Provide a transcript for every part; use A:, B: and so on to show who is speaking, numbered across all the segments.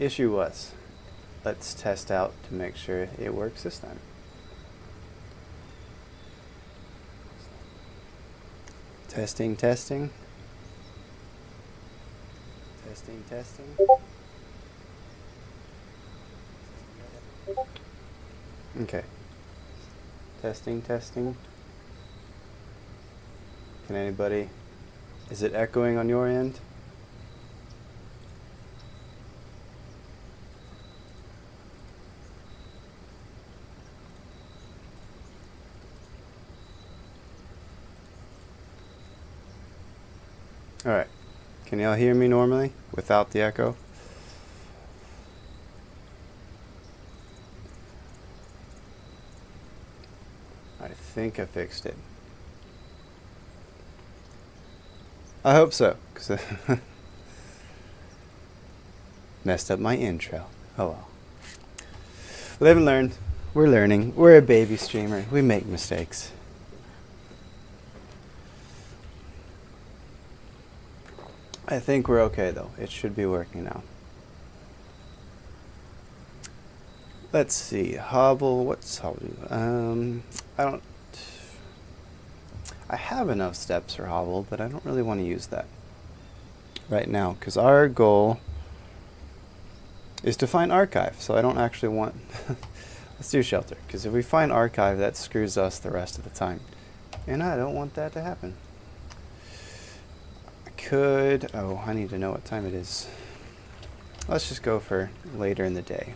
A: issue was. Let's test out to make sure it works this time. Testing, testing. Testing, testing. Okay. Testing, testing. Can anybody... Is it echoing on your end? Alright. Can y'all hear me normally without the echo? I think I fixed it. I hope so, because messed up my intro. Oh well. Live and learn. We're learning. We're a baby streamer. We make mistakes. I think we're okay though. It should be working now. Let's see. Hobble. What's hobble? I have enough steps for hobble, but I don't really want to use that right now because our goal is to find archive. So I don't actually want. Let's do shelter, because if we find archive, that screws us the rest of the time, and I don't want that to happen. I need to know what time it is. Let's just go for later in the day.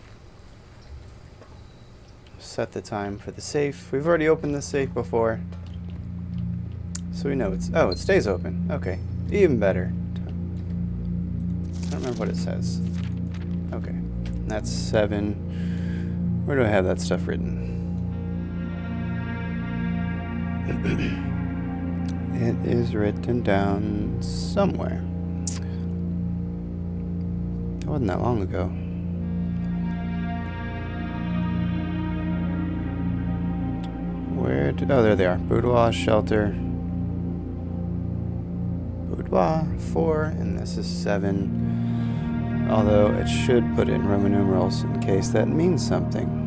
A: Set the time for the safe. We've already opened the safe before, so we know it stays open. Okay, even better. I don't remember what it says. Okay, that's 7. Where do I have that stuff written? It is written down somewhere. It wasn't that long ago. Oh, there they are. Boudoir, shelter. Boudoir, 4, and this is 7. Although it should put it in Roman numerals in case that means something.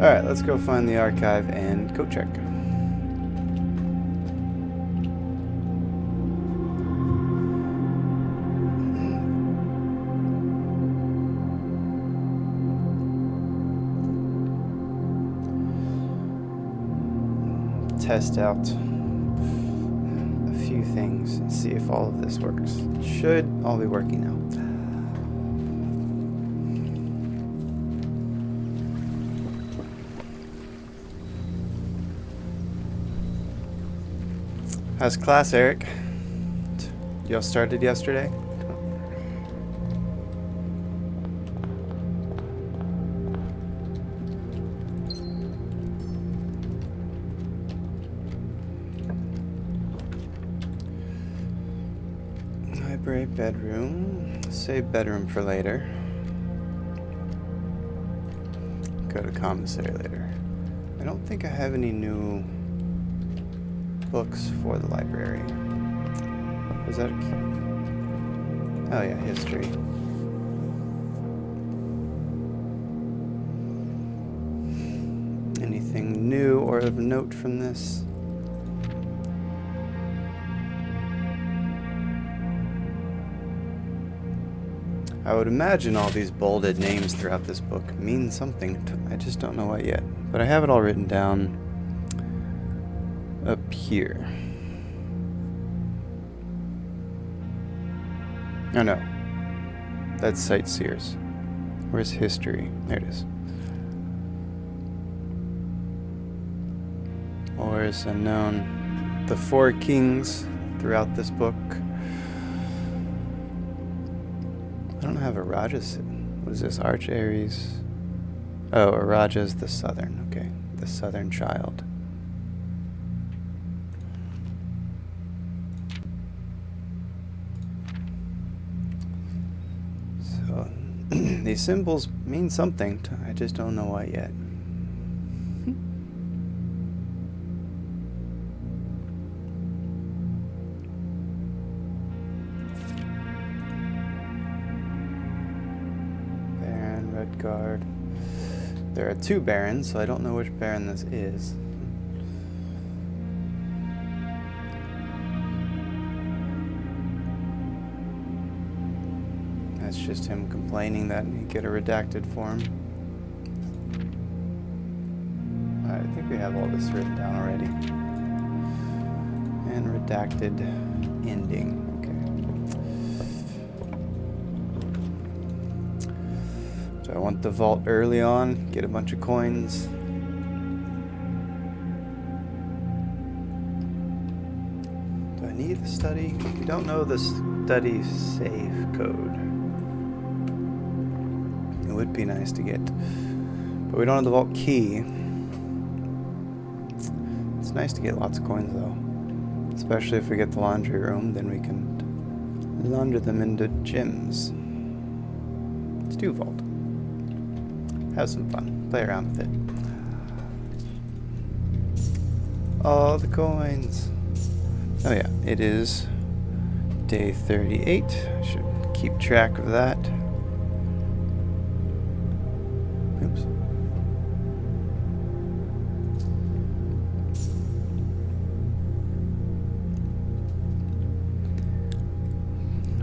A: Alright, let's go find the archive and go check. Test out a few things and see if all of this works. Should all be working now. How's class, Eric? Y'all started yesterday? Library, bedroom. Save bedroom for later. Go to commissary later. I don't think I have any new books for the library. Is that... Oh yeah, history. Anything new or of note from this? I would imagine all these bolded names throughout this book mean something. I just don't know what yet. But I have it all written down up here. Oh no, that's sightseers. Where's history? There it is. Or is unknown. The 4 kings throughout this book. I don't have a Raja's. What is this? Arch Aries. Oh, a Raja's the southern. Okay, the southern child. These symbols mean something. I just don't know what yet. guard. There are 2 barons, so I don't know which baron this is. That's just him complaining that he get a redacted form. Alright, I think we have all this written down already. And redacted ending. Okay. So I want the vault early on, get a bunch of coins. Do I need the study? We don't know the study safe code. It would be nice to get, but we don't have the vault key. It's nice to get lots of coins though, especially if we get the laundry room, then we can launder them into gems. Let's do vault. Have some fun, play around with it. All the coins. Oh yeah, it is day 38. I should keep track of that. Oops.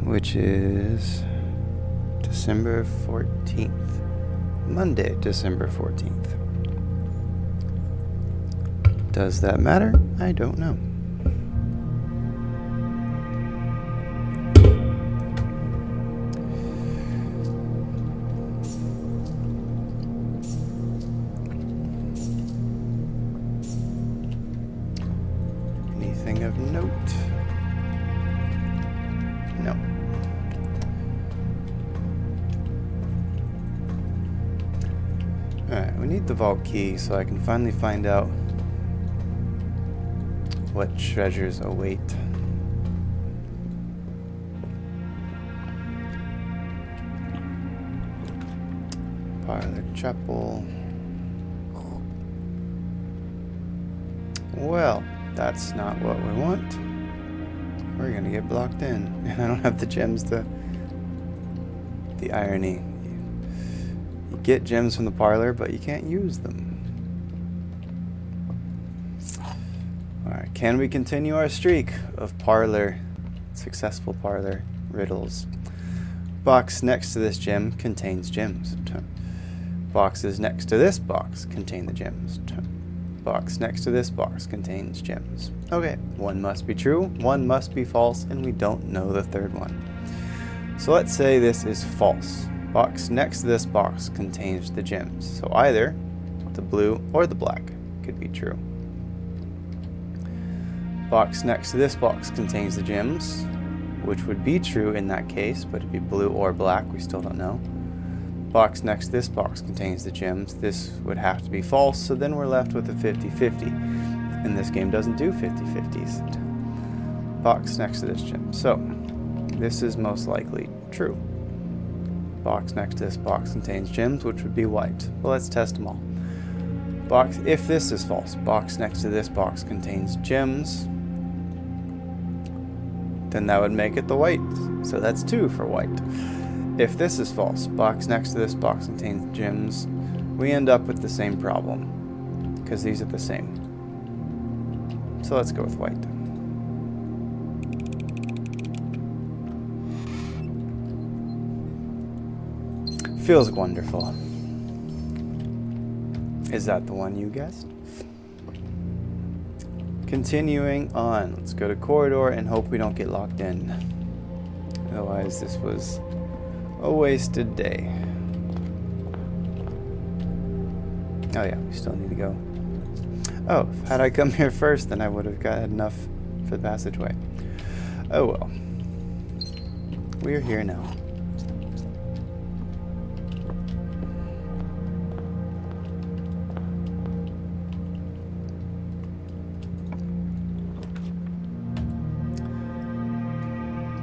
A: Which is December 14th. Monday, December 14th. Does that matter? I don't know. Anything of note? No. Alright, we need the vault key so I can finally find out what treasures await. Parlor Chapel. Well, that's not what we want. We're gonna get blocked in, and I don't have the gems to... The irony. You get gems from the parlor, but you can't use them. Alright, can we continue our streak of successful parlor riddles? Box next to this gem contains gems. Boxes next to this box contain the gems. Box next to this box contains gems. Okay, one must be true, one must be false, and we don't know the third one. So let's say this is false. Box next to this box contains the gems. So either the blue or the black could be true. Box next to this box contains the gems, which would be true in that case, but it'd be blue or black, we still don't know. Box next to this box contains the gems. This would have to be false, so then we're left with a 50-50. And this game doesn't do 50-50s. Box next to this gem. So, this is most likely true. Box next to this box contains gems, which would be white. Well, let's test them all. Box, if this is false, box next to this box contains gems, then that would make it the white. So that's 2 for white. If this is false, box next to this box contains gems, we end up with the same problem, because these are the same. So let's go with white. Feels wonderful. Is that the one you guessed? Continuing on, let's go to corridor and hope we don't get locked in. Otherwise, this was a wasted day. Oh yeah, we still need to go. Oh, had I come here first, then I would have got enough for the passageway. Oh well. We're here now.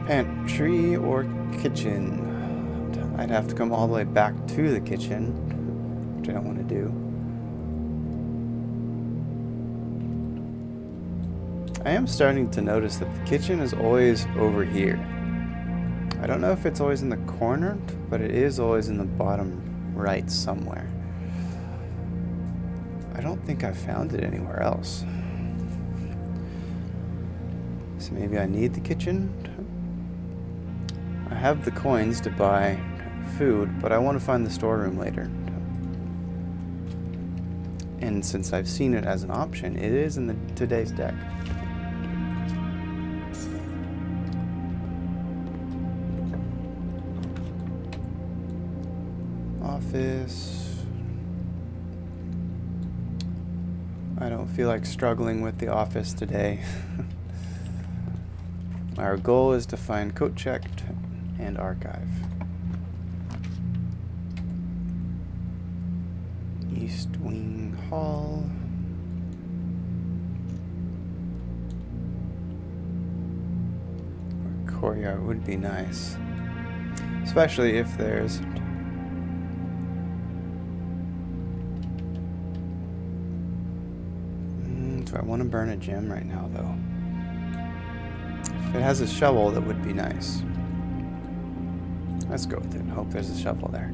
A: Pantry or kitchen? I'd have to come all the way back to the kitchen, which I don't want to do. I am starting to notice that the kitchen is always over here. I don't know if it's always in the corner, but it is always in the bottom right somewhere. I don't think I found it anywhere else. So maybe I need the kitchen? I have the coins to buy food, but I want to find the storeroom later. And since I've seen it as an option, it is in today's deck. Office. I don't feel like struggling with the office today. Our goal is to find coat checked and archive. East Wing Hall. Or courtyard would be nice. Especially if there's... do I want to burn a gem right now, though? If it has a shovel, that would be nice. Let's go with it and hope there's a shovel there.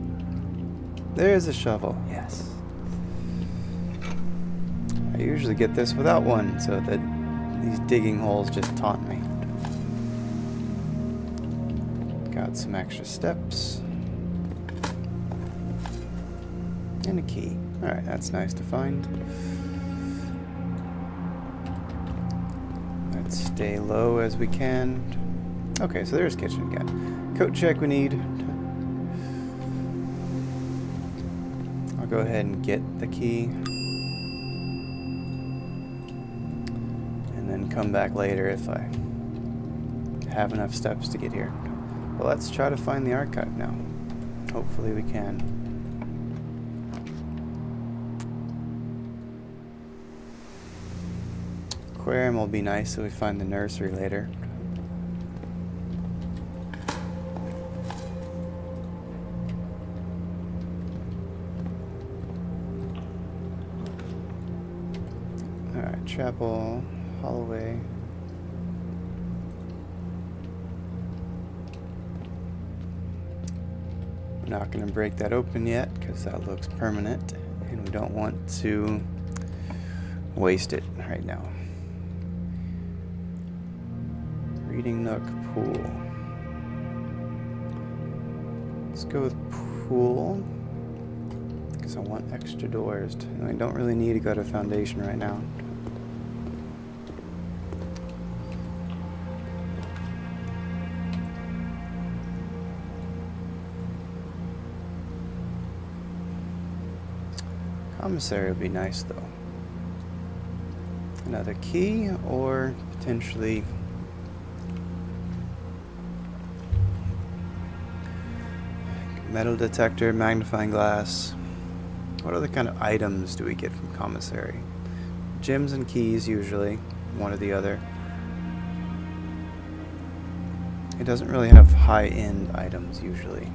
A: There's a shovel, yes. I usually get this without one, so that these digging holes just taunt me. Got some extra steps. And a key. Alright, that's nice to find. Let's stay low as we can. Okay, so there's kitchen again. Coat check we need. I'll go ahead and get the key. And then come back later if I have enough steps to get here. But let's try to find the archive now. Hopefully we can. Aquarium will be nice so we find the nursery later. Alright, chapel, hallway. We're not going to break that open yet because that looks permanent and we don't want to waste it right now. Reading nook, pool. Let's go with pool because I want extra doors. I don't really need to go to foundation right now. Commissary would be nice though. Another key or potentially metal detector, magnifying glass. What other kind of items do we get from commissary? Gems and keys usually, one or the other. It doesn't really have high-end items usually.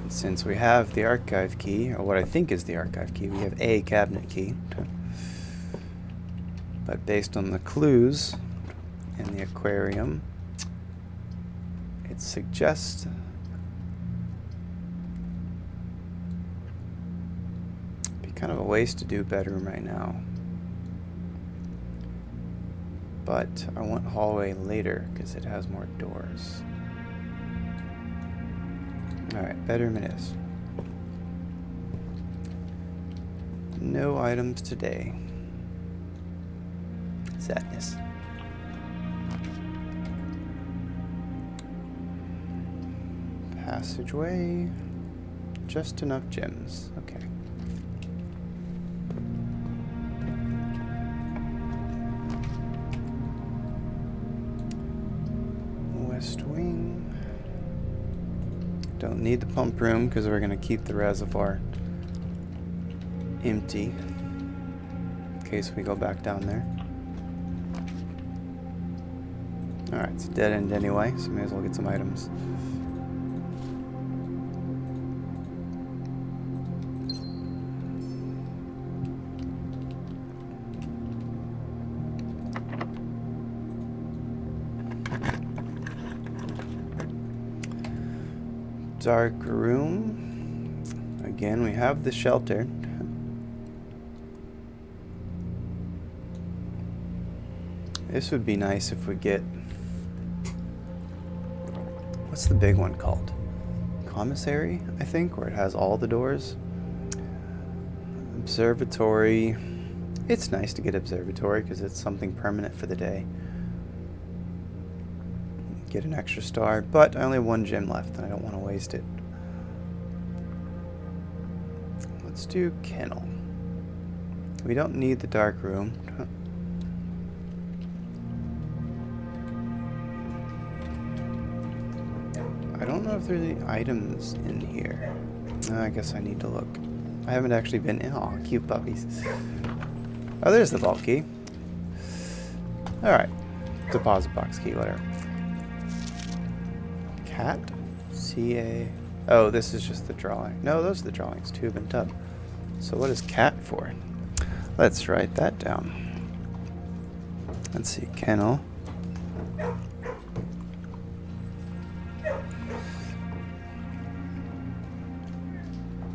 A: And since we have the archive key, or what I think is the archive key, we have a cabinet key. But based on the clues in the aquarium, it suggests kind of a waste to do bedroom right now, but I want hallway later because it has more doors. Alright, bedroom it is. No items today. Sadness. Passageway. Just enough gems. Okay. West wing. Don't need the pump room because we're going to keep the reservoir empty in case we go back down there. Alright, it's a dead end anyway, so may as well get some items. dark room. Again, we have the shelter. This would be nice if we get... What's the big one called? Commissary, I think, where it has all the doors. Observatory. It's nice to get observatory because it's something permanent for the day. Get an extra star, but I only have one gem left and I don't want to waste it. Let's do kennel. We don't need the dark room. I don't know if there's any items in here. I guess I need to look. I haven't actually been in. Oh, cute puppies. Oh, there's the vault key. Alright. Deposit box key, whatever. Cat? C-A... Oh, this is just the drawing. No, those are the drawings. Tube and tub. So what is cat for? Let's write that down. Let's see. Kennel.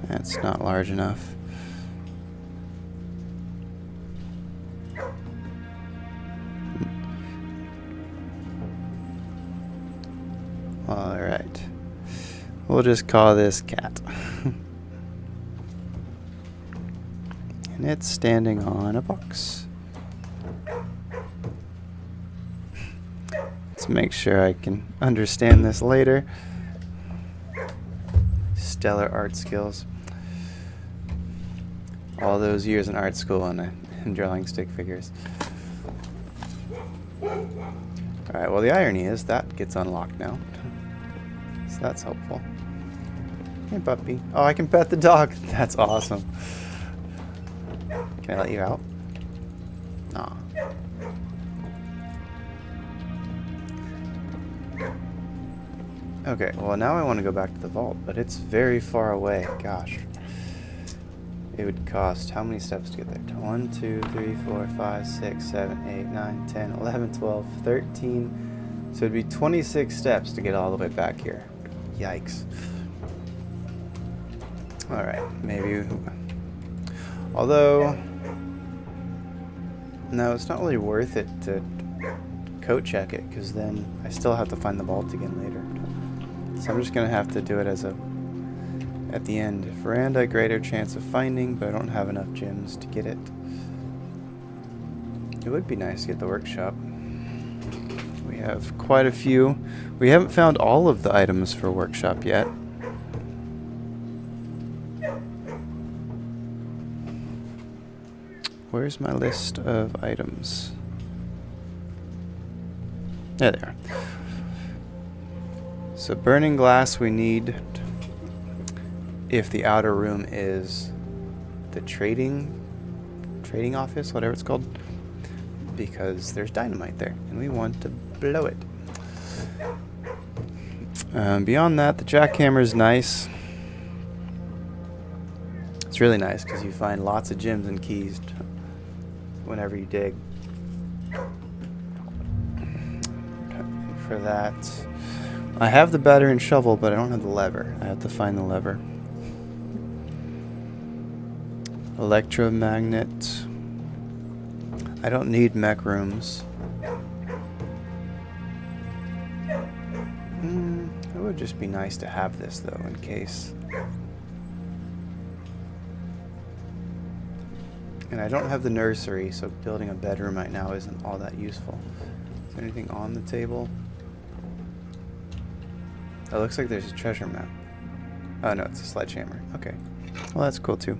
A: That's not large enough. Alright. We'll just call this cat. And it's standing on a box. Let's make sure I can understand this later. Stellar art skills. All those years in art school and drawing stick figures. Alright, well the irony is that gets unlocked now. So that's helpful. Hey puppy. Oh, I can pet the dog. That's awesome. Can I let you out? Aw. Okay, well now I want to go back to the vault, but it's very far away. Gosh. It would cost how many steps to get there? 1, 2, 3, 4, 5, 6, 7, 8, 9, 10, 11, 12, 13. So it'd be 26 steps to get all the way back here. Yikes. Alright, maybe... Although... No, it's not really worth it to code check it, because then I still have to find the vault again later. So I'm just going to have to do it as a... At the end, veranda, greater chance of finding, but I don't have enough gems to get it. It would be nice to get the workshop. We have quite a few. We haven't found all of the items for workshop yet. Where's my list of items? There they are. So burning glass we need if the outer room is the trading office, whatever it's called, because there's dynamite there and we want to blow it. Beyond that, the jackhammer is nice. It's really nice because you find lots of gems and keys whenever you dig. For that, I have the batter and shovel, but I don't have the lever. I have to find the lever. Electromagnet. I don't need mech rooms. It would just be nice to have this though, in case. And I don't have the nursery, so building a bedroom right now isn't all that useful. Is there anything on the table? It looks like there's a treasure map. Oh no, it's a sledgehammer. Okay. Well, that's cool too.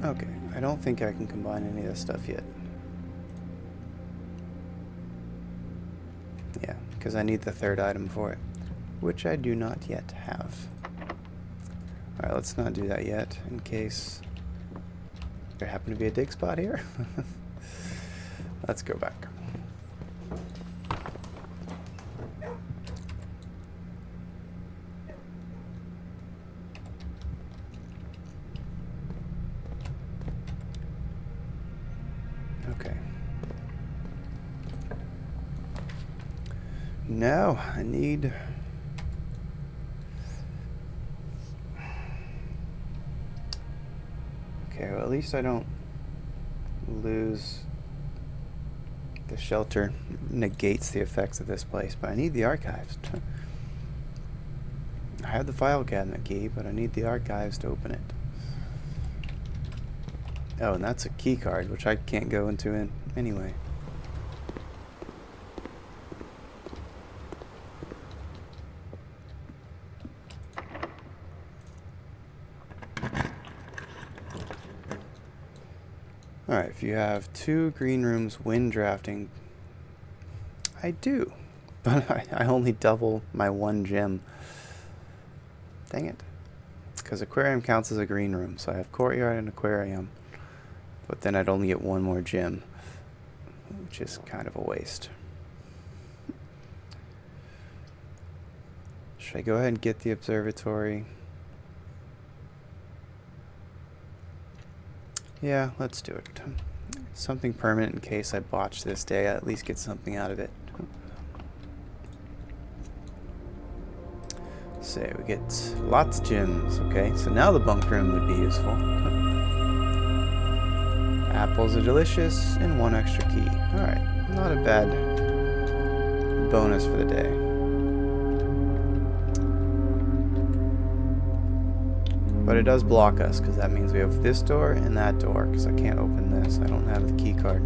A: Okay, I don't think I can combine any of this stuff yet. Yeah, because I need the third item for it, which I do not yet have. Alright, let's not do that yet, in case there happen to be a dig spot here. Let's go back. Okay. No, I need... Okay, well at least I don't lose... The shelter negates the effects of this place, but I need the archives. I have the file cabinet key, but I need the archives to open it. Oh, and that's a key card, which I can't go into anyway. Alright, if you have 2 green rooms, wind drafting... I do, but I only double my 1 gem. Dang it. Because aquarium counts as a green room, so I have courtyard and aquarium. But then I'd only get 1 more gem, which is kind of a waste. Should I go ahead and get the observatory? Yeah, let's do it. Something permanent in case I botch this day. I at least get something out of it. So we get lots of gems. Okay, so now the bunk room would be useful. Apples are delicious and 1 extra key. Alright, not a bad bonus for the day. But it does block us, because that means we have this door and that door, because I can't open this. I don't have the key card.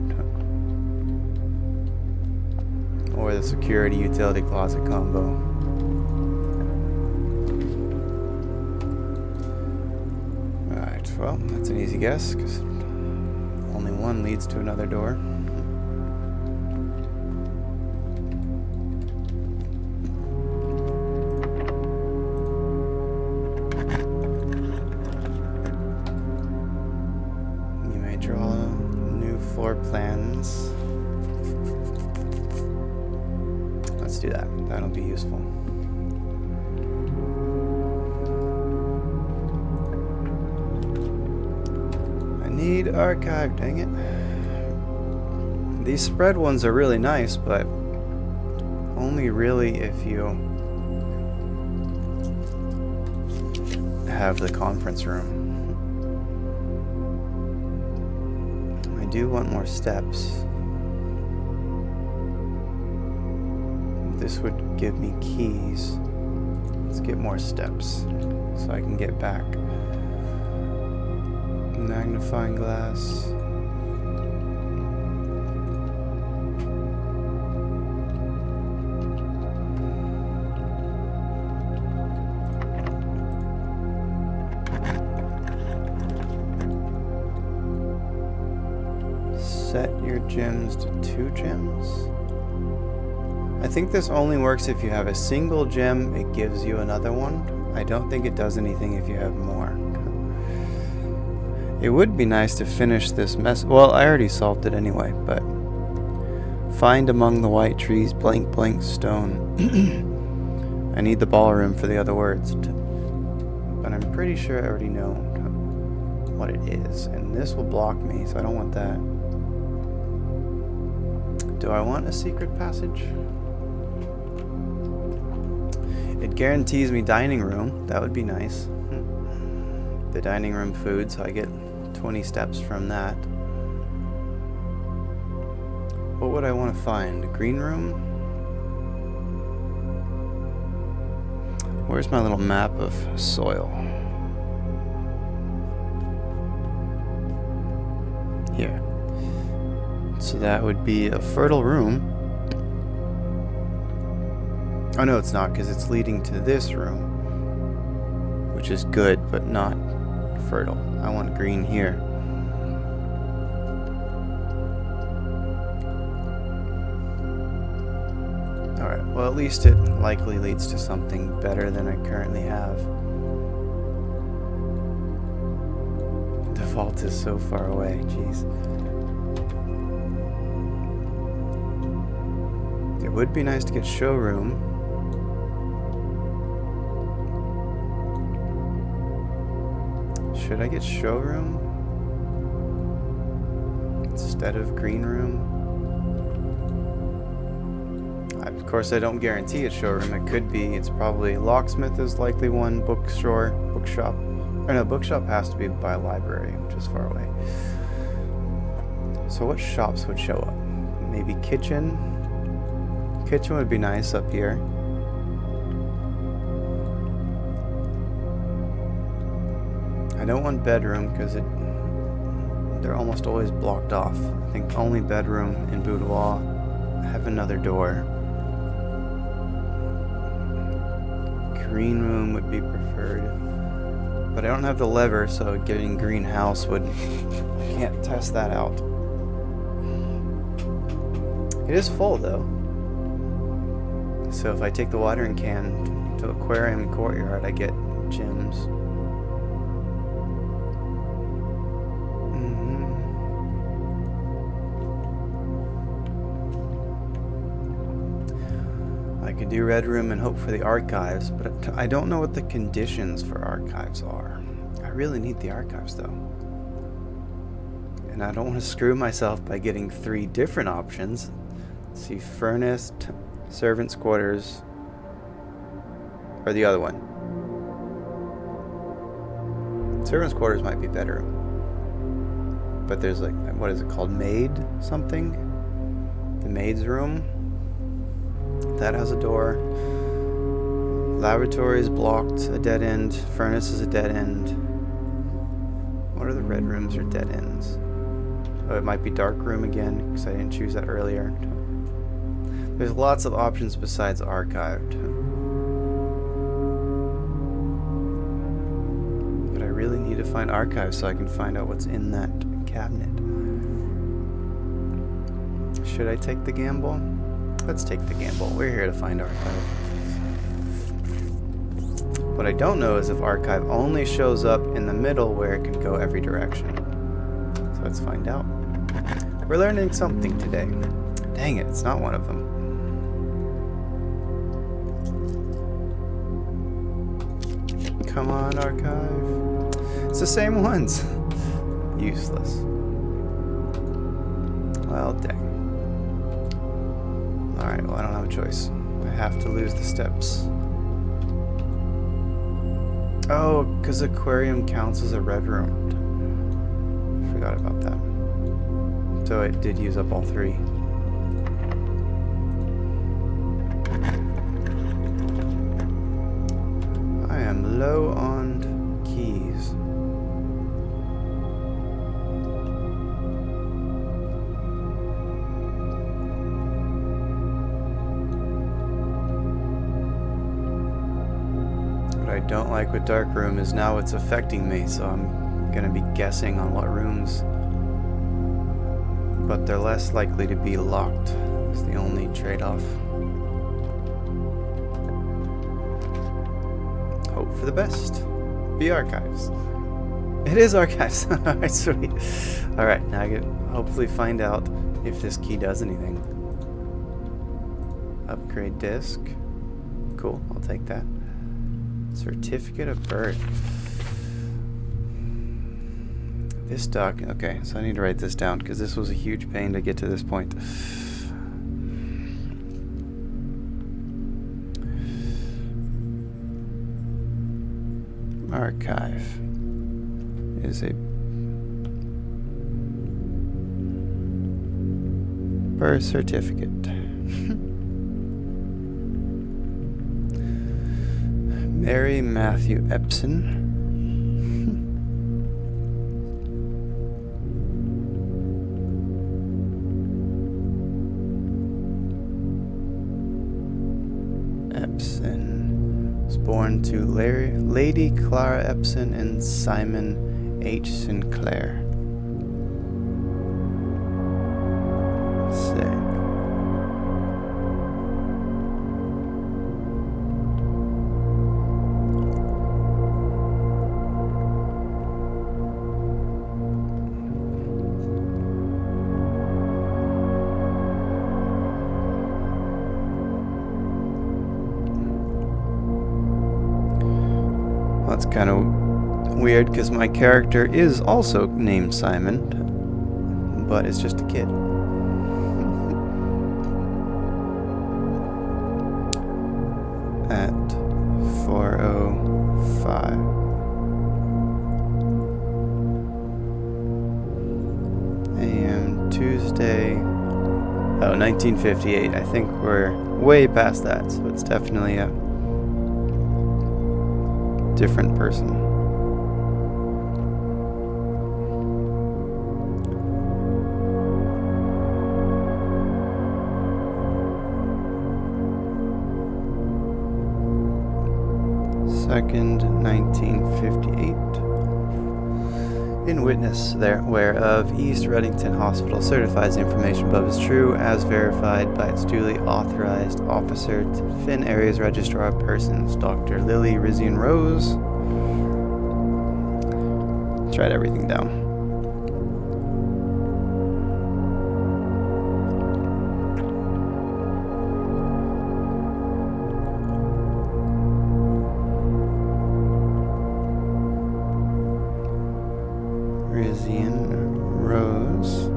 A: Or the security utility closet combo. Alright, well, that's an easy guess, because only 1 leads to another door. Plans. Let's do that. That'll be useful. I need archive, dang it. These spread ones are really nice, but only really if you have the conference room. I do want more steps. This would give me keys. Let's get more steps so I can get back. Magnifying glass. Set your gems to 2 gems. I think this only works if you have a single gem, it gives you another one. I don't think it does anything if you have more. It would be nice to finish this mess. Well, I already solved it anyway, but find among the white trees blank blank stone. I need the ballroom for the other words, but I'm pretty sure I already know what it is, and this will block me, so I don't want that. Do I want a secret passage? It guarantees me dining room. That would be nice. The dining room food, so I get 20 steps from that. What would I want to find? A green room? Where's my little map of soil? Here. So that would be a fertile room. Oh no, it's not, because it's leading to this room, which is good, but not fertile. I want green here. Alright, well at least it likely leads to something better than I currently have. The vault is so far away, jeez. It would be nice to get showroom. Should I get showroom instead of green room? Of course, I don't guarantee a showroom. It could be. It's probably locksmith is likely one. Bookstore, bookshop. Or no, bookshop has to be by a library, which is far away. So what shops would show up? Maybe kitchen. Kitchen would be nice up here. I don't want bedroom because they're almost always blocked off. I think only bedroom and boudoir have another door. Green room would be preferred, but I don't have the lever, so getting greenhouse would, can't test that out. It is full though, so if I take the watering can to aquarium and courtyard, I get gems. I could do red room and hope for the archives, but I don't know what the conditions for archives are. I really need the archives though. And I don't want to screw myself by getting 3 different options. Let's see, furnace, servants' quarters, or the other one. Servants' quarters might be better. But there's like, what is it called? Maid something? The maid's room. That has a door. Lavatory is blocked, a dead end. Furnace is a dead end. What are the red rooms or dead ends? Oh, it might be dark room again, because I didn't choose that earlier. There's lots of options besides archived. But I really need to find archives so I can find out what's in that cabinet. Should I take the gamble? Let's take the gamble. We're here to find archive. What I don't know is if archive only shows up in the middle where it could go every direction. So let's find out. We're learning something today. Dang it, it's not one of them. Come on, archive. It's the same ones. Useless. Well, dang. Alright, well, I don't have a choice. I have to lose the steps. Oh, because aquarium counts as a red room. Forgot about that. So it did use up all 3. I am low on keys. What I don't like with dark room is now it's affecting me, so I'm gonna be guessing on what rooms. But they're less likely to be locked. It's the only trade-off. Hope for the best. Be archives. It is archives. Alright, sweet. Alright, now I can hopefully find out if this key does anything. Upgrade disc. Cool, I'll take that. Certificate of birth. This doc, okay, so I need to write this down because this was a huge pain to get to this point. Archive is a birth certificate. Mary Matthew Epson. Epson was born to Lady Clara Epson and Simon H. Sinclair. That's kind of weird because my character is also named Simon, but it's just a kid. at 4:05. AM Tuesday. Oh, 1958. I think we're way past that, so it's definitely a different person. Second, 1958. In witness there, whereof East Reddington Hospital certifies information above is true as verified by its duly authorized officer to Finn Areas Registrar of Persons, Dr. Lily Rizian Rose. Let's write everything down. Rizian Rose.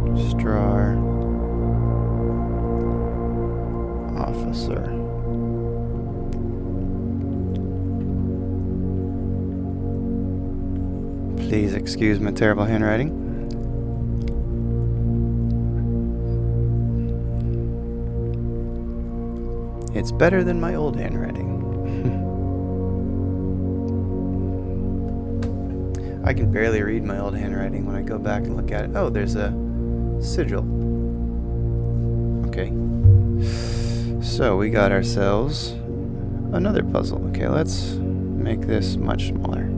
A: Registrar Officer. Please excuse my terrible handwriting. It's better than my old handwriting. I can barely read my old handwriting when I go back and look at it. Oh, there's a sigil. Okay. So we got ourselves another puzzle. Okay, let's make this much smaller.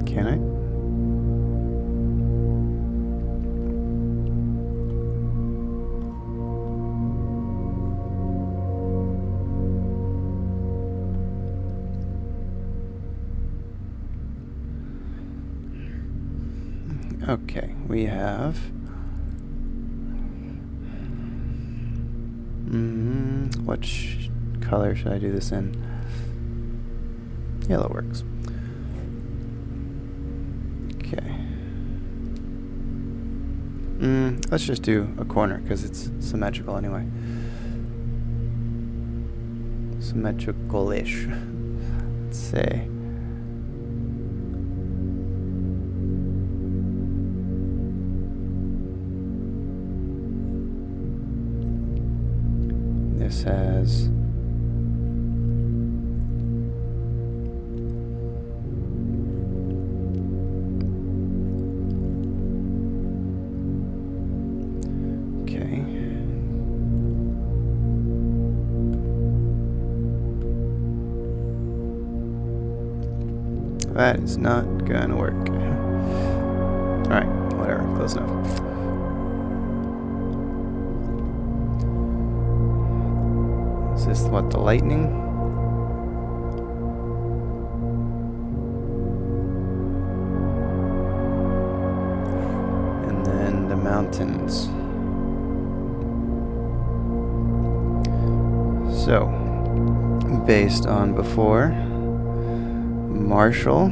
A: Can I? Okay, we have which color should I do this in? Yellow works. Okay. Let's just do a corner because it's symmetrical anyway. Symmetrical-ish. Let's say. This has okay. That is not gonna work. Alright, whatever, close enough. Is this what, the lightning? And then the mountains. So, based on before, Marshall.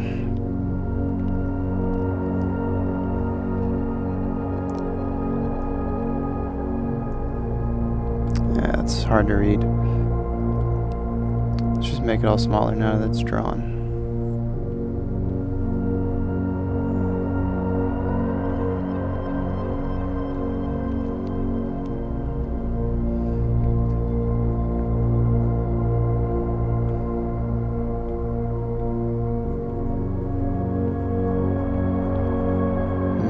A: Yeah, it's hard to read. Let's just make it all smaller now that it's drawn.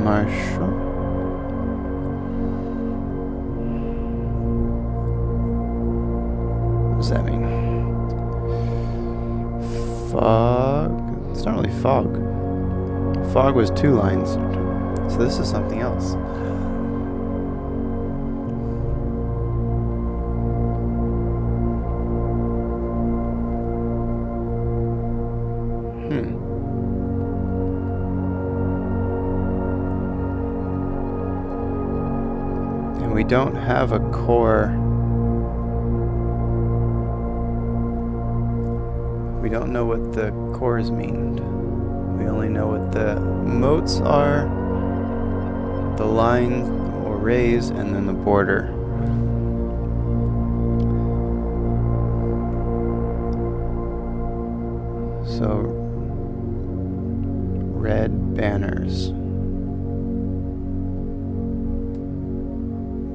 A: Marshall. What does that mean? Fog? It's not really fog. Fog was 2 lines. So this is something else. And we don't have a core. We don't know what the cores mean. We only know what the moats are, the line or raise, and then the border. So, red banners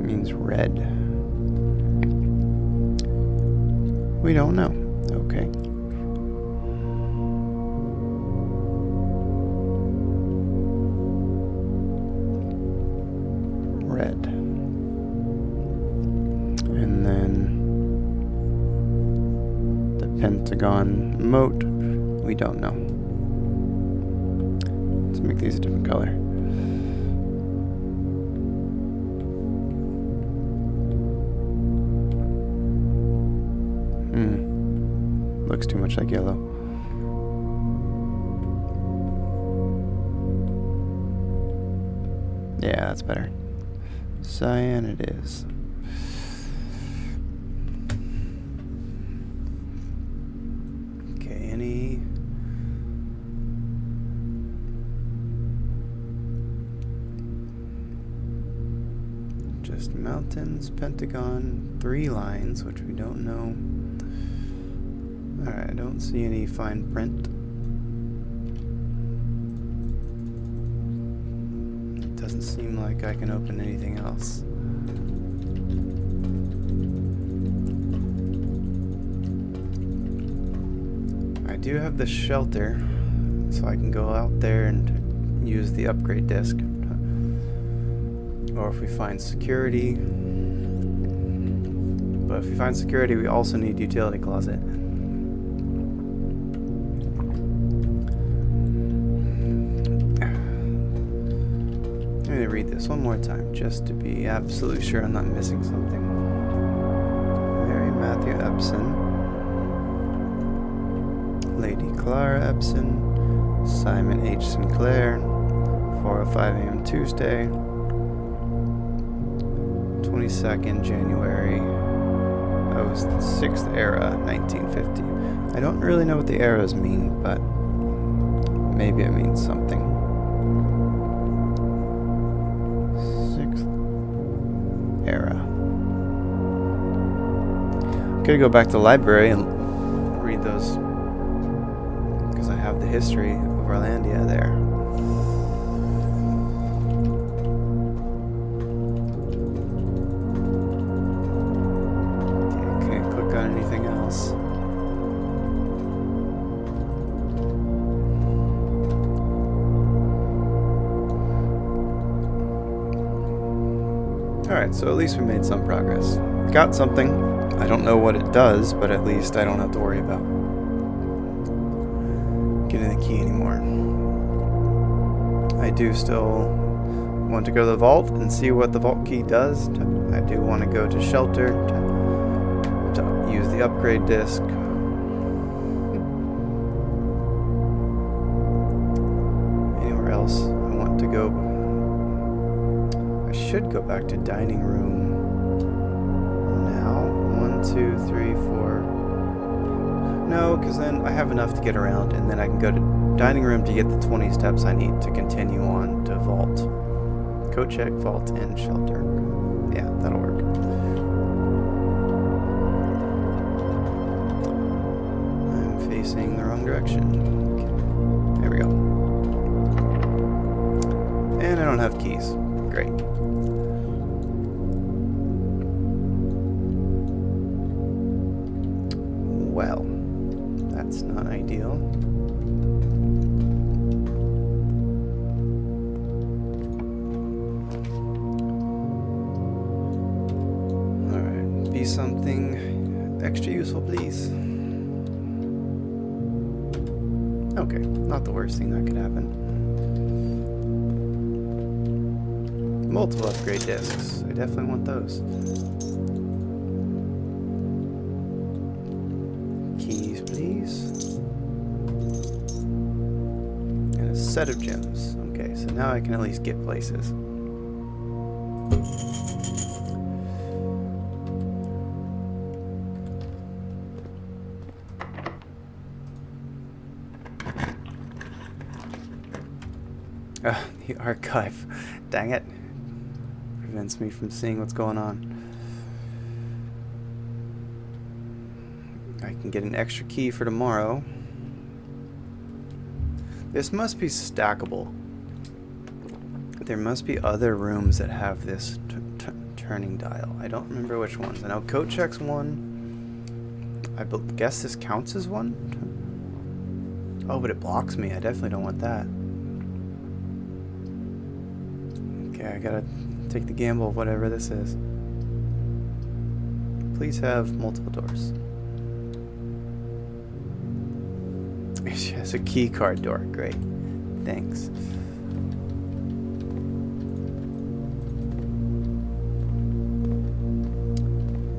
A: means red. We don't know. Okay. Red. And then the pentagon moat, we don't know. Let's make these a different color. Looks too much like yellow. Yeah, that's better. Cyan it is. Okay, any... Just mountains, pentagon, 3 lines, which we don't know. Alright, I don't see any fine print. It doesn't seem like I can open anything else. I do have the shelter, so I can go out there and use the upgrade disc. Or if we find security. But if we find security, we also need utility closet. Let me read this one more time, just to be absolutely sure I'm not missing something. Mary Matthew Epson, Lady Clara Epson, Simon H. Sinclair, 4:05 a.m. Tuesday, 22nd January, 6th era, 1950. I don't really know what the eras mean, but maybe it means something. Era. Could go back to the library and read those because I have the history of Orlandia there. Okay, can't click on anything else. Alright, so at least we made some progress. Got something. I don't know what it does, but at least I don't have to worry about getting the key anymore. I do still want to go to the vault and see what the vault key does. I do want to go to shelter to use the upgrade disc. Anywhere else I want to go. I should go back to dining room now. 1, 2, 3, 4. No, because then I have enough to get around, and then I can go to dining room to get the 20 steps I need to continue on to vault. Code check, vault, and shelter. Yeah, that'll work. I'm facing the wrong direction. Okay. There we go. And I don't have keys. Great. Well, that's not ideal. Alright, be something extra useful, please. Okay, not the worst thing that could happen. Multiple upgrade discs. I definitely want those. Keys, please. And a set of gems. Okay, so now I can at least get places. The archive. Dang it. Prevents me from seeing what's going on. I can get an extra key for tomorrow. This must be stackable. There must be other rooms that have this turning dial. I don't remember which ones. I know coat check's one. I guess this counts as one? Oh, but it blocks me. I definitely don't want that. Okay, I gotta take the gamble of whatever this is. Please have multiple doors. It has a key card door. Great. Thanks.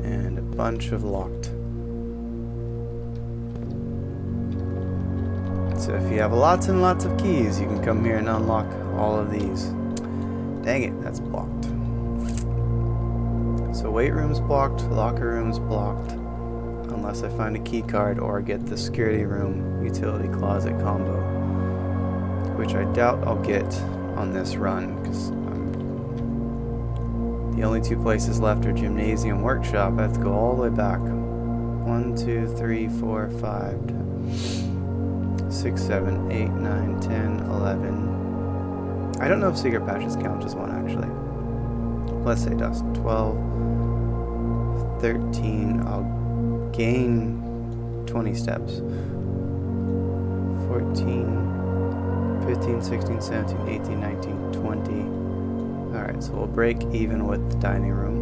A: And a bunch of locked. So if you have lots and lots of keys, you can come here and unlock all of these. Dang it, that's blocked. So weight room's blocked, locker room's blocked, unless I find a key card or get the security room utility closet combo, which I doubt I'll get on this run, because the only two places left are gymnasium, workshop. I have to go all the way back. 1, 2, 3, 4, 5, 6, 7, 8, 9, 10, 11. I don't know if secret patches count as one, actually. Let's say it does. 12, 13. I'll gain 20 steps. 14, 15, 16, 17, 18, 19, 20. Alright, so we'll break even with the dining room.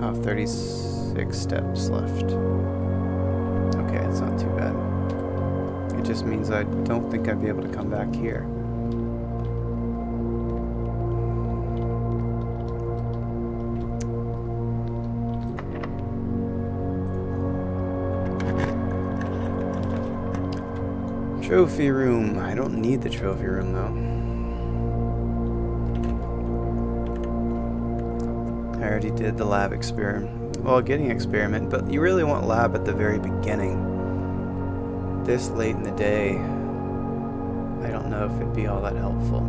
A: Oh, 36 steps left. Okay, it's not too bad. It just means I don't think I'd be able to come back here. Trophy room. I don't need the trophy room though. I already did the lab experiment. Well, getting experiment, but you really want lab at the very beginning. This late in the day, I don't know if it'd be all that helpful.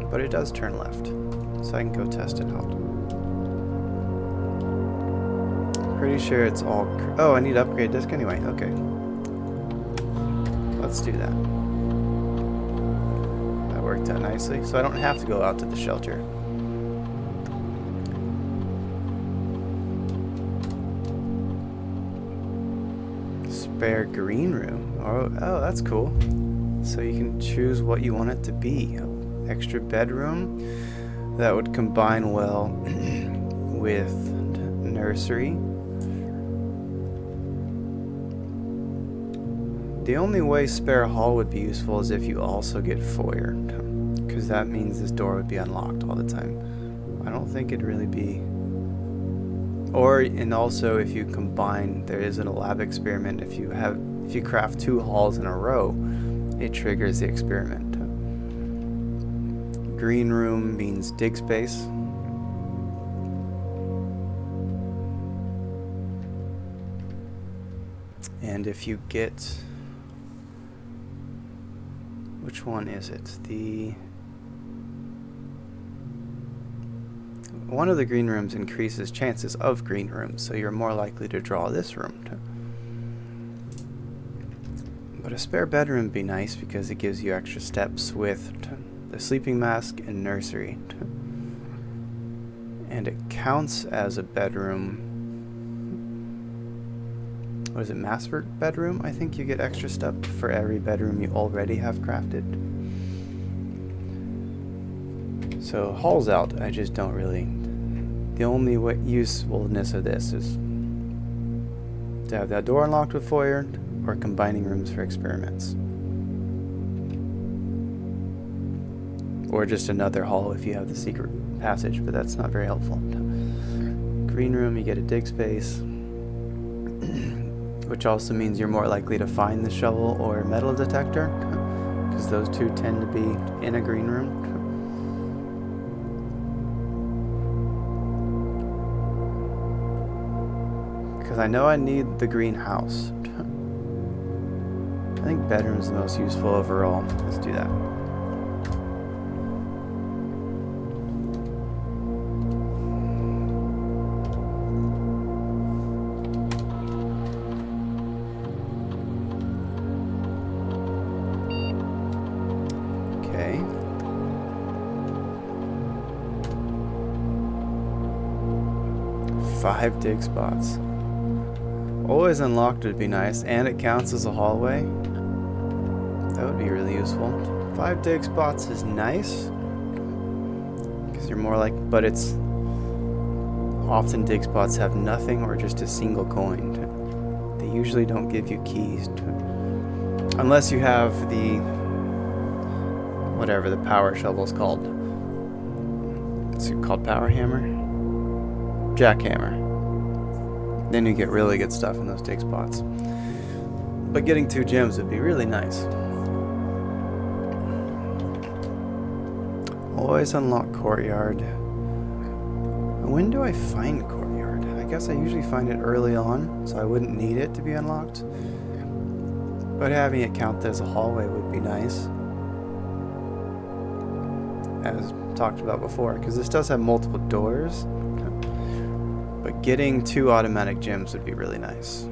A: But it does turn left, so I can go test it out. Pretty sure it's all... Oh, I need to upgrade disc anyway. Okay. Let's do that. That worked out nicely, so I don't have to go out to the shelter. Spare green room. Oh, that's cool. So you can choose what you want it to be. Extra bedroom that would combine well with nursery. The only way spare hall would be useful is if you also get foyer, because that means this door would be unlocked all the time. I don't think it'd really be... and also if you combine, there is a lab experiment, if you craft 2 halls in a row, it triggers the experiment. Green room means dig space. And if you get... Which one is it? One of the green rooms increases chances of green rooms, so you're more likely to draw this room. But a spare bedroom would be nice because it gives you extra steps with the sleeping mask and nursery. And it counts as a bedroom. What is it, master bedroom? I think you get extra stuff for every bedroom you already have crafted. So hall's out. I just don't really... The only usefulness of this is to have that door unlocked with foyer or combining rooms for experiments. Or just another hall if you have the secret passage, but that's not very helpful. Green room, you get a dig space. Which also means you're more likely to find the shovel or metal detector, because those two tend to be in a green room. Because Because I know I need the greenhouse. I think bedroom's the most useful overall. Let's do that. Okay. Five dig spots. Always unlocked would be nice, and it counts as a hallway. That would be really useful. 5 dig spots is nice, because you're more like, but it's often dig spots have nothing or just a single coin. They usually don't give you keys, unless you have the, whatever the power shovel's called. It's called power hammer? Jackhammer. Then you get really good stuff in those dig spots. But getting 2 gems would be really nice. Always unlock courtyard. When do I find courtyard? I guess I usually find it early on, so I wouldn't need it to be unlocked. But having it count as a hallway would be nice, as talked about before, because this does have multiple doors. But getting 2 automatic gems would be really nice.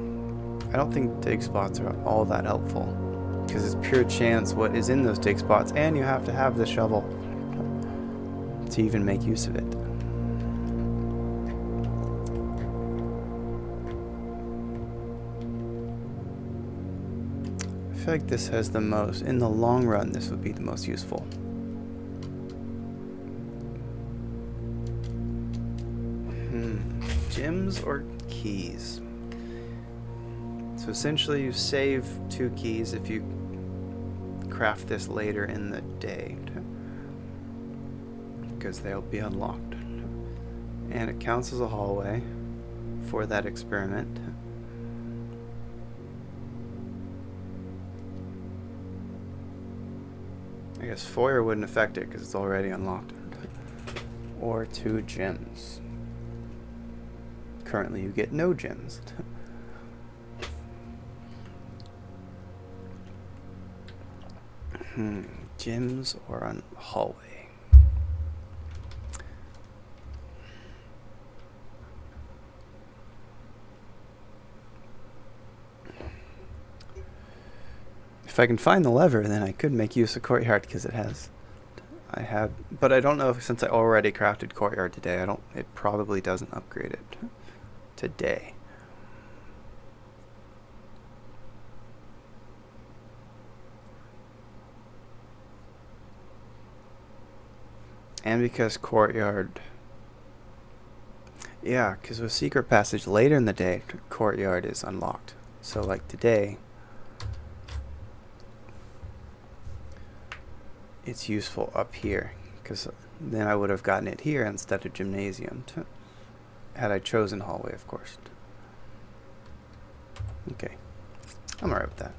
A: I don't think dig spots are all that helpful, because it's pure chance what is in those dig spots, and you have to have the shovel to even make use of it. I feel like this has the most, in the long run, this would be the most useful. Gems or keys? So essentially you save 2 keys if you craft this later in the day, because they'll be unlocked. And it counts as a hallway for that experiment. I guess foyer wouldn't affect it because it's already unlocked. Or 2 gems. Currently you get no gems. Gems or on hallway? If I can find the lever, then I could make use of courtyard, because it has. But I don't know if, since I already crafted courtyard today, it probably doesn't upgrade it today. And because courtyard, yeah, because with secret passage later in the day, courtyard is unlocked. So like today, it's useful up here, because then I would have gotten it here instead of gymnasium, had I chosen hallway, of course. Okay, I'm alright with that.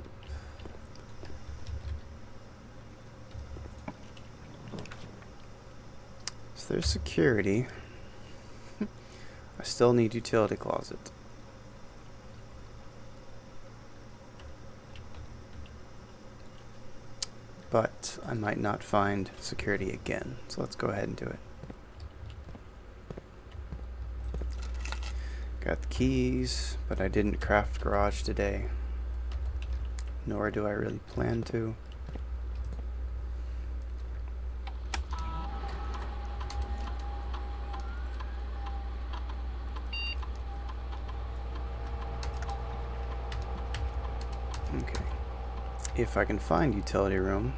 A: So there's security. I still need utility closet. But I might not find security again, so let's go ahead and do it. Got the keys, but I didn't craft garage today, nor do I really plan to. Okay, if I can find utility room.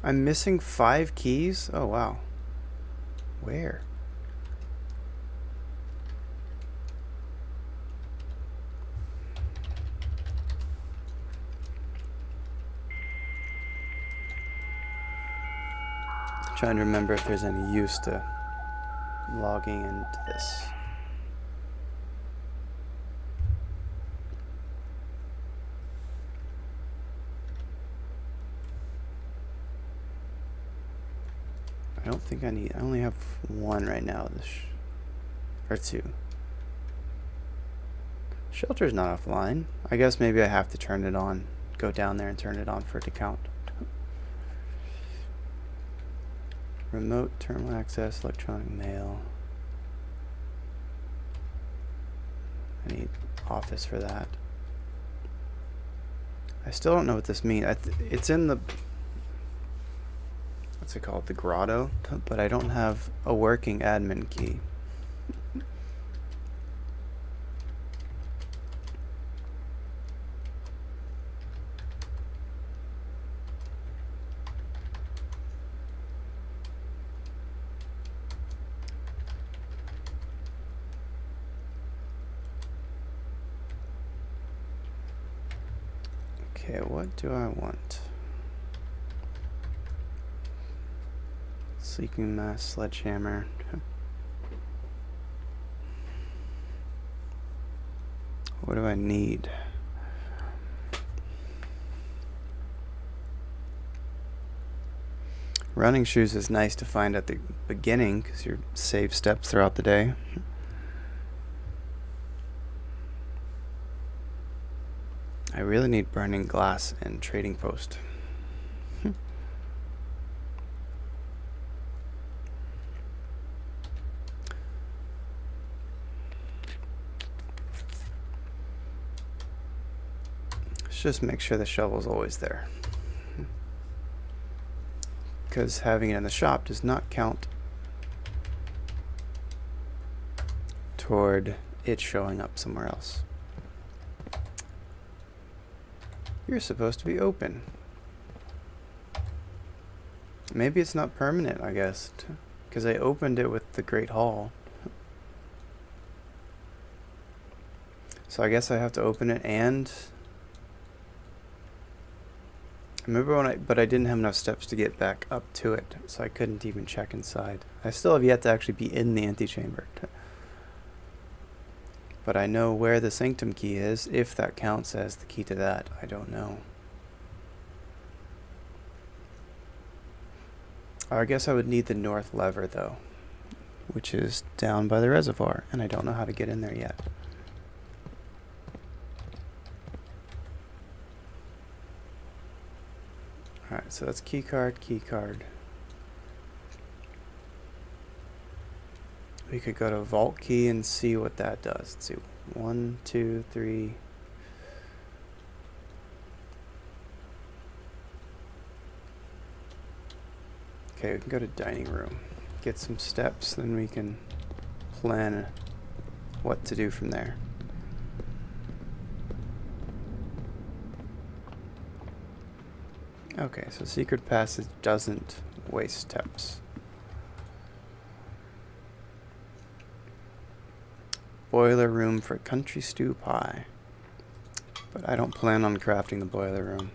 A: I'm missing 5 keys? Oh wow. Where? I'm trying to remember if there's any use to logging into this. I don't think I need, I only have one right now, or two. Shelter's not offline. I guess maybe I have to turn it on, go down there and turn it on for it to count. Remote terminal access, electronic mail. I need office for that. I still don't know what this means. It's in the, what's it called, the grotto, but I don't have a working admin key. Okay, what do I want? Sleeping mask, sledgehammer. What do I need? Running shoes is nice to find at the beginning because you save steps throughout the day. I really need burning glass and trading post. Let's just make sure the shovel's always there. Because having it in the shop does not count toward it showing up somewhere else. You're supposed to be open. Maybe it's not permanent, I guess, because I opened it with the Great Hall. So I guess I have to open it and... I remember when but I didn't have enough steps to get back up to it, so I couldn't even check inside. I still have yet to actually be in the antechamber. But I know where the sanctum key is, if that counts as the key to that. I don't know. I guess I would need the north lever, though, which is down by the reservoir, and I don't know how to get in there yet. Alright, so that's key card, key card. We could go to vault key and see what that does. Let's see. 1, 2, 3. Okay, we can go to dining room. Get some steps, then we can plan what to do from there. Okay, so secret passage doesn't waste steps. Boiler room for country stew pie. But I don't plan on crafting the boiler room.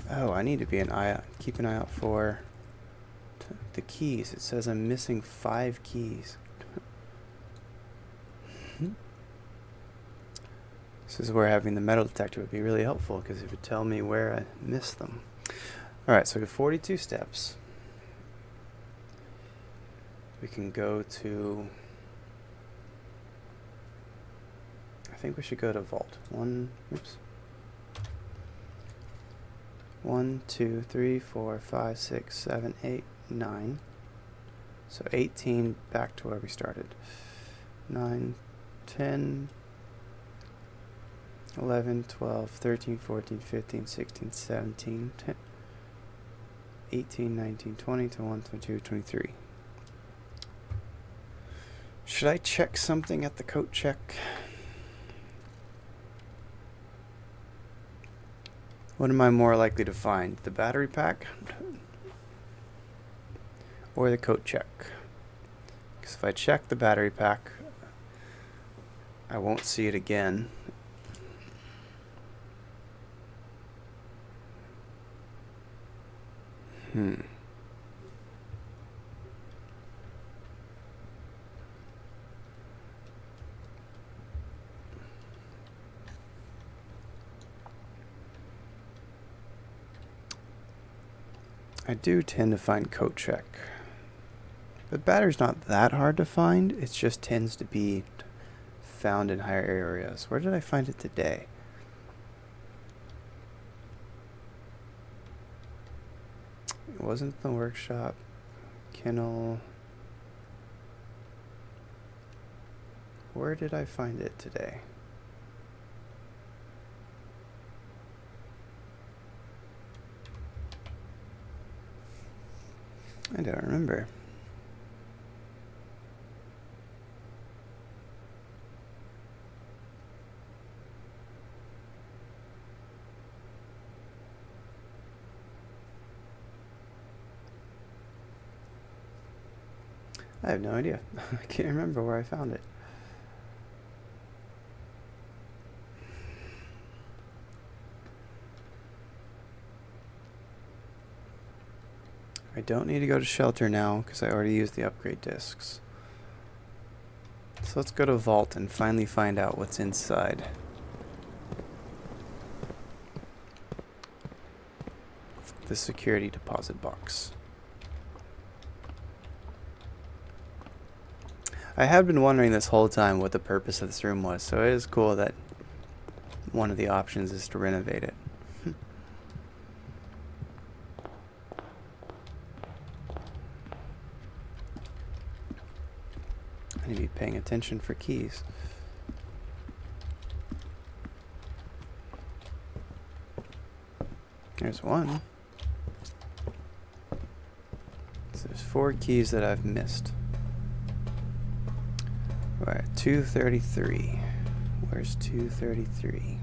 A: Oh, I need to be keep an eye out for the keys. It says I'm missing 5 keys. This is where having the metal detector would be really helpful, because it would tell me where I missed them. Alright, so we have 42 steps. We can go to... I think we should go to vault. 1, 2, 3, 4, 5, 6, 7, 8, 9. So 18 back to where we started. 9, 10... 11, 12, 13, 14, 15, 16, 17, 10, 18, 19, 20, 21, 22, 23. Should I check something at the coat check? What am I more likely to find? The battery pack? Or the coat check? Because if I check the battery pack, I won't see it again. I do tend to find coat check. But batter's not that hard to find. It just tends to be found in higher areas. Where did I find it today? It wasn't the workshop. Kennel. Where did I find it today? I don't remember. I have no idea. I can't remember where I found it. I don't need to go to shelter now because I already used the upgrade discs. So let's go to vault and finally find out what's inside. The security deposit box. I have been wondering this whole time what the purpose of this room was, so it is cool that one of the options is to renovate it. I need to be paying attention for keys. There's one. So there's 4 keys that I've missed. Alright, 233. Where's 233?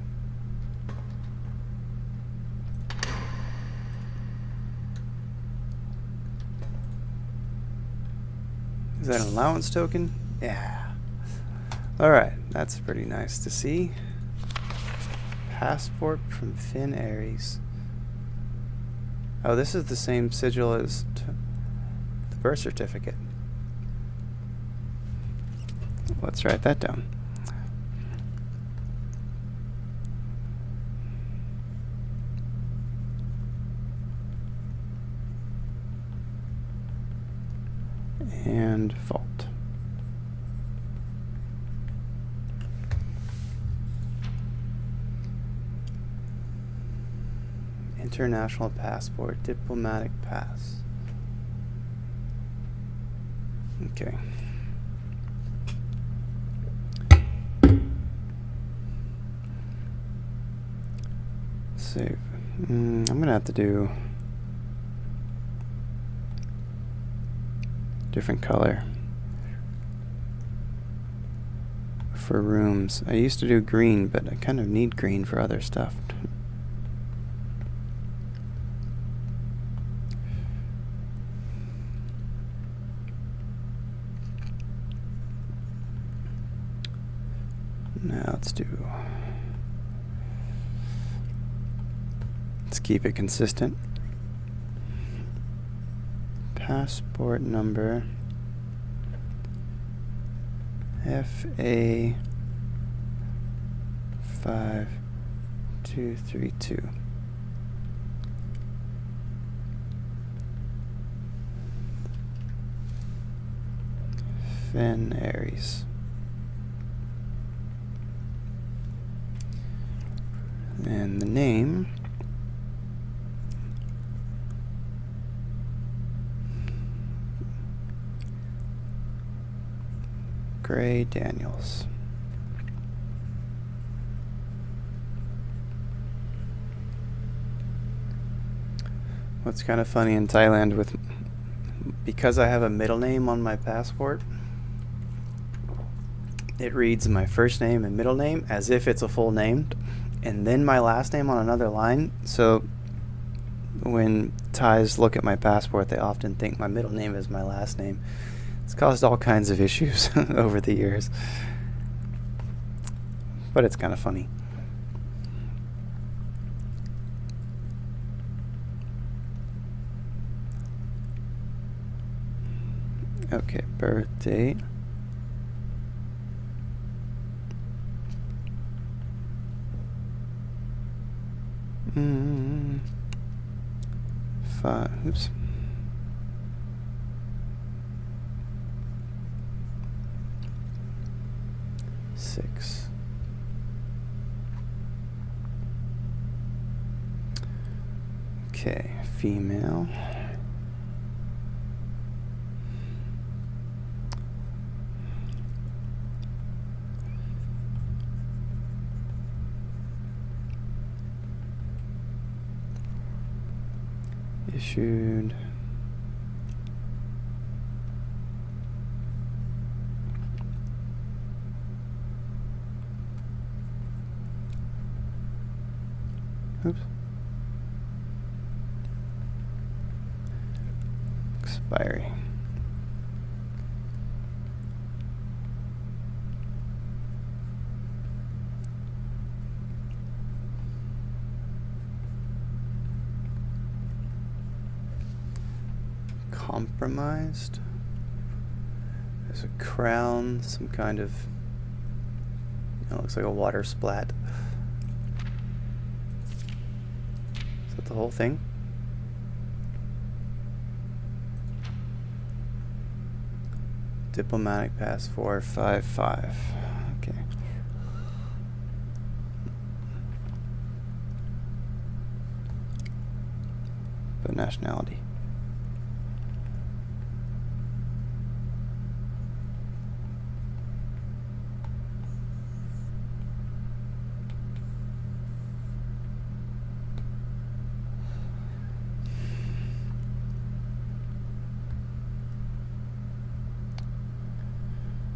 A: Is that an allowance token? Yeah. Alright, that's pretty nice to see. Passport from Finn Aries. Oh, this is the same sigil as the birth certificate. Let's write that down. And vault. International passport, diplomatic pass. Okay. Save. I'm gonna have to do different color for rooms. I used to do green, but I kind of need green for other stuff. Now let's keep it consistent. Passport number FA 5232. Finn Aries. And the name Gray Daniels. What's kind of funny in Thailand because I have a middle name on my passport, it reads my first name and middle name as if it's a full name, and then my last name on another line. So when Thais look at my passport, they often think my middle name is my last name. It's caused all kinds of issues over the years, but it's kind of funny. Okay, birth date. 5. Oops. Six. Okay, female. Issued. Oops. Expiry. Compromised. There's a crown, some kind of, looks like a water splat. Is that the whole thing? Diplomatic pass 455. Okay. But nationality.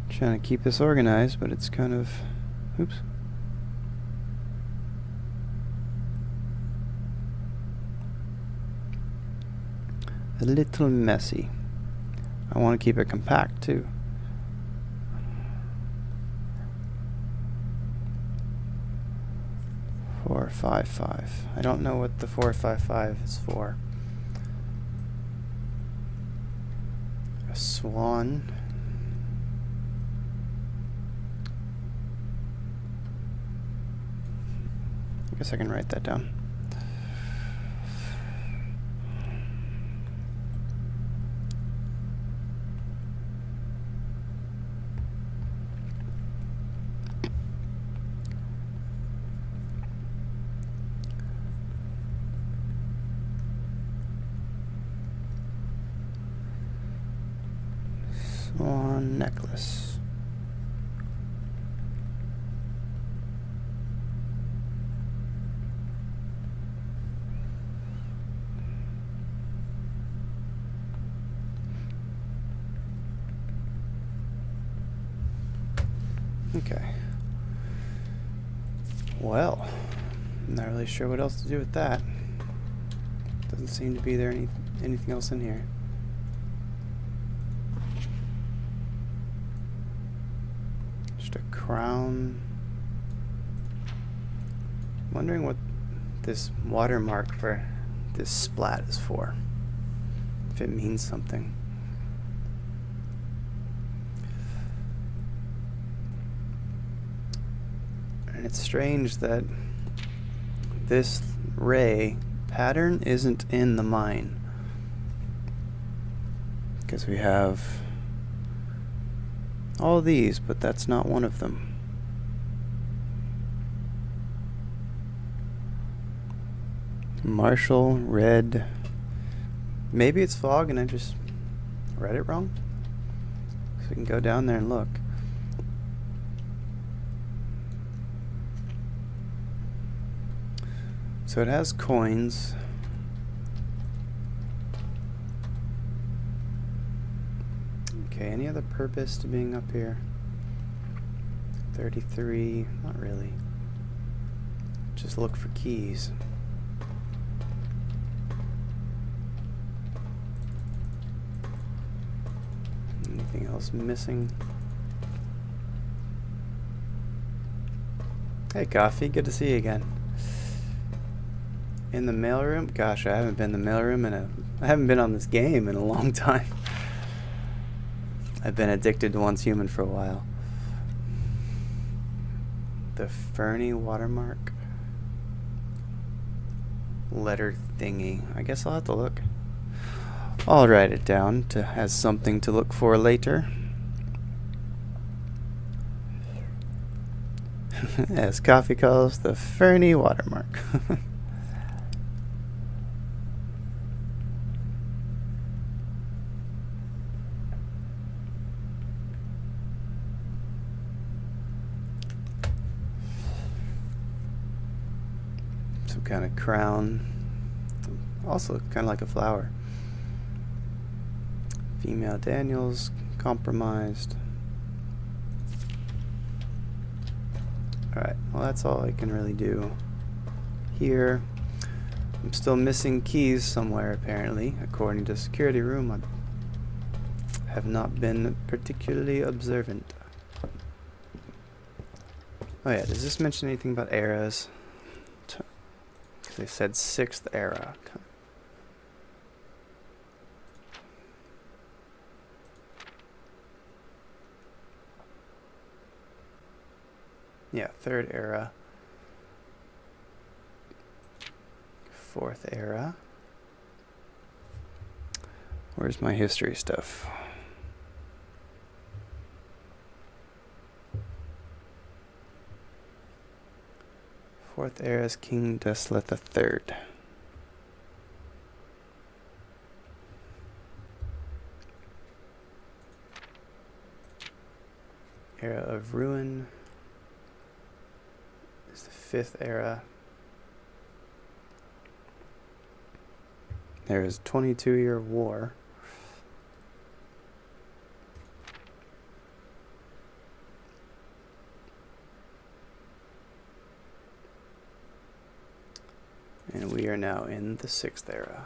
A: Trying to keep this organized, but it's kind of, oops. A little messy. I want to keep it compact too. Four, 5, 5. I don't know what the 455 is for. A swan. I guess I can write that down. Swan necklace. Okay. Well, I'm not really sure what else to do with that. Doesn't seem to be there anything else in here. Just a crown. I'm wondering what this watermark for this splat is for. If it means something. And it's strange that this ray pattern isn't in the mine. Because we have all these, but that's not one of them. Marshall, red. Maybe it's fog and I just read it wrong. So we can go down there and look. So it has coins. Okay, any other purpose to being up here? 33, not really. Just look for keys. Anything else missing? Hey, Coffee, good to see you again. In the mailroom? Gosh, I haven't been in the mailroom I haven't been on this game in a long time. I've been addicted to Once Human for a while. The Fernie watermark. Letter thingy. I guess I'll have to look. I'll write it down as something to look for later. As Coffee calls, the Fernie watermark. Some kind of crown. Also kind of like a flower. Female Daniels, compromised. Alright, well that's all I can really do here. I'm still missing keys somewhere apparently, according to security room. I have not been particularly observant. Oh yeah, does this mention anything about eras? They said 6th era. Yeah, 3rd era. 4th era. Where's my history stuff? Fourth era is King Desolate III. Era of Ruin is the 5th era. There is 22-year war. And we are now in the 6th era.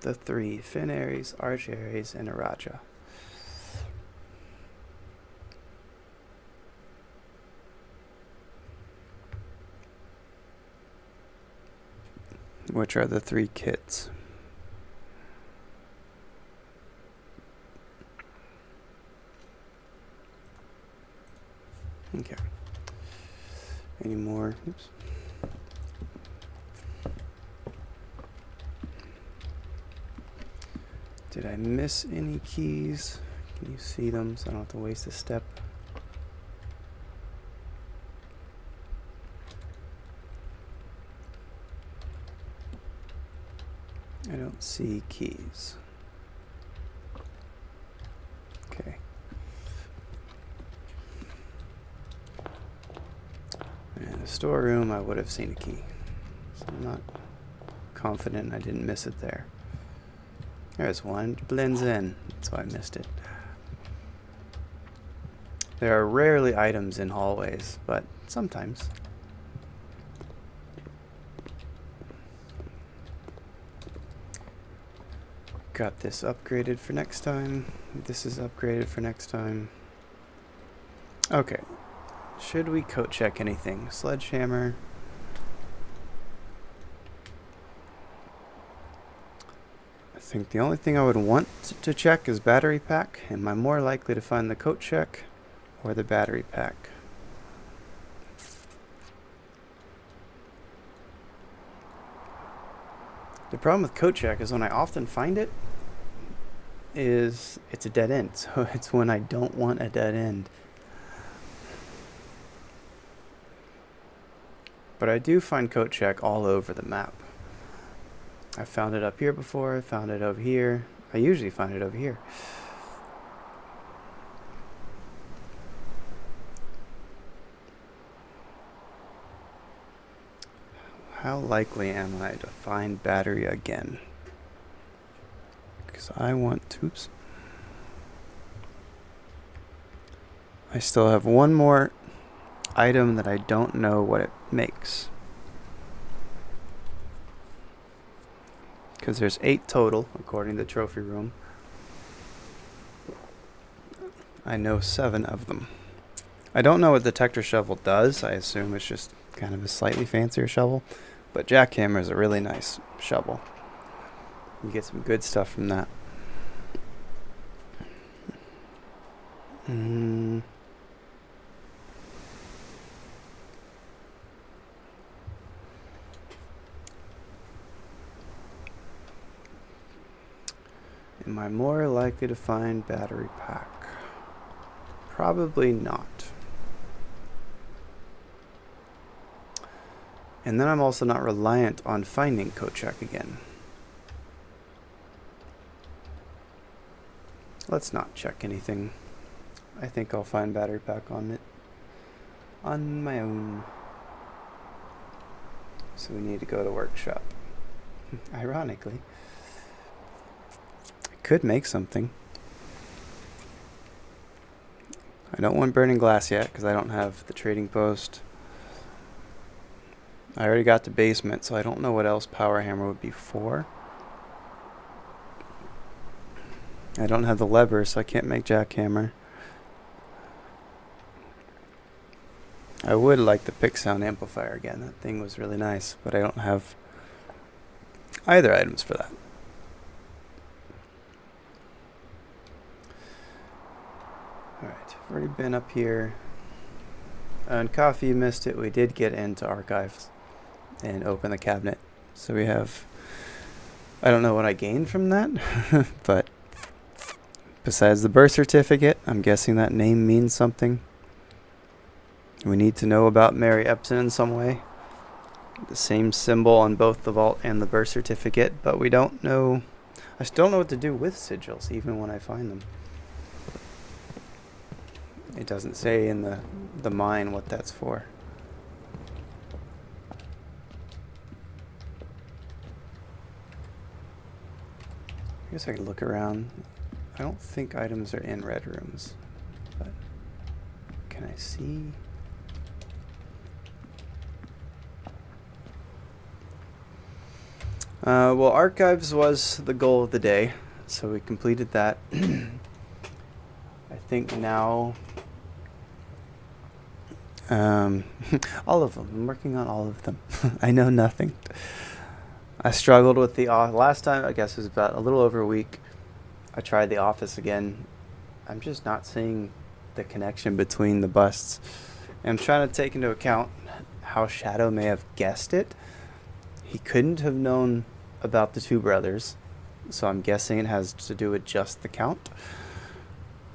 A: The 3 Fin Ares, Arch Ares, and Araja. Which are the 3 kits. Okay. Any more? Oops. Did I miss any keys? Can you see them so I don't have to waste a step? I don't see keys. Okay. In the storeroom, I would have seen a key. So I'm not confident I didn't miss it there. There's one. It blends in. That's why I missed it. There are rarely items in hallways, but sometimes. Got this upgraded for next time. This is upgraded for next time. Okay. Should we coat check anything? Sledgehammer. I think the only thing I would want to check is battery pack. Am I more likely to find the coat check or the battery pack? The problem with coat check is when I often find it is it's a dead end. So it's when I don't want a dead end. But I do find coat check all over the map. I found it up here before, I found it over here. I usually find it over here. How likely am I to find battery again? Because I want to, oops. I still have one more item that I don't know what it makes. Because there's 8 total, according to the trophy room. I know 7 of them. I don't know what the detector shovel does. I assume it's just kind of a slightly fancier shovel. But jackhammer is a really nice shovel. You get some good stuff from that. I more likely to find battery pack? Probably not. And then I'm also not reliant on finding Kochek again. Let's not check anything. I think I'll find battery pack on it on my own. So we need to go to workshop. Ironically. I could make something. I don't want burning glass yet because I don't have the trading post. I already got the basement, so I don't know what else power hammer would be for. I don't have the lever, so I can't make jackhammer. I would like the pick sound amplifier again. That thing was really nice, but I don't have either items for that. Alright, I've already been up here. And coffee, you missed it. We did get into archives and open the cabinet. So we have, I don't know what I gained from that, but besides the birth certificate, I'm guessing that name means something. We need to know about Mary Epson in some way. The same symbol on both the vault and the birth certificate, but we don't know. I still don't know what to do with sigils, even when I find them. It doesn't say in the mine what that's for. I guess I could look around. I don't think items are in red rooms, but can I see? Well, archives was the goal of the day, so we completed that. I think now, all of them. I'm working on all of them. I know nothing. I struggled with the last time. I guess it was about a little over a week. I tried the office again. I'm just not seeing the connection between the busts. And I'm trying to take into account how Shadow may have guessed it. He couldn't have known about the two brothers, so I'm guessing it has to do with just the count.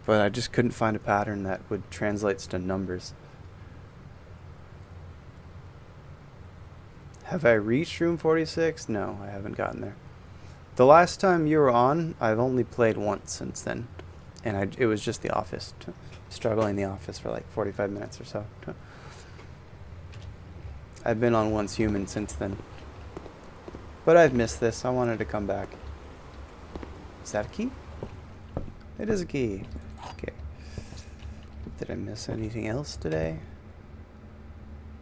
A: But I just couldn't find a pattern that would translate to numbers. Have I reached room 46? No, I haven't gotten there. The last time you were on, I've only played once since then. And it was just the office. Struggling in the office for like 45 minutes or so. I've been on once human since then. But I've missed this. I wanted to come back. Is that a key? It is a key. Okay. Did I miss anything else today?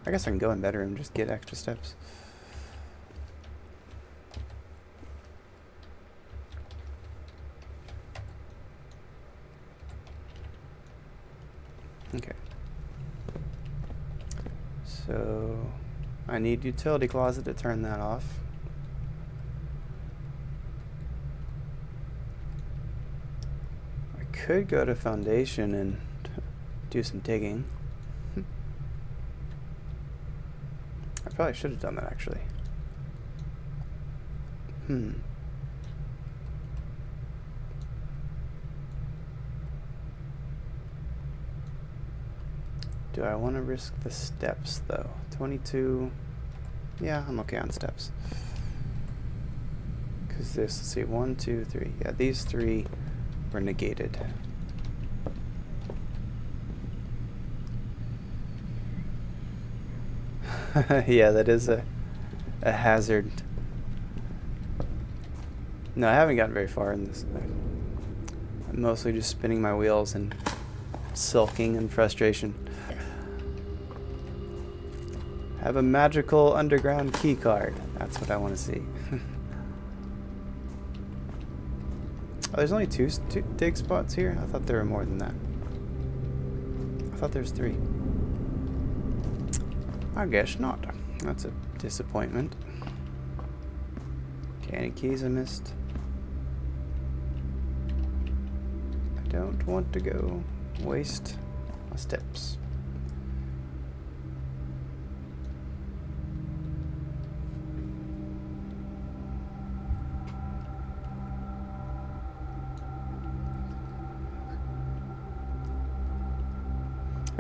A: I guess I can go in bedroom, just get extra steps. Okay. So I need utility closet to turn that off. I could go to foundation and do some digging. I probably should have done that actually. Do I want to risk the steps though? 22. Yeah, I'm okay on steps. Because this, let's see, 1, 2, 3. Yeah, these three were negated. Yeah, that is a hazard. No, I haven't gotten very far in this. I'm mostly just spinning my wheels and sulking in frustration. Have a magical underground key card. That's what I want to see. Oh, there's only two dig spots here? I thought there were more than that. I thought there's 3. I guess not. That's a disappointment. Okay, any keys I missed? I don't want to go waste my steps.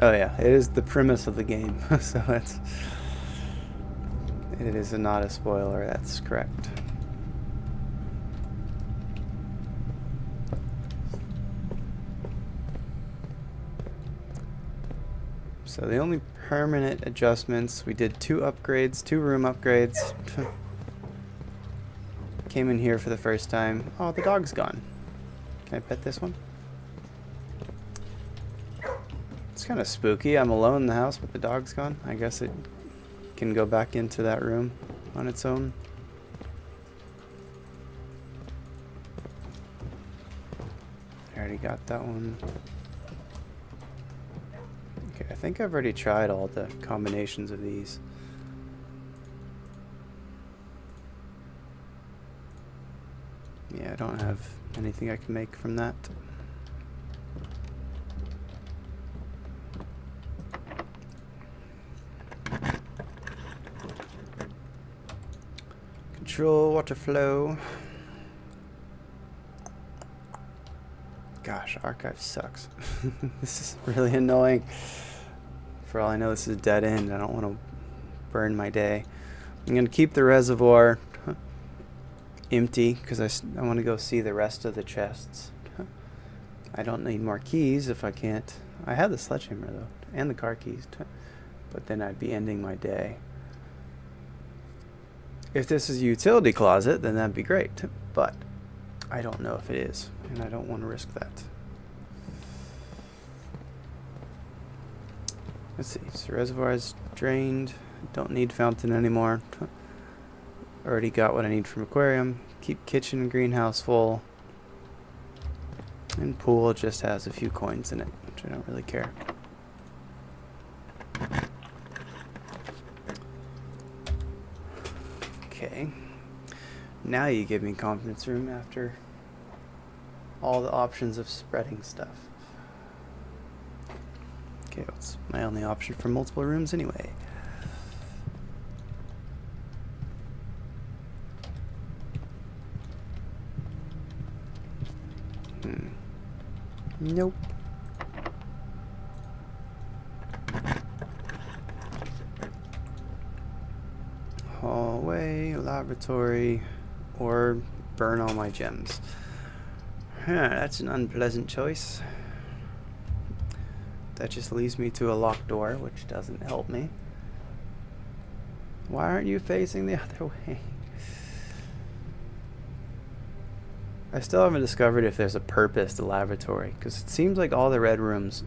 A: Oh yeah, it is the premise of the game, so it is not a spoiler, that's correct. So the only permanent adjustments, we did 2 upgrades, 2 room upgrades. Came in here for the first time. Oh, the dog's gone. Can I pet this one? It's kind of spooky. I'm alone in the house, but the dog's gone. I guess it can go back into that room on its own. I already got that one. Okay, I think I've already tried all the combinations of these. Yeah, I don't have anything I can make from that. Control water flow. Gosh, archive sucks. This is really annoying. For all I know, this is a dead end. I don't want to burn my day. I'm going to keep the reservoir empty because I want to go see the rest of the chests. I don't need more keys if I can't. I have the sledgehammer though, and the car keys, but then I'd be ending my day. If this is a utility closet, then that'd be great, but I don't know if it is, and I don't want to risk that. Let's see, so reservoir is drained. Don't need fountain anymore. Already got what I need from aquarium. Keep kitchen and greenhouse full. And pool just has a few coins in it, which I don't really care. Okay. Now you give me confidence room after all the options of spreading stuff. Okay, what's my only option for multiple rooms anyway? Nope. Hallway, laboratory, or burn all my gems. That's an unpleasant choice. That just leads me to a locked door, which doesn't help me. Why aren't you facing the other way? I still haven't discovered if there's a purpose to laboratory, because it seems like all the red rooms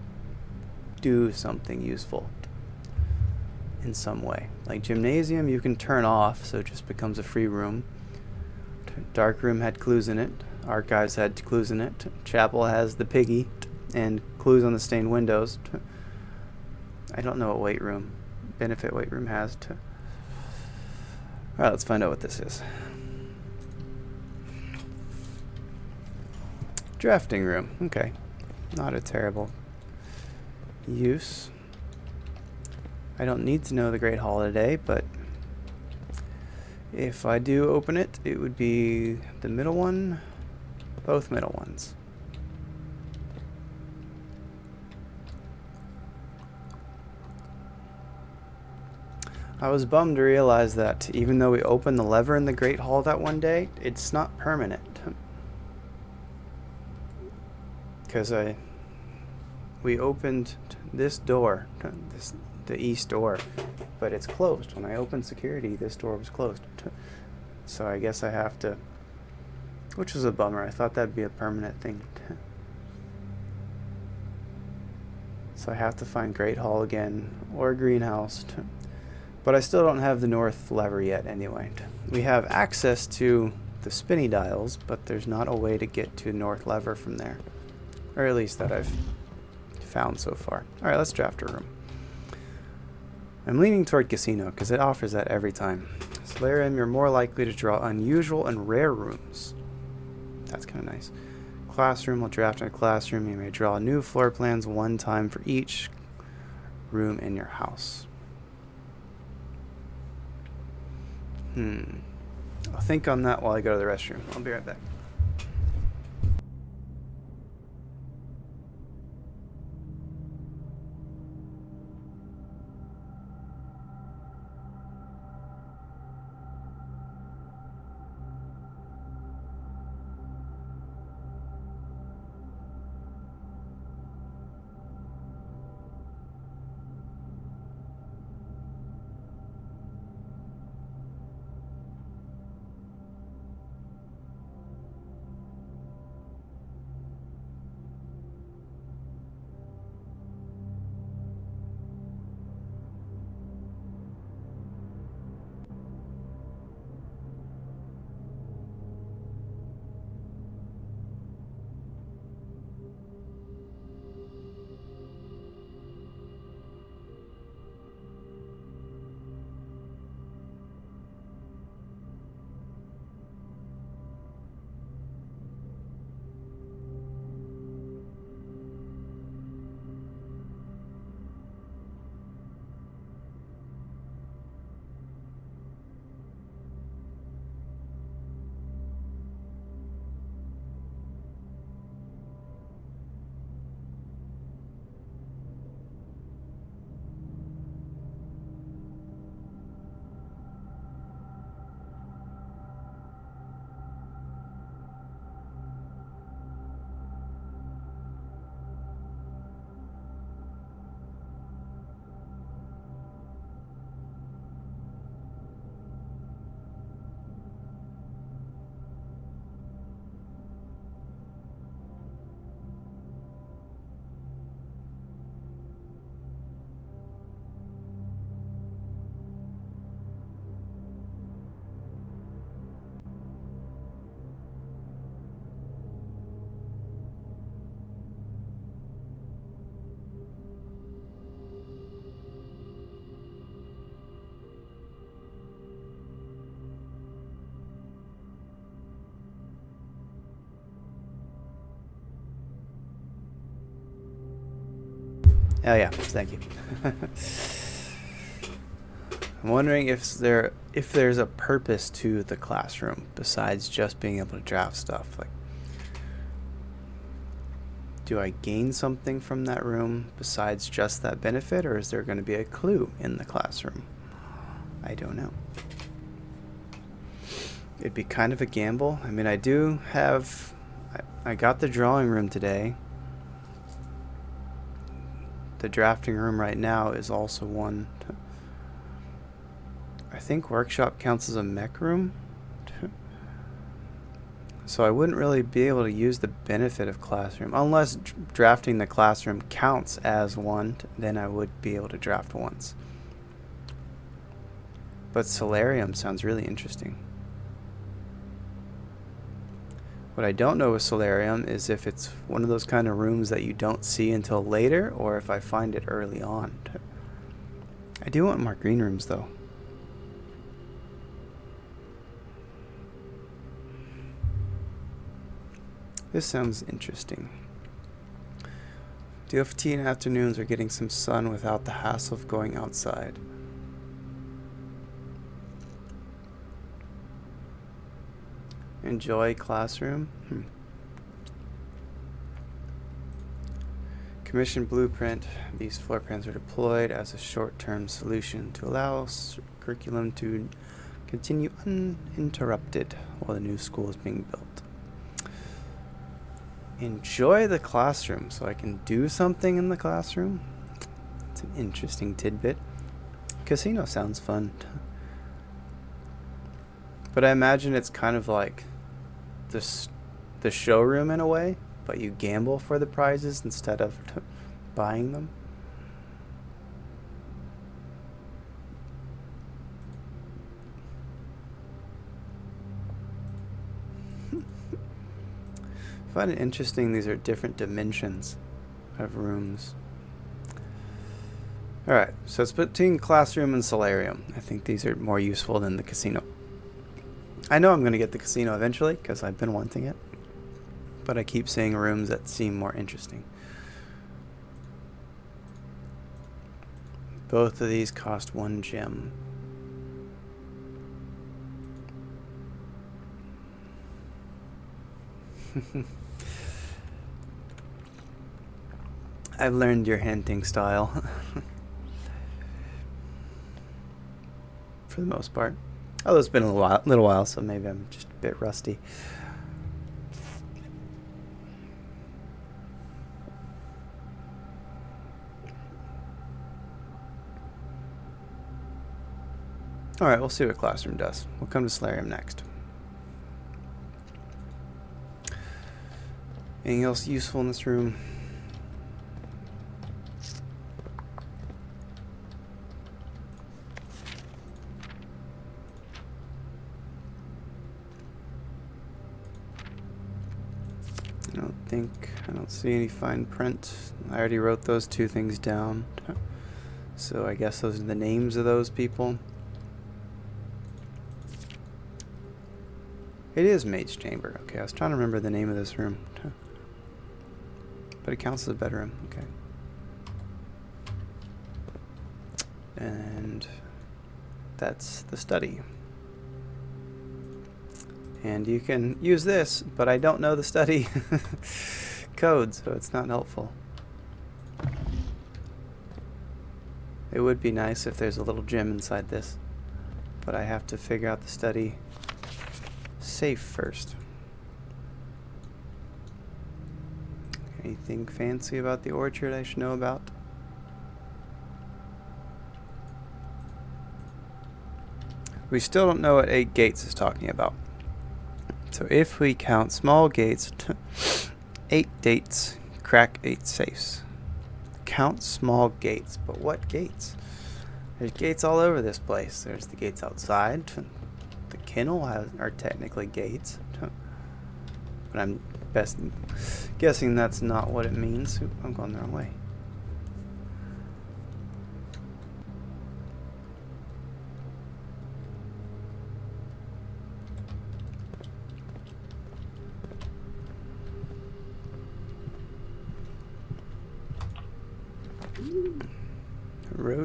A: do something useful in some way. Like gymnasium you can turn off, so it just becomes a free room. Dark room had clues in it. Archives had clues in it. Chapel has the piggy and clues on the stained windows. I don't know what weight room, benefit weight room has. Alright, let's find out what this is. Drafting room. Okay. Not a terrible use. I don't need to know the Great Holiday, but if I do open it, it would be the middle one, both middle ones. I was bummed to realize that even though we opened the lever in the Great Hall that one day, it's not permanent. Because we opened this door, the east door, but it's closed. When I opened security, this door was closed. So I guess I have to, which was a bummer. I thought that'd be a permanent thing. So I have to find Great Hall again, or Greenhouse. But I still don't have the north lever yet anyway. We have access to the spinny dials, but there's not a way to get to north lever from there. Or at least that I've found so far. Alright, let's draft a room. I'm leaning toward casino because it offers that every time. Solarium, you're more likely to draw unusual and rare rooms. That's kind of nice. Classroom, will draft in a classroom. You may draw new floor plans one time for each room in your house. I'll think on that while I go to the restroom. I'll be right back. Oh yeah, thank you. I'm wondering if there's a purpose to the classroom besides just being able to draft stuff. Like, do I gain something from that room besides just that benefit, or is there going to be a clue in the classroom? I don't know. It'd be kind of a gamble. I mean, I do have... I got the drawing room today. The drafting room right now is also one. I think workshop counts as a mech room. So I wouldn't really be able to use the benefit of classroom. Unless drafting the classroom counts as one, then I would be able to draft once. But solarium sounds really interesting. What I don't know with solarium is if it's one of those kind of rooms that you don't see until later, or if I find it early on. I do want more green rooms though. This sounds interesting. DFT in afternoons are getting some sun without the hassle of going outside. Enjoy classroom. Commission blueprint. These floor plans are deployed as a short-term solution to allow curriculum to continue uninterrupted while the new school is being built. Enjoy the classroom, so I can do something in the classroom. It's an interesting tidbit. Casino sounds fun. But I imagine it's kind of like the showroom in a way, but you gamble for the prizes instead of buying them. I find it interesting these are different dimensions of rooms. Alright, so it's between classroom and solarium. I think these are more useful than the casino. I know I'm going to get the casino eventually because I've been wanting it, but I keep seeing rooms that seem more interesting. Both of these cost 1 gem. I've learned your hinting style. For the most part. Although it's been a little while, so maybe I'm just a bit rusty. Alright, we'll see what classroom does. We'll come to solarium next. Anything else useful in this room? I don't see any fine print. I already wrote those 2 things down. So I guess those are the names of those people. It is Maid's Chamber. Okay, I was trying to remember the name of this room. But it counts as a bedroom. Okay. And that's the study. And you can use this, but I don't know the study code, so it's not helpful. It would be nice if there's a little gem inside this, but I have to figure out the study safe first. Anything fancy about the orchard I should know about? We still don't know what 8 gates is talking about. So if we count small gates, 8 dates, crack 8 safes. Count small gates, but what gates? There's gates all over this place. There's the gates outside. The kennel are technically gates. But I'm guessing that's not what it means. Oop, I'm going the wrong way.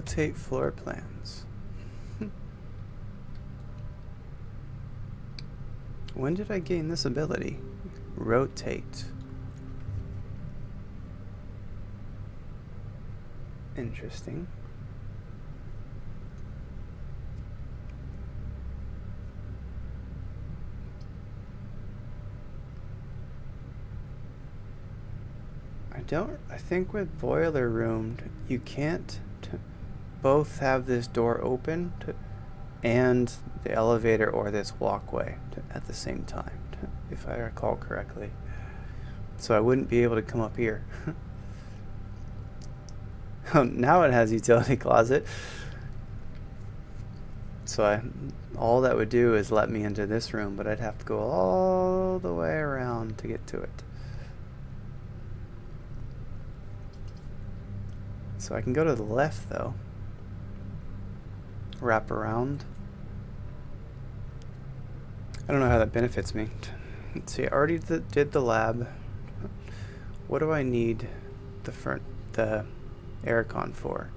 A: Rotate floor plans. When did I gain this ability? Rotate. Interesting. I think with boiler room, you can't both have this door open and the elevator or this walkway at the same time, if I recall correctly. So I wouldn't be able to come up here. Oh, now it has utility closet. So all that would do is let me into this room, but I'd have to go all the way around to get to it. So I can go to the left though. Wrap around. I don't know how that benefits me. Let's see, I already did the lab. What do I need the aircon for?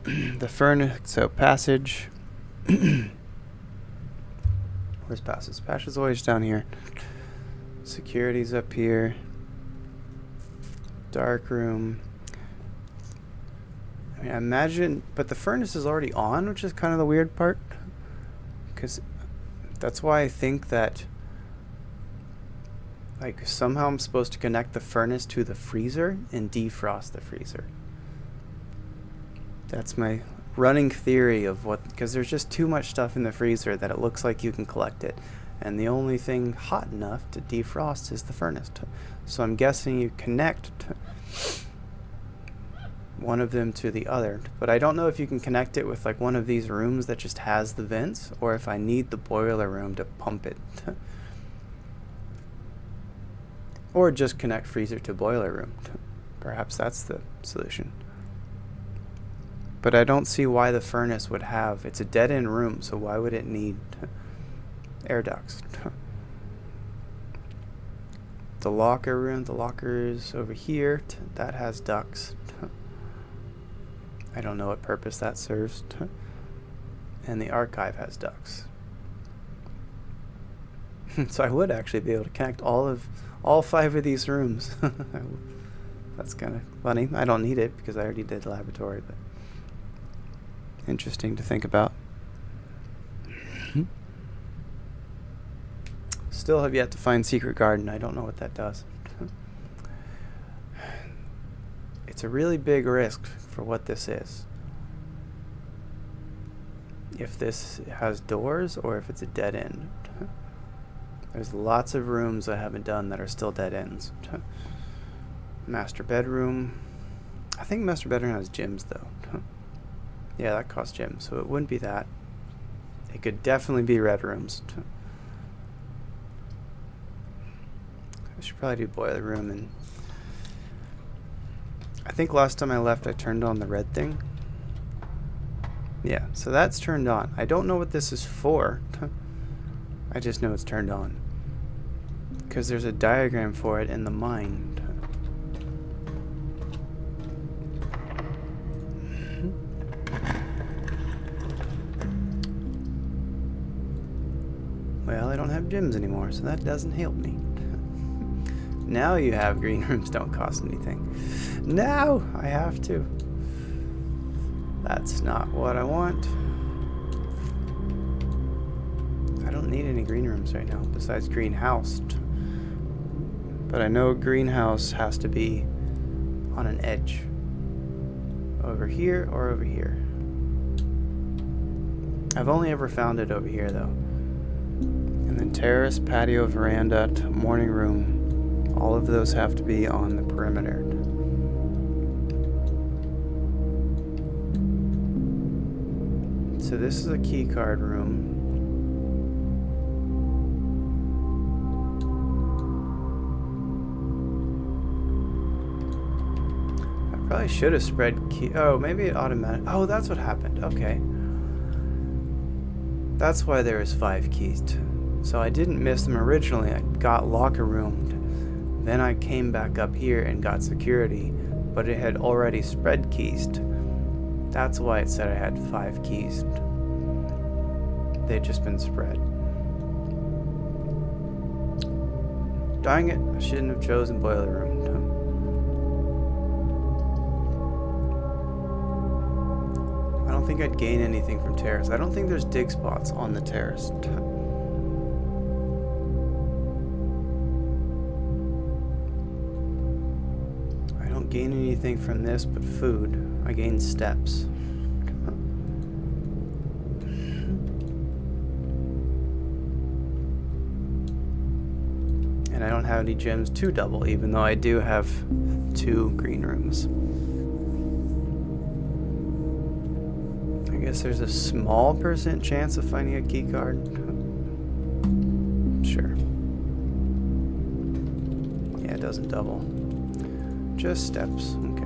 A: The furnace, so passage. Where's passage? Passage is always down here. Security's up here. Dark room. I mean, I imagine, but the furnace is already on, which is kind of the weird part. Because that's why I think that, like, somehow I'm supposed to connect the furnace to the freezer and defrost the freezer. That's my running theory of what, because there's just too much stuff in the freezer that it looks like you can collect it. And the only thing hot enough to defrost is the furnace. So I'm guessing you connect one of them to the other. But I don't know if you can connect it with like one of these rooms that just has the vents, or if I need the boiler room to pump it. Or just connect freezer to boiler room. Perhaps that's the solution. But I don't see why the furnace would have, it's a dead-end room, so why would it need air ducts? The locker room, the locker's over here, that has ducts. I don't know what purpose that serves. And the archive has ducts. So I would actually be able to connect all 5 of these rooms. That's kind of funny. I don't need it because I already did the laboratory, but interesting to think about. Still have yet to find Secret Garden. I don't know what that does. It's a really big risk for what this is. If this has doors or if it's a dead end. There's lots of rooms I haven't done that are still dead ends. Master bedroom. I think master bedroom has gyms though. Yeah, that costs gyms, so it wouldn't be that. It could definitely be red rooms. I should probably do boiler room, and I think last time I left I turned on the red thing. Yeah, so that's turned on. I don't know what this is for. I just know it's turned on. Because there's a diagram for it in the mine. Well, I don't have gyms anymore, so that doesn't help me. Now you have green rooms don't cost anything. Now I have to. That's not what I want. I don't need any green rooms right now, besides greenhouse. But I know greenhouse has to be on an edge. Over here or over here. I've only ever found it over here though. And then terrace, patio, veranda, morning room. All of those have to be on the perimeter. So this is a key card room. I probably should have spread key. Oh, maybe it automatic. Oh, that's what happened. Okay. That's why there is 5 keys. So I didn't miss them originally. I got locker room. Then I came back up here and got security. but it had already spread keysed. That's why it said I had 5 keys. They'd just been spread. Dang it, I shouldn't have chosen boiler room. I don't think I'd gain anything from terrace. I don't think there's dig spots on the terrace. I don't gain anything from this but food. I gain steps. And I don't have any gems to double, even though I do have 2 green rooms. I guess there's a small % chance of finding a key card. Sure. Yeah, it doesn't double. Just steps. Okay.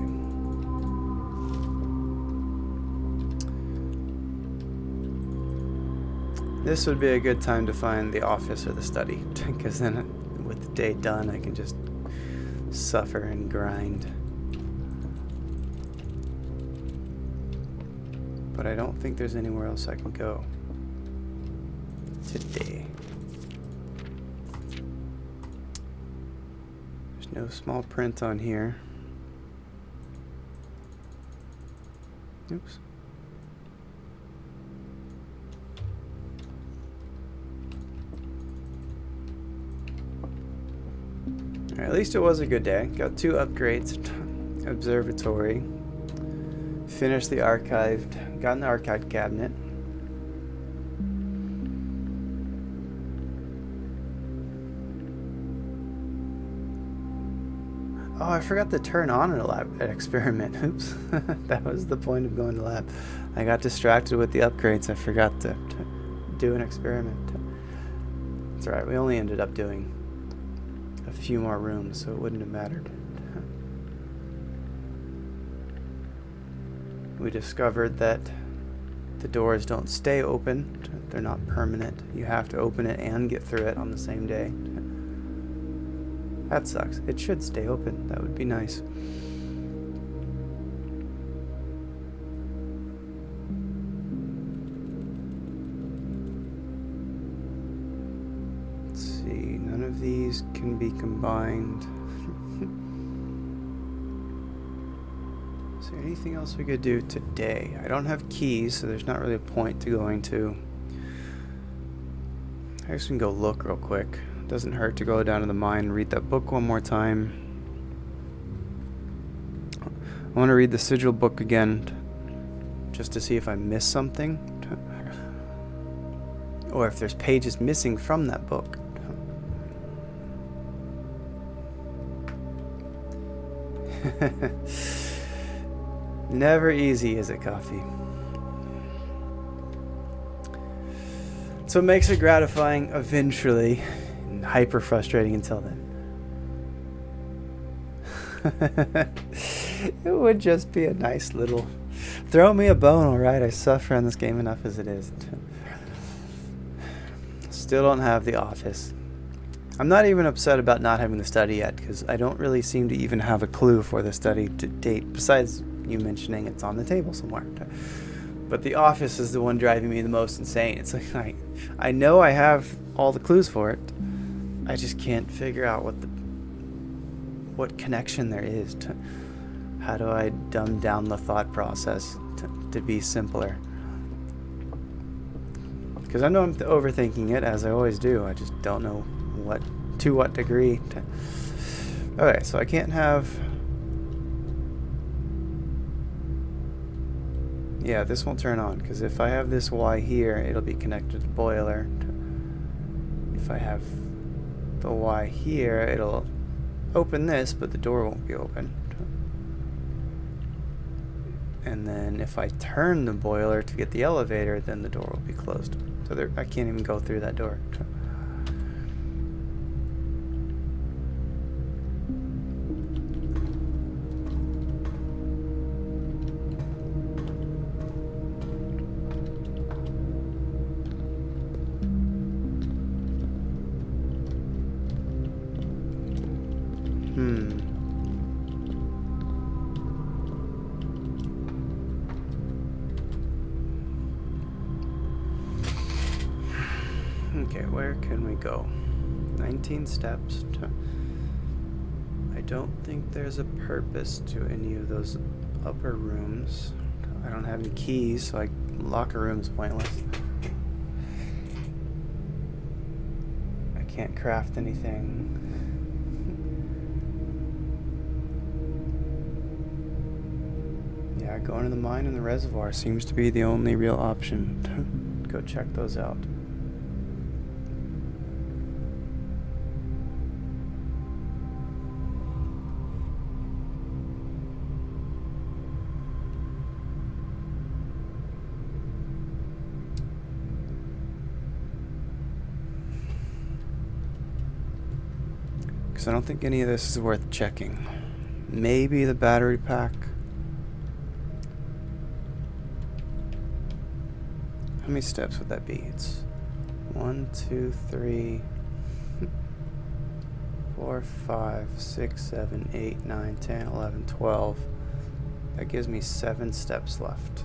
A: This would be a good time to find the office or the study, because then with the day done, I can just suffer and grind. But I don't think there's anywhere else I can go today. There's no small print on here. Oops. Alright, at least it was a good day. Got 2 upgrades. Observatory. Finished the archived. Got in the archived cabinet. Oh, I forgot to turn on an experiment. Oops. That was the point of going to lab. I got distracted with the upgrades. I forgot to do an experiment. It's alright. We only ended up doing a few more rooms, so it wouldn't have mattered. We discovered that the doors don't stay open. They're not permanent. You have to open it and get through it on the same day. That sucks. It should stay open. That would be nice. Let's see. None of these can be combined. Is there anything else we could do today? I don't have keys, so there's not really a point to going to. I guess we can go look real quick. Doesn't hurt to go down to the mine and read that book one more time. I want to read the sigil book again just to see if I missed something or if there's pages missing from that book. Never easy, is it, coffee? So it makes it gratifying eventually. Hyper frustrating until then. It would just be a nice little throw me a bone, alright? I suffer on this game enough as it is. Still don't have the office. I'm not even upset about not having the study yet, because I don't really seem to even have a clue for the study to date, besides you mentioning it's on the table somewhere. But the office is the one driving me the most insane. It's like I know I have all the clues for it. I just can't figure out what connection there is. How do I dumb down the thought process to be simpler? Because I know I'm overthinking it, as I always do. I just don't know to what degree. Okay, so I can't have... Yeah, this won't turn on, because if I have this Y here, it'll be connected to the boiler. If I have the Y here, it'll open this, but the door won't be open. And then if I turn the boiler to get the elevator, then the door will be closed. So I can't even go through that door. Okay, where can we go? 19 steps. I don't think there's a purpose to any of those upper rooms. I don't have any keys, so locker room's pointless. I can't craft anything. Yeah, going to the mine and the reservoir seems to be the only real option. Go check those out. Because I don't think any of this is worth checking. Maybe the battery pack. How many steps would that be? It's 1, 2, 3, 4, 5, 6, 7, 8, 9, 10, 11, 12. That gives me 7 steps left.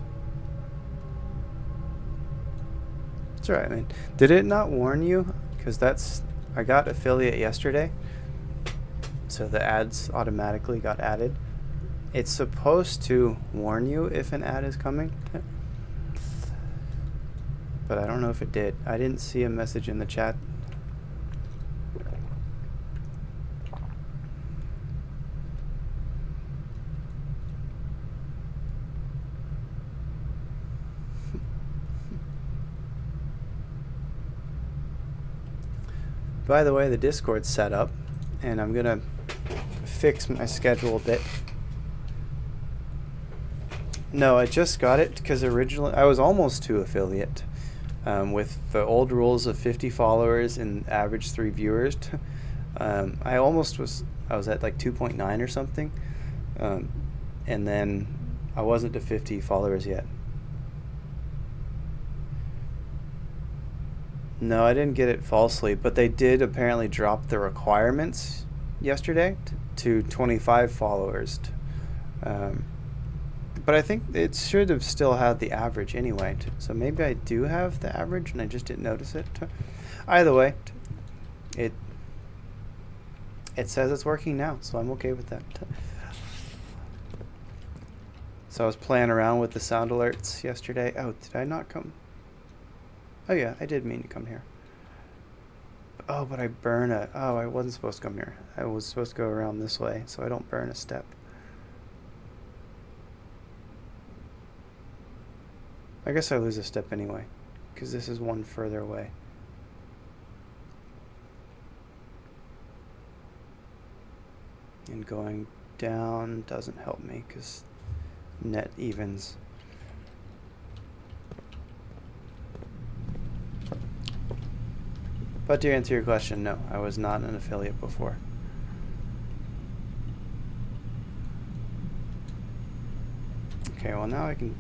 A: That's alright, I mean, did it not warn you? Because I got affiliate yesterday. So the ads automatically got added. It's supposed to warn you if an ad is coming. But I don't know if it did. I didn't see a message in the chat. By the way, the Discord's set up, and I'm gonna fix my schedule a bit. No, I just got it because originally I was almost to affiliate. With the old rules of 50 followers and average 3 viewers, I was at like 2.9 or something, and then I wasn't to 50 followers yet. No, I didn't get it falsely, but they did apparently drop the requirements yesterday to 25 followers. But I think it should have still had the average anyway. So maybe I do have the average and I just didn't notice it. Either way, it says it's working now, so I'm okay with that. So I was playing around with the sound alerts yesterday. Oh, did I not come? Oh yeah, I did mean to come here. Oh, but I I wasn't supposed to come here. I was supposed to go around this way so I don't burn a step. I guess I lose a step anyway, because this is one further away. And going down doesn't help me, because net evens. But to answer your question, no, I was not an affiliate before. Okay, well now I can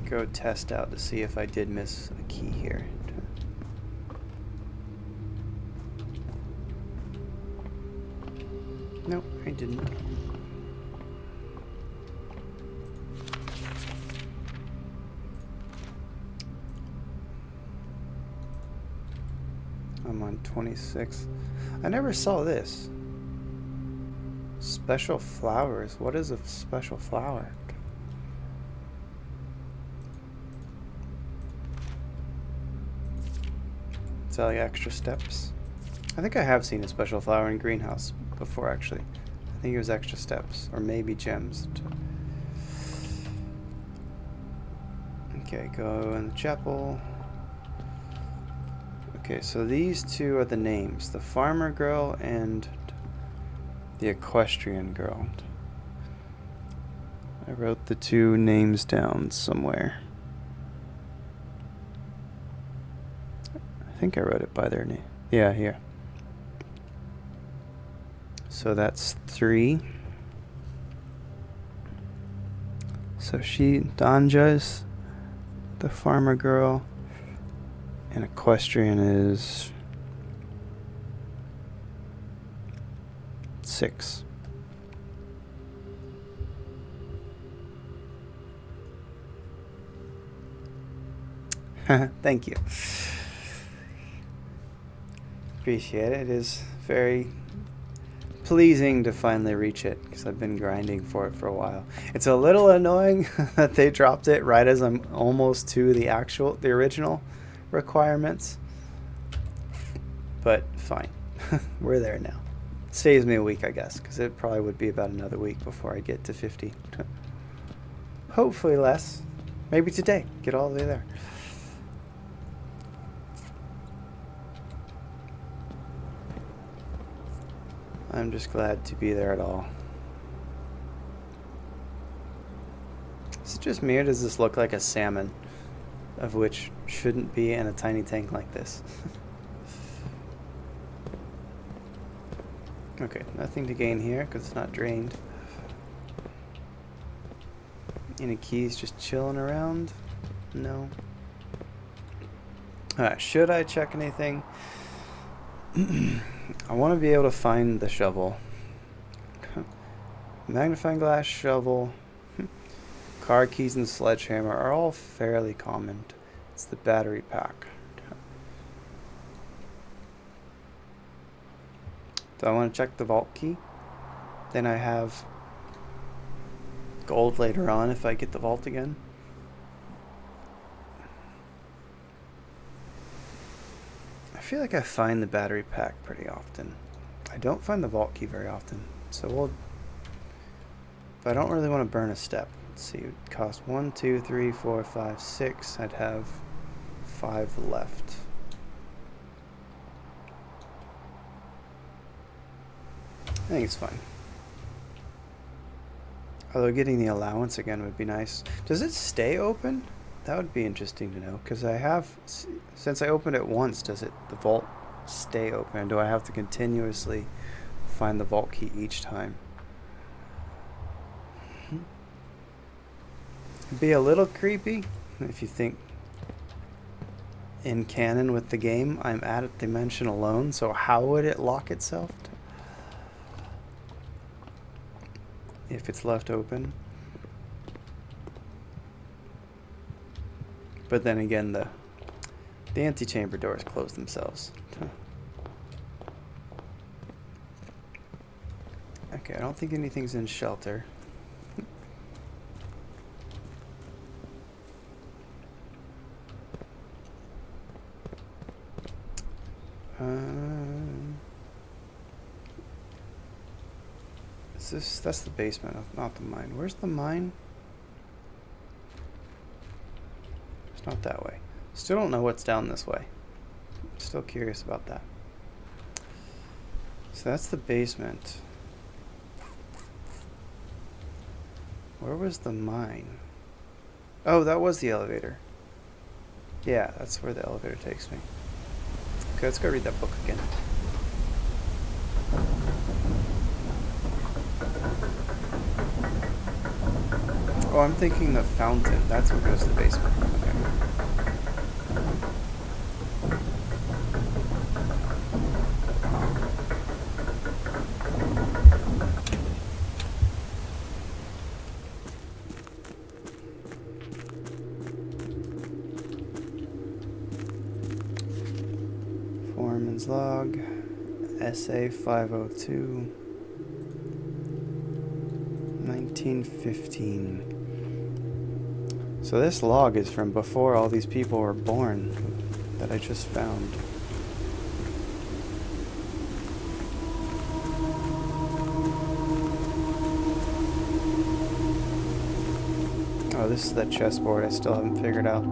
A: go test out to see if I did miss a key here. Nope, I didn't. I'm on 26. I never saw this. Special flowers. What is a special flower? Is that like extra steps? I think I have seen a special flower in greenhouse before, actually. I think it was extra steps, or maybe gems. Okay, go in the chapel. Okay, so these two are the names. The farmer girl and the equestrian girl. I wrote the 2 names down somewhere. I think I wrote it by their name. Yeah, here. So that's 3. So Danja is the farmer girl, and equestrian is 6. Thank you. appreciate it. It is very pleasing to finally reach it because I've been grinding for it for a while. It's a little annoying that they dropped it right as I'm almost to the original requirements, but fine. We're there now. Saves me a week, I guess, because it probably would be about another week before I get to 50. Hopefully less. Maybe today. Get all the way there. I'm just glad to be there at all. Is it just me, or does this look like a salmon, of which shouldn't be in a tiny tank like this? Okay, nothing to gain here because it's not drained. Any keys just chilling around? No. Alright, should I check anything? I want to be able to find the shovel. Magnifying glass, shovel, car keys, and sledgehammer are all fairly common. It's the battery pack. Do I want to check the vault key? Then I have gold later on if I get the vault again. I feel like I find the battery pack pretty often. I don't find the vault key very often. So we'll... But I don't really want to burn a step. Let's see, it would cost 1, 2, 3, 4, 5, 6. I'd have 5 left. I think it's fine. Although getting the allowance again would be nice. Does it stay open? That would be interesting to know, because I have, since I opened it once, does the vault stay open? And do I have to continuously find the vault key each time? It'd be a little creepy if you think in canon with the game, I'm at a dimension alone, so how would it lock itself if it's left open? But then again, the antechamber doors close themselves. Okay, I don't think anything's in shelter. That's the basement, not the mine. Where's the mine? It's not that way. Still don't know what's down this way. Still curious about that. So that's the basement. Where was the mine? Oh, that was the elevator. Yeah, that's where the elevator takes me. Okay, let's go read that book again. Oh, I'm thinking the fountain. That's what goes to the basement. Okay. Foreman's log. SA 502. 1915. So this log is from before all these people were born that I just found. Oh, this is that chessboard I still haven't figured out.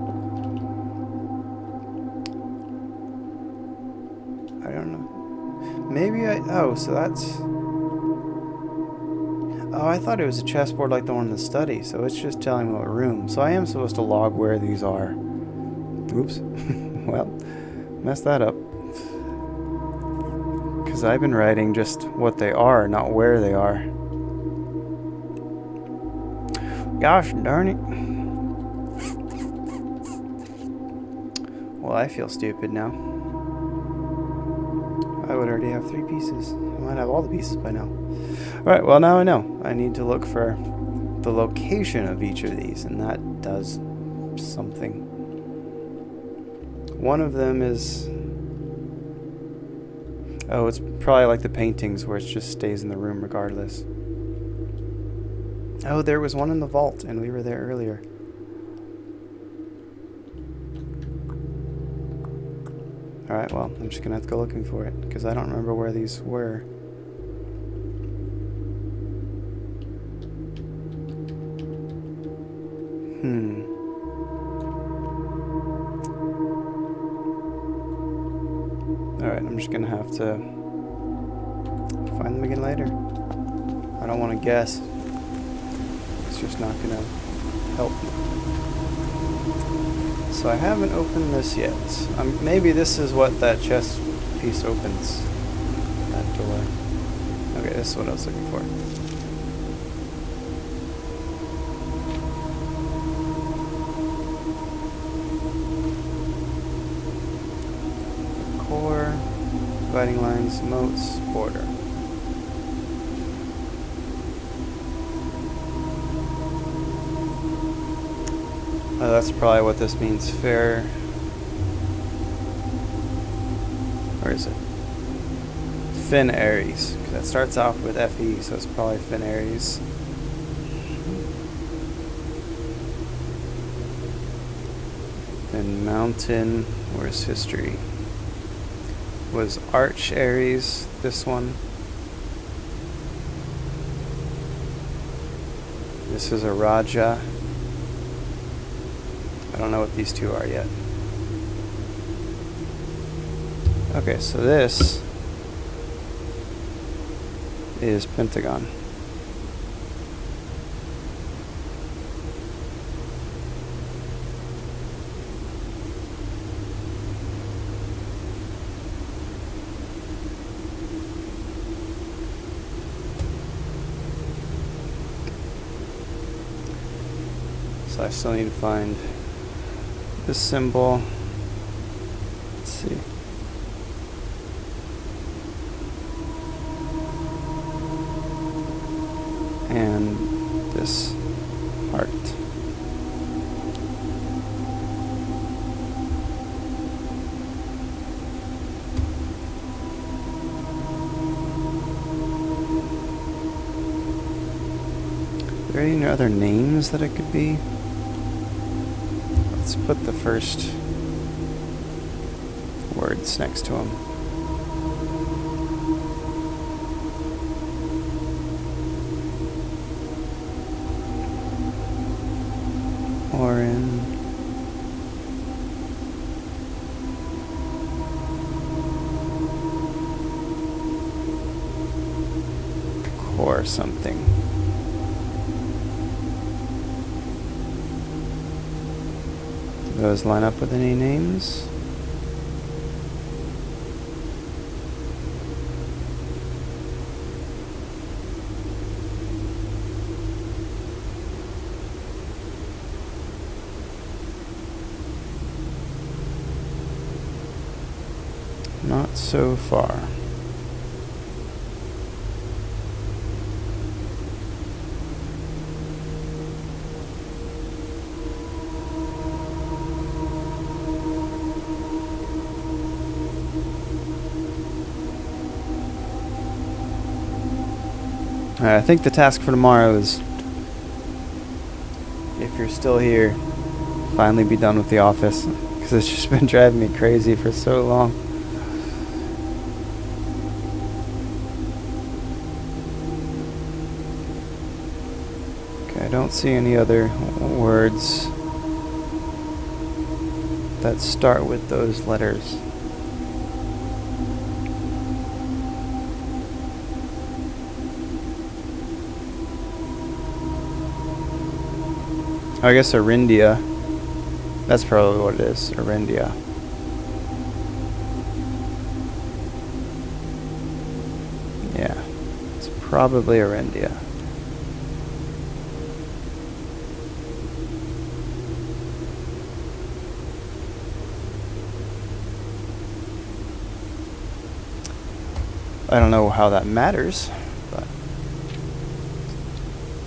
A: I don't know. Maybe oh, so that's... Oh, I thought it was a chessboard like the one in the study, so it's just telling me what room. So I am supposed to log where these are. Oops. Well, messed that up. Because I've been writing just what they are, not where they are. Gosh darn it. Well, I feel stupid now. I would already have 3 pieces. I might have all the pieces by now. Alright, well now I know. I need to look for the location of each of these, and that does something. One of them is Oh, it's probably like the paintings where it just stays in the room regardless. Oh, there was one in the vault, and we were there earlier. Alright, well, I'm just gonna have to go looking for it, because I don't remember where these were. Alright, I'm just gonna have to find them again later. I don't want to guess. It's just not gonna help me. So I haven't opened this yet. Maybe this is what that chest piece opens. That door. Okay, this is what I was looking for. Core, dividing lines, moats, border. Oh, that's probably what this means. Fair. Where is it? Fin Aries. Because that starts off with FE, so it's probably Fin Aries. Then Mountain. Where's history? Was Arch Aries this one? This is a Raja. I don't know what these two are yet. Okay, so this is Pentagon. So I still need to find this symbol. Let's see. And this heart. Are there any other names that it could be? Let's put the first words next to them. Orin. Core something. Do those line up with any names? Not so far. I think the task for tomorrow is, if you're still here, finally be done with the office, because it's just been driving me crazy for so long. Okay, I don't see any other words that start with those letters. I guess Arindia. That's probably what it is, Arindia. Yeah, it's probably Arindia. I don't know how that matters, but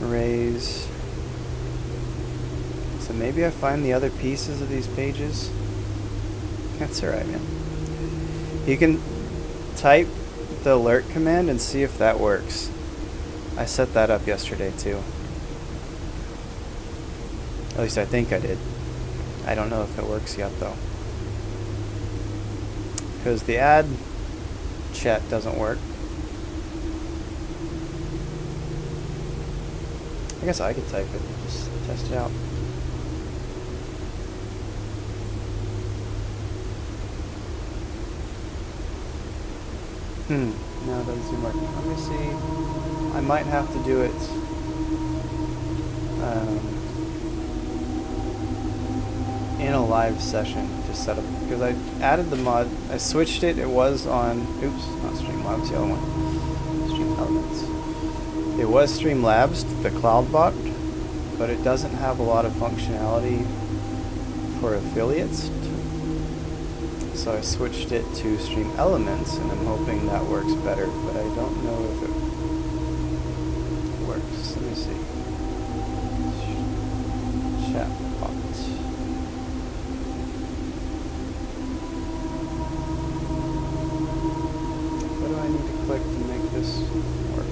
A: raise. So maybe I find the other pieces of these pages. That's alright, man. You can type the alert command and see if that works. I set that up yesterday too. At least I think I did. I don't know if it works yet though. Because the add chat doesn't work. I guess I could type it, just test it out. No, it doesn't seem like it. Let me see. I might have to do it in a live session to set up, because I added the mod, I switched it, it was on, oops, not Streamlabs, the other one, Stream Elements. It was Streamlabs, the CloudBot, but it doesn't have a lot of functionality for affiliates. So I switched it to Stream Elements, and I'm hoping that works better, but I don't know if it works. Let me see. Chatbot. What do I need to click to make this work?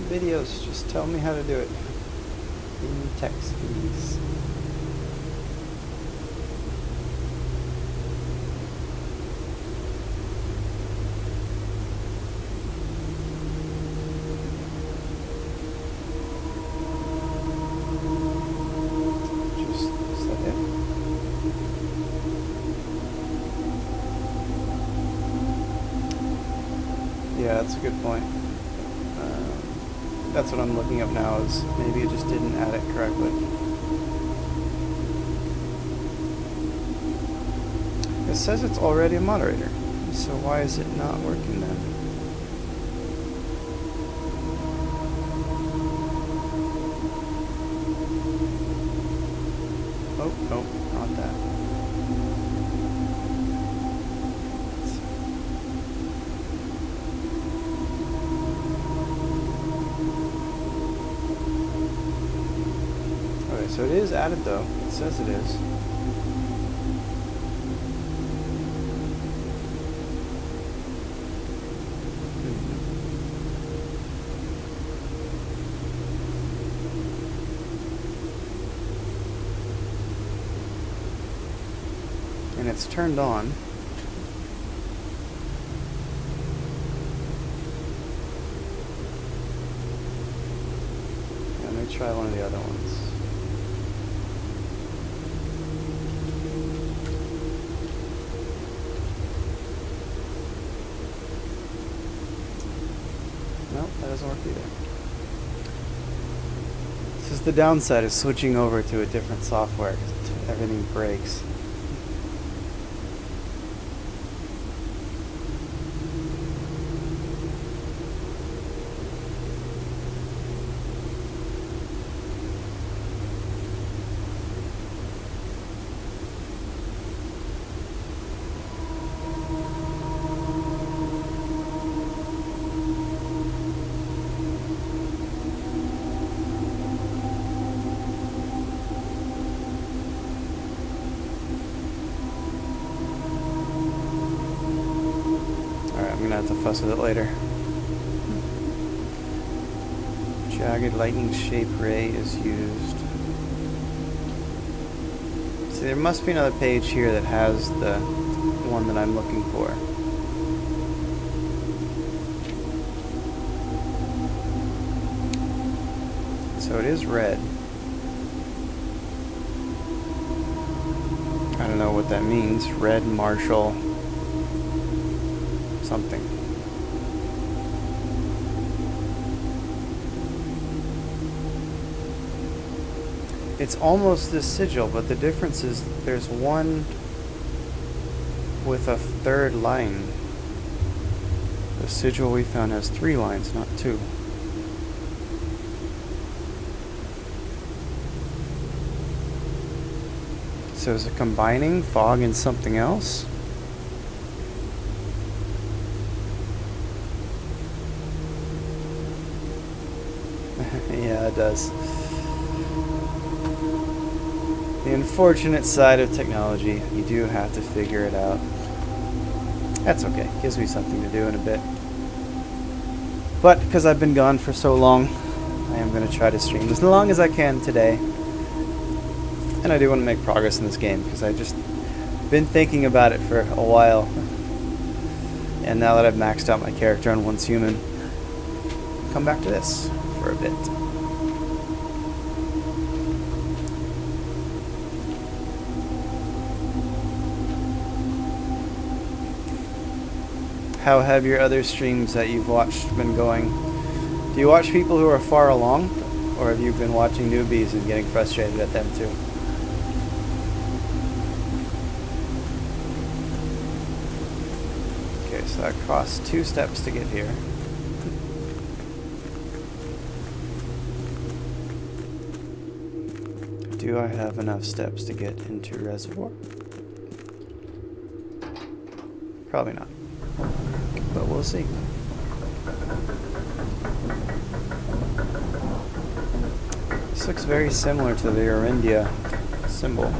A: Videos, just tell me how to do it in text, please. Just set it. Yeah, that's a good point. That's what I'm looking up now, is maybe it just didn't add it correctly. It says it's already a moderator, so why is it not working then? Oh, nope, not that. So it is added though, it says it is. And it's turned on. Let me try one of the other ones. Nope, that doesn't work either. This is the downside of switching over to a different software, because everything breaks. I'm gonna have to fuss with it later. Jagged lightning shape ray is used. See, there must be another page here that has the one that I'm looking for. So it is red. I don't know what that means. Red Marshall something. It's almost this sigil, but the difference is there's one with a third line. The sigil we found has 3 lines, not 2. So is it combining fog and something else? Yeah, it does. The unfortunate side of technology, you do have to figure it out. That's okay. Gives me something to do in a bit. But because I've been gone for so long, I am going to try to stream as long as I can today. And I do want to make progress in this game because I've just been thinking about it for a while. And now that I've maxed out my character on Once Human, come back to this for a bit. How have your other streams that you've watched been going? Do you watch people who are far along? Or have you been watching newbies and getting frustrated at them too? Okay, so that costs 2 steps to get here. Do I have enough steps to get into Reservoir? Probably not. But we'll see. This looks very similar to the Orindia symbol.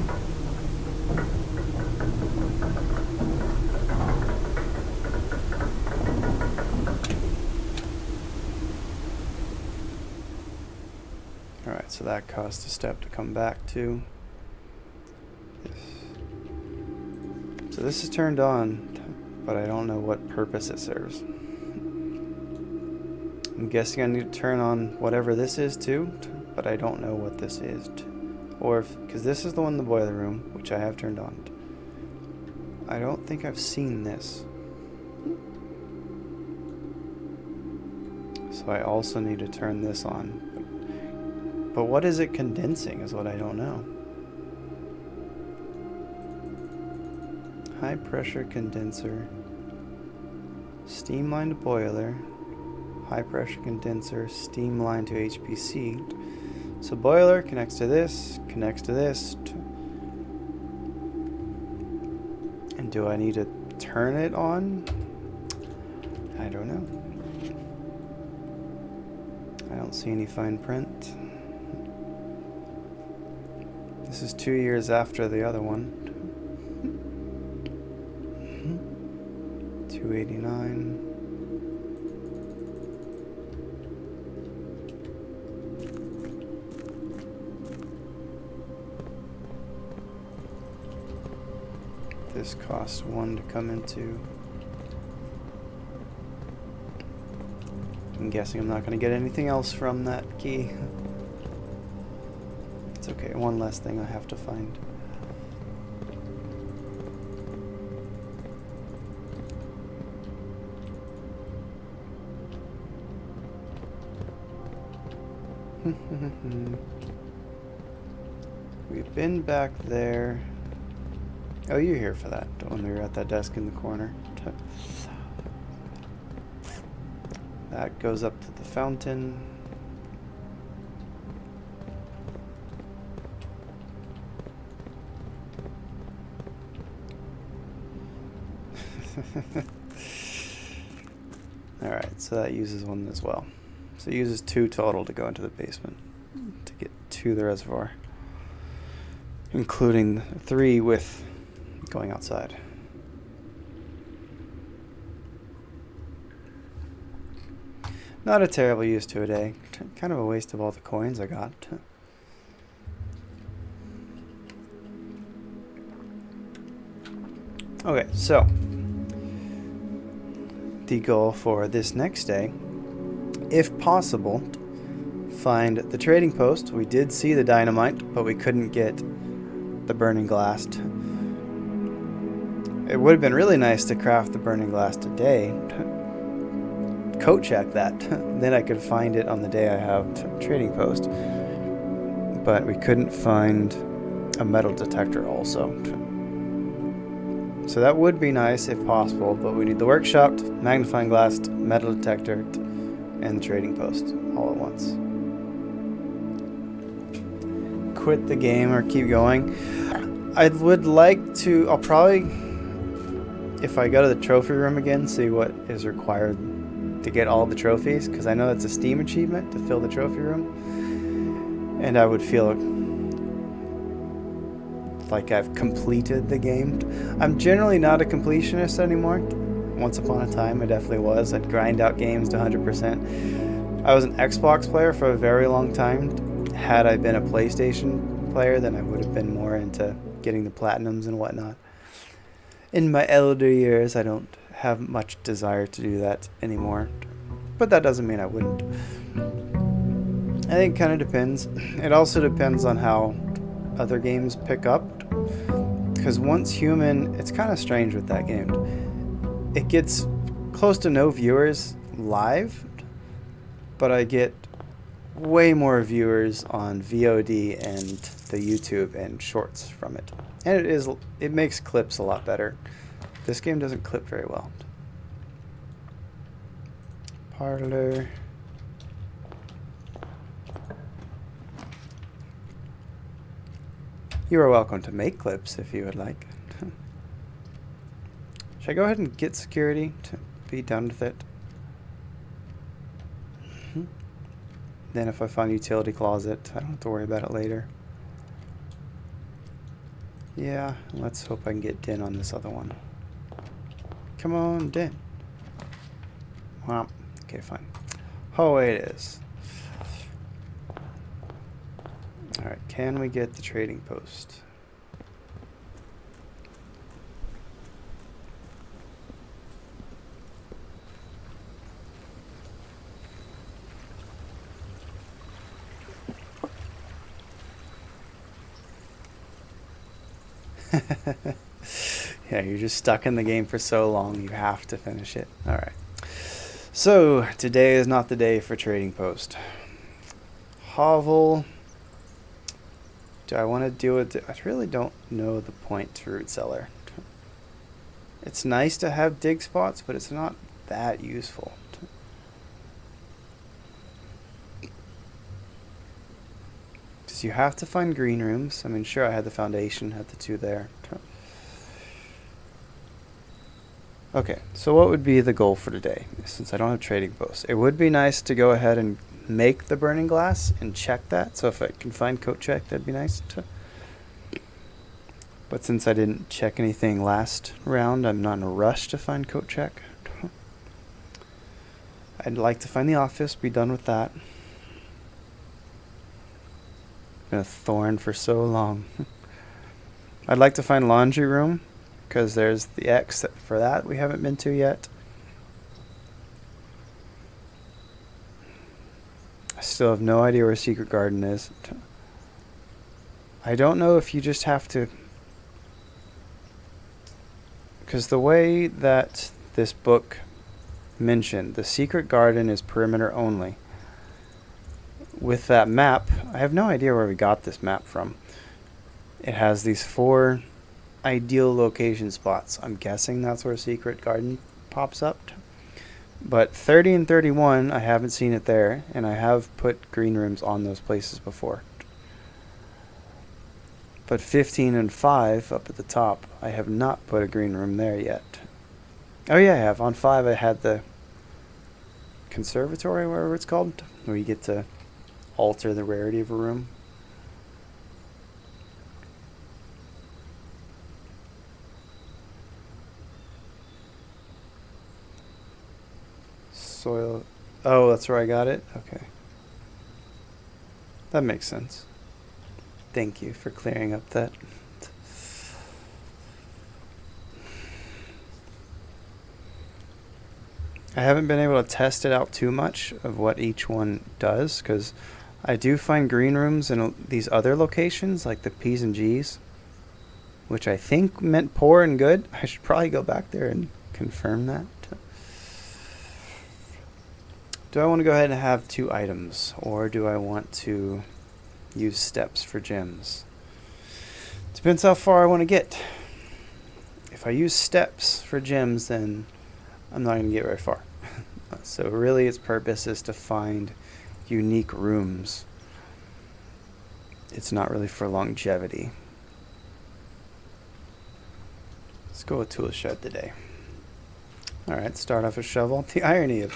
A: Alright, so that cost a step to come back to. Yes. So this is turned on, but I don't know what purpose it serves. I'm guessing I need to turn on whatever this is too, but I don't know what this is. Or if, because this is the one in the boiler room, which I have turned on. I don't think I've seen this. So I also need to turn this on. But what is it condensing is what I don't know. High pressure condenser, steam line to boiler, high pressure condenser, steam line to HPC. So boiler connects to this, and do I need to turn it on? I don't know. I don't see any fine print. This is 2 years after the other one. 289. This costs 1 to come into. I'm guessing I'm not going to get anything else from that key. It's okay, one less thing I have to find. We've been back there. Oh, you're here for that, when we were at that desk in the corner. That goes up to the fountain. Alright, so that uses 1 as well. So it uses 2 total to go into the basement to get to the reservoir, including 3 with going outside. Not a terrible use to a day. Kind of a waste of all the coins I got. Okay, so the goal for this next day, if possible, find the trading post. We did see the dynamite, but we couldn't get the burning glass. It would have been really nice to craft the burning glass today. Coat check that. Then I could find it on the day I have trading post. But we couldn't find a metal detector also. So that would be nice if possible, but we need the workshop, magnifying glass, metal detector, and the trading post all at once. Quit the game or keep going. I would like to, I'll probably, if I go to the trophy room again, see what is required to get all the trophies, because I know it's a Steam achievement to fill the trophy room. and I would feel like I've completed the game. I'm generally not a completionist anymore. Once upon a time, I definitely was. I'd grind out games to 100%. I was an Xbox player for a very long time. Had I been a PlayStation player, then I would have been more into getting the platinums and whatnot. In my elder years, I don't have much desire to do that anymore. But that doesn't mean I wouldn't. I think it kind of depends. It also depends on how other games pick up. Because once human, it's kind of strange with that game. It gets close to no viewers live, but I get way more viewers on VOD and the YouTube and shorts from it. And it makes clips a lot better. This game doesn't clip very well. Parlor. You are welcome to make clips if you would like. Should I go ahead and get security to be done with it? Then if I find utility closet, I don't have to worry about it later. Yeah, let's hope I can get Din on this other one. Come on, Din. Well, okay, fine. Hallway it is. Alright, can we get the trading post? Yeah, you're just stuck in the game for so long, you have to finish it. Alright. So, today is not the day for trading post. Hovel. Do I want to deal with it? I really don't know the point to root cellar. It's nice to have dig spots, but it's not that useful. Because you have to find green rooms. I mean, sure, I had the foundation, had the two there. Okay, so what would be the goal for today, since I don't have trading posts? It would be nice to go ahead and make the burning glass and check that. So if I can find coat check, that'd be nice to. But since I didn't check anything last round, I'm not in a rush to find coat check. I'd like to find the office, be done with that. Been a thorn for so long. I'd like to find laundry room, because there's the X for that we haven't been to yet. I still have no idea where Secret Garden is. I don't know if you just have to... Because the way that this book mentioned, the Secret Garden is perimeter only. With that map, I have no idea where we got this map from. It has these 4 ideal location spots. I'm guessing that's where Secret Garden pops up. But 30 and 31, I haven't seen it there, and I have put green rooms on those places before. But 15 and 5 up at the top, I have not put a green room there yet. Oh yeah, I have. On 5 I had the conservatory, whatever it's called, where you get to alter the rarity of a room. Soil. Oh, that's where I got it? Okay. That makes sense. Thank you for clearing up that. I haven't been able to test it out too much of what each one does, because I do find green rooms in these other locations, like the P's and G's, which I think meant poor and good. I should probably go back there and confirm that. Do I want to go ahead and have 2 items, or do I want to use steps for gems? Depends how far I want to get. If I use steps for gems, then I'm not going to get very far. So really its purpose is to find unique rooms. It's not really for longevity. Let's go with tool shed today. Alright, start off with shovel. The irony of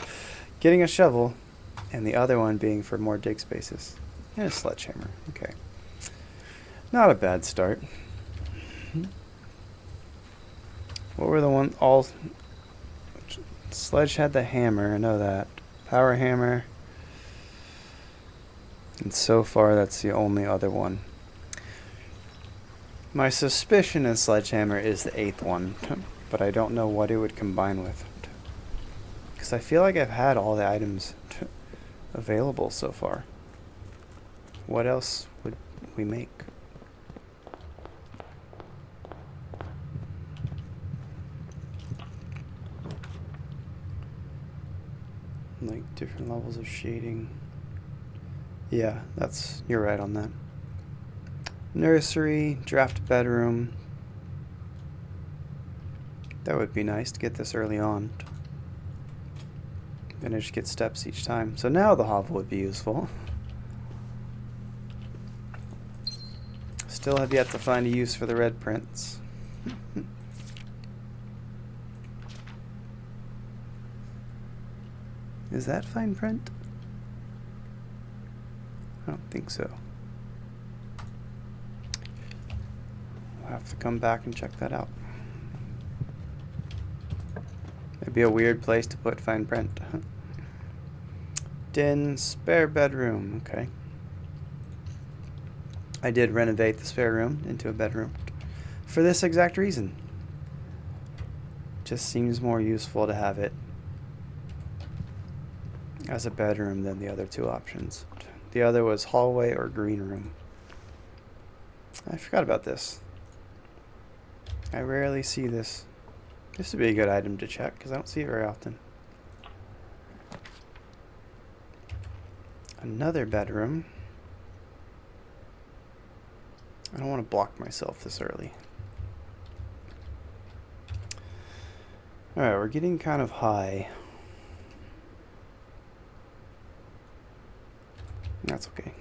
A: getting a shovel and the other one being for more dig spaces. And a sledgehammer. Okay. Not a bad start. What were the one all... Sledge had the hammer, I know that. Power hammer. And so far that's the only other one. My suspicion is sledgehammer is the 8th one, but I don't know what it would combine with. Because I feel like I've had all the items available so far. What else would we make? Like different levels of shading. Yeah, you're right on that. Nursery, draft bedroom. That would be nice to get this early on. Then I just get steps each time. So now the hovel would be useful. Still have yet to find a use for the red prints. Is that fine print? I don't think so. We'll have to come back and check that out. It'd be a weird place to put fine print. Den, spare bedroom. Okay. I did renovate the spare room into a bedroom for this exact reason. Just seems more useful to have it as a bedroom than the other two options. The other was hallway or green room. I forgot about this. I rarely see this. This would be a good item to check because I don't see it very often. Another bedroom. I don't want to block myself this early. Alright, we're getting kind of high. That's okay.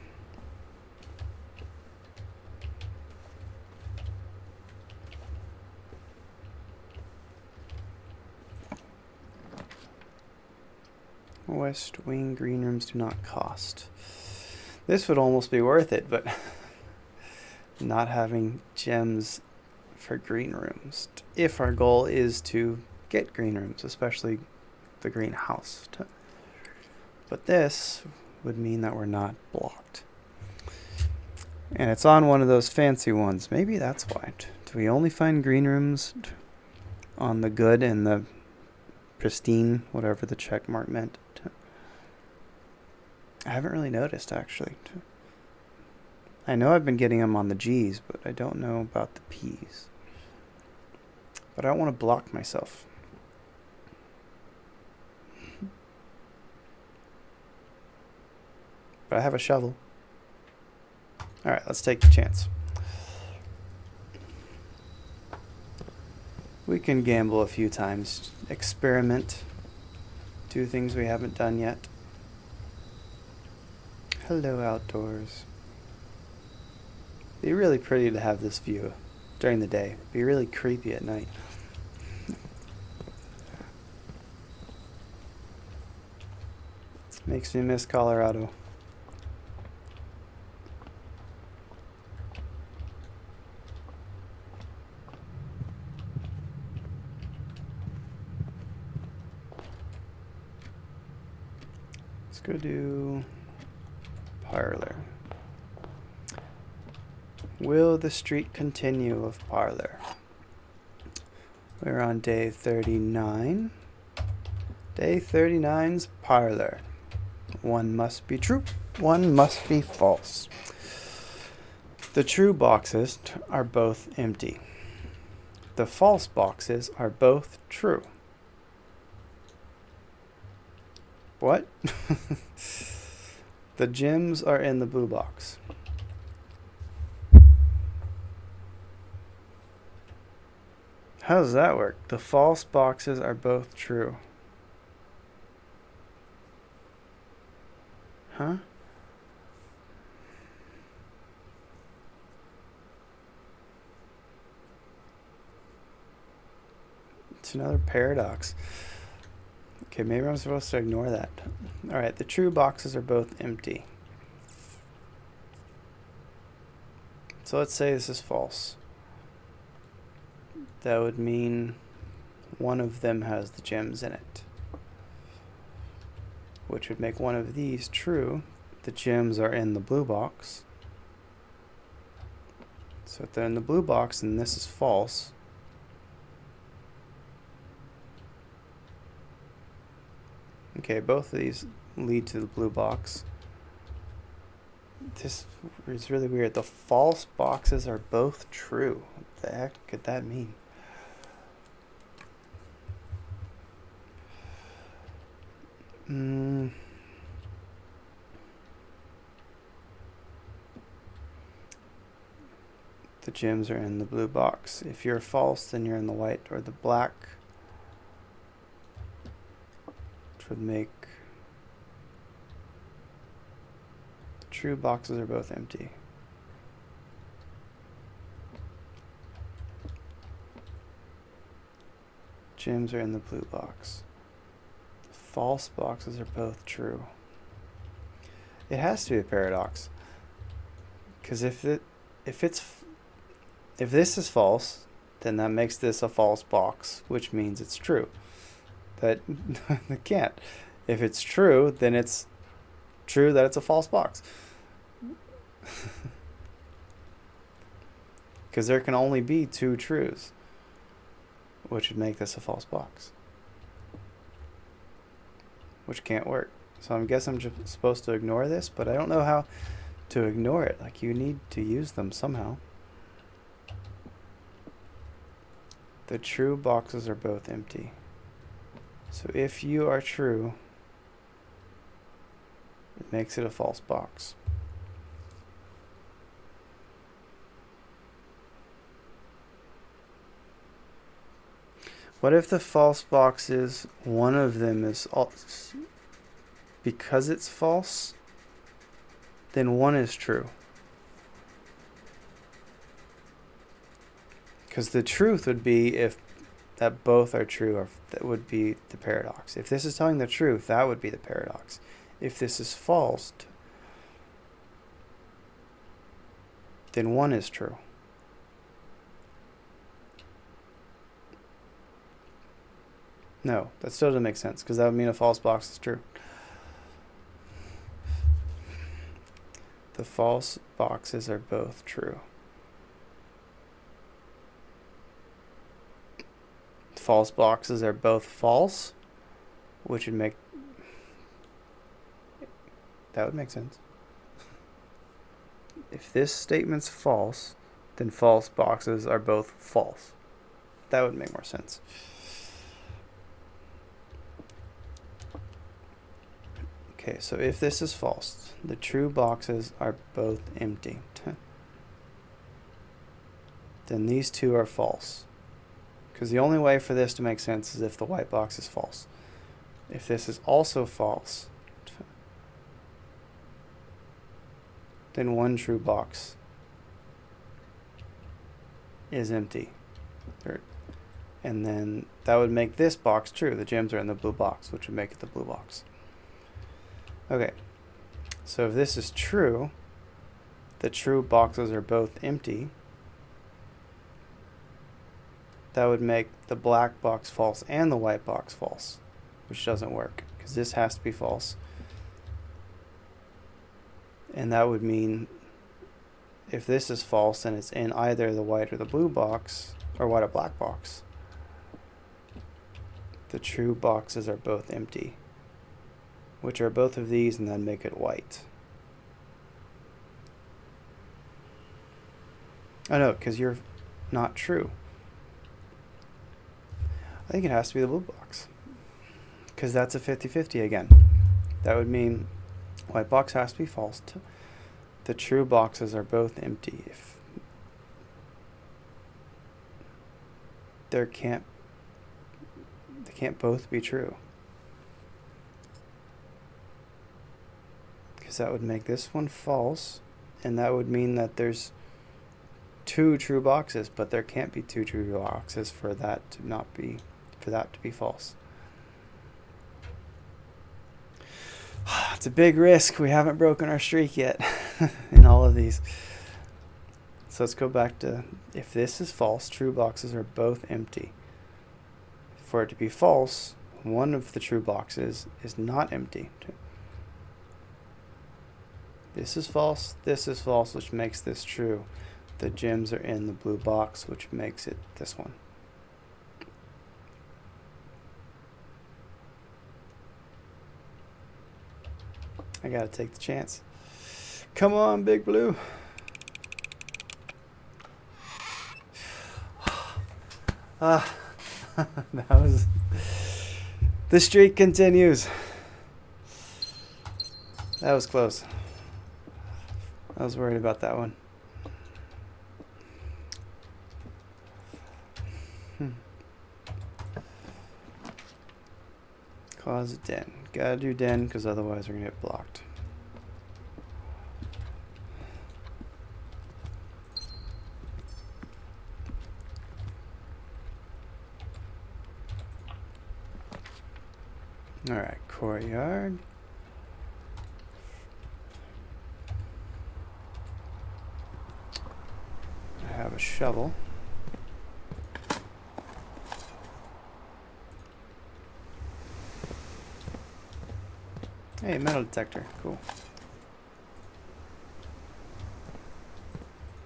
A: West wing green rooms do not cost. This would almost be worth it, but not having gems for green rooms. If our goal is to get green rooms, especially the greenhouse. But this would mean that we're not blocked. And it's on one of those fancy ones. Maybe that's why. Do we only find green rooms on the good and the pristine, whatever the check mark meant? I haven't really noticed, actually. I know I've been getting them on the G's, but I don't know about the P's. But I don't want to block myself. But I have a shovel. Alright, let's take the chance. We can gamble a few times. Experiment. Do things we haven't done yet. Hello, outdoors. Be really pretty to have this view during the day. Be really creepy at night. Makes me miss Colorado. Let's go do Parlor. Will the streak continue of Parlor? We're on day 39. Day 39's Parlor. One must be true, one must be false. The true boxes are both empty. The false boxes are both true. What? The gems are in the blue box. How does that work? The false boxes are both true. Huh? It's another paradox. Okay, maybe I'm supposed to ignore that. Alright, the true boxes are both empty. So let's say this is false. That would mean one of them has the gems in it, which would make one of these true. The gems are in the blue box. So if they're in the blue box and this is false, okay, both of these lead to the blue box. This is really weird. The false boxes are both true. What the heck could that mean? The gems are in the blue box. If you're false, then you're in the white or the black, which would make the true boxes are both empty. Gems are in the blue box. The false boxes are both true. It has to be a paradox, because if this is false, then that makes this a false box, which means it's true. But it can't. If it's true, then it's true that it's a false box. Because there can only be two truths, which would make this a false box, which can't work. So I guess I'm just supposed to ignore this, but I don't know how to ignore it. Like, you need to use them somehow. The true boxes are both empty. So if you are true, it makes it a false box. What if the false box is one of them is because it's false, then one is true? Because the truth would be if that both are true, or that would be the paradox. If this is telling the truth, that would be the paradox. If this is false, then one is true. No, that still doesn't make sense, because that would mean a false box is true. The false boxes are both true. False boxes are both false, which would make... that would make sense. If this statement's false, then false boxes are both false. That would make more sense. Okay, so if this is false, the true boxes are both empty. Then these two are false. Because the only way for this to make sense is if the white box is false. If this is also false, then one true box is empty. And then that would make this box true. The gems are in the blue box, which would make it the blue box. Okay, so if this is true, the true boxes are both empty. That would make the black box false and the white box false, which doesn't work, because this has to be false. And that would mean if this is false, then it's in either the white or the blue box, or white or black box. The true boxes are both empty, which are both of these, and then make it white. Oh no, because you're not true. I think it has to be the blue box, because that's a 50-50 again. That would mean white box has to be false. The true boxes are both empty. If they can't both be true, because that would make this one false, and that would mean that there's two true boxes, but there can't be two true boxes for that to be false. It's a big risk. We haven't broken our streak yet in all of these. So let's go back to, if this is false, true boxes are both empty. For it to be false, one of the true boxes is not empty. This is false, which makes this true. The gems are in the blue box, which makes it this one. I gotta take the chance. Come on, Big Blue. That was... The streak continues. That was close. I was worried about that one. Closet den. Gotta do den because otherwise we're gonna get blocked. Alright, courtyard. I have a shovel. Hey, metal detector. Cool.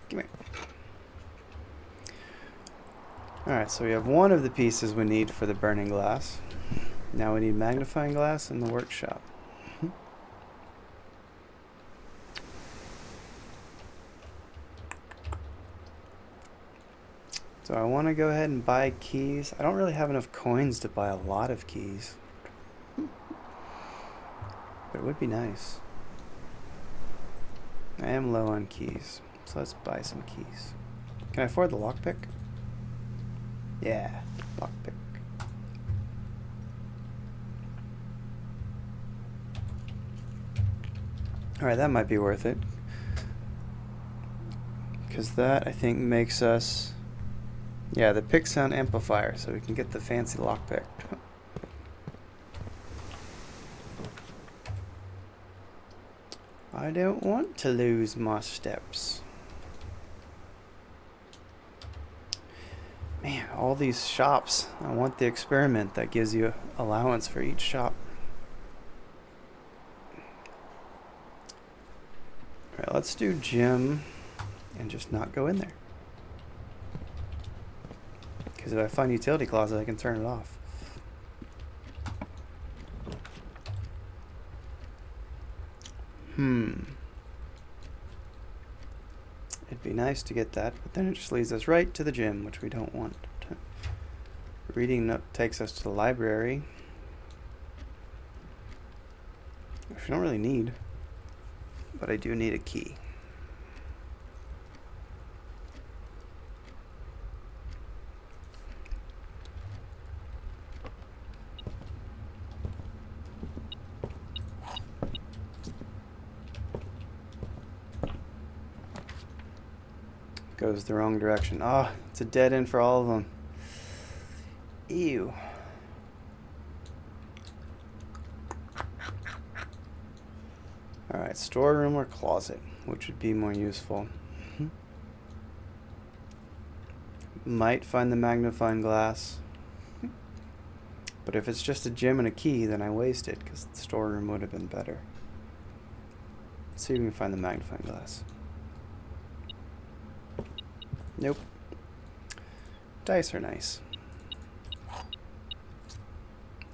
A: Come here. Alright, so we have one of the pieces we need for the burning glass. Now we need magnifying glass in the workshop. So I want to go ahead and buy keys. I don't really have enough coins to buy a lot of keys. But it would be nice. I am low on keys, so let's buy some keys. Can I afford the lockpick? Yeah, lockpick. Alright, that might be worth it. Because that, I think, makes us... Yeah, the pick sound amplifier, so we can get the fancy lockpick. I don't want to lose my steps. Man, all these shops. I want the experiment that gives you allowance for each shop. Alright, let's do gym and just not go in there. Because if I find utility closet, I can turn it off. It'd be nice to get that, but then it just leads us right to the gym, which we don't want. Reading nook takes us to the library, which we don't really need, but I do need a key. Goes the wrong direction. Oh, it's a dead end for all of them. Ew. Alright, storeroom or closet, which would be more useful. Might find the magnifying glass. But if it's just a gem and a key, then I waste it, because the storeroom would have been better. Let's see if we can find the magnifying glass. Nope. Dice are nice.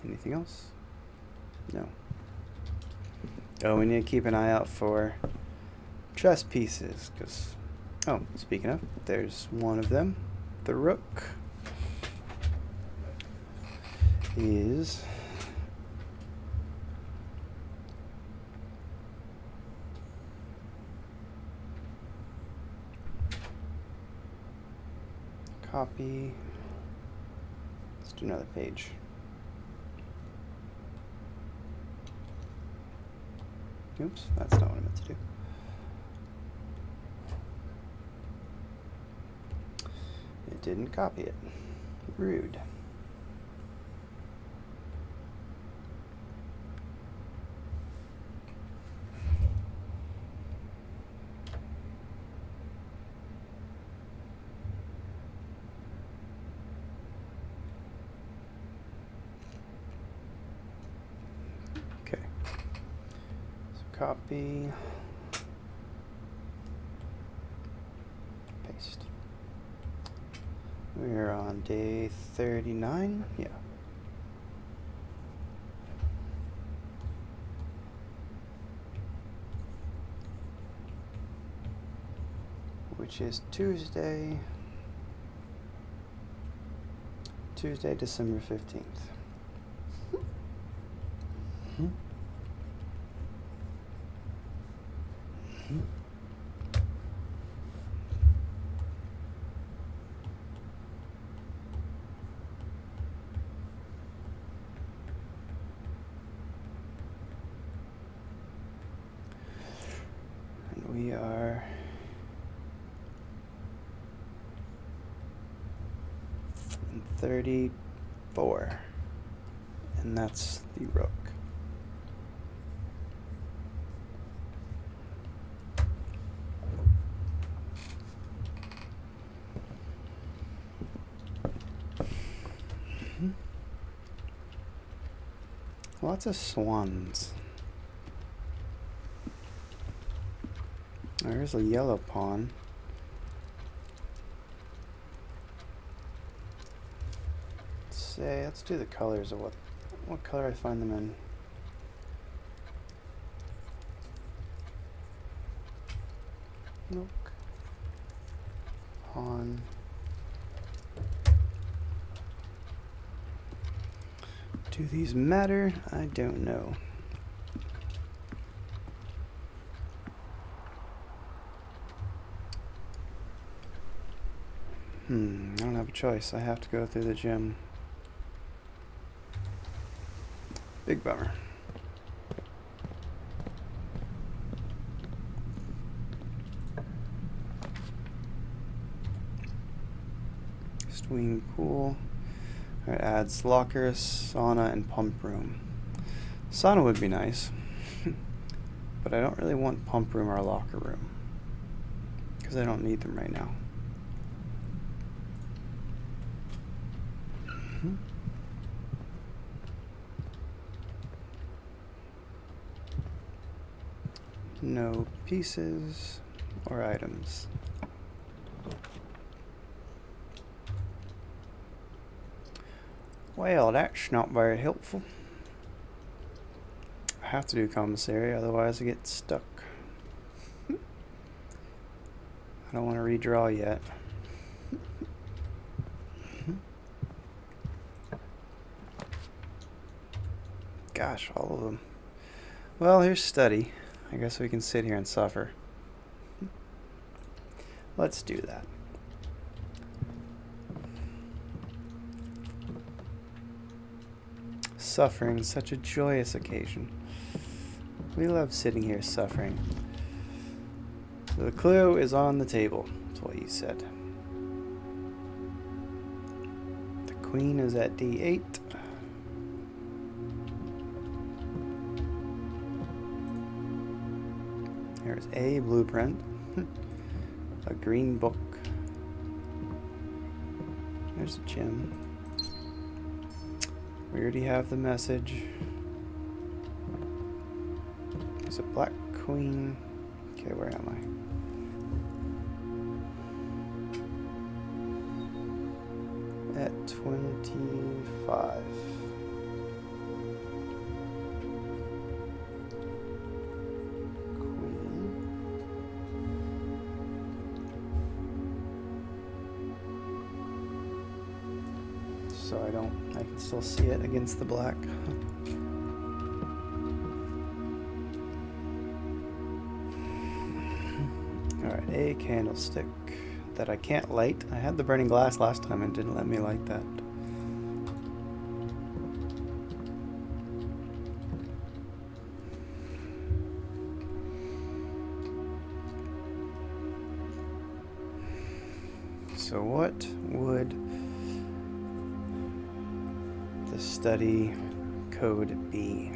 A: Anything else? No. Oh, we need to keep an eye out for chess pieces, because... Oh, speaking of, there's one of them. The rook is... Copy. Let's do another page. Oops, that's not what I meant to do. It didn't copy it. Rude. Copy. Paste. We're on day 39. Yeah. Which is Tuesday, December 15th. And we are in 34, and that's the rook. Lots of swans. There's a yellow pawn. Let's do the colors of what color I find them in. Milk. Pawn. Do these matter? I don't know. I don't have a choice. I have to go through the gym. Big bummer. Swimming pool. It adds locker, sauna, and pump room. Sauna would be nice, but I don't really want pump room or locker room because I don't need them right now. No pieces or items. Well, that's not very helpful. I have to do commissary, otherwise I get stuck. I don't want to redraw yet. Gosh, all of them. Well, here's study. I guess we can sit here and suffer. Let's do that. Suffering, such a joyous occasion. We love sitting here suffering. So the clue is on the table. That's what you said. The queen is at D8. There's a blueprint. A green book. There's a gem. We already have the message. There's a black queen. Okay, where am I? At 25. So I can still see it against the black. Alright, a candlestick that I can't light. I had the burning glass last time and didn't let me light that. So what would the study code be?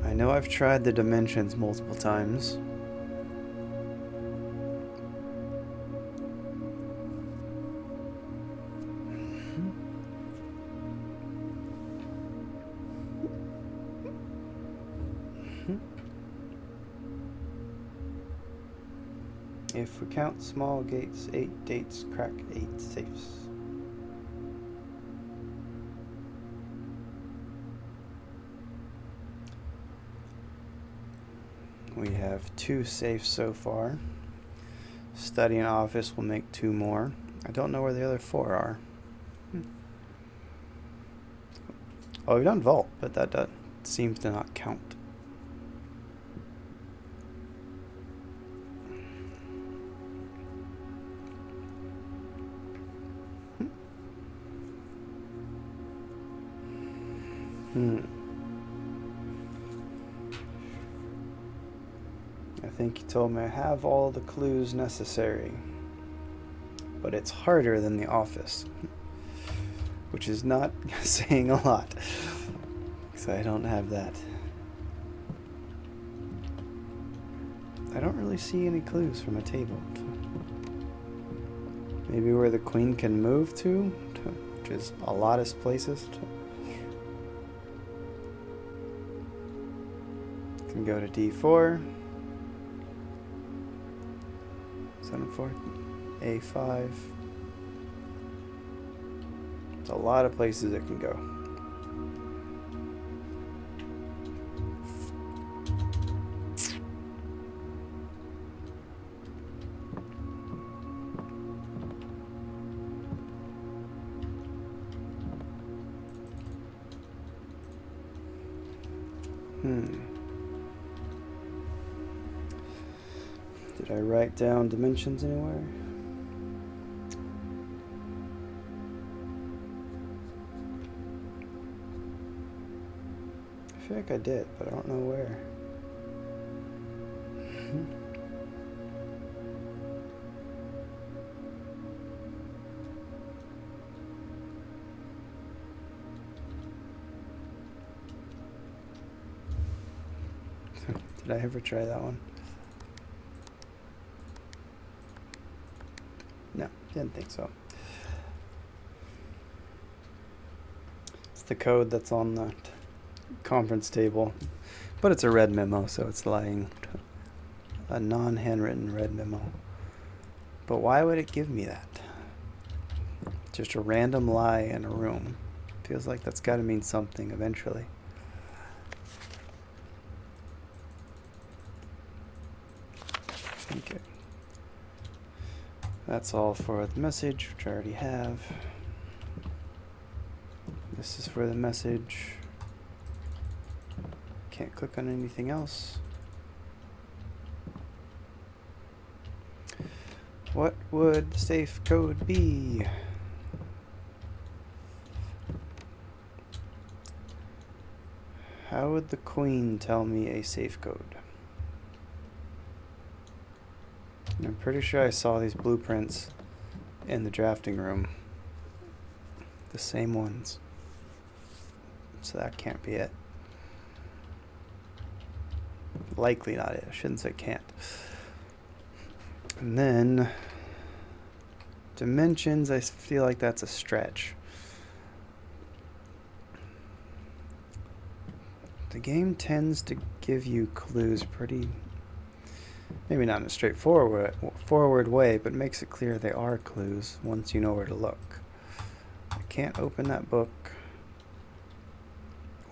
A: I know I've tried the dimensions multiple times. If we count small gates, 8 dates, crack 8 safes. We have 2 safes so far. Study and office will make 2 more. I don't know where the other 4 are. Oh, we've done vault, but that seems to not count. I think he told me I have all the clues necessary, but it's harder than the office, which is not saying a lot, because I don't have that. I don't really see any clues from a table. Maybe where the queen can move to, which is a lot of places. Can go to D4, 7-4, A5. There's a lot of places it can go. Did I write down dimensions anywhere? I feel like I did, but I don't know where. Did I ever try that one? No, didn't think so. It's the code that's on the conference table, but it's a red memo, so it's lying. A non-handwritten red memo. But why would it give me that? Just a random lie in a room. Feels like that's got to mean something eventually. Okay. That's all for the message, which I already have. This is for the message. Can't click on anything else. What would safe code be? How would the queen tell me a safe code? I'm pretty sure I saw these blueprints in the drafting room. The same ones. So that can't be it. Likely not it. I shouldn't say can't. And then dimensions, I feel like that's a stretch. The game tends to give you clues pretty, maybe not in a straightforward way, but makes it clear they are clues once you know where to look. I can't open that book.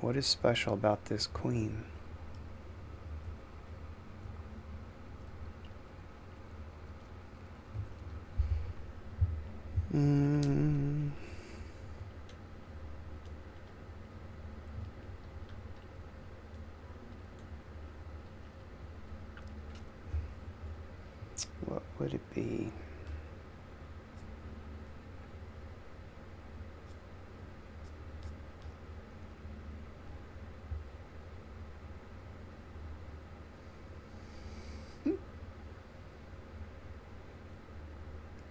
A: What is special about this queen? What would it be?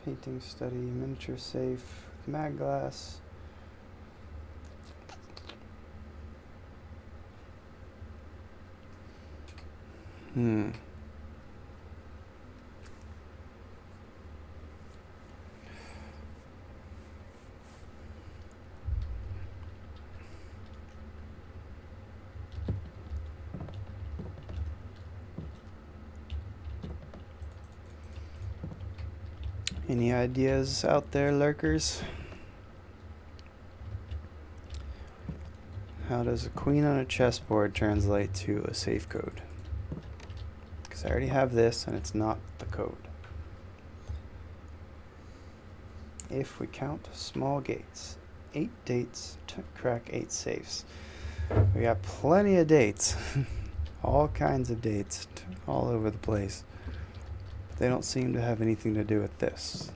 A: Painting study, miniature safe, mag glass. Any ideas out there, lurkers? How does a queen on a chessboard translate to a safe code? Because I already have this and it's not the code. If we count small gates, 8 dates to crack 8 safes. We got plenty of dates. All kinds of dates all over the place. But they don't seem to have anything to do with this.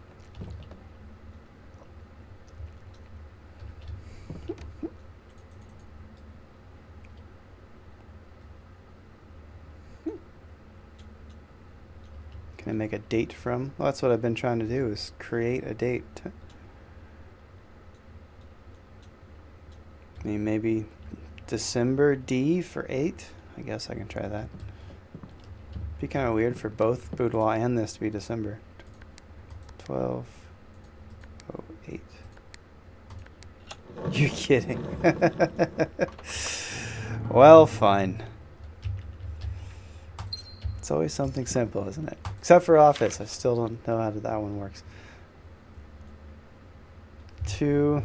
A: Can I make a date from? Well, that's what I've been trying to do, is create a date. I mean, maybe December D for 8? I guess I can try that. Be kind of weird for both boudoir and this to be December. 12:08. You're kidding. Well, fine. It's always something simple, isn't it? Except for Office. I still don't know how that one works. 2.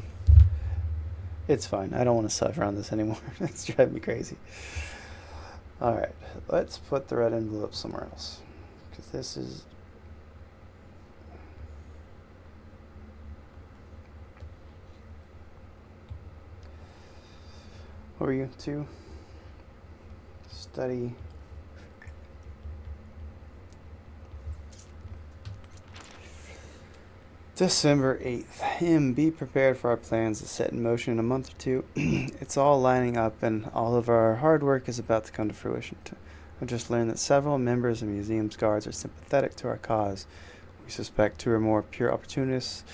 A: It's fine. I don't want to suffer on this anymore. It's driving me crazy. Alright. Let's put the red envelope somewhere else. Because this is... What were you? 2? Study... December 8th. Be prepared for our plans to set in motion in a month or 2. It's all lining up and all of our hard work is about to come to fruition. I've just learned that several members of museum's guards are sympathetic to our cause. We suspect 2 or more pure opportunists.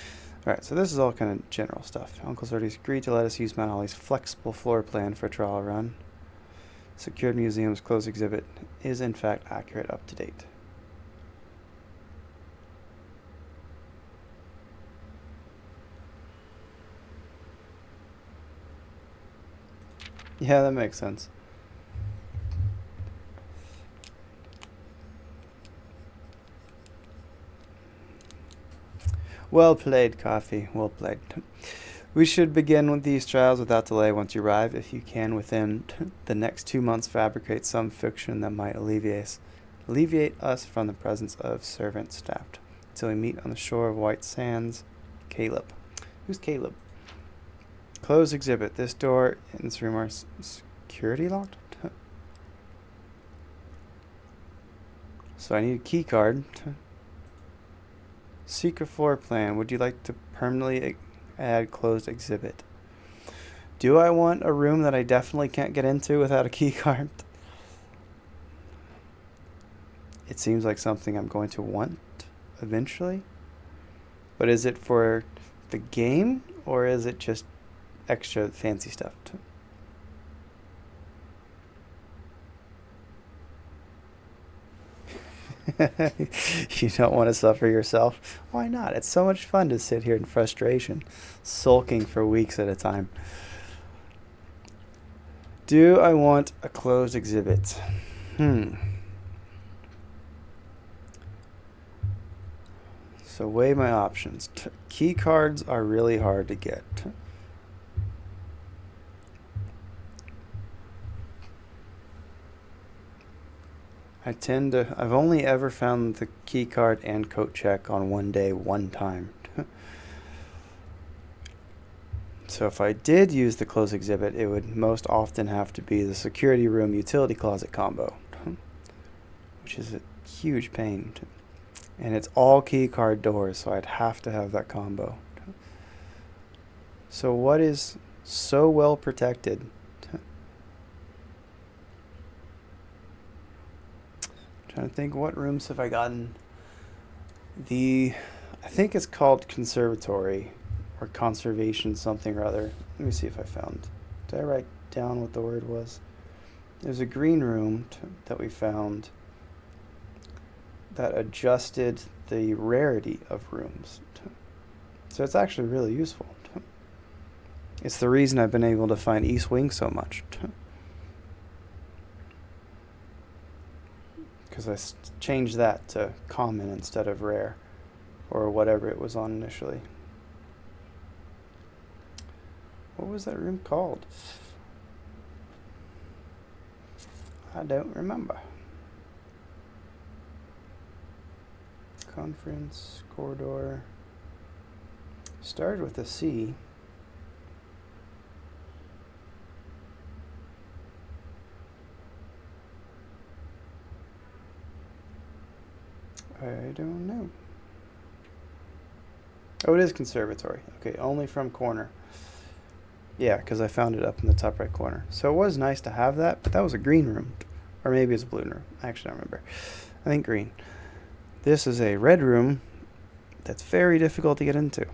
A: Alright, so this is all kind of general stuff. Uncle's already agreed to let us use Mount Holly's flexible floor plan for a trial run. Secured museum's closed exhibit is in fact accurate, up to date. Yeah, that makes sense. Well played, Coffee. Well played. We should begin with these trials without delay once you arrive. If you can, within the next 2 months, fabricate some fiction that might alleviate us from the presence of servant staff. Until we meet on the shore of White Sands. Caleb. Who's Caleb? Closed exhibit. This door in this room are security locked? So I need a key card. Secret floor plan. Would you like to permanently add closed exhibit? Do I want a room that I definitely can't get into without a key card? It seems like something I'm going to want eventually. But is it for the game or is it just extra fancy stuff? You don't want to suffer yourself? Why not? It's so much fun to sit here in frustration, sulking for weeks at a time. Do I want a closed exhibit? So weigh my options. Key cards are really hard to get. I've only ever found the key card and coat check on one day, one time. So if I did use the closed exhibit, it would most often have to be the security room utility closet combo, which is a huge pain. And it's all key card doors, so I'd have to have that combo. So what is so well protected? Trying to think, what rooms have I gotten? I think it's called conservatory or conservation something or other. Let me see if I found. Did I write down what the word was? There's a green room that we found that adjusted the rarity of rooms. So it's actually really useful. It's the reason I've been able to find East Wing so much. Because I changed that to common instead of rare. or whatever it was on initially. What was that room called? I don't remember. Conference, corridor. Started with a C. I don't know. Oh, it is conservatory. Okay, only from corner. Yeah, because I found it up in the top right corner. So it was nice to have that, but that was a green room. Or maybe it's a blue room. I actually don't remember. I think green. This is a red room that's very difficult to get into.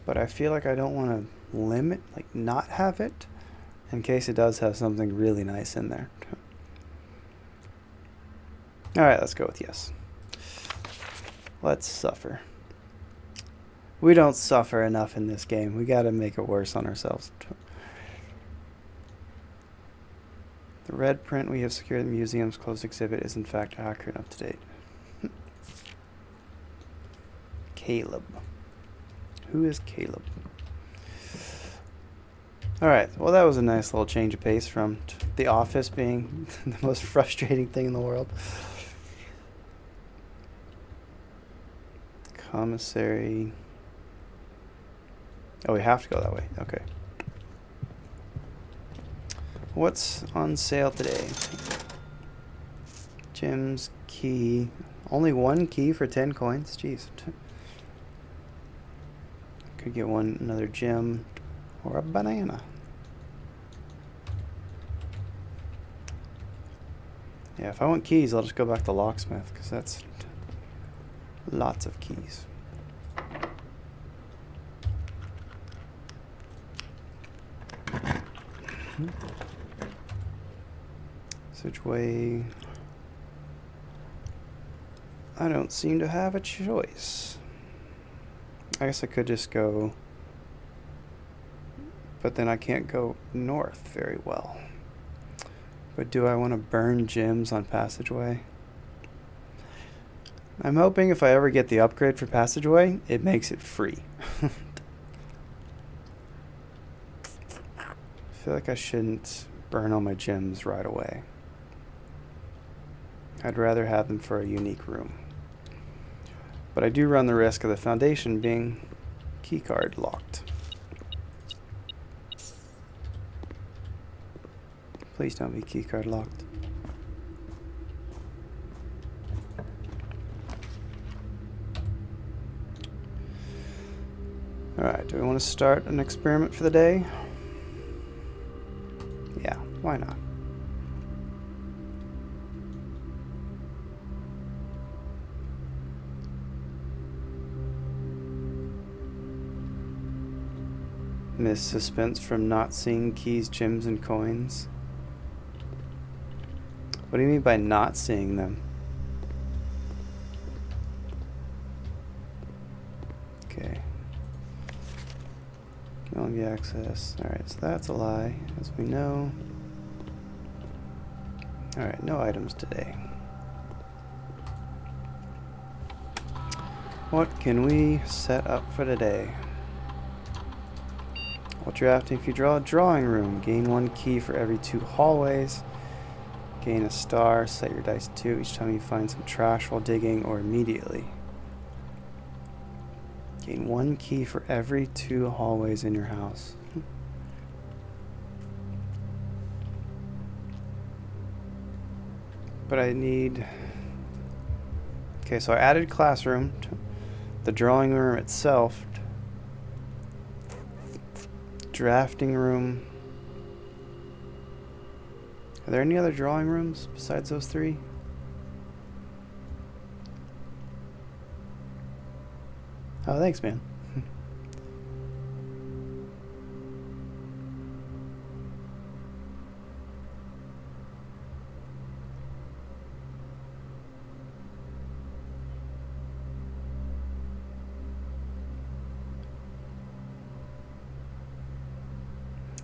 A: But I feel like I don't want to limit, like not have it, in case it does have something really nice in there. Alright, let's go with yes. Let's suffer. We don't suffer enough in this game. We gotta make it worse on ourselves. The red print we have secured in the museum's closed exhibit is in fact accurate and up to date. Caleb. Who is Caleb? Alright, well that was a nice little change of pace from The Office being the most frustrating thing in the world. Commissary. Oh, we have to go that way. Okay. What's on sale today? Jim's key. Only one key for 10 coins? Jeez. Could get another gem or a banana. Yeah, if I want keys, I'll just go back to locksmith, because that's lots of keys. Passageway. I don't seem to have a choice. I guess I could just go, but then I can't go north very well. But do I want to burn gems on passageway? I'm hoping if I ever get the upgrade for passageway, it makes it free. I feel like I shouldn't burn all my gems right away. I'd rather have them for a unique room. But I do run the risk of the foundation being keycard locked. Please don't be keycard locked. Alright, do we want to start an experiment for the day? Yeah, why not? Miss suspense from not seeing keys, gems, and coins. What do you mean by not seeing them? Okay. Can only be accessed. Alright, so that's a lie, as we know. Alright, no items today. What can we set up for today? While drafting, if you draw a drawing room, gain 1 key for every 2 hallways. Gain a star, set your dice 2 each time you find some trash while digging or immediately. Gain 1 key for every 2 hallways in your house. But I need... Okay, so I added classroom to the drawing room itself. Drafting room. Are there any other drawing rooms besides those 3? Oh, thanks, man.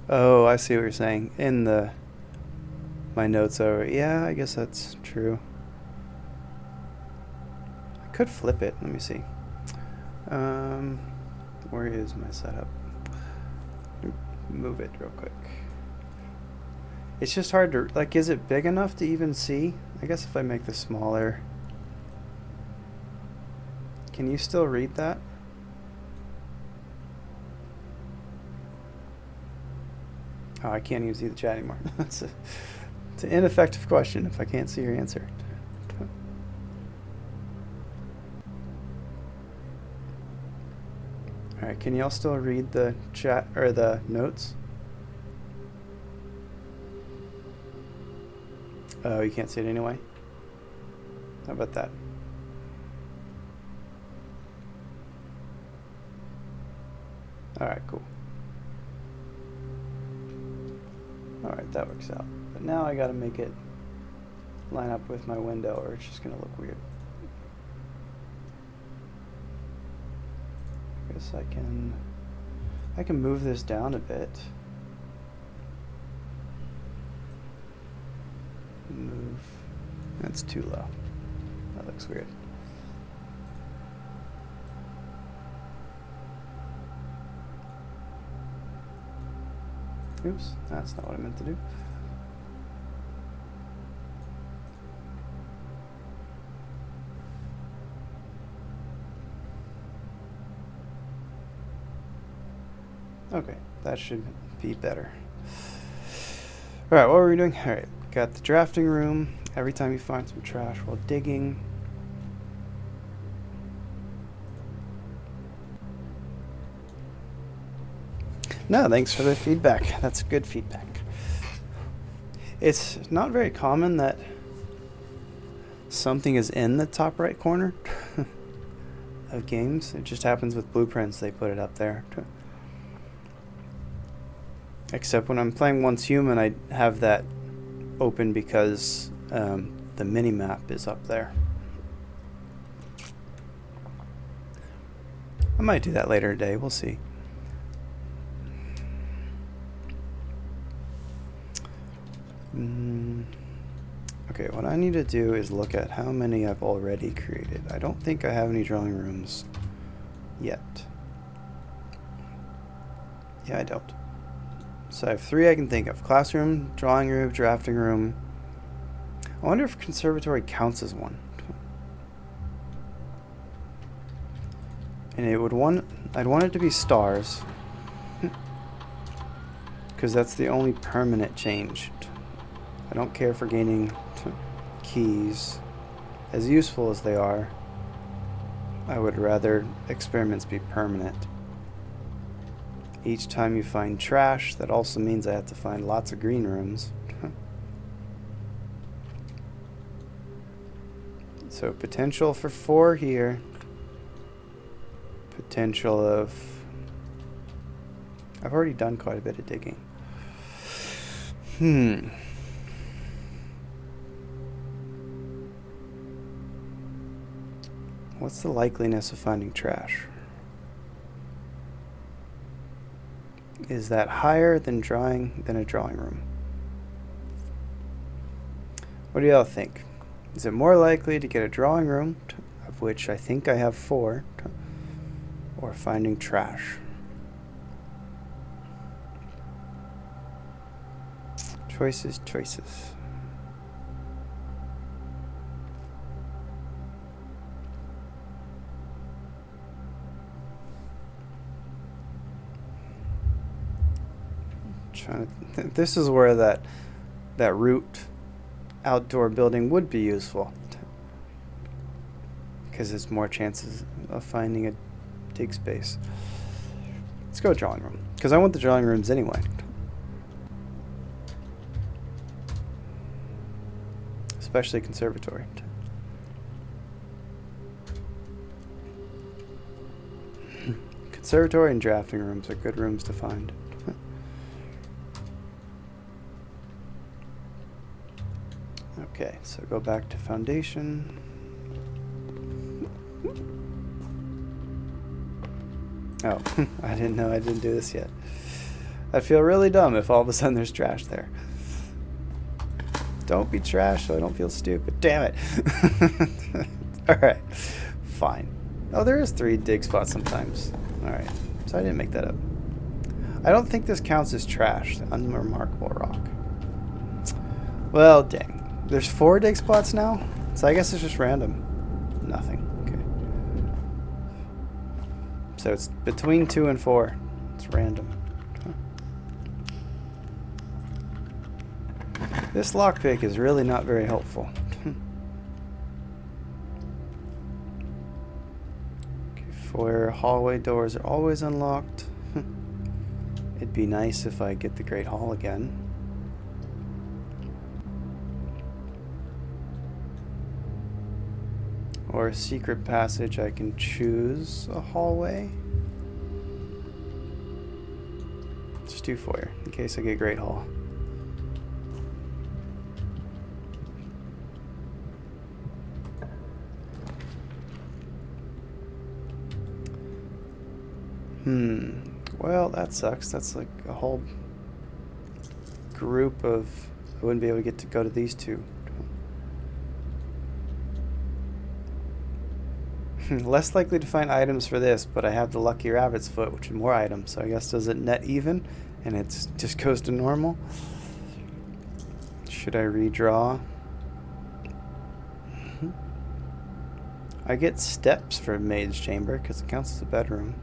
A: Oh, I see what you're saying. In the my notes over. Yeah, I guess that's true. I could flip it. Let me see. Where is my setup? Move it real quick. It's just hard to, like, is it big enough to even see? I guess if I make this smaller. Can you still read that? Oh, I can't even see the chat anymore. It's an ineffective question if I can't see your answer. Alright, can y'all still read the chat or the notes? Oh, you can't see it anyway? How about that? Alright, cool. Alright, that works out. But now I gotta make it line up with my window or it's just gonna look weird. I guess I can move this down a bit. Move. That's too low. That looks weird. Oops, that's not what I meant to do. Okay, that should be better. Alright, what were we doing? Alright, got the drafting room. Every time you find some trash while digging. No, thanks for the feedback. That's good feedback. It's not very common that something is in the top right corner of games. It just happens with blueprints. They put it up there. Except when I'm playing Once Human, I have that open because the mini-map is up there. I might do that later today. We'll see. Okay, what I need to do is look at how many I've already created. I don't think I have any drawing rooms yet. Yeah, I don't. So I have 3 I can think of. Classroom, drawing room, drafting room. I wonder if conservatory counts as one. And I'd want it to be stars. Because that's the only permanent change. I don't care for gaining keys. As useful as they are, I would rather experiments be permanent. Each time you find trash, that also means I have to find lots of green rooms. So potential for 4 here. Potential of... I've already done quite a bit of digging. What's the likeliness of finding trash? Is that higher than a drawing room? What do y'all think? Is it more likely to get a drawing room, of which I think I have 4, or finding trash? Choices, choices. This is where that root outdoor building would be useful, because there's more chances of finding a dig space. Let's go drawing room, because I want the drawing rooms anyway. Especially conservatory. Conservatory and drafting rooms are good rooms to find. Okay, so go back to foundation. Oh, I didn't know I didn't do this yet. I'd feel really dumb if all of a sudden there's trash there. Don't be trash so I don't feel stupid. Damn it. Alright. Fine. Oh, there is 3 dig spots sometimes. Alright. So I didn't make that up. I don't think this counts as trash. Unremarkable rock. Well, dang. There's 4 dig spots now? So I guess it's just random. Nothing. Okay. So it's between 2 and 4. It's random. This lockpick is really not very helpful. Okay, foyer hallway doors are always unlocked. It'd be nice if I get the Great Hall again. Or a secret passage, I can choose a hallway. Just do foyer, in case I get Great Hall. Well, that sucks. That's like a whole group of... I wouldn't be able to get to go to these 2. Less likely to find items for this, but I have the Lucky Rabbit's Foot, which is more items, so I guess does it net even? And it just goes to normal? Should I redraw? I get steps for Maid's Chamber, because it counts as a bedroom.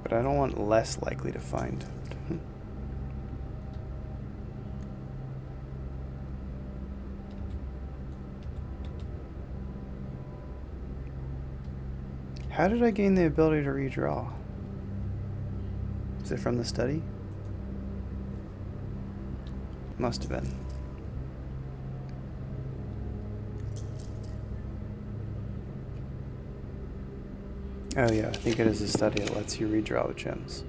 A: But I don't want less likely to find. How did I gain the ability to redraw? Is it from the study? Must have been. Oh yeah, I think it is a study that lets you redraw with gems.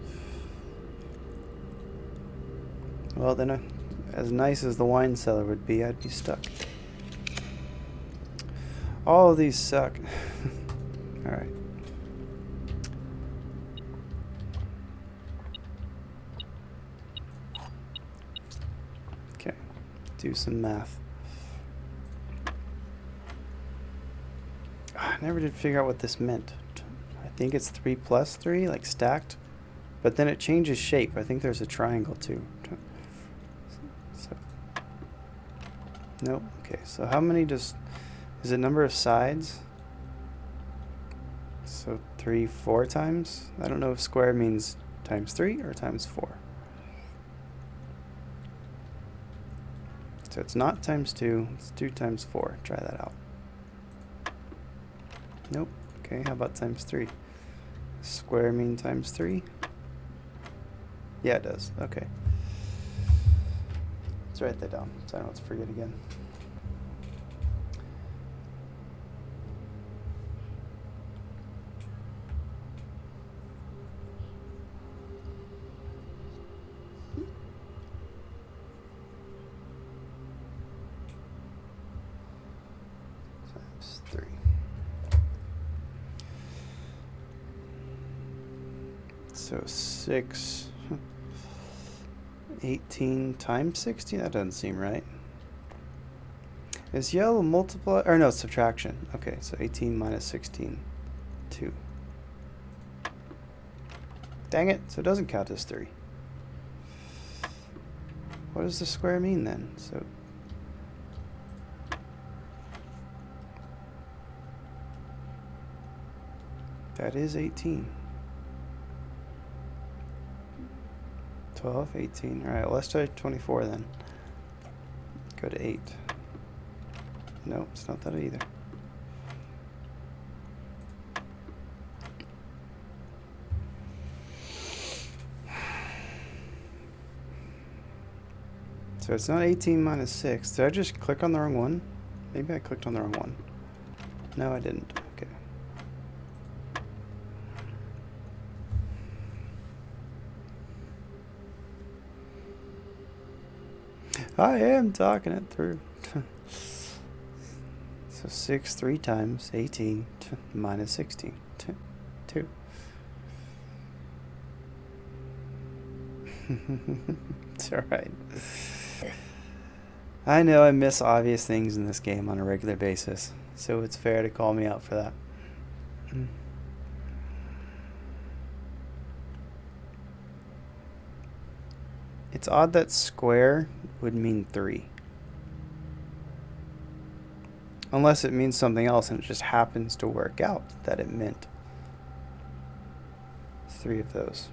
A: Well then, as nice as the wine cellar would be, I'd be stuck. All of these suck. Alright. Okay, do some math. I never did figure out what this meant. I think it's 3 plus 3, like stacked, but then it changes shape. I think there's a triangle too. So, nope. Okay, so how many is it number of sides? So 3, 4 times? I don't know if square means times 3 or times 4. So it's not times 2, it's 2 times 4. Try that out. Nope. Okay, how about times 3? Square mean times 3? Yeah, it does. Okay. Let's write that down so I don't have to forget again. Times 3. So 6, 18 times 16? That doesn't seem right. Is yellow multiply, or no, subtraction. Okay, so 18 minus 16, 2. Dang it, so it doesn't count as 3. What does the square mean then? So that is 18. 12, 18. Alright, let's try 24 then. Go to 8. Nope, it's not that either. So it's not 18 minus 6. Did I just click on the wrong one? Maybe I clicked on the wrong one. No, I didn't. Okay. I am talking it through. So 6 3 times 18 minus 16. 2. It's alright. I know I miss obvious things in this game on a regular basis, so it's fair to call me out for that. It's odd that square would mean 3. Unless it means something else and it just happens to work out that it meant 3 of those.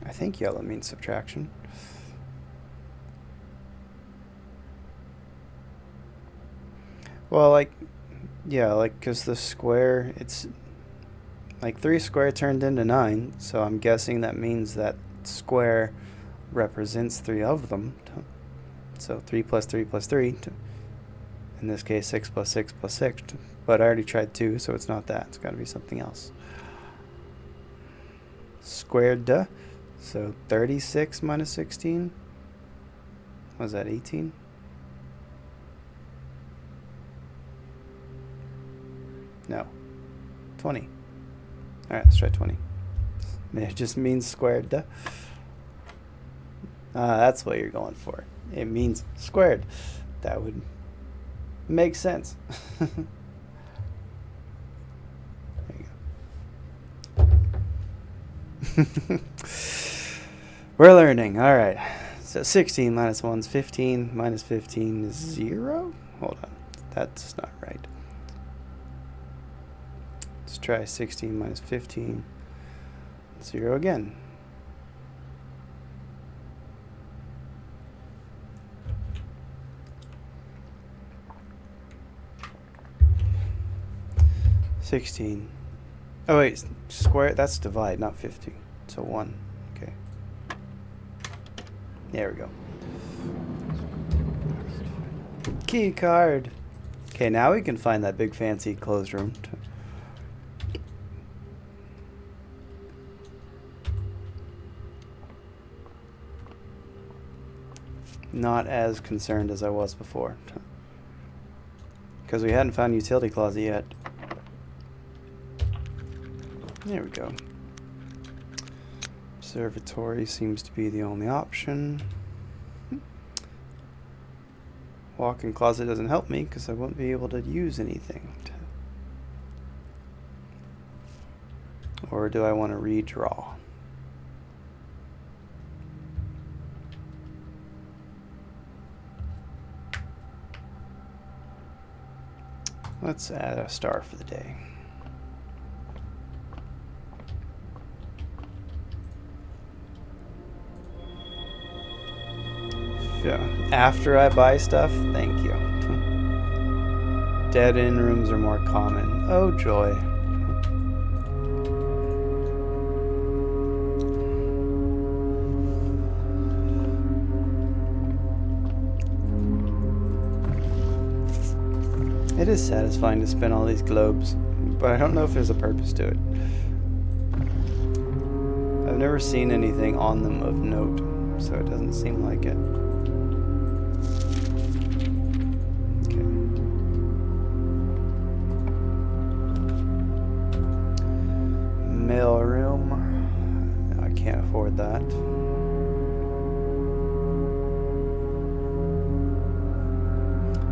A: I think yellow means subtraction. Well, like, yeah, like, because the square, it's like 3 square turned into 9, so I'm guessing that means that square represents 3 of them. So 3 plus 3 plus 3, in this case 6 plus 6 plus 6, but I already tried 2, so it's not that. It's got to be something else. Squared, duh. So 36 minus 16, was that 18? No, 20. Alright, let's try 20. It just means squared, duh. That's what you're going for. It means squared. That would make sense. There you go. We're learning. Alright. So 16 minus 1 is 15. Minus 15 is 0? Hold on. That's not right. Let's try 16 minus 15. 0 again. $16. Oh wait, square, that's divide, not 50. So 1. Okay. There we go. Key card. Okay, now we can find that big fancy closed room. Not as concerned as I was before. Because we hadn't found utility closet yet. There we go. Observatory seems to be the only option. Walk-in closet doesn't help me because I won't be able to use anything. Or do I want to redraw? Let's add a star for the day. Yeah. After I buy stuff, thank you. Dead-end rooms are more common. Oh joy. It is satisfying to spin all these globes, but I don't know if there's a purpose to it. I've never seen anything on them of note, so it doesn't seem like it. Okay. Mail room. I can't afford that.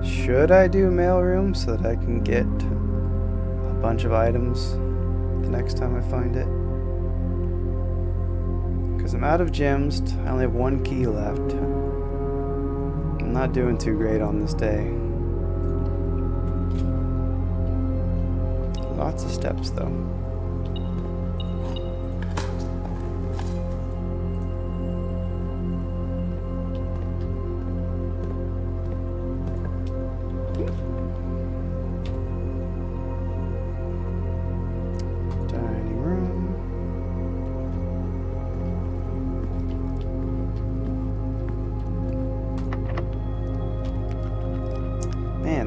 A: Should I do mailroom so that I can get a bunch of items the next time I find it? Because I'm out of gems. I only have 1 key left. I'm not doing too great on this day. Lots of steps though.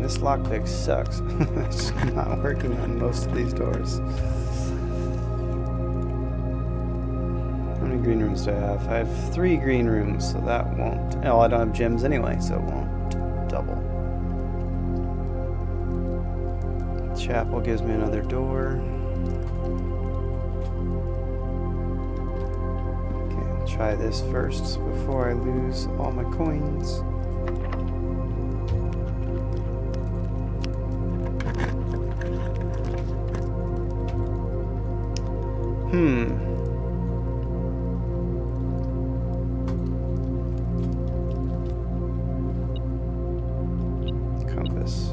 A: This lockpick sucks. It's not working on most of these doors. How many green rooms do I have? I have 3 green rooms, so that won't... Oh, I don't have gems anyway, so it won't double. Chapel gives me another door. Okay, I'll try this first before I lose all my coins. Compass.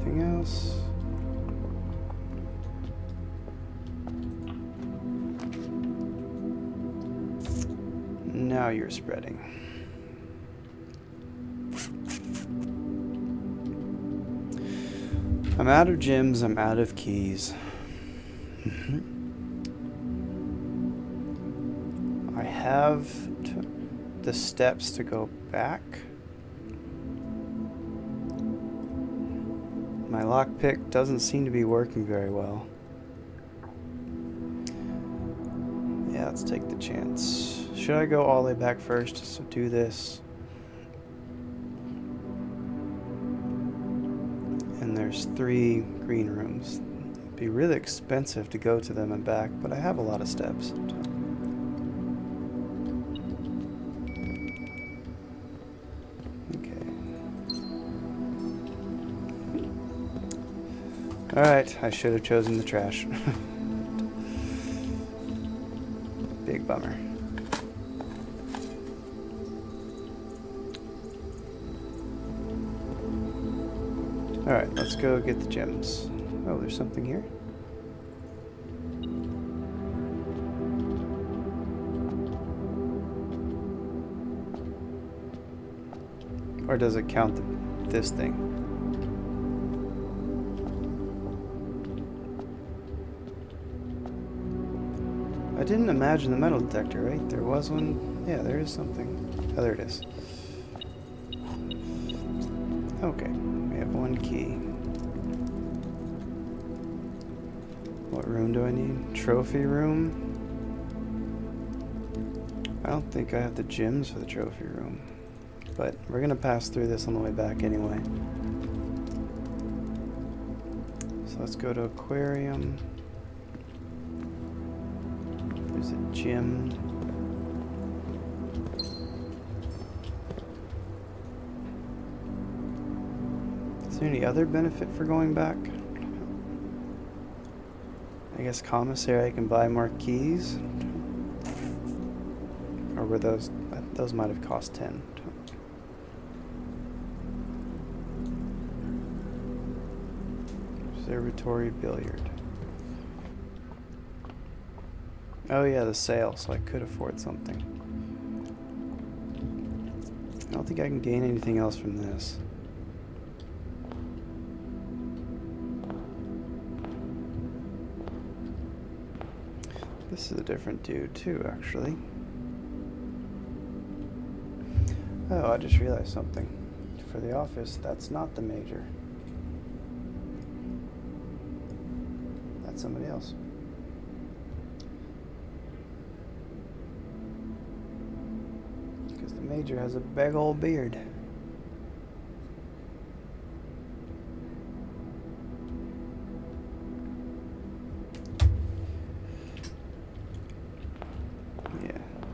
A: Anything else? Now you're spreading. I'm out of gems, I'm out of keys. I have the steps to go back. My lockpick doesn't seem to be working very well. Yeah, let's take the chance. Should I go all the way back first? So do this. And there's 3 green rooms. It'd be really expensive to go to them and back, but I have a lot of steps. Okay. Alright, I should have chosen the trash. Big bummer. Alright, let's go get the gems. Oh, there's something here. Or does it count this thing? I didn't imagine the metal detector, right? There was one. Yeah, there is something. Oh, there it is. Okay, we have 1 key. What room do I need? Trophy room? I don't think I have the gems for the trophy room. But we're going to pass through this on the way back anyway. So let's go to aquarium. There's a gym. Is there any other benefit for going back? I guess commissary, I can buy more keys. Or were those might have cost 10. Observatory billiard. Oh yeah, the sale, so I could afford something. I don't think I can gain anything else from this. This is a different dude too, actually. Oh, I just realized something. For the office, that's not the major. That's somebody else. Because the major has a big old beard.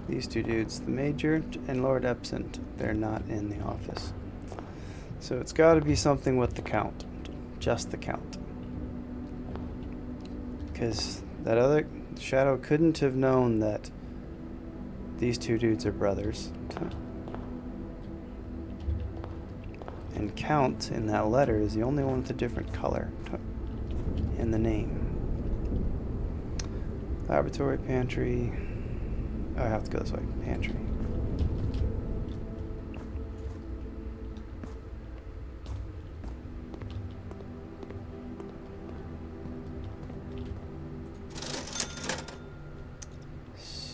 A: These 2 dudes, the Major and Lord Epsent, they're not in the office. So it's got to be something with the Count. Just the Count. Because that other Shadow couldn't have known that these 2 dudes are brothers. And Count in that letter is the only one with a different color in the name. Laboratory, pantry. I have to go this way. Pantry.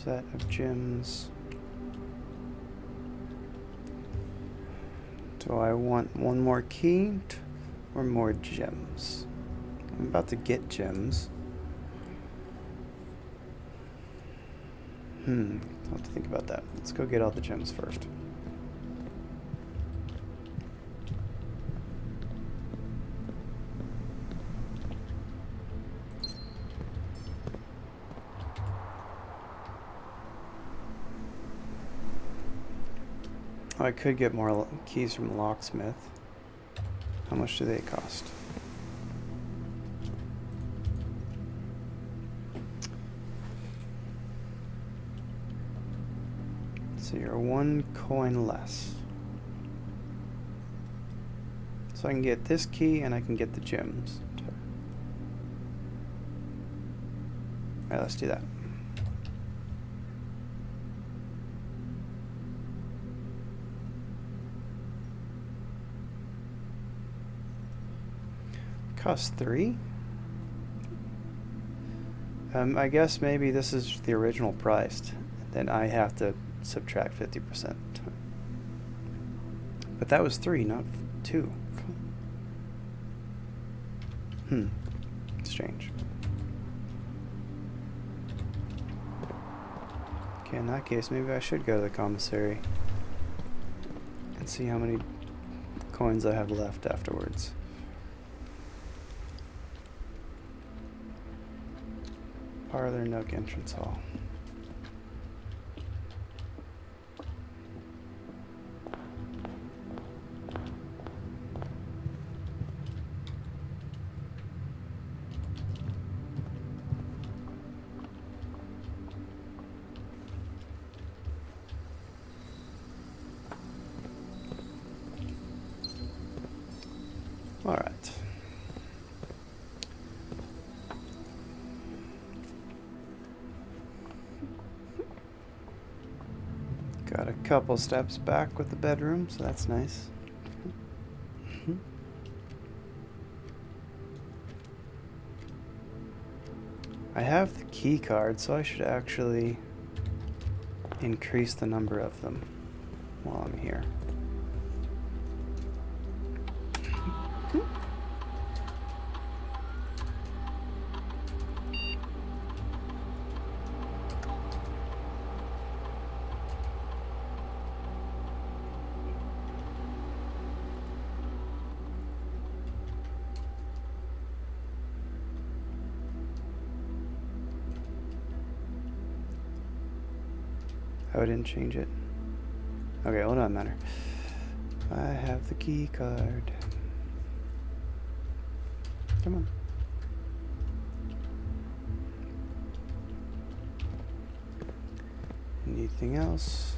A: set of gems. Do I want one more key or more gems? I'm about to get gems. I'll have to think about that. Let's go get all the gems first. Oh, I could get more keys from the locksmith. How much do they cost? So you're 1 coin less. So I can get this key and I can get the gems. Alright, let's do that. Cost 3. I guess maybe this is the original price. Then I have to subtract 50%. But that was 3, not 2. Strange. Okay, in that case, maybe I should go to the commissary and see how many coins I have left afterwards. Parlor Nook Entrance Hall. All right. Got a couple steps back with the bedroom, so that's nice. I have the key card, so I should actually increase the number of them while I'm here. Oh, I didn't change it. Okay, well, it doesn't matter. I have the key card. Come on. Anything else?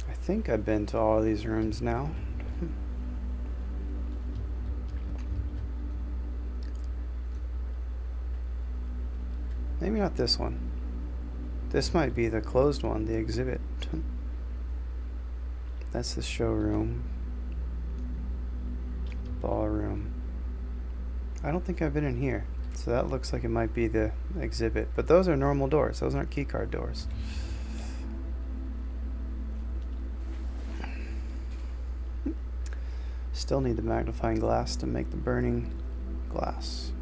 A: I think I've been to all these rooms now. Maybe not this one. This might be the closed one, the exhibit. That's the showroom. Ballroom. I don't think I've been in here. So that looks like it might be the exhibit. But those are normal doors. Those aren't keycard doors. Still need the magnifying glass to make the burning glass.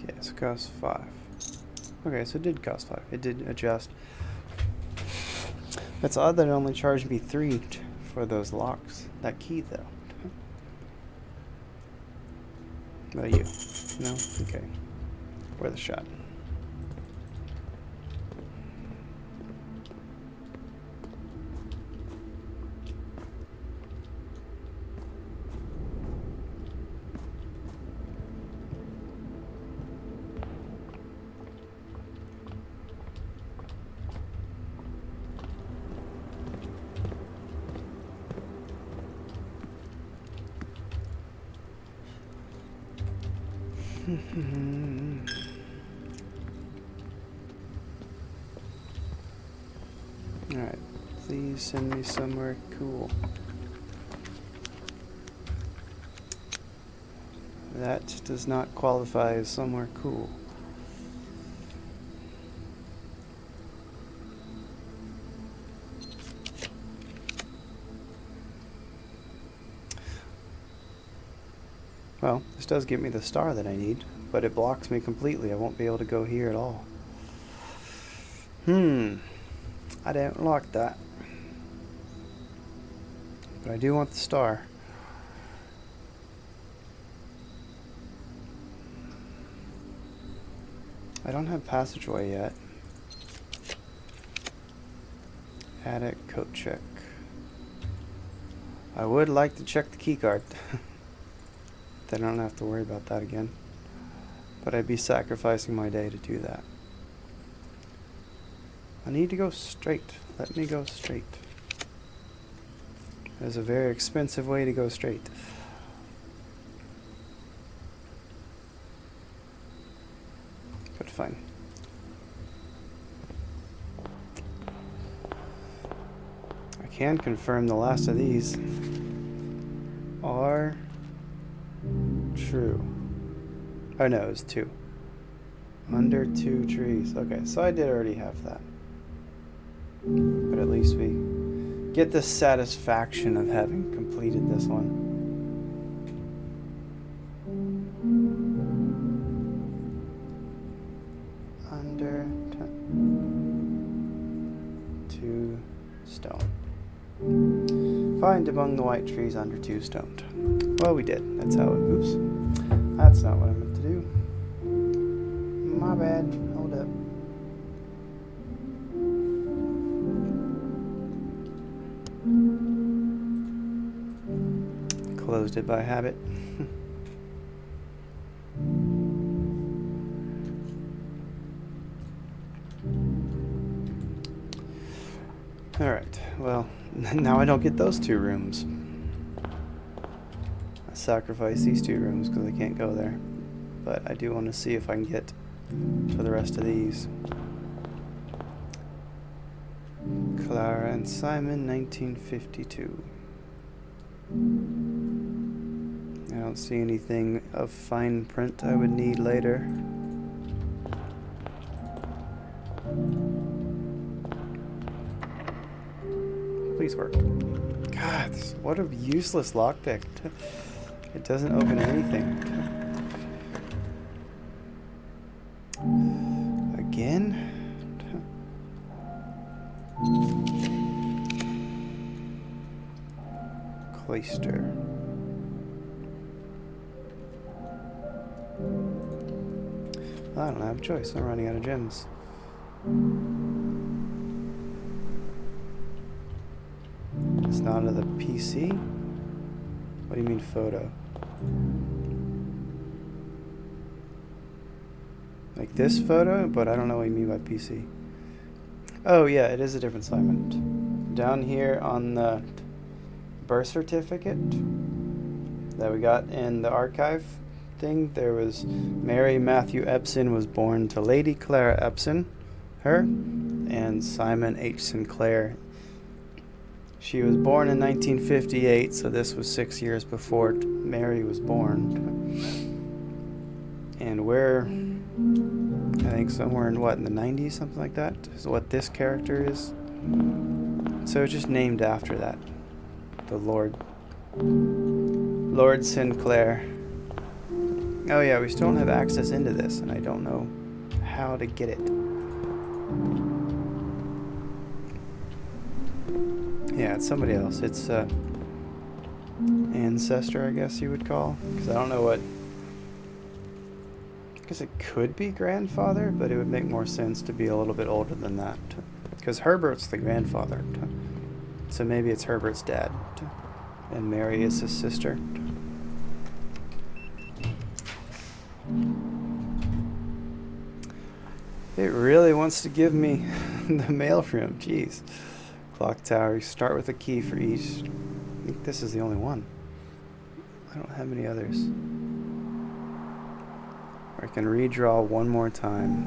A: Okay, so it costs 5. Okay, so it did cost 5. It did adjust. That's odd that it only charged me 3 for those locks. That key, though. What about you? No? Okay. Worth a shot. Alright, please send me somewhere cool. That does not qualify as somewhere cool. Well, this does give me the star that I need, but it blocks me completely. I won't be able to go here at all. I don't like that. But I do want the star. I don't have passageway yet. Attic coat check. I would like to check the key card. Then I don't have to worry about that again. But I'd be sacrificing my day to do that. I need to go straight. Let me go straight. There's a very expensive way to go straight. But fine. I can confirm the last of these are true. Oh no, it was 2. Under 2 trees. Okay, so I did already have that. But at least we get the satisfaction of having completed this one. Under 2 stone. Find among the white trees under 2 stone. Well, we did. That's how it moves. That's not what I meant to do. My bad. Hold up. Closed it by habit. Alright, well, now I don't get those 2 rooms. I sacrifice these 2 rooms because I can't go there. But I do want to see if I can get to the rest of these. Clara and Simon, 1952. I don't see anything of fine print I would need later. Please work. God, what a useless lockpick. It doesn't open anything. Again? Cloister. I don't have a choice. I'm running out of gems. It's not on the PC? What do you mean photo? Like this photo? But I don't know what you mean by PC. Oh yeah, it is a different assignment. Down here on the birth certificate that we got in the archive thing, there was Mary Matthew Epson was born to Lady Clara Epson, her, and Simon H. Sinclair. She was born in 1958, so this was 6 years before Mary was born. And we're, I think somewhere in what, in the 90s, something like that, is what this character is. So it's just named after that. The Lord Sinclair. Oh yeah, we still don't have access into this, and I don't know how to get it. Yeah, it's somebody else. It's ancestor, I guess you would call. Because I don't know what... I guess it could be grandfather, but it would make more sense to be a little bit older than that. Because Herbert's the grandfather. So maybe it's Herbert's dad. And Mary is his sister. It really wants to give me the mail room. Jeez. Clock tower. You start with a key for each. I think this is the only one. I don't have any others. I can redraw one more time.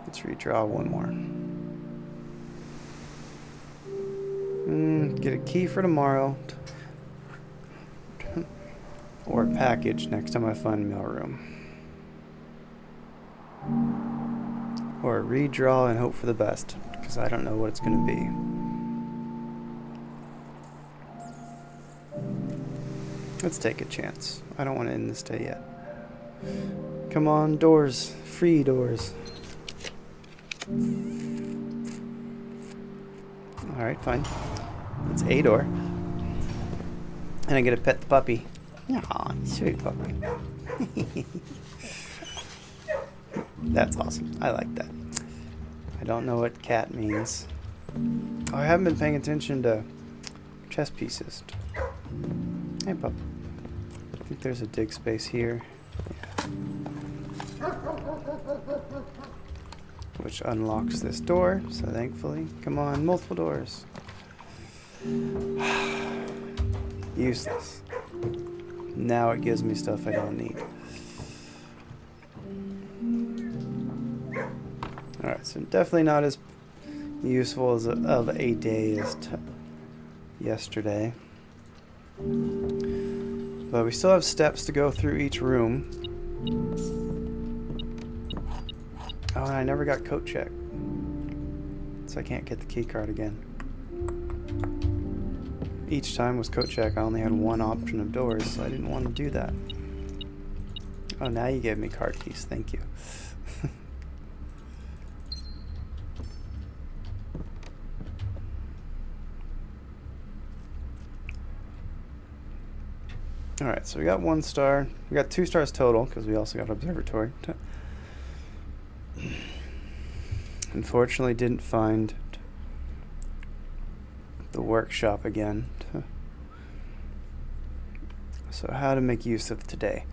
A: Let's redraw one more. Get a key for tomorrow. Or a package next time I find mailroom. Or redraw and hope for the best, because I don't know what it's going to be. Let's take a chance. I don't want to end this day yet. Come on, doors. Free doors. Alright, fine. It's a door. And I get to pet the puppy. Aw, sweet puppy. That's awesome. I like that. I don't know what cat means. Oh, I haven't been paying attention to chess pieces. Hey, pup. I think there's a dig space here. Yeah. Which unlocks this door, so thankfully. Come on, multiple doors. Useless. Now it gives me stuff I don't need. Alright, so definitely not as useful as of a day as yesterday. But we still have steps to go through each room. Oh, and I never got coat check. So I can't get the key card again. Each time was coat check, I only had one option of doors, so I didn't want to do that. Oh, now you gave me card keys. Thank you. Alright, so we got 1 star. We got 2 stars total, because we also got observatory. Unfortunately, didn't find the workshop again. So how to make use of today.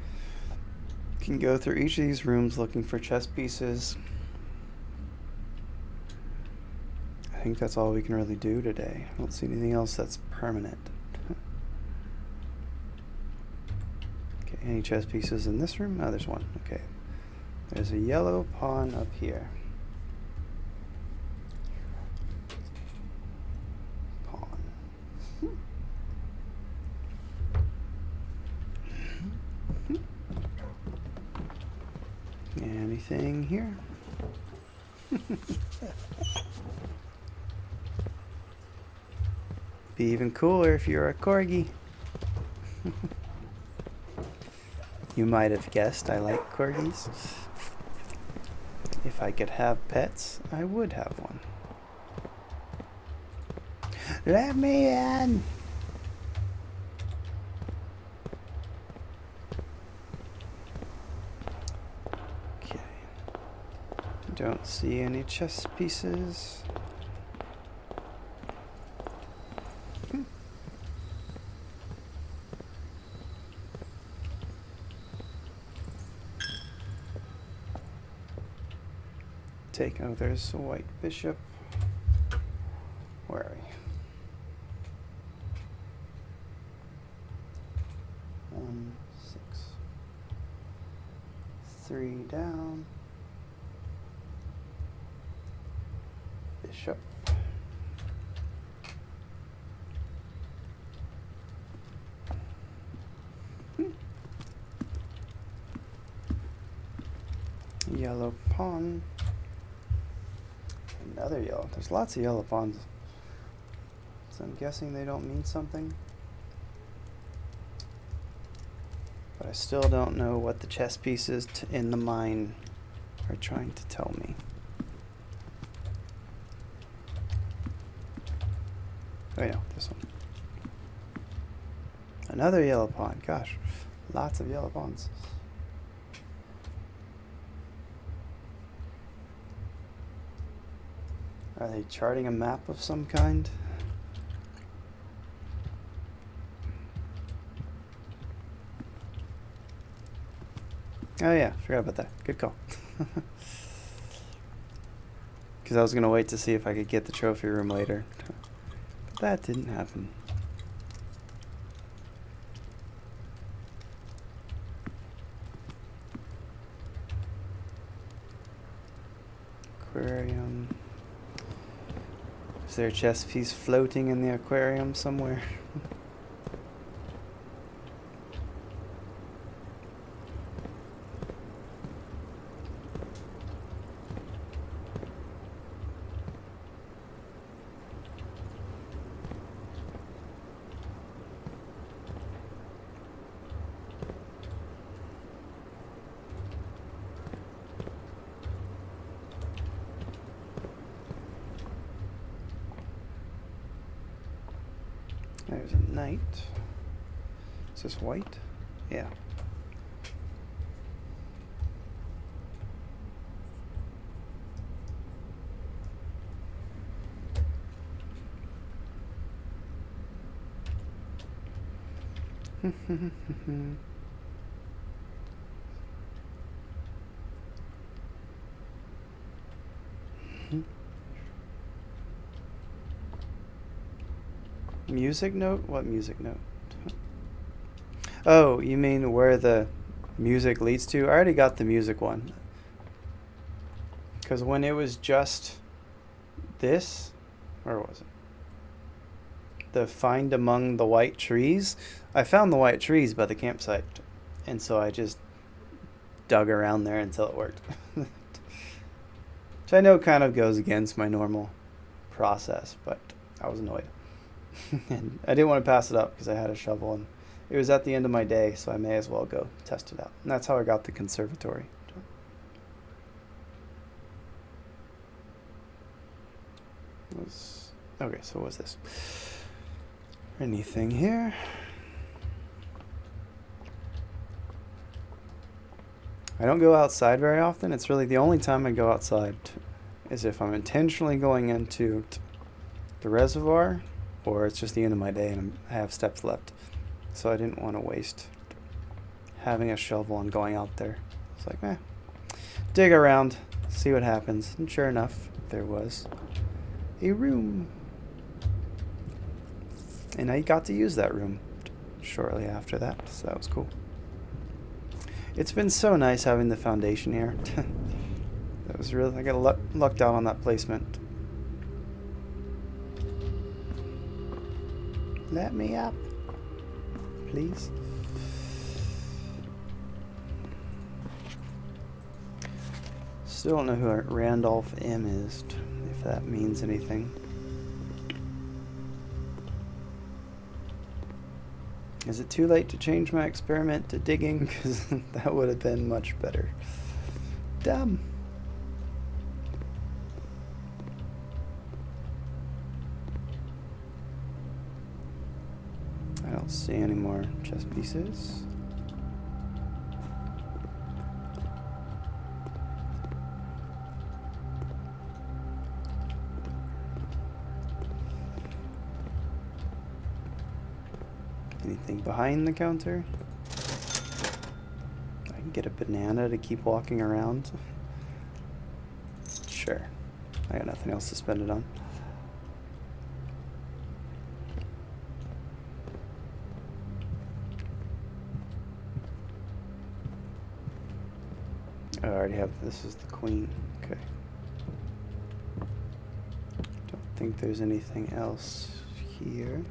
A: You can go through each of these rooms looking for chess pieces. I think that's all we can really do today. I don't see anything else that's permanent. Okay, any chess pieces in this room? Oh, there's one. Okay. There's a yellow pawn up here. Pawn. Anything here? Be even cooler if you're a corgi. You might have guessed I like corgis. If I could have pets, I would have one. Let me in! Okay. Don't see any chess pieces. Oh, there's a white bishop. Where are we? 1, 6. 3 down. Bishop. Yellow pawn. Another yellow. There's lots of yellow pawns. So I'm guessing they don't mean something. But I still don't know what the chess pieces in the mine are trying to tell me. Oh yeah, this one. Another yellow pawn. Gosh, lots of yellow pawns. Are they charting a map of some kind? Oh yeah, forgot about that. Good call. Because I was going to wait to see if I could get the trophy room later. But that didn't happen. aquarium. Is there a chess piece floating in the aquarium somewhere? There's a knight. Is this white? Yeah. Music note? What music note? Oh, you mean where the music leads to? I already got the music one. Because when it was just this, where was it? The find among the white trees. I found the white trees by the campsite. And so I just dug around there until it worked. Which I know kind of goes against my normal process, but I was annoyed. And I didn't want to pass it up because I had a shovel and it was at the end of my day, so I may as well go test it out. And that's how I got the conservatory. Okay, so what was this? Anything here? I don't go outside very often. It's really the only time I go outside is if I'm intentionally going into the reservoir, or it's just the end of my day and I have steps left. So I didn't want to waste having a shovel and going out there. It's like, dig around, see what happens. And sure enough, there was a room. And I got to use that room shortly after that, so that was cool. It's been so nice having the foundation here. That was really, I got lucked out on that placement. Let me up, please. Still don't know who Randolph M is, if that means anything. Is it too late to change my experiment to digging? Because that would have been much better. Dumb. I don't see any more chess pieces. Anything behind the counter? I can get a banana to keep walking around. Sure. I got nothing else to spend it on. I already have, this is the queen. Okay. Don't think there's anything else here.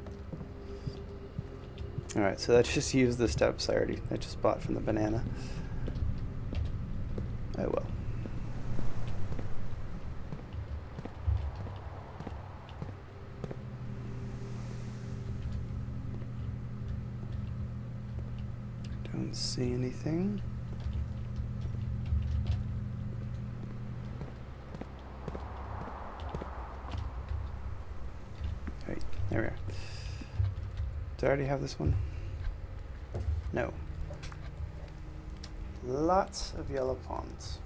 A: Alright, so that just used the steps I just bought from the banana. Oh well. Don't see anything. Alright, there we are. Do I already have this one? No. Lots of yellow pawns.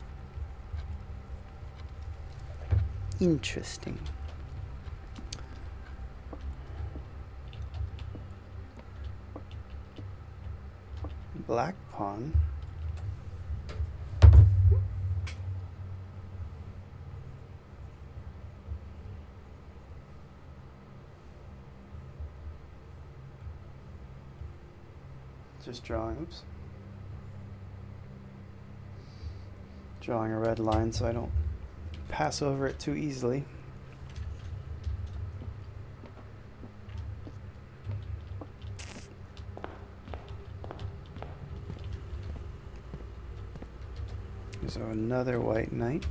A: Interesting. Black pawn. Just drawing, oops. Drawing a red line so I don't pass over it too easily. So another white knight.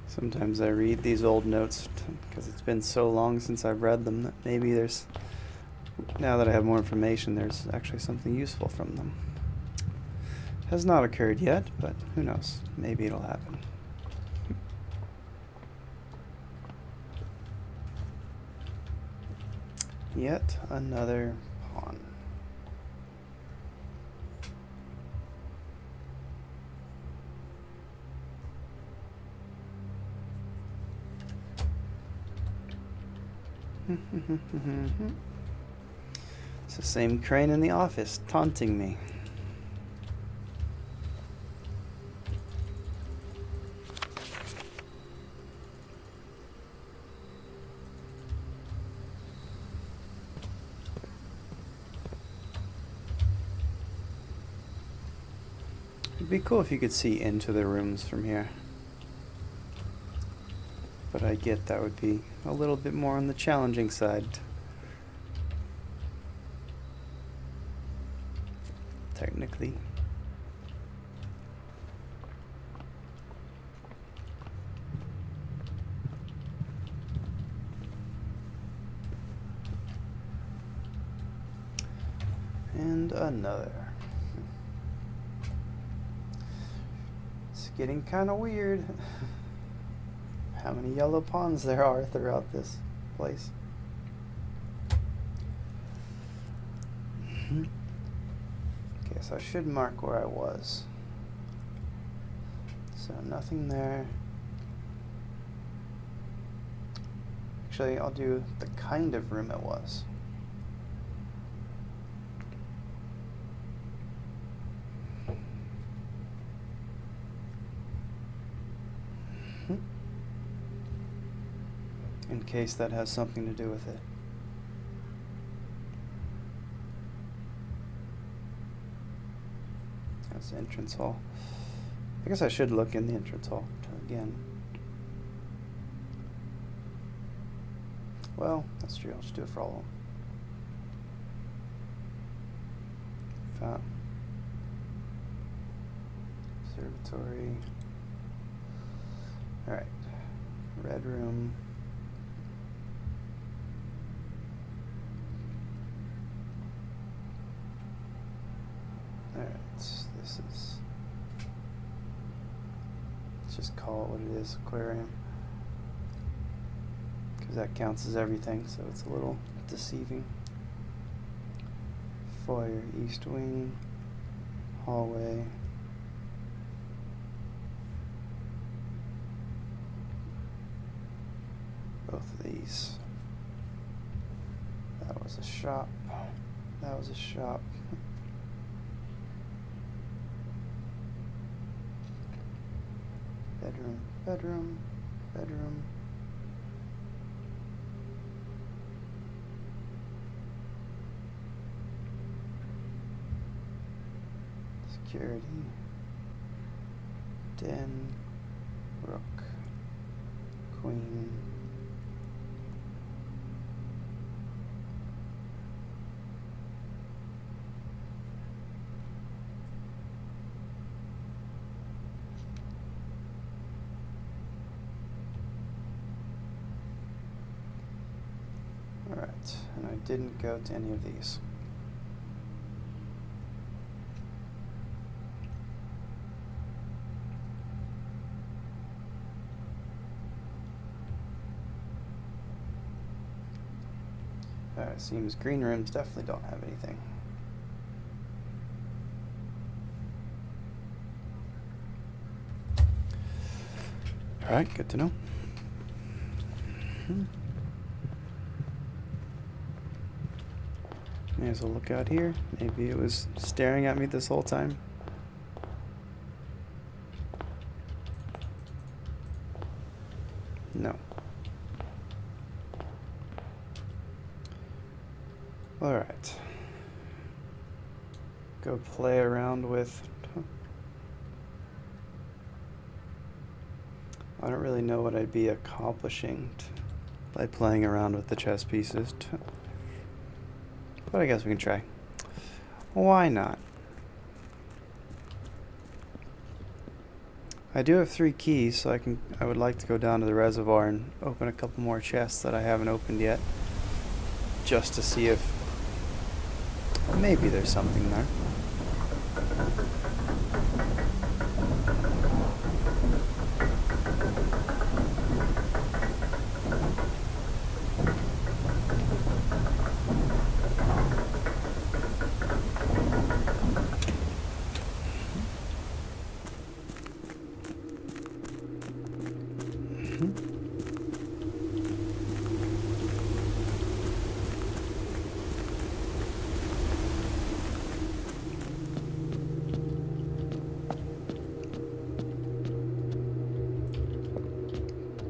A: Sometimes I read these old notes because it's been so long since I've read them that maybe there's, now that I have more information, there's actually something useful from them. Has not occurred yet, but who knows? Maybe it'll happen. Yet another pawn. It's the same crane in the office, taunting me. It'd be cool if you could see into the rooms from here. But I get that would be a little bit more on the challenging side. Technically. And another. It's getting kind of weird. How many yellow pawns there are throughout this place. Okay, so I should mark where I was. So nothing there. Actually, I'll do the kind of room it was. In case that has something to do with it. That's the entrance hall. I guess I should look in the entrance hall again. Well, that's true. I'll just do it for all of them. Observatory. Alright. Red room. Alright, this is, let's just call it what it is, aquarium. Because that counts as everything, so it's a little deceiving. Foyer, east wing, hallway. Both of these. That was a shop. That was a shop. Bedroom, bedroom, bedroom. Security. Den. Rook. Queen. Alright, and I didn't go to any of these. Alright, seems green rooms definitely don't have anything. Alright, good to know. May as well look out here. Maybe it was staring at me this whole time. No. Alright. Go play around with... I don't really know what I'd be accomplishing by playing around with the chess pieces. But I guess we can try. Why not? I do have 3 keys, so I would like to go down to the reservoir and open a couple more chests that I haven't opened yet, just to see if maybe there's something there.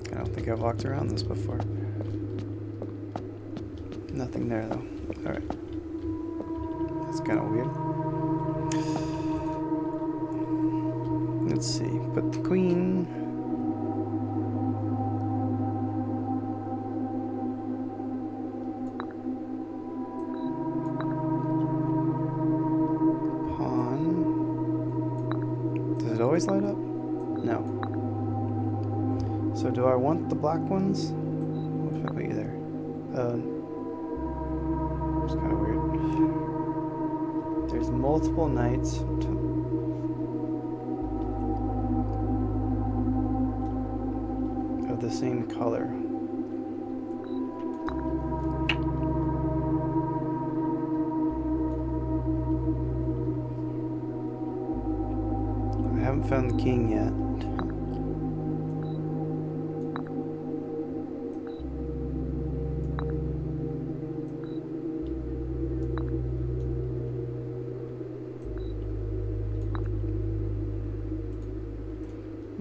A: I don't think I've walked around this before. Nothing there though. Alright. That's kind of weird. Let's see. Put the queen. Pawn. Does it always light up? No. So do I want the black ones? What if I put you there? It's kind of weird. There's multiple knights. Of the same color. I haven't found the king yet.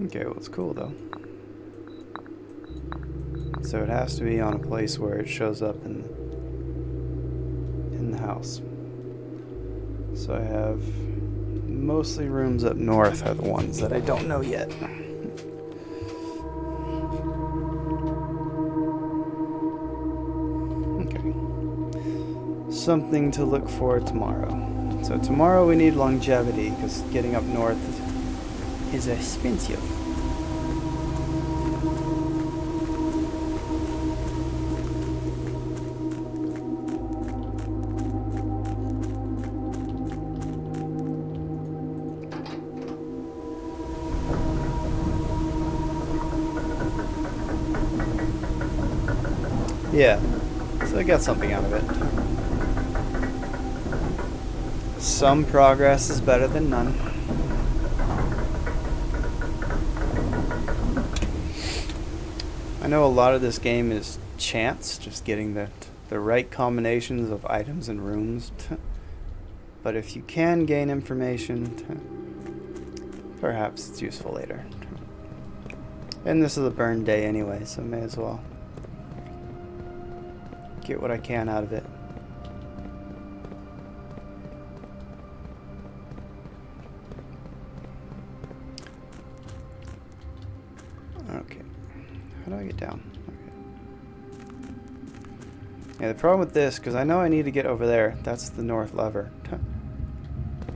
A: Okay, well, it's cool though. So it has to be on a place where it shows up in the house. So I have mostly rooms up north are the ones that I don't know yet. Okay. Something to look for tomorrow. So tomorrow we need longevity because getting up north is expensive. Yeah, so I got something out of it. Some progress is better than none. I know a lot of this game is chance, just getting the right combinations of items and rooms. But if you can gain information, perhaps it's useful later. And this is a burn day anyway, so may as well get what I can out of it. Okay. How do I get down? Okay. Yeah, the problem with this, because I know I need to get over there. That's the north lever.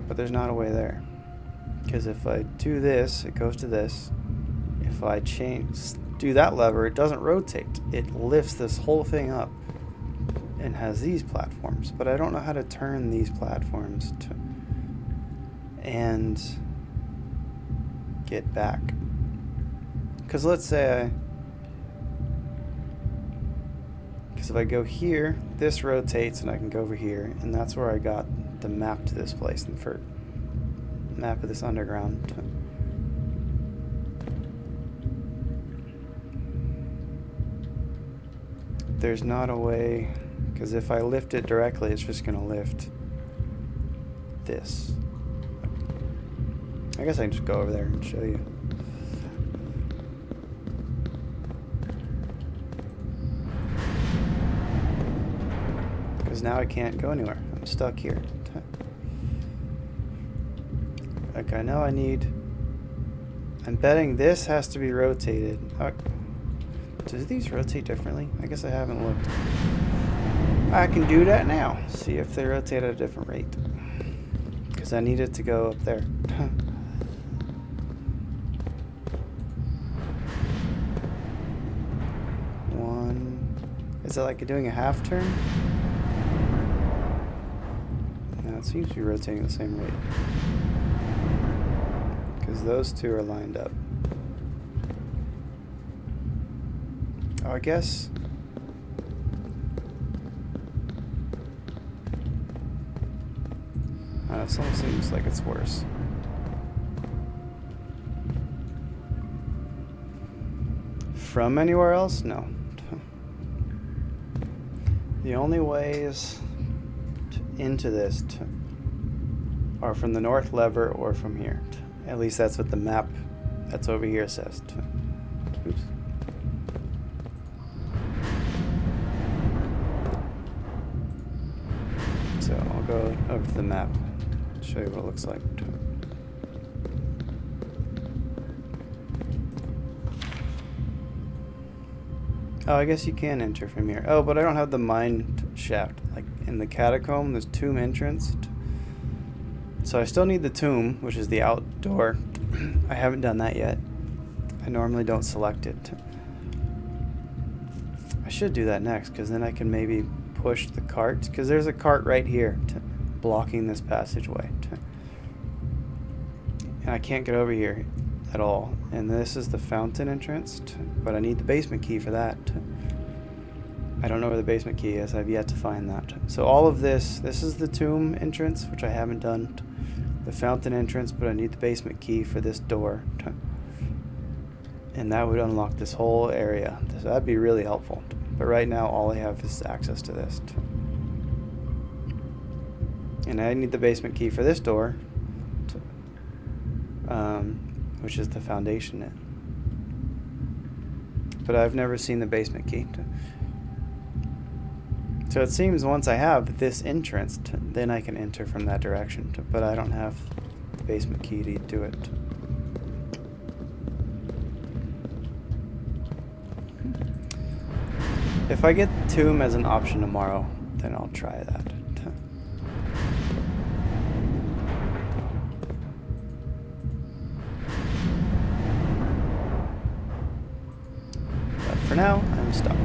A: But there's not a way there. Because if I do this, it goes to this. If I do that lever, it doesn't rotate. It lifts this whole thing up. And has these platforms, but I don't know how to turn these platforms and get back. Because let's say because if I go here, this rotates and I can go over here, and that's where I got the map to this place, and for map of this underground. There's not a way. Because if I lift it directly, it's just going to lift this. I guess I can just go over there and show you. Because now I can't go anywhere. I'm stuck here. Like, I know I need... I'm betting this has to be rotated. Do these rotate differently? I guess I haven't looked. I can do that now. See if they rotate at a different rate. Because I need it to go up there. Is it like doing a half turn? No, it seems to be rotating the same rate. Because those two are lined up. Oh, I guess... I don't know, this almost seems like it's worse. From anywhere else? No. The only ways into this are from the north lever or from here. At least that's what the map that's over here says. Oops. So I'll go over to the map and show you what it looks like. Oh, I guess you can enter from here. Oh, but I don't have the mine shaft. Like in the catacomb, there's tomb entrance. So I still need the tomb, which is the outdoor. I haven't done that yet. I normally don't select it. I should do that next, because then I can maybe push the cart. Because there's a cart right here blocking this passageway. And I can't get over here at all. And this is the fountain entrance, but I need the basement key for that. I don't know where the basement key is. I've yet to find that. So all of this is the tomb entrance, which I haven't done. The fountain entrance, but I need the basement key for this door. And that would unlock this whole area. So that'd be really helpful. But right now, all I have is access to this. And I need the basement key for this door, which is the foundation. But I've never seen the basement key. So it seems once I have this entrance, then I can enter from that direction. But I don't have the basement key to do it. If I get tomb as an option tomorrow, then I'll try that. But for now, I'm stuck.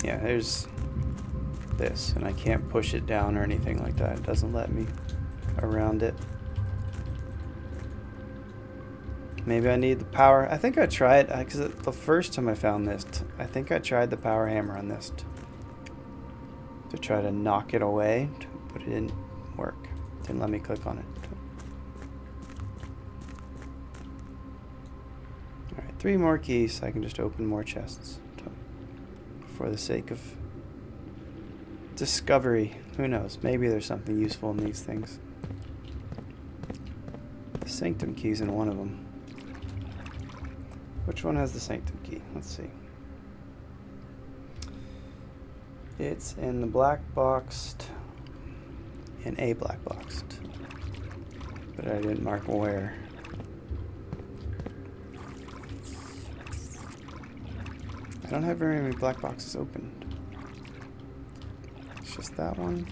A: Yeah, there's this, and I can't push it down or anything like that. It doesn't let me around it. Maybe I need the power. I think I tried, because the first time I found this, I think I tried the power hammer on this to try to knock it away, but it didn't work. It didn't let me click on it. Alright, 3 more keys so I can just open more chests for the sake of discovery. Who knows? Maybe there's something useful in these things. The sanctum key's in one of them. Which one has the sanctum key? Let's see. It's in the black box. In a black box. But I didn't mark where. I don't have very many black boxes opened. It's just that one.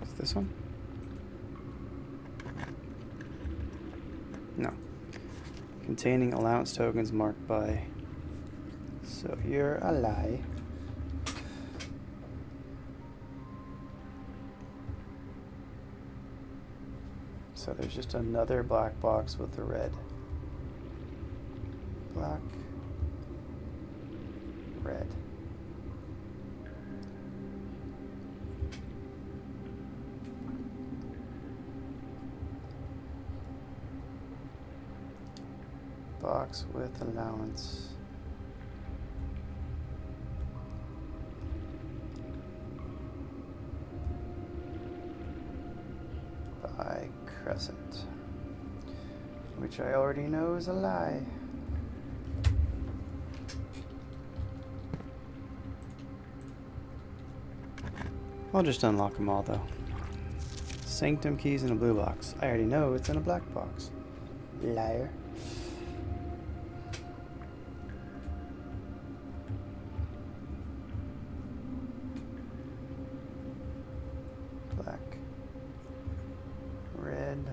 A: Is this one? No. Containing allowance tokens marked by... So you're a lie. So there's just another black box with the red. Black. Red. box with allowance. By crescent, which I already know is a lie. I'll just unlock them all though. Sanctum keys in a blue box. I already know it's in a black box. Liar. Black. Red.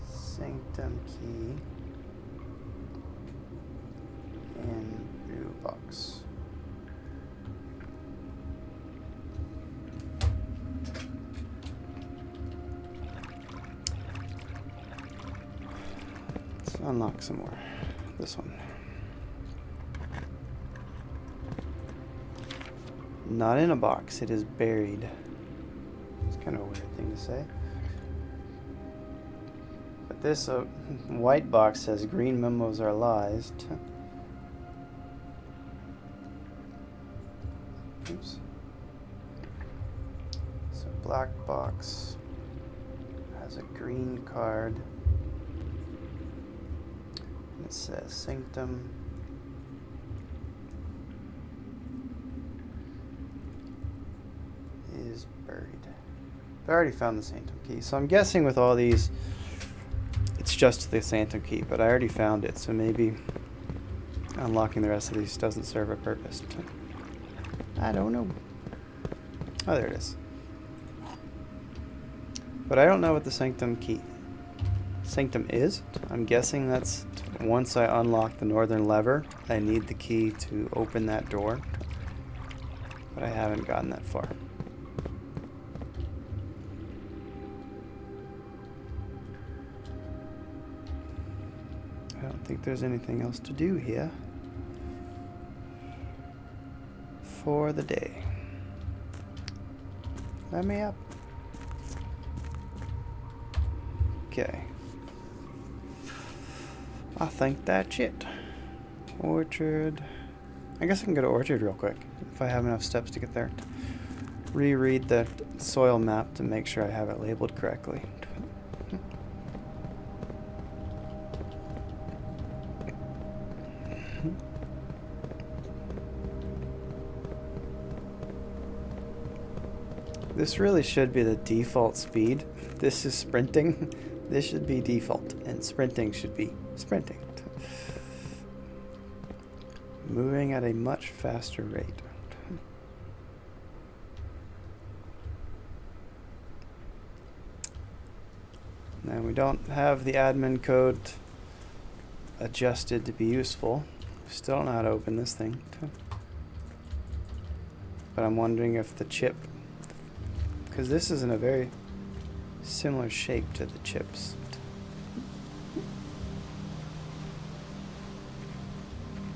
A: Sanctum key in blue box. Let's unlock some more. This one. Not in a box, it is buried. It's kind of a weird thing to say. But this white box says green memos are lies. Oops. So black box has a green card. And it says sanctum. Is buried. I already found the sanctum key, so I'm guessing with all these it's just the sanctum key, but I already found it, so maybe unlocking the rest of these doesn't serve a purpose. I don't know. Oh, there it is. But I don't know what the sanctum is. I'm guessing that's once I unlock the northern lever, I need the key to open that door, but I haven't gotten that far. I don't think there's anything else to do here for the day. Let me up. Okay. I think that's it. Orchard. I guess I can go to Orchard real quick if I have enough steps to get there. Reread the soil map to make sure I have it labeled correctly. This really should be the default speed. This is sprinting. This should be default, and sprinting should be sprinting. Moving at a much faster rate. Now we don't have the admin code adjusted to be useful. Still don't know how to open this thing. But I'm wondering if the chip, because this is in a very similar shape to the chips.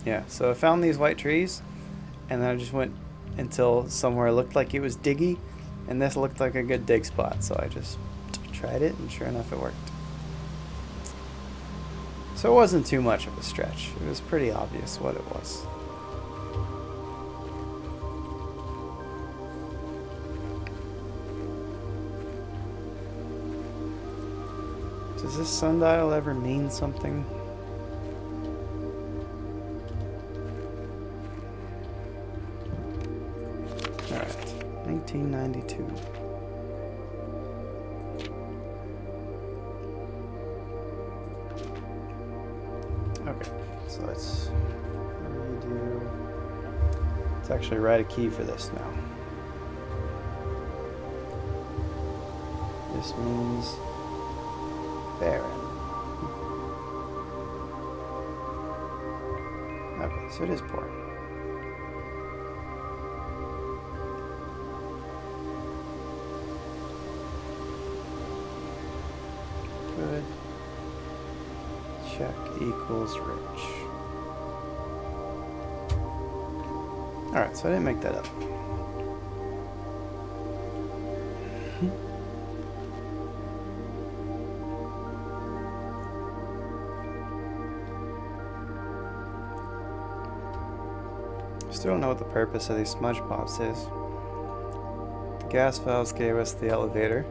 A: Yeah, so I found these white trees, and then I just went until somewhere looked like it was diggy, and this looked like a good dig spot, so I just tried it, and sure enough it worked. So it wasn't too much of a stretch. It was pretty obvious what it was. Does this sundial ever mean something? Alright, 1992. Okay, so let's redo. Let's actually write a key for this now. This means barren. Okay, so it is poor. Good. Check equals rich. Alright, so I didn't make that up. Still don't know what the purpose of these smudge pops is. The gas valves gave us the elevator.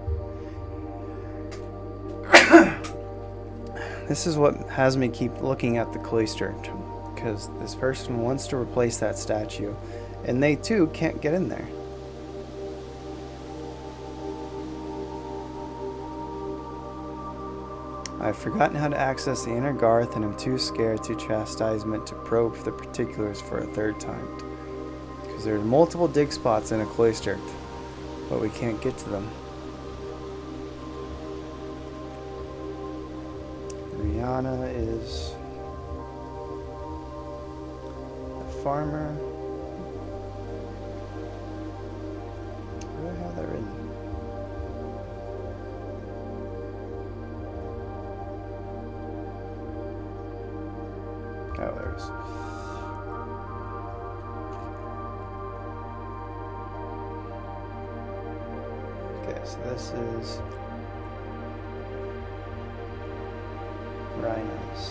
A: This is what has me keep looking at the cloister, because this person wants to replace that statue, and they too can't get in there. I've forgotten how to access the inner garth, and am too scared to chastisement to probe the particulars for a third time. Because there are multiple dig spots in a cloister, but we can't get to them. Rihanna is the farmer. Where do I have that written? Oh, there it is. Okay, so this is rhinos.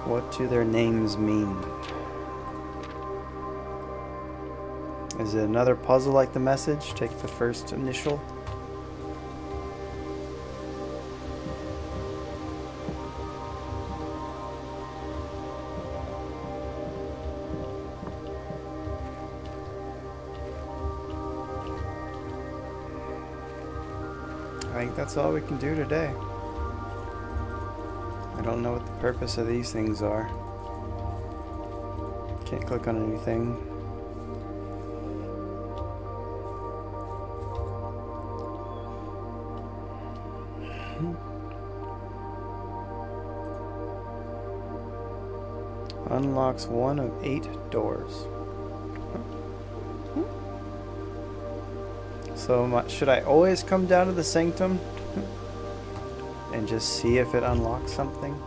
A: What do their names mean? Is it another puzzle like the message? Take the first initial. I think that's all we can do today. I don't know what the purpose of these things are. Can't click on anything. Unlocks 1 of 8 doors. So should I always come down to the sanctum and just see if it unlocks something?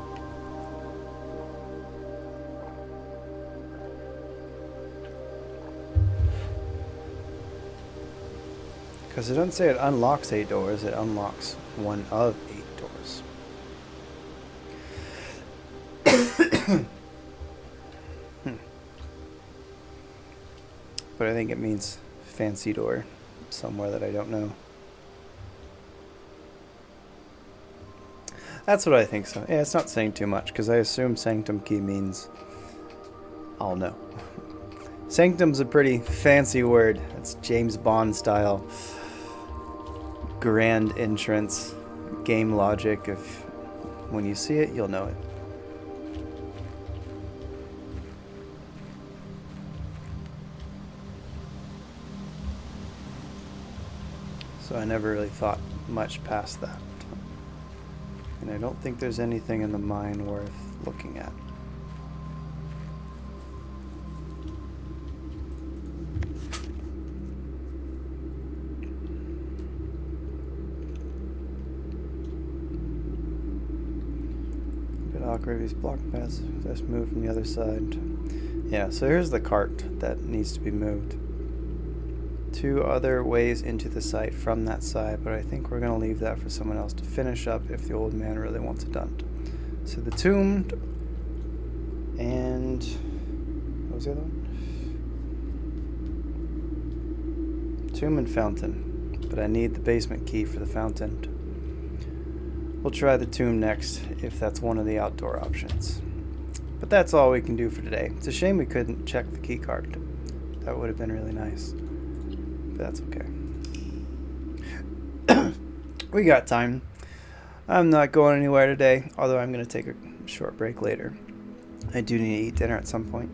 A: Because it doesn't say it unlocks 8 doors, it unlocks 1 of 8 doors. But I think it means fancy door somewhere that I don't know. That's what I think so. Yeah, it's not saying too much, because I assume sanctum key means I'll know. Sanctum's a pretty fancy word. It's James Bond style. Grand entrance. Game logic. If when you see it, you'll know it. So I never really thought much past that. And I don't think there's anything in the mine worth looking at. A bit awkward, these block paths. Let's move from the other side. Yeah, so here's the cart that needs to be moved. 2 other ways into the site from that side, but I think we're going to leave that for someone else to finish up if the old man really wants it done. So the tomb and what was the other one? Tomb and fountain, but I need the basement key for the fountain. We'll try the tomb next if that's one of the outdoor options. But that's all we can do for today. It's a shame we couldn't check the key card. That would have been really nice. That's okay. We got time. I'm not going anywhere today, although I'm going to take a short break later. I do need to eat dinner at some point.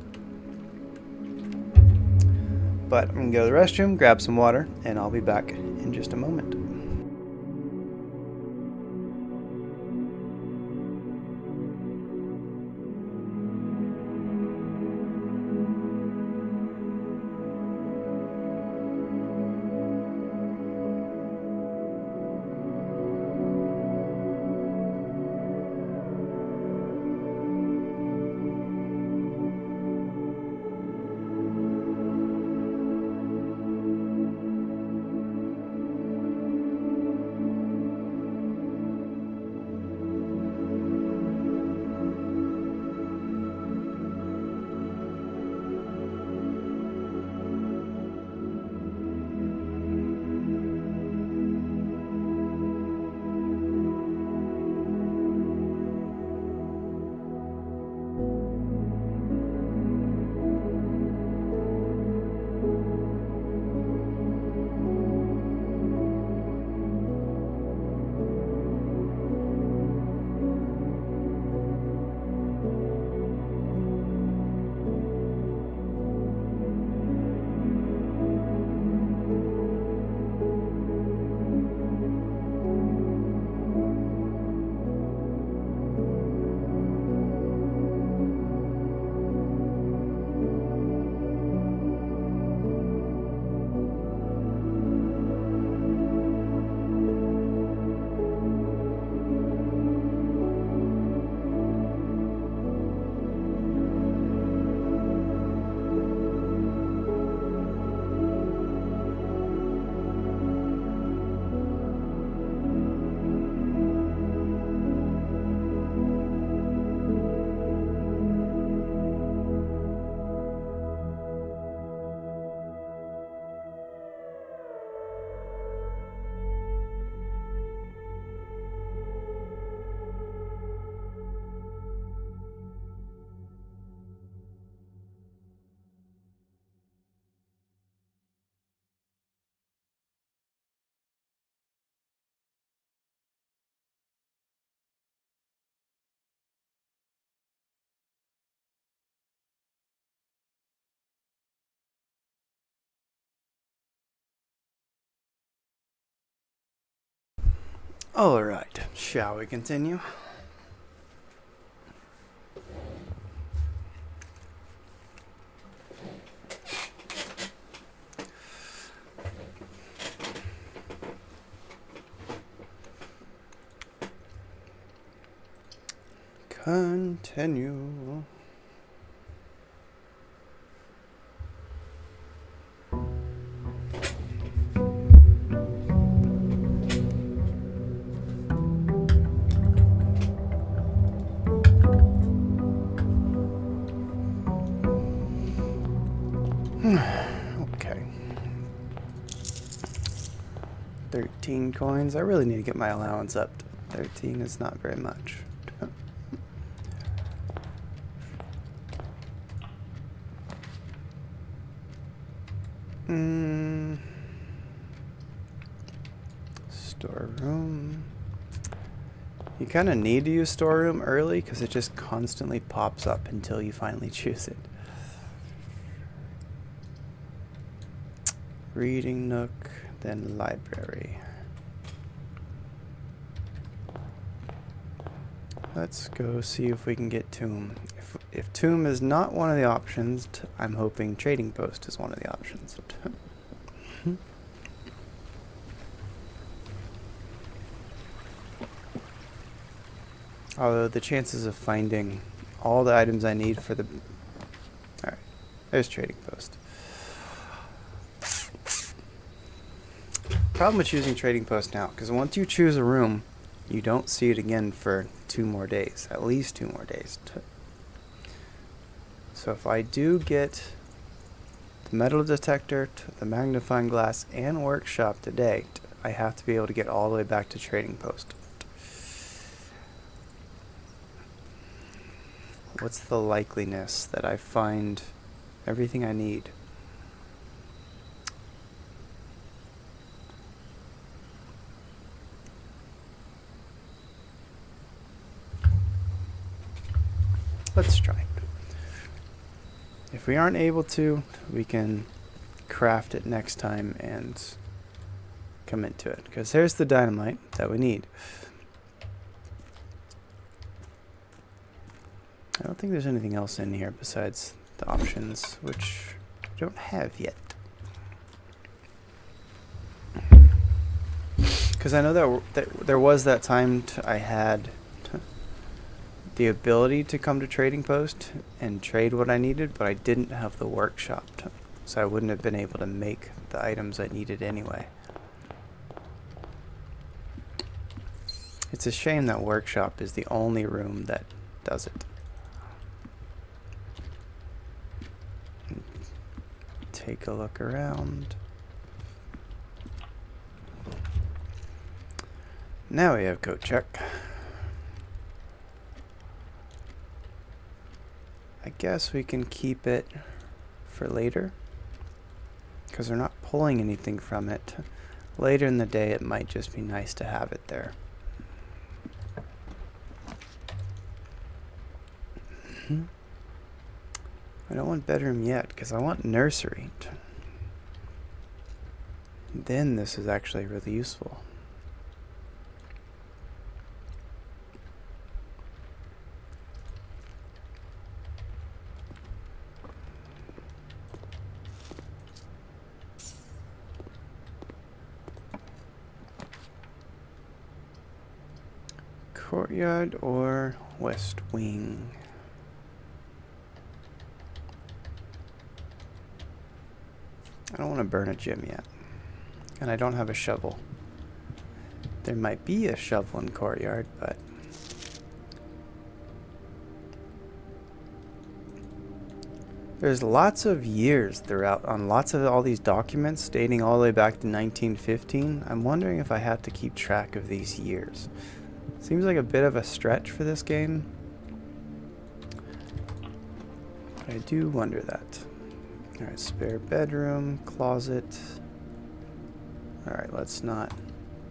A: But I'm going to go to the restroom, grab some water, and I'll be back in just a moment. All right, shall we continue? Continue. Okay. 13 coins. I really need to get my allowance up. 13 is not very much. Storeroom. You kind of need to use storeroom early because it just constantly pops up until you finally choose it. Reading nook, then library. Let's go see if we can get tomb. If tomb is not one of the options, I'm hoping trading post is one of the options. Although the chances of finding all the items I need for the... Alright, there's trading post. Problem with choosing trading post now, because once you choose a room, you don't see it again for 2 more days. At least 2 more days. So if I do get the metal detector, the magnifying glass, and workshop today, I have to be able to get all the way back to trading post. What's the likeliness that I find everything I need? Let's try. If we aren't able to, we can craft it next time and commit to it. Because there's the dynamite that we need. I don't think there's anything else in here besides the options, which I don't have yet. Because I know that there was that time I had the ability to come to trading post and trade what I needed, but I didn't have the workshop, so I wouldn't have been able to make the items I needed anyway. It's a shame that workshop is the only room that does it. Take a look around. Now we have coat check. I guess we can keep it for later, because we're not pulling anything from it. Later in the day, it might just be nice to have it there. I don't want bedroom yet, because I want nursery. Then this is actually really useful. Courtyard or west wing? I don't want to burn a gym yet. And I don't have a shovel. There might be a shovel in courtyard, but... There's lots of years throughout on lots of all these documents dating all the way back to 1915. I'm wondering if I have to keep track of these years. Seems like a bit of a stretch for this game. But I do wonder that. Alright, spare bedroom, closet. Alright, let's not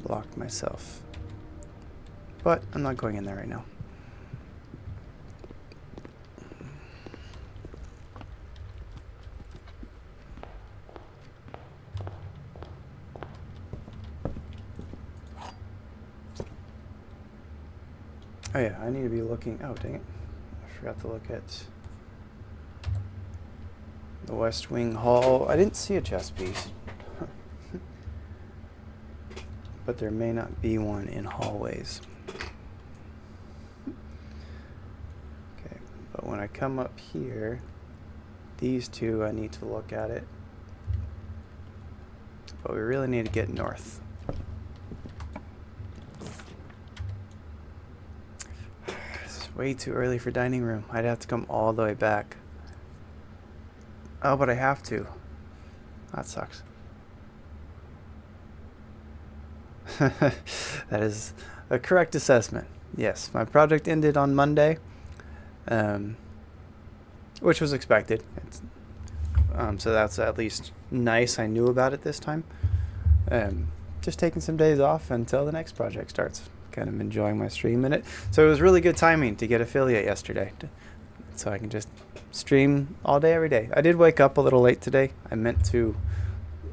A: block myself. But I'm not going in there right now. Oh yeah, I need to be looking. Oh dang it, I forgot to look at the West Wing Hall. I didn't see a chess piece, but there may not be one in hallways. Okay, but when I come up here, these two I need to look at it. But we really need to get north. It's way too early for dining room. I'd have to come all the way back. Oh, but I have to. That sucks. That is a correct assessment. Yes, my project ended on Monday, which was expected. So that's at least nice. I knew about it this time. Just taking some days off until the next project starts. Kind of enjoying my stream in it. So it was really good timing to get affiliate yesterday. So I can just stream all day, every day. I did wake up a little late today. I meant to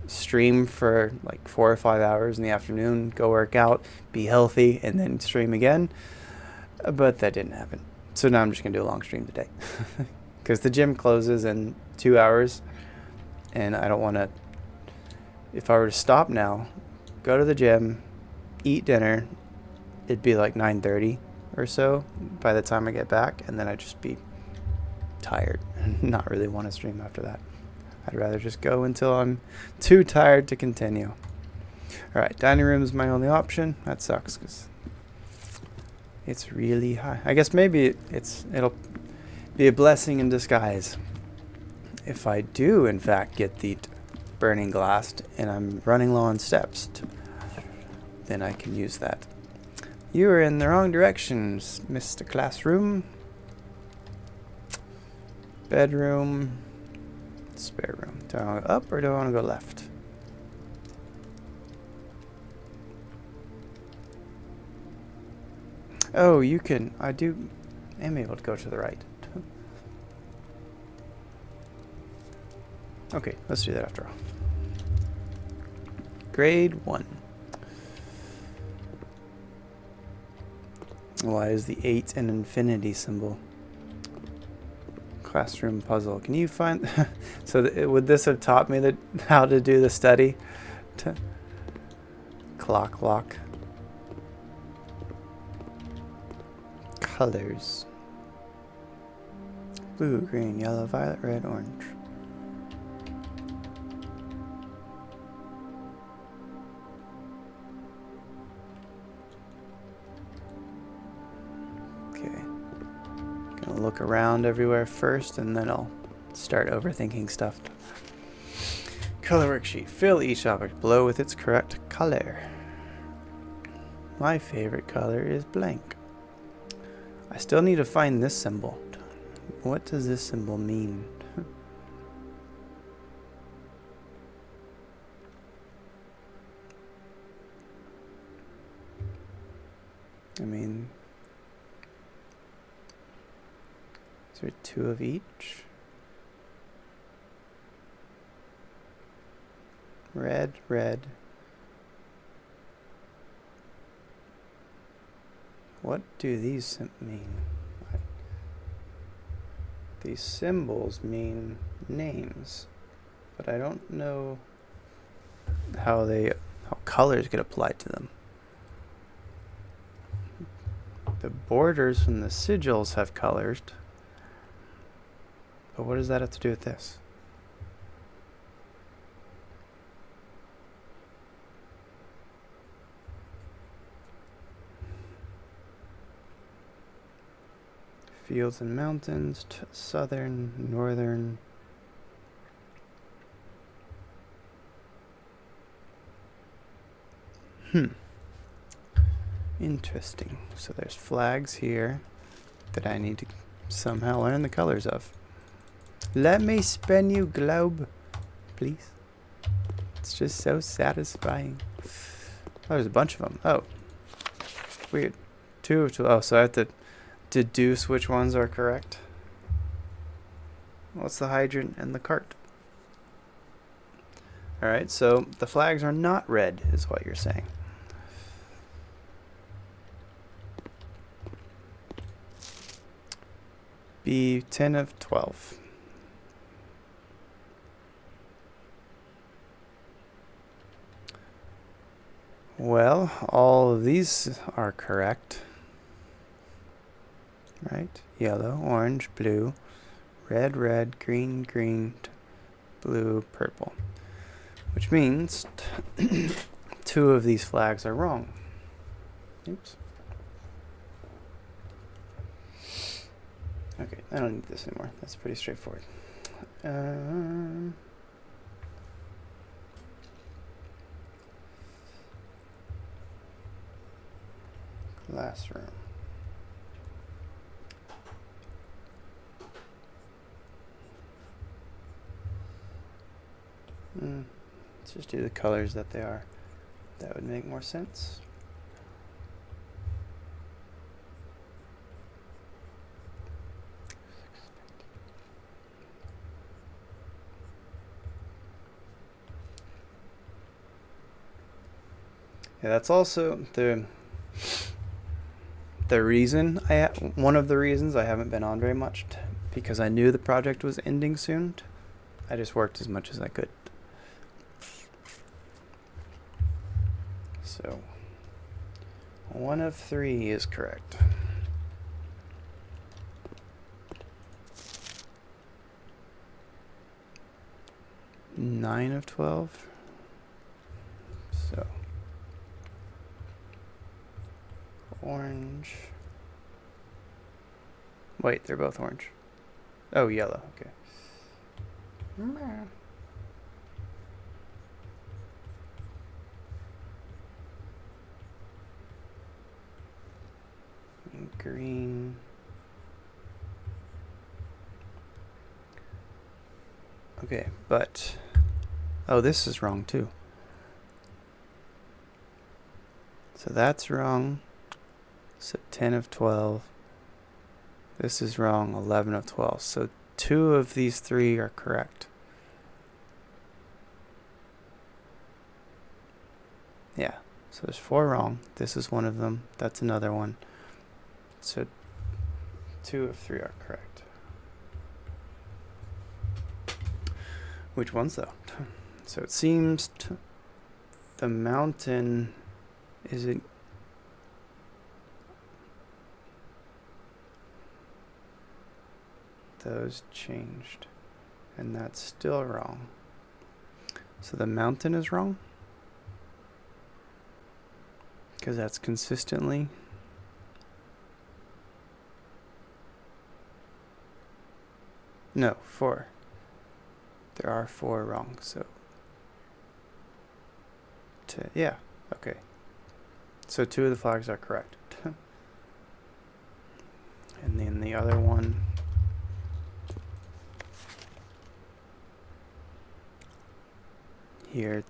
A: stream for like 4 or 5 hours in the afternoon, go work out, be healthy, and then stream again. But that didn't happen. So now I'm just going to do a long stream today. Because the gym closes in 2 hours. And I don't want to... If I were to stop now, go to the gym, eat dinner, it'd be like 9:30 or so by the time I get back. And then I'd just be tired and not really want to stream after that. I'd rather just go until I'm too tired to continue. Alright, dining room is my only option. That sucks because it's really high. I guess maybe it'll be a blessing in disguise if I do in fact get the burning glass and I'm running low on steps. Then I can use that. You are in the wrong directions, Mr. Classroom. Bedroom. Spare room. Do I want to go up or do I want to go left? Oh, you can. I am able to go to the right. Okay, let's do that after all. Grade 1. Why is the 8 an infinity symbol? Classroom puzzle. Can you find... So would this have taught me how to do the study? Clock lock. Colors. Blue, green, yellow, violet, red, orange. Look around everywhere first, and then I'll start overthinking stuff. Color worksheet. Fill each object below with its correct color. My favorite color is blank. I still need to find this symbol. What does this symbol mean? I mean... Is there 2 of each? Red, red. What do these mean? These symbols mean names, but I don't know how colors get applied to them. The borders from the sigils have colors. But what does that have to do with this? Fields and mountains, southern, northern. Interesting. So there's flags here that I need to somehow learn the colors of. Let me spin you, globe, please. It's just so satisfying. Oh, there's a bunch of them. Oh, weird. 2 of 2. Oh, so I have to deduce which ones are correct. What's the hydrant and the cart? Alright, so the flags are not red, is what you're saying. be 10 of 12. Well, all of these are correct. Right? Yellow, orange, blue, red, red, green, green, blue, purple. Which means 2 of these flags are wrong. Oops. Okay, I don't need this anymore. That's pretty straightforward. Classroom. Let's just do the colors that they are. That would make more sense. Yeah, that's also the reason one of the reasons I haven't been on very much, because I knew the project was ending soon. I just worked as much as I could. So 1 of 3 is correct. Nine of 12. So orange. Wait, they're both orange. Oh, yellow. Okay. Green. Okay, but oh, this is wrong too. So that's wrong. So 10 of 12. This is wrong, 11 of 12. So 2 of these 3 are correct. Yeah, so there's 4 wrong. This is one of them. That's another one. So 2 of 3 are correct. Which ones though? So it seems the mountain isn't. Those changed, and that's still wrong. So the mountain is wrong, because that's consistently. No, 4. There are 4 wrong, so. Yeah, okay. So 2 of the flags are correct. And then the other one. Here.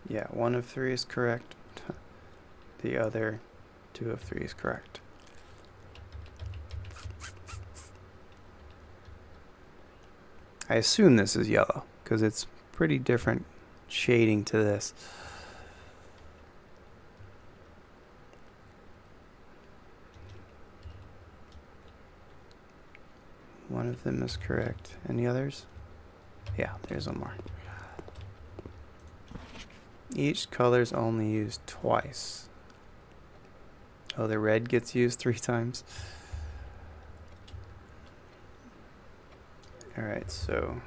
A: Yeah, 1 of 3 is correct. The other 2 of 3 is correct. I assume this is yellow, because it's pretty different shading to this. One of them is correct. Any others? Yeah, there's one more. Each color is only used twice. Oh, the red gets used 3 times. Alright, so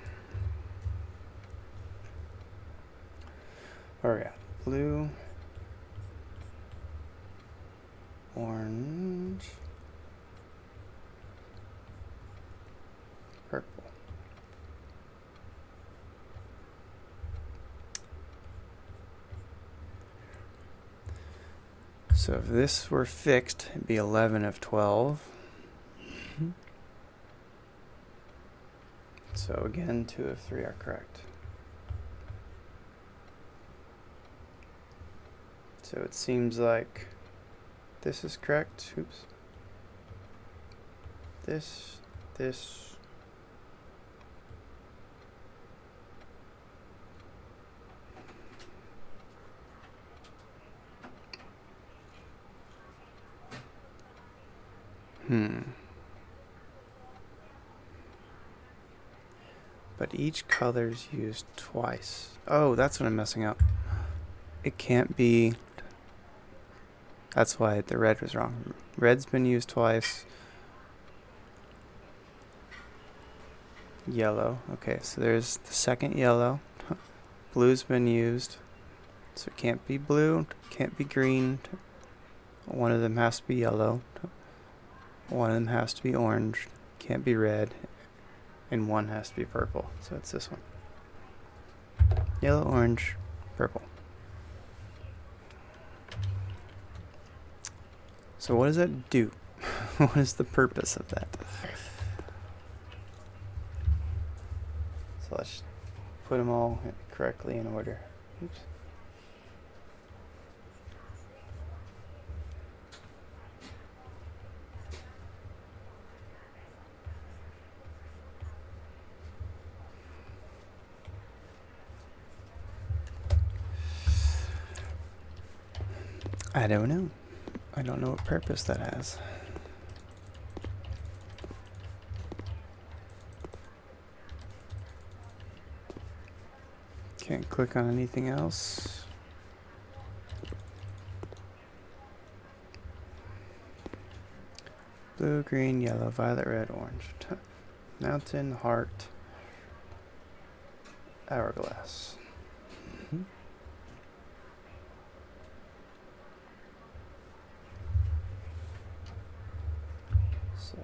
A: where are we at? Blue, orange, purple. So if this were fixed, it'd be 11 of 12. So again, 2 of 3 are correct. So it seems like this is correct. Oops. This. But each color's used twice. Oh, that's what I'm messing up. It can't be... That's why the red was wrong. Red's been used twice. Yellow. Okay, so there's the second yellow. Blue's been used. So it can't be blue, can't be green. One of them has to be yellow. One of them has to be orange. Can't be red. And one has to be purple. So it's this one. Yellow, orange, purple. So what does that do? What is the purpose of that? So let's put them all correctly in order. Oops. I don't know. I don't know what purpose that has. Can't click on anything else. Blue, green, yellow, violet, red, orange. Mountain, heart, hourglass. So,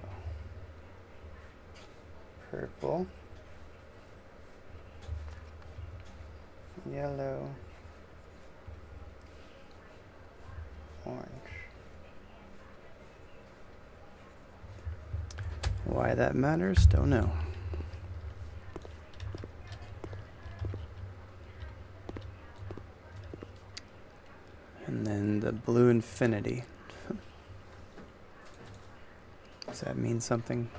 A: purple, yellow, orange. Why that matters, don't know. And then the blue infinity. Does that mean something?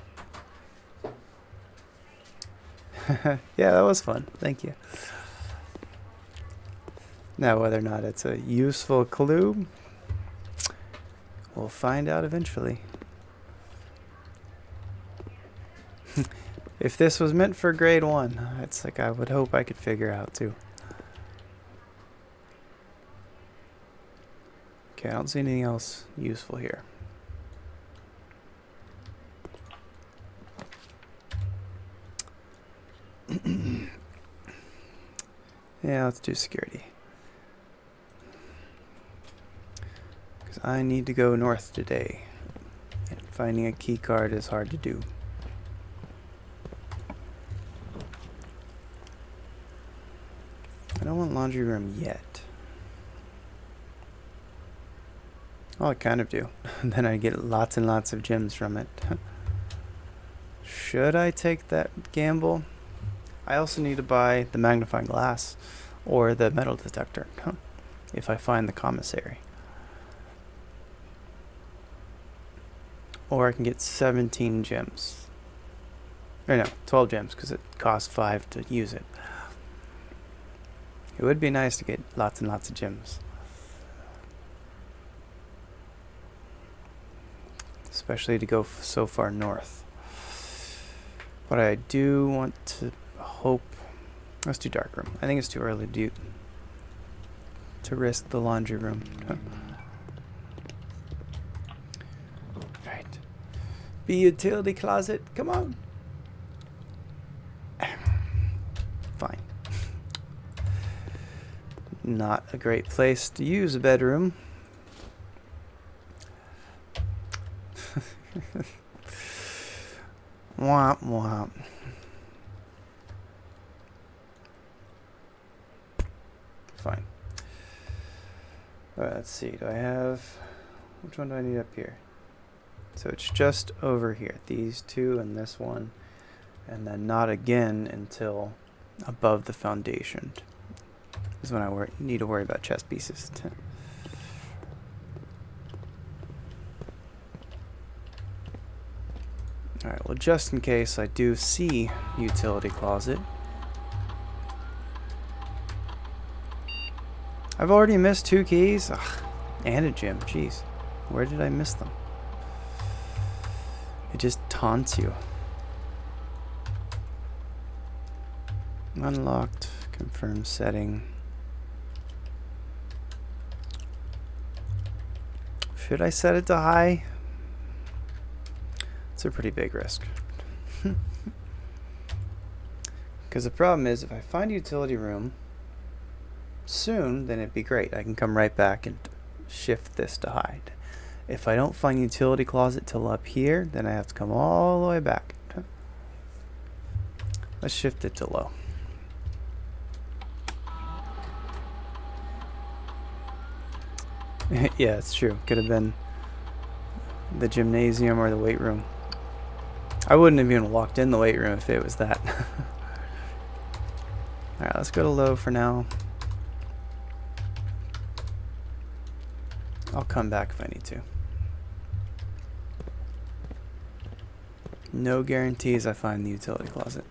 A: Yeah, that was fun. Thank you. Now, whether or not it's a useful clue, we'll find out eventually. If this was meant for grade 1, it's like I would hope I could figure out too. Okay, I don't see anything else useful here. Yeah, let's do security. Because I need to go north today. And finding a key card is hard to do. I don't want laundry room yet. Oh, I kind of do. Then I get lots and lots of gems from it. Should I take that gamble? I also need to buy the magnifying glass or the metal detector if I find the commissary. Or I can get 17 gems. Or no, 12 gems because it costs 5 to use it. It would be nice to get lots and lots of gems. Especially to go so far north. But I do want to hope... Let's do dark room. I think it's too early to risk the laundry room. Right. Be utility closet. Come on. Fine. Not a great place to use a bedroom. Womp womp. Fine. Alright, let's see. Do I have... Which one do I need up here? So it's just over here. These two and this one. And then not again until above the foundation. This is when I need to worry about chess pieces. Alright, well, just in case I do see utility closet. I've already missed 2 keys. Ugh, and a gem. Jeez. Where did I miss them? It just taunts you. Unlocked. Confirm setting. Should I set it to high? It's a pretty big risk. Because the problem is, if I find a utility room soon, then it'd be great. I can come right back and shift this to high. If I don't find utility closet till up here, then I have to come all the way back. Let's shift it to low. Yeah, it's true. Could have been the gymnasium or the weight room. I wouldn't have even walked in the weight room if it was that. Alright, let's go to low for now. I'll come back if I need to. No guarantees I find the utility closet.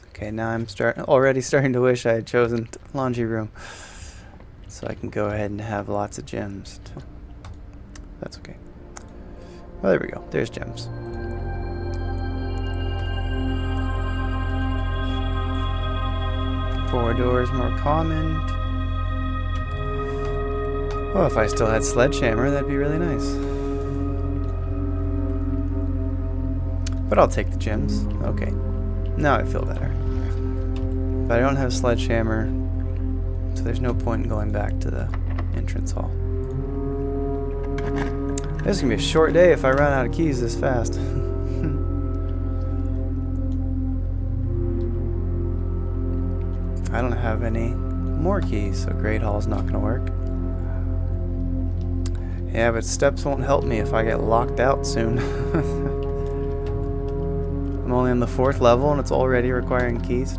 A: Okay, now I'm already starting to wish I had chosen laundry room, so I can go ahead and have lots of gems. That's okay. Well, there we go. There's gems. Four doors more common. Oh, if I still had sledgehammer, that'd be really nice. But I'll take the gems. Okay. Now I feel better. But I don't have sledgehammer, so there's no point in going back to the entrance hall. This is going to be a short day if I run out of keys this fast. I don't have any more keys, so Great Hall's not going to work. Yeah, but steps won't help me if I get locked out soon. I'm only on the 4th level and it's already requiring keys.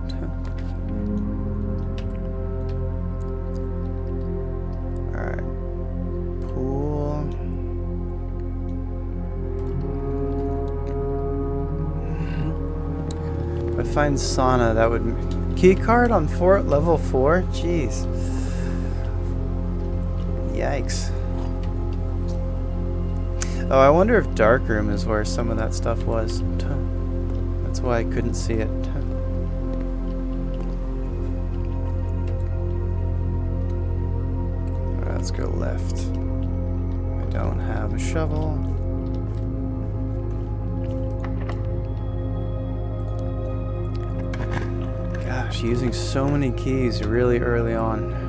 A: Alright. Pool. If I find sauna, that would... Key card on level 4? Jeez. Yikes. Oh, I wonder if dark room is where some of that stuff was. That's why I couldn't see it. Alright, let's go left. I don't have a shovel. Gosh, using so many keys really early on.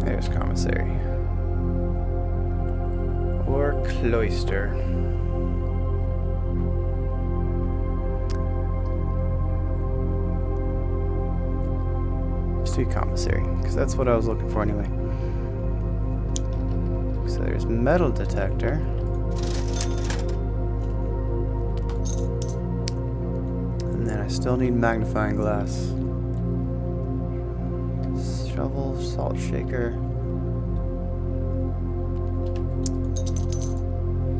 A: There's commissary. Or cloister. Let's do commissary, because that's what I was looking for anyway. So there's metal detector. And then I still need magnifying glass. Shovel, salt shaker.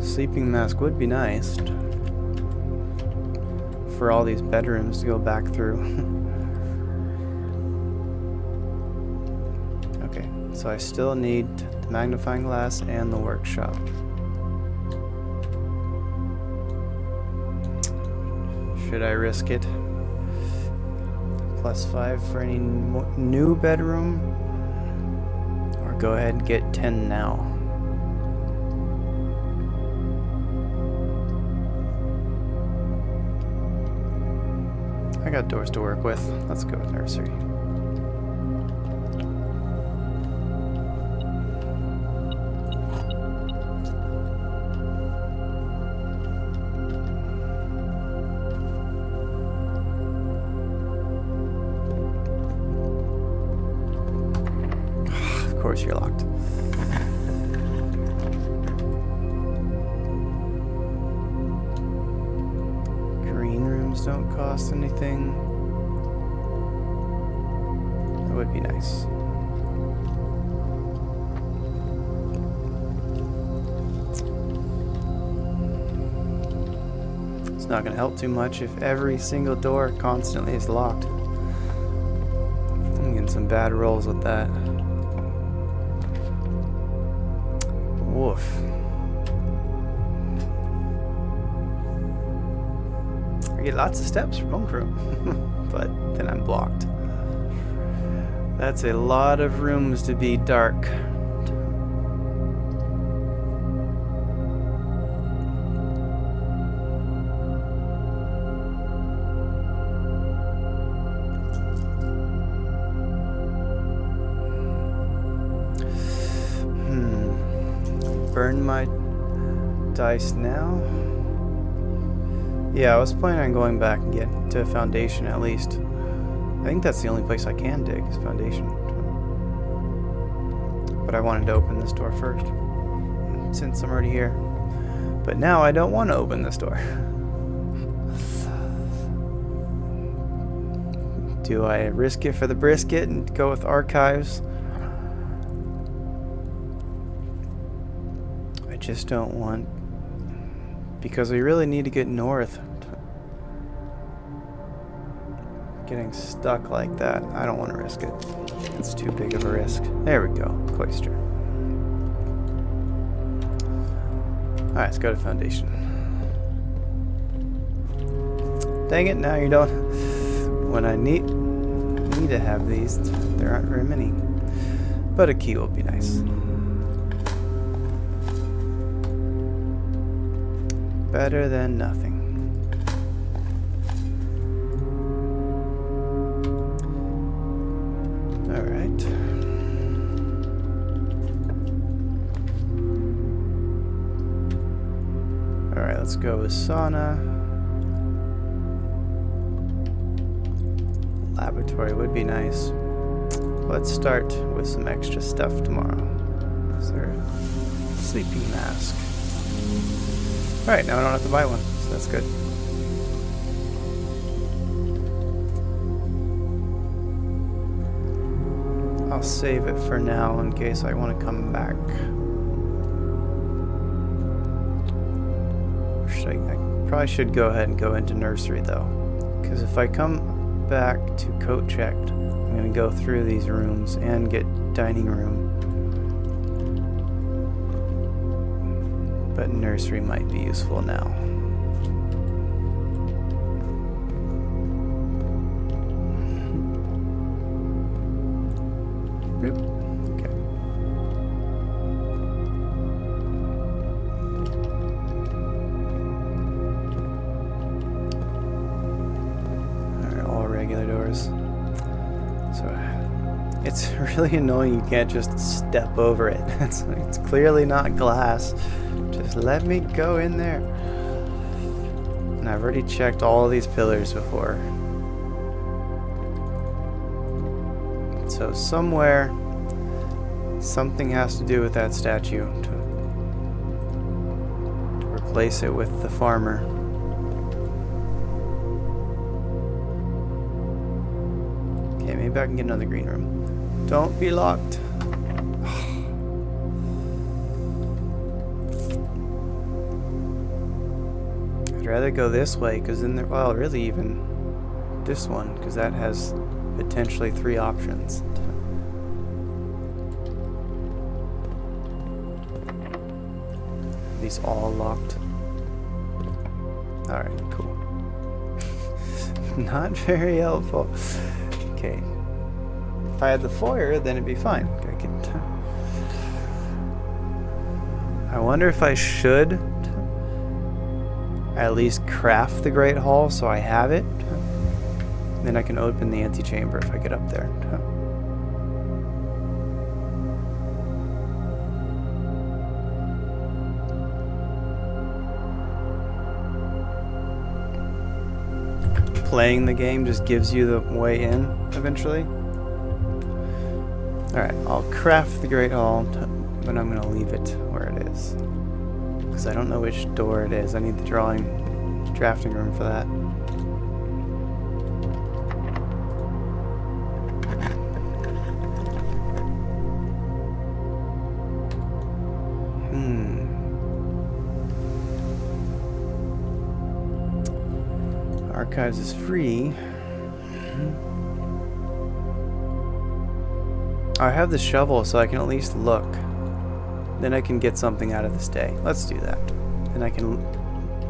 A: Sleeping mask would be nice for all these bedrooms to go back through. Okay, so I still need the magnifying glass and the workshop. Should I risk it? +5 for any new bedroom, or go ahead and get 10 now. I got doors to work with. Let's go with nursery. Of course you're locked. Green rooms don't cost anything. That would be nice. It's not going to help too much if every single door constantly is locked. I'm getting some bad rolls with that. Woof. I get lots of steps for bunk room, but then I'm blocked. That's a lot of rooms to be dark. Burn my dice now. Yeah, I was planning on going back and get to foundation at least. I think that's the only place I can dig is foundation. But I wanted to open this door first, since I'm already here. But now I don't want to open this door. Do I risk it for the brisket and go with archives? I just don't want, because we really need to get north. Getting stuck like that, I don't want to risk it. It's too big of a risk. There we go, cloister. Alright, let's go to foundation. Dang it, now you don't. When I need to have these, there aren't very many. But a key will be nice. Better than nothing. Alright. Alright, let's go with sauna. Laboratory would be nice. Let's start with some extra stuff tomorrow. Is there a sleeping mask? Alright, now I don't have to buy one, so that's good. I'll save it for now in case I want to come back. I probably should go ahead and go into nursery though, because if I come back to coat checked, I'm going to go through these rooms and get dining room. But nursery might be useful now. Boop. Okay. Alright, all regular doors. So it's really annoying you can't just step over it. It's clearly not glass. Just let me go in there. And I've already checked all of these pillars before. So somewhere, something has to do with that statue to replace it with the farmer. Okay, maybe I can get another green room. Don't be locked. I'd rather go this way, because then there, well, really even this one, because that has potentially 3 options. These all locked. Alright, cool. Not very helpful. Okay. If I had the foyer, then it'd be fine. I wonder if I should at least craft the Great Hall so I have it. Then I can open the antechamber if I get up there. Playing the game just gives you the way in eventually. Alright, I'll craft the Great Hall, but I'm going to leave it where it is. Because I don't know which door it is. I need the drafting room for that. Archives is free. I have the shovel so I can at least look. Then I can get something out of this day. Let's do that. Then I can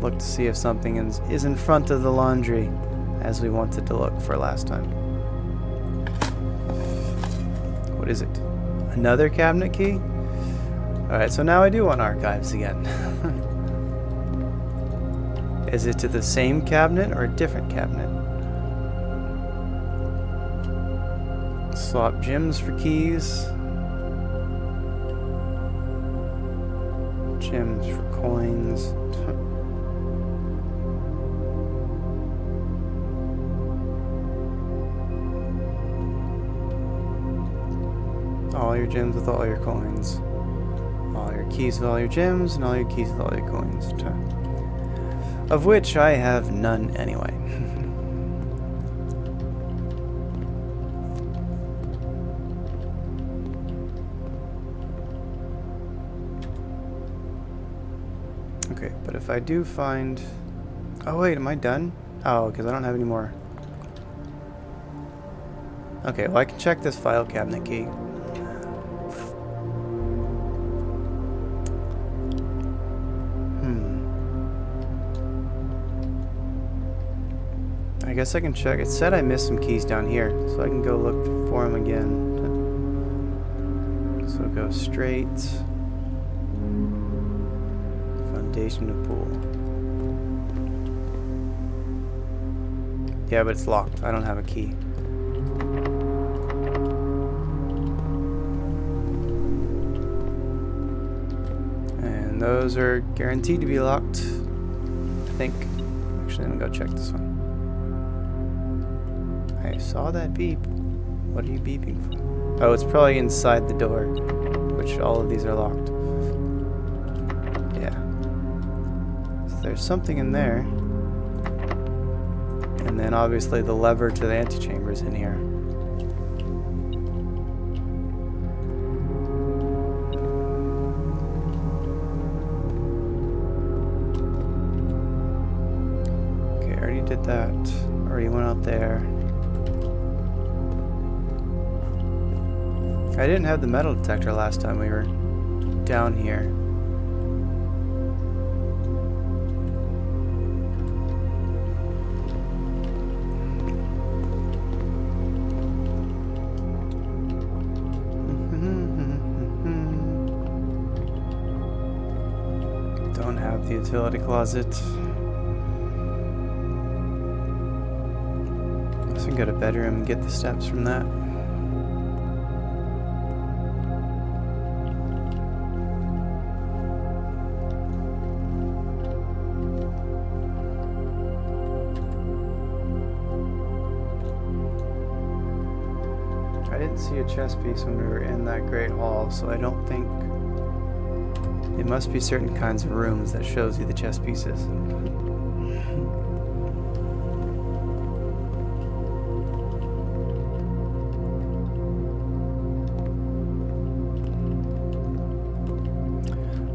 A: look to see if something is in front of the laundry as we wanted to look for last time. What is it? Another cabinet key? Alright, so now I do want archives again. Is it to the same cabinet or a different cabinet? Swap gems for keys. Gems for coins. All your gems with all your coins. All your keys with all your gems, and all your keys with all your coins. Of which I have none anyway. Okay, but if I do find... Oh wait, am I done? Oh, because I don't have any more. Okay, well I can check this file cabinet key. I guess I can check. It said I missed some keys down here, so I can go look for them again. So go straight. Foundation to pool. Yeah, but it's locked. I don't have a key. And those are guaranteed to be locked, I think. Actually, I'm gonna go check this one. I saw that beep. What are you beeping for? Oh, it's probably inside the door, which all of these are locked. Yeah. So there's something in there. And then obviously the lever to the antechamber is in here. Okay, I already did that. Already went out there. I didn't have the metal detector last time we were down here. Don't have the utility closet. So I can go to bedroom and get the steps from that. I didn't see a chess piece when we were in that great hall, so I don't think... It must be certain kinds of rooms that shows you the chess pieces.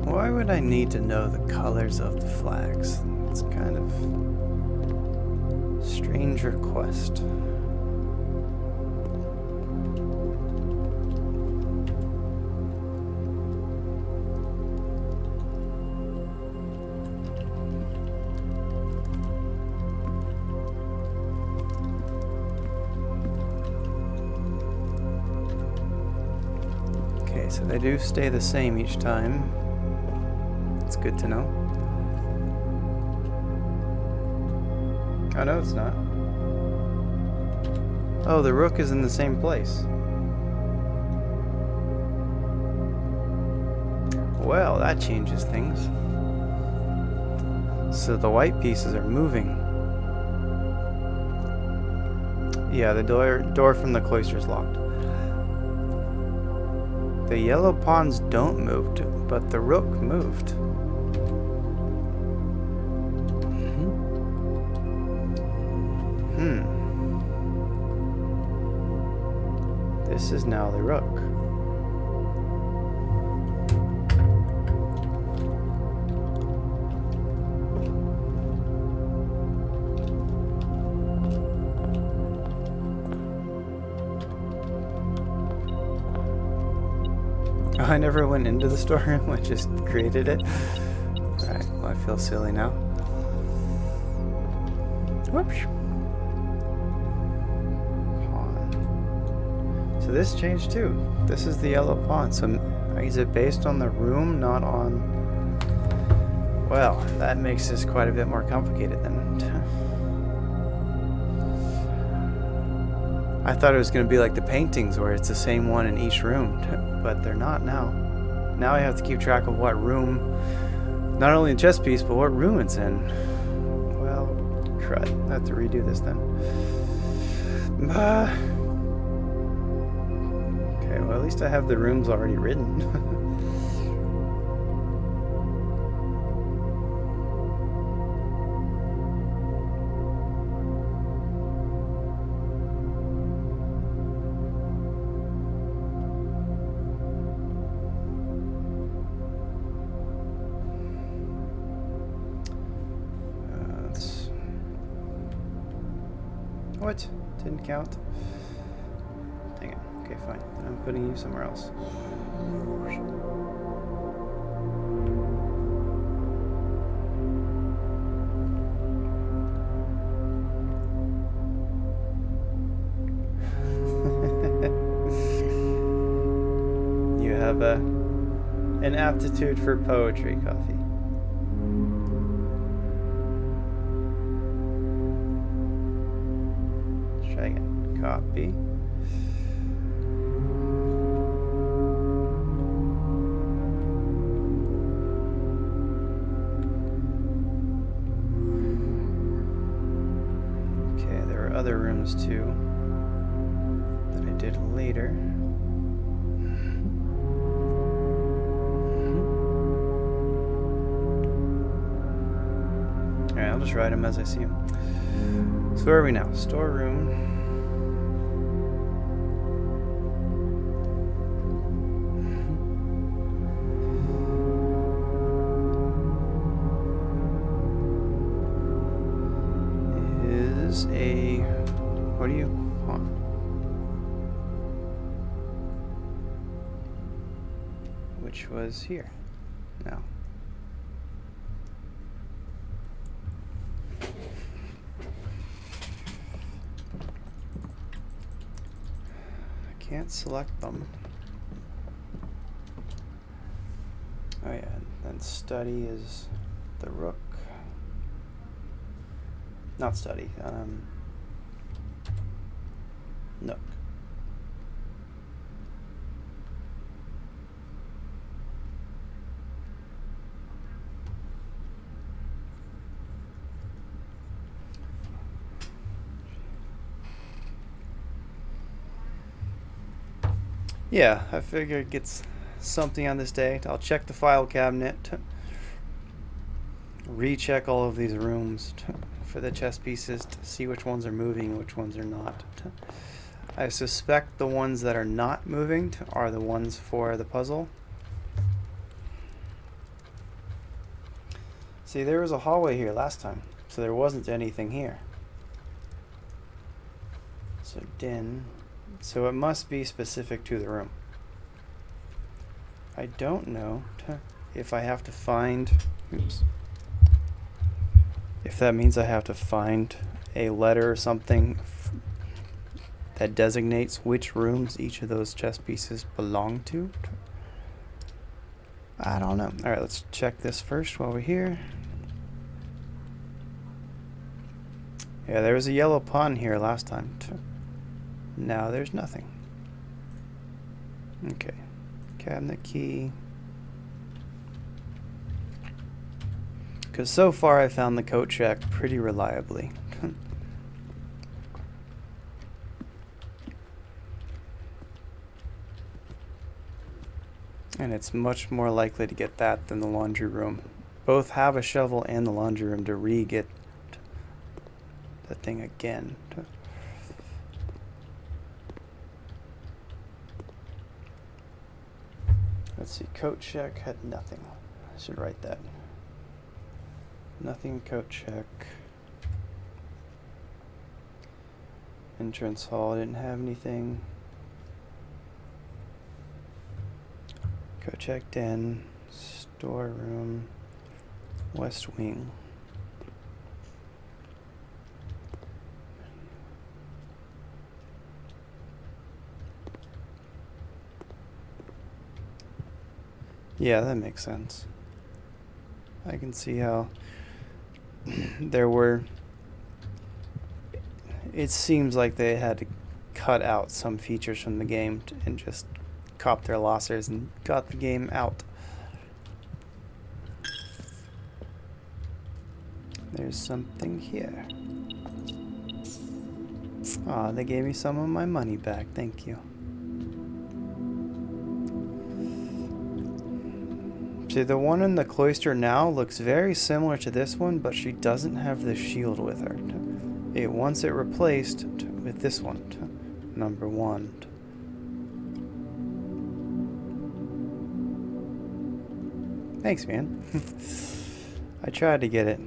A: Why would I need to know the colors of the flags? It's kind of a strange request. Okay, so they do stay the same each time. It's good to know. Oh, no, it's not. Oh, the rook is in the same place. Well, that changes things. So the white pieces are moving. Yeah, the door from the cloister is locked. The yellow pawns don't move, but the rook moved. This is now the rook. I never went into the storeroom, I just created it. Alright, well I feel silly now. Whoops. Pawn. So this changed too. This is the yellow pawn. So is it based on the room, not on... Well, that makes this quite a bit more complicated then. I thought it was going to be like the paintings where it's the same one in each room, but they're not now. Now I have to keep track of what room, not only the chess piece, but what room it's in. Well, crud. I have to redo this then. Okay, well at least I have the rooms already written. What? Didn't count? Dang it. Okay, fine. I'm putting you somewhere else. You have an aptitude for poetry, Coffee. Try again. Copy. Okay, there were other rooms too that I did later. Alright, I'll just write them as I see them. So where are we now? Storeroom. Is a... What are you? Pawn. Which was here. Now. Can't select them. Oh yeah, then study is the rook. Not study, nook. Yeah, I figure it gets something on this day. I'll check the file cabinet, recheck all of these rooms for the chess pieces to see which ones are moving and which ones are not. I suspect the ones that are not moving are the ones for the puzzle. See, there was a hallway here last time, so there wasn't anything here. So din. So it must be specific to the room. I don't know if I have to find... Oops. If that means I have to find a letter or something that designates which rooms each of those chess pieces belong to. I don't know. Alright, let's check this first while we're here. Yeah, there was a yellow pawn here last time too. Now there's nothing. Okay. Cabinet key. Because so far I found the coat check pretty reliably. And it's much more likely to get that than the laundry room. Both have a shovel and the laundry room to re-get the thing again. Let's see, coat check had nothing. I should write that. Nothing coat check. Entrance hall didn't have anything. Go check den, storeroom, west wing. Yeah, that makes sense. I can see how there were... It seems like they had to cut out some features from the game and just cop their losses and got the game out. There's something here. Aw, they gave me some of my money back. Thank you. See, the one in the cloister now looks very similar to this one, but she doesn't have the shield with her. It wants it replaced with this one, number 1. Thanks, man. I tried to get it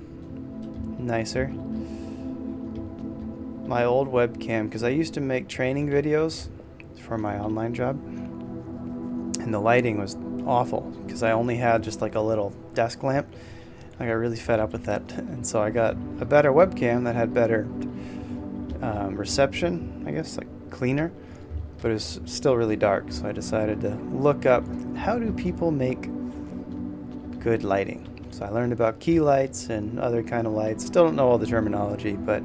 A: nicer. My old webcam, because I used to make training videos for my online job, and the lighting was awful because I only had just like a little desk lamp. I got really fed up with that, and so I got a better webcam that had better reception, I guess, like cleaner, but it was still really dark. So I decided to look up, how do people make good lighting? So I learned about key lights and other kind of lights. Still don't know all the terminology, but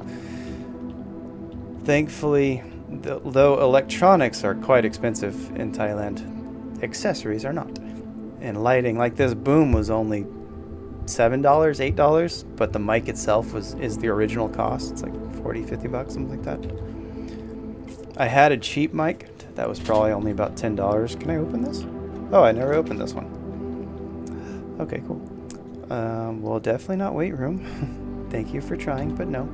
A: thankfully, though electronics are quite expensive in Thailand, accessories are not. And lighting, like this boom, was only $7, $8, but the mic itself is the original cost. It's like 40, 50 bucks, something like that. I had a cheap mic that was probably only about $10. Can I open this? Oh, I never opened this one. Okay, cool. Well, definitely not weight room. Thank you for trying, but no.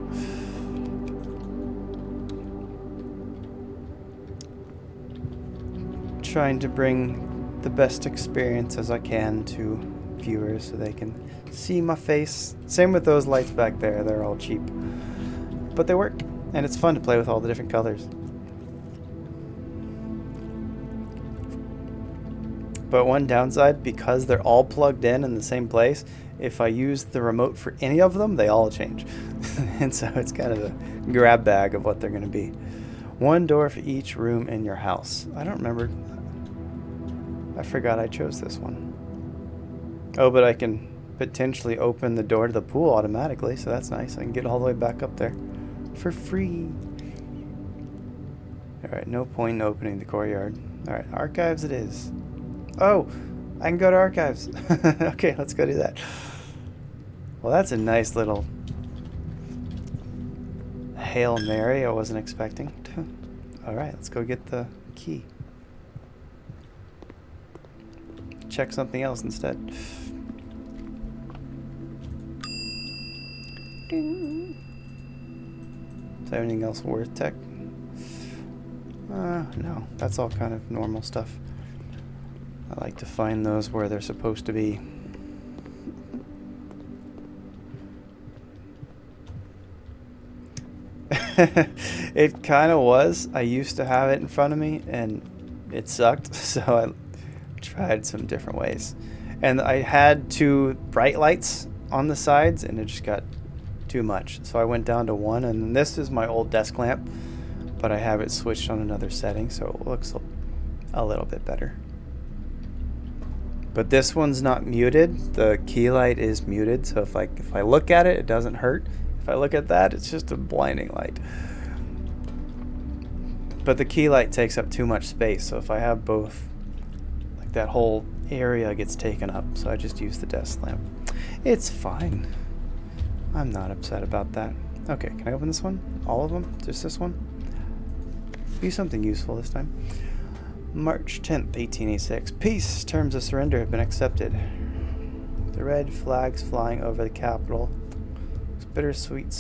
A: Trying to bring the best experience as I can to viewers so they can see my face. Same with those lights back there. They're all cheap, but they work, and it's fun to play with all the different colors. But one downside, because they're all plugged in the same place, if I use the remote for any of them, they all change. And so it's kind of a grab bag of what they're going to be. One door for each room in your house. I don't remember. I forgot I chose this one. Oh, but I can potentially open the door to the pool automatically, so that's nice. I can get all the way back up there for free. Alright, no point in opening the courtyard. Alright, archives it is. Oh, I can go to archives. Okay, let's go do that. Well, that's a nice little Hail Mary I wasn't expecting. Alright, let's go get the key. Check something else instead. Ding. Is there anything else worth tech? No, that's all kind of normal stuff. I like to find those where they're supposed to be. It kind of was. I used to have it in front of me and it sucked, so I tried some different ways. And I had 2 bright lights on the sides and it just got too much. So I went down to 1, and this is my old desk lamp, but I have it switched on another setting so it looks a little bit better. But this one's not muted. The key light is muted, so if I look at it, it doesn't hurt. If I look at that, it's just a blinding light. But the key light takes up too much space, so if I have both, like, that whole area gets taken up, so I just use the desk lamp. It's fine. I'm not upset about that. Okay, can I open this one? All of them? Just this one? Be something useful this time. March 10th, 1886. Peace. Terms of surrender have been accepted. The red flags flying over the capital. It's bittersweet,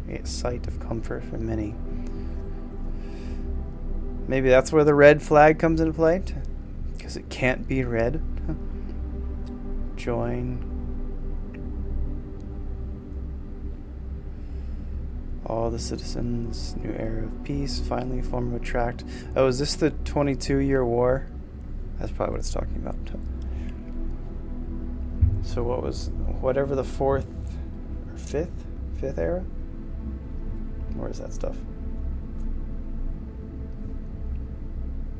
A: a sight of comfort for many. Maybe that's where the red flag comes into play, because it can't be red. Join. All the citizens, new era of peace, finally form a tract. Oh, is this the 22-year war? That's probably what it's talking about. So what was, whatever the fourth or fifth era? Where is that stuff?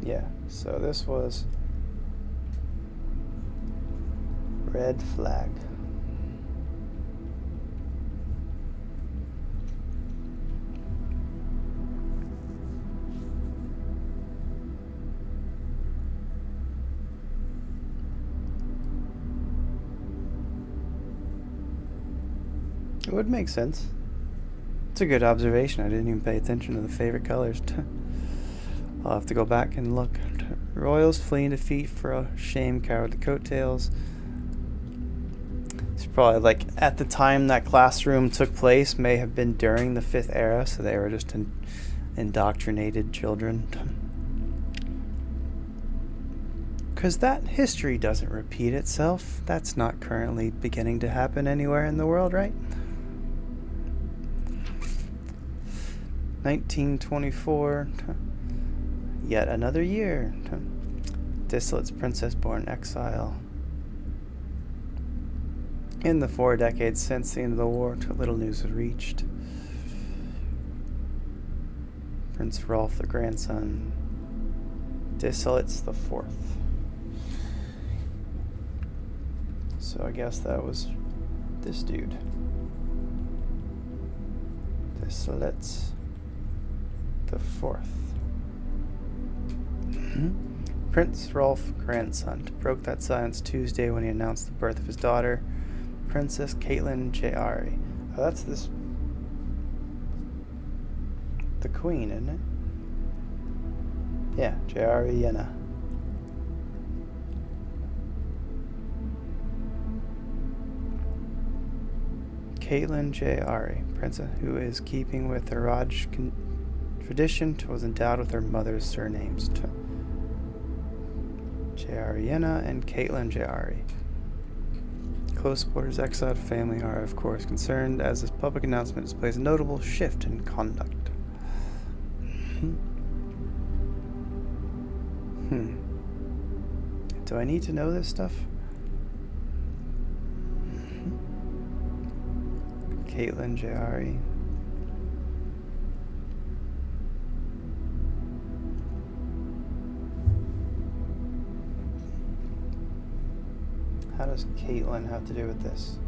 A: Yeah, so this was red flag. It would make sense. It's a good observation. I didn't even pay attention to the favorite colors. I'll have to go back and look. Royals flee in defeat for a shame, cowardly coattails. It's probably like at the time that classroom took place, may have been during the 5th era, so they were just indoctrinated children. Because that history doesn't repeat itself. That's not currently beginning to happen anywhere in the world, right? 1924, yet another year. Dissolut's princess born in exile. In the 4 decades since the end of the war, little news was reached. Prince Rolf, the grandson. Dissolut's the 4th. So I guess that was this dude. Dissolut's the 4th. Prince Rolf, grandson, broke that silence Tuesday when he announced the birth of his daughter, Princess Caitlin Jari. Oh, that's this. The Queen, isn't it? Yeah, Jari Yenna. Caitlin Jari, princess who is keeping with the Raj tradition, was endowed with her mother's surnames. Jari Yenna and Caitlin Jari. Close supporters, exiled family are, of course, concerned as this public announcement displays a notable shift in conduct. Do I need to know this stuff? Caitlin Jari. How does Caitlin have to do with this?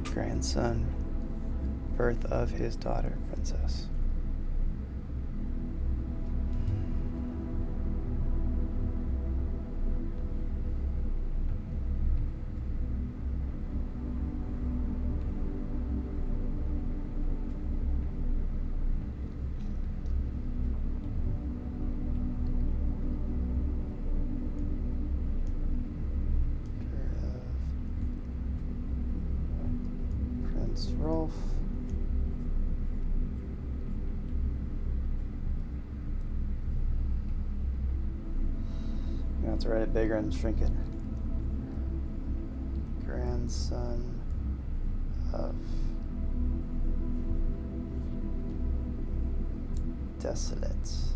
A: Grandson, birth of his daughter, princess. Rolf. You have to write it bigger and shrink it. Grandson of Desolut.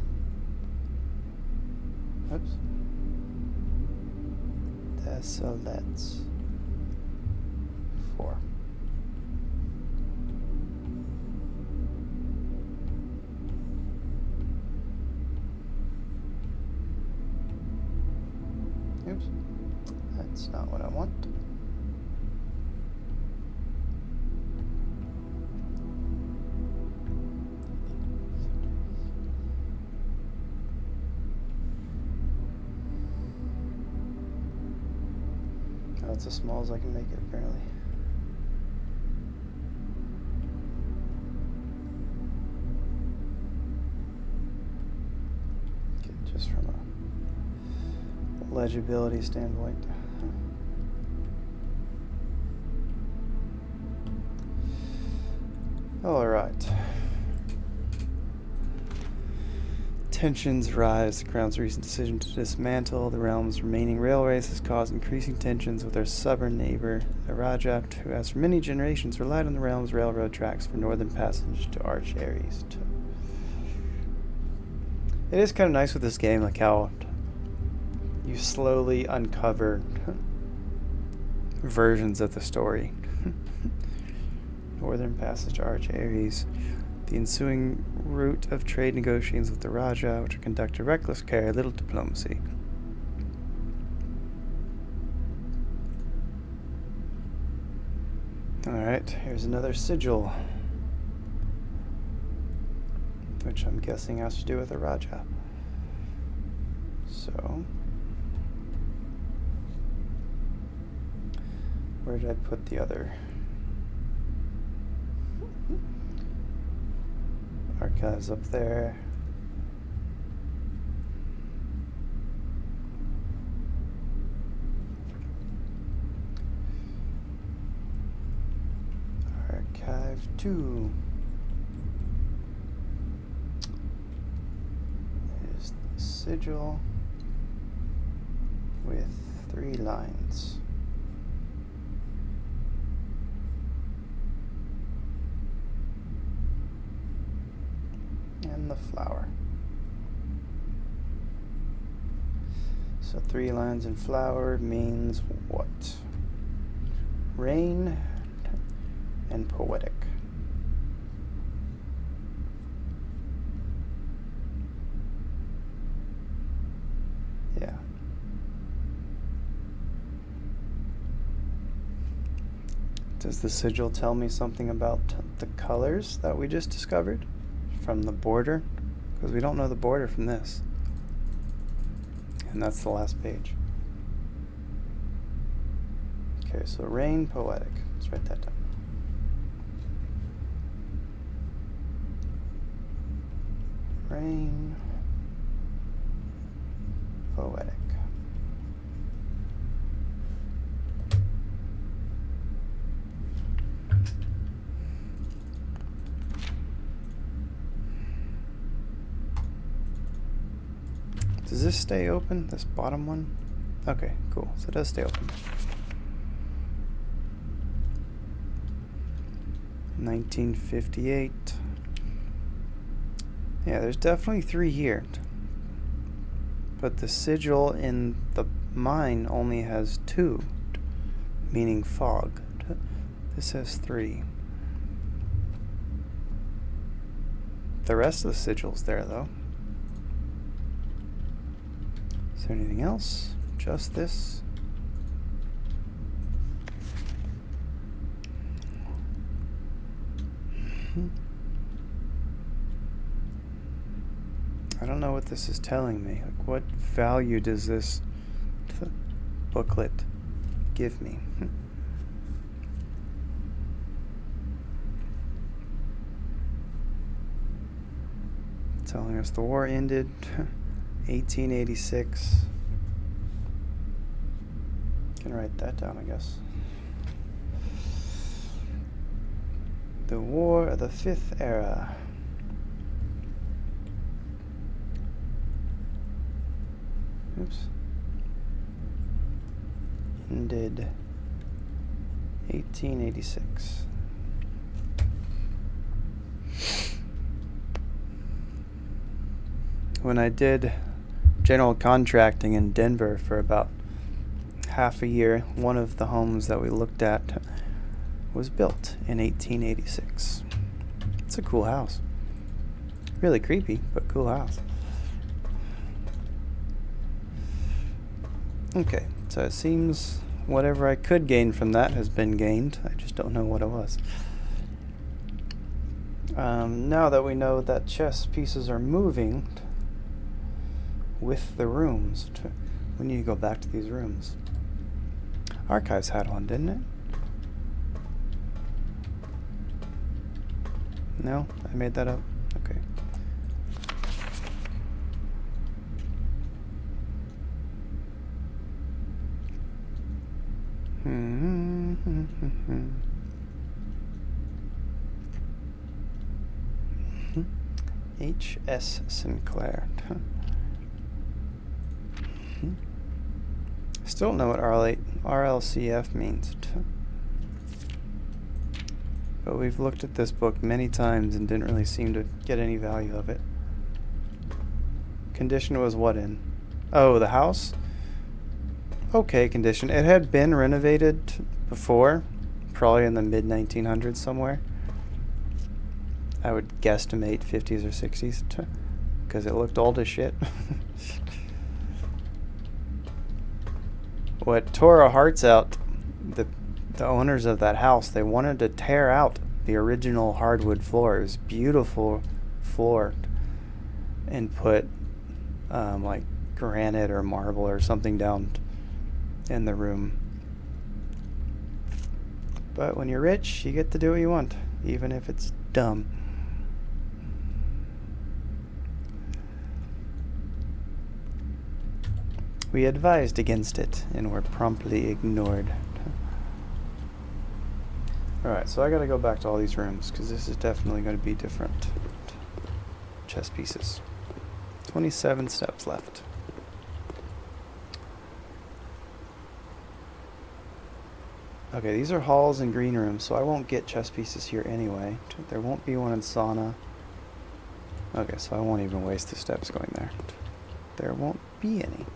A: Oops. Desolut. 4. Oops, that's not what I want. Oh, it's as small as I can make it, apparently. Okay, just from a legibility standpoint. All right. Tensions rise. The Crown's recent decision to dismantle the realm's remaining railways has caused increasing tensions with our southern neighbor, the Rajat, who has for many generations relied on the realm's railroad tracks for northern passage to Arch Aries. It is kind of nice with this game, like how you slowly uncover versions of the story. Northern Passage Arch, Ares. The ensuing route of trade negotiations with the Raja, which are conducted reckless care, little diplomacy. Alright, here's another sigil, which I'm guessing has to do with the Raja. So, where did I put the other archives? Up there. Archive 2 is the sigil with 3 lines. And the flower. So 3 lines and flower means what? Rain and poetic. Yeah. Does the sigil tell me something about the colors that we just discovered from the border? Because we don't know the border from this. And that's the last page. Okay, so rain, poetic. Let's write that down. Rain, poetic. Does this stay open? This bottom one? Okay, cool. So it does stay open. 1958. Yeah, there's definitely 3 here. But the sigil in the mine only has 2, meaning fog. This has 3. The rest of the sigil's there, though. Is there anything else? Just this? I don't know what this is telling me. Like, what value does this booklet give me? Telling us the war ended 1886. Can write that down, I guess. The War of the Fifth Era. Oops. Ended 1886. When I did general contracting in Denver for about half a year, one of the homes that we looked at was built in 1886. It's a cool house. Really creepy, but cool house. Okay, so it seems whatever I could gain from that has been gained. I just don't know what it was. Now that we know that chess pieces are moving with the rooms, we need to go back to these rooms. Archives had one, didn't it? No? I made that up? Okay. H.S. Sinclair. Still don't know what RLCF means. But we've looked at this book many times and didn't really seem to get any value of it. condition was what in? Oh, the house? Okay condition. It had been renovated before, probably in the mid-1900s somewhere. I would guesstimate 50s or 60s, because it looked old as shit. What tore our hearts out, the owners of that house, they wanted to tear out the original hardwood floor. It was beautiful floor, and put like granite or marble or something down in the room. But when you're rich, you get to do what you want, even if it's dumb. We advised against it and were promptly ignored. Alright, so I gotta go back to all these rooms, because this is definitely going to be different chess pieces. 27 steps left. Okay, these are halls and green rooms, so I won't get chess pieces here anyway. There won't be one in sauna. Okay, so I won't even waste the steps going there. There won't be any.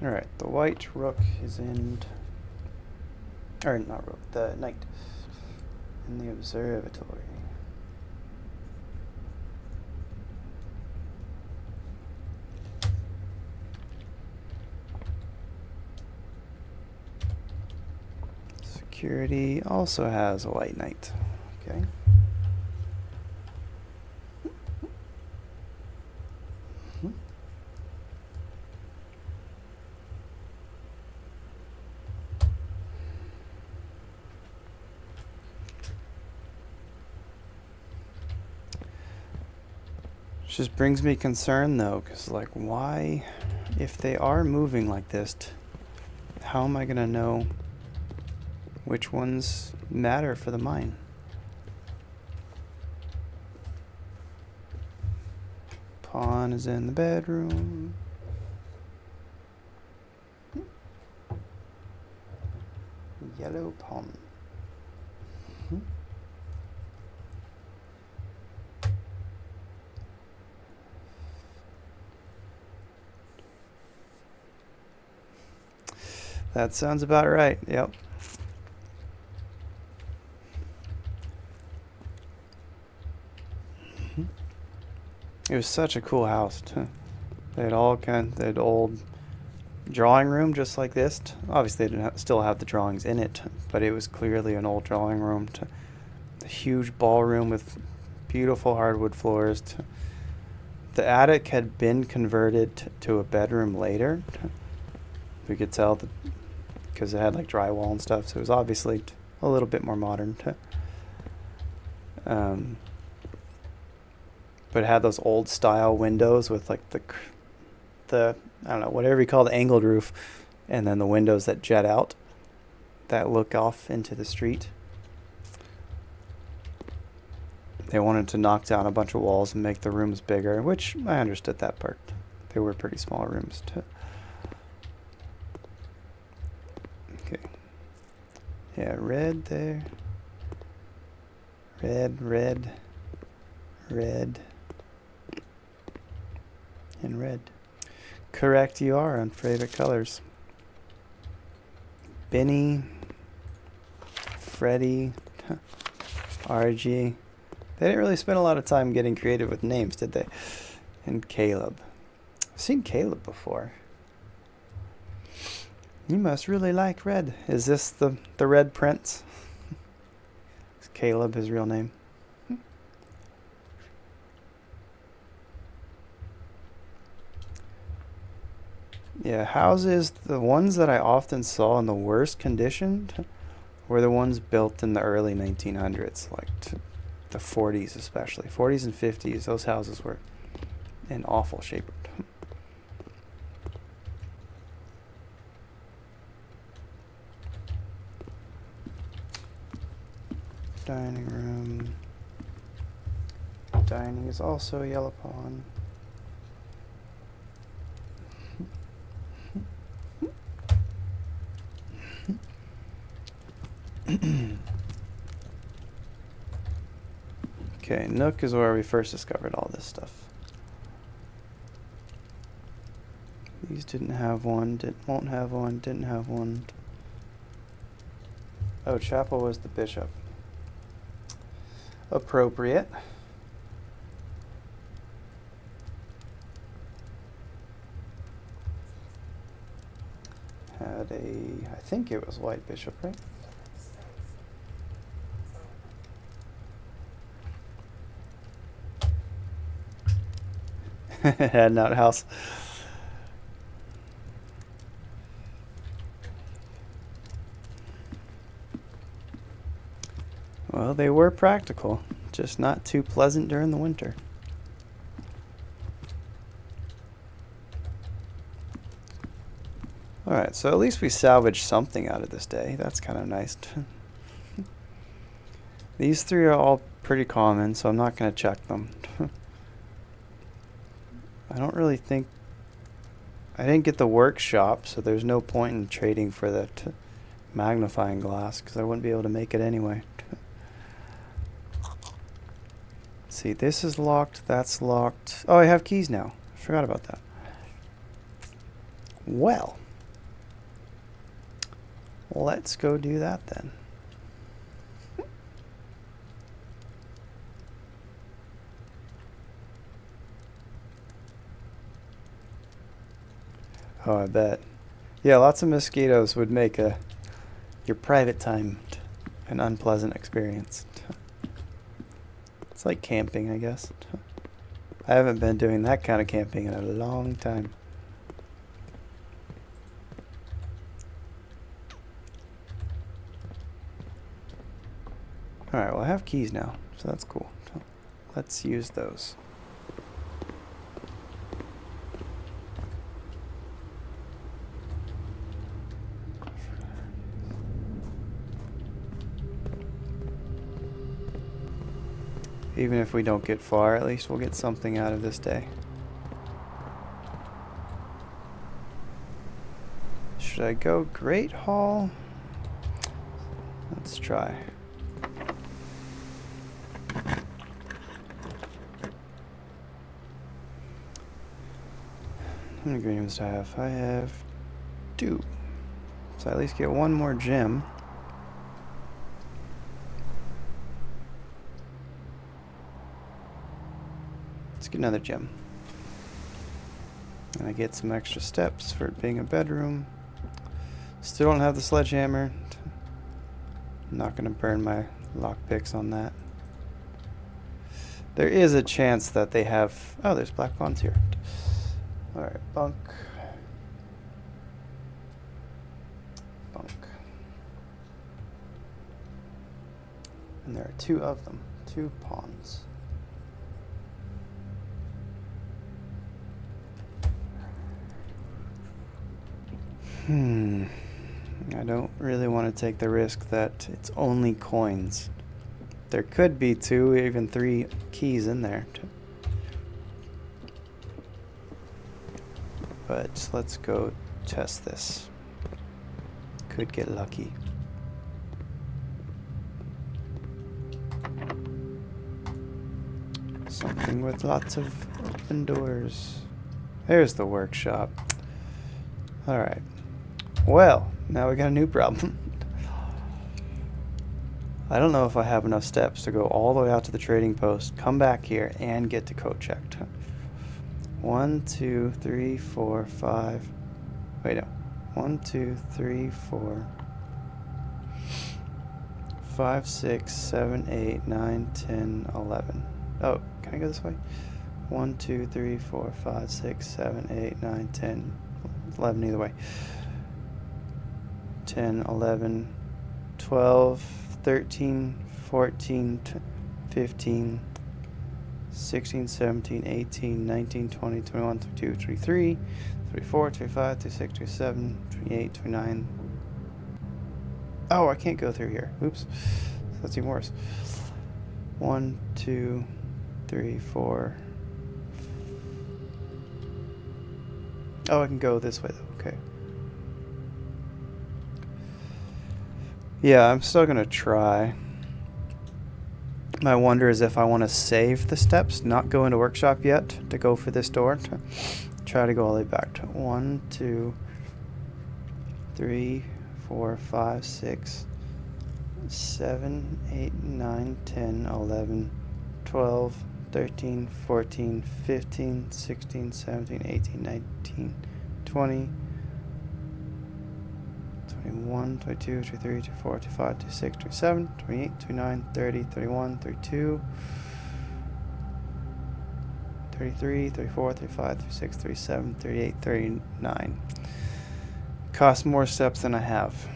A: Alright, the white rook is in... Or not rook, the knight. In the observatory. Security also has a white knight. Okay. Just brings me concern though, because like, why, if they are moving like this, how am I gonna know which ones matter for the mine? Pawn is in the bedroom. Yellow pawn. That sounds about right, yep. It was such a cool house, too. They had they had old drawing room just like this. Obviously, they didn't still have the drawings in it, but it was clearly an old drawing room. A huge ballroom with beautiful hardwood floors. The attic had been converted to a bedroom later. We could tell because it had like drywall and stuff, so it was obviously a little bit more modern. But it had those old style windows with like the I don't know, whatever you call the angled roof, and then the windows that jet out that look off into the street. They wanted to knock down a bunch of walls and make the rooms bigger, which I understood that part. They were pretty small rooms too. Okay. Yeah, red there. Red, red, red, and red. Correct you are on favorite colors. Benny, Freddie, RG. They didn't really spend a lot of time getting creative with names, did they? And Caleb. I've seen Caleb before. You must really like red. Is this the Red Prince? Is Caleb his real name? Yeah, houses, the ones that I often saw in the worst condition were the ones built in the early 1900s, like the 40s especially. 40s and 50s, those houses were in awful shape. Dining room. Dining is also a yellow pawn. Okay, Nook is where we first discovered all this stuff. These didn't have one, won't have one, didn't have one. Oh, Chapel was the bishop. Appropriate. Had a, I think it was white bishop, right? It had an outhouse. Well, they were practical, just not too pleasant during the winter. Alright, so at least we salvaged something out of this day. That's kind of nice. These three are all pretty common, so I'm not going to check them. I don't really think... I didn't get the workshop, so there's no point in trading for that magnifying glass, because I wouldn't be able to make it anyway. See, this is locked, that's locked. Oh, I have keys now. I forgot about that. Well, let's go do that then. Oh, I bet. Yeah, lots of mosquitoes would make your private time an unpleasant experience. It's like camping, I guess. I haven't been doing that kind of camping in a long time. Alright, well I have keys now, so that's cool. So let's use those. Even if we don't get far, at least we'll get something out of this day. Should I go Great Hall? Let's try. How many greens do I have? I have 2. So I at least get one more gem. Let's get another gem. And I get some extra steps for it being a bedroom. Still don't have the sledgehammer. I'm not going to burn my lockpicks on that. There is a chance that they have... Oh, there's black pawns here. Alright, bunk. Bunk. And there are 2 of them. 2 pawns. I don't really want to take the risk that it's only coins. There could be 2, even 3 keys in there. But let's go test this. Could get lucky. Something with lots of open doors. There's the workshop. Alright. Well, now we got a new problem. I don't know if I have enough steps to go all the way out to the trading post, come back here, and get to code checked. 1, 2, 3, 4, 5. Wait, no. 1, 2, 3, 4, 5, 6, 7, 8, 9, 10, 11. Oh, can I go this way? 1, 2, 3, 4, 5, 6, 7, 8, 9, 10, 11 either way. 10, 11, 12, 13, 14, 15, 16, 17, 18, 19, 20, 21, 22, 23, 24, 25, 26, 27, 28, 29. Oh, I can't go through here. Oops. That's even worse. 1, 2, 3, 4. Oh, I can go this way though. Okay. Yeah, I'm still gonna try. My wonder is if I want to save the steps, not go into workshop yet, to go for this door. Try to go all the way back to 1, 2, 3, 4, 5, 6, 7, 8, 9, 10, 11, 12, 13, 14, 15, 16, 17, 18, 19, 20, 21, 22, 23, 24, 25, 26, 27, 28, 29, 30, 31, 32, 33, 34, 35, 36, 37, 38, 39. Cost more steps than I have.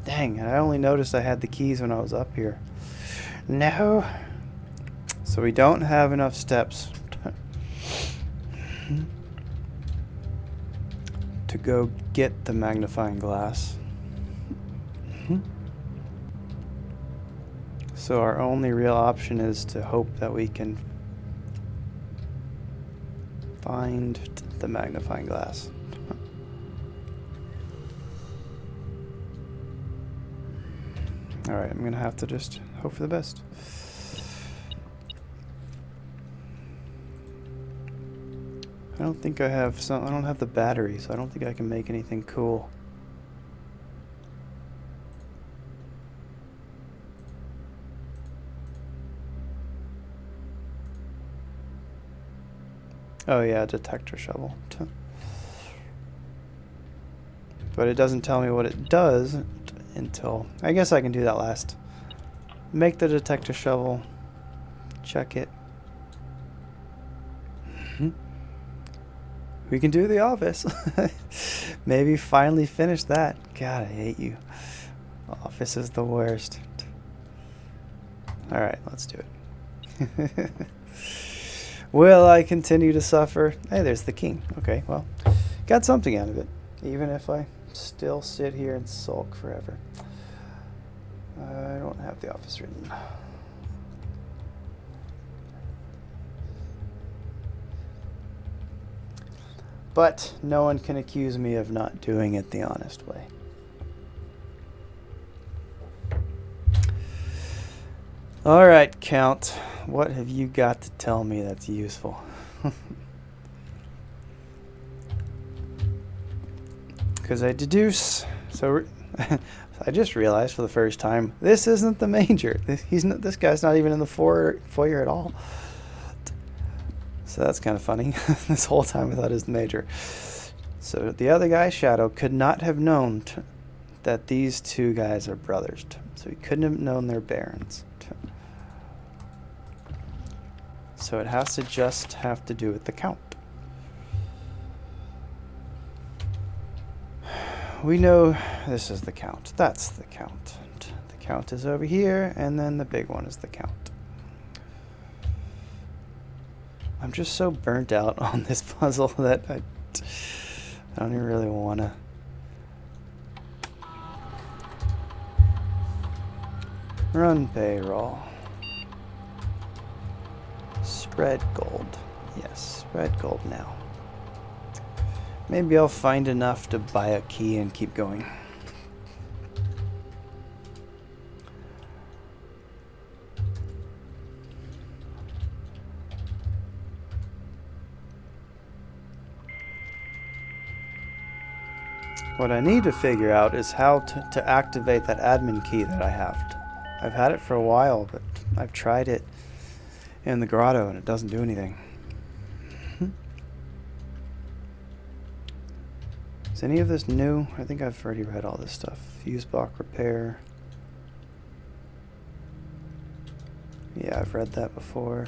A: Dang, I only noticed I had the keys when I was up here. No. So we don't have enough steps to go get the magnifying glass. So our only real option is to hope that we can find the magnifying glass. Alright, I'm gonna have to just hope for the best. I don't think I have I don't have the battery, so I don't think I can make anything cool. Oh yeah, detector shovel. But it doesn't tell me what it does until... I guess I can do that last. Make the detector shovel. Check it. We can do the office. Maybe finally finish that. God, I hate you. Office is the worst. Alright, let's do it. Will I continue to suffer? Hey, there's the king. Okay, well, got something out of it. Even if I still sit here and sulk forever. I don't have the office written. But no one can accuse me of not doing it the honest way. All right, Count. What have you got to tell me that's useful? Because I deduce... So I just realized for the first time, this isn't the major. This guy's not even in the foyer at all. So that's kind of funny. This whole time I thought it was the major. So the other guy, Shadow, could not have known that these two guys are brothers. So he couldn't have known they're barons. So it has to just have to do with the Count. We know this is the Count. That's the Count. The Count is over here, and then the big one is the Count. I'm just so burnt out on this puzzle that I don't even really want to. Run payroll. Spread gold. Yes, spread gold now. Maybe I'll find enough to buy a key and keep going. What I need to figure out is how to activate that admin key that I have. I've had it for a while, but I've tried it in the grotto and it doesn't do anything. Is any of this new? I think I've already read all this stuff. Fuse box repair. Yeah, I've read that before.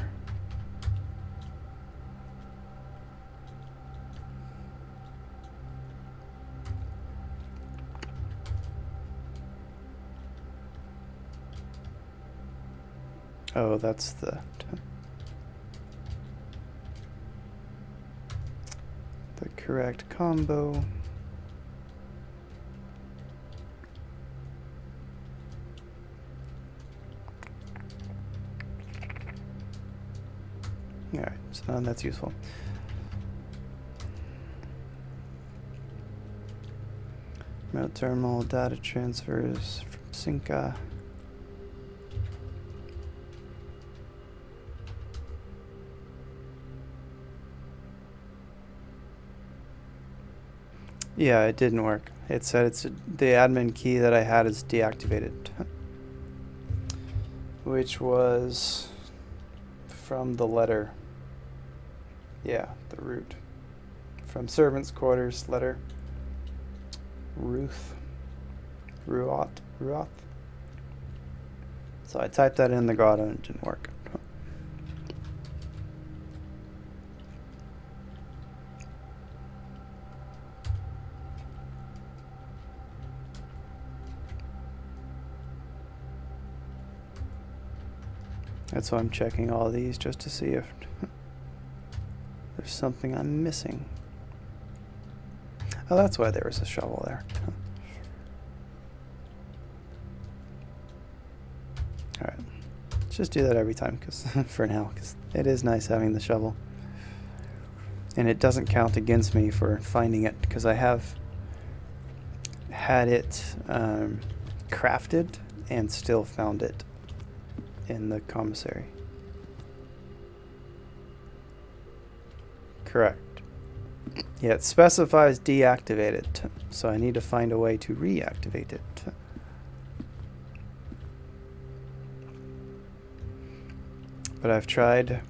A: Oh, that's the correct combo. Alright, so now that's useful. Remote terminal data transfers from Synca. Yeah, it didn't work. It said the admin key that I had is deactivated. Which was from the letter. Yeah, the root. From servants' quarters letter. Ruth. Ruoth. So I typed that in the grotto and it didn't work. That's why I'm checking all these just to see if there's something I'm missing. Oh, that's why there was a shovel there. Alright. Let's just do that every time, cause for now, because it is nice having the shovel. And it doesn't count against me for finding it, because I have had it crafted and still found it in the commissary. Correct. Yeah, it specifies deactivated, so I need to find a way to reactivate it. But I've tried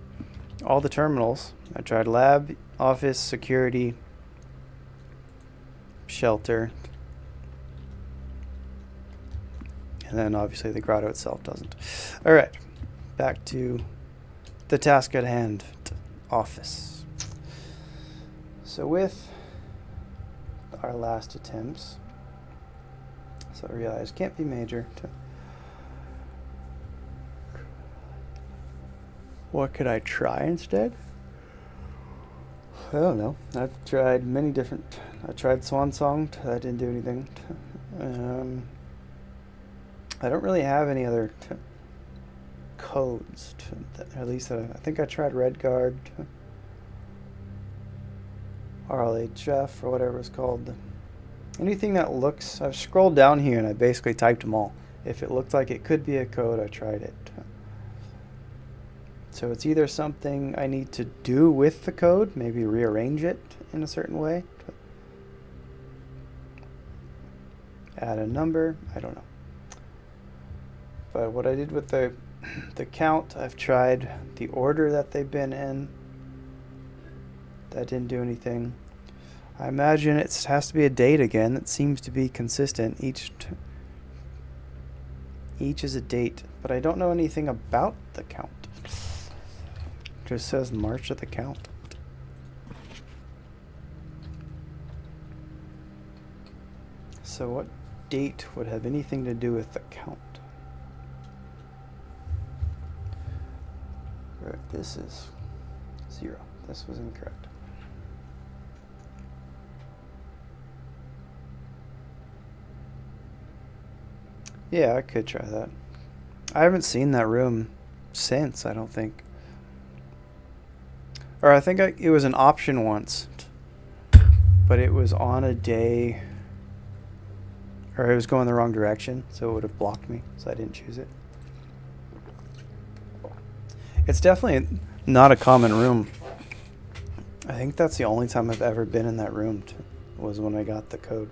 A: all the terminals. I tried lab, office, security, shelter, and then obviously the grotto itself doesn't. Alright, back to the task at hand, office. So with our last attempts, so I realized can't be major. What could I try instead? I don't know. I've tried many different. I tried Swan Song. That didn't do anything. I don't really have any other codes. At least I think I tried Red Guard, RLHF, or whatever it's called. Anything that looks. I've scrolled down here and I basically typed them all. If it looked like it could be a code, I tried it. So it's either something I need to do with the code, maybe rearrange it in a certain way. Add a number, I don't know. But what I did with the count, I've tried the order that they've been in. That didn't do anything. I imagine it has to be a date again. That seems to be consistent. Each is a date, but I don't know anything about the count. Just says March of the count. So what date would have anything to do with the count? Right, this is 0. This was incorrect. Yeah, I could try that. I haven't seen that room since, I don't think. Or I think it was an option once, but it was on a day, or it was going the wrong direction, so it would have blocked me, so I didn't choose it. It's definitely not a common room. I think that's the only time I've ever been in that room, was when I got the code.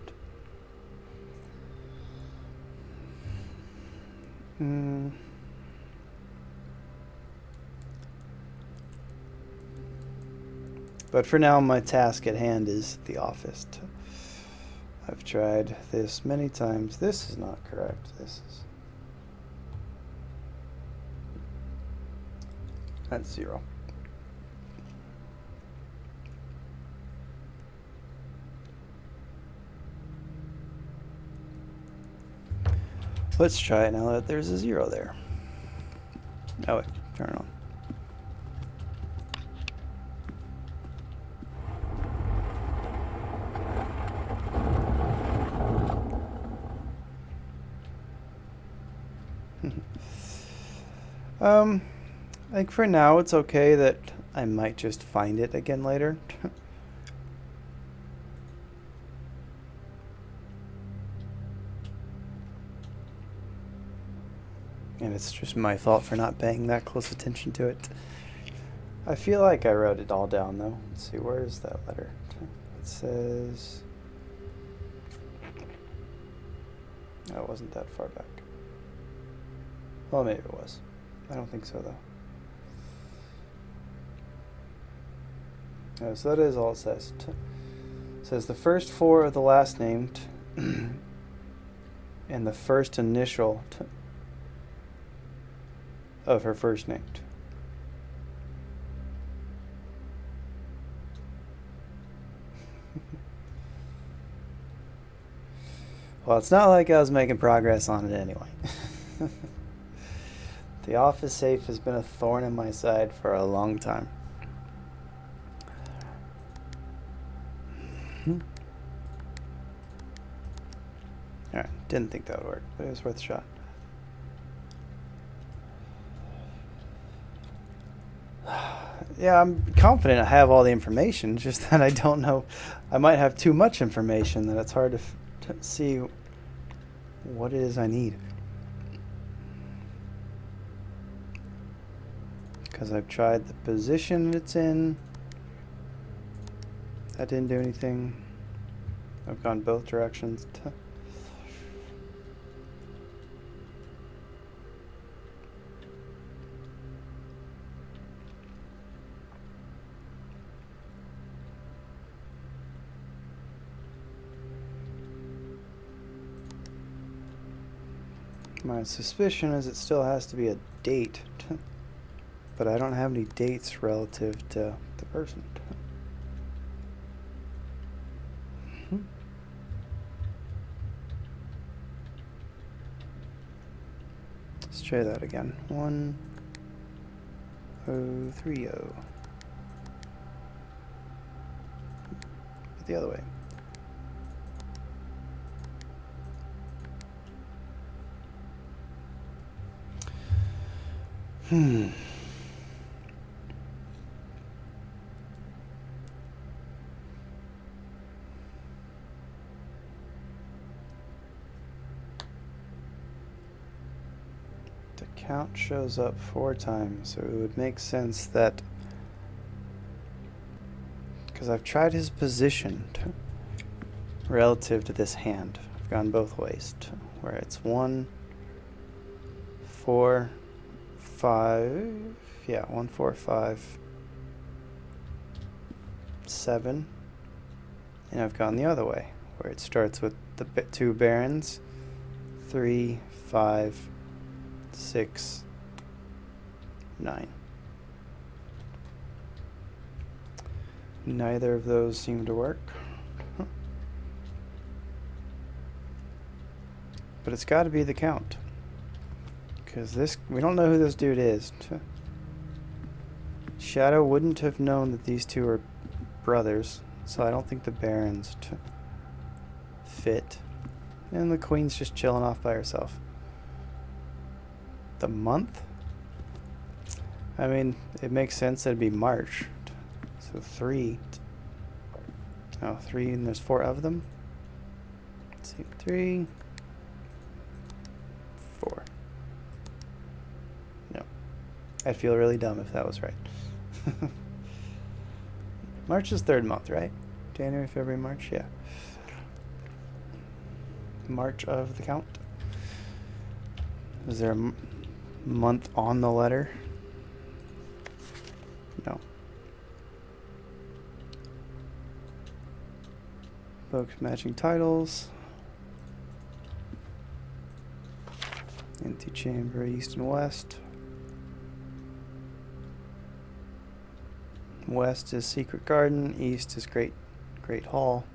A: But for now, my task at hand is the office. I've tried this many times. This is not correct. This is... That's 0. Let's try it now that there's a 0 there. Oh wait, turn it on. I think for now it's okay that I might just find it again later. And it's just my fault for not paying that close attention to it. I feel like I wrote it all down though. Let's see, where is that letter? It says That wasn't that far back. Well, maybe it was. I don't think so, though. So that is all it says. It says the first four of the last name and the first initial of her first name. Well, it's not like I was making progress on it anyway. The office safe has been a thorn in my side for a long time. Alright, didn't think that would work, but it was worth a shot. Yeah, I'm confident I have all the information, just that I don't know. I might have too much information that it's hard to see what it is I need. Because I've tried the position it's in. That didn't do anything. I've gone both directions. My suspicion is it still has to be a date, but I don't have any dates relative to the person. Let's try that again. 1030. But the other way. The count shows up 4 times, so it would make sense that, because I've tried his position relative to this hand. I've gone both ways, where it's 1, 4, 5, yeah, 1, 4, 5, 7, and I've gone the other way, where it starts with the 2 barons, 3, 5, 6, 9. Neither of those seem to work. But it's got to be the count. Because we don't know who this dude is. Shadow wouldn't have known that these two are brothers, so I don't think the barons fit. And the queen's just chilling off by herself. The month? I mean, it makes sense that it'd be March. So 3. Oh, 3, and there's 4 of them. Let's see, 3, 4. No. I'd feel really dumb if that was right. March is 3rd month, right? January, February, March, yeah. March of the count. Is there a month on the letter? No. Books matching titles. Antechamber, east and west. West is Secret Garden, east is Great Hall.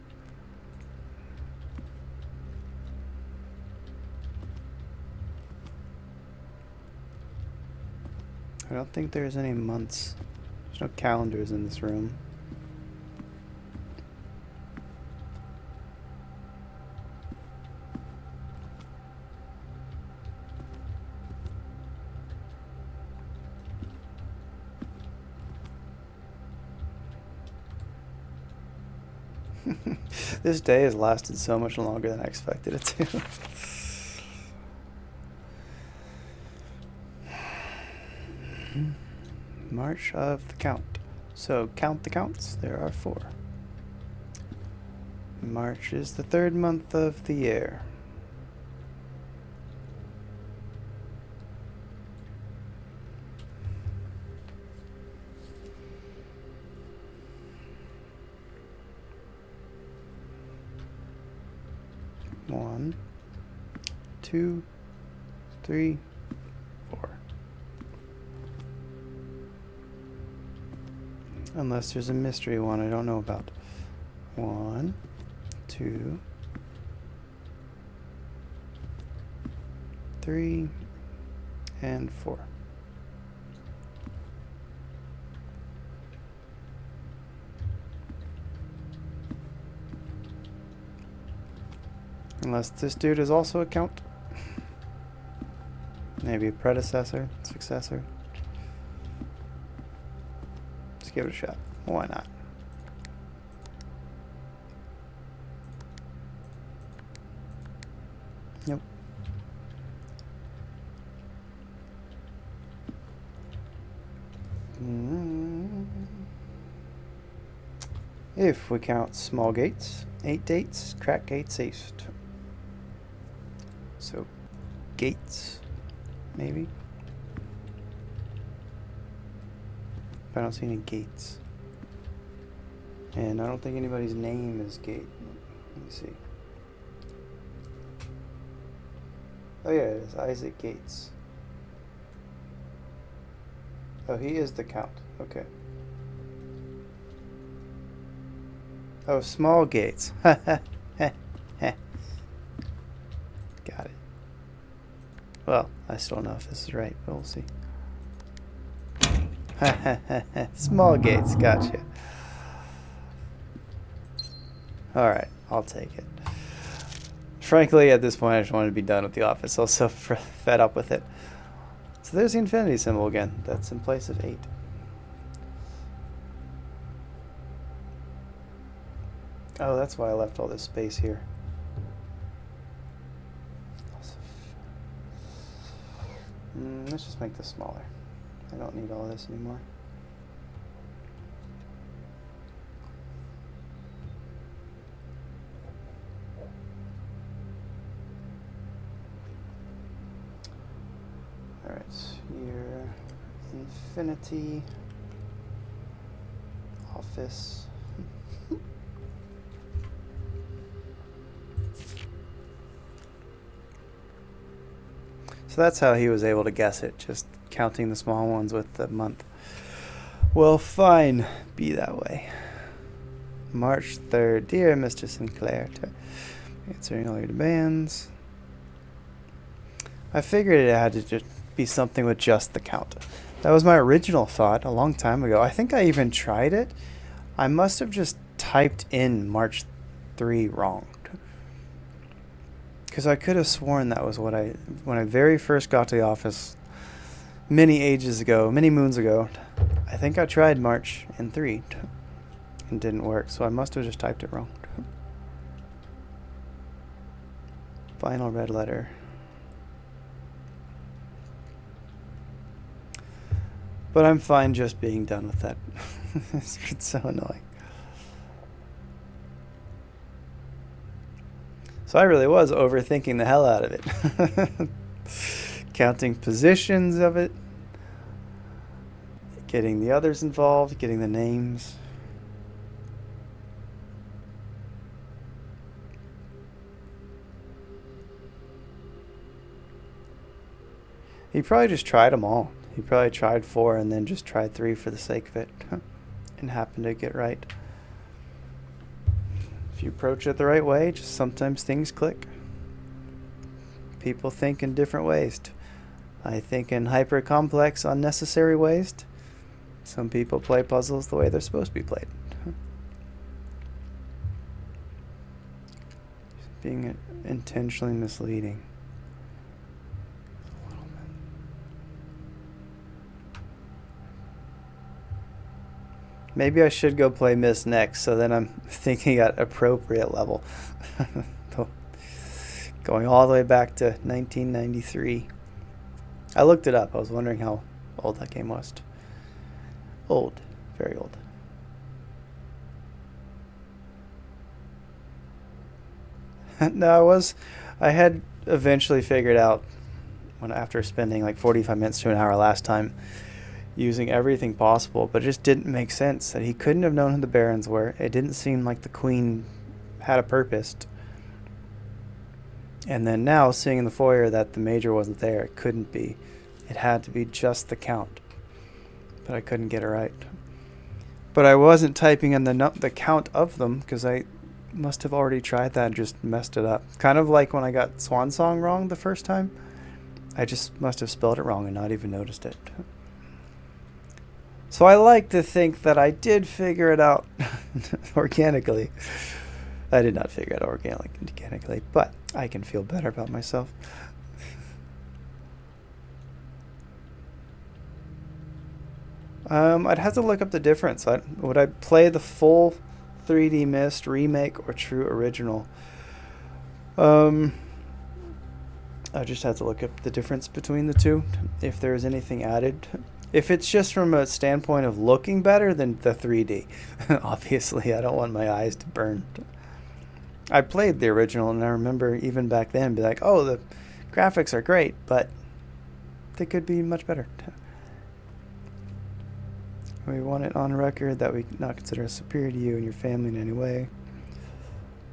A: I don't think there's any months. There's no calendars in this room. This day has lasted so much longer than I expected it to. March of the count. So count the counts. There are 4. March is the 3rd month of the year. 1, 2, 3, 4. Unless there's a mystery one I don't know about. 1, 2, 3, and 4. Unless this dude is also a count. Maybe a predecessor, successor. Let's give it a shot. Why not? Nope. If we count small gates, 8 dates, crack gates east. So, gates, maybe? I don't see any gates. And I don't think anybody's name is Gate. Let me see. Oh yeah, it is Isaac Gates. Oh, he is the count. Okay. Oh, small gates. Got it. Well, I still don't know if this is right, but we'll see. Small gates, gotcha. Alright, I'll take it. Frankly, at this point, I just wanted to be done with the office. Also, fed up with it. So there's the infinity symbol again. That's in place of 8. Oh, that's why I left all this space here. Let's just make this smaller. I don't need all this anymore. Alright, here, infinity, office. So that's how he was able to guess it, just counting the small ones with the month. Well, fine, be that way. March 3rd, dear Mr. Sinclair, answering all your demands. I figured it had to just be something with just the count. That was my original thought a long time ago. I think I even tried it. I must have just typed in March 3 wrong. Because I could have sworn that was what when I very first got to the office many moons ago, I think I tried March and 3 and didn't work, so I must have just typed it wrong. Final red letter. But I'm fine just being done with that. It's so annoying. So I really was overthinking the hell out of it. Counting positions of it. Getting the others involved. Getting the names. He probably just tried them all. He probably tried 4 and then just tried 3 for the sake of it. And happened to get right. If you approach it the right way, just sometimes things click. People think in different ways. I think in hyper complex, unnecessary ways. Some people play puzzles the way they're supposed to be played. Being intentionally misleading. Maybe I should go play Miss next, so then I'm thinking at appropriate level. Going all the way back to 1993. I looked it up. I was wondering how old that game was. Old. Very old. No, I had eventually figured out, after spending like 45 minutes to an hour last time, using everything possible, but it just didn't make sense that he couldn't have known who the barons were. It didn't seem like the queen had a purpose. And then now, seeing in the foyer that the major wasn't there, it couldn't be. It had to be just the count. But I couldn't get it right. But I wasn't typing in the count of them because I must have already tried that and just messed it up. Kind of like when I got Swan Song wrong the first time. I just must have spelled it wrong and not even noticed it. So I like to think that I did figure it out organically. I did not figure it out organically, but I can feel better about myself. I'd have to look up the difference. Would I play the full 3D Mist remake or true original? I just have to look up the difference between the two, if there's anything added. If it's just from a standpoint of looking better, then the 3D. Obviously, I don't want my eyes to burn. I played the original, and I remember even back then be like, oh, the graphics are great, but they could be much better. We want it on record that we not consider us superior to you and your family in any way.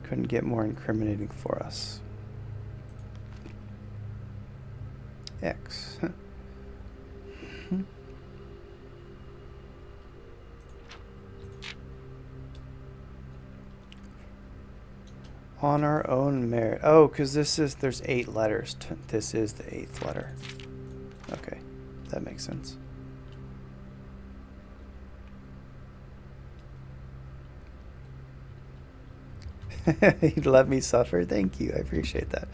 A: Couldn't get more incriminating for us. X. On our own merit. Oh, because there's 8 letters. This is the 8th letter. Okay, that makes sense. You'd let me suffer? Thank you. I appreciate that.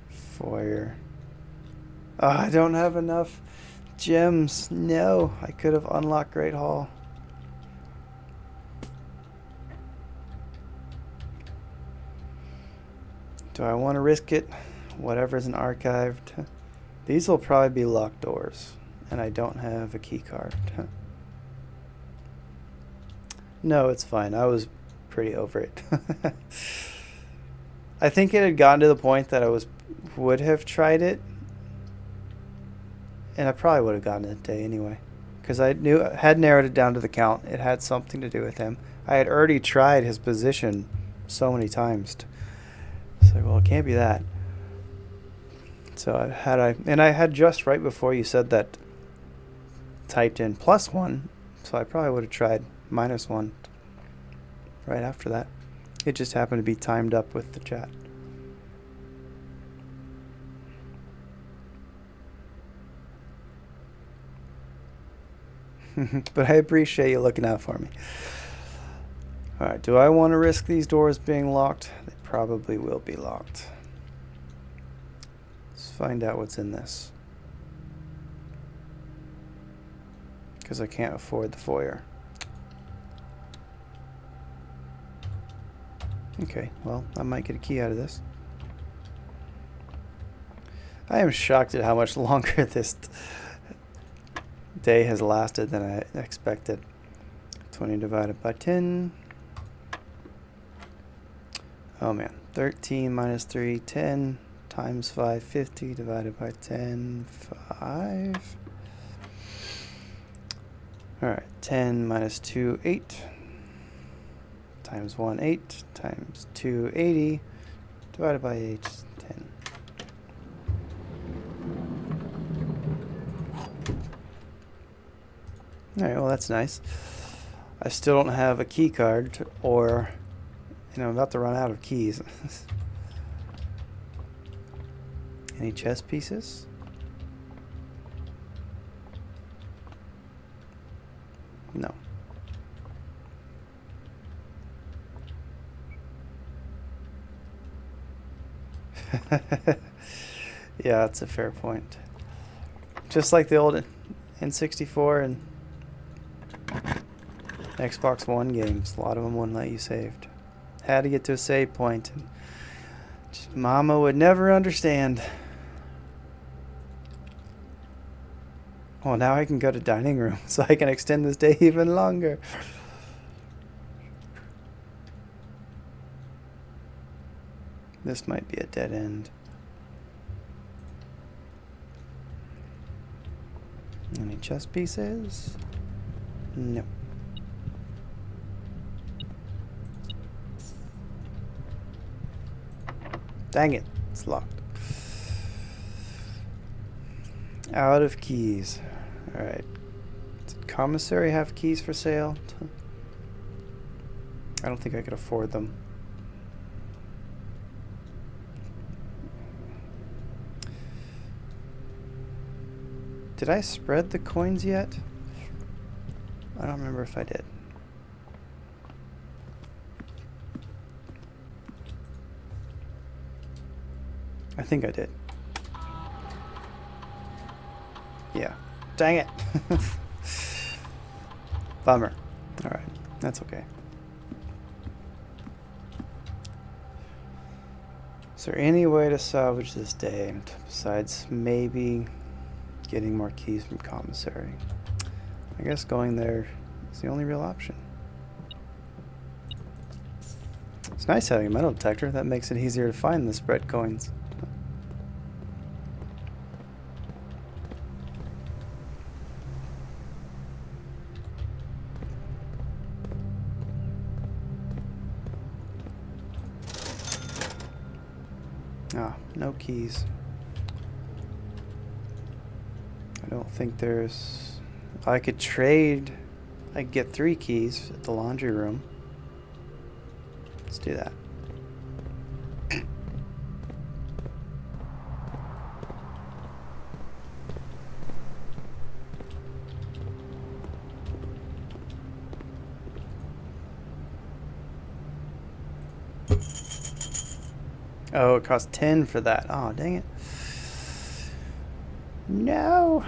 A: Foyer. Oh, I don't have enough gems. No, I could have unlocked Great Hall. Do I want to risk it? Whatever's an archived. These will probably be locked doors. And I don't have a key card. No, it's fine. I was pretty over it. I think it had gotten to the point that I would have tried it. And I probably would have gotten it today anyway. Because I had narrowed it down to the count. It had something to do with him. I had already tried his position so many times. It's like, well, it can't be that. So I had just right before you said that typed in +1, so I probably would have tried -1 right after that. It just happened to be timed up with the chat. But I appreciate you looking out for me. Alright, do I want to risk these doors being locked? They probably will be locked. Let's find out what's in this. Because I can't afford the foyer. Okay, well, I might get a key out of this. I am shocked at how much longer this day has lasted than I expected. 20 divided by 10. Oh man, 13 minus 3, 10 times 5, 50 divided by 10, 5. Alright, 10 minus 2, 8, times 1, 8, times 2, 80, divided by 8, 10. Alright, well that's nice. I still don't have a key card, or, I'm about to run out of keys. Any chess pieces? No. Yeah, that's a fair point. Just like the old N64 and Xbox One games, a lot of them wouldn't let you save. Had to get to a save point, and Mama would never understand. Well, now I can go to dining room, so I can extend this day even longer. This might be a dead end. Any chess pieces? No. Dang it, it's locked. Out of keys. Alright. Did commissary have keys for sale? I don't think I could afford them. Did I spread the coins yet? I don't remember if I did. I think I did. Yeah. Dang it. Bummer. Alright. That's okay. Is there any way to salvage this day besides maybe getting more keys from commissary? I guess going there is the only real option. It's nice having a metal detector. That makes it easier to find the spread coins. Ah, no keys. I don't think there's... I could trade... I could get 3 keys at the laundry room. Let's do that. Oh, it cost 10 for that. Oh, dang it. No.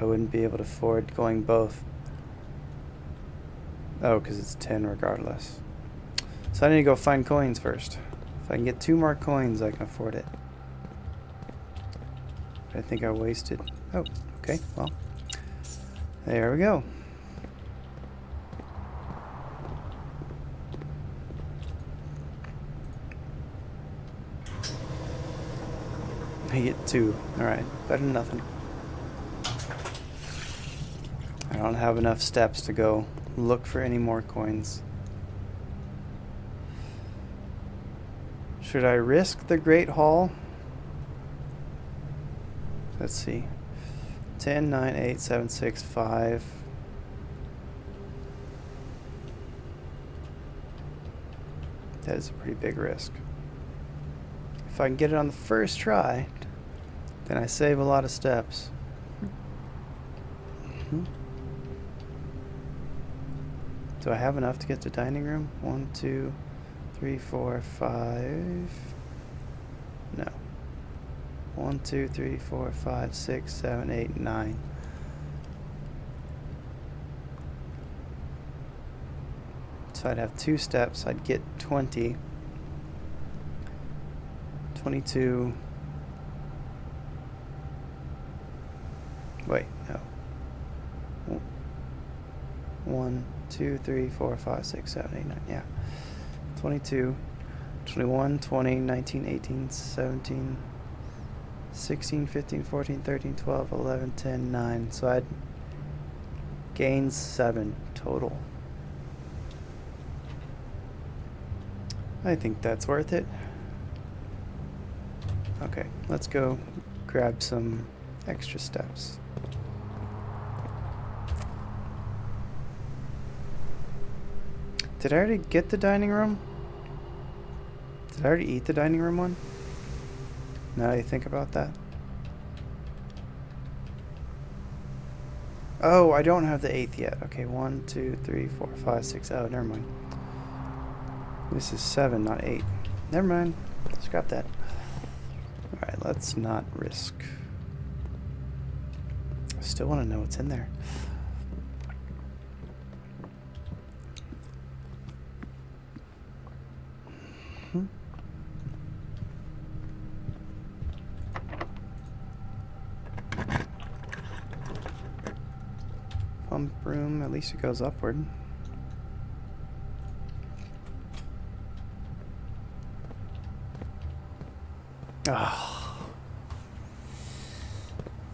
A: I wouldn't be able to afford going both. Oh, because it's 10 regardless. So I need to go find coins first. If I can get 2 more coins, I can afford it. But I think I wasted... Oh, okay, well. There we go. I get 2. Alright, better than nothing. I don't have enough steps to go look for any more coins. Should I risk the Great Hall? Let's see. 10, 9, 8, 7, 6, 5. That is a pretty big risk. If I can get it on the first try, then I save a lot of steps. Do I have enough to get to dining room? 1, 2, 3, 4, 5. No. 1, 2, 3, 4, 5, 6, 7, 8, 9. So I'd have 2 steps. I'd get 20. 22. Wait, no. 1, 2, 3, 4, 5, 6, 7, 8, 9. Yeah. 22, 21, 20, 19, 18, 17, 16, 15, 14, 13, 12, 11, 10, 9. So I'd gain 7 total. I think that's worth it. Okay, let's go grab some extra steps. Did I already get the dining room? Did I already eat the dining room one? Now that you think about that. Oh, I don't have the 8th yet. Okay, 1, 2, 3, 4, 5, 6. Oh, never mind. This is 7, not 8. Never mind. Scrap that. Alright, let's not risk. I still want to know what's in there. Pump room, at least it goes upward. Oh.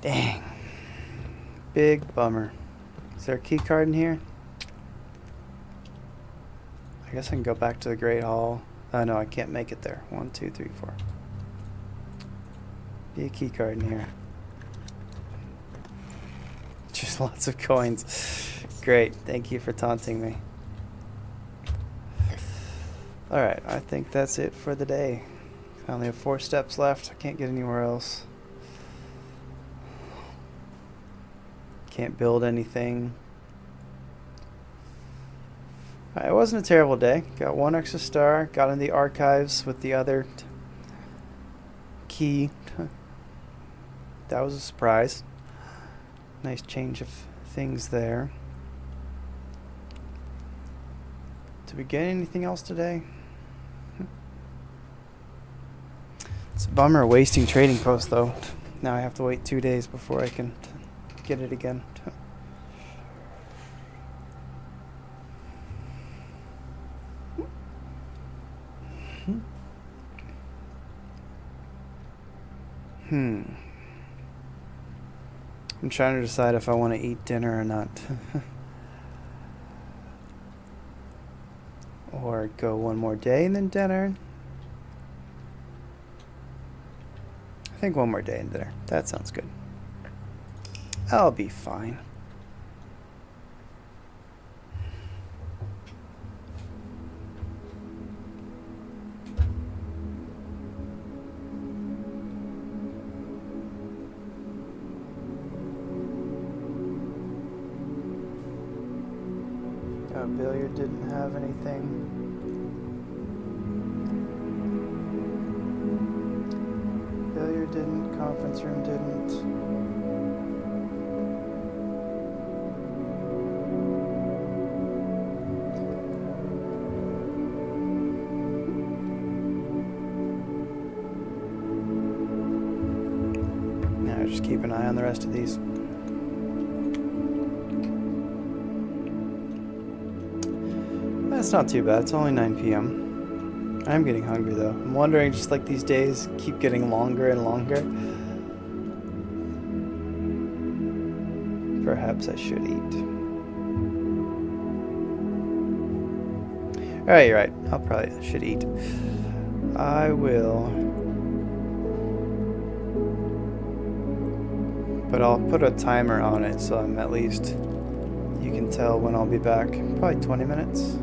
A: Dang. Big bummer. Is there a key card in here? I guess I can go back to the Great Hall. No, I can't make it there. 1, 2, 3, 4. Be a key card in here. Just lots of coins. Great. Thank you for taunting me. Alright, I think that's it for the day. I only have 4 steps left. I can't get anywhere else. Can't build anything. It wasn't a terrible day. Got 1 extra star. Got in the archives with the other key. That was a surprise. Nice change of things there. Did we get anything else today? It's a bummer wasting trading post though. Now I have to wait 2 days before I can get it again. I'm trying to decide if I want to eat dinner or not. Or go one more day and then dinner. I think one more day and dinner. That sounds good. I'll be fine. Billiard didn't have anything. Billiard didn't. Conference room didn't. Now just keep an eye on the rest of these. That's not too bad. It's only 9 p.m. I'm getting hungry though. I'm wondering, just like these days keep getting longer and longer. Perhaps I should eat. Alright, you're right. I'll probably should eat. I will. But I'll put a timer on it so I'm at least, you can tell when I'll be back. Probably 20 minutes.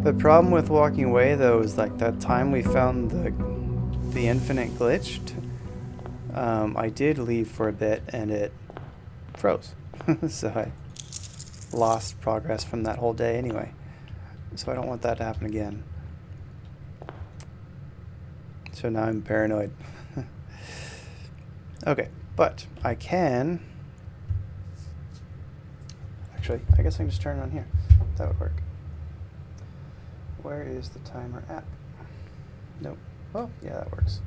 A: The problem with walking away though is like that time we found the infinite glitch. I did leave for a bit and it froze. So I lost progress from that whole day anyway. So I don't want that to happen again. So now I'm paranoid. Okay, but I can... Actually, I guess I can just turn it on here. That would work. Where is the timer app? Nope. Oh, yeah, that works.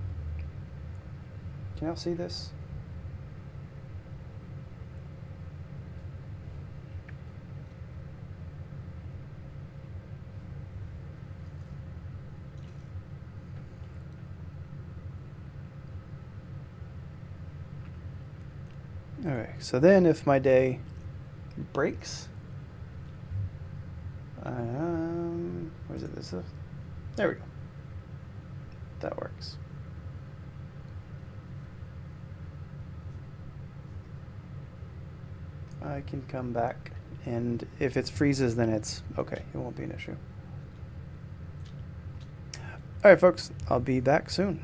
A: Can y'all see this? Okay, so then if my day breaks, where's it? This is, there we go. That works. I can come back, and if it freezes, then it's okay. It won't be an issue. All right, folks, I'll be back soon.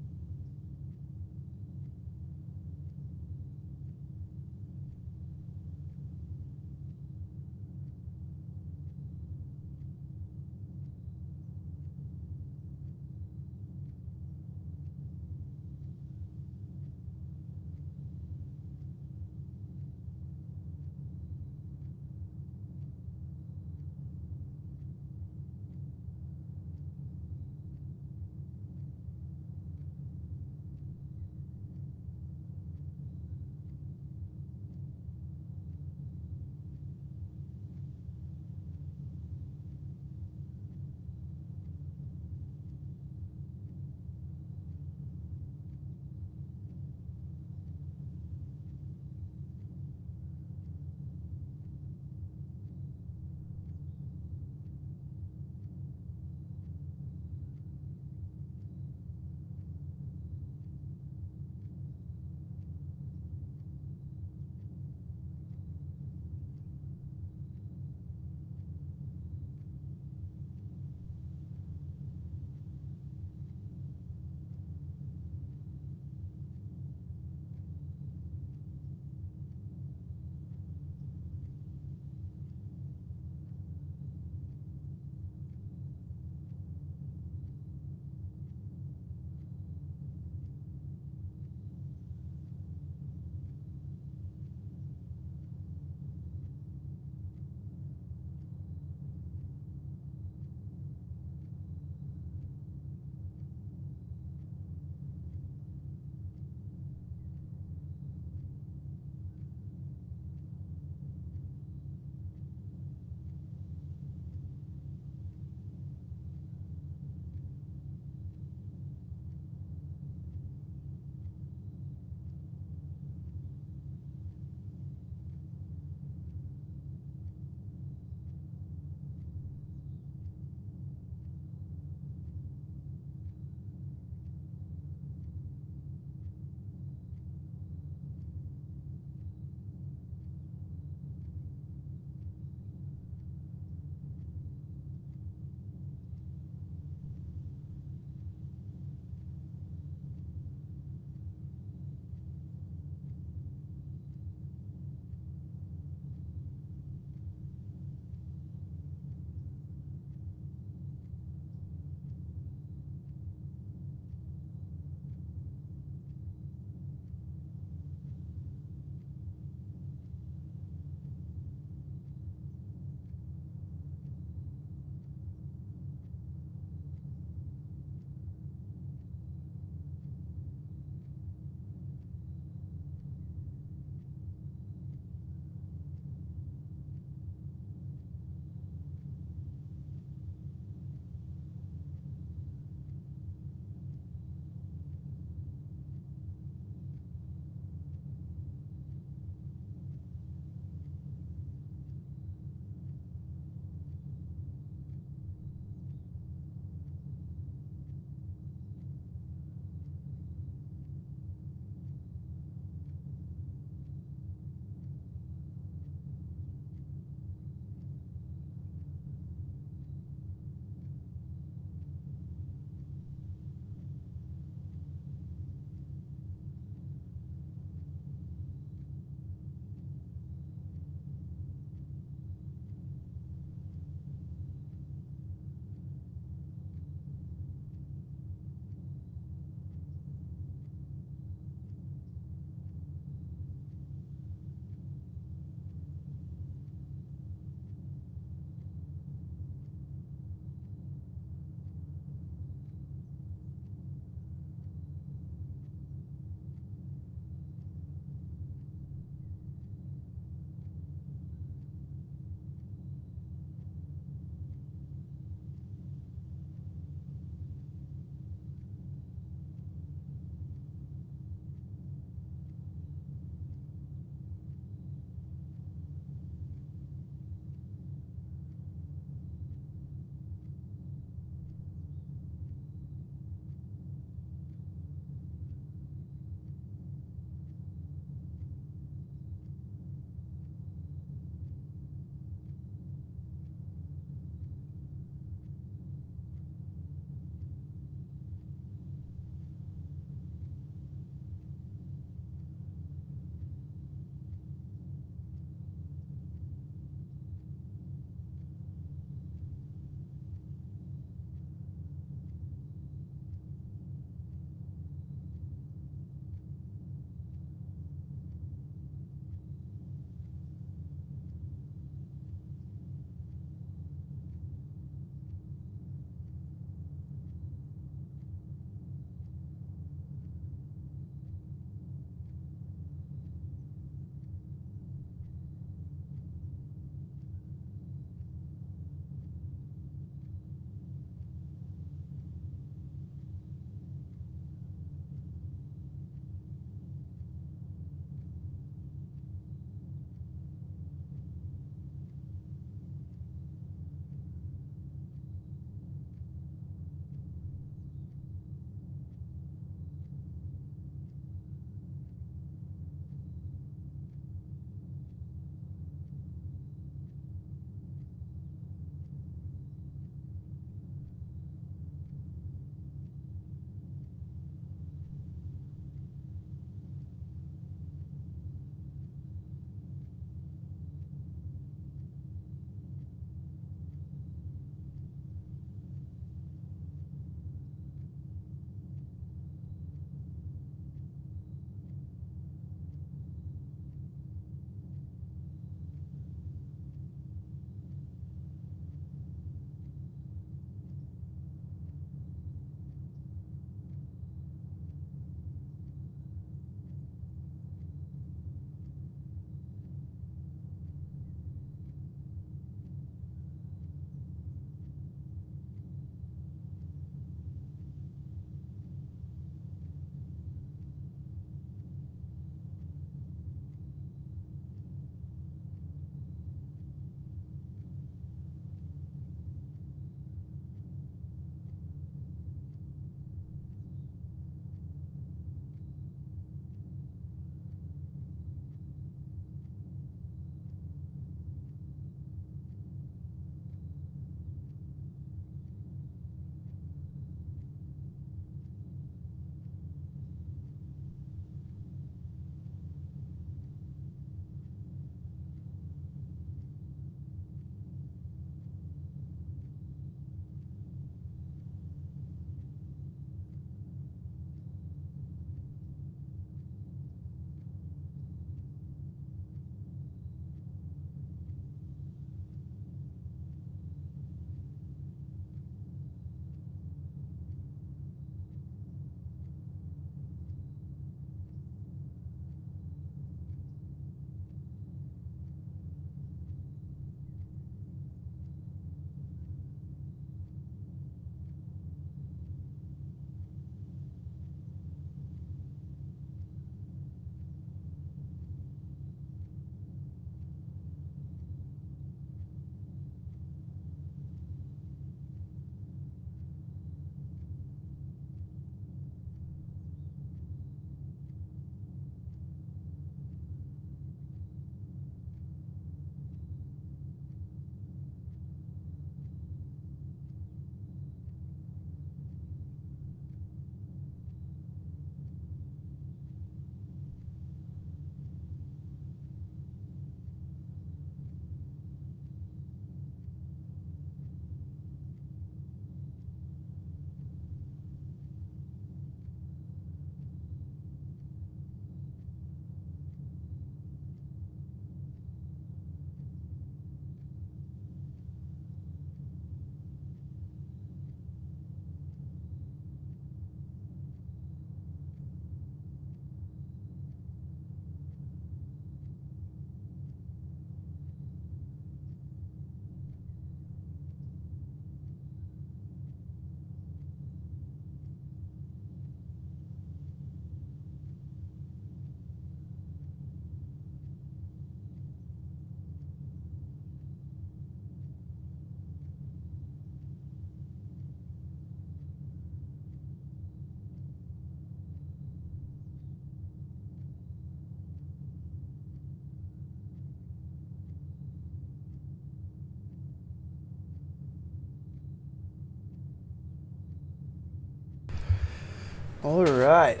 A: All right.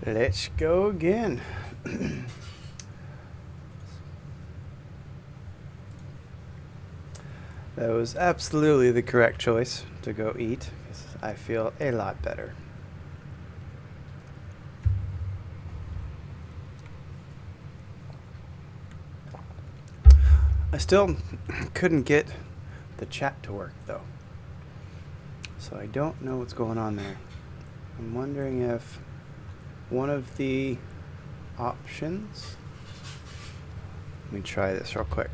A: Let's go again. That was absolutely the correct choice to go eat, because I feel a lot better. I still couldn't get the chat to work though, so I don't know what's going on there. I'm wondering if one of the options, let me try this real quick.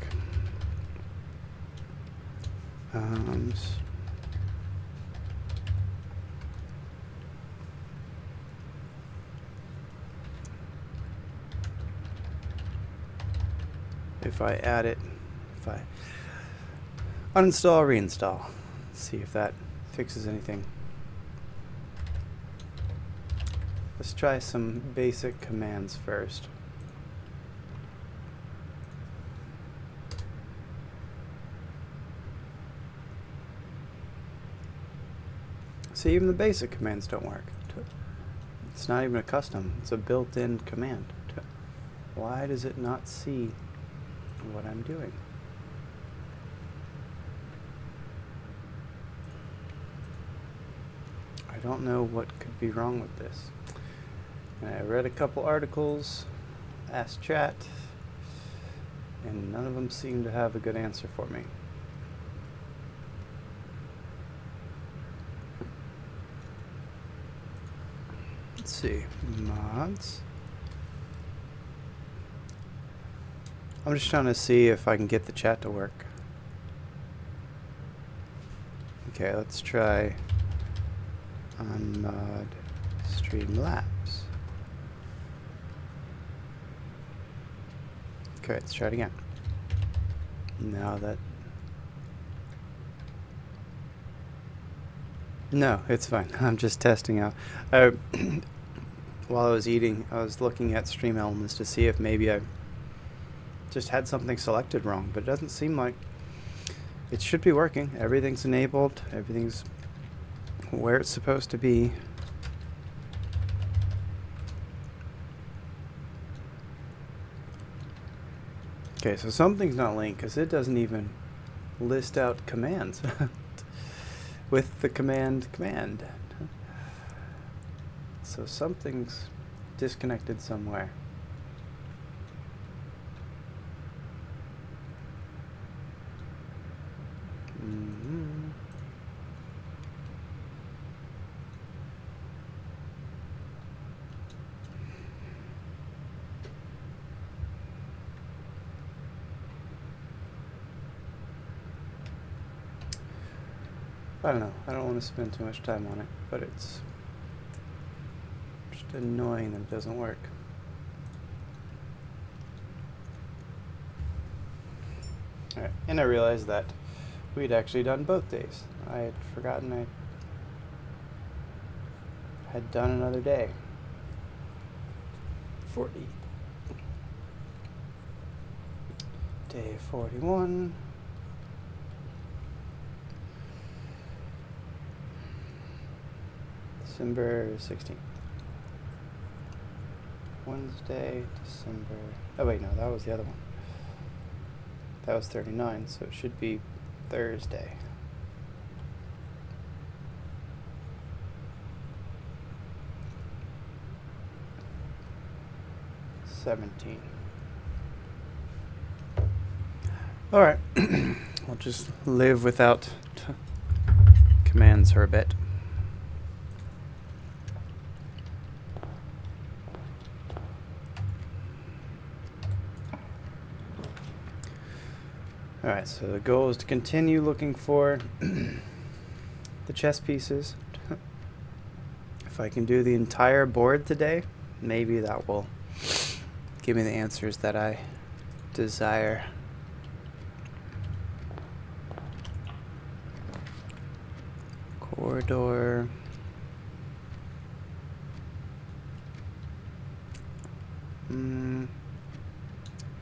A: If I add it, if I uninstall, reinstall, see if that fixes anything. Let's try some basic commands first. See, even the basic commands don't work. It's not even a custom, it's a built-in command. Why does it not see what I'm doing? I don't know what could be wrong with this. And I read a couple articles, asked chat, and none of them seem to have a good answer for me. Let's see, mods. I'm just trying to see if I can get the chat to work. Okay, let's try unmod Streamlabs. Okay, let's try it again. Now that... No, it's fine. I'm just testing out. While I was eating, I was looking at Stream Elements to see if maybe I just had something selected wrong, but it doesn't seem like it should be working. Everything's enabled, everything's where it's supposed to be. Okay, so something's not linked because it doesn't even list out commands with the command. So something's disconnected somewhere. I don't know. I don't want to spend too much time on it, but it's just annoying that it doesn't work. Alright, and I realized that we'd actually done both days. I had forgotten I had done another day. 40. Day 41. December 16th. Wednesday, December... Oh wait, no, that was the other one. That was 39, so it should be Thursday. $17. Alright, I'll just live without commands for a bit. Alright, so the goal is to continue looking for the chess pieces. If I can do the entire board today, maybe that will give me the answers that I desire. Corridor.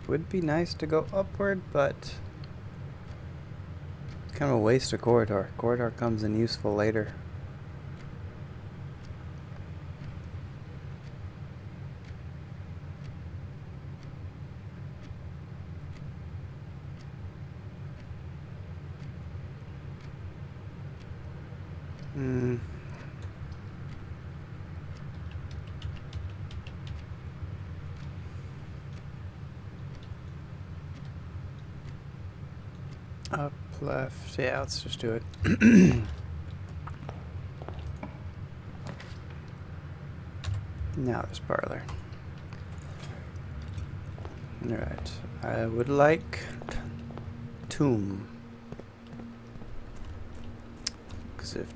A: Would be nice to go upward, but kind of a waste of corridor. Corridor comes in useful later. Up, left. Yeah, let's just do it. Now there's parlor. Alright. I would like tomb. Because if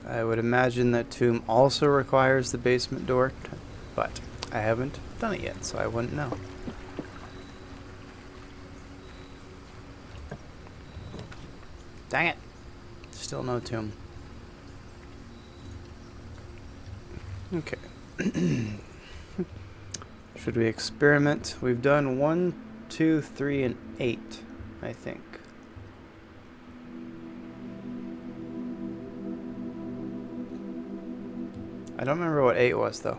A: I would imagine that tomb also requires the basement door, but I haven't done it yet, so I wouldn't know. Dang it. Still no tomb. Okay. Should we experiment? We've done 1, 2, 3, and 8, I think. I don't remember what 8 was, though.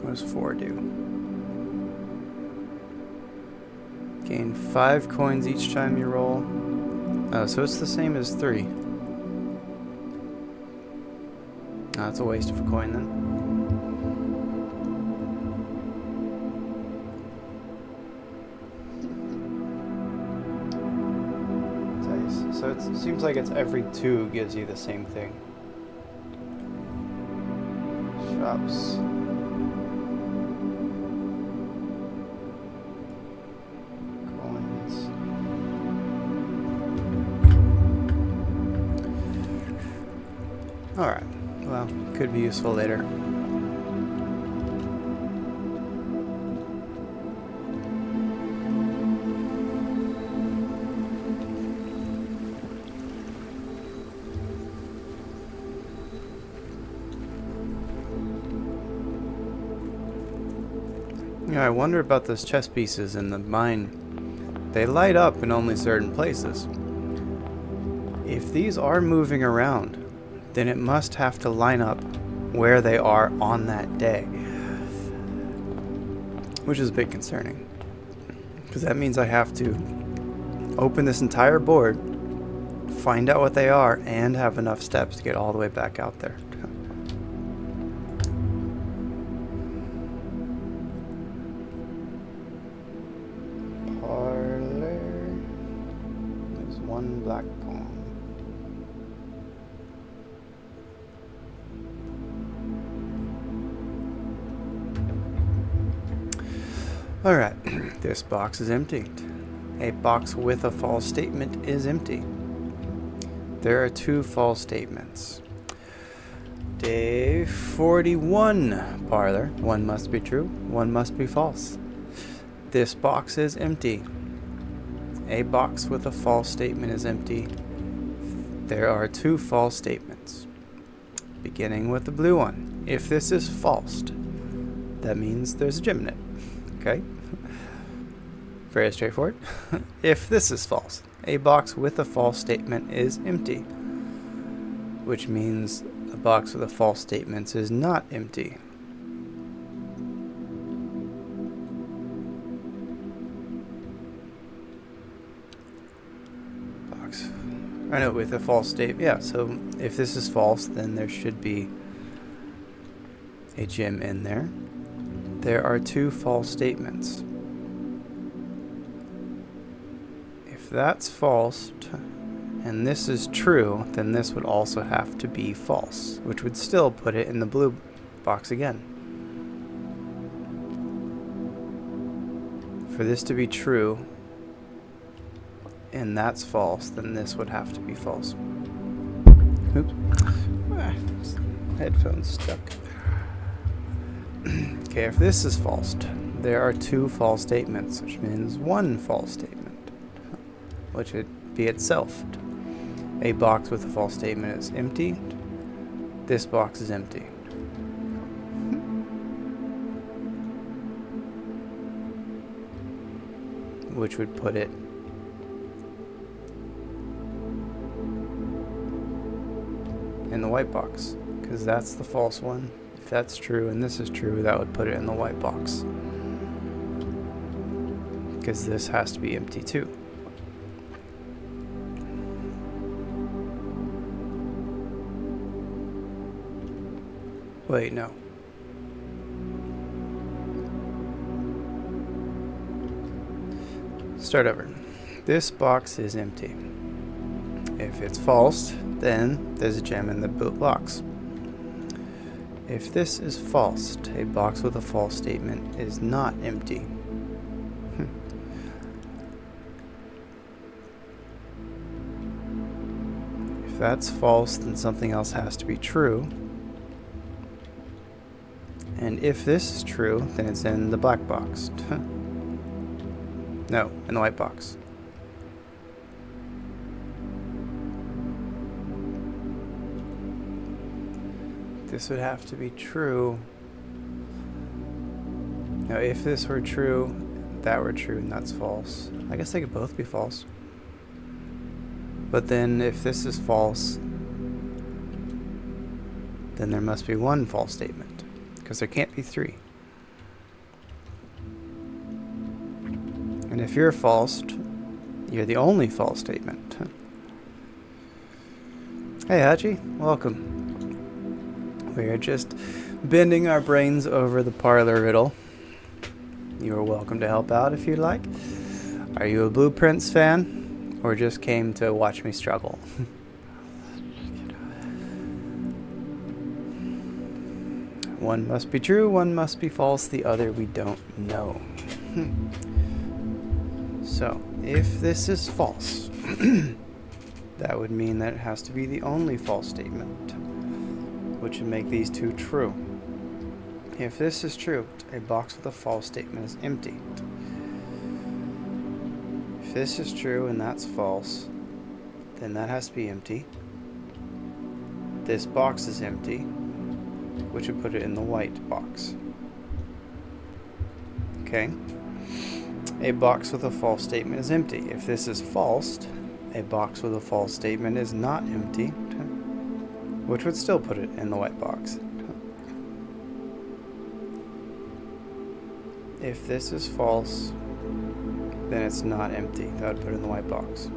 A: What does 4 do? Gain 5 coins each time you roll. Oh, so it's the same as 3. Oh, that's a waste of a coin then. So it seems like it's every 2 gives you the same thing. Shops. Coins. Alright. Well, could be useful later. I wonder about those chess pieces in the mine. They light up in only certain places. If these are moving around, then it must have to line up where they are on that day. Which is a bit concerning. Because that means I have to open this entire board, find out what they are, and have enough steps to get all the way back out there. Black pawn. Alright, this box is empty. A box with a false statement is empty. There are 2 false statements. Day 41, parlor. 1 must be true, 1 must be false. This box is empty. A box with a false statement is empty. There are 2 false statements. Beginning with the blue one. If this is false, that means there's a gem in it. Okay? Very straightforward. If this is false, a box with a false statement is empty. Which means a box with a false statement is not empty. I know, with a false statement. Yeah, so if this is false, then there should be a gem in there. There are 2 false statements. If that's false, and this is true, then this would also have to be false, which would still put it in the blue box again. For this to be true, and that's false, then this would have to be false. Oops. Headphones stuck. Okay, if this is false, there are 2 false statements, which means 1 false statement, which would be itself. A box with a false statement is empty. This box is empty. which would put it in the white box, because that's the false one. If that's true and this is true, that would put it in the white box, because this has to be empty too. Wait, no. Start over. This box is empty. If it's false, then there's a gem in the box. If this is false, a box with a false statement is not empty. If that's false, then something else has to be true. And if this is true, then it's in the black box. No, in the white box. This would have to be true. Now, if this were true, that were true, and that's false. I guess they could both be false. But then, if this is false, then there must be one false statement, because there can't be three. And if you're false, you're the only false statement. Hey, Hachi, welcome. We are just bending our brains over the parlor riddle. You are welcome to help out if you'd like. Are you a Blueprints fan, or just came to watch me struggle? One must be true, one must be false, the other we don't know. So, if this is false, that would mean that it has to be the only false statement, which would make these two true. If this is true, a box with a false statement is empty. If this is true and that's false, then that has to be empty. This box is empty, which would put it in the white box. Okay? A box with a false statement is empty. If this is false, a box with a false statement is not empty, which would still put it in the white box. If this is false, then it's not empty. That would put it in the white box.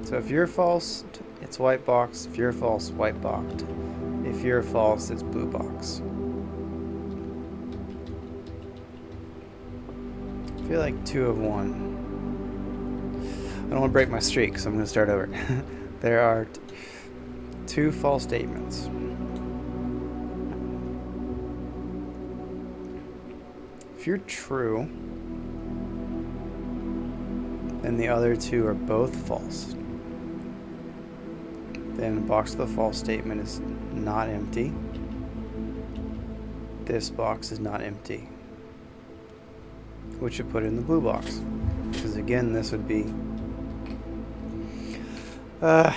A: So if you're false, it's white box. If you're false, white box. If you're false, it's blue box. I feel like 2 of 1. I don't want to break my streak, so I'm going to start over. There are 2 false statements. If you're true, then the other 2 are both false. Then a box with a false statement is not empty. This box is not empty, which would put it in the blue box. Because again, this would be the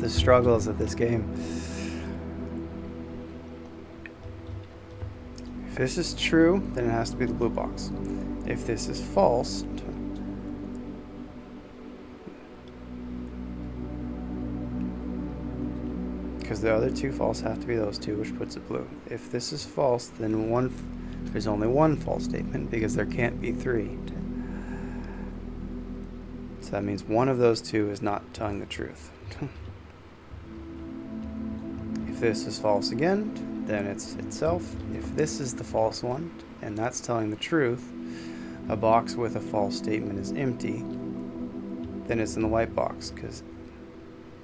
A: struggles of this game. If this is true, then it has to be the blue box. If this is false, because the other 2 false have to be those 2, which puts it blue. If this is false, then there's only one false statement, because there can't be 3. So that means one of those 2 is not telling the truth. If this is false again, then it's itself. If this is the false one, and that's telling the truth, a box with a false statement is empty, then it's in the white box, because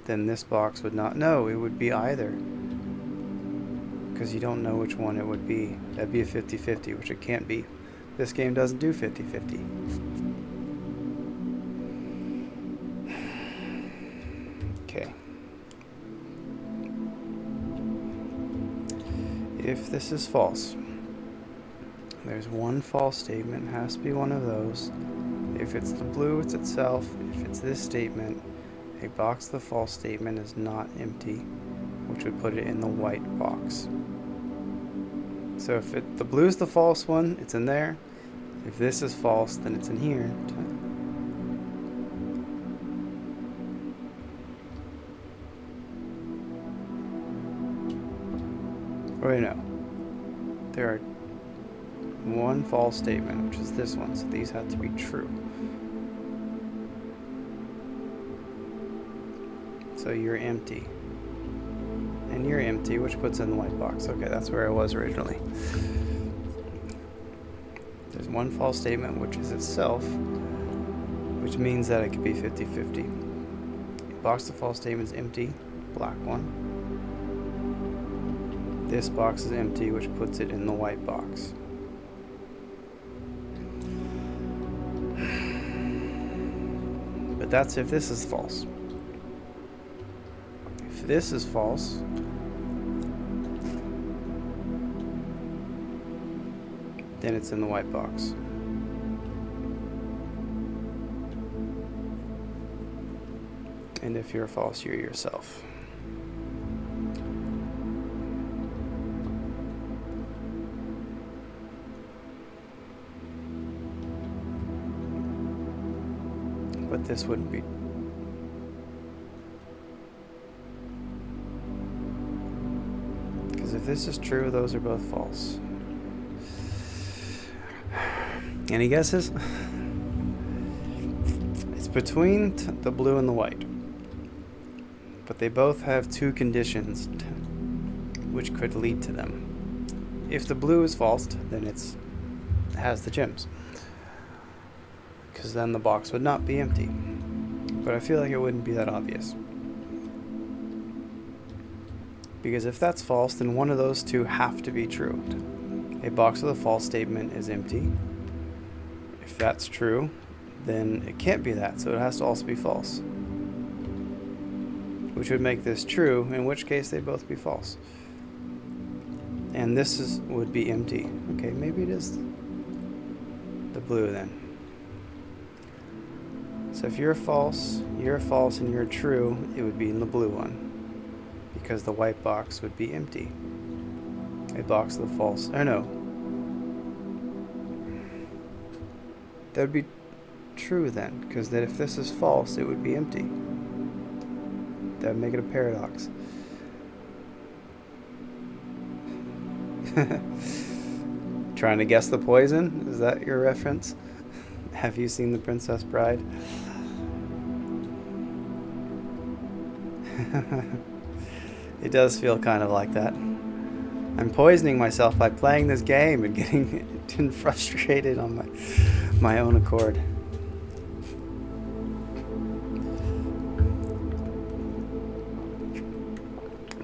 A: then this box would not know. It would be either, because you don't know which one it would be. That'd be a 50-50, which it can't be. This game doesn't do 50-50. Okay. If this is false, there's one false statement, has to be one of those. If it's the blue, it's itself. If it's this statement, a box with a false statement is not empty, which would put it in the white box. So if the blue is the false one, it's in there. If this is false, then it's in here. Oh, wait, no. There are one false statement, which is this one, so these have to be true. So you're empty. And you're empty, which puts in the white box. Okay, that's where I was originally. There's one false statement, which is itself, which means that it could be 50-50. Box of false statement is empty, black one. This box is empty, which puts it in the white box. But that's if this is false. If this is false, then it's in the white box. And if you're false, you're yourself. But this wouldn't be. Because if this is true, those are both false. Any guesses? It's between the blue and the white. But they both have two conditions which could lead to them. If the blue is false, then it has the gems. Because then the box would not be empty. But I feel like it wouldn't be that obvious. Because if that's false, then one of those two have to be true. A box with a false statement is empty. If that's true, then it can't be that, so it has to also be false. Which would make this true, in which case they'd both be false. And this would be empty. Okay, maybe it is the blue then. So if you're false, and you're true, it would be in the blue one. Because the white box would be empty. A box with a false, or no. That would be true then, because that if this is false, it would be empty. That would make it a paradox. Trying to guess the poison? Is that your reference? Have you seen The Princess Bride? It does feel kind of like that. I'm poisoning myself by playing this game and getting frustrated on my own accord.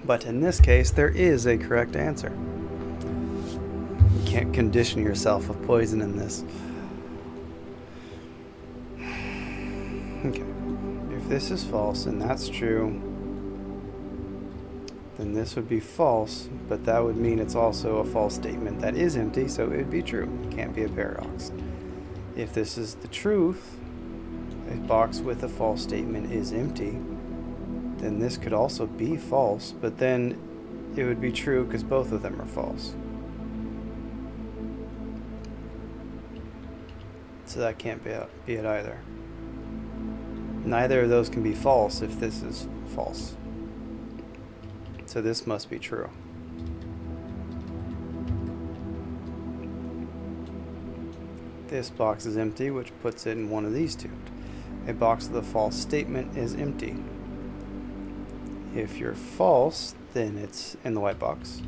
A: But in this case, there is a correct answer. You can't condition yourself of poison in this. Okay. If this is false and that's true, then this would be false, but that would mean it's also a false statement that is empty, so it would be true. It can't be a paradox. If this is the truth, a box with a false statement is empty, then this could also be false, but then it would be true because both of them are false. So that can't be it either. Neither of those can be false if this is false. So this must be true. This box is empty, which puts it in one of these two. A box with a false statement is empty. If you're false, then it's in the white box,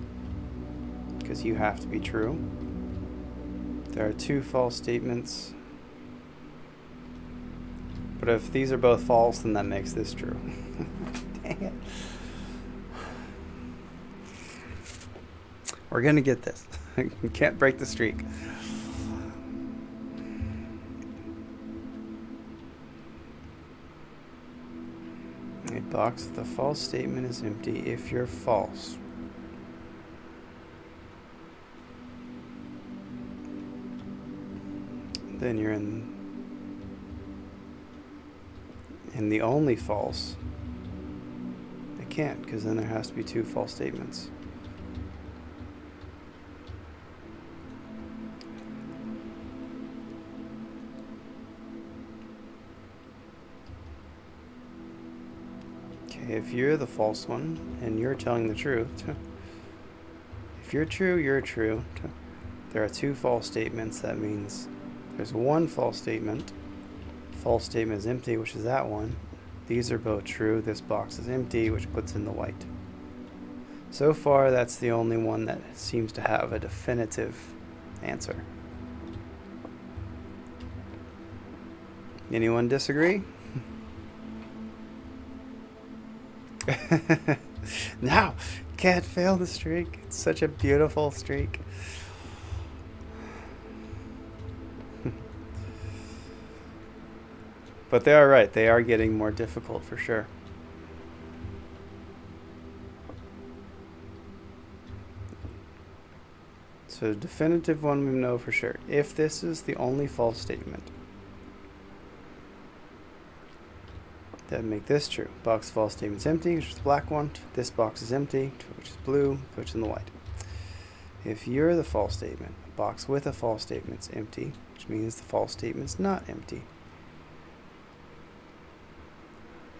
A: because you have to be true. There are two false statements. But if these are both false, then that makes this true. Dang it. We're going to get this. We can't break the streak. A box with a false statement is empty if you're false. Then you're in the only false. It can't, because then there has to be two false statements. Okay, if you're the false one and you're telling the truth, if you're true, you're true. There are two false statements. That means there's one false statement. False statement is empty, which is that one. These are both true. This box is empty, which puts in the white. So far, that's the only one that seems to have a definitive answer. Anyone disagree? No, can't fail the streak. It's such a beautiful streak. But they are right. They are getting more difficult for sure. So definitive one we know for sure. If this is the only false statement, that make this true. Box false statement's empty, which is the black one. This box is empty, which is blue, which is in the white. If you're the false statement, a box with a false statement's empty, which means the false statement's not empty.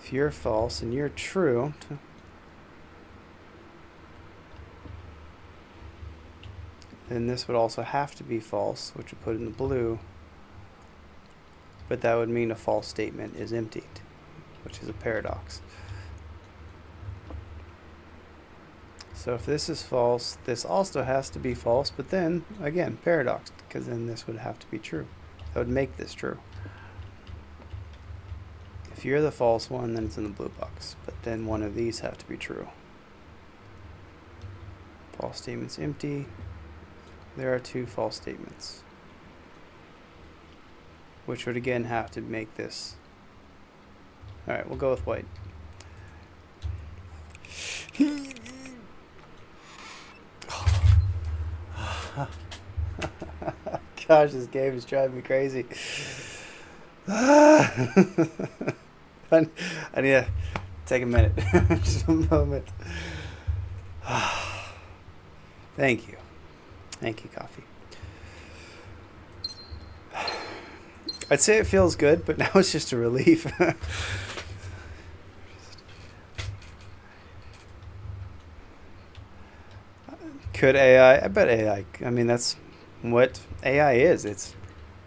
A: If you're false and you're true, then this would also have to be false, which would put in the blue. But that would mean a false statement is emptied, which is a paradox. So if this is false, this also has to be false, but then, again, paradox, because then this would have to be true. That would make this true. If you're the false one, then it's in the blue box, but then one of these have to be true. False statement's empty. There are two false statements, which would again have to make this. All right, we'll go with white. Gosh, this game is driving me crazy. I need to take a minute. Just a moment. Thank you. Thank you, coffee. I'd say it feels good, but now it's just a relief. Could AI? I bet AI. I mean, that's what AI is. It's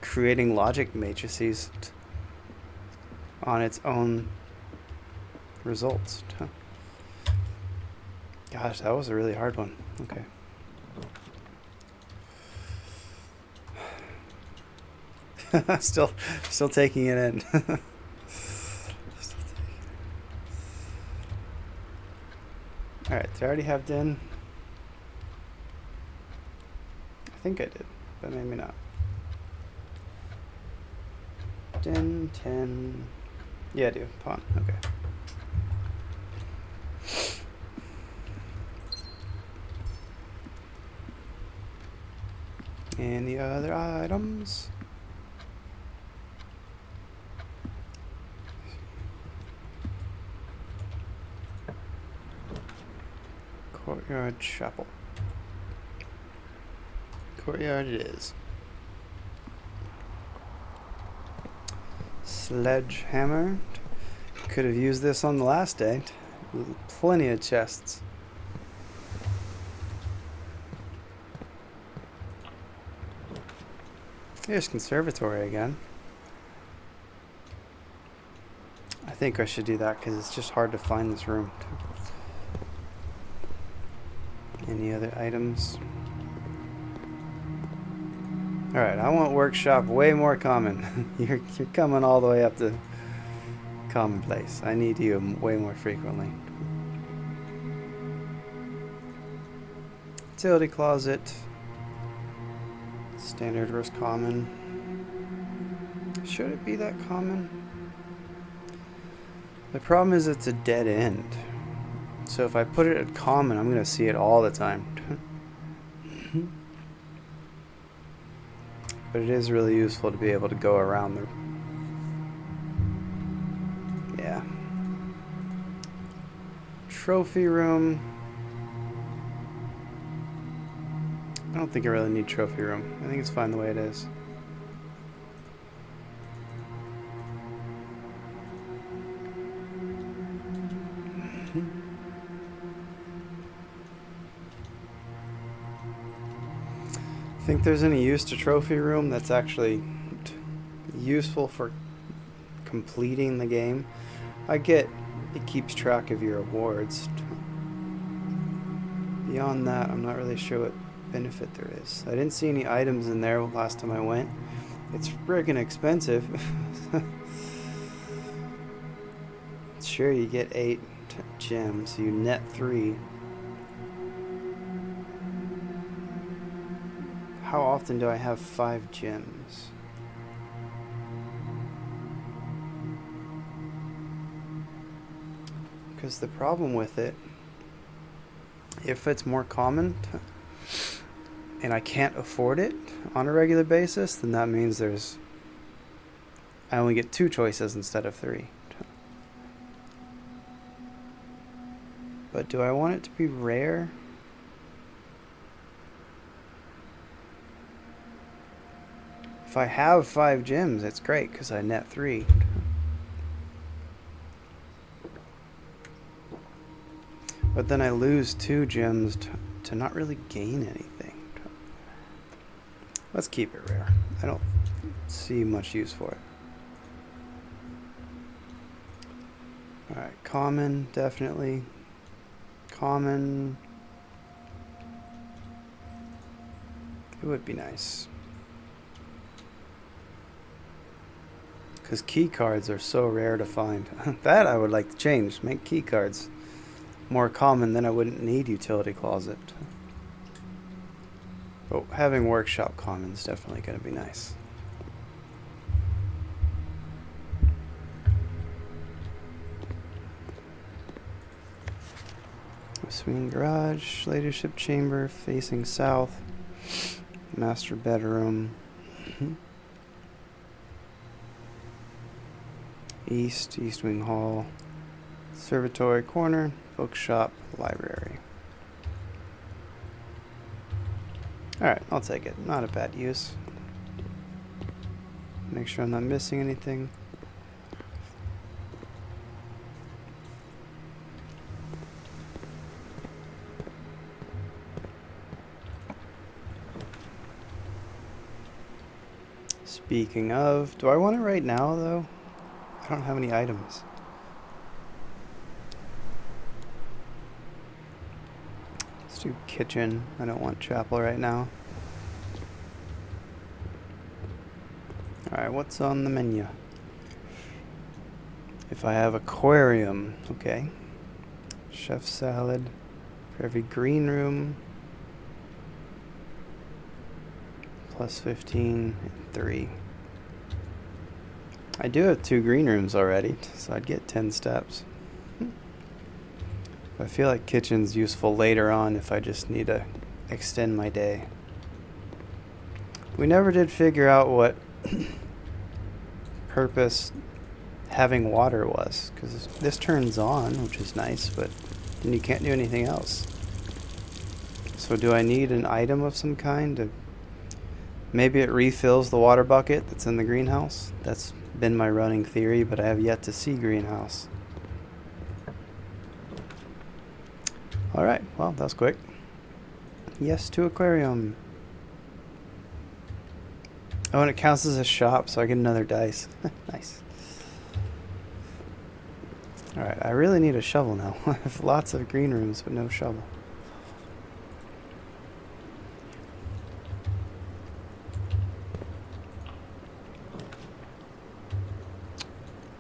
A: creating logic matrices on its own results. Gosh, that was a really hard one. Okay. still taking it in. All right, did I already have din? I think I did, but maybe not. Din 10. Yeah, I do. Pawn. Okay. Any other items? Courtyard chapel. Courtyard it is. Sledgehammer. Could have used this on the last day. Plenty of chests. Here's conservatory again. I think I should do that because it's just hard to find this room. Any other items? Alright, I want workshop way more common. You're coming all the way up to commonplace. I need you way more frequently. Utility closet. Standard versus common. Should it be that common? The problem is it's a dead end. So if I put it at common, I'm going to see it all the time. But it is really useful to be able to go around the... Yeah. Trophy room. I don't think I really need trophy room. I think it's fine the way it is. there's any use to trophy room that's actually useful for completing the game. I get it keeps track of your awards. Beyond that, I'm not really sure what benefit there is. I didn't see any items in there last time I went. It's friggin' expensive. Sure, you get 8 gems, you net 3. How often do I have 5 gems? Because the problem with it, if it's more common and I can't afford it on a regular basis, then that means I only get 2 choices instead of 3. But do I want it to be rare? If I have 5 gems, it's great because I net 3. But then I lose 2 gems to not really gain anything. Let's keep it rare. I don't see much use for it. Alright, common, definitely. Common. It would be nice. Because key cards are so rare to find. That I would like to change. Make key cards more common, then I wouldn't need utility closet. But having workshop common is definitely going to be nice. Swing garage, leadership chamber facing south, master bedroom, east wing hall, conservatory corner, bookshop, library. Alright, I'll take it. Not a bad use. Make sure I'm not missing anything. Speaking of, do I want it right now though? I don't have any items. Let's do kitchen. I don't want chapel right now. Alright, what's on the menu? If I have aquarium, okay. Chef salad for every green room. Plus 15 and 3. I do have 2 green rooms already, so I'd get 10 steps. I feel like kitchen's useful later on if I just need to extend my day. We never did figure out what purpose having water was, because this turns on, which is nice, but then you can't do anything else. So do I need an item of some kind to... Maybe it refills the water bucket that's in the greenhouse. That's been my running theory, but I have yet to see greenhouse. Alright, well, that was quick. Yes to aquarium. Oh, and it counts as a shop, so I get another dice. Nice. Alright, I really need a shovel now. I have lots of green rooms, but no shovel.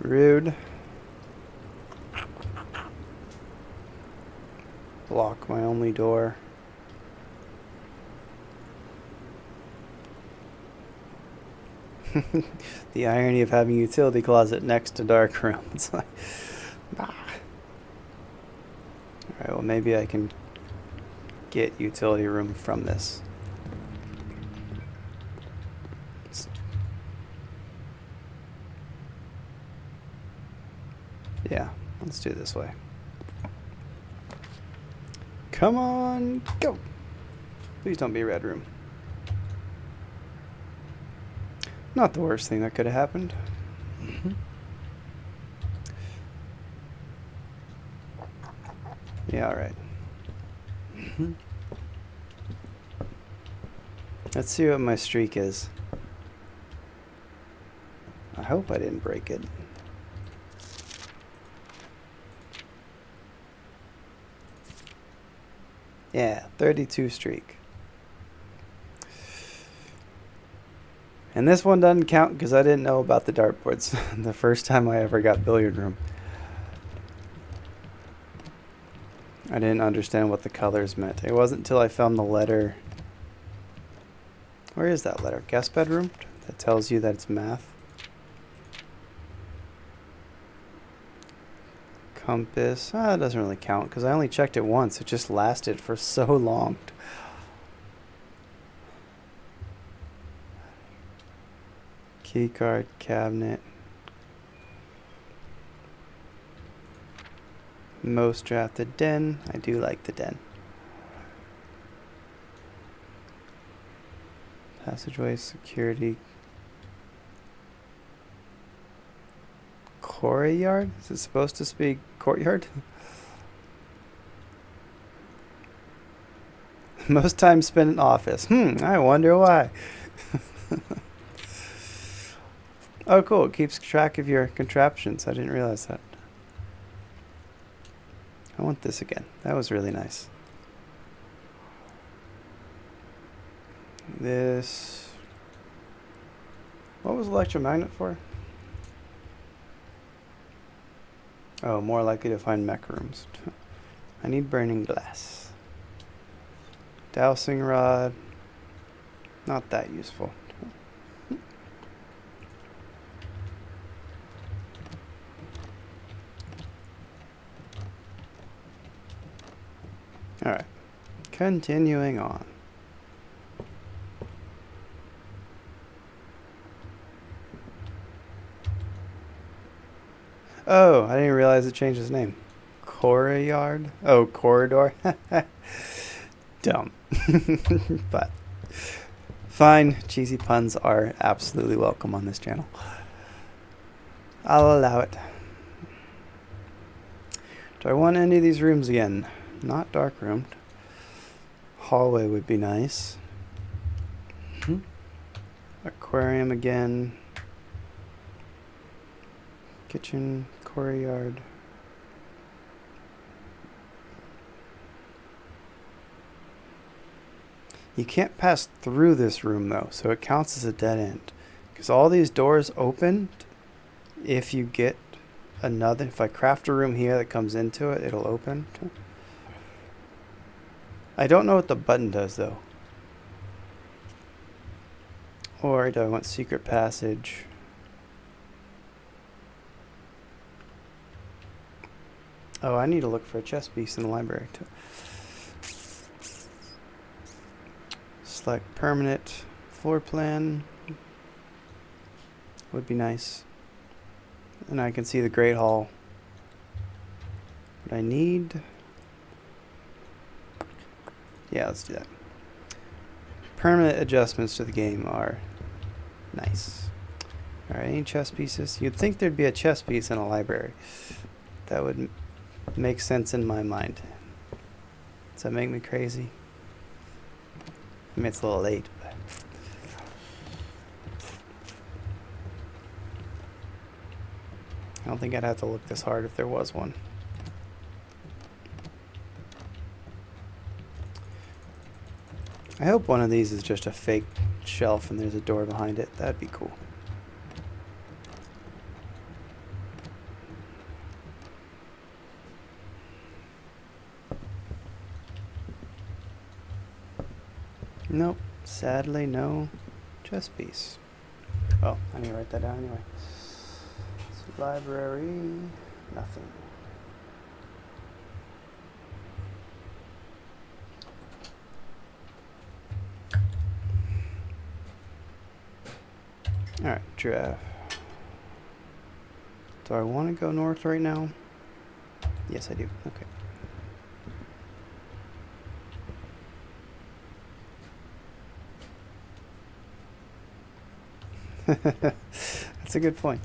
A: Rude. Block my only door. The irony of having a utility closet next to dark room. It's like, bah. Alright, well maybe I can get utility room from this. Yeah, let's do it this way. Come on, go! Please don't be a red room. Not the worst thing that could have happened. Yeah, alright. Let's see what my streak is. I hope I didn't break it. Yeah, 32 streak. And this one doesn't count because I didn't know about the dartboards the first time I ever got billiard room. I didn't understand what the colors meant. It wasn't until I found the letter. Where is that letter? Guest bedroom? That tells you that it's math. Compass. It doesn't really count because I only checked it once. It just lasted for so long. Key card, cabinet. Most drafted den. I do like the den. Passageway, security. Courtyard? Is it supposed to speak courtyard? Most time spent in office. I wonder why. Oh, cool. It keeps track of your contraptions. I didn't realize that. I want this again. That was really nice. This. What was electromagnet for? Oh, more likely to find mech rooms. I need burning glass. Dowsing rod. Not that useful. Alright. Continuing on. Oh, I didn't realize it changed its name. Courtyard? Oh, corridor? Dumb. But fine, cheesy puns are absolutely welcome on this channel. I'll allow it. Do I want any of these rooms again? Not dark roomed. Hallway would be nice. Aquarium again. Kitchen, courtyard. You can't pass through this room though, so it counts as a dead end. Because all these doors open if you get another. If I craft a room here that comes into it, it'll open. I don't know what the button does though. Or do I want secret passage? Oh, I need to look for a chess piece in the library too. Select permanent floor plan. Would be nice. And I can see the Great Hall. What I need. Yeah, let's do that. Permanent adjustments to the game are nice. Alright, any chess pieces? You'd think there'd be a chess piece in a library. That would make sense in my mind. Does that make me crazy? I mean, it's a little late, but I don't think I'd have to look this hard if there was one. I hope one of these is just a fake shelf and there's a door behind it. That'd be cool. Nope, sadly no chess piece. Oh, I need to write that down anyway. So library, nothing. Alright, draft. Do I want to go north right now? Yes, I do. Okay. That's a good point.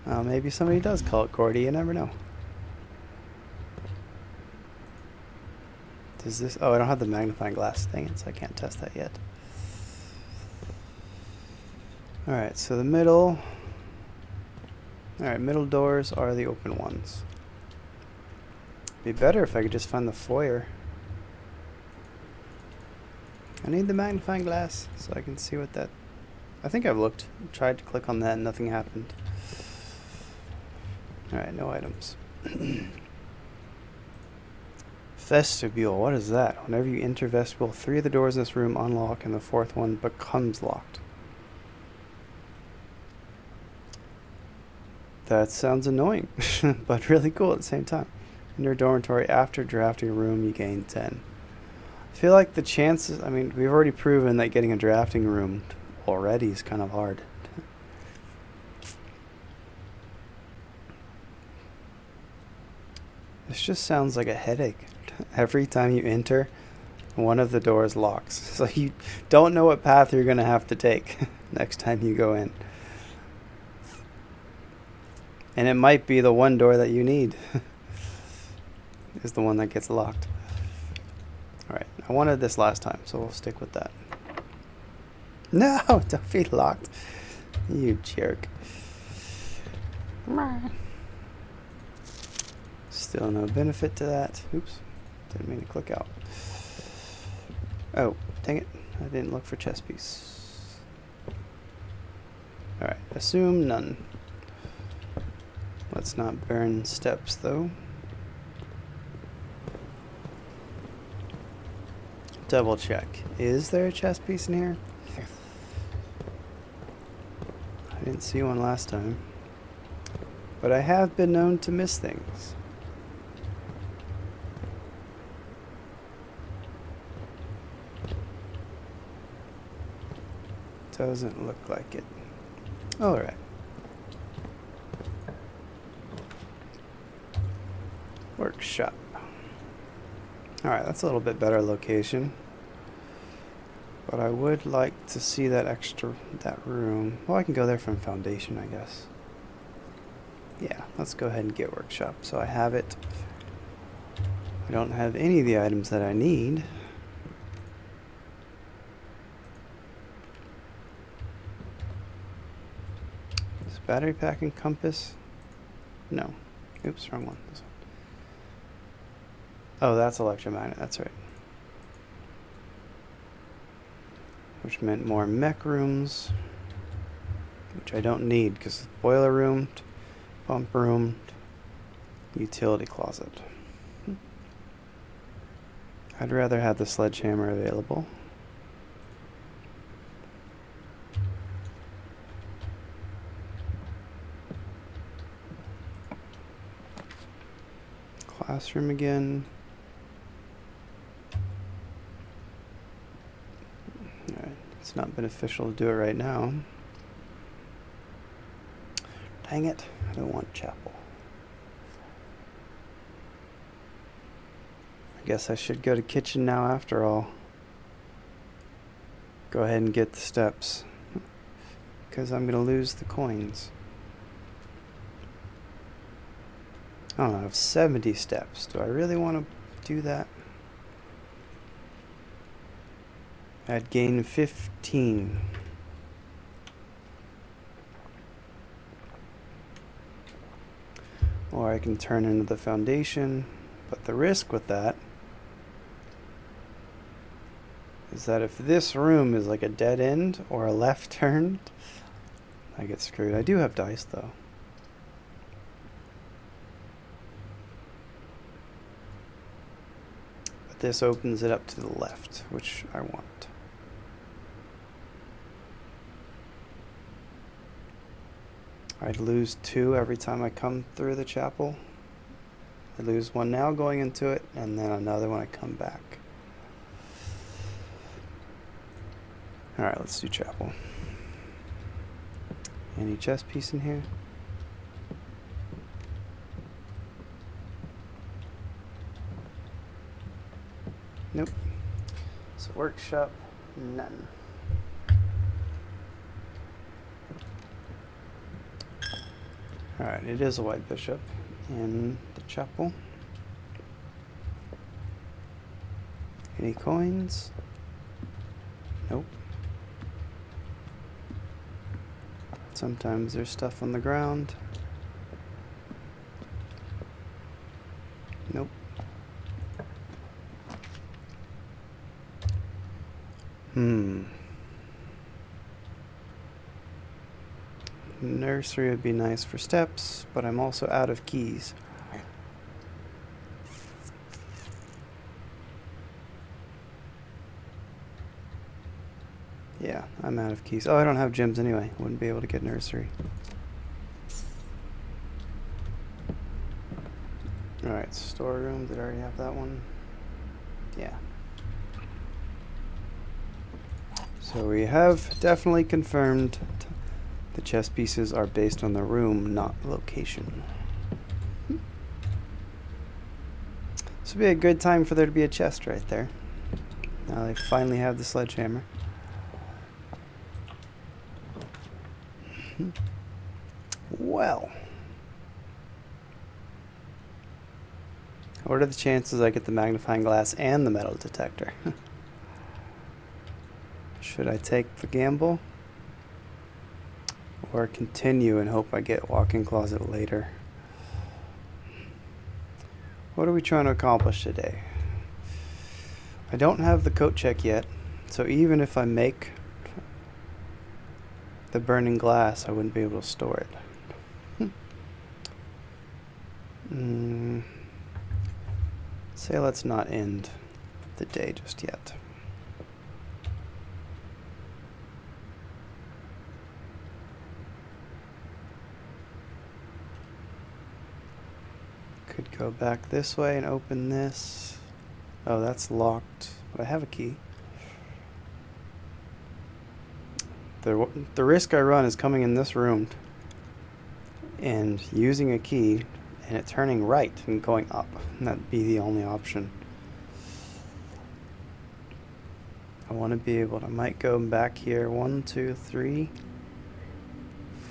A: Maybe somebody does call it Cordy, you never know. Does this... Oh, I don't have the magnifying glass. Dang it, so I can't test that yet. Alright, so the middle... Alright, middle doors are the open ones. Be better if I could just find the foyer. I need the magnifying glass so I can see what that... I think I've looked, tried to click on that and nothing happened. Alright, no items. Vestibule, what is that? Whenever you enter vestibule, 3 of the doors in this room unlock and the 4th one becomes locked. That sounds annoying, but really cool at the same time. In your dormitory, after drafting a room, you gain 10. I feel like the chances, I mean, we've already proven that getting a drafting room already is kind of hard. This just sounds like a headache. Every time you enter, one of the doors locks. So you don't know what path you're going to have to take next time you go in. And it might be the one door that you need is the one that gets locked. Alright, I wanted this last time, so we'll stick with that. No, don't be locked. You jerk. Still no benefit to that. Oops, didn't mean to click out. Oh, dang it. I didn't look for chess piece. Alright, assume none. Let's not burn steps, though. Double check. Is there a chess piece in here? I didn't see one last time. But I have been known to miss things. Doesn't look like it. Alright. Workshop. Alright, that's a little bit better location. But I would like to see that room. Well, I can go there from foundation, I guess. Yeah, let's go ahead and get workshop. So I have it. I don't have any of the items that I need. Is battery pack and compass? No. Oops, wrong one. This one. Oh, that's electromagnet. That's right. Which meant more mech rooms, which I don't need because boiler room, pump room, utility closet. I'd rather have the sledgehammer available. Classroom again. It's not beneficial to do it right now. Dang it, I don't want chapel. I guess I should go to kitchen now after all. Go ahead and get the steps. Because I'm going to lose the coins. I don't know, I have 70 steps. Do I really want to do that? I'd gain 15. Or I can turn into the foundation. But the risk with that is that if this room is like a dead end or a left turn, I get screwed. I do have dice though. But this opens it up to the left, which I want. I'd lose 2 every time I come through the chapel. I lose 1 now going into it, and then another when I come back. Alright, let's do chapel. Any chess piece in here? Nope. So workshop, none. Alright, it is a white bishop in the chapel. Any coins? Nope. Sometimes there's stuff on the ground. Nope. Nursery would be nice for steps, but I'm also out of keys. Yeah, I'm out of keys. Oh, I don't have gems anyway. Wouldn't be able to get nursery. Alright, storeroom. Did I already have that one? Yeah. So we have definitely confirmed the chess pieces are based on the room, not location. This would be a good time for there to be a chest right there. Now they finally have the sledgehammer. Well, what are the chances I get the magnifying glass and the metal detector? Should I take the gamble? Or continue and hope I get walk-in closet later? What are we trying to accomplish today? I don't have the coat check yet, so even if I make the burning glass, I wouldn't be able to store it. Say let's not end the day just yet. Could go back this way and open this. Oh, that's locked, but I have a key. The risk I run is coming in this room and using a key and it turning right and going up. And that'd be the only option. I want to be able to, I might go back here. 1, 2, 3,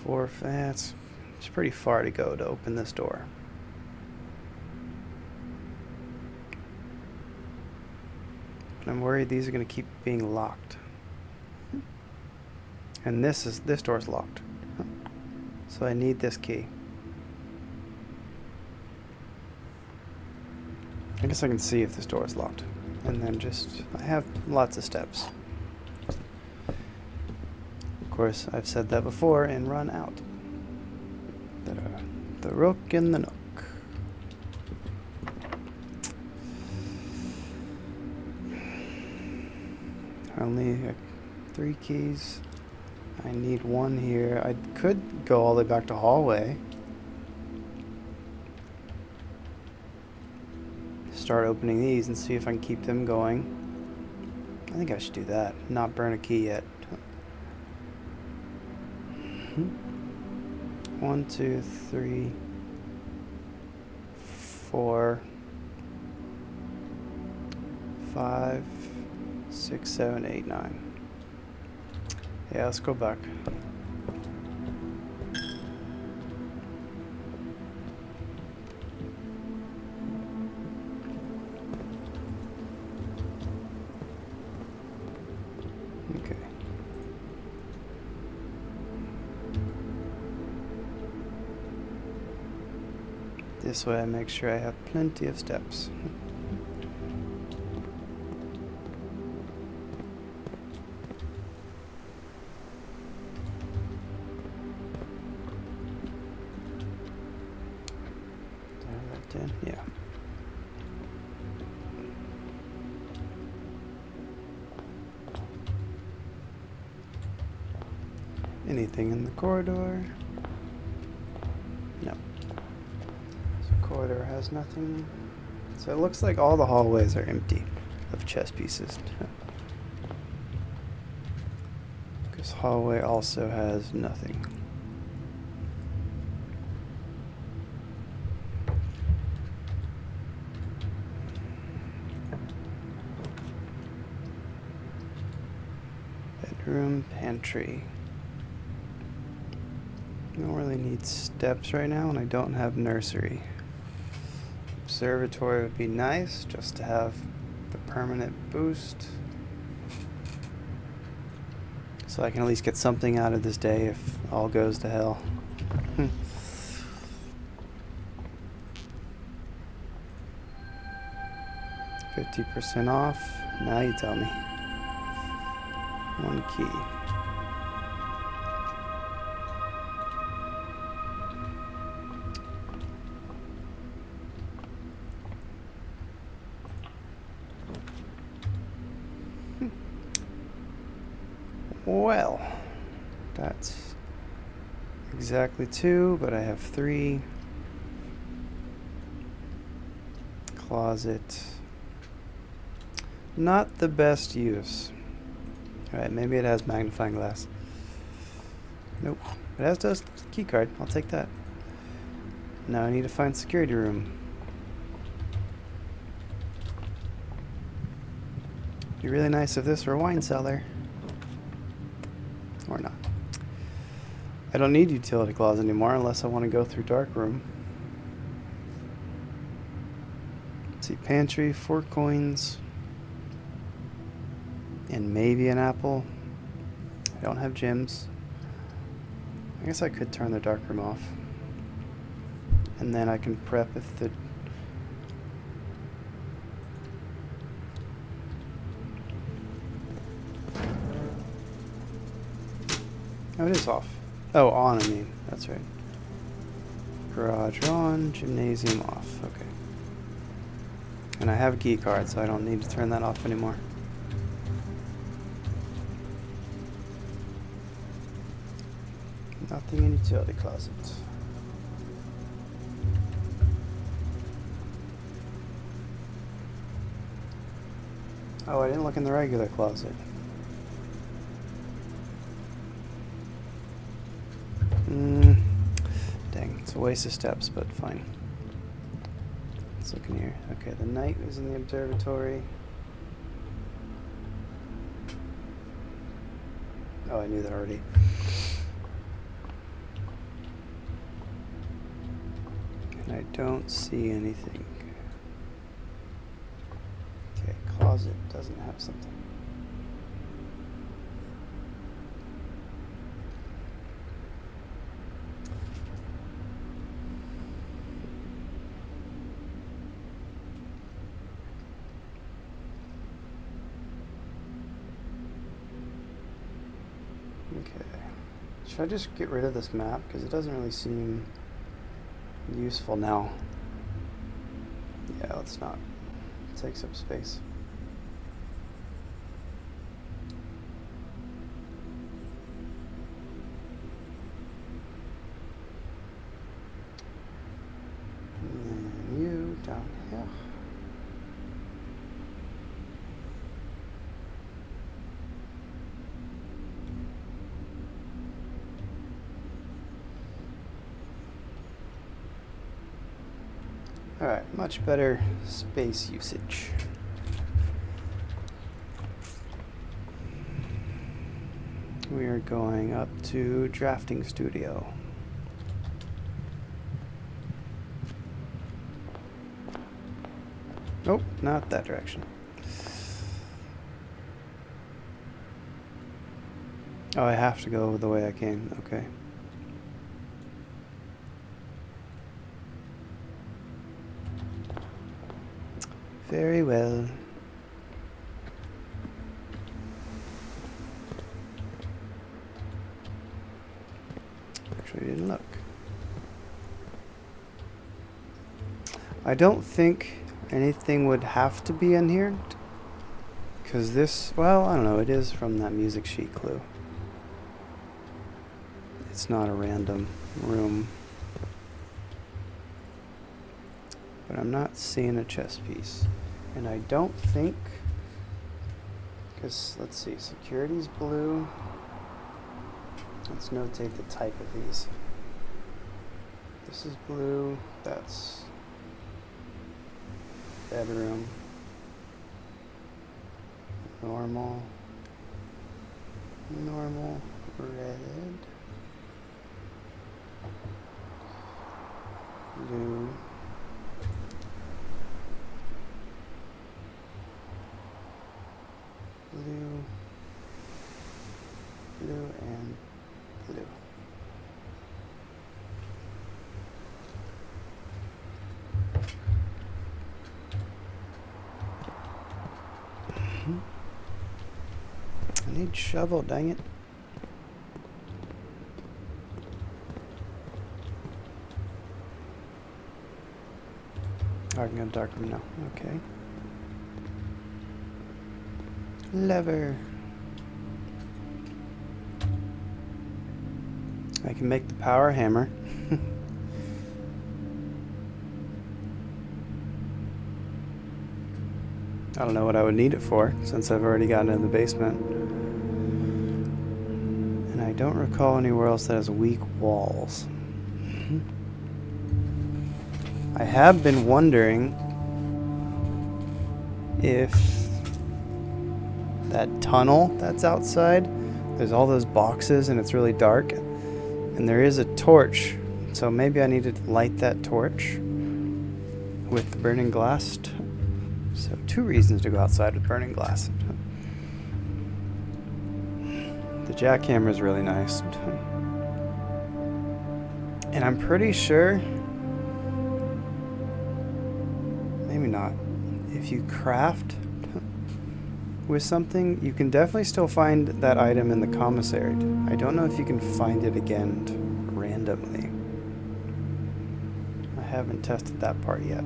A: 4, 5. It's pretty far to go to open this door. But I'm worried these are going to keep being locked. And this door's locked. So I need this key. I guess I can see if this door is locked. And then I have lots of steps. Of course, I've said that before and run out. The rook and the nook. Only 3 keys. I need 1 here. I could go all the way back to hallway. Start opening these and see if I can keep them going. I think I should do that. Not burn a key yet. 1, 2, 3, 4, 5, 6, 7, 8, 9. Yeah, let's go back. Okay. This way I make sure I have plenty of steps. Yeah. Anything in the corridor? No. So corridor has nothing. So it looks like all the hallways are empty of chess pieces. Because hallway also has nothing. Bedroom, pantry. I don't really need steps right now, and I don't have nursery. Observatory would be nice, just to have the permanent boost. So I can at least get something out of this day if all goes to hell. 50% off. Now you tell me. 1 key. Well, that's exactly 2, but I have 3. Closet. Not the best use. Alright, maybe it has magnifying glass. Nope. It has a key card. I'll take that. Now I need to find security room. Be really nice if this were a wine cellar. Or not. I don't need utility closet anymore unless I want to go through dark room. Let's see, pantry, 4 coins. And maybe an apple. I don't have gems. I guess I could turn the dark room off. And then I can prep if the... Oh, it is off. Oh, on, I mean. That's right. Garage on, gymnasium off. Okay. And I have a key card, so I don't need to turn that off anymore. Nothing in utility closet. Oh, I didn't look in the regular closet. Dang, it's a waste of steps, but fine. Let's look in here. Okay, the knight is in the observatory. Oh, I knew that already. And I don't see anything. Okay, closet doesn't have something. Okay. Should I just get rid of this map? Because it doesn't really seem useful now. Yeah, let's not. It takes up space. And you down here. Alright, much better space usage. We are going up to drafting studio. Nope, not that direction. Oh, I have to go the way I came. Okay. Very well. Actually, I didn't look. I don't think anything would have to be in here. Because this, well, I don't know, it is from that music sheet clue. It's not a random room. But I'm not seeing a chess piece. And I don't think, because let's see, security's blue. Let's notate the type of these. This is blue, that's bedroom. Normal, normal, red, blue. blue, and blue. I need shovel, dang it. Oh, I can go dark room now. Okay. Lever. I can make the power hammer. I don't know what I would need it for, since I've already gotten in the basement. And I don't recall anywhere else that has weak walls. I have been wondering if that tunnel that's outside, there's all those boxes and it's really dark, and there is a torch, so maybe I need to light that torch with the burning glass. So 2 reasons to go outside with burning glass. The jackhammer is really nice. And I'm pretty sure, maybe not, if you craft with something, you can definitely still find that item in the commissary. I don't know if you can find it again randomly. I haven't tested that part yet.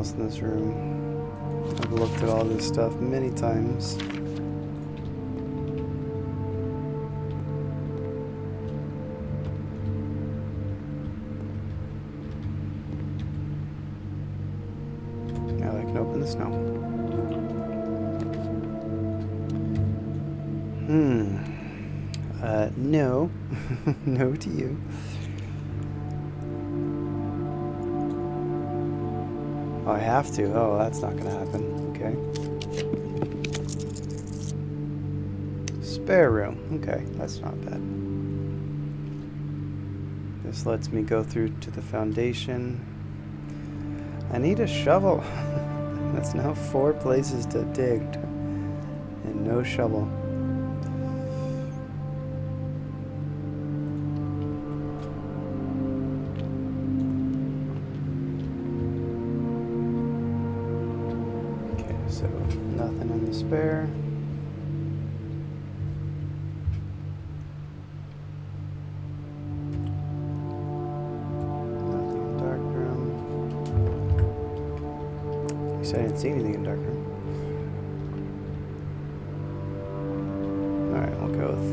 A: In this room. I've looked at all this stuff many times. Now I can open the snow. No. No to you. Oh, I have to. Oh, that's not going to happen. Okay. Spare room. Okay, that's not bad. This lets me go through to the foundation. I need a shovel. That's now 4 places to dig and no shovel. So, nothing in the spare. Nothing in dark room. At least I didn't see anything in dark room. Alright, we'll go with...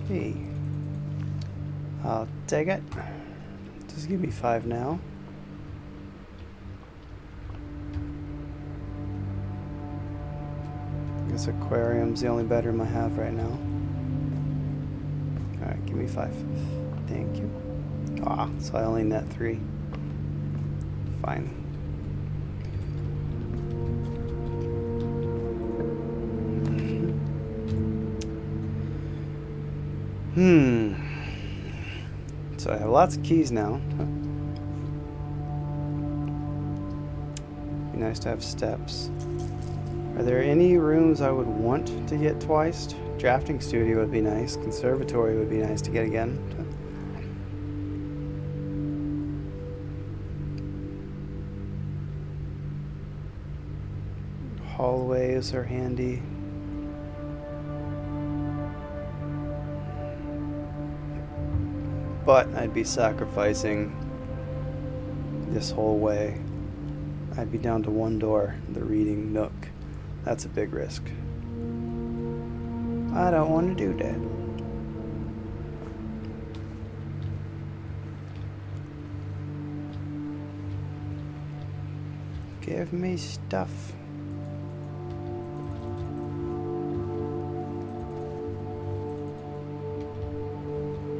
A: Hey. I'll take it. Just give me 5 now. This aquarium's the only bedroom I have right now. Alright, give me 5. Thank you. Ah, so I only net 3. Fine. So I have lots of keys now. Be nice to have steps. Are there any rooms I would want to get twice? Drafting studio would be nice. Conservatory would be nice to get again. Hallways are handy. But I'd be sacrificing this whole way. I'd be down to 1 door, the reading nook. That's a big risk. I don't want to do that. Give me stuff.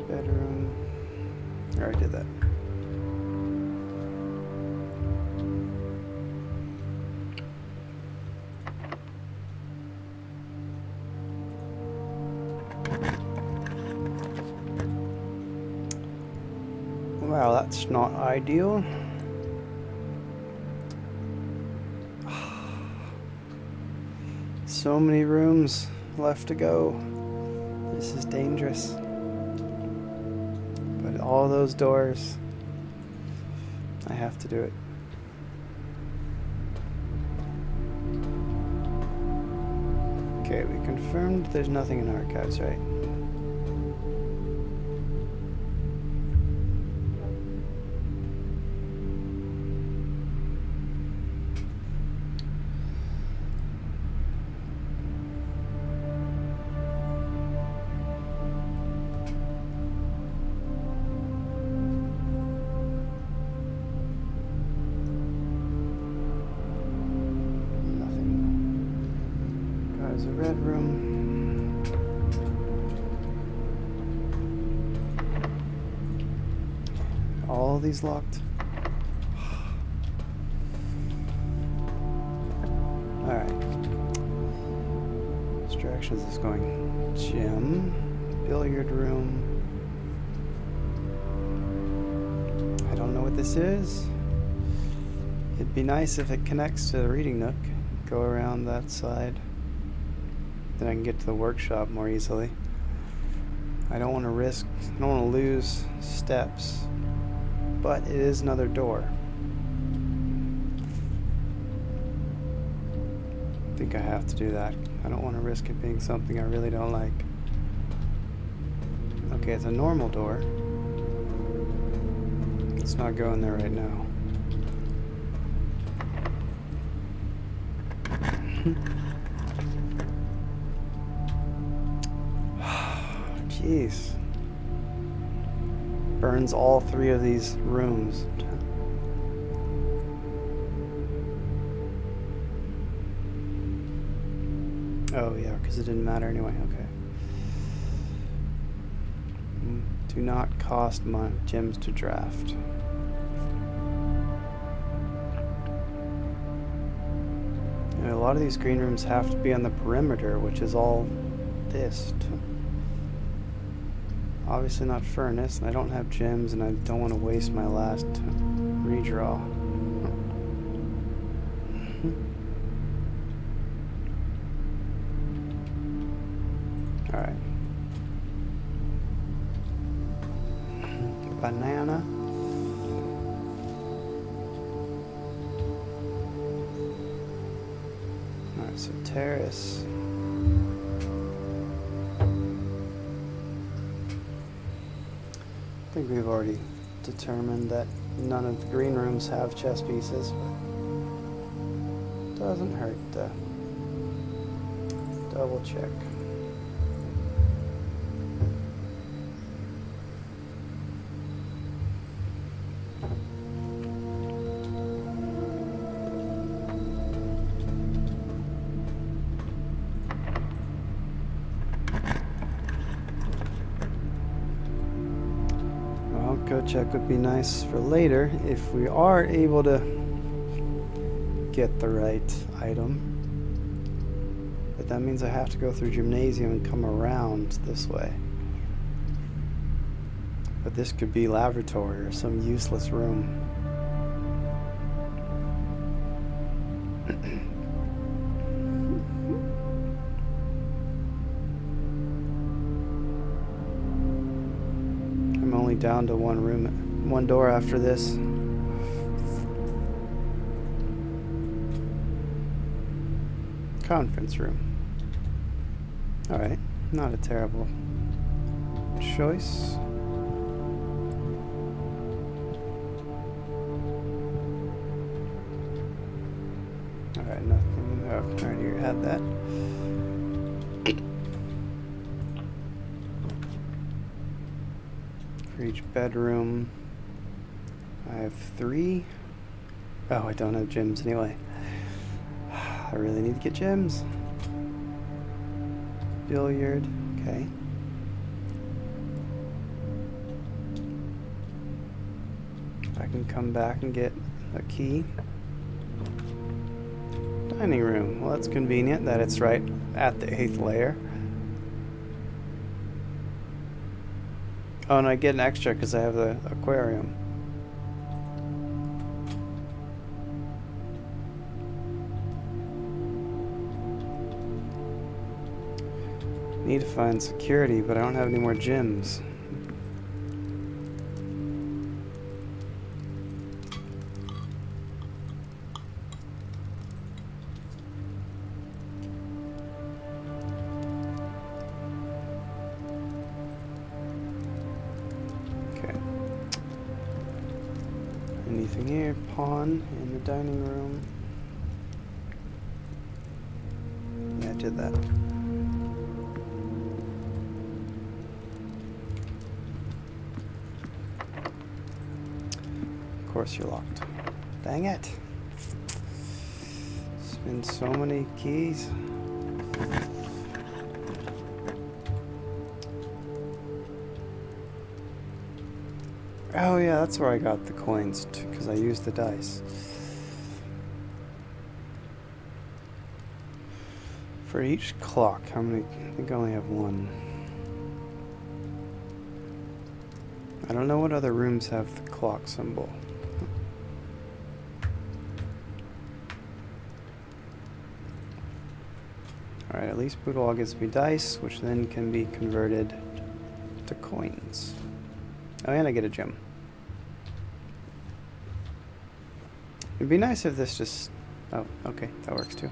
A: Bedroom. I already did that. That's not ideal. So many rooms left to go. This is dangerous. But all those doors, I have to do it. Okay, we confirmed there's nothing in archives, right? There's a red room. All these locked. Alright. Distractions is going gym, billiard room. I don't know what this is. It'd be nice if it connects to the reading nook. Go around that side. Then I can get to the workshop more easily. I don't want to lose steps, but it is another door. I think I have to do that. I don't want to risk it being something I really don't like. Okay, it's a normal door. Let's not go in there right now. Jeez. Burns all 3 of these rooms. Oh yeah, because it didn't matter anyway, okay. Do not cost my gems to draft. And a lot of these green rooms have to be on the perimeter, which is all this. Obviously not furnace, and I don't have gems, and I don't want to waste my last redraw. Alright. Banana. Alright, so terrace. I think we've already determined that none of the green rooms have chess pieces, but doesn't hurt to double check. Go check would be nice for later if we are able to get the right item. But that means I have to go through gymnasium and come around this way. But this could be laboratory or some useless room. Down to one door after this. Conference room. Alright, not a terrible choice. Alright, nothing. Oh, already you had that. For each bedroom, I have 3. Oh, I don't have gems anyway. I really need to get gems. Billiard, okay. I can come back and get a key. Dining room, well that's convenient that it's right at the 8th layer. Oh, and I get an extra because I have the aquarium. need to find security, but I don't have any more gyms. Okay. Anything here? Pawn in the dining room. Yeah, I did that. Of course you're locked. Dang it. Spend so many keys. Oh yeah, that's where I got the coins, because I used the dice. For each clock, how many? I think I only have one. I don't know what other rooms have the clock symbol. Alright, at least Boodle gives me dice, which then can be converted to coins. Oh, and I get a gem. It'd be nice if this just... Oh, okay, that works too.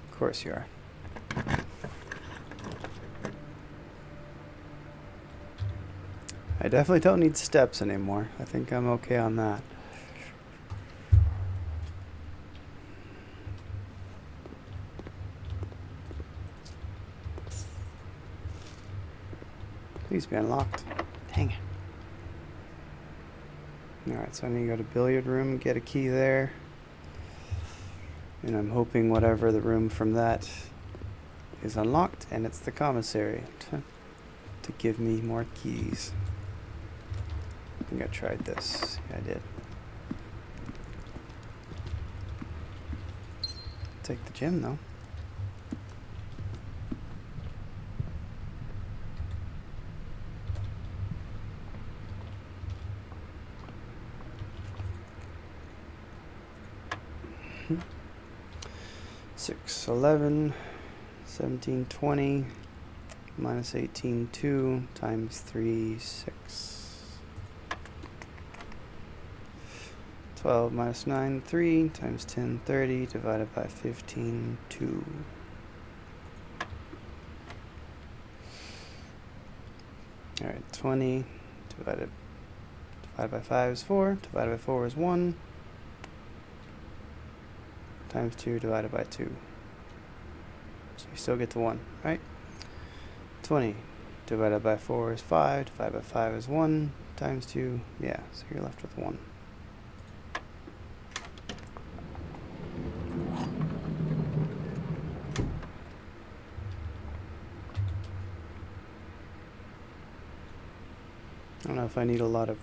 A: Of course you are. I definitely don't need steps anymore. I think I'm okay on that. Please be unlocked. Dang it. Alright, so I need to go to billiard room and get a key there. And I'm hoping whatever the room from that is unlocked, and it's the commissary to give me more keys. I think I tried this. Yeah, I did. Take the gem though. Mm-hmm. 6, 11, 17, 20, minus 18, 2, times 3, 6. 12 minus 9, 3, times 10, 30, divided by 15, 2. Alright, 20 divided by 5 is 4, divided by 4 is 1, times 2 divided by 2. So you still get to 1, right? 20 divided by 4 is 5, divided by 5 is 1, times 2, yeah, so you're left with 1. I don't know if I need a lot of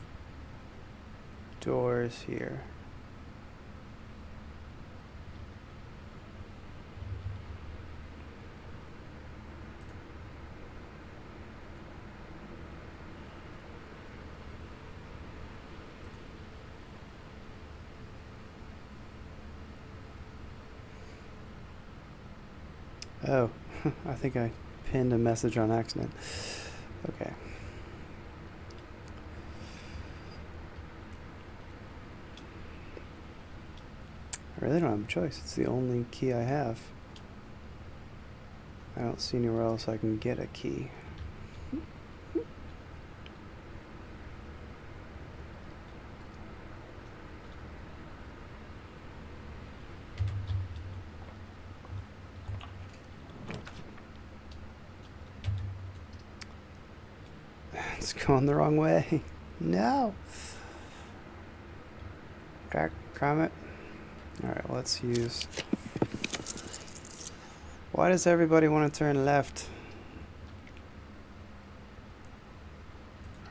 A: doors here. Oh, I think I pinned a message on accident. Okay. I really don't have a choice. It's the only key I have. I don't see anywhere else I can get a key. It's going the wrong way. No. Dark Comet. Alright, let's use... Why does everybody want to turn left?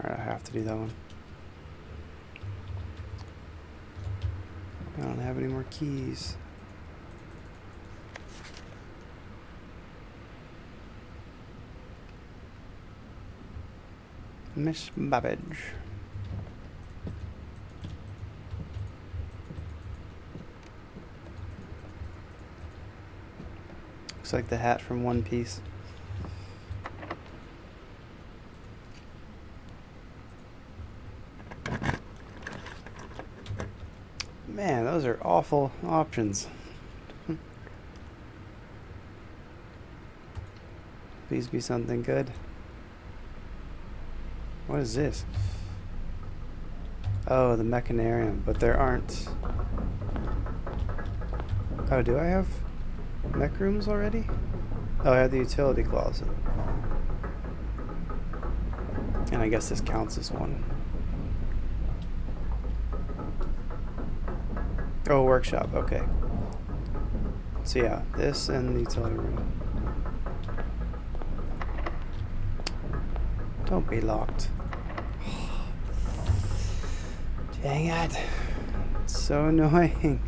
A: Alright, I have to do that one. I don't have any more keys. Miss Babbage. Looks like the hat from One Piece. Man, those are awful options. Please be something good. What is this? Oh, the mechanarium, but there aren't. Oh, do I have mech rooms already? Oh, I have the utility closet. And I guess this counts as one. Oh, workshop, okay. So yeah, this and the utility room. Don't be locked. Dang it. It's so annoying.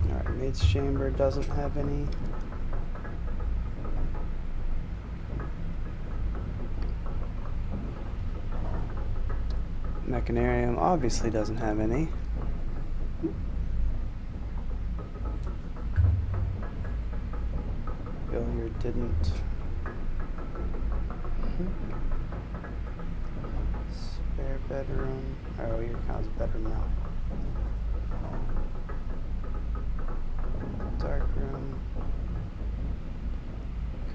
A: Alright, maid's chamber doesn't have any. Mechanarium obviously doesn't have any. Billiard didn't. Spare bedroom. Oh, here counts bedroom now. Dark room.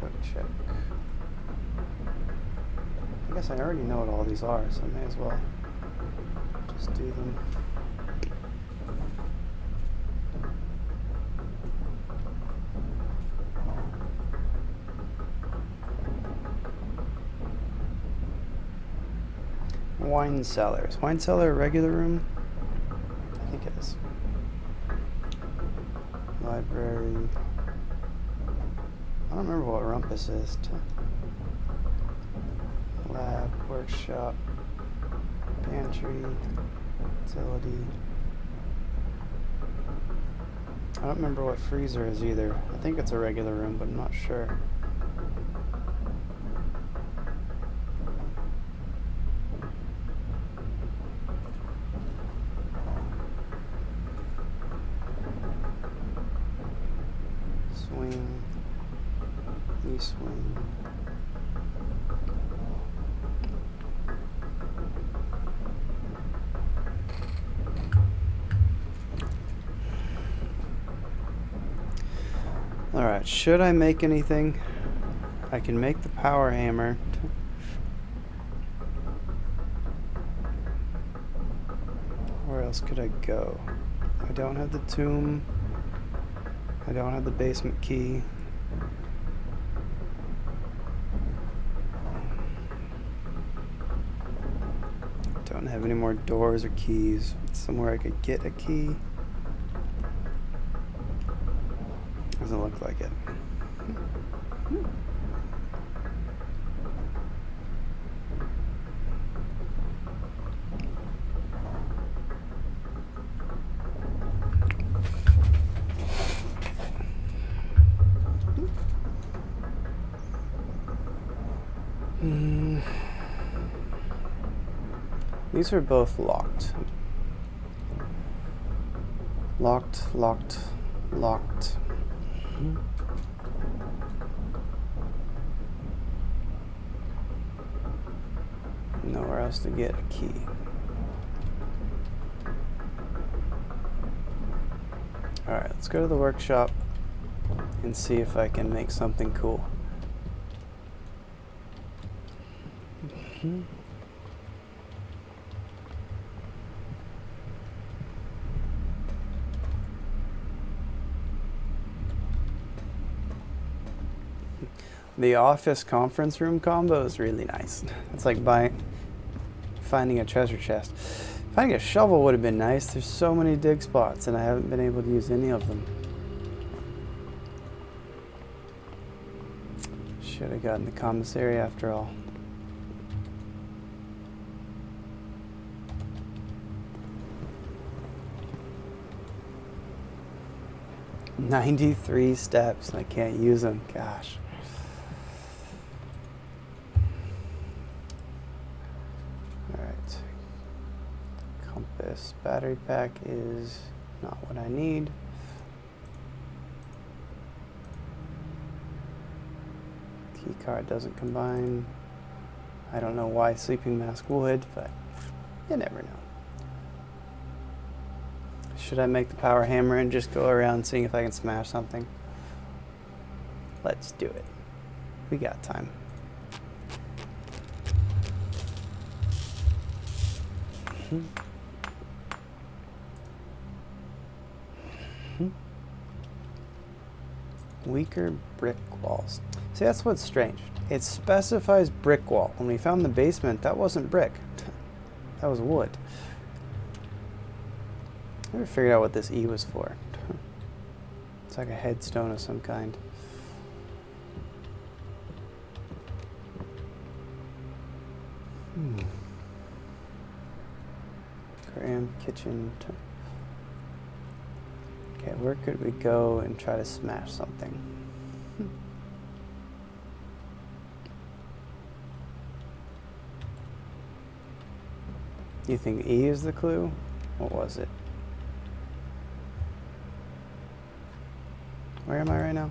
A: Cook check. I guess I already know what all these are, so I may as well just do them. Wine cellars. Wine cellar, regular room? I think it is. Library. I don't remember what rumpus is. Lab, workshop, pantry, utility. I don't remember what freezer is either. I think it's a regular room, but I'm not sure. Swing, east wing. Alright, should I make anything? I can make the power hammer. Where else could I go? I don't have the tomb. I don't have the basement key. Don't have any more doors or keys. Somewhere I could get a key. Doesn't look like it. These are both locked. Locked, locked, locked. Nowhere else to get a key. Alright, let's go to the workshop and see if I can make something cool. The office conference room combo is really nice. It's like finding a treasure chest. Finding a shovel would have been nice. There's so many dig spots and I haven't been able to use any of them. Should have gotten the commissary after all. 93 steps and I can't use them. Gosh. Alright. Compass. Battery pack is not what I need. Key card doesn't combine. I don't know why sleeping mask would, but you never know. Should I make the power hammer and just go around seeing if I can smash something? Let's do it. We got time. Weaker brick walls. See, that's what's strange. It specifies brick wall. When we found the basement, that wasn't brick. That was wood. I never figured out what this E was for. It's like a headstone of some kind. Aquarium, kitchen. Okay, where could we go and try to smash something? You think E is the clue? What was it? Where am I right now?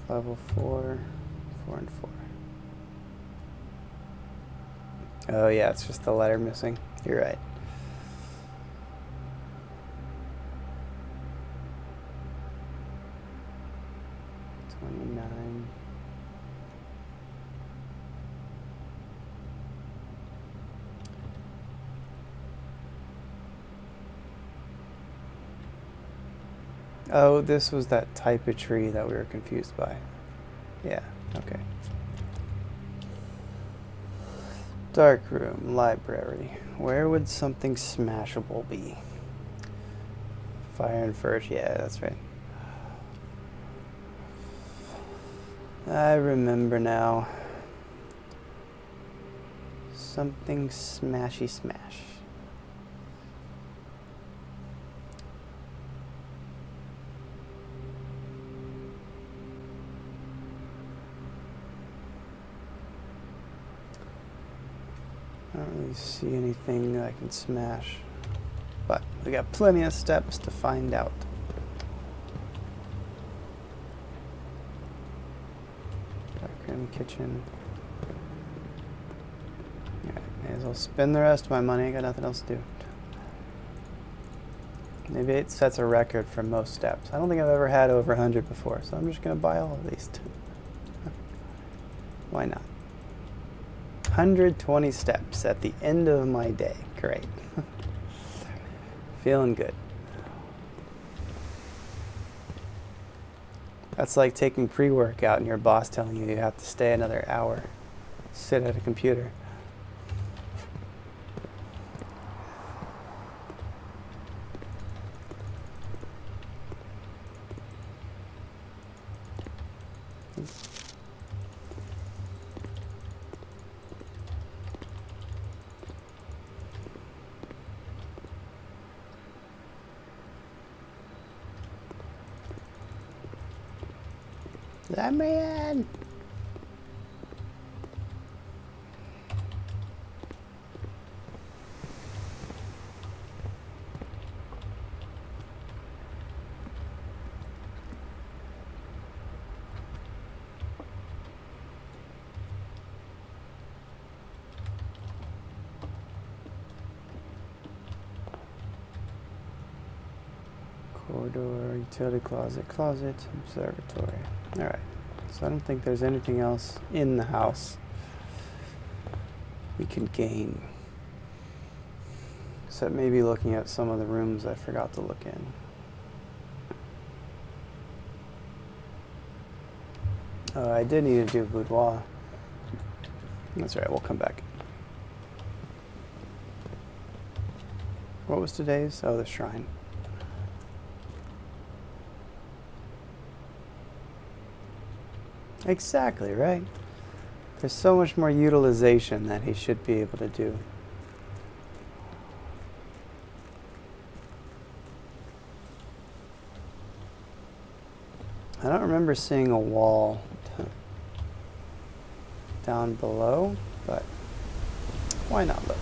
A: Level 4, 4 and 4. Oh yeah, it's just the letter missing. You're right. Oh, this was that type of tree that we were confused by. Yeah, okay. Dark room, library. Where would something smashable be? Fire and first, yeah, that's right. I remember now. Something smashy smash. I don't really see anything that I can smash, but we got plenty of steps to find out. Dark room, kitchen. Alright, may as well spend the rest of my money. I got nothing else to do. Maybe it sets a record for most steps. I don't think I've ever had over 100 before, so I'm just going to buy all of these. Why not? 120 steps at the end of my day. Great. Feeling good. That's like taking pre-workout and your boss telling you have to stay another hour. Sit at a computer. That man. Corridor, utility closet, observatory. All right. So I don't think there's anything else in the house we can gain. Except maybe looking at some of the rooms I forgot to look in. Oh, I did need to do boudoir. That's right, we'll come back. What was today's? Oh, the shrine. Exactly, right? There's so much more utilization that he should be able to do. I don't remember seeing a wall down below, but why not look?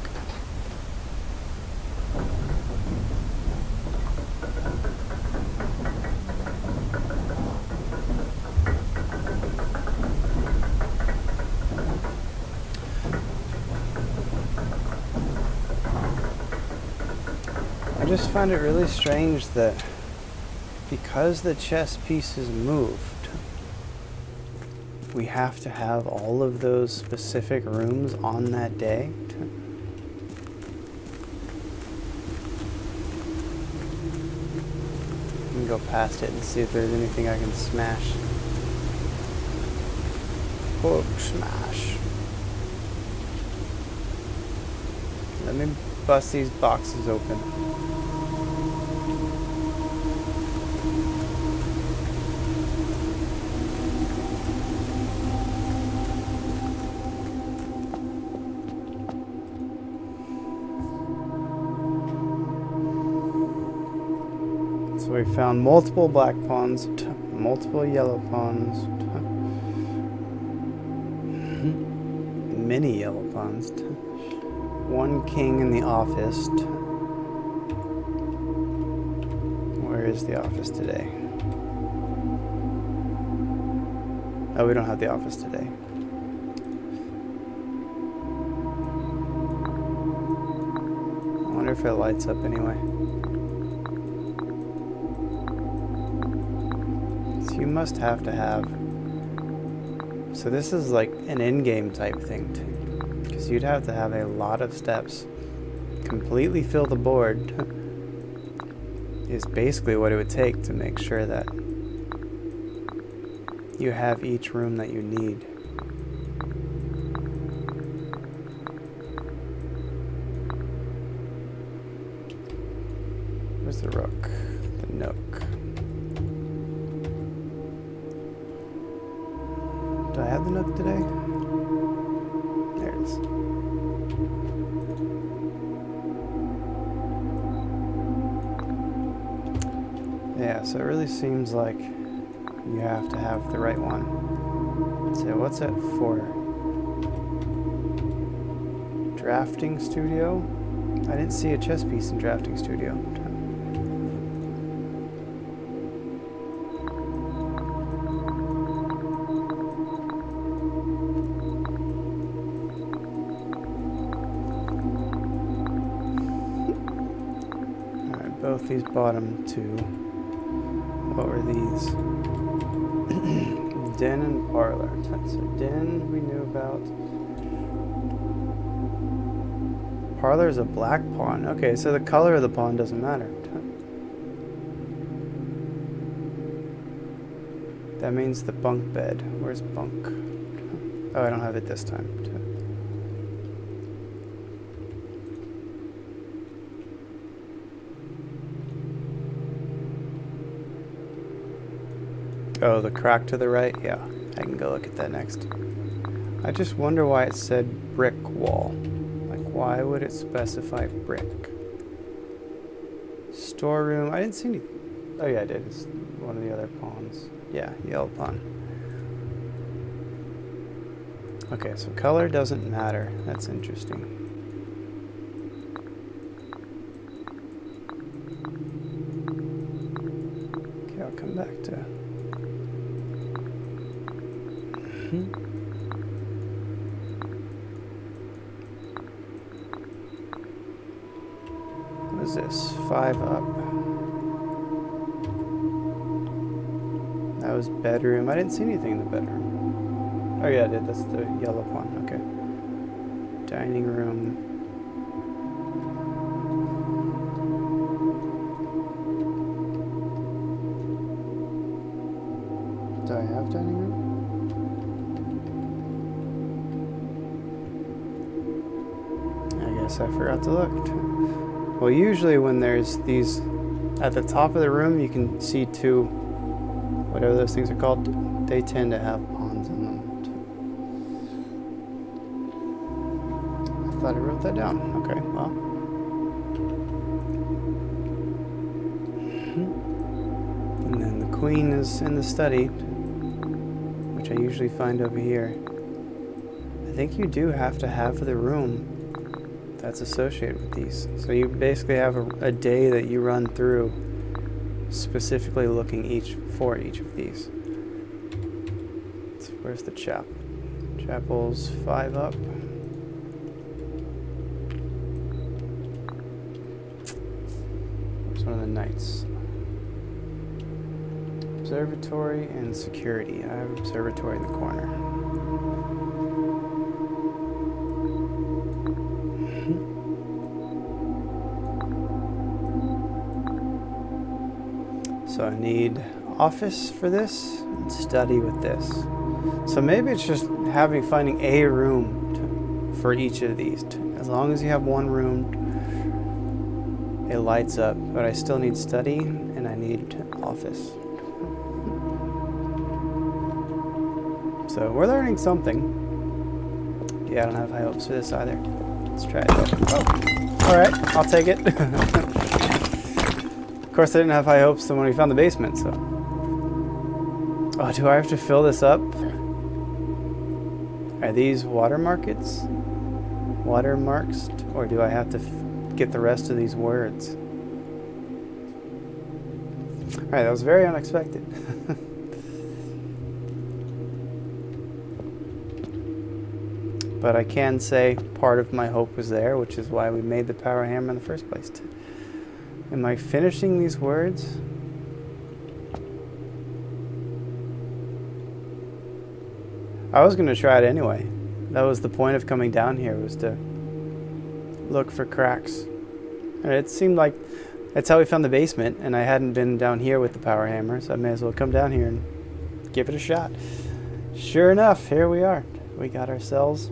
A: I just find it really strange that because the chess pieces moved, we have to have all of those specific rooms on that day. I can go past it and see if there's anything I can smash. Oh, smash. Let me bust these boxes open. So we found multiple black pawns, multiple yellow pawns, many yellow pawns, one king in the office. Where is the office today? Oh, we don't have the office today. I wonder if it lights up anyway. You must have to have. So this is like an in-game type thing too, because you'd have to have a lot of steps. Completely fill the board is basically what it would take to make sure that you have each room that you need. Where's the rook? The nook. Do I have the nook today? There it is. Yeah, so it really seems like you have to have the right one. So what's it for? Drafting studio? I didn't see a chess piece in drafting studio. Both these bottom two. What were these? Den and parlor. So den we knew about. Parlor is a black pawn. Okay, so the color of the pawn doesn't matter. That means the bunk bed. Where's bunk? Oh, I don't have it this time. Oh, the crack to the right? Yeah, I can go look at that next. I just wonder why it said brick wall. Like, why would it specify brick? Storeroom, I didn't see any. Oh yeah, I did. It's one of the other pawns. Yeah, yellow pawn. Okay, so color doesn't matter. That's interesting. Okay, I'll come back to... What is this? 5 up. That was bedroom. I didn't see anything in the bedroom. Oh yeah, I did. That's the yellow pawn. Okay. Dining room. Do I have dining room? I guess I forgot to look. Well, usually when there's these at the top of the room, you can see two, whatever those things are called. They tend to have pawns in them. I thought I wrote that down. Okay, well. And then the queen is in the study, which I usually find over here, I think you do have to have the room that's associated with these. So you basically have a day that you run through specifically looking for each of these. So where's the chapel? Chapel's 5 up. Where's one of the knights? Observatory and security. I have observatory in the corner. So I need office for this and study with this. So maybe it's just finding a room for each of these. As long as you have one room, it lights up. But I still need study and I need office. So we're learning something. Yeah, I don't have high hopes for this either. Let's try it. Oh, all right, I'll take it. Of course, I didn't have high hopes when we found the basement, so. Oh, do I have to fill this up? Are these watermarks? Or do I have to get the rest of these words? All right, that was very unexpected. But I can say part of my hope was there, which is why we made the power hammer in the first place. Am I finishing these words? I was going to try it anyway. That was the point of coming down here, was to look for cracks. And it seemed like that's how we found the basement, and I hadn't been down here with the power hammer, so I may as well come down here and give it a shot. Sure enough, here we are. We got ourselves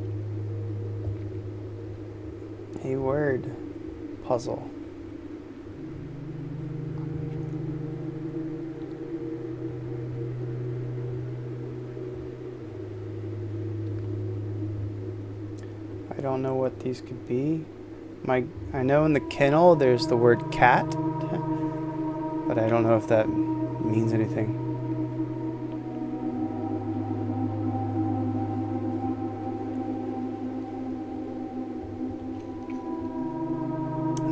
A: a word puzzle. I don't know what these could be. I know in the kennel there's the word cat, but I don't know if that means anything.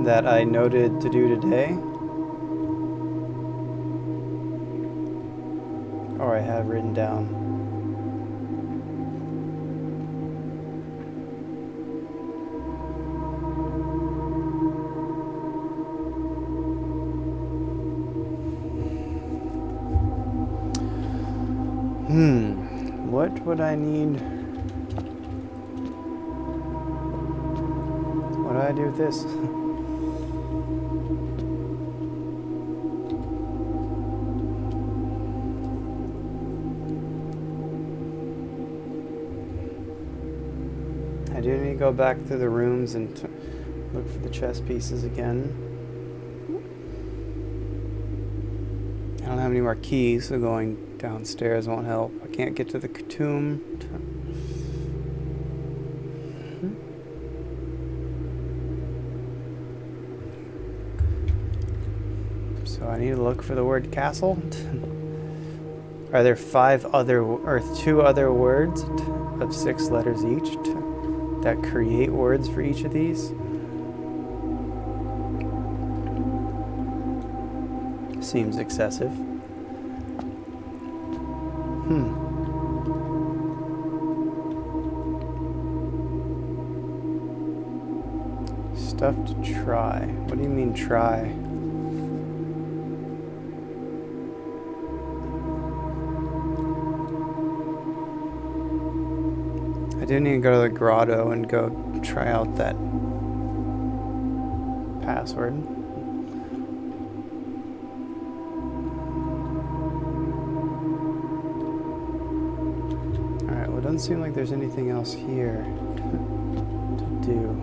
A: That I noted to do today, or I have written down. What would I need? What do I do with this? I do need to go back through the rooms and look for the chess pieces again. I don't have any more keys, so going downstairs won't help. I can't get to the tomb. So I need to look for the word castle. Are there 2 other words of 6 letters each that create words for each of these? Seems excessive. Stuff to try. What do you mean try? I do need to go to the grotto and go try out that password. Alright, well it doesn't seem like there's anything else here to do.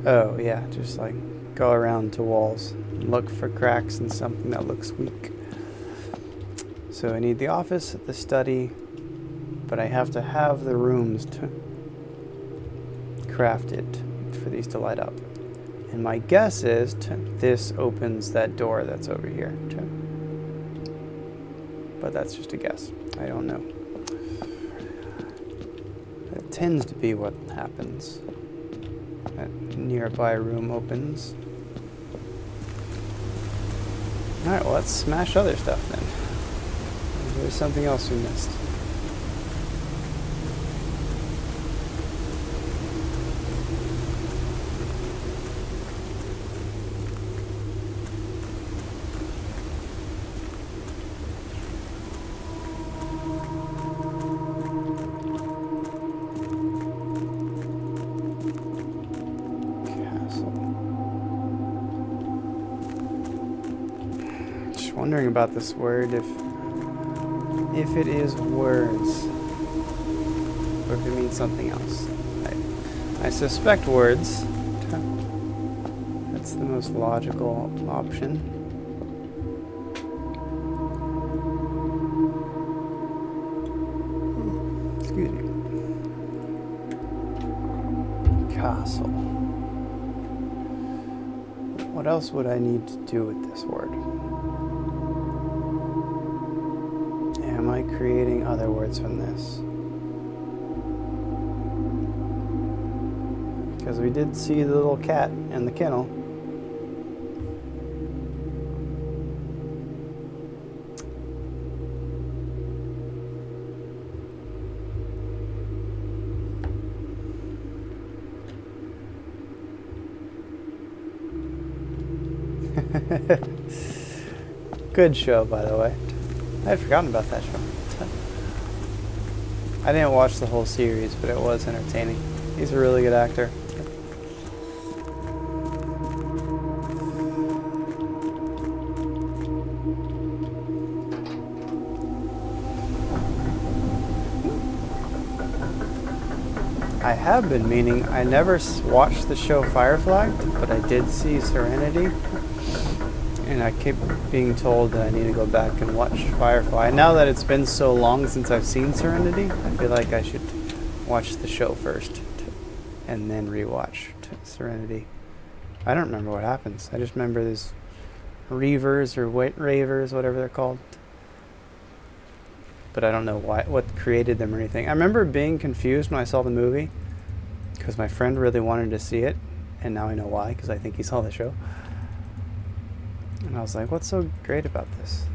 A: Oh yeah, just like go around to walls and look for cracks in something that looks weak. So I need the office, the study, but I have to have the rooms crafted for these to light up. And my guess is this opens that door that's over here. But that's just a guess. I don't know. That tends to be what happens. That nearby room opens. Alright, well, let's smash other stuff then. There's something else we missed. Wondering about this word, if it is words or if it means something else. I suspect words. That's the most logical option. Excuse me. Castle. What else would I need to do with this word? Am I creating other words from this? Because we did see the little cat in the kennel. Good show, by the way. I had forgotten about that show. I didn't watch the whole series, but it was entertaining. He's a really good actor. I have been meaning, I never watched the show Firefly, but I did see Serenity. And I keep being told that I need to go back and watch Firefly. Now that it's been so long since I've seen Serenity, I feel like I should watch the show first and then rewatch Serenity. I don't remember what happens. I just remember there's Reavers or Ravers, whatever they're called. But I don't know what created them or anything. I remember being confused when I saw the movie because my friend really wanted to see it, and now I know why, because I think he saw the show. And I was like, what's so great about this?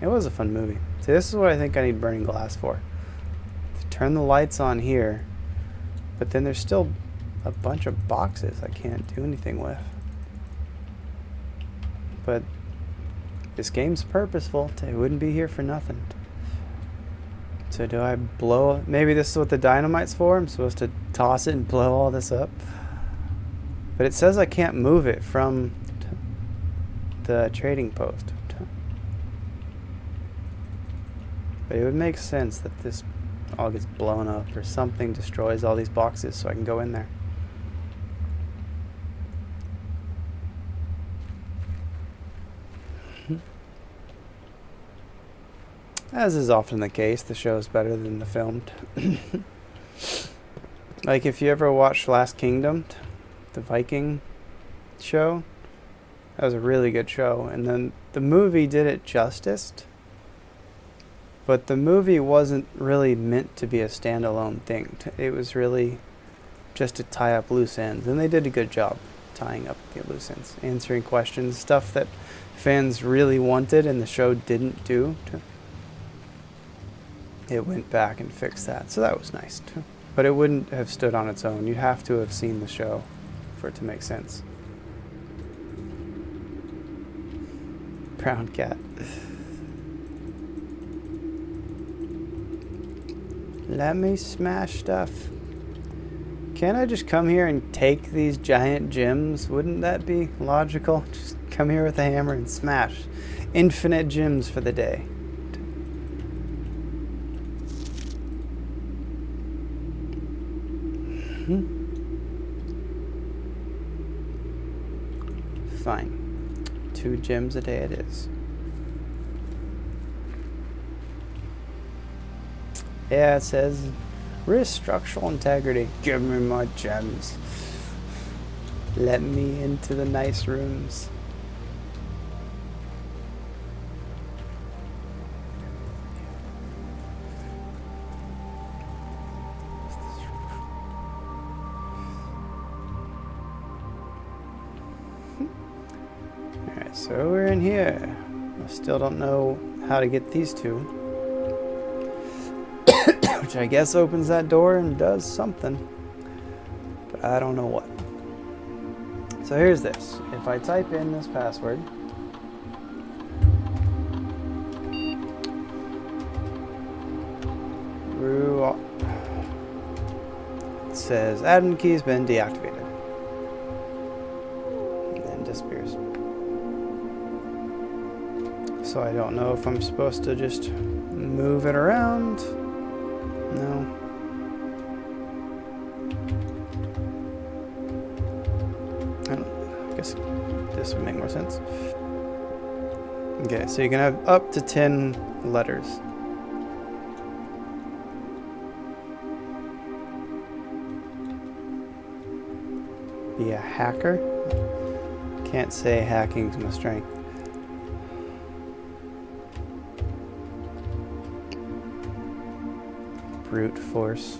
A: It was a fun movie. See, this is what I think I need burning glass for. To turn the lights on here, but then there's still a bunch of boxes I can't do anything with. But this game's purposeful. It wouldn't be here for nothing. So do I blow... Maybe this is what the dynamite's for? I'm supposed to toss it and blow all this up? But it says I can't move it from the trading post. But it would make sense that this all gets blown up or something destroys all these boxes so I can go in there. As is often the case, the show is better than the film. Like if you ever watched Last Kingdom, the Viking show, that was a really good show. And then the movie did it justice, but the movie wasn't really meant to be a standalone thing. It was really just to tie up loose ends, and they did a good job tying up the loose ends, answering questions, stuff that fans really wanted and the show didn't do. It went back and fixed that, so that was nice too. But it wouldn't have stood on its own. You'd have to have seen the show for it to make sense. Brown cat. Let me smash stuff. Can't I just come here and take these giant gems? Wouldn't that be logical? Just come here with a hammer and smash infinite gems for the day. Fine. 2 gems a day it is. Yeah, it says Risk structural integrity. Give me my gems. Let me into the nice rooms. Alright, so we're in here. I still don't know how to get these two. Which I guess opens that door and does something. But I don't know what. So here's this. If I type in this password, it says admin key's been deactivated. And then disappears. So I don't know if I'm supposed to just move it around. No. I guess this would make more sense. Okay, so you can have up to 10 letters. Be a hacker? Can't say hacking's my strength. Brute force.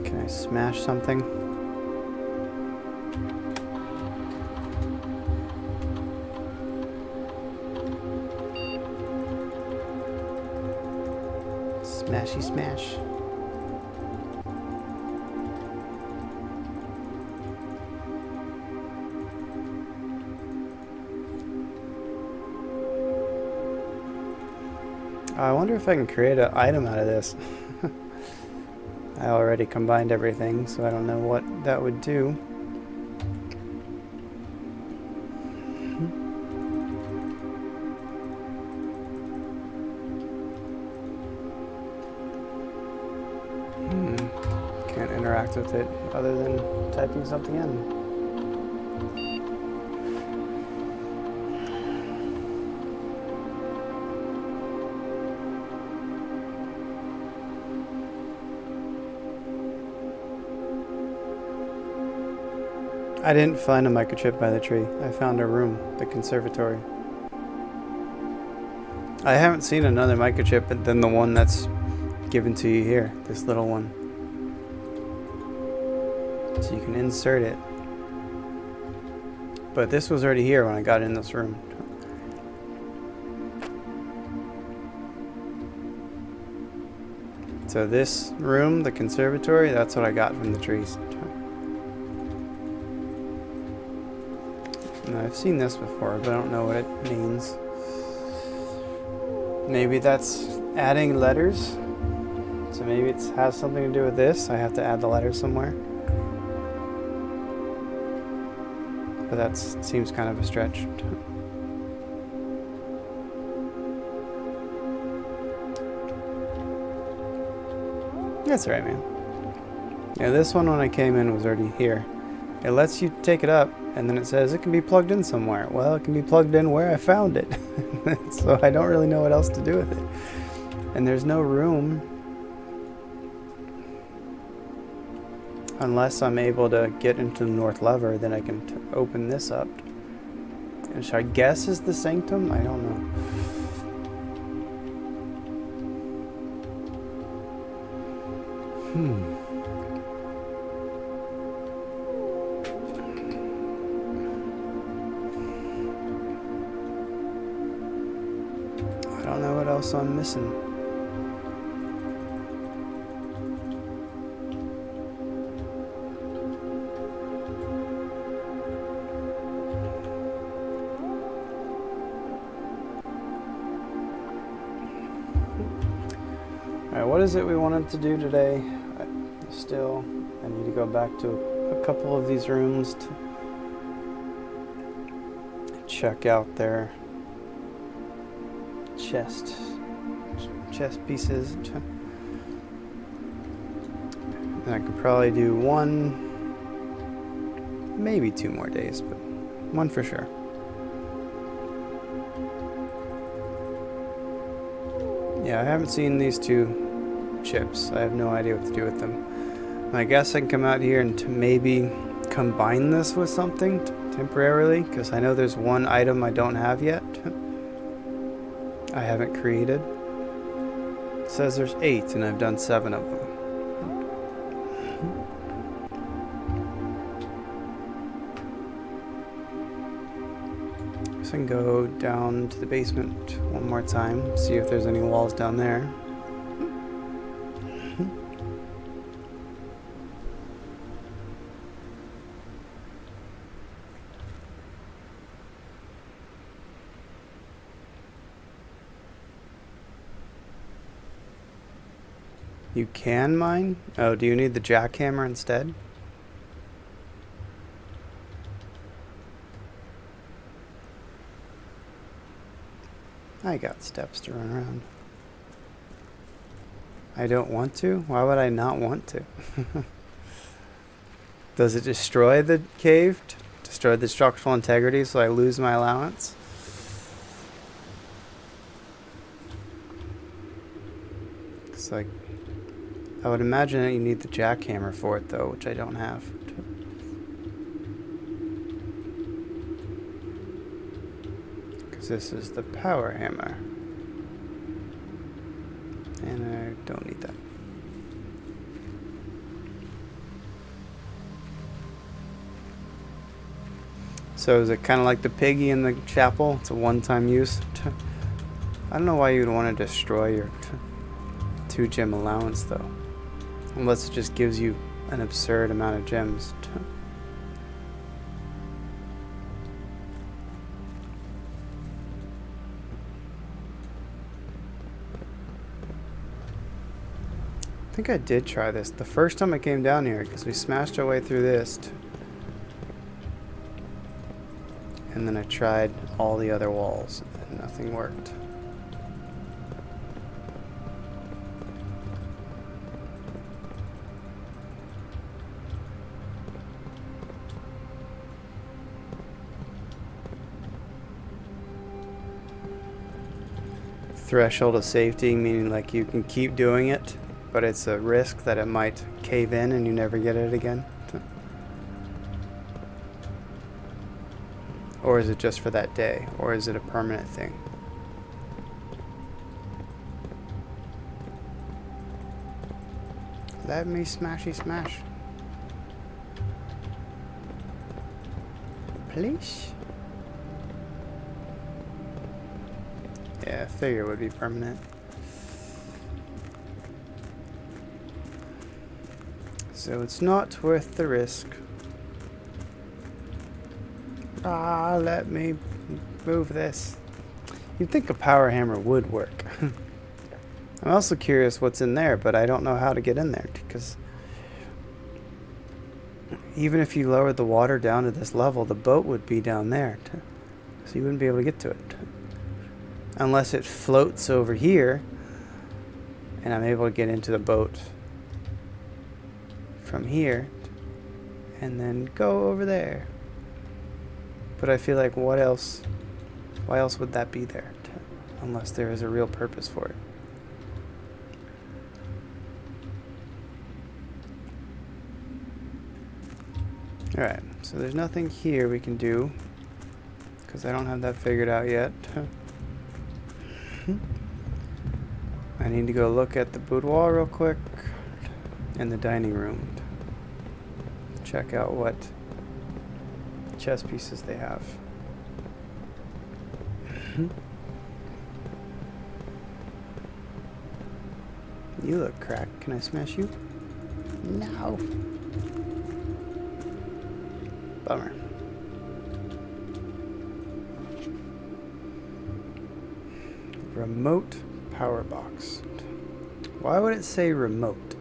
A: Can I smash something? Smashy smash. I wonder if I can create an item out of this. I already combined everything, so I don't know what that would do. Can't interact with it other than typing something in. I didn't find a microchip by the tree. I found a room, the conservatory. I haven't seen another microchip than the one that's given to you here, this little one. So you can insert it. But this was already here when I got in this room. So this room, the conservatory, that's what I got from the trees. Now, I've seen this before, but I don't know what it means. Maybe that's adding letters. So maybe it has something to do with this. I have to add the letters somewhere. But that seems kind of a stretch. That's right, man. Yeah, this one when I came in was already here. It lets you take it up, and then it says it can be plugged in somewhere. Well, it can be plugged in where I found it. So I don't really know what else to do with it. And there's no room unless I'm able to get into the north lever, then I can open this up. Which I guess is the sanctum? I don't know. I don't know what else I'm missing. Alright, what is it we wanted to do today? I need to go back to a couple of these rooms to check out their chest. chest pieces. And I could probably do 1, maybe 2 more days, but 1 for sure. Yeah, I haven't seen these 2 chips. I have no idea what to do with them. I guess I can come out here and maybe combine this with something temporarily, because I know there's 1 item I don't have yet. I haven't created. It says there's 8 and I've done 7 of them. So I can go down to the basement 1 more time, see if there's any walls down there. You can mine? Oh, do you need the jackhammer instead? I got steps to run around. I don't want to? Why would I not want to? Does it destroy the cave? Destroy the structural integrity so I lose my allowance? It's like, I would imagine that you need the jackhammer for it though, which I don't have. Because this is the power hammer. And I don't need that. So is it kind of like the piggy in the chapel? It's a one-time use. I don't know why you would want to destroy your 2 gem allowance though. Unless it just gives you an absurd amount of gems. I think I did try this the first time I came down here, because we smashed our way through this. And then I tried all the other walls and nothing worked. Threshold of safety, meaning like you can keep doing it, but it's a risk that it might cave in and you never get it again. Or is it just for that day? Or is it a permanent thing? Let me smashy smash. Please? Yeah, I figure it would be permanent. So it's not worth the risk. Ah, let me move this. You'd think a power hammer would work. I'm also curious what's in there, but I don't know how to get in there, because even if you lowered the water down to this level, the boat would be down there, so you wouldn't be able to get to it. Unless it floats over here, and I'm able to get into the boat from here, and then go over there. But I feel like why else would that be there? Unless there is a real purpose for it. Alright, so there's nothing here we can do, because I don't have that figured out yet. I need to go look at the boudoir real quick, and the dining room. Check out what chess pieces they have. You look cracked. Can I smash you? No. Bummer. Remote power box. Why would it say remote?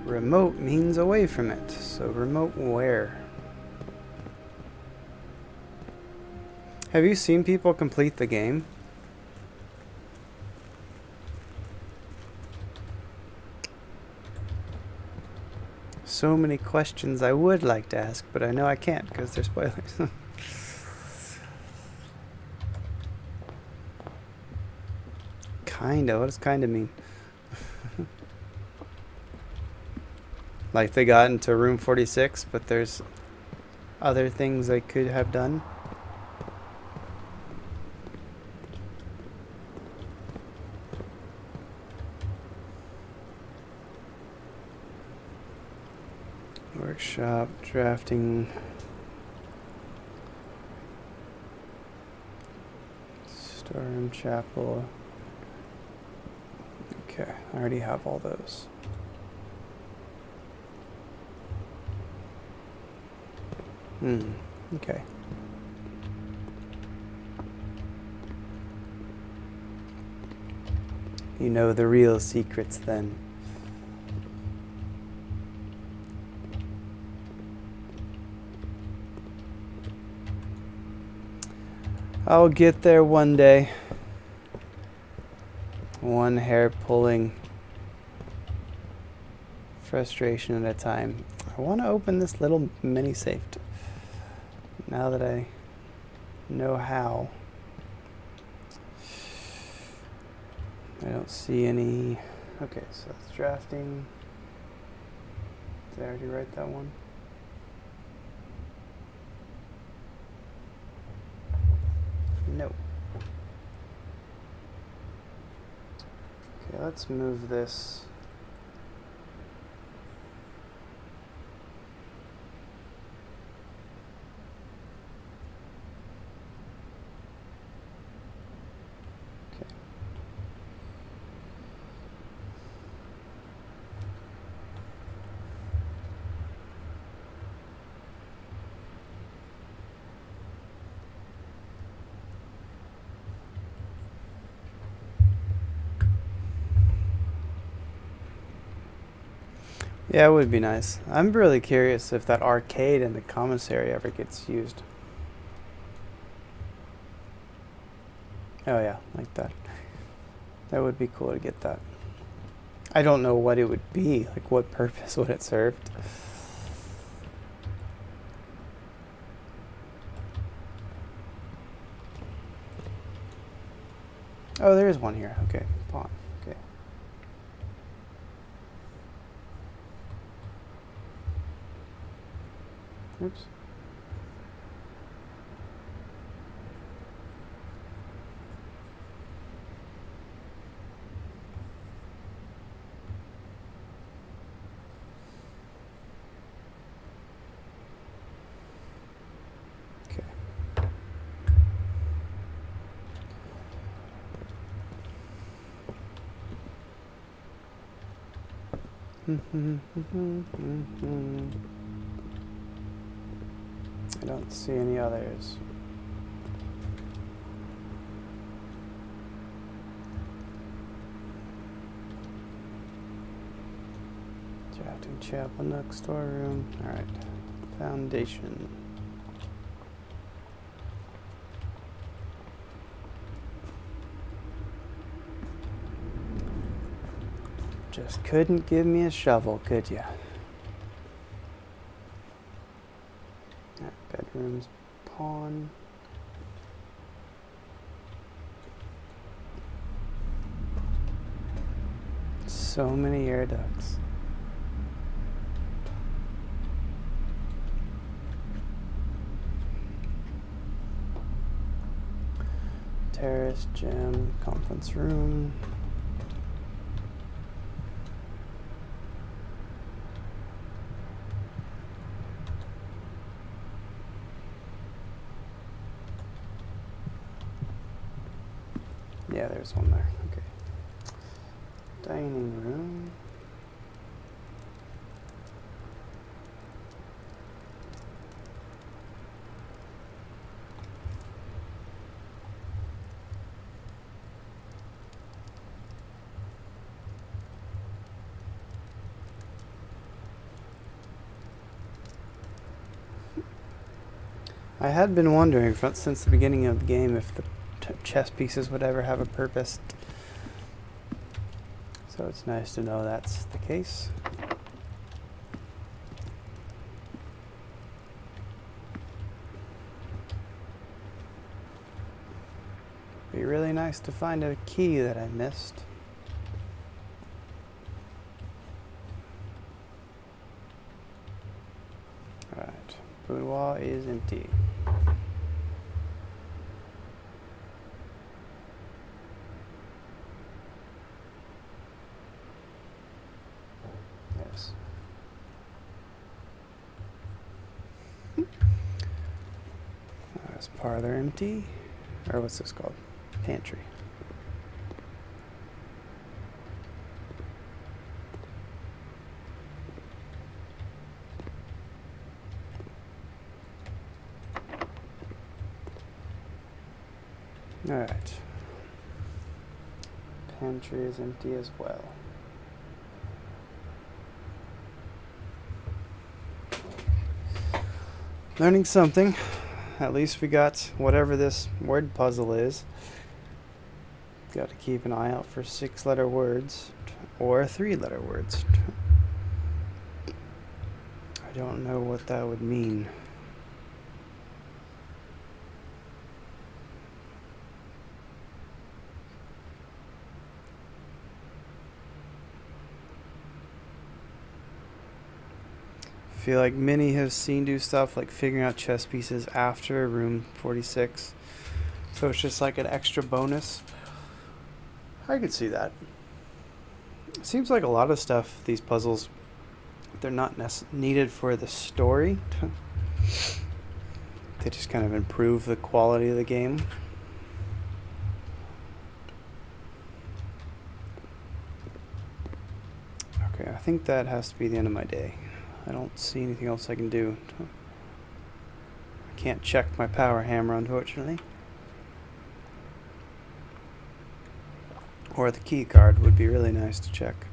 A: Remote means away from it. So remote where? Have you seen people complete the game? so many questions I would like to ask, but I know I can't because they're spoilers. Kinda. What does kinda mean? Like they got into room 46, but there's other things they could have done? Workshop, drafting, storeroom, chapel. Okay, I already have all those. Okay. You know the real secrets then. I'll get there one day. One hair pulling frustration at a time. I want to open this little mini safe now that I know how. I don't see any. Okay, so that's drafting. Did I already write that one? No. Okay, let's move this. Okay. Yeah, it would be nice. I'm really curious if that arcade in the commissary ever gets used. Oh yeah, like that. That would be cool to get that. I don't know what it would be. Like, what purpose would it serve? Oh, there is one here. Okay, pawn. Okay. Oops. Okay. I don't see any others. Drafting chapel, nook, storeroom. All right. Foundation. Just couldn't give me a shovel, could ya? Bedrooms, pawn. So many air ducts. Terrace, gym, conference room. Yeah, there's one there. Okay. Dining room. I had been wondering since the beginning of the game if the chess pieces would ever have a purpose. So it's nice to know that's the case. Be really nice to find a key that I missed. Alright, boudoir is empty. Yes. Is parlor empty? Or what's this called? Pantry. Alright. Pantry is empty as well. Learning something. At least we got whatever this word puzzle is. Got to keep an eye out for 6-letter words or 3-letter words. I don't know what that would mean. I feel like many have seen do stuff like figuring out chess pieces after room 46. So it's just like an extra bonus. I could see that. It seems like a lot of stuff, these puzzles, they're not needed for the story. They just kind of improve the quality of the game. Okay, I think that has to be the end of my day. I don't see anything else I can do. I can't check my power hammer, unfortunately. Or the key card would be really nice to check.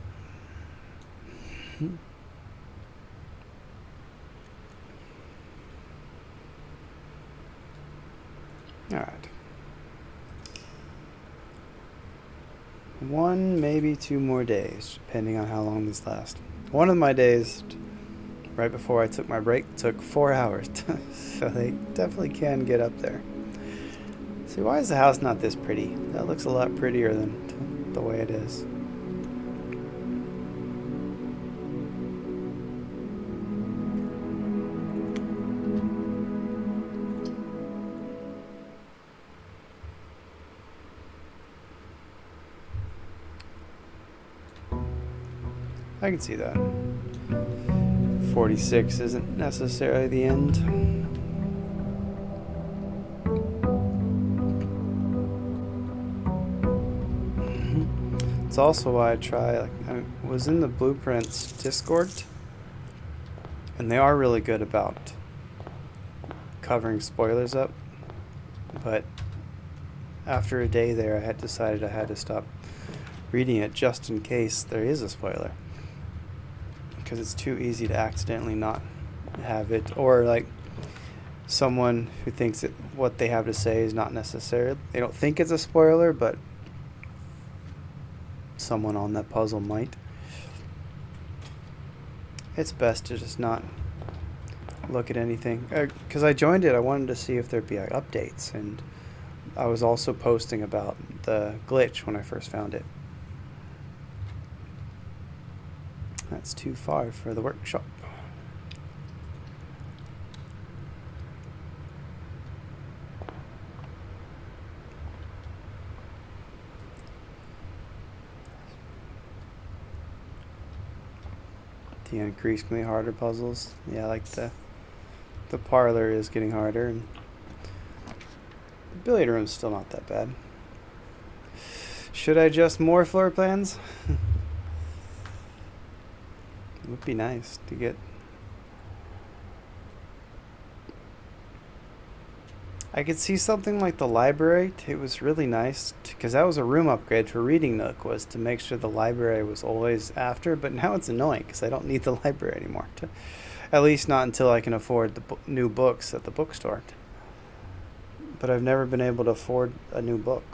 A: Alright. 1, maybe 2 more days, depending on how long these last. One of my days, right before I took my break, took 4 hours. So they definitely can get up there. See, why is the house not this pretty? That looks a lot prettier than the way it is. I can see that. 46 isn't necessarily the end. It's also why I try, like, I was in the Blueprints Discord, and they are really good about covering spoilers up, but after a day there I had decided I had to stop reading it just in case there is a spoiler, because it's too easy to accidentally not have it, or like someone who thinks that what they have to say is not necessary. They don't think it's a spoiler, but someone on that puzzle might. It's best to just not look at anything. Because I joined it, I wanted to see if there'd be updates, and I was also posting about the glitch when I first found it. That's too far for the workshop. The increasingly harder puzzles. Yeah, like the parlor is getting harder, and the billiard room's still not that bad. Should I adjust more floor plans? It would be nice to get. I could see something like the library. It was really nice because that was a room upgrade for Reading Nook, was to make sure the library was always after. But now it's annoying because I don't need the library anymore. At least not until I can afford the new books at the bookstore. But I've never been able to afford a new book.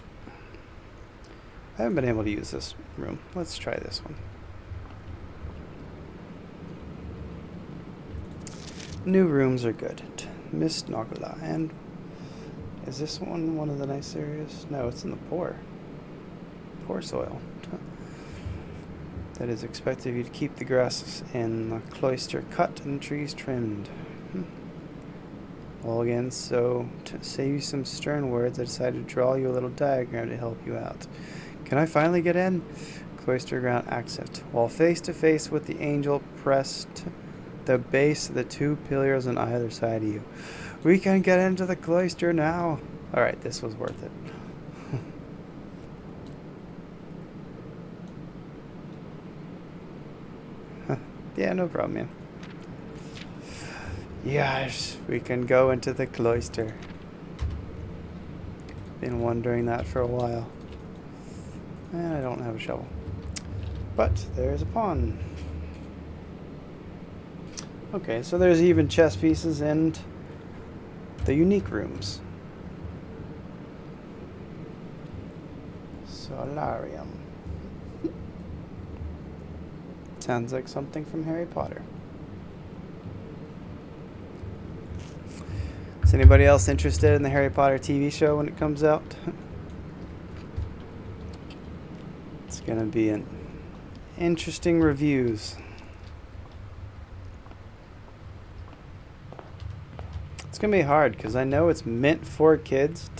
A: I haven't been able to use this room. Let's try this one. New rooms are good. Miss Nogala and Is this one of the nice areas? No, it's in the poor soil. That is expected of you to keep the grass in the cloister cut and trees trimmed. Well, again, so to save you some stern words, I decided to draw you a little diagram to help you out. Can I finally get in? Cloister ground accent. While face to face with the angel pressed the base of the two pillars on either side of you. We can get into the cloister now. Alright, this was worth it. Yeah, no problem, man. Yes, we can go into the cloister. Been wondering that for a while. And I don't have a shovel. But there's a pond. Okay, so there's even chess pieces and the unique rooms. Solarium. Sounds like something from Harry Potter. Is anybody else interested in the Harry Potter TV show when it comes out? It's gonna be an interesting reviews. It's gonna be hard because I know it's meant for kids.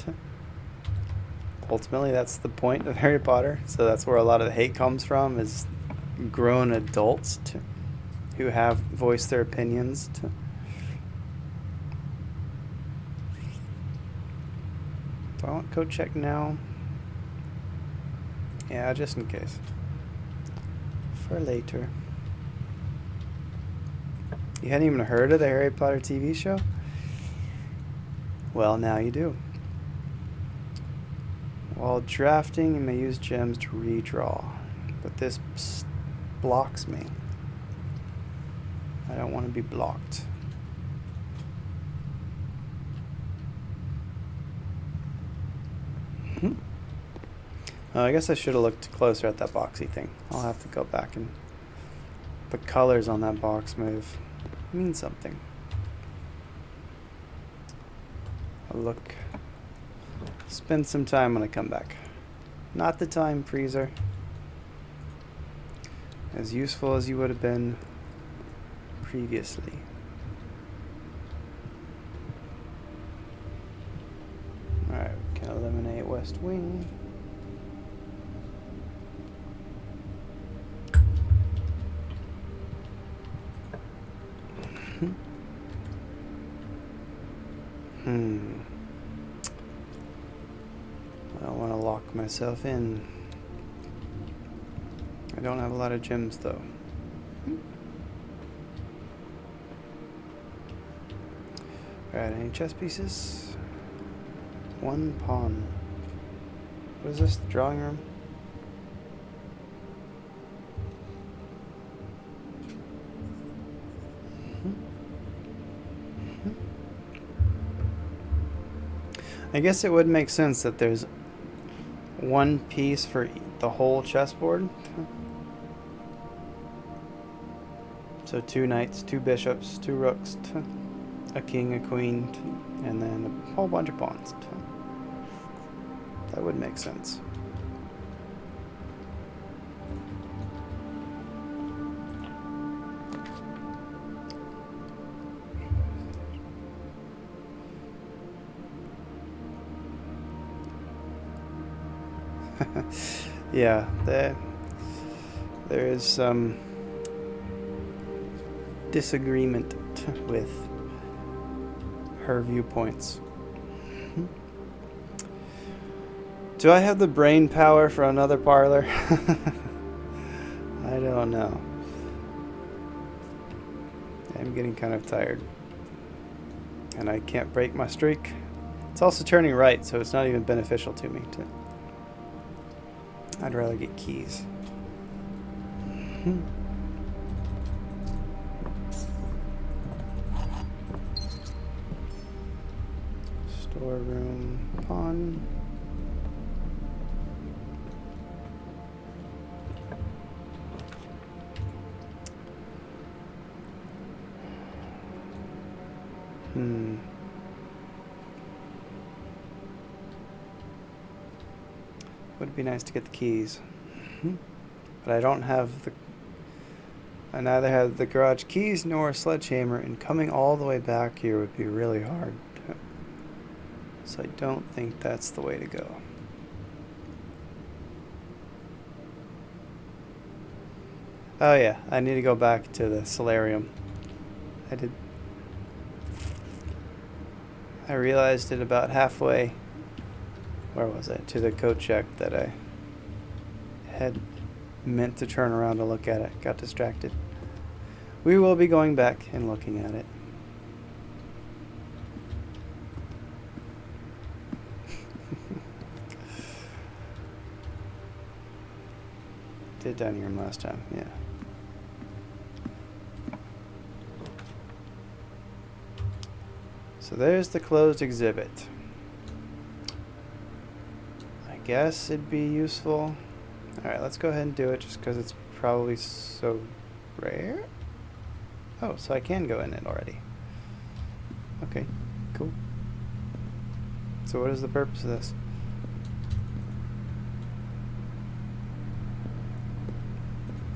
A: Ultimately, that's the point of Harry Potter. So that's where a lot of the hate comes from, is grown adults who have voiced their opinions. Do I want code check now? Yeah, just in case. For later. You hadn't even heard of the Harry Potter TV show? Well, now you do. While drafting, you may use gems to redraw. But this blocks me. I don't want to be blocked. I guess I should have looked closer at that boxy thing. I'll have to go back and... The colors on that box move mean something. I'll look. Spend some time when I come back. Not the time freezer. As useful as you would have been previously. Alright, we can eliminate West Wing. I don't want to lock myself in. I don't have a lot of gems though. Alright, any chess pieces? One pawn. What is this? The drawing room? I guess it would make sense that there's one piece for the whole chessboard. So 2 knights, 2 bishops, 2 rooks, a king, a queen, and then a whole bunch of pawns. That would make sense. Yeah, there is some disagreement with her viewpoints. Do I have the brain power for another parlor? I don't know. I'm getting kind of tired. And I can't break my streak. It's also turning right, so it's not even beneficial to me. I'd rather get keys. Storeroom pawn. Would be nice to get the keys. But I don't have the... I neither have the garage keys nor a sledgehammer, and coming all the way back here would be really hard. So I don't think that's the way to go. Oh yeah, I need to go back to the solarium. I realized it about halfway, where was I, to the coat check, that I had meant to turn around to look at it. Got distracted. We will be going back and looking at it. Did dining room last time, yeah. So there's the closed exhibit. I guess it'd be useful. Alright, let's go ahead and do it just because it's probably so rare. Oh, so I can go in it already. Okay, cool. So what is the purpose of this?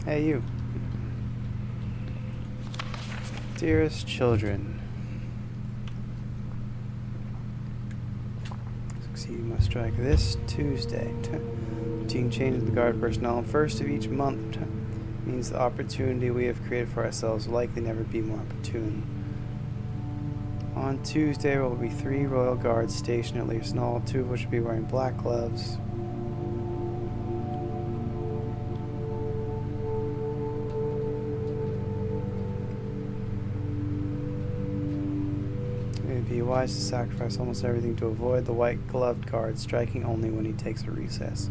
A: Hey, you. Dearest children. Succeed must strike this Tuesday. Routine changes the guard personnel first of each month. Means the opportunity we have created for ourselves will likely never be more opportune. On Tuesday, there will be 3 royal guards stationed at least, and all 2 of which will be wearing black gloves. It would be wise to sacrifice almost everything to avoid the white-gloved guard striking only when he takes a recess.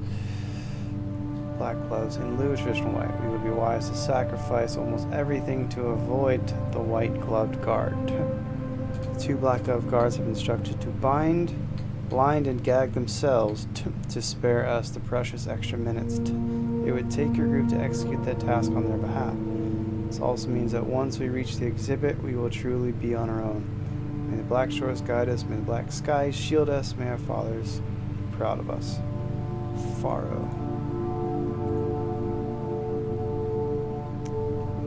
A: Black gloves in lieu of traditional white. We would be wise to sacrifice almost everything to avoid the white-gloved guard. The 2 black-gloved guards have been instructed to bind, blind, and gag themselves to spare us the precious extra minutes it would take your group to execute that task on their behalf. This also means that once we reach the exhibit, we will truly be on our own. May the black shores guide us, may the black skies shield us, may our fathers be proud of us. Faro.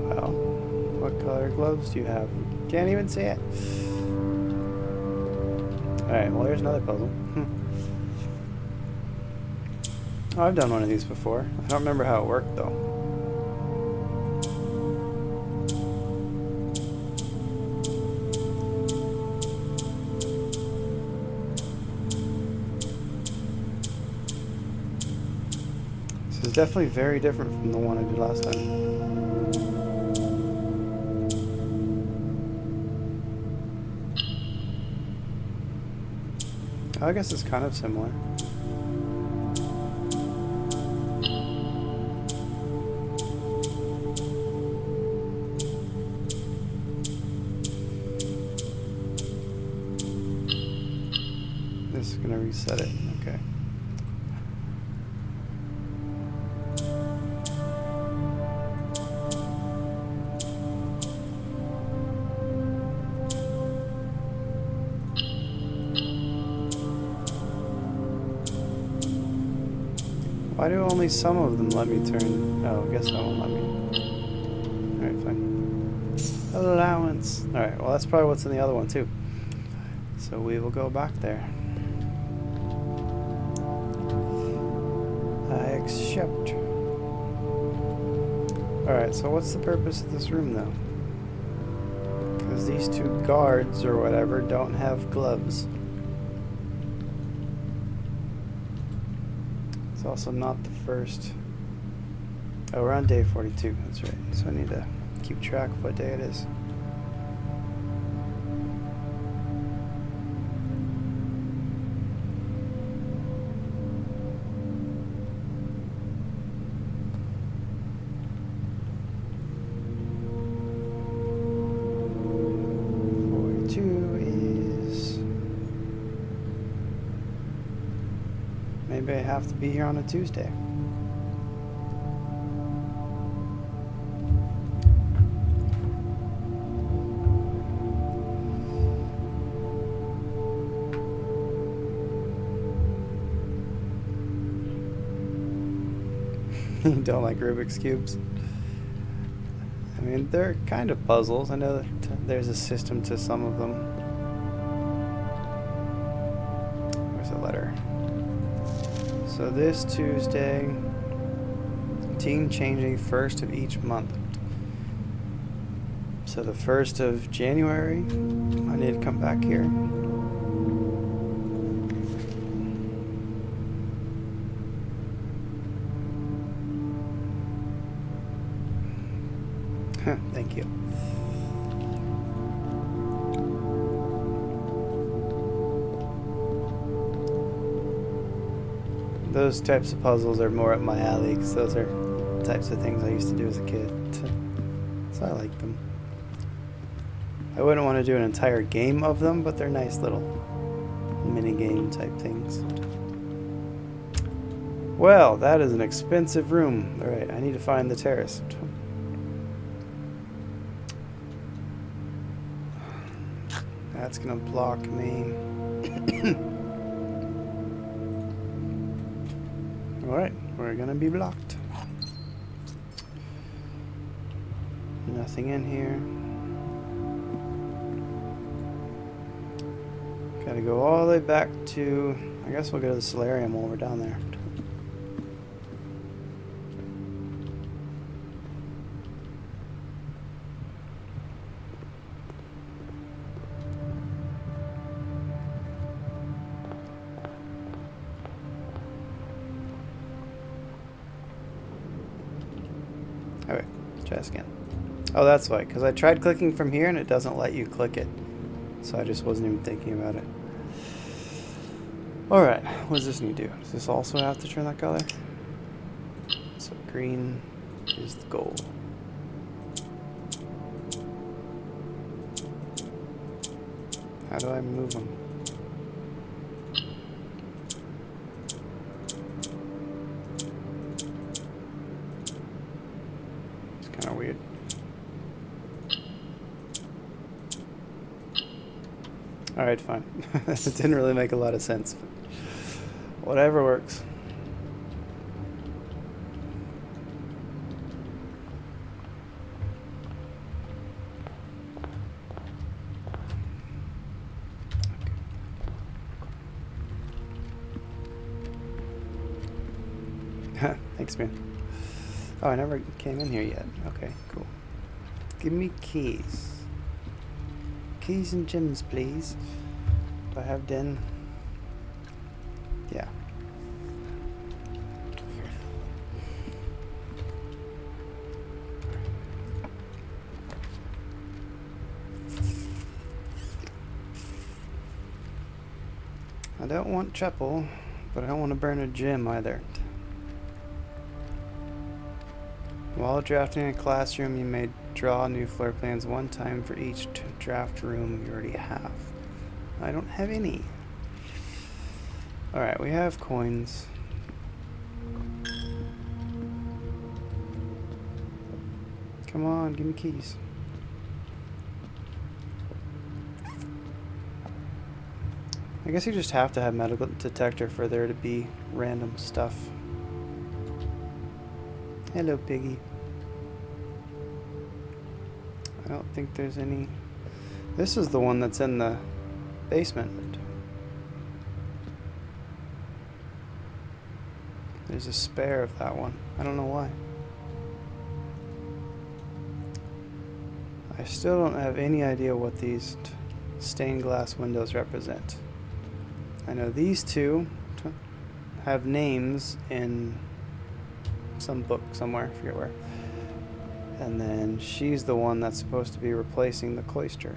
A: Well, what color gloves do you have? Can't even see it. Alright, well here's another puzzle. Oh, I've done one of these before. I don't remember how it worked though. This is definitely very different from the one I did last time. I guess it's kind of similar. This is going to reset it. Okay. Why do only some of them let me turn? Oh, I guess that won't let me. Alright, fine. Allowance. Alright, well that's probably what's in the other one too. So we will go back there. I accept. Alright, so what's the purpose of this room though? Because these 2 guards or whatever don't have gloves. It's also not the first. Oh, we're on day 42. That's right. So I need to keep track of what day it is. Maybe I have to be here on a Tuesday. You don't like Rubik's Cubes? I mean, they're kind of puzzles. I know that there's a system to some of them. Where's the letter? So this Tuesday, team changing 1st of each month. So the 1st of January, I need to come back here. Thank you. Those types of puzzles are more up my alley, because those are the types of things I used to do as a kid. So I like them. I wouldn't want to do an entire game of them, but they're nice little mini-game type things. Well, that is an expensive room. Alright, I need to find the terrace. That's gonna block me. Alright, we're gonna be blocked. Nothing in here. Gotta go all the way back to... I guess we'll go to the solarium while we're down there. Alright, try this again. Oh, that's why, because I tried clicking from here and it doesn't let you click it. So I just wasn't even thinking about it. Alright, what does this need to do? Does this also have to turn that color? So green is the goal. How do I move them? It's kind of weird. Alright, fine. It didn't really make a lot of sense. But whatever works. Thanks, man. Oh, I never came in here yet. Okay, cool. Give me keys. Keys and gems, please. Do I have den? Yeah. I don't want chapel, but I don't want to burn a gem either. While drafting a classroom, you may draw new floor plans one time for each draft room you already have. I don't have any. Alright, we have coins. Come on, give me keys. I guess you just have to have metal detector for there to be random stuff. Hello, piggy. I don't think there's any... This is the one that's in the basement. There's a spare of that one. I don't know why. I still don't have any idea what these stained glass windows represent. I know these two have names in some book somewhere, I forget where. And then she's the one that's supposed to be replacing the cloister.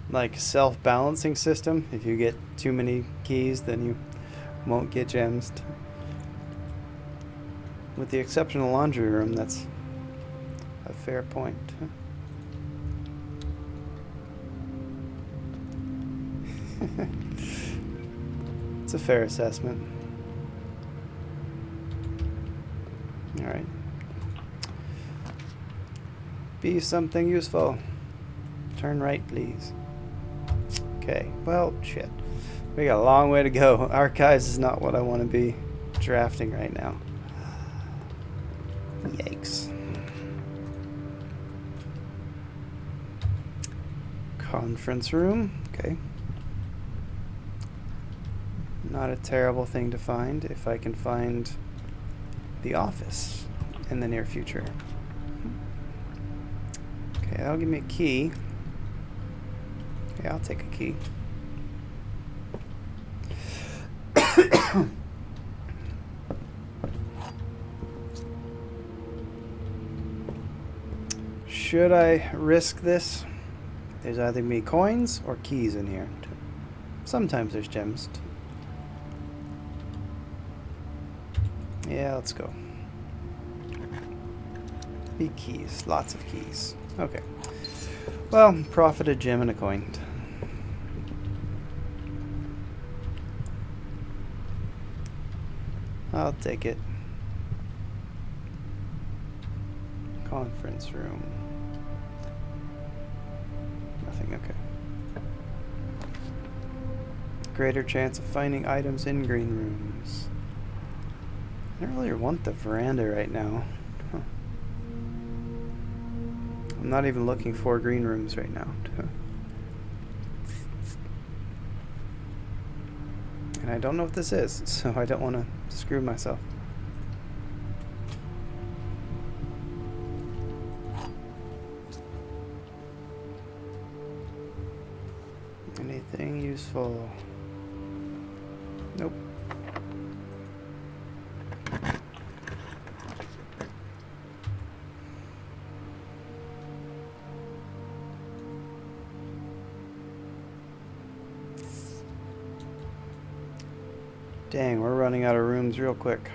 A: Like self-balancing system. If you get too many keys, then you won't get gems. With the exception of the laundry room, that's a fair point. It's a fair assessment. Alright. Be something useful. Turn right, please. Okay, well, shit. We got a long way to go. Archives is not what I want to be drafting right now. Yikes. Conference room. Okay. Not a terrible thing to find if I can find the office in the near future. Okay, that'll give me a key. Okay, I'll take a key. Should I risk this? There's either going to be coins or keys in here. Sometimes there's gems. Yeah, let's go. Be keys. Lots of keys. Okay. Well, profit a gem and a coin. I'll take it. Conference room. Nothing, okay. Greater chance of finding items in green rooms. I don't really want the veranda right now. Huh. I'm not even looking for green rooms right now. And I don't know what this is, so I don't want to screw myself. Anything useful? Nope. Dang, we're running out of rooms real quick.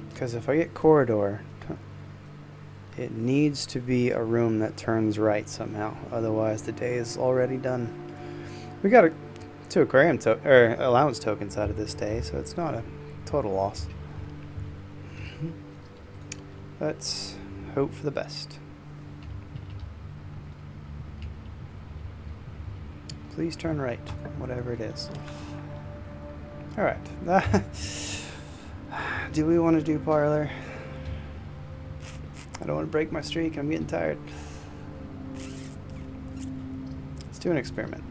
A: Because if I get corridor, it needs to be a room that turns right somehow. Otherwise, the day is already done. We got two aquarium allowance tokens out of this day, so it's not a total loss. Let's hope for the best. Please turn right, whatever it is. All right. Do we want to do parlor? I don't want to break my streak. I'm getting tired. Let's do an experiment.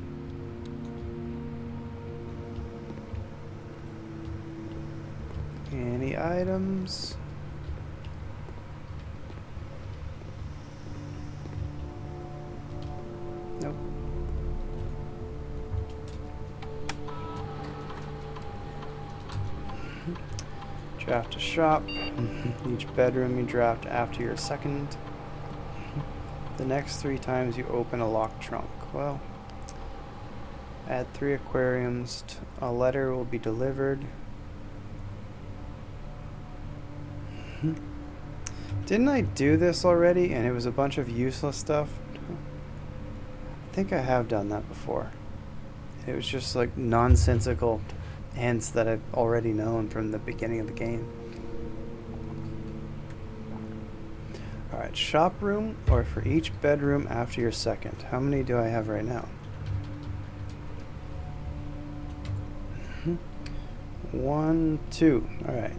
A: Any items? Nope. Draft a shop. Each bedroom you draft after your second. The next 3 times you open a locked trunk. Well, add 3 aquariums. A letter will be delivered. Didn't I do this already and it was a bunch of useless stuff? I think I have done that before. It was just like nonsensical hints that I've already known from the beginning of the game. Alright, shop room or for each bedroom after your second. How many do I have right now? 1, 2. Alright.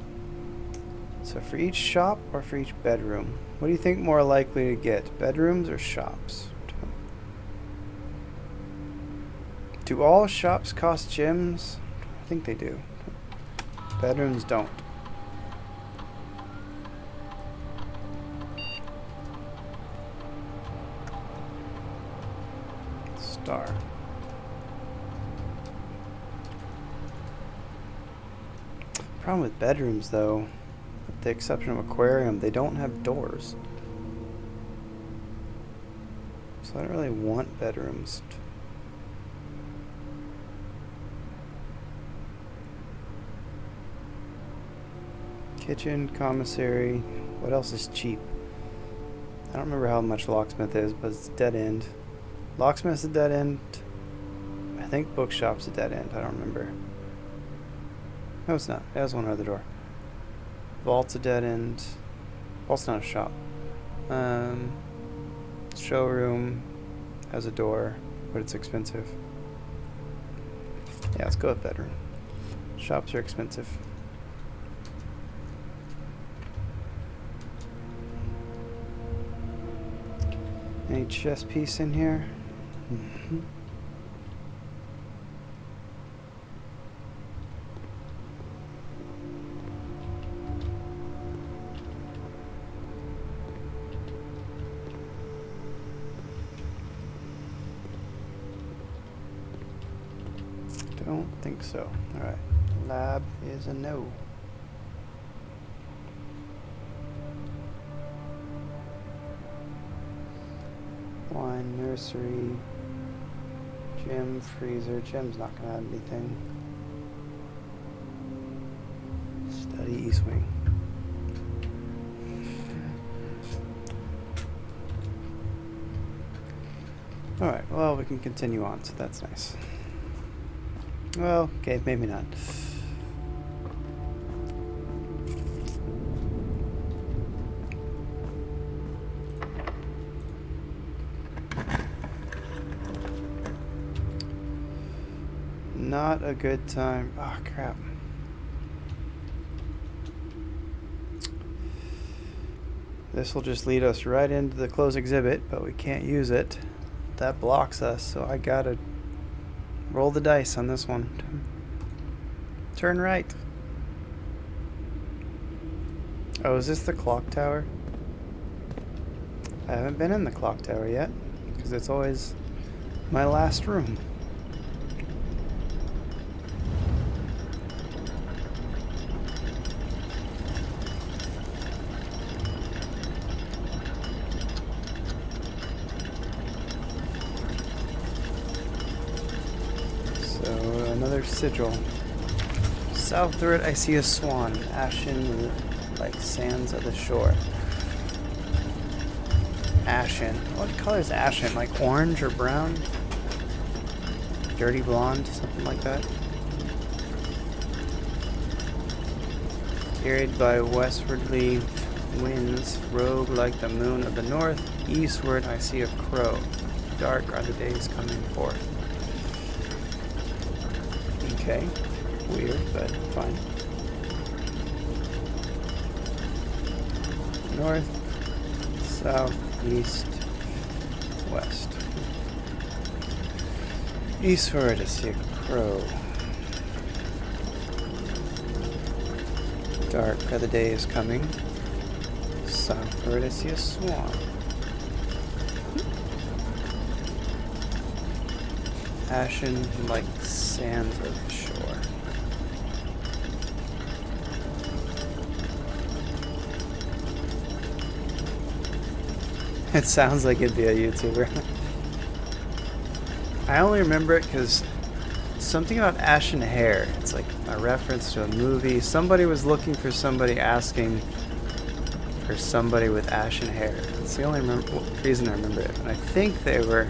A: So for each shop or for each bedroom? What do you think more likely to get? Bedrooms or shops? Do all shops cost gems? I think they do. Bedrooms don't. Star. Problem with bedrooms though, with the exception of aquarium, they don't have doors. So I don't really want bedrooms. Kitchen, commissary, what else is cheap? I don't remember how much locksmith is, but it's a dead end. Locksmith's a dead end. I think bookshop's a dead end. I don't remember. No, it's not. It has one other door. Vault's a dead end. Vault's not a shop. Showroom has a door, but it's expensive. Yeah, let's go with bedroom. Shops are expensive. Any chess piece in here? Mm-hmm. Don't think so. Alright. Lab is a no. Wine, nursery, gym, freezer. Gym's not gonna add anything. Study, east wing. Alright, well, we can continue on, so that's nice. Well, okay, maybe not. Not a good time. Oh, crap. This will just lead us right into the closed exhibit, but we can't use it. That blocks us, so I gotta roll the dice on this one. Turn right. Oh, is this the clock tower? I haven't been in the clock tower yet, because it's always my last room. Another sigil. South through it, I see a swan, ashen like sands of the shore. Ashen. What color is ashen? Like orange or brown? Dirty blonde, something like that. Carried by westwardly winds, rogue like the moon of the north. Eastward, I see a crow. Dark are the days coming forth. Okay, weird, but fine. North, south, east, west. Eastward, I see a crow. Dark are the days coming. Southward, I see a swan. Ashen like sands of the shore. It sounds like it'd be a YouTuber. I only remember it because something about ashen hair. It's like a reference to a movie. Somebody was looking for somebody asking for somebody with ashen hair. That's the only reason I remember it. And I think they were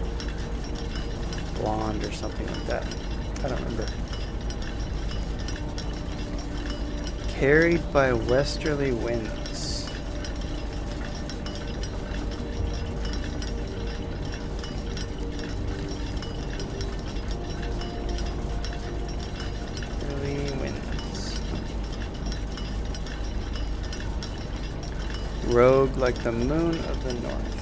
A: blonde or something like that. I don't remember. Carried by westerly winds. Westerly winds. Rogue like the moon of the north.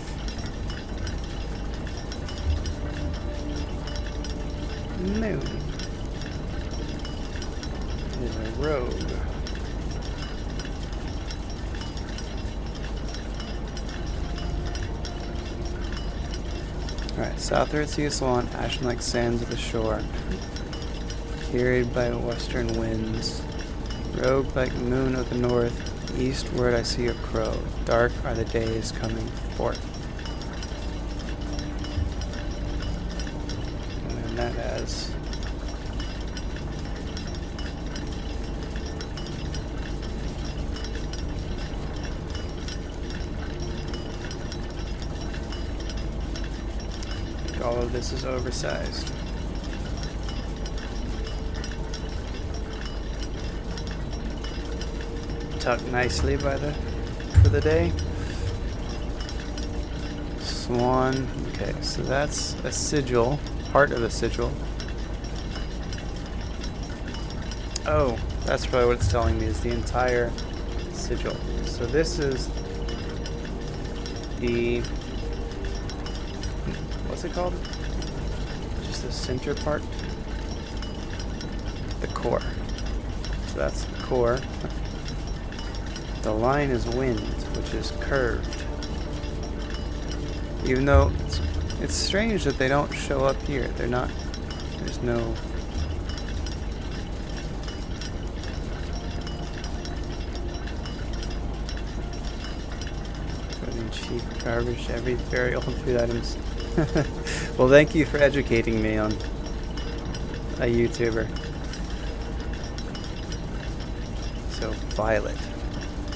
A: Moon is a rogue. Alright, southward see a swan, ashen like sands of the shore, carried by western winds, rogue like moon of the north, eastward I see a crow, dark are the days coming forth. That as all of this is oversized. Tucked nicely for the day. Swan. Okay, so that's a sigil, part of a sigil. Oh, that's probably what it's telling me is the entire sigil. So this is the, what's it called? Just the center part? The core. So that's the core. The line is wind, which is curved. Even though it's strange that they don't show up here. They're not, there's no... Cheap garbage, very old food items. Well, thank you for educating me on a YouTuber. So, violet.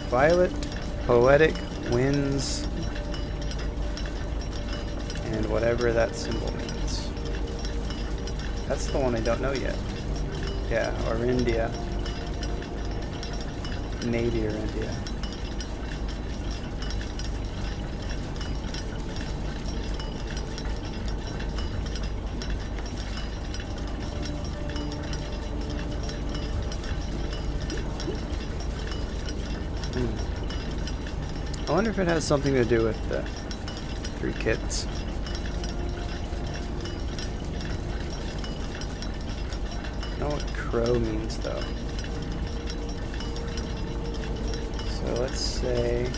A: Violet, poetic, winds, and whatever that symbol means. That's the one I don't know yet. Yeah, Orindia. Maybe Orindia. I wonder if it has something to do with the 3 kits. I know what crow means though. So let's say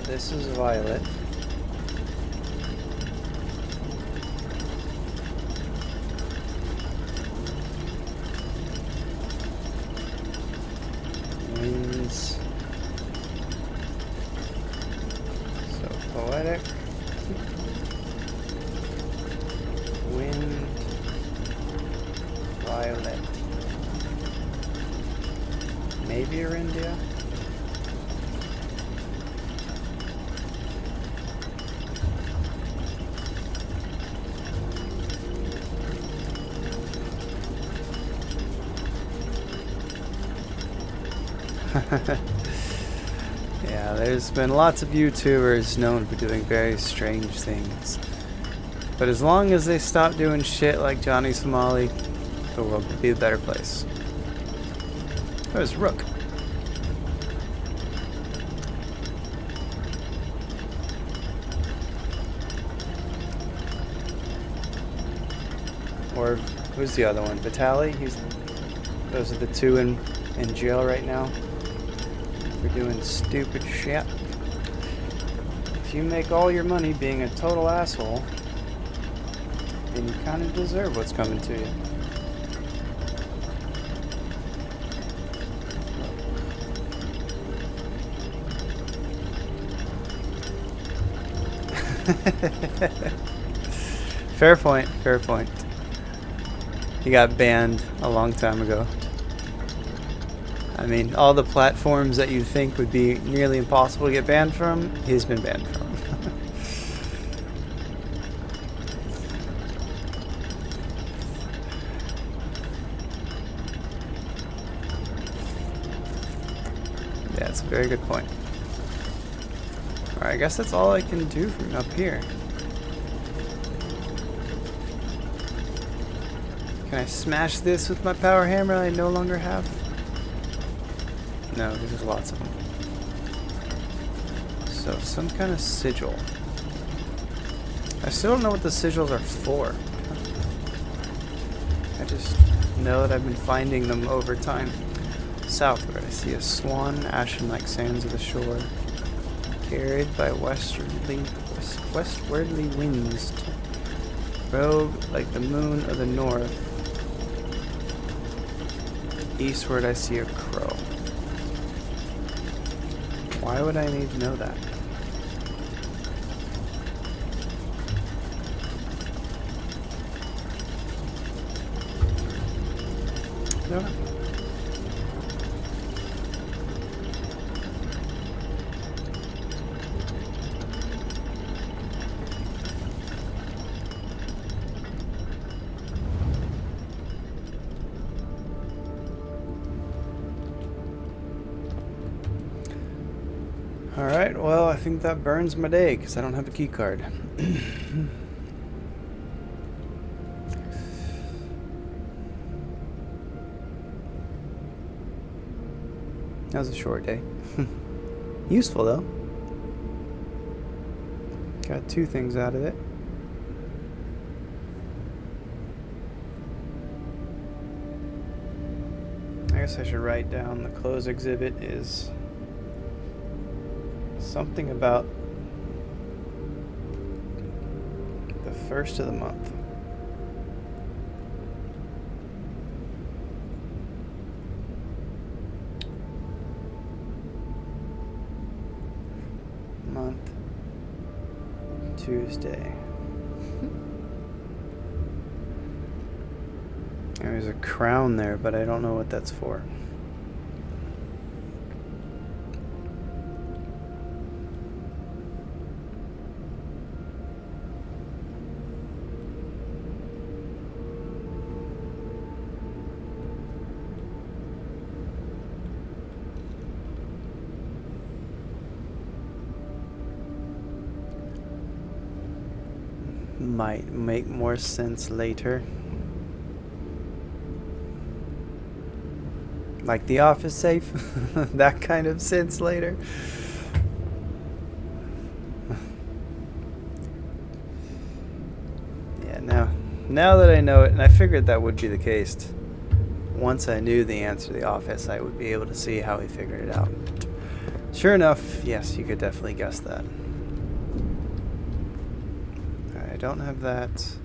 A: this is violet. Winds. So poetic. Wind. Violet. Maybe Orindia. Yeah, there's been lots of YouTubers known for doing very strange things. But as long as they stop doing shit like Johnny Somali, the world will be a better place. There's Rook. Or who's the other one? Vitaly? Those are the 2 in jail right now for doing stupid shit. If you make all your money being a total asshole, then you kind of deserve what's coming to you. Fair point, fair point. He got banned a long time ago. I mean, all the platforms that you'd think would be nearly impossible to get banned from, he's been banned from. Yeah, it's a very good point. Alright, I guess that's all I can do from up here. Can I smash this with my power hammer I no longer have? No, there's lots of them. So, some kind of sigil. I still don't know what the sigils are for. I just know that I've been finding them over time. Southward, I see a swan, ashen like sands of the shore, carried by westwardly winds, robed like the moon of the north. Eastward, I see a crow. Why would I need to know that? No. Alright, well, I think that burns my day because I don't have a key card. That was a short day. Useful, though. Got 2 things out of it. I guess I should write down the close exhibit is something about the 1st of the month. Month, Tuesday. There's a crown there, but I don't know what that's for. Might make more sense later. Like the office safe? That kind of sense later. Yeah, now that I know it, and I figured that would be the case. Once I knew the answer to the office, I would be able to see how he figured it out. Sure enough, yes, you could definitely guess that. I don't have that.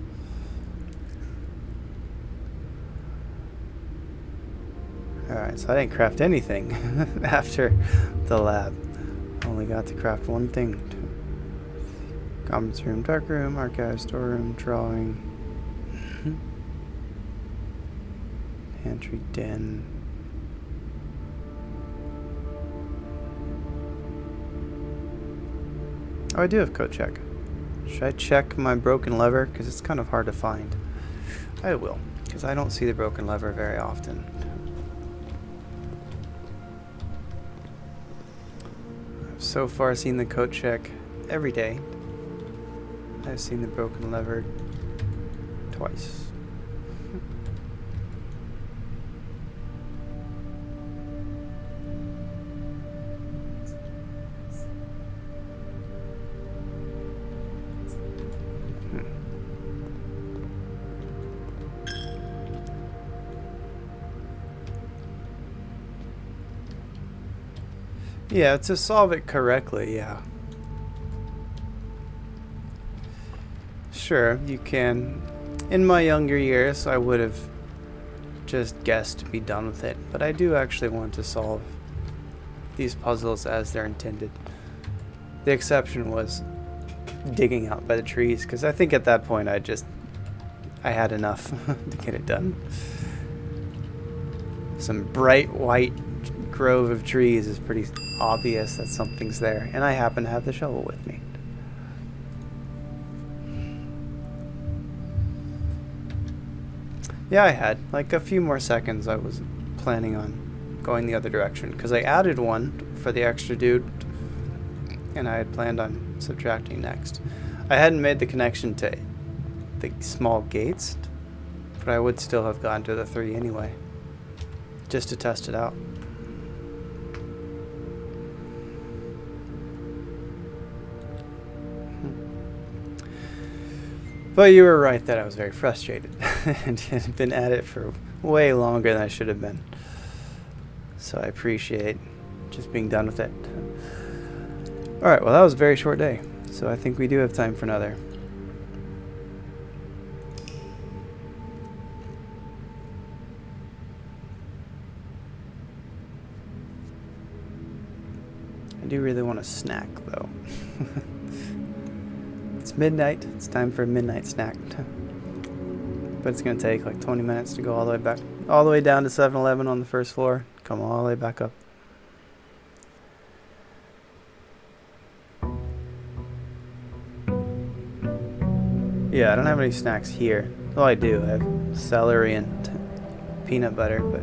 A: Alright, so I didn't craft anything after the lab. Only got to craft one thing. Conference room, dark room, archive, storeroom, drawing. Pantry, den. Oh, I do have code check. Should I check my broken lever? Because it's kind of hard to find. I will, because I don't see the broken lever very often. I've so far seen the code check every day. I've seen the broken lever twice. Yeah, to solve it correctly, yeah. Sure, you can. In my younger years, I would have just guessed to be done with it, but I do actually want to solve these puzzles as they're intended. The exception was digging out by the trees, because I think at that point I had enough to get it done. Some bright white grove of trees is pretty obvious that something's there, and I happen to have the shovel with me. Yeah, I had like a few more seconds. I was planning on going the other direction because I added one for the extra dude, and I had planned on subtracting next. I hadn't made the connection to the small gates, but I would still have gone to the 3 anyway, just to test it out. But you were right that I was very frustrated and had been at it for way longer than I should have been. So I appreciate just being done with it. Alright, well that was a very short day. So I think we do have time for another. I do really want a snack though. It's midnight. It's time for a midnight snack. But it's going to take like 20 minutes to go all the way back all the way down to 7-Eleven on the first floor, come all the way back up. Yeah, I don't have any snacks here. Well, I do. I have celery and peanut butter, but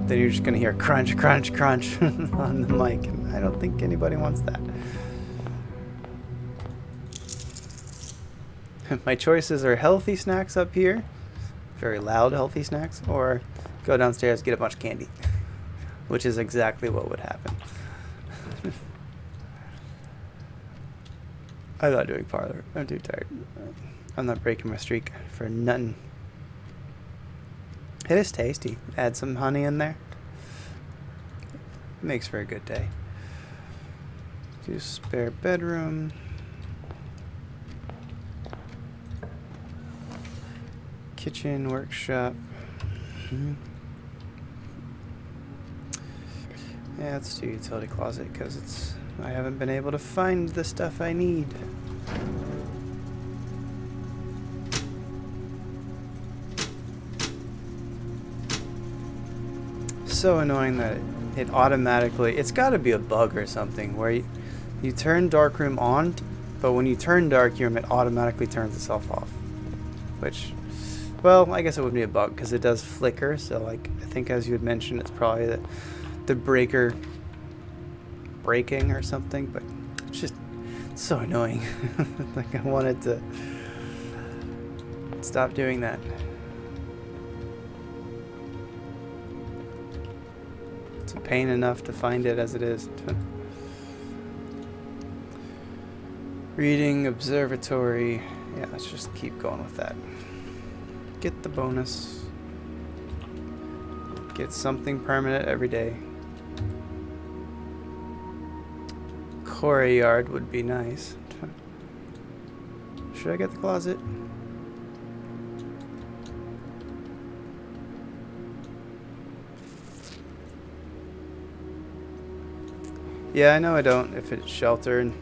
A: then you're just going to hear crunch, crunch, crunch on the mic, and I don't think anybody wants that. My choices are healthy snacks up here, very loud healthy snacks, or go downstairs, get a bunch of candy, which is exactly what would happen. I'm not doing Parlor. I'm too tired. I'm not breaking my streak for nothing. It is tasty. Add some honey in there. Makes for a good day. Do spare bedroom. Kitchen, workshop. Yeah, let's do utility closet because I haven't been able to find the stuff I need. So annoying that it automatically, it's got to be a bug or something where you turn darkroom on, but when you turn dark room it automatically turns itself off, which, well, I guess it would be a bug because it does flicker. So like, I think as you had mentioned, it's probably the breaker breaking or something, but it's just so annoying. Like, I wanted to stop doing that. It's a pain enough to find it as it is. Reading, observatory. Yeah, let's just keep going with that. Get the bonus. Get something permanent every day. Courtyard would be nice. Should I get the closet? Yeah, I know I don't if it's shelter, and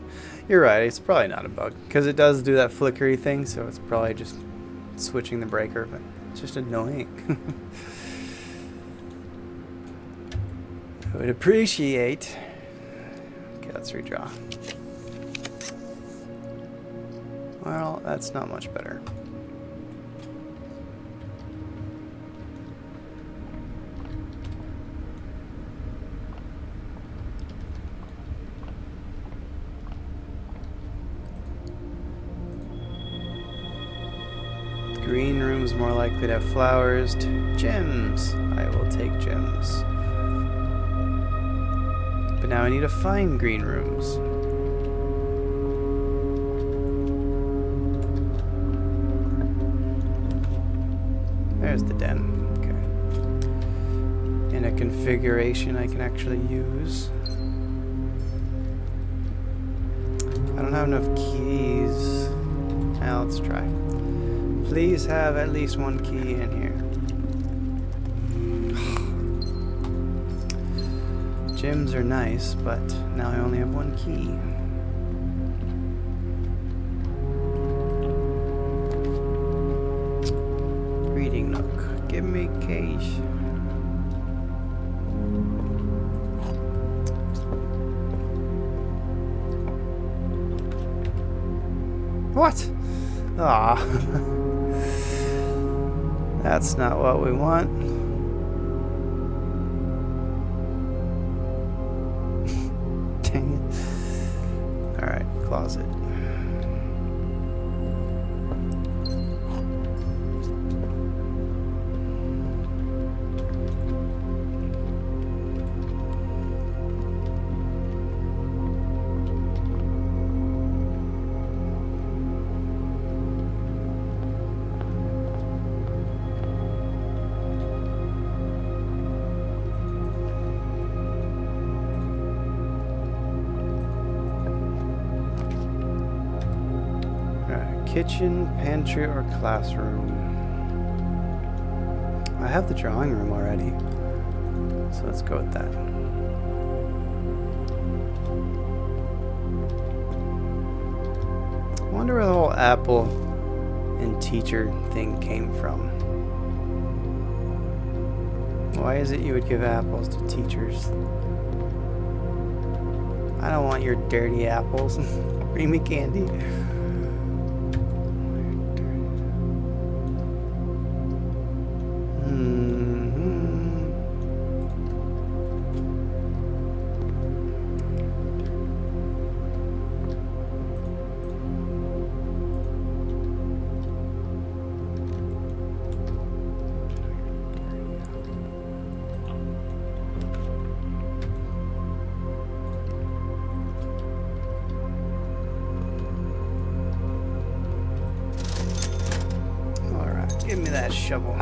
A: you're right, it's probably not a bug because it does do that flickery thing, so it's probably just switching the breaker, but it's just annoying. I would appreciate. Okay, let's redraw. Well, that's not much better. Green room's more likely to have flowers. Gems. I will take gems. But now I need to find green rooms. There's the den. Okay. In a configuration I can actually use. I don't have enough keys. Now let's try. Please have at least one key in here. Gyms are nice, but now I only have one key. Reading nook. Give me cash. What? Ah. That's not what we want. Dang it. Alright, closet. Kitchen, pantry, or classroom. I have the drawing room already, so let's go with that. I wonder where the whole apple and teacher thing came from. Why is it you would give apples to teachers? I don't want your dirty apples. Bring me candy. Give me that shovel.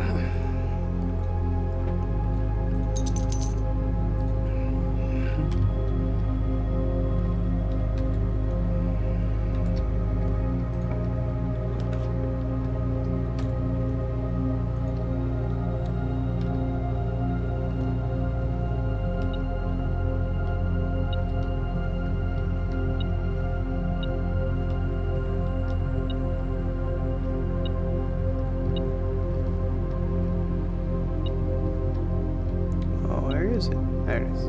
A: Where is it? There it is.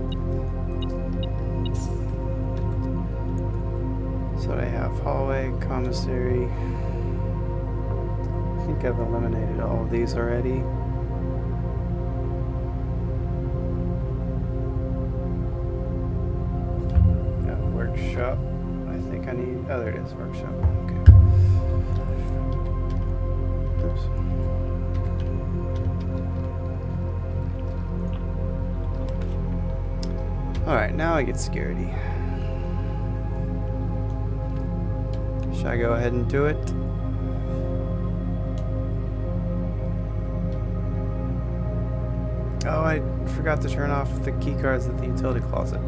A: So I have hallway, commissary. I think I've eliminated all of these already. Got workshop. I think I need. Oh, there it is. Workshop. Okay. Oops. Alright, now I get scaredy. Should I go ahead and do it? Oh, I forgot to turn off the key cards at the utility closet.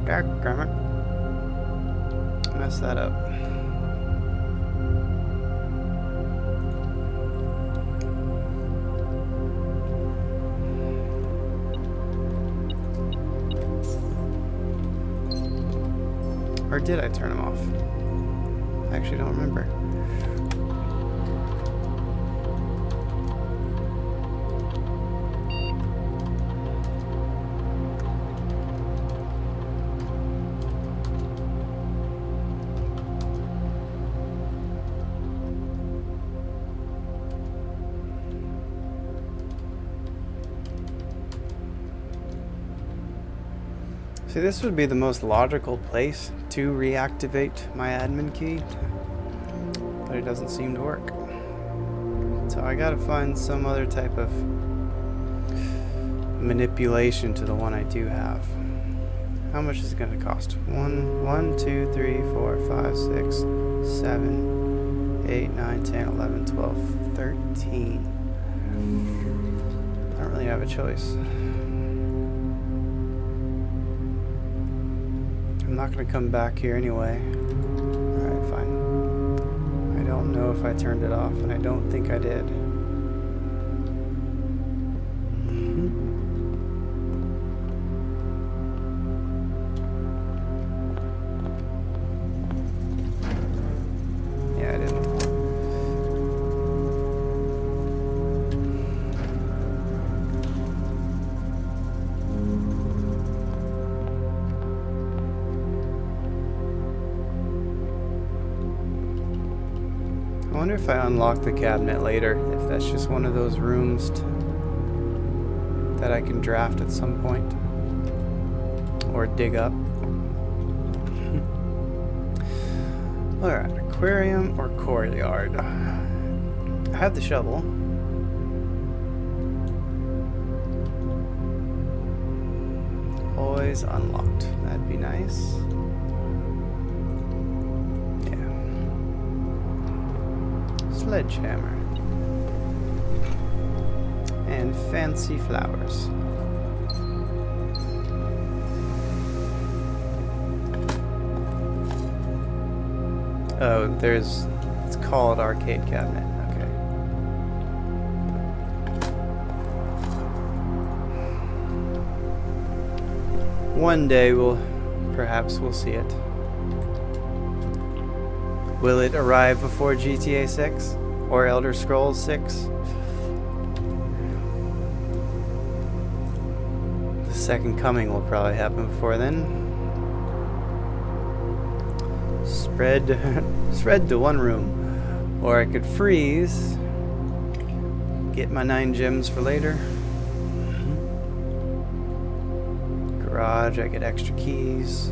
A: Daggone it. Messed that up. Or did I turn them off? I actually don't remember. See, this would be the most logical place to reactivate my admin key, but it doesn't seem to work. So I gotta find some other type of manipulation to the one I do have. How much is it gonna cost? 1, 2, 3, 4, 5, 6, 7, 8, 9, 10, 11, 12, 13. I don't really have a choice. I'm not going to come back here anyway. Alright, fine. I don't know if I turned it off, and I don't think I did. Yeah, I didn't. I wonder if I unlock the cabinet later, if that's just one of those rooms that I can draft at some point. Or dig up. Alright, aquarium or courtyard. I have the shovel. Always unlocked. That'd be nice. Sledgehammer and fancy flowers. Oh, it's called arcade cabinet. Okay. One day perhaps we'll see it. Will it arrive before GTA 6 or Elder Scrolls 6? second coming will probably happen before then. Spread to one room. Or I could freeze. Get my 9 gems for later. Garage, I get extra keys.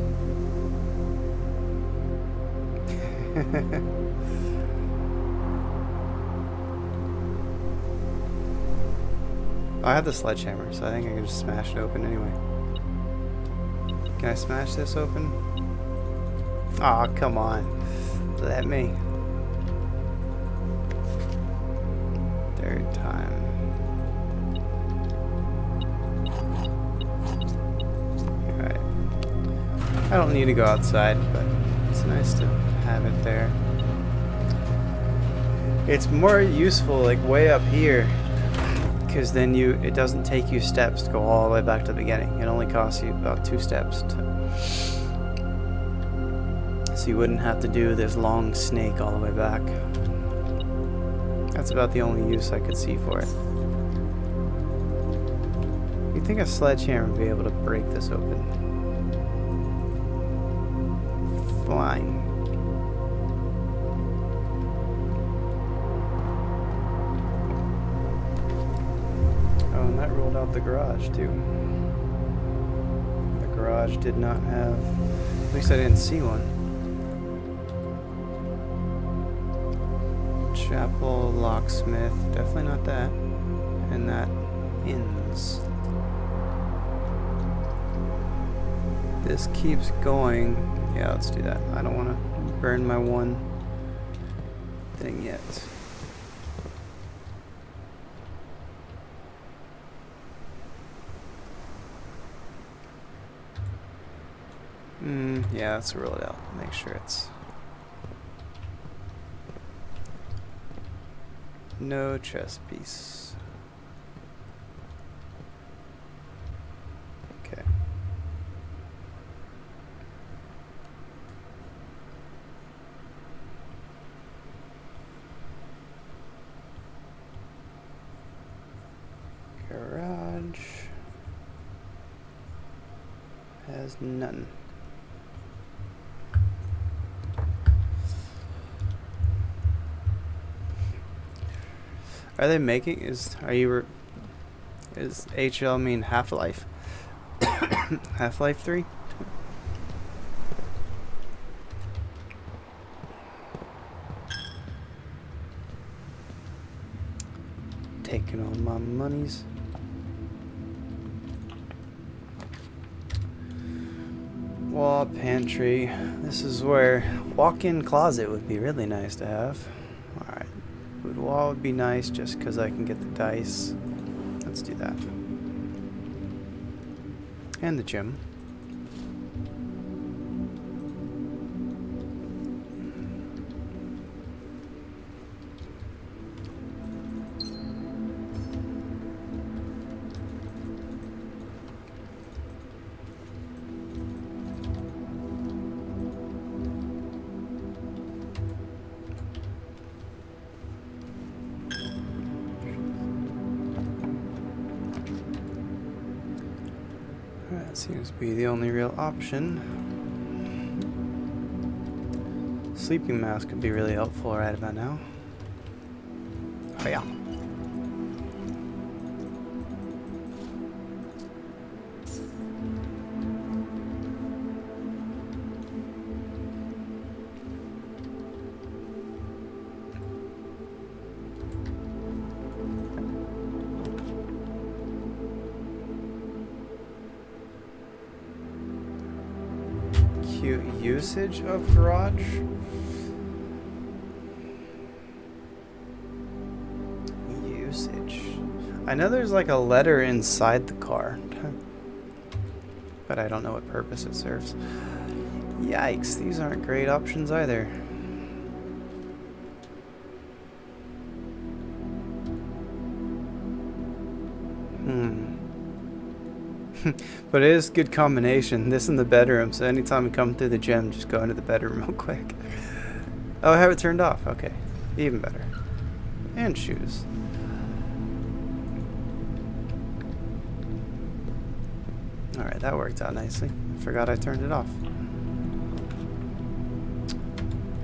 A: I have the sledgehammer, so I think I can just smash it open anyway. Can I smash this open? Aw, come on. Let me. Third time. Alright. I don't need to go outside, but it's nice to have it there. It's more useful like way up here, because then it doesn't take you steps to go all the way back to the beginning. It only costs you about 2 steps so you wouldn't have to do this long snake all the way back. That's about the only use I could see for it. You'd think a sledgehammer would be able to break this open. Fine. Oh, and that ruled out the garage too. The garage did not have, at least I didn't see one. Chapel, locksmith, definitely not that. And that inns. This keeps going. Yeah, let's do that. I don't want to burn my one thing yet. Yeah, let's rule it out. Make sure it's no chess piece. Okay. Garage has none. Are they making is HL mean Half-Life? Half-Life 3? Taking all my monies. Wall, pantry. This is where walk-in closet would be really nice to have. Alright. Food wall would be nice just because I can get the dice. Let's do that. And the gym. That seems to be the only real option. Sleeping mask could be really helpful right about now. Oh yeah. Usage of garage. Usage. I know there's like a letter inside the car, but I don't know what purpose it serves. Yikes, these aren't great options either. But it is a good combination. This in the bedroom, so anytime you come through the gym, just go into the bedroom real quick. Oh, I have it turned off. Okay, even better. And shoes. Alright, that worked out nicely. I forgot I turned it off.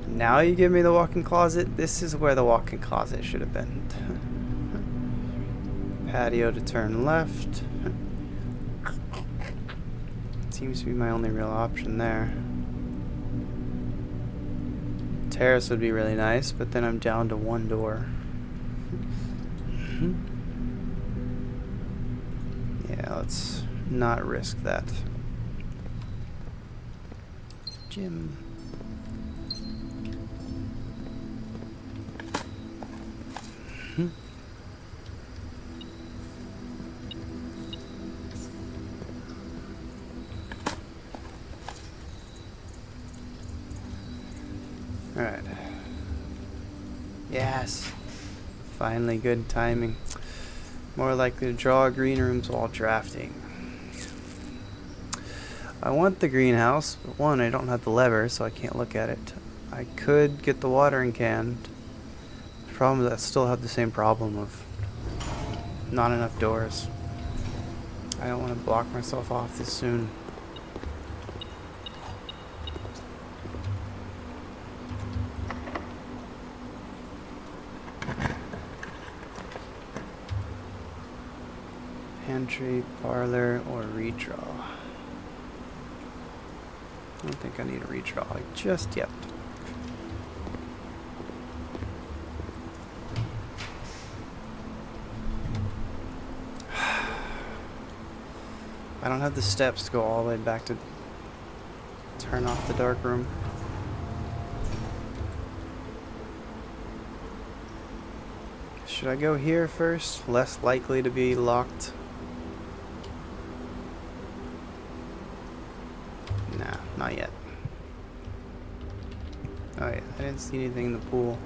A: Now you give me the walk-in closet? This is where the walk-in closet should have been. Patio to turn left. Seems to be my only real option there. Terrace would be really nice, but then I'm down to one door. Yeah, let's not risk that. Gym. Alright. Yes. Finally, good timing. More likely to draw green rooms while drafting. I want the greenhouse, but one, I don't have the lever, so I can't look at it. I could get the watering can. The problem is I still have the same problem of not enough doors. I don't want to block myself off this soon. Pantry, parlor, or redraw. I don't think I need a redraw just yet. I don't have the steps to go all the way back to turn off the dark room. Should I go here first? Less likely to be locked. Nah, not yet. Oh yeah, I didn't see anything in the pool.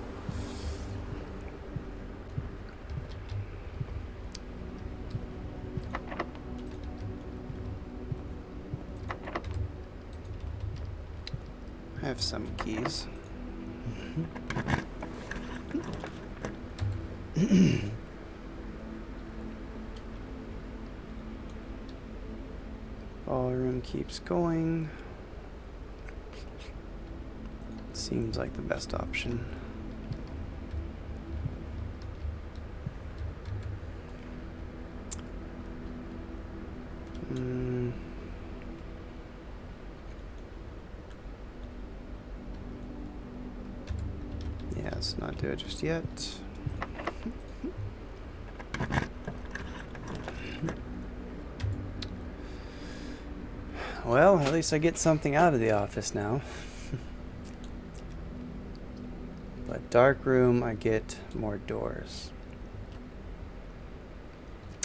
A: I have some keys. Ballroom keeps going. Seems like the best option. Yeah, let's not do it just yet. Well, at least I get something out of the office now. But dark room, I get more doors.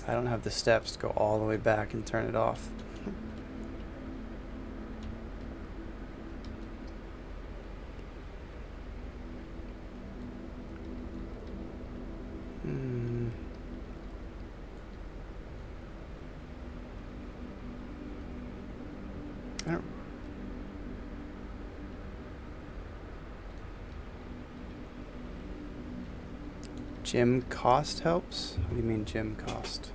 A: I don't have the steps to go all the way back and turn it off. I don't. Gym cost helps? What do you mean gym cost?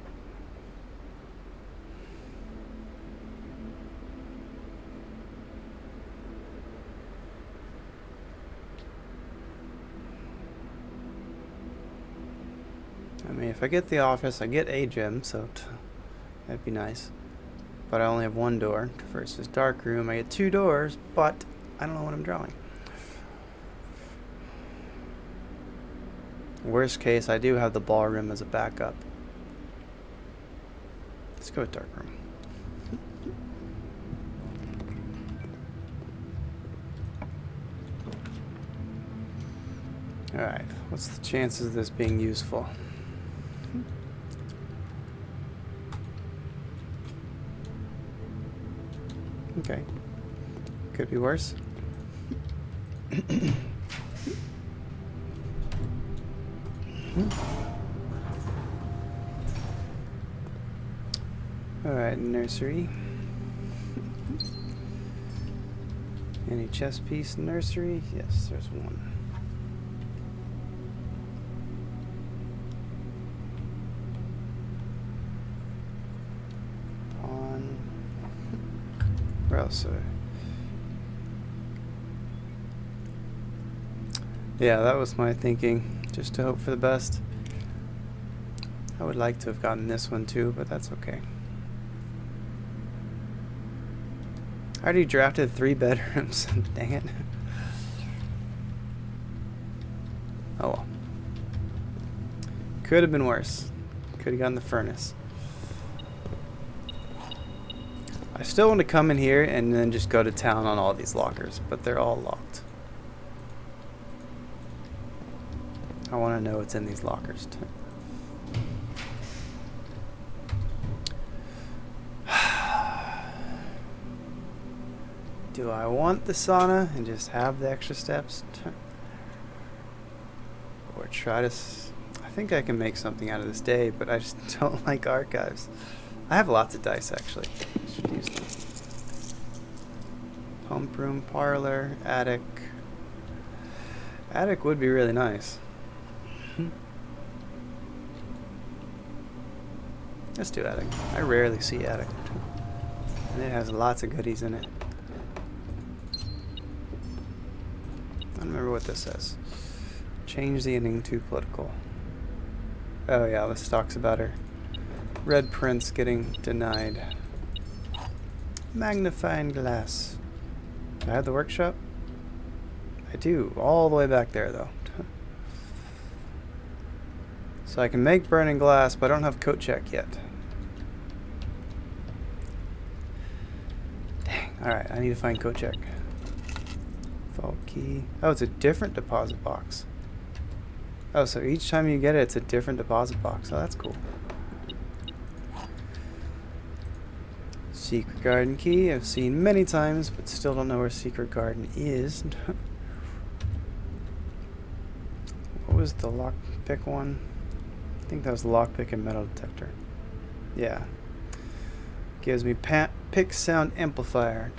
A: I mean, if I get the office, I get a gym, so that'd be nice. But I only have one door versus dark room. I get two doors, but I don't know what I'm drawing. Worst case, I do have the ballroom as a backup. Let's go with dark room. Alright, what's the chances of this being useful? Okay. Could be worse. Alright, nursery. Any chess piece nursery? Yes, there's one. Pawn. Oh, so... Yeah, that was my thinking. Just to hope for the best. I would like to have gotten this one too, but that's okay. I already drafted 3 bedrooms. Dang it. Oh well. Could have been worse. Could have gotten the furnace. I still want to come in here and then just go to town on all these lockers, but they're all locked. I want to know what's in these lockers too. Do I want the sauna and just have the extra steps? Or try to... I think I can make something out of this day, but I just don't like archives. I have lots of dice, actually. I should use them. Pump room, parlor, attic. Attic would be really nice. Let's do attic. I rarely see attic. And it has lots of goodies in it. I don't remember what this says. Change the ending to political. Oh yeah, this talks about her red prince getting denied. Magnifying glass. Do I have the workshop? I do. All the way back there though. So I can make burning glass, but I don't have coat check yet. Dang. Alright, I need to find coat check. Vault key. Oh, it's a different deposit box. Oh, so each time you get it, it's a different deposit box. Oh, that's cool. Secret garden key. I've seen many times, but still don't know where secret garden is. What was the lockpick one? I think that was lockpick and metal detector. Yeah. Gives me pick sound amplifier.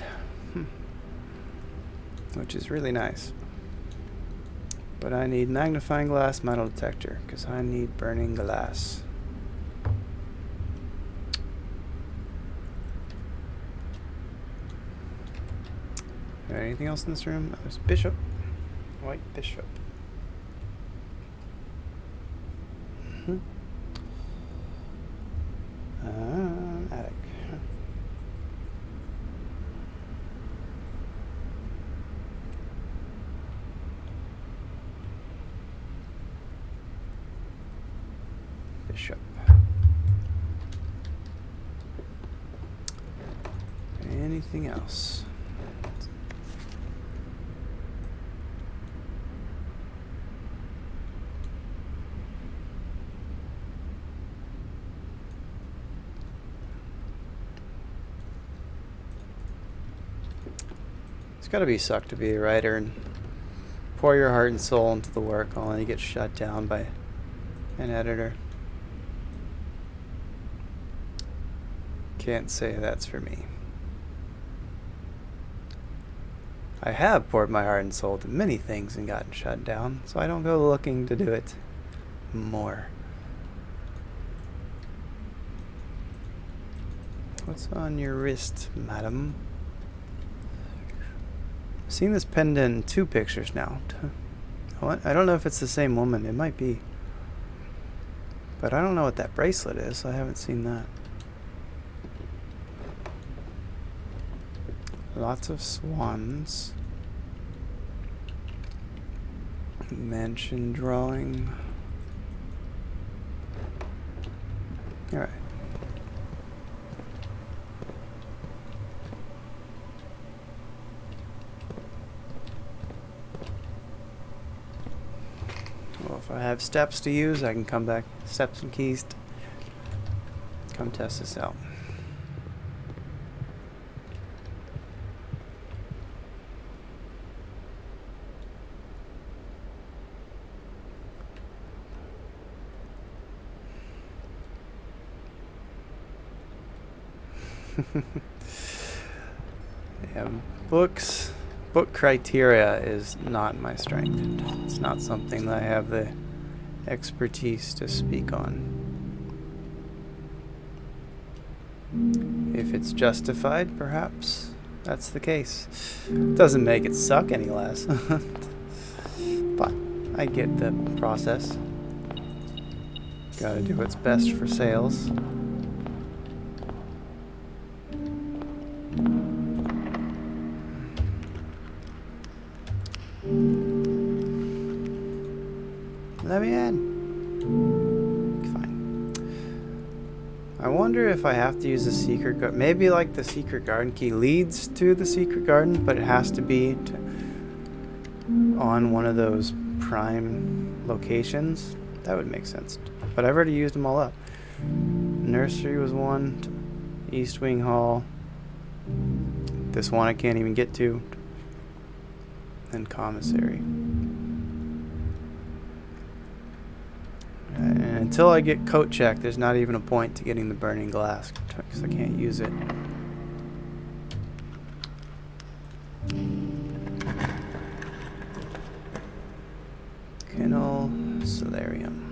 A: Which is really nice. But I need magnifying glass, metal detector, because I need burning glass. Anything else in this room? Oh, there's bishop. White bishop. Attic. Bishop. Anything else? It's gotta be suck to be a writer and pour your heart and soul into the work only to get shut down by an editor. Can't say that's for me. I have poured my heart and soul into many things and gotten shut down, so I don't go looking to do it more. What's on your wrist, madam? I've seen this pinned in 2 pictures now. I don't know if it's the same woman. It might be. But I don't know what that bracelet is. I haven't seen that. Lots of swans. Mansion drawing. Alright. Well, if I have steps to use, I can come back, steps and keys, come test this out. Yeah, book criteria is not my strength. It's not something that I have the expertise to speak on. If it's justified, perhaps that's the case. Doesn't make it suck any less. But I get the process. Gotta do what's best for sales. Let me in. Fine. I wonder if I have to use the secret garden. Maybe like the secret garden key leads to the secret garden, but it has to be on one of those prime locations. That would make sense. But I've already used them all up. Nursery was one. East Wing Hall. This one I can't even get to. And commissary. And until I get coat check, there's not even a point to getting the burning glass because I can't use it. Kennel Solarium.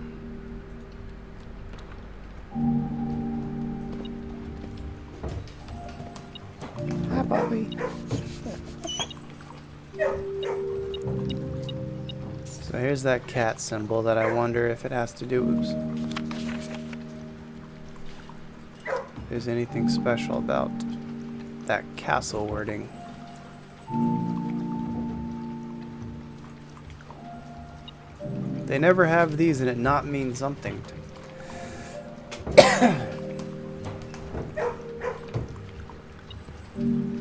A: Hi, Bobby. So here's that cat symbol that I wonder if it has to do. Oops. If there's anything special about that castle wording. They never have these and it not mean something.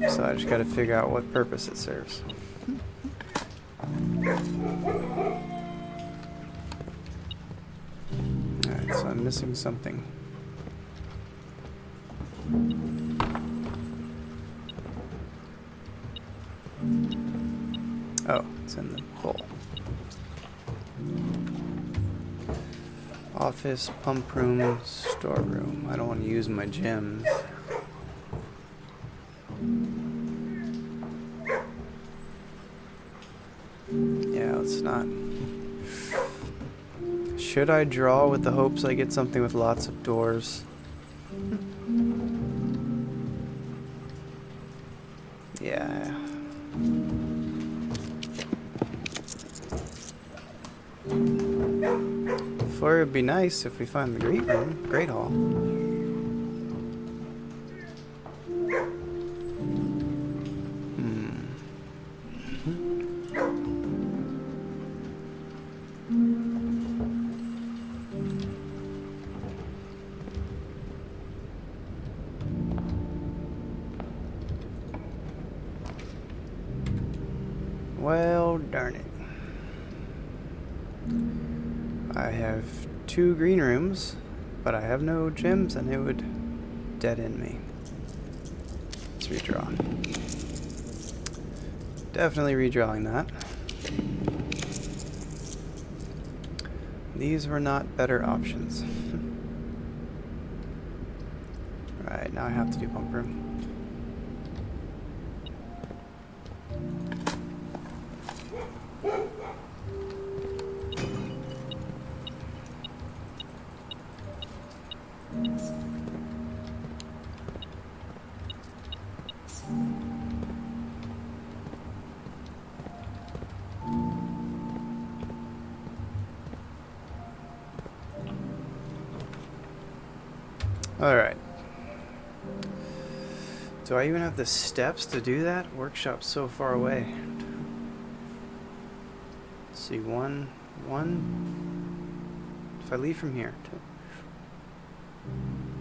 A: So I just gotta figure out what purpose it serves. Alright, so I'm missing something. Oh, it's in the bowl. Office, pump room, storeroom. I don't want to use my gems. Yeah, let's not. Should I draw with the hopes I get something with lots of doors? Yeah. Or it would be nice if we find the great room, great hall. Well, darn it. I have 2 green rooms, but I have no gems and it would dead end me. Let's redraw. Definitely redrawing that. These were not better options. Right, now I have to do pump room. Alright. Do I even have the steps to do that? Workshop's so far away. Let's see, one. If I leave from here.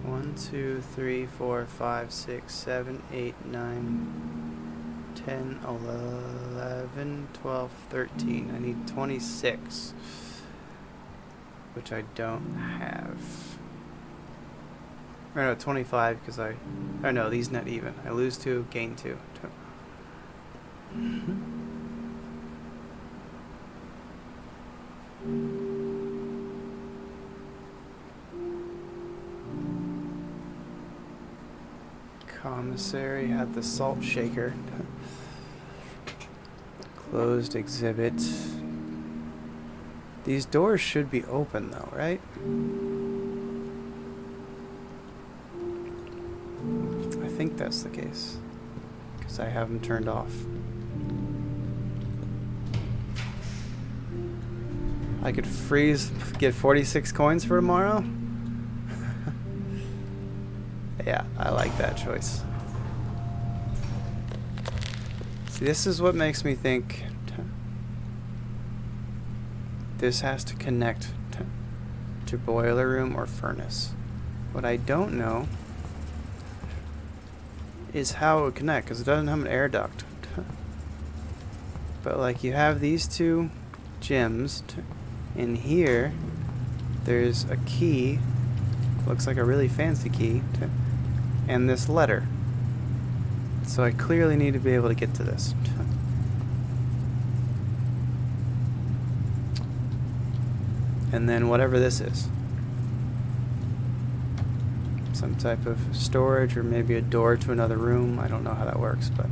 A: 1, 2, 3, 4, 5, 6, 7, 8, 9, 10, 11, 12, 13. I need 26. Which I don't have. Or no, 25 because oh no, these net even. I lose 2, gain 2. Commissary had the salt shaker. Closed exhibit. These doors should be open though, right? I think that's the case. because I have them turned off. I could get 46 coins for tomorrow. Yeah, I like that choice. See, this is what makes me think this has to connect to boiler room or furnace. What I don't know is how it would connect, because it doesn't have an air duct. But like, you have these two gems in here. There's a key, looks like a really fancy key, and this letter. So I clearly need to be able to get to this. And then whatever this is. Some type of storage, or maybe a door to another room. I don't know how that works, but...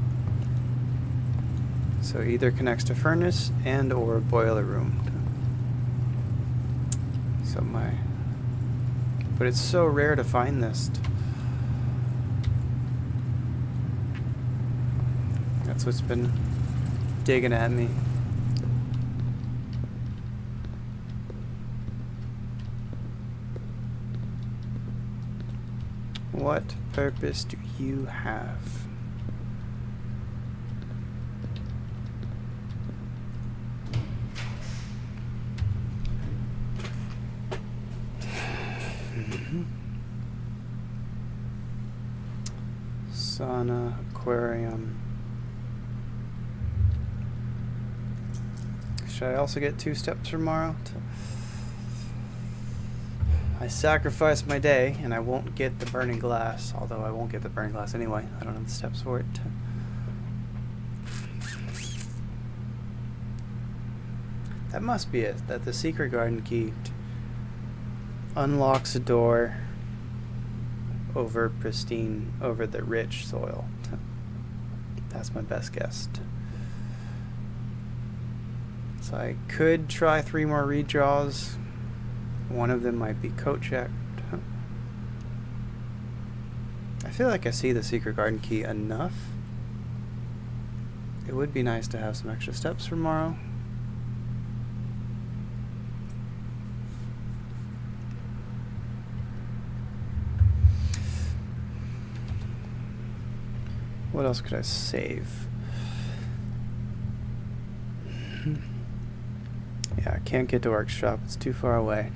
A: So either connects to furnace and or boiler room. So but it's so rare to find this. That's what's been digging at me. What purpose do you have? Sauna, aquarium. Should I also get 2 steps tomorrow? I sacrifice my day, and I won't get the burning glass. Although I won't get the burning glass anyway. I don't have the steps for it. That must be it. That the secret garden key unlocks a door over the rich soil. That's my best guess. So I could try 3 more redraws. One of them might be coat checked. I feel like I see the secret garden key enough. It would be nice to have some extra steps for tomorrow. What else could I save? Yeah, I can't get to workshop. It's too far away.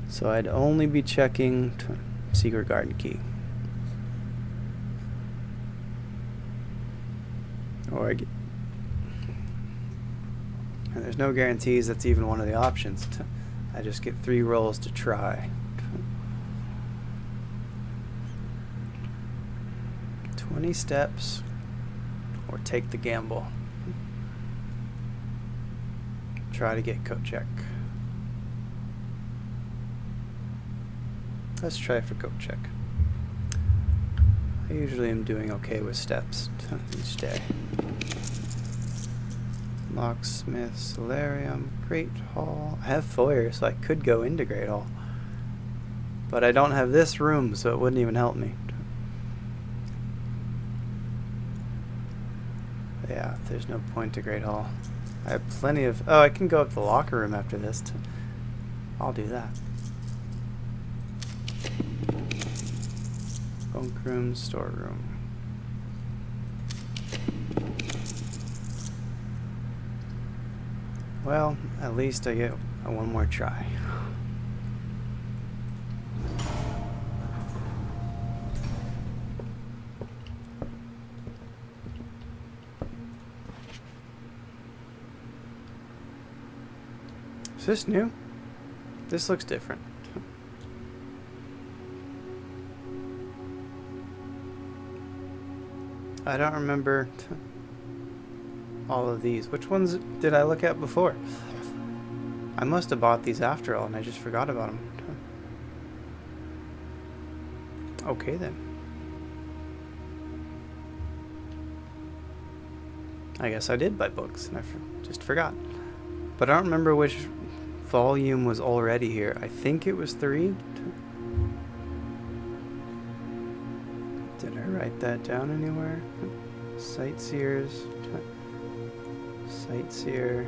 A: So I'd only be checking secret garden key. Or and there's no guarantees that's even one of the options. I just get 3 rolls to try. 20 steps, or take the gamble. Try to get coat check. Let's try for coat check. I usually am doing okay with steps each day. Locksmith, solarium, Great Hall. I have foyer, so I could go into Great Hall. But I don't have this room, so it wouldn't even help me. Yeah, there's no point to Great Hall. I have plenty of... Oh, I can go up to the locker room after this. I'll do that. Bunk room, storeroom. Well, at least I get one more try. Is this new? This looks different. I don't remember all of these. Which ones did I look at before? I must have bought these after all and I just forgot about them. Okay then. I guess I did buy books and I just forgot. But I don't remember which volume was already here. I think it was 3. Did I write that down anywhere? Sightseers. Sightseer.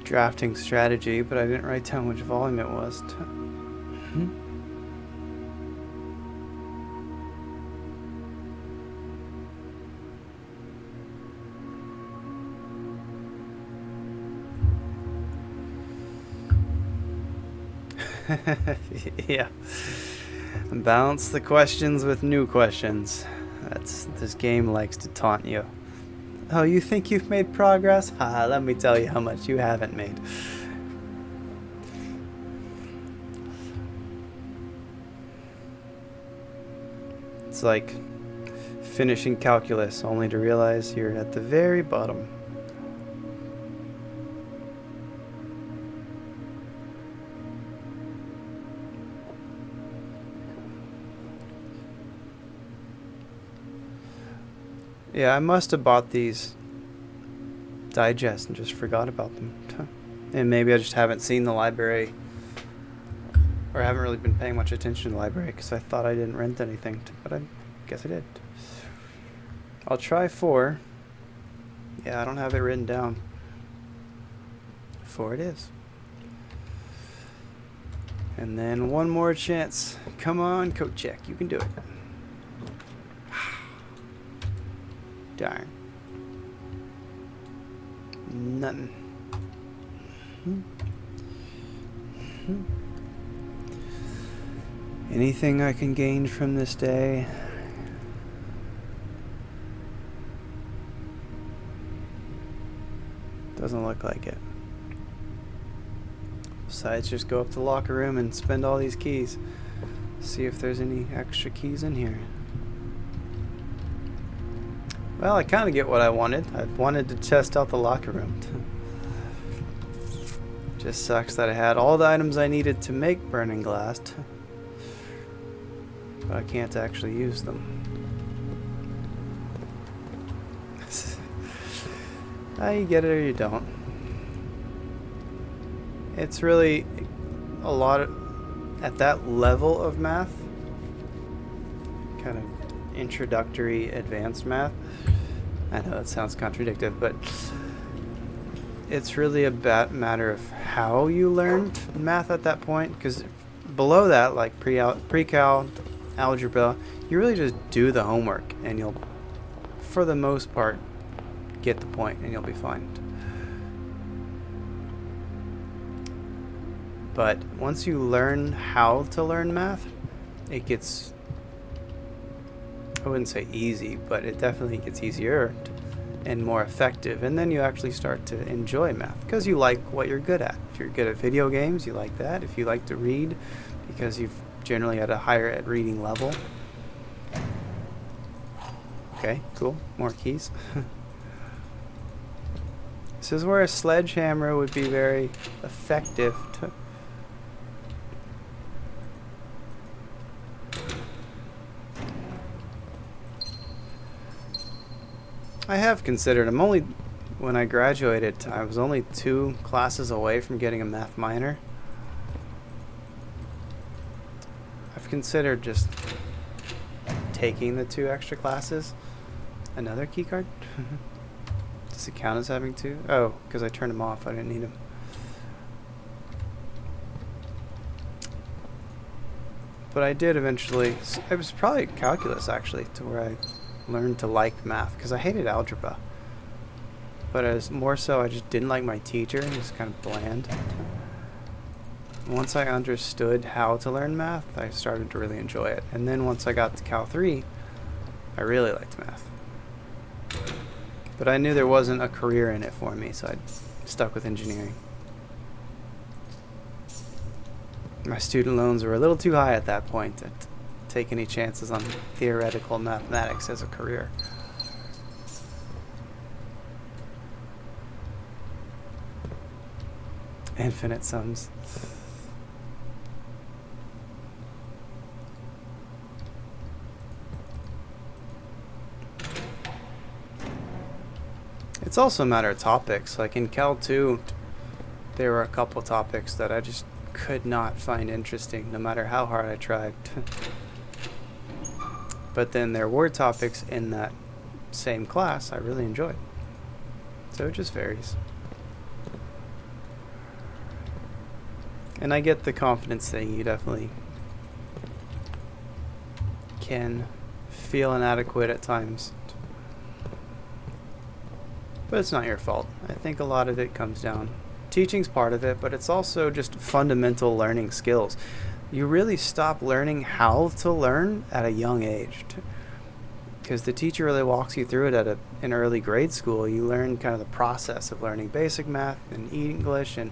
A: Drafting strategy, but I didn't write down which volume it was. Yeah. Balance the questions with new questions. This game likes to taunt you. Oh, you think you've made progress? Let me tell you how much you haven't made. It's like finishing calculus only to realize you're at the very bottom. Yeah, I must have bought these digests and just forgot about them. And maybe I just haven't seen the library, or haven't really been paying much attention to the library because I thought I didn't rent anything, but I guess I did. I'll try 4. Yeah, I don't have it written down. 4 it is. And then one more chance. Come on, coat check. You can do it. Darn. Nothing. Anything I can gain from this day? Doesn't look like it. Besides, just go up to the locker room and spend all these keys. See if there's any extra keys in here. Well, I kind of get what I wanted. I wanted to test out the locker room. Just sucks that I had all the items I needed to make burning glass, but I can't actually use them. You get it or you don't. It's really a lot of, at that level of math, kind of introductory advanced math. I know that sounds contradictory, but it's really a matter of how you learned math at that point, because below that, like pre-cal, algebra, you really just do the homework and you'll, for the most part, get the point and you'll be fine. But once you learn how to learn math, it gets, I wouldn't say easy, but it definitely gets easier and more effective. And then you actually start to enjoy math because you like what you're good at. If you're good at video games, you like that. If you like to read, because you've generally at a higher at reading level. Okay, cool. More keys. This is where a sledgehammer would be very effective to I have considered. When I graduated, I was only 2 classes away from getting a math minor. I've considered just taking the 2 extra classes. Another key card? Does it count as having 2? Oh, because I turned them off. I didn't need them. But I did eventually. It was probably calculus, actually, to where I learned to like math, because I hated algebra. But as more so, I just didn't like my teacher. He was kind of bland. Once I understood how to learn math, I started to really enjoy it. And then once I got to Cal 3, I really liked math. But I knew there wasn't a career in it for me, so I stuck with engineering. My student loans were a little too high at that point to take any chances on theoretical mathematics as a career. Infinite sums. It's also a matter of topics. Like in Cal 2, there were a couple topics that I just could not find interesting, no matter how hard I tried. But then there were topics in that same class I really enjoyed. So it just varies. And I get the confidence thing. You definitely can feel inadequate at times. But it's not your fault. I think a lot of it comes down. Teaching's part of it, but it's also just fundamental learning skills. You really stop learning how to learn at a young age. Because the teacher really walks you through it in early grade school. You learn kind of the process of learning basic math and English and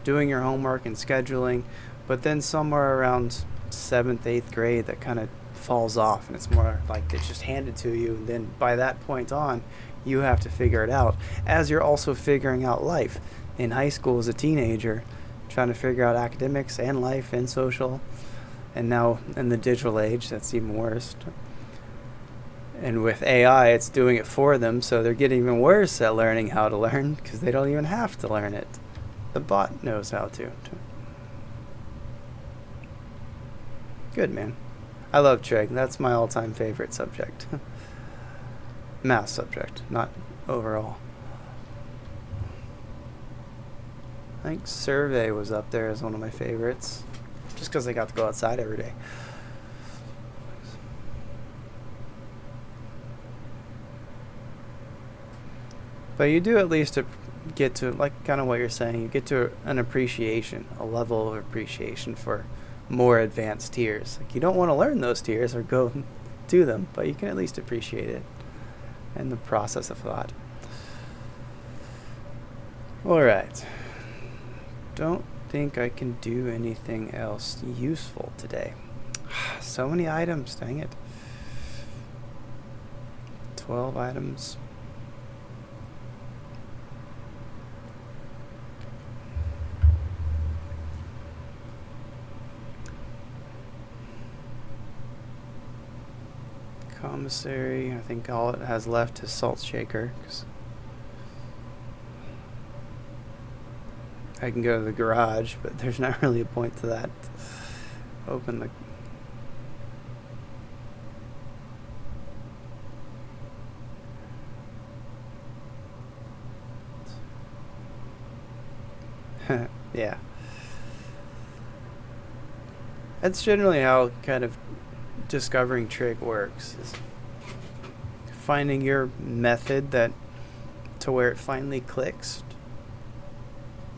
A: doing your homework and scheduling. But then somewhere around 7th, 8th grade, that kind of falls off, and it's more like it's just handed to you. And then by that point on, you have to figure it out, as you're also figuring out life. In high school as a teenager, trying to figure out academics and life and social. And now in the digital age, that's even worse. And with AI, it's doing it for them, so they're getting even worse at learning how to learn, because they don't even have to learn it. The bot knows how to. Good, man. I love trig. That's my all-time favorite subject. Math subject, not overall. I think survey was up there as one of my favorites, just because I got to go outside every day. But you do at least get to, like kind of what you're saying, you get to an appreciation, a level of appreciation for more advanced tiers. Like, you don't want to learn those tiers or go do them, but you can at least appreciate it and the process of thought. Alright. Don't think I can do anything else useful today. So many items, dang it. 12 items. Commissary, I think all it has left is salt shaker, 'cause I can go to the garage, but there's not really a point to that. Open the yeah. That's generally how kind of discovering trig works, is finding your method that to where it finally clicks,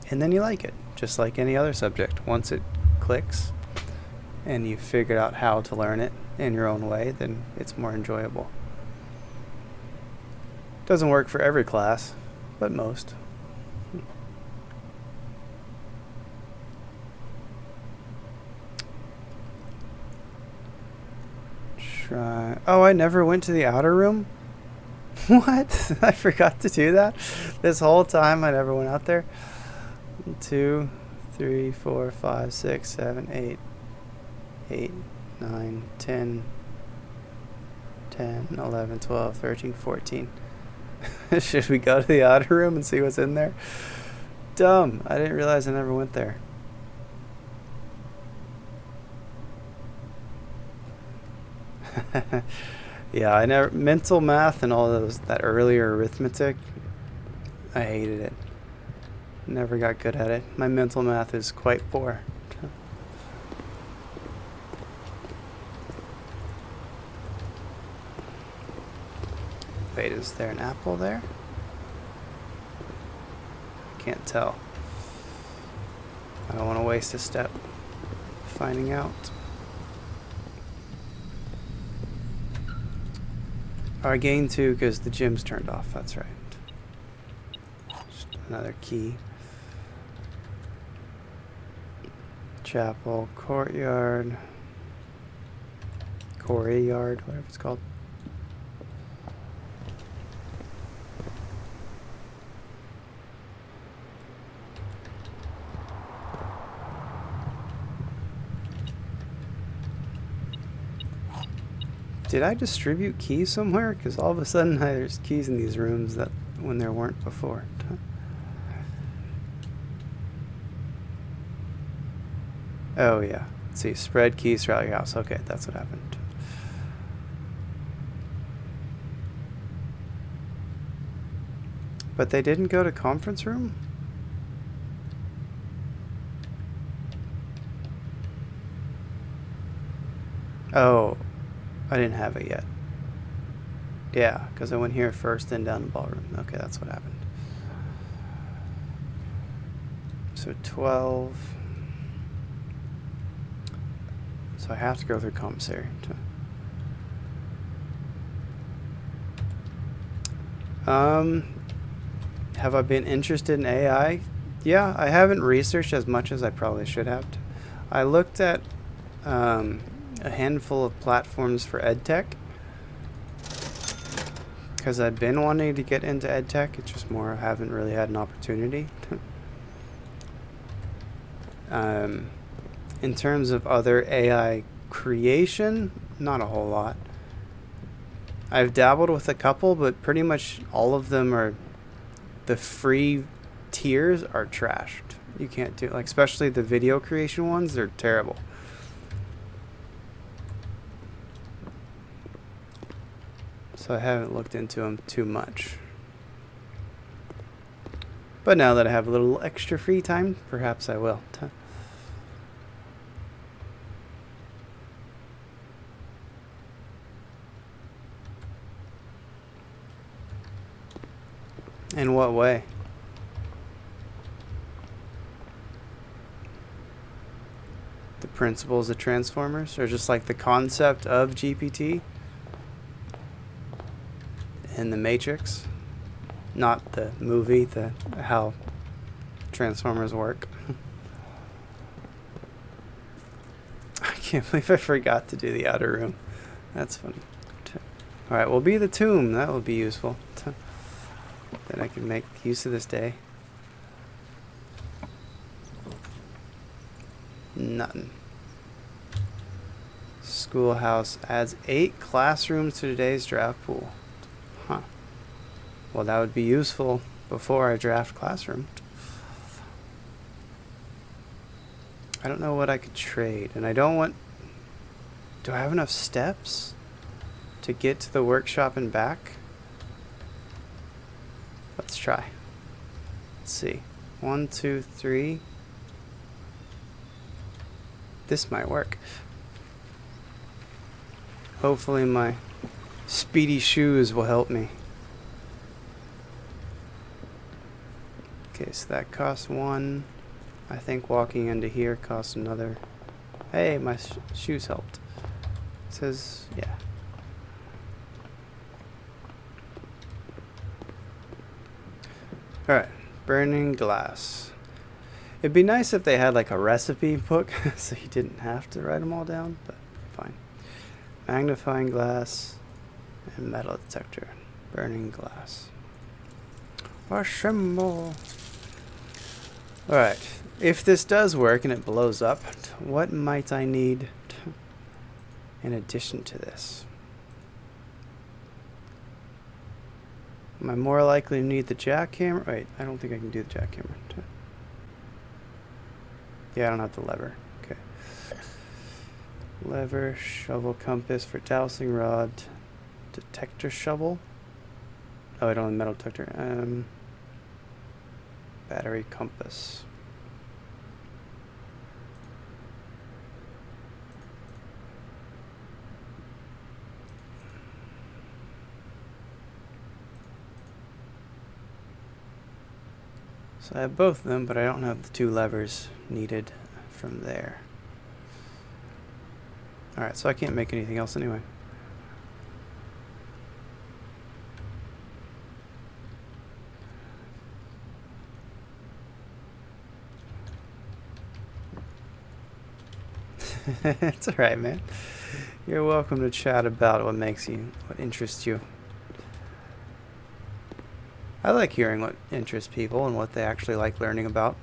A: and then you like it, just like any other subject. Once it clicks and you've figured out how to learn it in your own way, then it's more enjoyable. Doesn't work for every class, but most. Try. Oh, I never went to the outer room? What? I forgot to do that? This whole time I never went out there? 2, 3, 4, 5, 6, 7, 8, 8, 9, 10, 10, 11, 12, 13, 14. Should we go to the outer room and see what's in there? Dumb. I didn't realize I never went there. Yeah, I never mental math and all those, that earlier arithmetic, I hated it. Never got good at it. My mental math is quite poor. Wait, is there an apple there? Can't tell. I don't want to waste a step finding out. I gained 2 because the gym's turned off, that's right. Just another key. Chapel, courtyard, quarry yard, whatever it's called. Did I distribute keys somewhere? Because all of a sudden there's keys in these rooms that when there weren't before. Oh yeah. Let's see, spread keys throughout your house. Okay, that's what happened. But they didn't go to conference room? Oh, I didn't have it yet. Yeah, because I went here first, then down the ballroom. Okay, that's what happened. So 12. So I have to go through commissary. Have I been interested in AI? Yeah, I haven't researched as much as I probably should have. I looked at a handful of platforms for EdTech because I've been wanting to get into EdTech. It's just more I haven't really had an opportunity. In terms of other AI creation, not a whole lot. I've dabbled with a couple, but pretty much all of them are, the free tiers are trashed. You can't do, like, especially the video creation ones, they're terrible. So I haven't looked into them too much. But now that I have a little extra free time, perhaps I will. In what way? The principles of transformers, or just like the concept of GPT and the Matrix, not the movie, the how transformers work. I can't believe I forgot to do the outer room. That's funny. All right, we'll be the tomb. That will be useful. Then I can make use of this day. Nothing. Schoolhouse adds 8 classrooms to today's draft pool. Huh. Well, that would be useful before I draft classroom. I don't know what I could trade, and I don't want... Do I have enough steps to get to the workshop and back? Let's try. Let's see. 1, 2, 3. This might work. Hopefully my speedy shoes will help me. Okay, so that costs 1. I think walking into here costs another. Hey, my shoes helped. It says, yeah. Alright, burning glass. It'd be nice if they had like a recipe book so you didn't have to write them all down, but fine. Magnifying glass and metal detector. Burning glass. Assemble. Alright, if this does work and it blows up, what might I need in addition to this? Am I more likely to need the jackhammer? Wait, I don't think I can do the jackhammer. Yeah, I don't have the lever. Okay. Lever, shovel, compass for dowsing rod, detector shovel. Oh, I don't have metal detector. Battery compass. So I have both of them, but I don't have the 2 levers needed from there. Alright, so I can't make anything else anyway. It's alright, man. You're welcome to chat about what interests you. I like hearing what interests people and what they actually like learning about.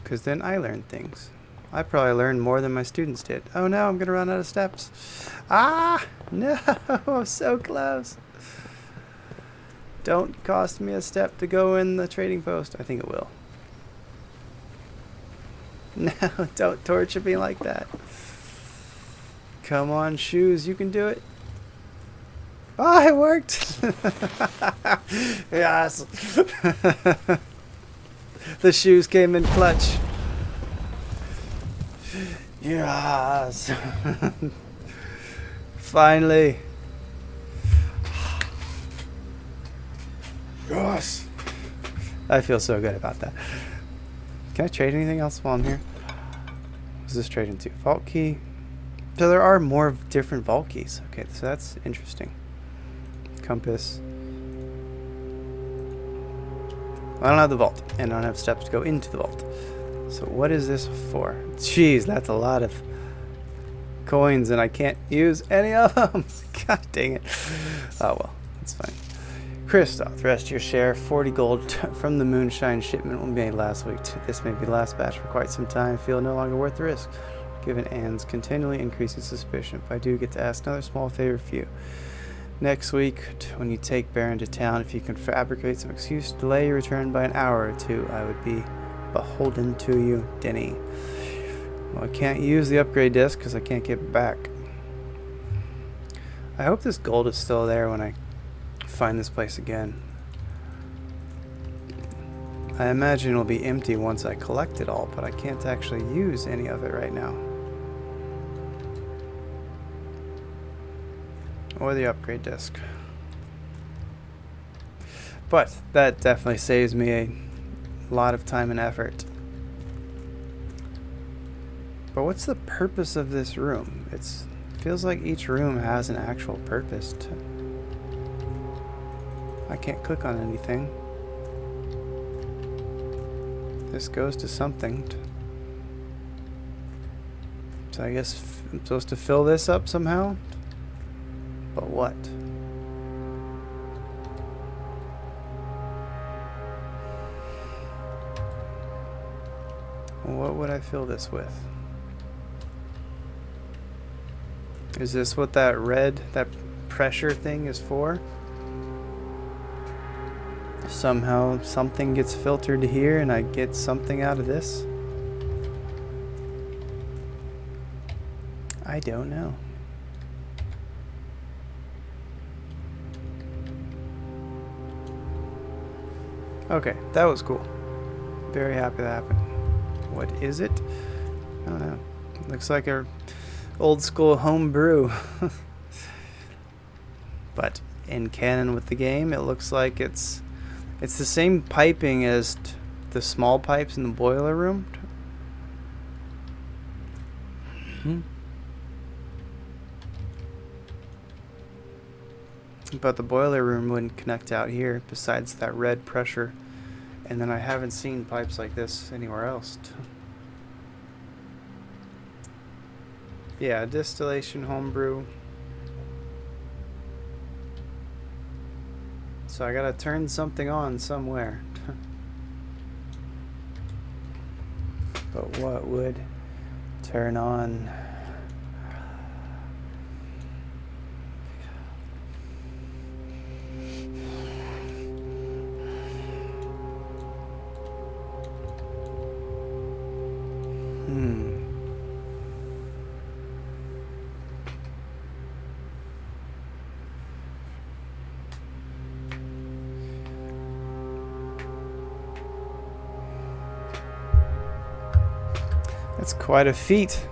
A: Because then I learn things. I probably learned more than my students did. Oh no, I'm going to run out of steps. Ah! No! I'm so close. Don't cost me a step to go in the trading post. I think it will. No, don't torture me like that. Come on, shoes, you can do it. Oh, it worked! Yes! The shoes came in clutch. Yes! Finally. Yes! I feel so good about that. Can I trade anything else while I'm here? What's this trade into? Vault key. So there are more different vault keys. Okay, so that's interesting. Compass. I don't have the vault, and I don't have steps to go into the vault. So what is this for? Jeez, that's a lot of coins, and I can't use any of them. God dang it. Oh well, it's fine. Christoph, the rest of your share, 40 gold from the moonshine shipment we made last week. This may be the last batch for quite some time. Feel no longer worth the risk, given Anne's continually increasing suspicion. But I do get to ask another small favor for you. Next week, when you take Baron to town, if you can fabricate some excuse to delay your return by an hour or two, I would be beholden to you, Denny. Well, I can't use the upgrade disc because I can't get it back. I hope this gold is still there when I find this place again. I imagine it'll be empty once I collect it all, but I can't actually use any of it right now. Or the upgrade disc. But that definitely saves me a lot of time and effort. But what's the purpose of this room? It feels like each room has an actual purpose. I can't click on anything. This goes to something. So I guess I'm supposed to fill this up somehow? But what? What would I fill this with? Is this what that red, that pressure thing is for? Somehow something gets filtered here and I get something out of this? I don't know. Okay, that was cool. Very happy that happened. What is it? I don't know. Looks like a old school home brew. But in canon with the game, it looks like it's the same piping as the small pipes in the boiler room. But the boiler room wouldn't connect out here besides that red pressure. And then I haven't seen pipes like this anywhere else. Yeah, distillation homebrew. So I gotta turn something on somewhere. But what would turn on? That's quite a feat.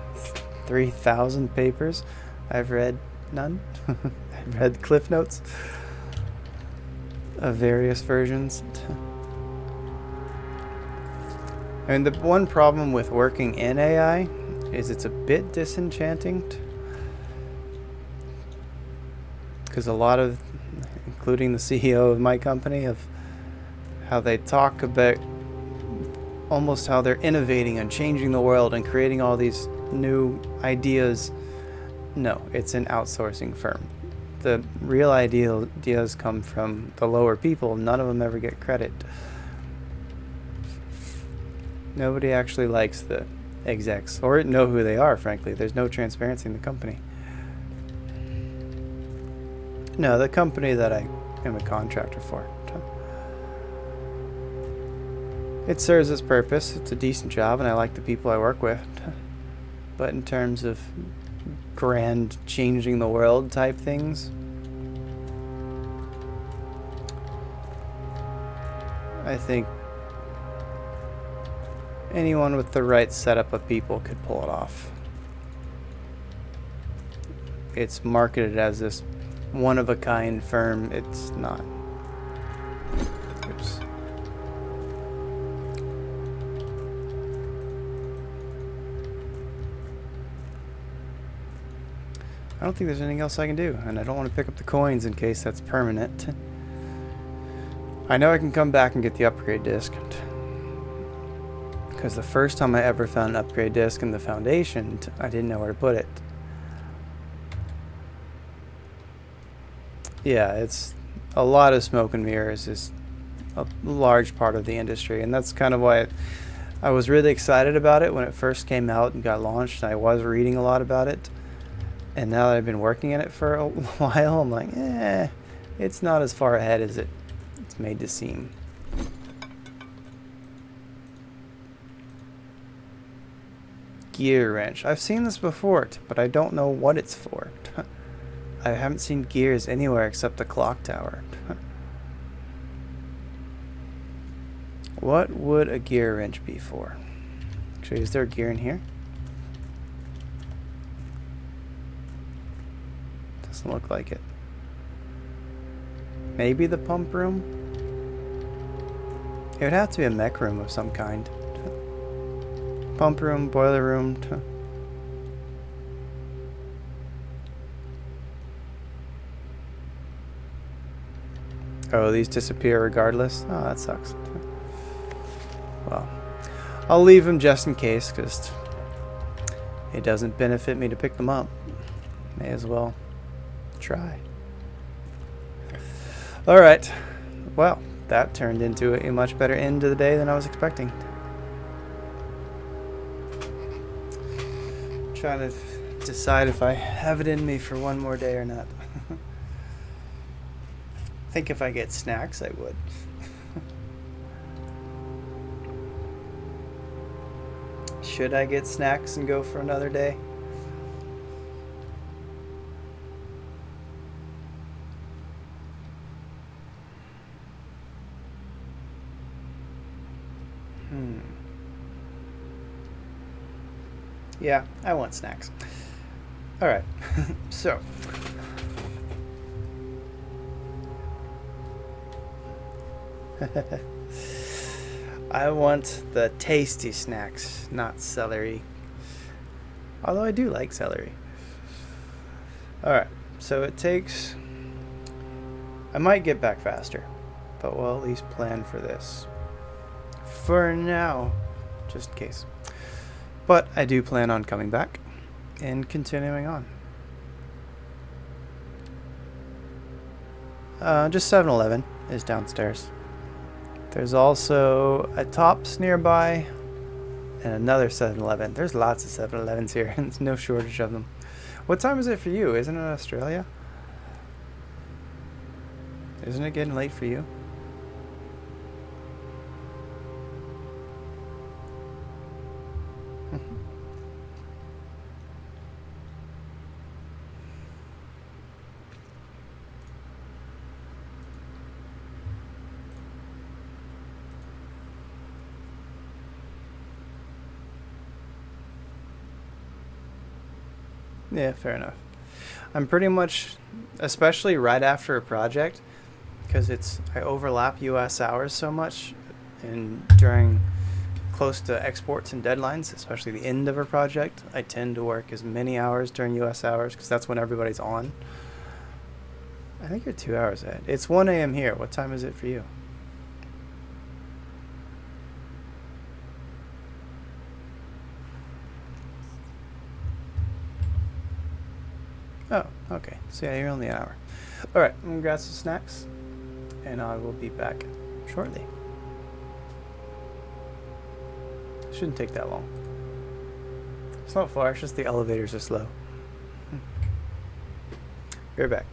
A: 3,000 papers. I've read none. I've read cliff notes of various versions. I mean, the one problem with working in AI is it's a bit disenchanting. Because a lot of, including the CEO of my company, of how they talk about almost how they're innovating and changing the world and creating all these new ideas. No, it's an outsourcing firm. The real ideas come from the lower people. None of them ever get credit. Nobody actually likes the execs or know who they are, frankly. There's no transparency in the company. No, the company that I am a contractor for. It serves its purpose. It's a decent job, and I like the people I work with. But in terms of grand changing the world type things, I think anyone with the right setup of people could pull it off. It's marketed as this one-of-a-kind firm. It's not. Oops. I don't think there's anything else I can do, and I don't want to pick up the coins in case that's permanent. I know I can come back and get the upgrade disc, because the first time I ever found an upgrade disc in the Foundation, I didn't know where to put it. Yeah, it's a lot of smoke and mirrors is a large part of the industry, and that's kind of why I was really excited about it when it first came out and got launched. I was reading a lot about it, and now that I've been working in it for a while, I'm like, it's not as far ahead as it's made to seem. Gear wrench. I've seen this before, but I don't know what it's for. I haven't seen gears anywhere except the clock tower. What would a gear wrench be for? Actually, is there a gear in here? Doesn't look like it. Maybe the pump room? It would have to be a mech room of some kind. Pump room, boiler room. Oh, these disappear regardless? Oh, that sucks. Well, I'll leave them just in case, because it doesn't benefit me to pick them up. May as well try. Alright. Well, that turned into a much better end to the day than I was expecting. Trying to decide if I have it in me for one more day or not. I think if I get snacks, I would. Should I get snacks and go for another day? Yeah, I want snacks. Alright, so. I want the tasty snacks, not celery. Although I do like celery. Alright, so it takes... I might get back faster, but we'll at least plan for this. For now, just in case. But I do plan on coming back and continuing on. Just 7-Eleven is downstairs. There's also a Tops nearby and another 7-Eleven. There's lots of 7-Elevens here, and there's no shortage of them. What time is it for you? Isn't it Australia? Isn't it getting late for you? Yeah, fair enough. I'm pretty much, especially right after a project, because I overlap US hours so much, and during close to exports and deadlines, especially the end of a project, I tend to work as many hours during US hours because that's when everybody's on. I think you're 2 hours ahead. It's 1 a.m. here. What time is it for you? Oh, okay. So yeah, you're only an hour. Alright, I'm gonna grab some snacks, and I will be back shortly. Shouldn't take that long. It's not far, it's just the elevators are slow. Be right back.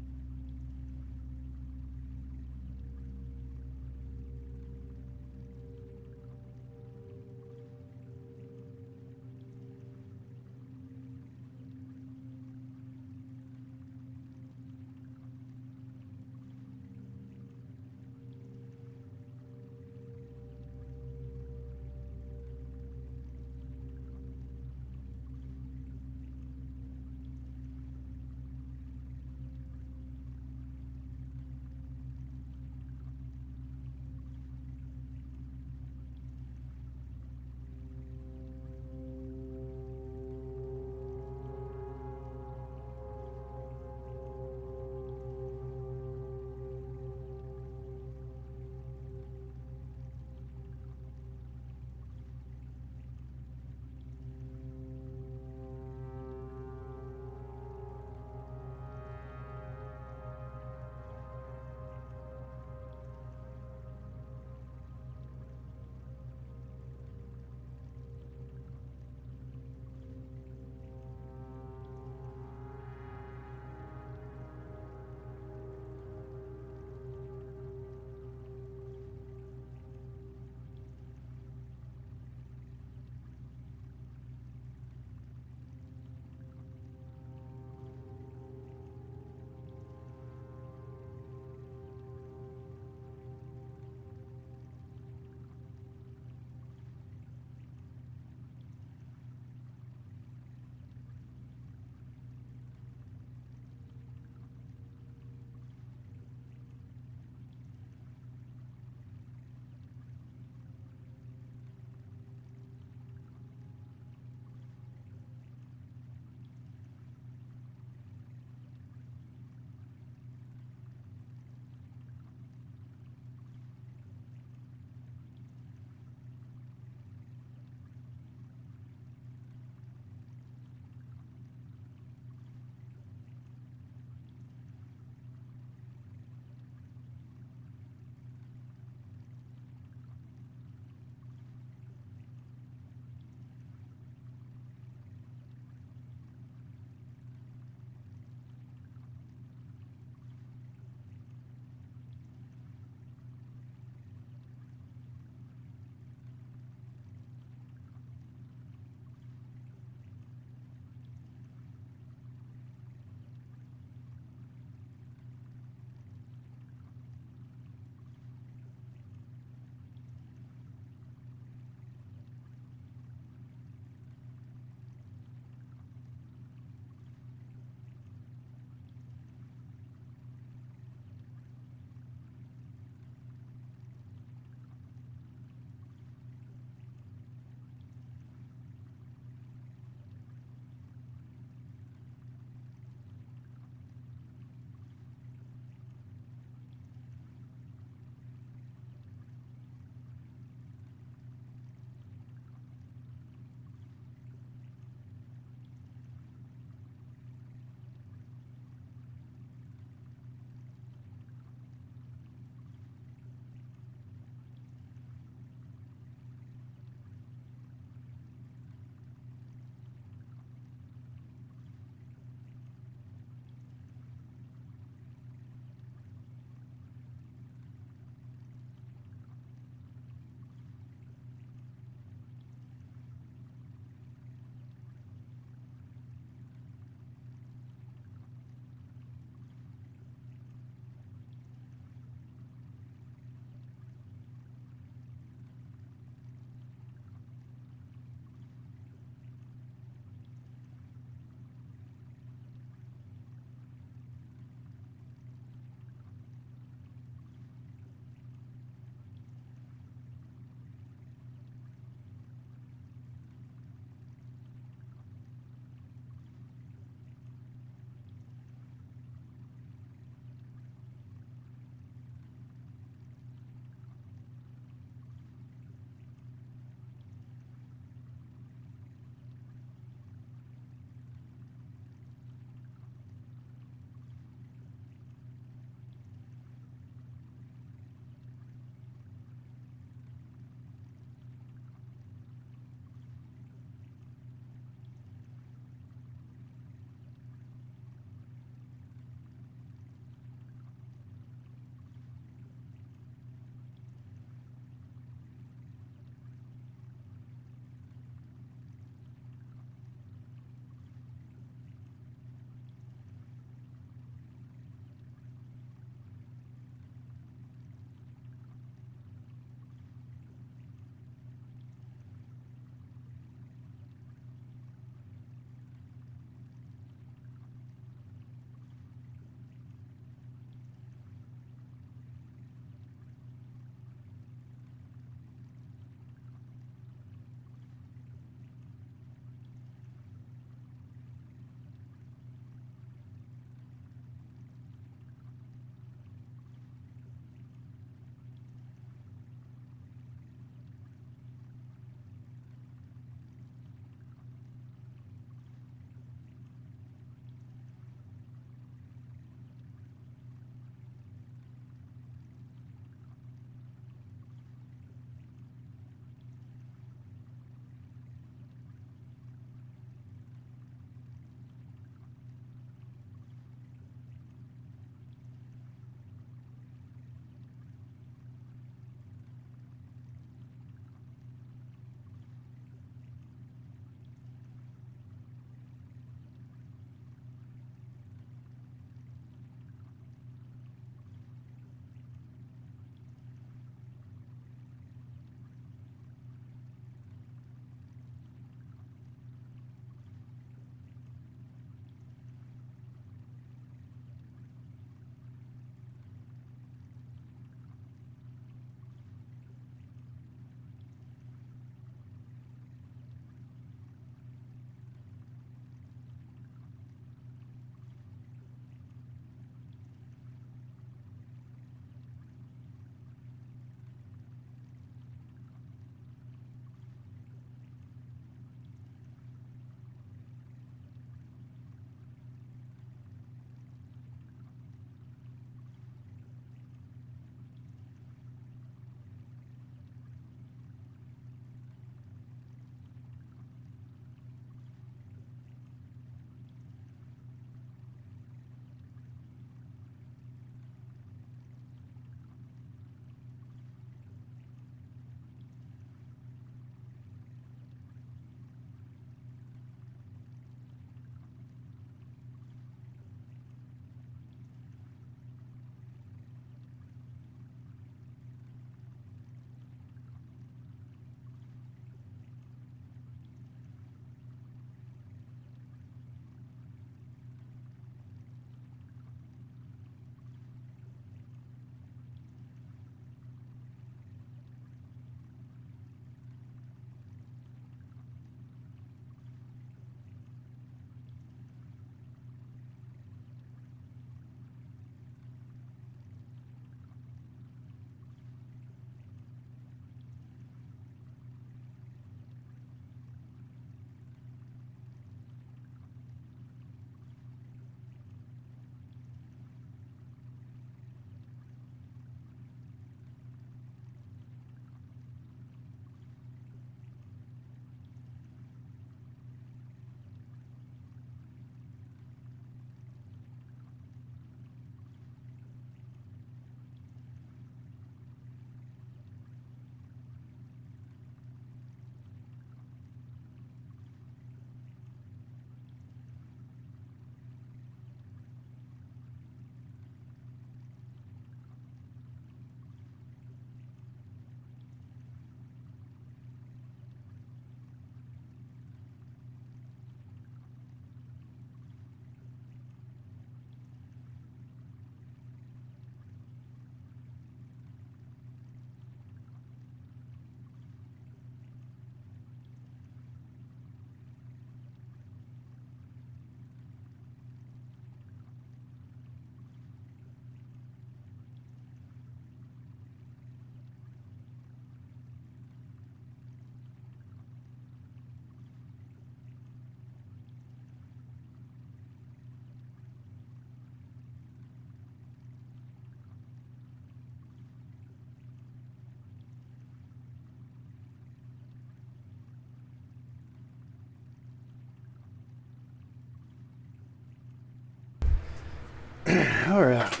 A: Alright.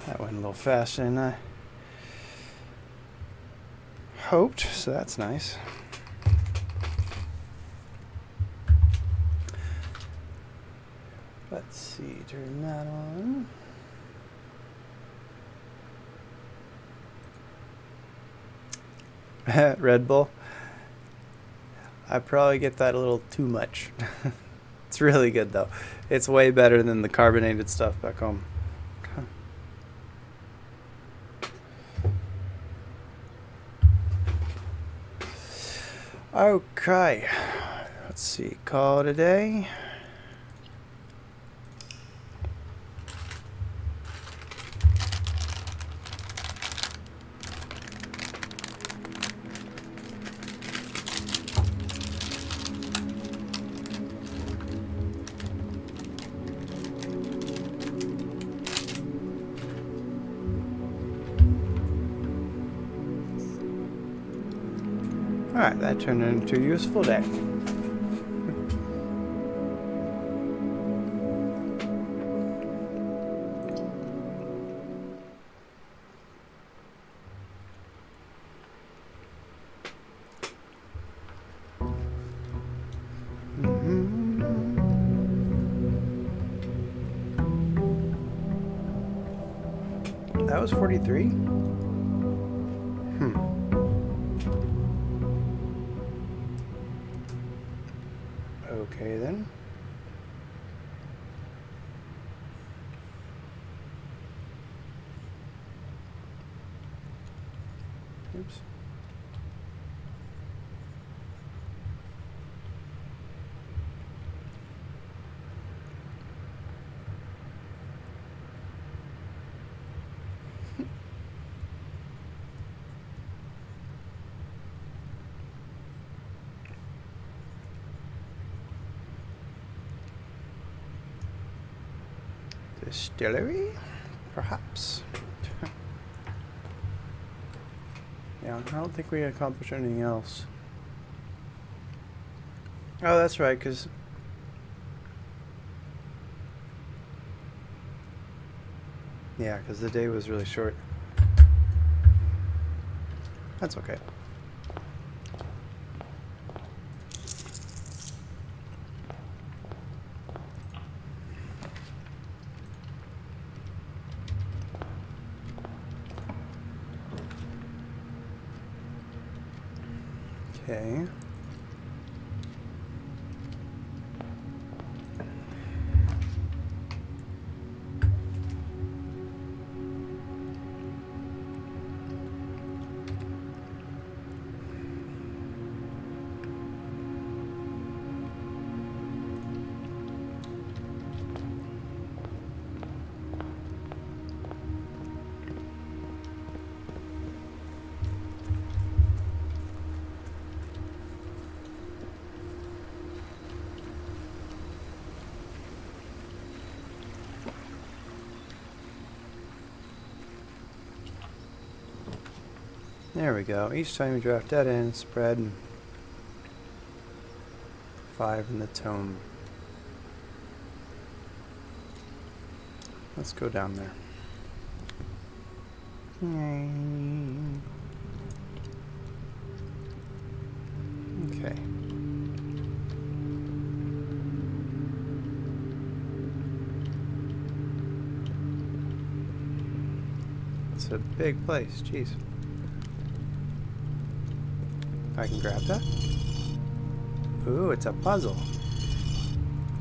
A: That went a little faster than I hoped, so that's nice. Let's see, turn that on. Red Bull. I probably get that a little too much. It's really good though. It's way better than the carbonated stuff back home. Okay. Let's see. Call it a day. Alright, that turned into a useful day. That was 43? Okay then. Oops. Distillery, perhaps. Yeah, I don't think we accomplished anything else. Oh, that's right, because the day was really short. That's okay. Okay. There we go. Each time you draft that in, spread 5 in the tome. Let's go down there. Okay. It's a big place, jeez. I can grab that. Ooh, it's a puzzle.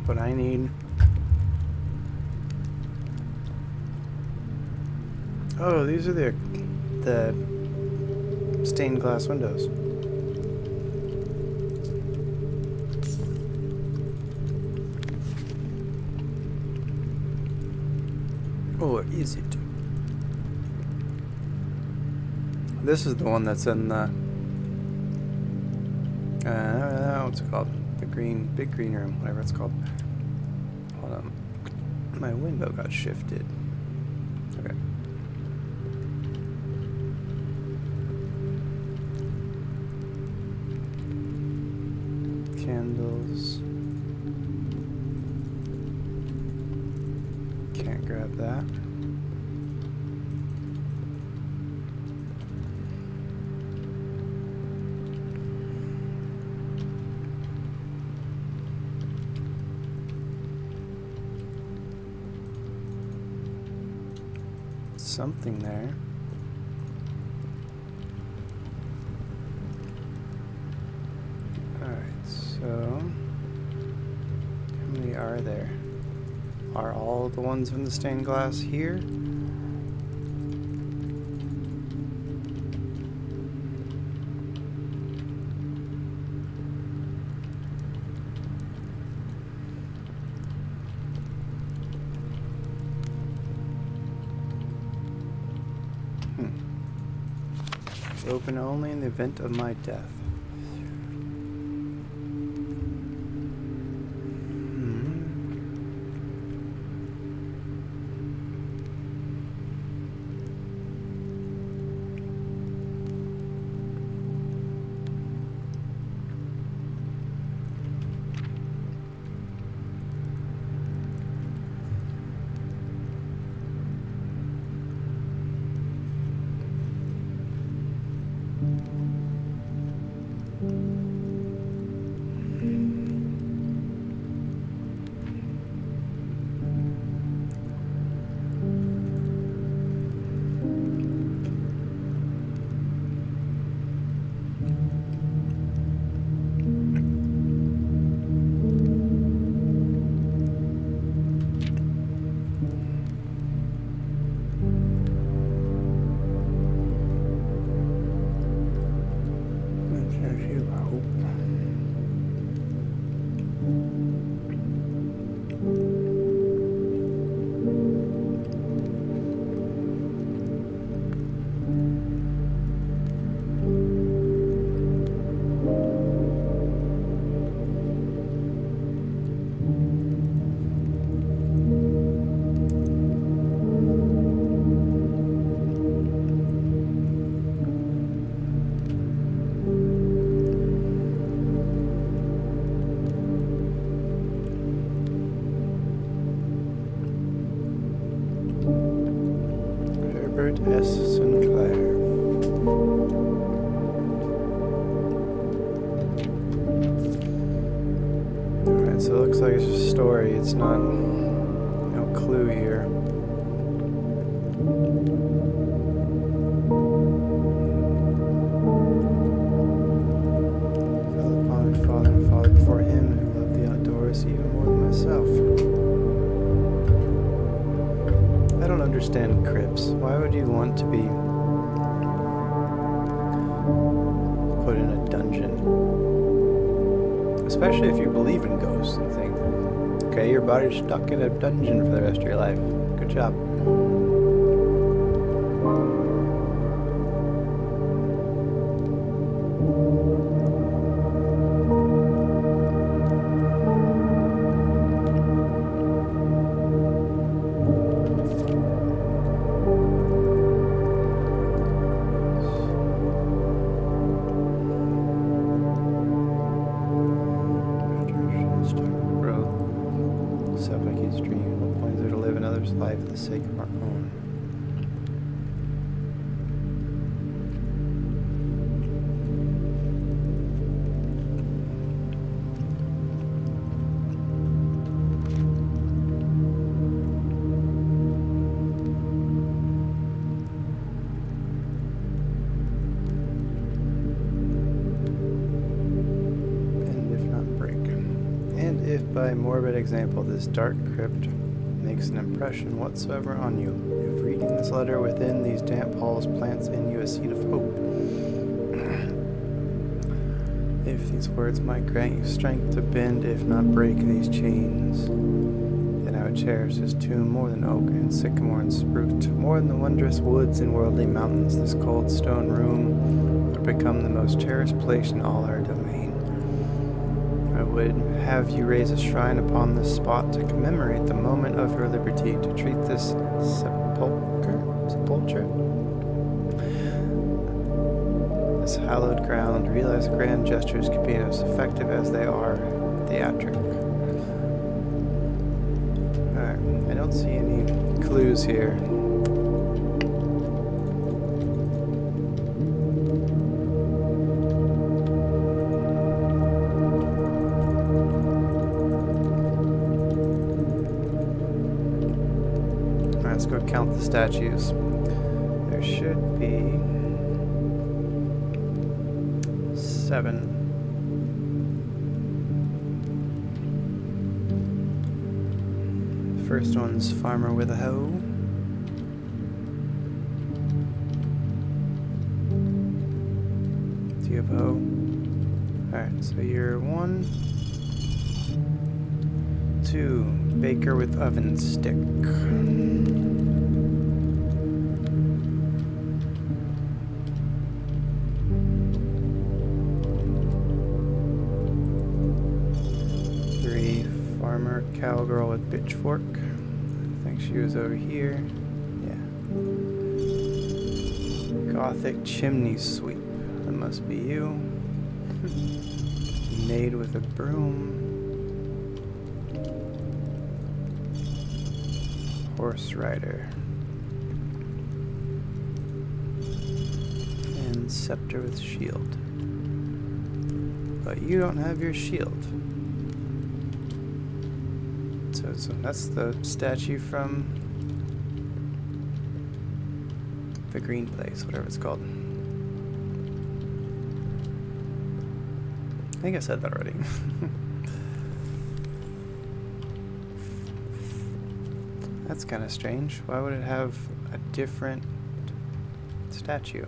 A: But I need... Oh, these are the stained glass windows. Or is it? This is the one that's in the... what's it called? The big green room, whatever it's called. Hold on. My window got shifted. Okay. Candles. Can't grab that. something there. Alright, so how many are there? Are all the ones from the stained glass here? Open only in the event of my death. S. Sinclair. Alright, so it looks like it's just a story. It's not no clue here. Fell upon my father and father before him, who loved the outdoors even more than myself. I don't understand crypts. Why would you want to be put in a dungeon? Especially if you believe in ghosts and think, okay, your body's stuck in a dungeon for the rest of your life. Good job. Life for the sake of our own. And if not break. And if by morbid example this dark crypt makes an impression whatsoever on you, if reading this letter within these damp halls plants in you a seed of hope, if these words might grant you strength to bend, if not break these chains, then I would cherish this tomb more than oak and sycamore and spruce, more than the wondrous woods and worldly mountains. This cold stone room would become the most cherished place in all our domain. I would have you raise a shrine upon this spot to commemorate the moment of your liberty, to treat this sepulchre, this hallowed ground, realize grand gestures could be as effective as they are theatric. Alright, I don't see any clues here. Let's go count the statues. there should be 7. First one's farmer with a hoe. Do you have a hoe? Alright, so you're 1, 2, baker with oven stick. 3, farmer cowgirl with pitchfork. I think she was over here. Yeah. Gothic chimney sweep. That must be you. Maid with a broom. Horse rider. And scepter with shield. But you don't have your shield. So that's the statue from the green place, whatever it's called. I think I said that already. That's kind of strange. Why would it have a different statue?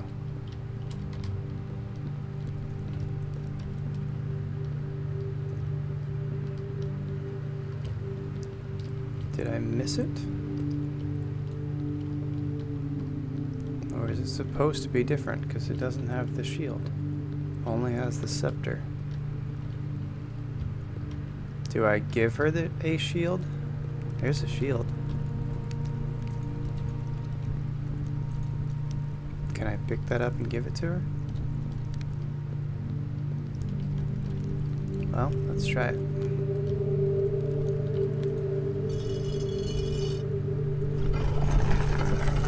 A: Did I miss it? Or is it supposed to be different because it doesn't have the shield? Only has the scepter. Do I give her a shield? There's a shield. Can I pick that up and give it to her? Well, let's try it.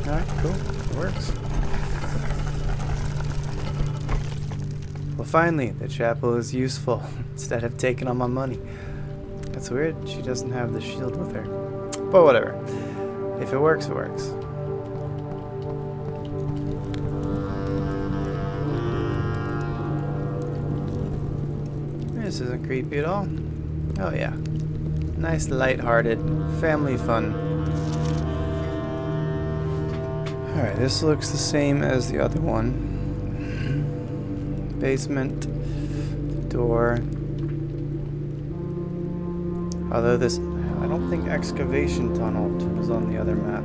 A: Alright, cool. It works. Well, finally, the chapel is useful instead of taking all my money. That's weird. She doesn't have the shield with her. But whatever. If it works, it works. This isn't creepy at all. Oh yeah. Nice light-hearted family fun. Alright, this looks the same as the other one. Basement, door. Although this, I don't think excavation tunnel was on the other map.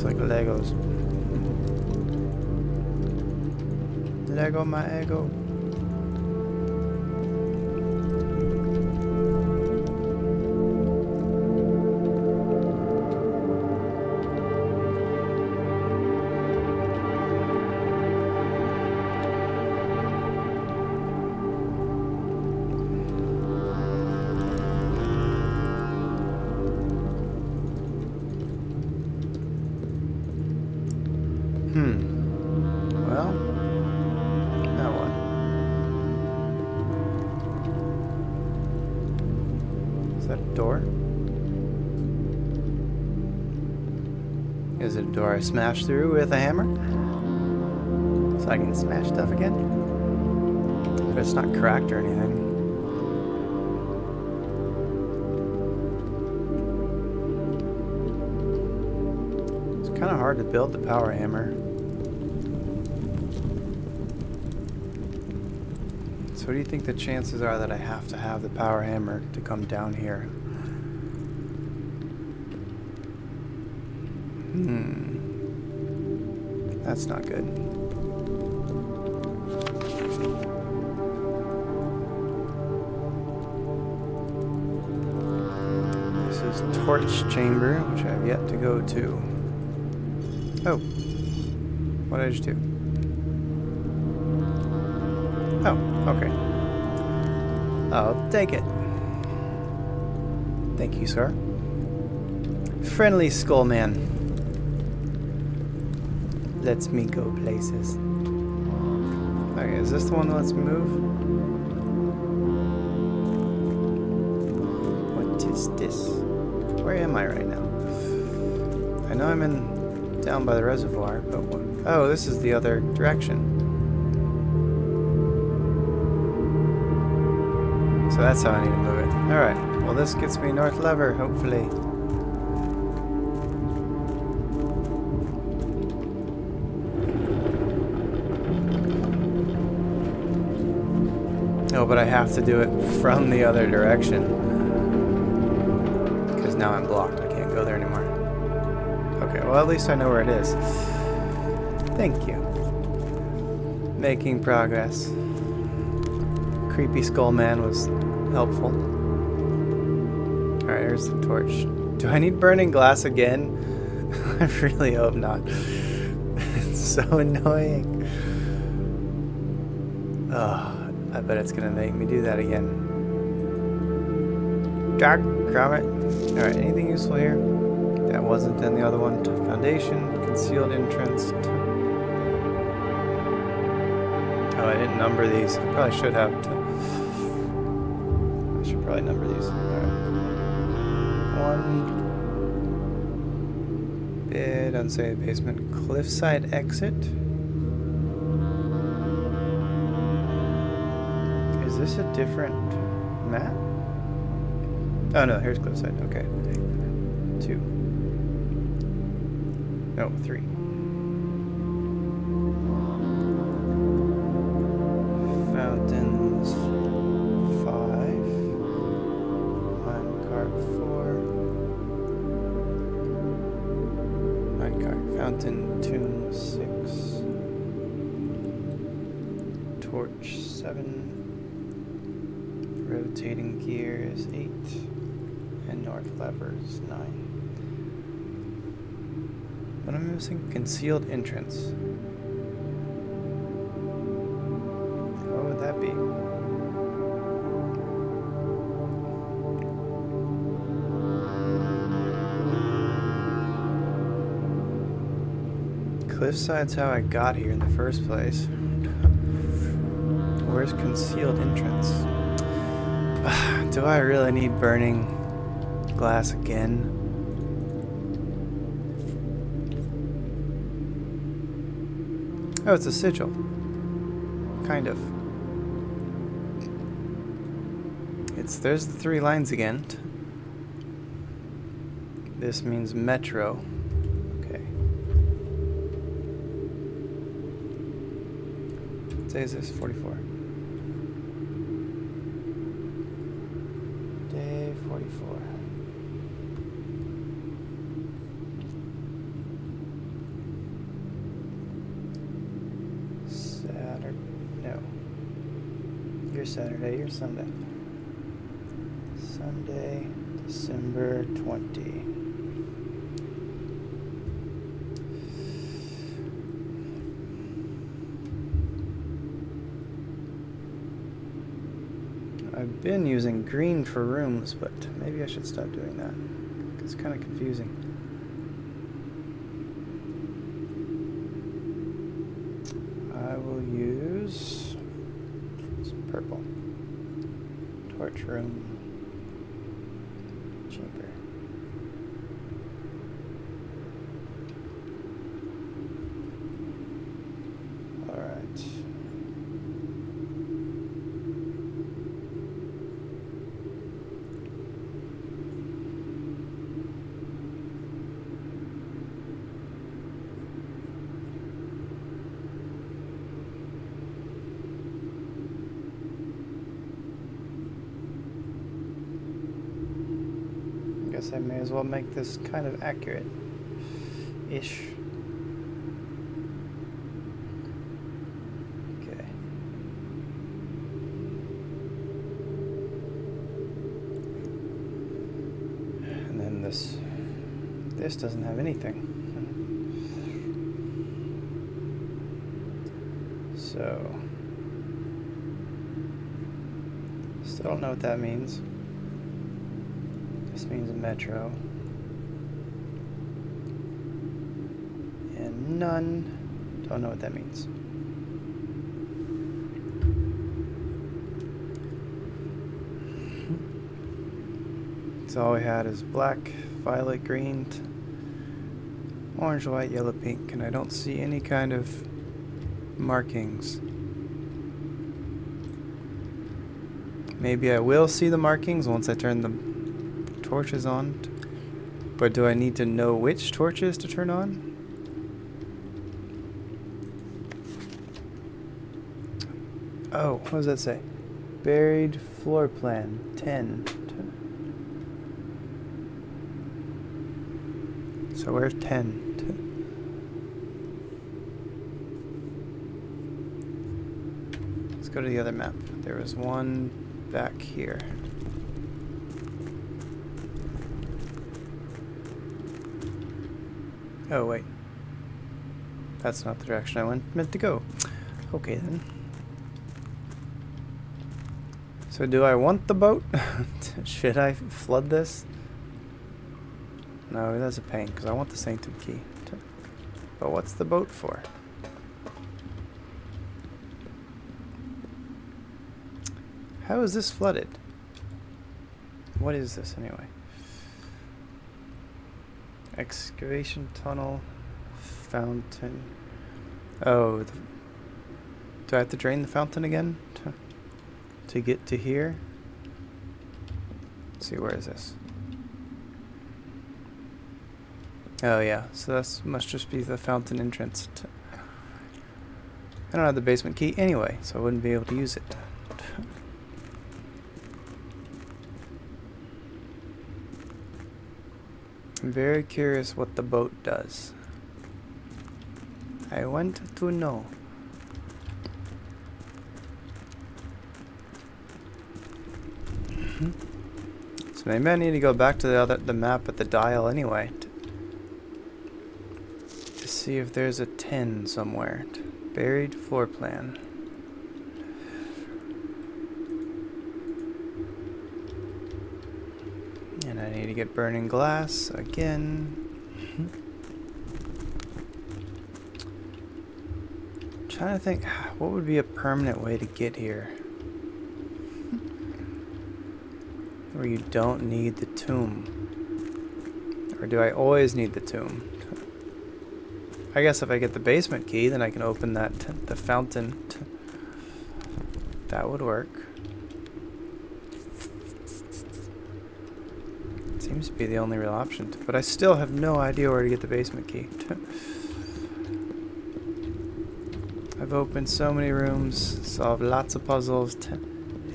A: Like Legos. Lego my ego. Well, now what? Is that a door? Is it a door I smash through with a hammer? So I can smash stuff again? But it's not cracked or anything. It's kind of hard to build the power hammer. So what do you think the chances are that I have to have the power hammer to come down here? That's not good. This is torch chamber, which I have yet to go to. Oh. What did I just do? Oh, okay. I'll take it. Thank you, sir. Friendly skull man. Lets me go places. Okay, is this the one that lets me move? What is this? Where am I right now? I know I'm down by the reservoir, but what? Oh, this is the other direction. So that's how I need to move it. Alright, well this gets me north lever, hopefully. No, but I have to do it from the other direction. Because now I'm blocked, I can't go there anymore. Okay, well at least I know where it is. Thank you. Making progress. Creepy skull man was helpful. Alright, here's the torch. Do I need burning glass again? I really hope not. It's so annoying. Ugh, I bet it's gonna make me do that again. God, grab it. Alright, anything useful here? That wasn't in the other one. Foundation, concealed entrance. Oh, I didn't number these. I probably should have. I should probably number these. Alright. 1 bid, unsafe basement, cliffside exit. Is this a different map? Oh no, here's cliffside. Okay. 2. No, 3. Fountains 5. Minecart 4. Minecart. Fountain tomb 6. Torch 7. Rotating gear is 8. And north lever is 9. What am I missing? Concealed entrance. What would that be? Cliffside's how I got here in the first place. Where's concealed entrance? Do I really need burning glass again? Oh, it's a sigil. Kind of. There's the 3 lines again. This means metro. Okay. What day is this? 44. Day 44. Saturday. No. You're Saturday, you're Sunday. Sunday, December 20. I've been using green for rooms, but maybe I should stop doing that. It's kind of confusing. I will use purple. Torch room. Chamber. All right. guess I may as well make this kind of accurate-ish. Okay. And then this doesn't have anything. So, still don't know what that means. This means metro. And none. Don't know what that means. So all we had is black, violet, green, orange, white, yellow, pink, and I don't see any kind of markings. Maybe I will see the markings once I turn the torches on. But do I need to know which torches to turn on? Oh, what does that say? Buried floor plan 10. So where's 10? Let's go to the other map. There was one back here. Oh wait. That's not the direction I meant to go. Okay then. So do I want the boat? Should I flood this? No, that's a pain, because I want the sanctum key. But what's the boat for? How is this flooded? What is this anyway? Excavation tunnel, fountain. Oh, do I have to drain the fountain again to get to here? Let's see, where is this? Oh yeah, so that must just be the fountain entrance. I don't have the basement key anyway, so I wouldn't be able to use it. I'm very curious what the boat does. I want to know. So maybe I need to go back to the map at the dial anyway. To see if there's a 10 somewhere. Buried floor plan. And I need to get burning glass again. Trying to think, what would be a permanent way to get here? Where you don't need the tomb. Or do I always need the tomb? I guess if I get the basement key, then I can open the fountain. That would work. Seems to be the only real option. But I still have no idea where to get the basement key. I've opened so many rooms, solved lots of puzzles,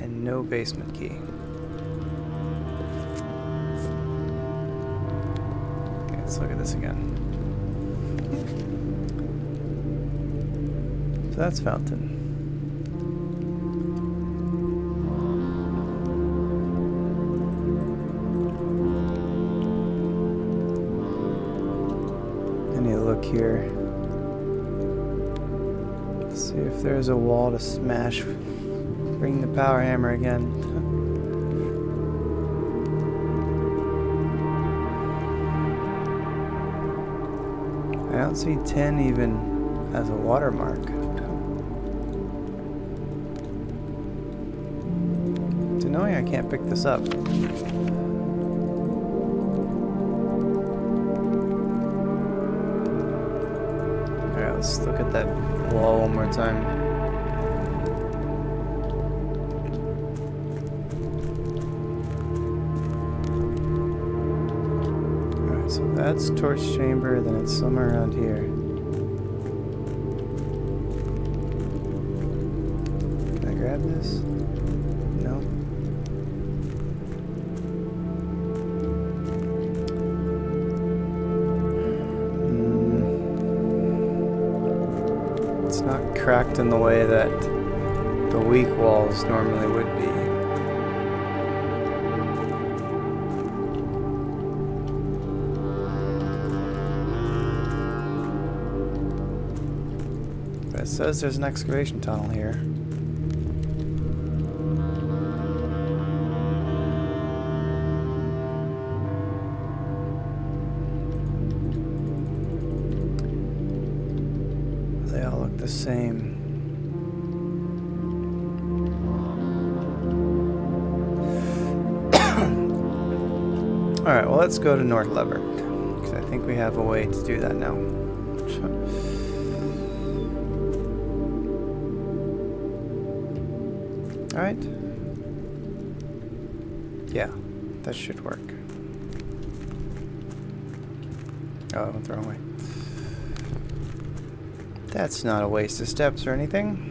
A: and no basement key. Okay, let's look at this again. So that's fountain. I need to look here. See if there's a wall to smash. Bring the power hammer again. I don't see 10 even as a watermark. It's annoying I can't pick this up. Alright, let's look at that wall one more time. Alright, so that's torch chamber, then it's somewhere around here. Can I grab this? No. cracked in the way that the weak walls normally would be. But it says there's an excavation tunnel here. They all look the same. Alright, well, let's go to North Lever, because I think we have a way to do that now. Alright. Yeah, that should work. Oh, I went the wrong way. That's not a waste of steps or anything.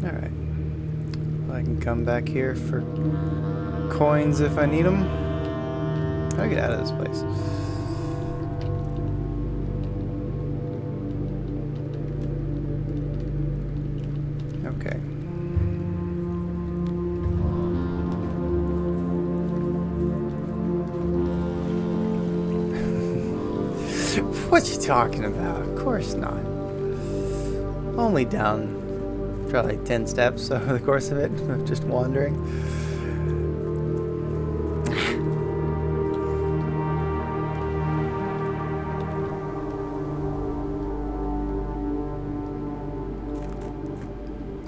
A: Alright. Well, I can come back here for coins if I need them. How do I get out of this place? Okay. What you talking about? Of course not. Only down probably 10 steps over the course of it, of just wandering.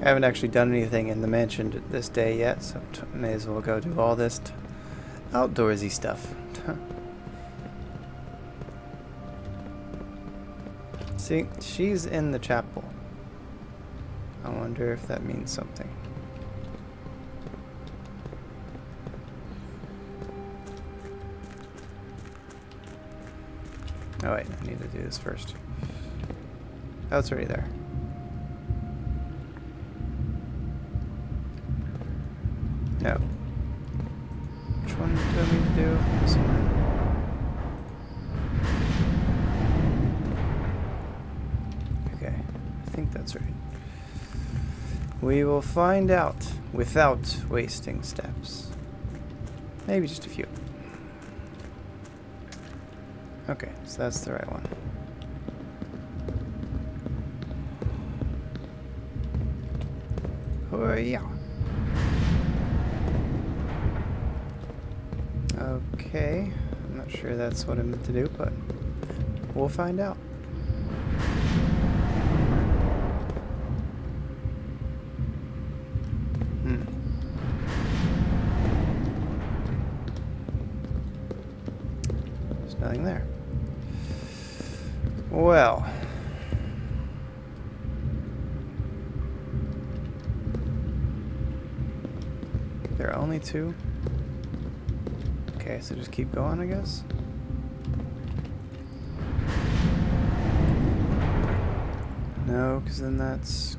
A: I haven't actually done anything in the mansion this day yet, so may as well go do all this outdoorsy stuff. See, she's in the chapel. I wonder if that means something. Oh wait, I need to do this first. Oh, it's already there. No. Which one do I need to do? This one. Okay, I think that's right. We will find out without wasting steps. Maybe just a few. Okay, so that's the right one. Oh yeah. Okay, I'm not sure that's what I meant to do, but we'll find out. There's nothing there. Well. There are only two. Okay, so just keep going, I guess. No, because then that's...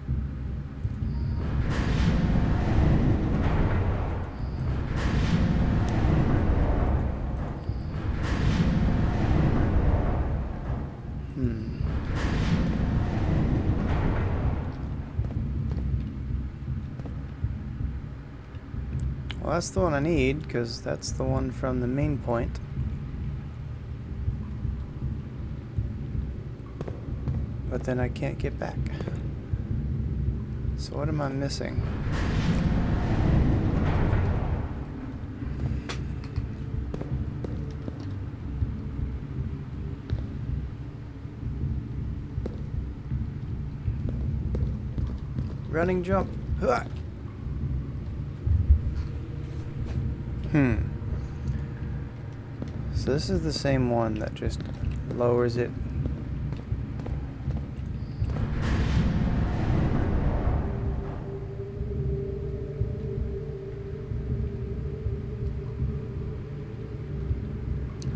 A: Well, that's the one I need, because that's the one from the main point. But then I can't get back. So what am I missing? Running jump. Huh. So this is the same one that just lowers it.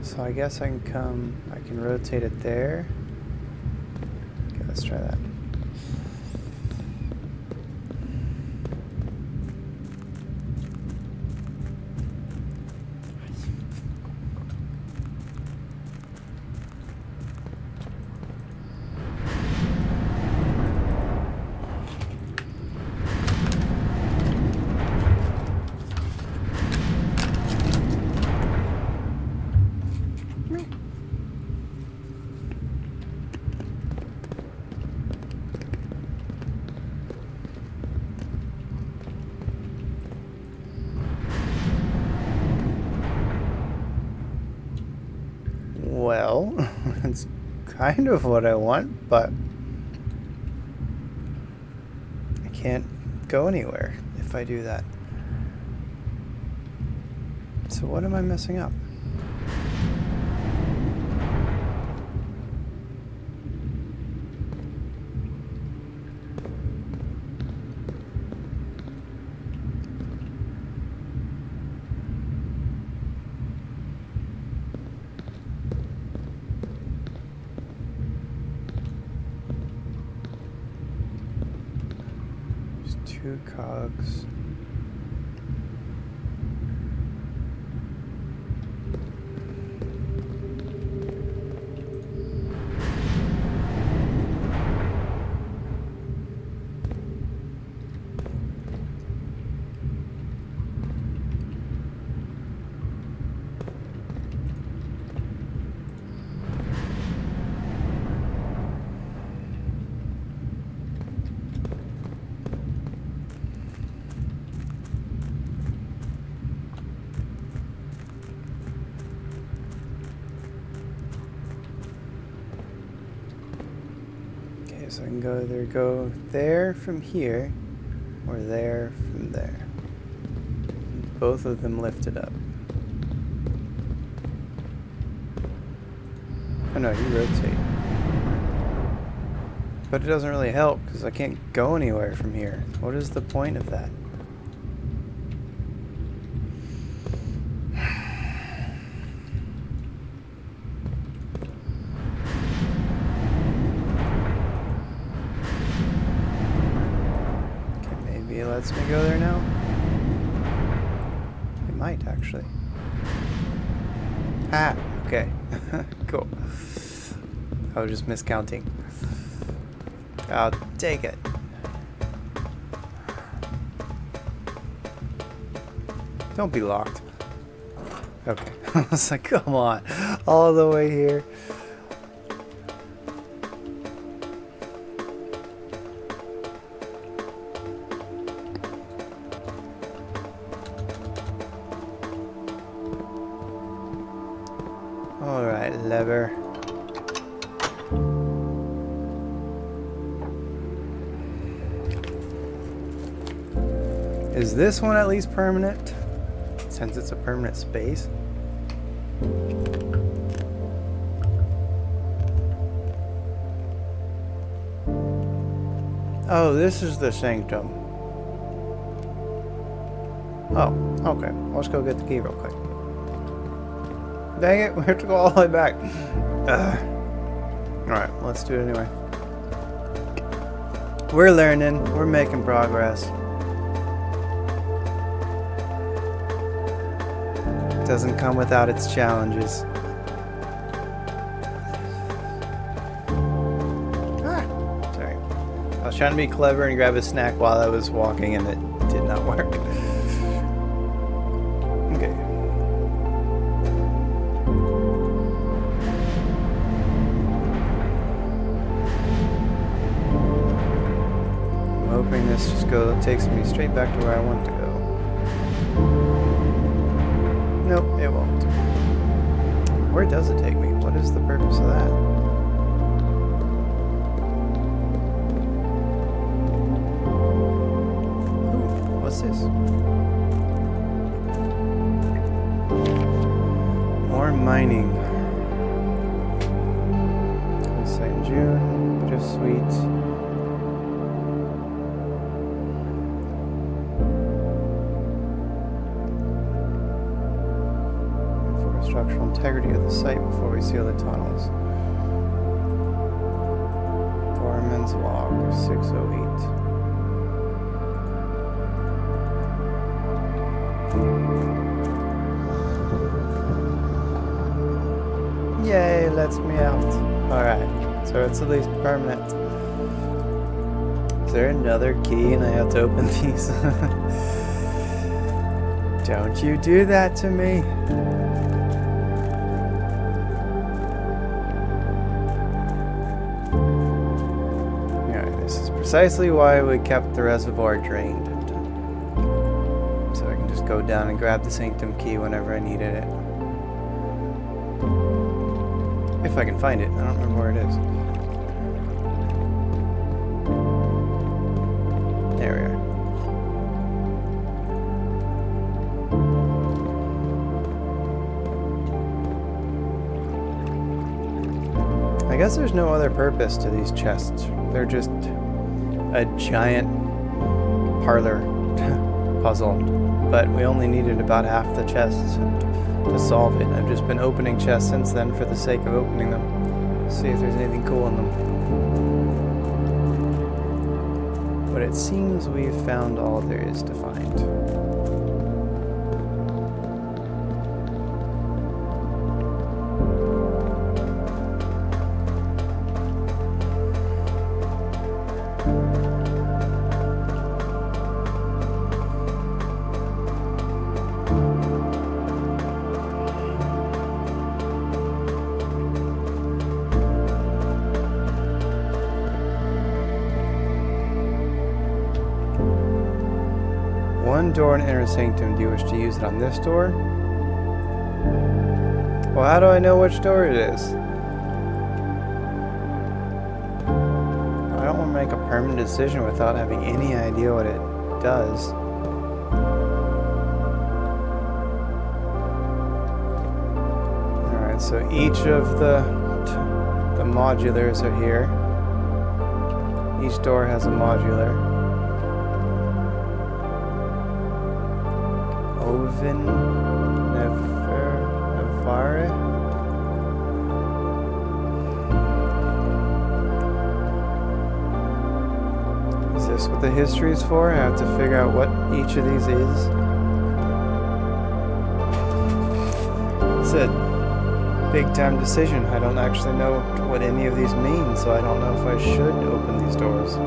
A: So I guess I can rotate it there. Okay, let's try that. Well, it's kind of what I want, but I can't go anywhere if I do that. So what am I messing up? There's 2 cogs. So I can go there from here, or there from there. Both of them lifted up. Oh no, you rotate. But it doesn't really help, because I can't go anywhere from here. What is the point of that? Lets me go there now? It might actually. Ah, okay. Cool. I was just miscounting. I'll take it. Don't be locked. Okay. I was like, come on. All the way here. Alright, lever. Is this one at least permanent? Since it's a permanent space? Oh, this is the sanctum. Oh, okay. Let's go get the key real quick. Dang it, we have to go all the way back. Alright, let's do it anyway. We're learning. We're making progress. It doesn't come without its challenges. Sorry. I was trying to be clever and grab a snack while I was walking and it did not work. Okay. Hoping this just takes me straight back to where I want to go. Nope, it won't. Where does it take me? What is the purpose of that? Ooh, what's this? More mining. Let's say in June, just sweet. Structural integrity of the site before we seal the tunnels. Foreman's log 608. Yay, lets me out. Alright, so it's at least permanent. Is there another key and I have to open these? Don't you do that to me. Precisely why we kept the reservoir drained. So I can just go down and grab the sanctum key whenever I needed it. If I can find it. I don't remember where it is. There we are. I guess there's no other purpose to these chests. They're just a giant parlor puzzle. But we only needed about half the chests to solve it. I've just been opening chests since then for the sake of opening them. See if there's anything cool in them. But it seems we've found all there is to find. One door in inner sanctum. Do you wish to use it on this door? Well, how do I know which door it is? I don't want to make a permanent decision without having any idea what it does. Alright, so each of the modulars are here. Each door has a modular. Oven Nevare. Is this what the history is for? I have to figure out what each of these is. It's a big time decision. I don't actually know what any of these mean, so I don't know if I should open these doors.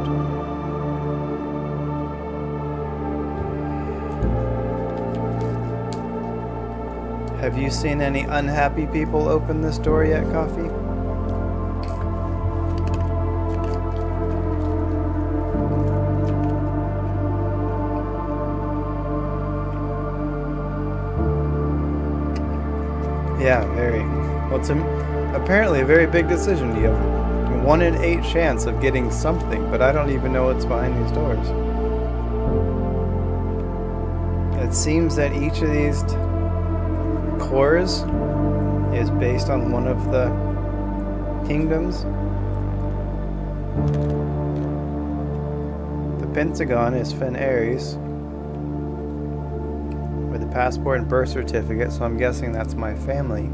A: Have you seen any unhappy people open this door yet, Coffee? Yeah, very. Well, it's apparently a very big decision. You have 1 in 8 chance of getting something, but I don't even know what's behind these doors. It seems that each of these cores is based on one of the kingdoms. The Pentagon is Fen Ares with a passport and birth certificate, so I'm guessing that's my family.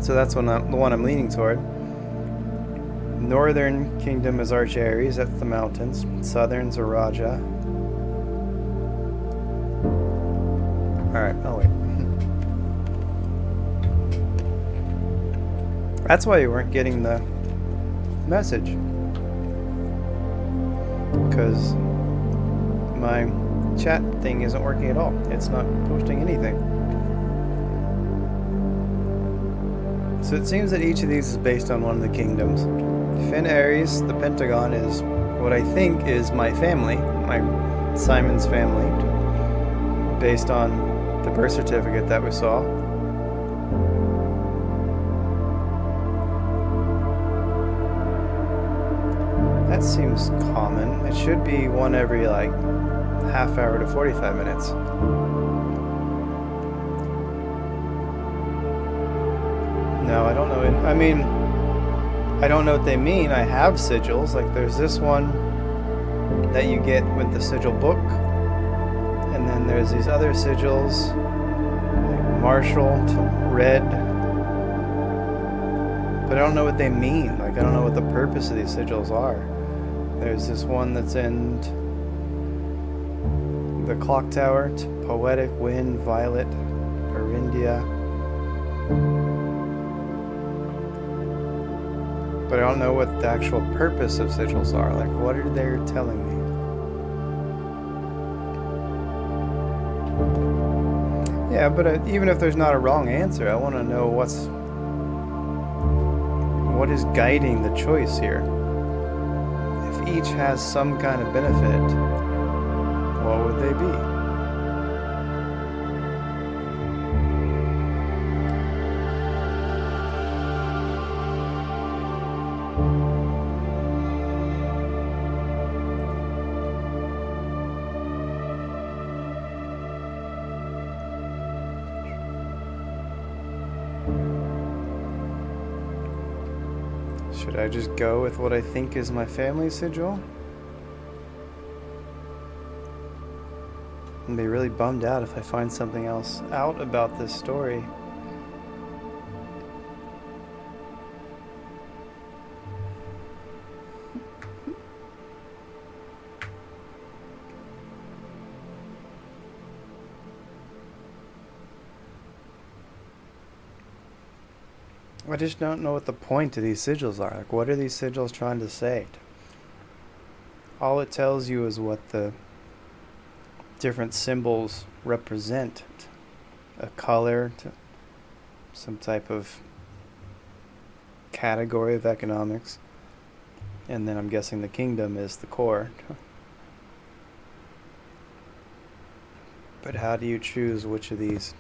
A: So that's the one I'm leaning toward. Northern Kingdom is Arch Ares, that's the mountains. Southern's Araja. Alright, oh wait. That's why you weren't getting the message. Because my chat thing isn't working at all. It's not posting anything. So it seems that each of these is based on one of the kingdoms. Fen Ares, the Pentagon, is what I think is my family, my Simon's family, based on the birth certificate that we saw. That seems common. It should be one every like half hour to 45 minutes. No, I don't know. I mean, I don't know what they mean. I have sigils. Like there's this one that you get with the sigil book. And then there's these other sigils, like Marshall, red. But I don't know what they mean. Like I don't know what the purpose of these sigils are. There's this one that's in the clock tower, poetic, wind, violet, Arindia. But I don't know what the actual purpose of sigils are. Like what are they telling me? Yeah, but even if there's not a wrong answer, I want to know what is guiding the choice here. If each has some kind of benefit, what would they be? Should I just go with what I think is my family sigil? I'd be really bummed out if I find something else out about this story. I just don't know what the point of these sigils are. Like, what are these sigils trying to say? All it tells you is what the different symbols represent. A color, to some type of category of economics. And then I'm guessing the kingdom is the core. But how do you choose which of these?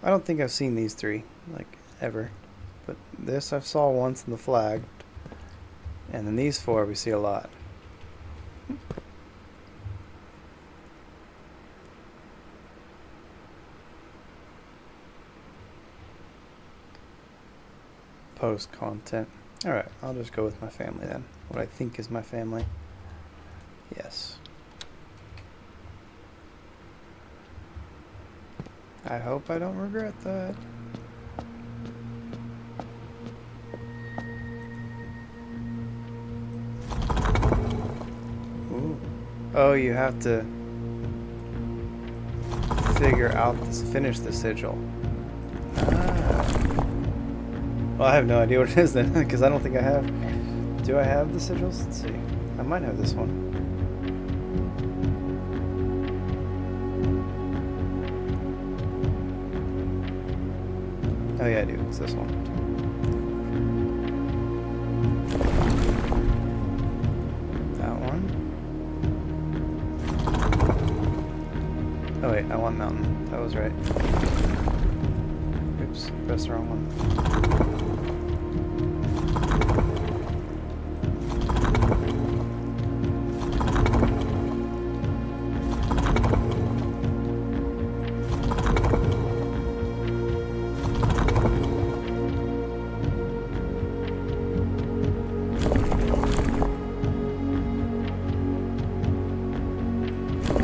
A: I don't think I've seen these three, like, ever. But this I saw once in the flag. And then these four we see a lot. Post content. Alright, I'll just go with my family then. What I think is my family. Yes. I hope I don't regret that. Ooh. Oh, you have to figure out this, finish the sigil. Ah. Well, I have no idea what it is then, because I don't think I have. Do I have the sigils? Let's see. I might have this one. Oh yeah, I do. It's this one. That one. Oh wait, I want mountain. That was right. Oops, pressed the wrong one.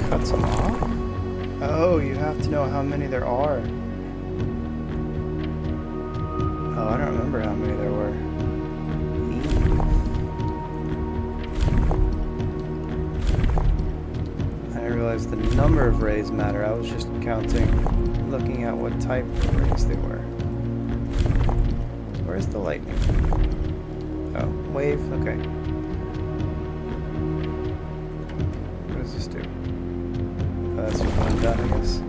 A: Cuts them off? Oh, you have to know how many there are. Oh, I don't remember how many there were. I didn't realize the number of rays matter. I was just counting, looking at what type of rays they were. Where's the lightning? Oh, wave? Okay. What does this do? Oh, that's just one done, I guess.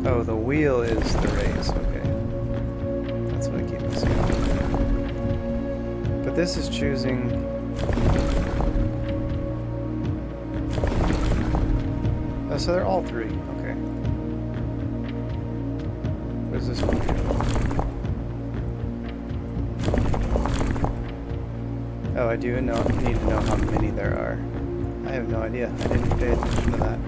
A: Oh, the wheel is the rays, okay. That's what I keep missing. But this is choosing... Oh, so they're all three, okay. What does this one do? Oh, I do need to know how many there are. I have no idea. I didn't pay attention to that.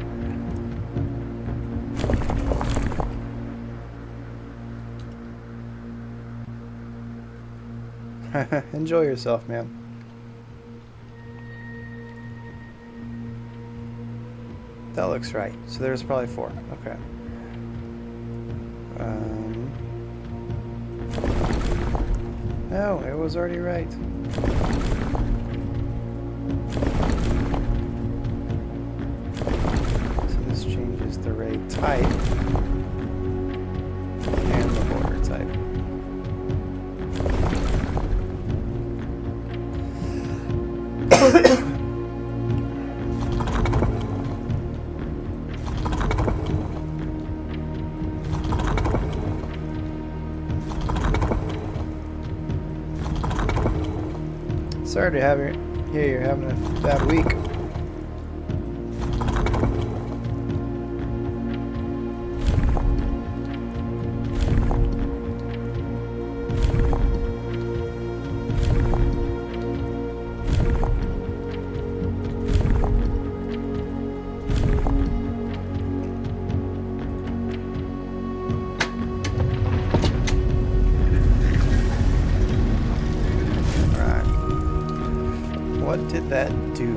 A: Enjoy yourself, man. That looks right. So there's probably 4. Okay. No, it was already right. So this changes the ray type and the border type. Sorry to hear you're having a bad week. What did that do?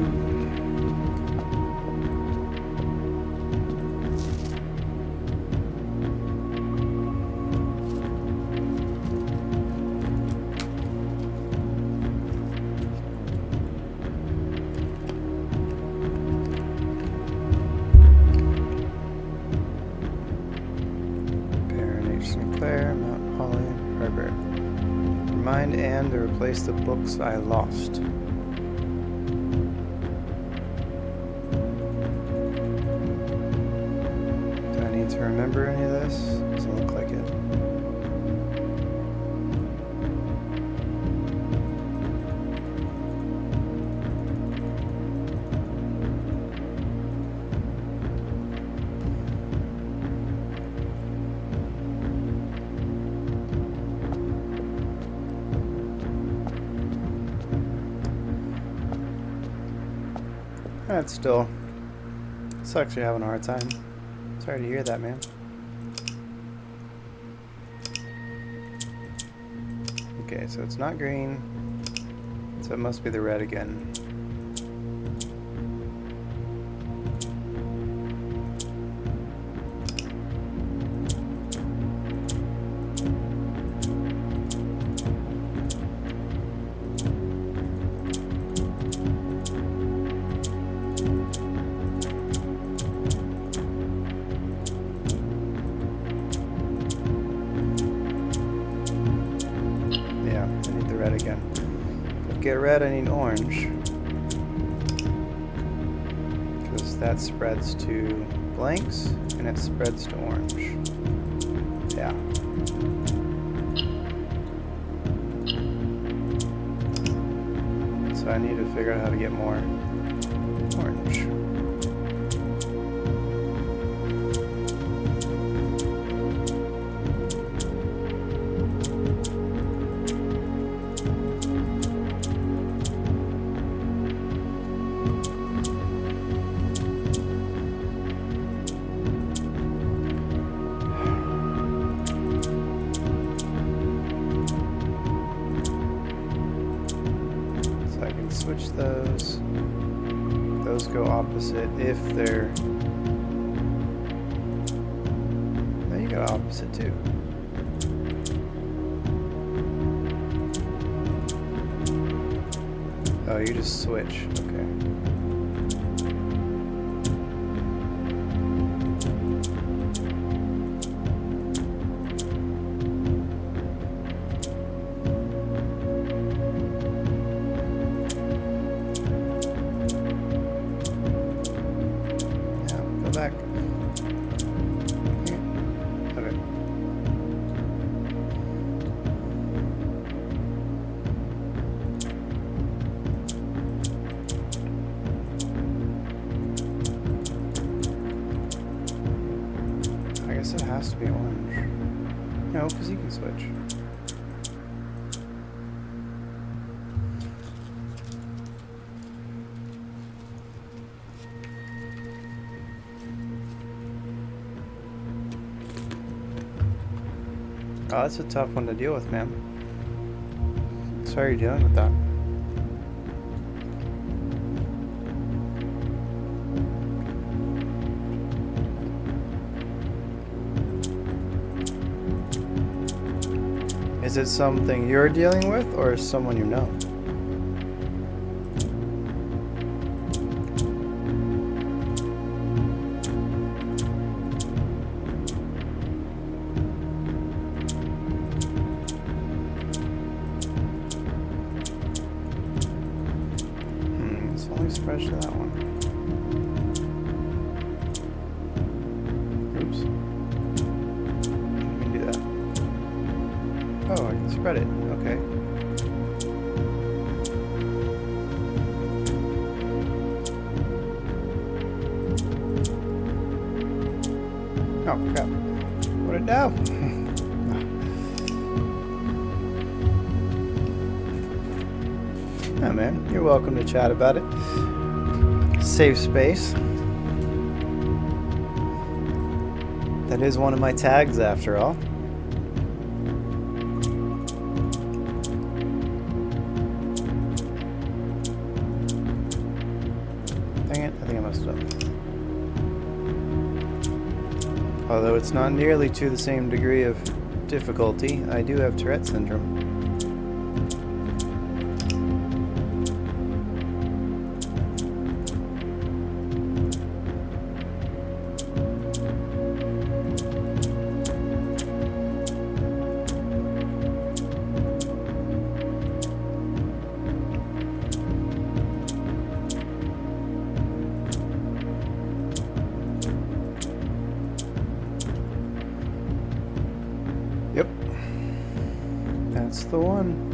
A: And to replace the books I lost. Do I need to remember any of this? Doesn't look like it. That's still sucks you're having a hard time. Sorry to hear that, man. Okay, so it's not green, so it must be the red again. Get red, I need orange, because that spreads to blanks and it spreads to orange. Yeah. So I need to figure out how to get more orange. Switch those. Those go opposite if they're... No, you got opposite too. Oh, you just switch. Okay. Back. Okay. I guess it has to be orange. No, because you can switch. Oh, that's a tough one to deal with, man. Sorry you're dealing with that. Is it something you're dealing with, or someone you know? Spreads to that one. Oops. Let me do that. Oh, I can spread it. Okay. Oh, crap. What did it do? Oh, man. You're welcome to chat about it. Safe space. That is one of my tags, after all. So, although it's not nearly to the same degree of difficulty, I do have Tourette syndrome. Yep, that's the one.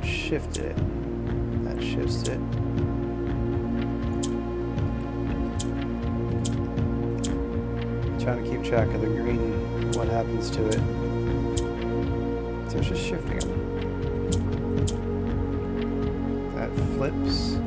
A: Shifted it. That shifts it. Trying to keep track of the green, what happens to it. So it's just shifting them. That flips.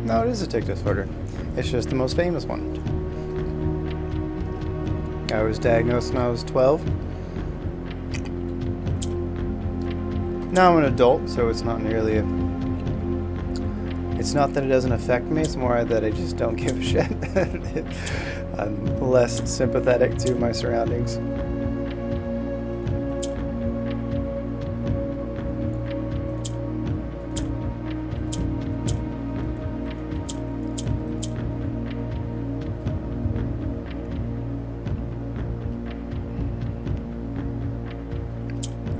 A: No, it is a tick disorder. It's just the most famous one. I was diagnosed when I was 12. Now I'm an adult, so it's not nearly a... It's not that it doesn't affect me, it's more that I just don't give a shit. I'm less sympathetic to my surroundings.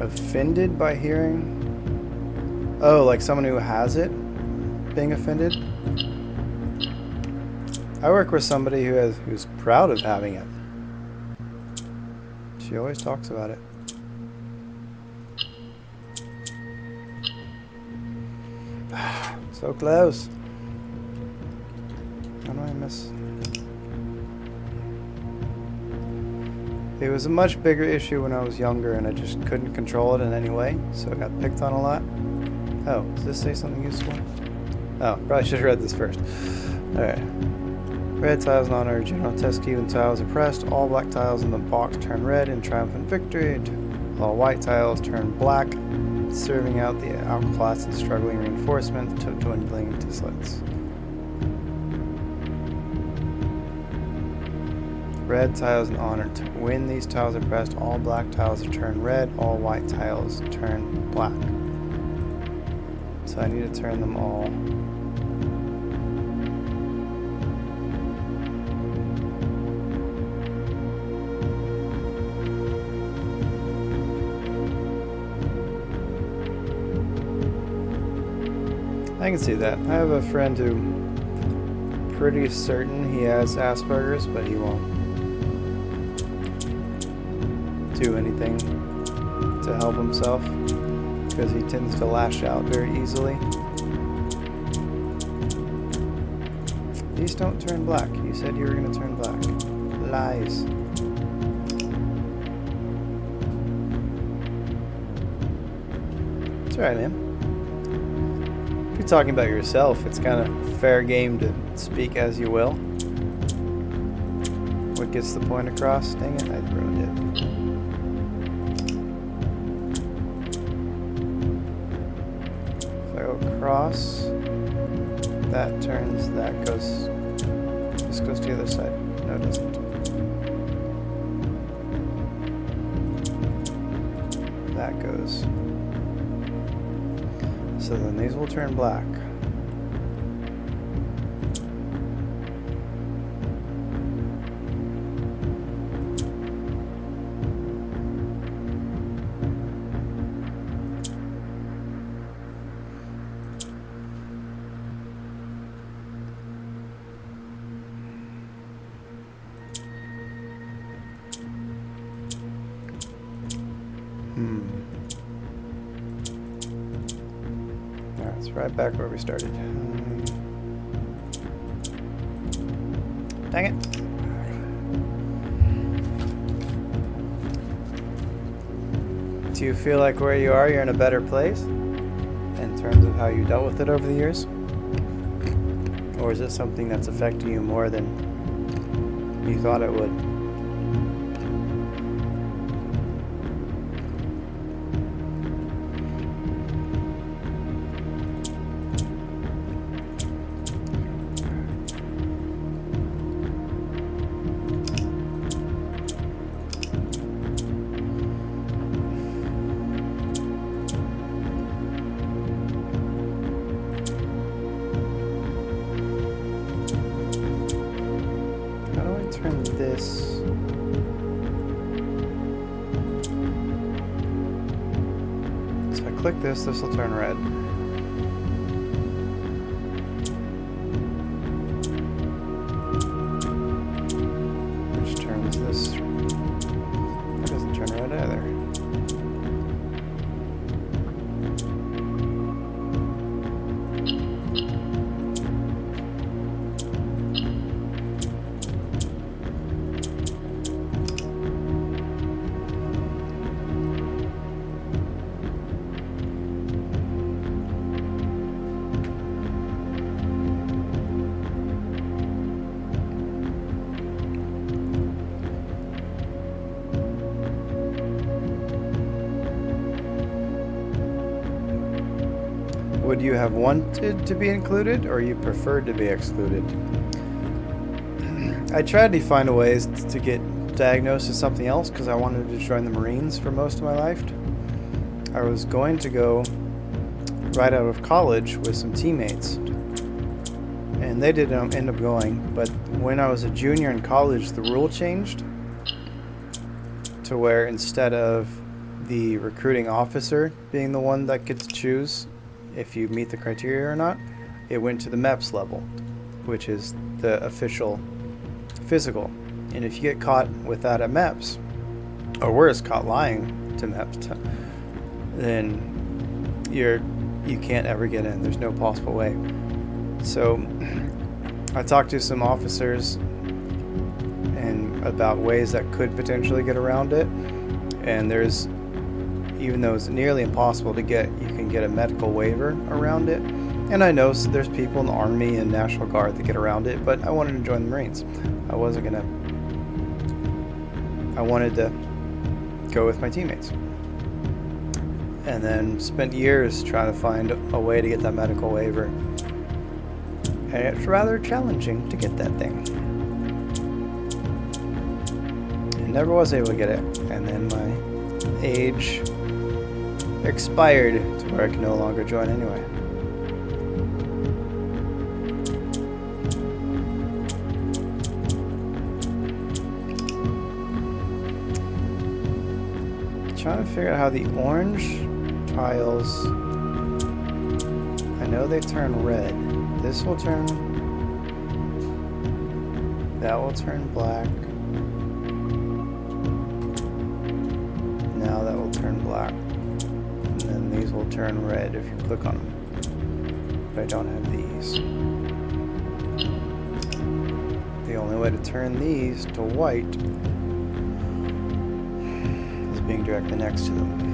A: Offended by hearing? Oh, like someone who has it being offended? I work with somebody who's proud of having it. She always talks about it. So close. How do I miss? It was a much bigger issue when I was younger and I just couldn't control it in any way, so I got picked on a lot. Oh, does this say something useful? Oh, probably should have read this first. Alright. Red tiles in honor of General Teskey. When tiles are pressed, all black tiles in the box turn red in triumphant victory. All white tiles turn black, serving out the outclassed and struggling reinforcements to dwindling to slits. Red tiles in honor. When these tiles are pressed, all black tiles are turned red, all white tiles turn black. So I need to turn them all. I can see that. I have a friend who pretty certain he has Asperger's, but he won't do anything to help himself because he tends to lash out very easily. These don't turn black. You said you were going to turn black. Lies. It's alright, man. If you're talking about yourself, it's kind of fair game to speak as you will. What gets the point across? Dang it, I ruined it. across. That turns, that goes, this goes to the other side. No, it doesn't. That goes. So then these will turn black. Alright, it's right back where we started. Dang it. Do you feel like where you are, you're in a better place in terms of how you dealt with it over the years? Or is it something that's affecting you more than you thought it would? Turn this. So if I click this, this will turn red. Which turns this. That doesn't turn red either. Would you have wanted to be included, or you preferred to be excluded? I tried to find ways to get diagnosed as something else because I wanted to join the Marines for most of my life. I was going to go right out of college with some teammates, and they didn't end up going. But when I was a junior in college, the rule changed to where instead of the recruiting officer being the one that gets to choose if you meet the criteria or not, it went to the MEPS level, which is the official physical. And if you get caught with that at MEPS, or worse, caught lying to MEPS, then you can't ever get in. There's no possible way. So I talked to some officers and about ways that could potentially get around it, and there's, even though it's nearly impossible to get, you can get a medical waiver around it. And I know there's people in the Army and National Guard that get around it, but I wanted to join the Marines. I wanted to go with my teammates. And then spent years trying to find a way to get that medical waiver. And it's rather challenging to get that thing. I never was able to get it. And then my age expired to where I can no longer join anyway. Trying to figure out how the orange tiles, I know they turn red. This will turn, that will turn black. Now that will turn black. And then these will turn red if you click on them. But I don't have these. The only way to turn these to white is being directly next to them.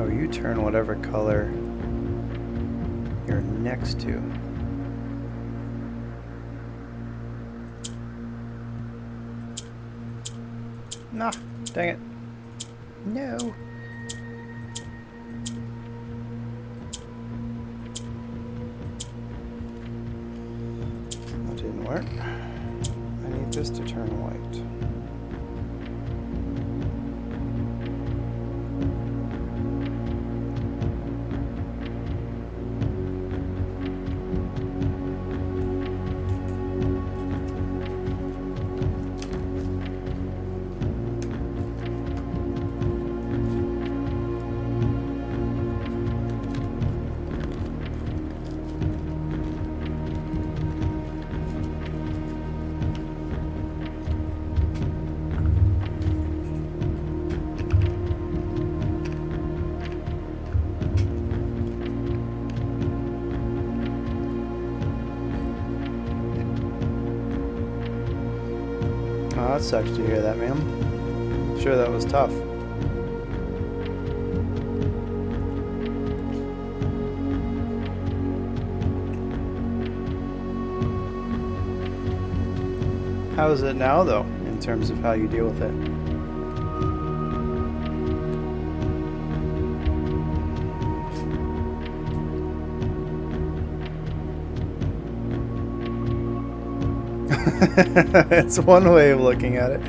A: Oh, you turn whatever color you're next to. Nah, dang it. No. That didn't work. I need this to turn white. Oh, that sucks to hear that, ma'am. I'm sure that was tough. How is it now, though, in terms of how you deal with it? It's one way of looking at it.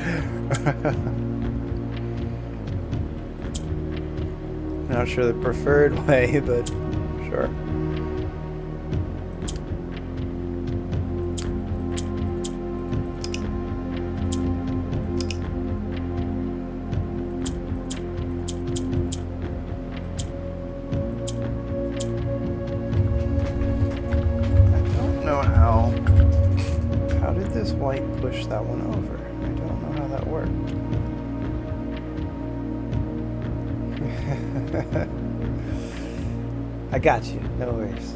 A: Not sure the preferred way, but sure. I don't know how did this white push that one over? I don't know how that worked. I got you, no worries.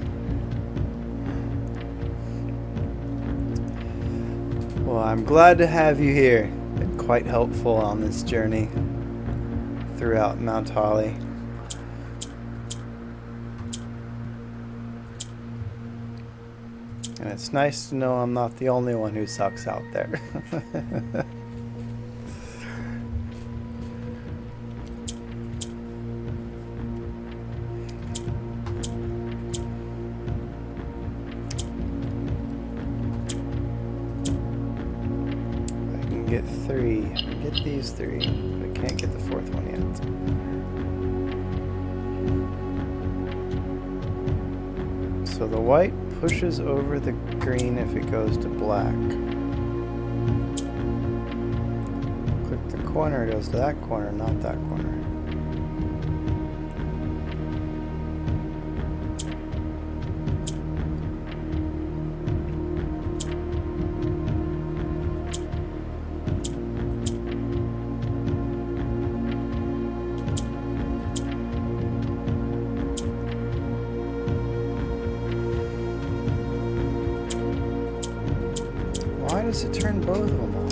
A: Well, I'm glad to have you here. Been quite helpful on this journey throughout Mount Holly. And it's nice to know I'm not the only one who sucks out there. I can get 3. Get these 3, but I can't get the 4th one yet. So the white pushes over the green if it goes to black. Click the corner, it goes to that corner, not that corner. Why does it turn both of them off?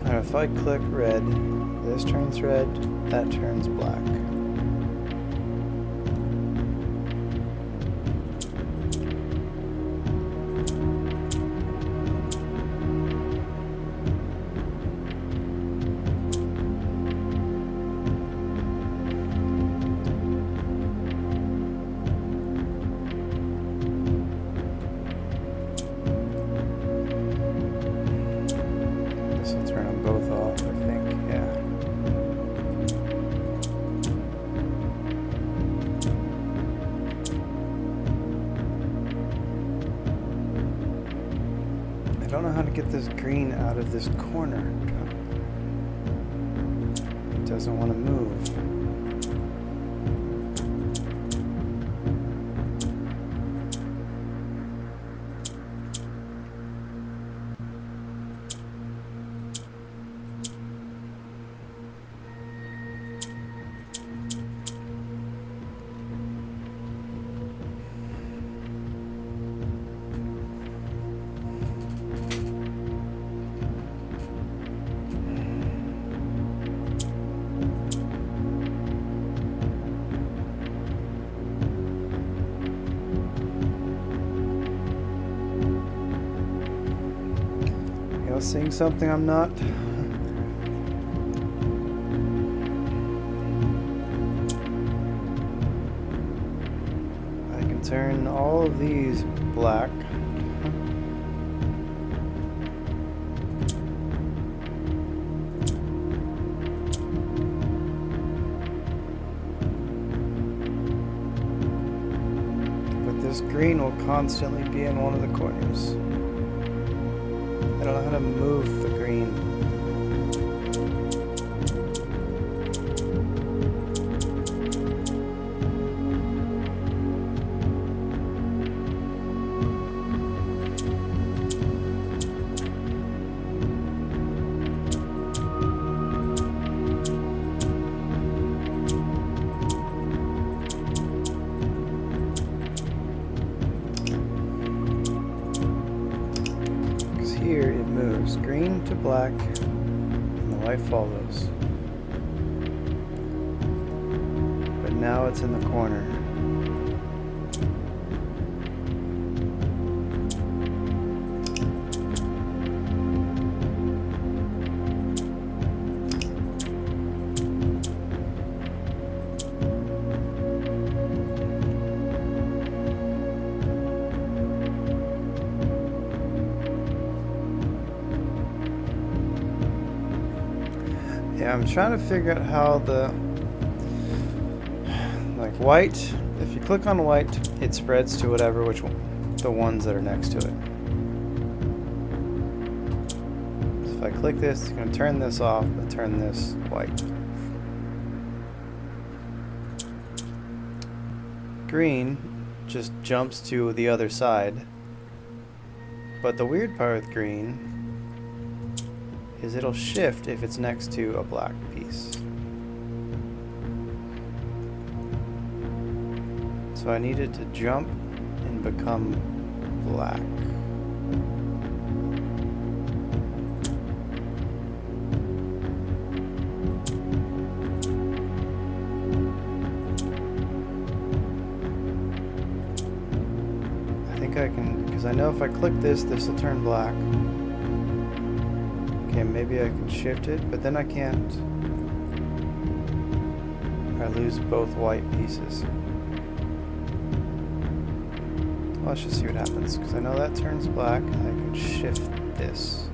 A: And if I click red, this turns red, that turns black. This will turn them both off, I think, yeah. I don't know how to get this green out of this corner. It doesn't want to move. I seeing something I'm not? I can turn all of these black. But this green will constantly be in one of the corners. I don't know how to move the green. Here it moves green to black and the white follows, but now it's in the corner. Yeah, I'm trying to figure out how like white, if you click on white, it spreads to whatever, the ones that are next to it. So if I click this, it's going to turn this off, but turn this white. Green just jumps to the other side, but the weird part with green is it'll shift if it's next to a black piece. So I need it to jump and become black. I think I can, because I know if I click this, this will turn black. Okay, maybe I can shift it, but then I can't. I lose both white pieces. Well, let's just see what happens, because I know that turns black. I can shift this.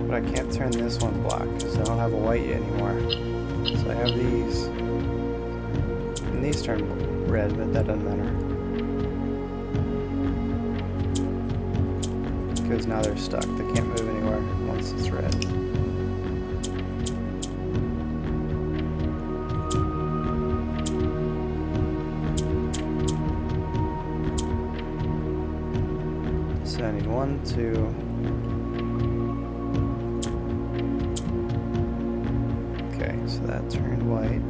A: But I can't turn this one black, because I don't have a white yet anymore. So I have these. And these turn red, but that doesn't matter. Because now they're stuck. They can't move anywhere once it's red. So I need 1, 2. Okay, so that turned white.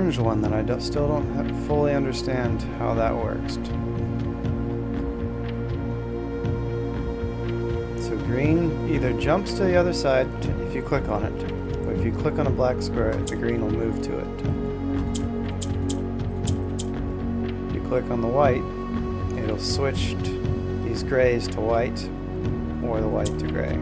A: orange one that I still don't fully understand how that works. So green either jumps to the other side if you click on it, or if you click on a black square, the green will move to it. If you click on the white, it'll switch these grays to white, or the white to gray.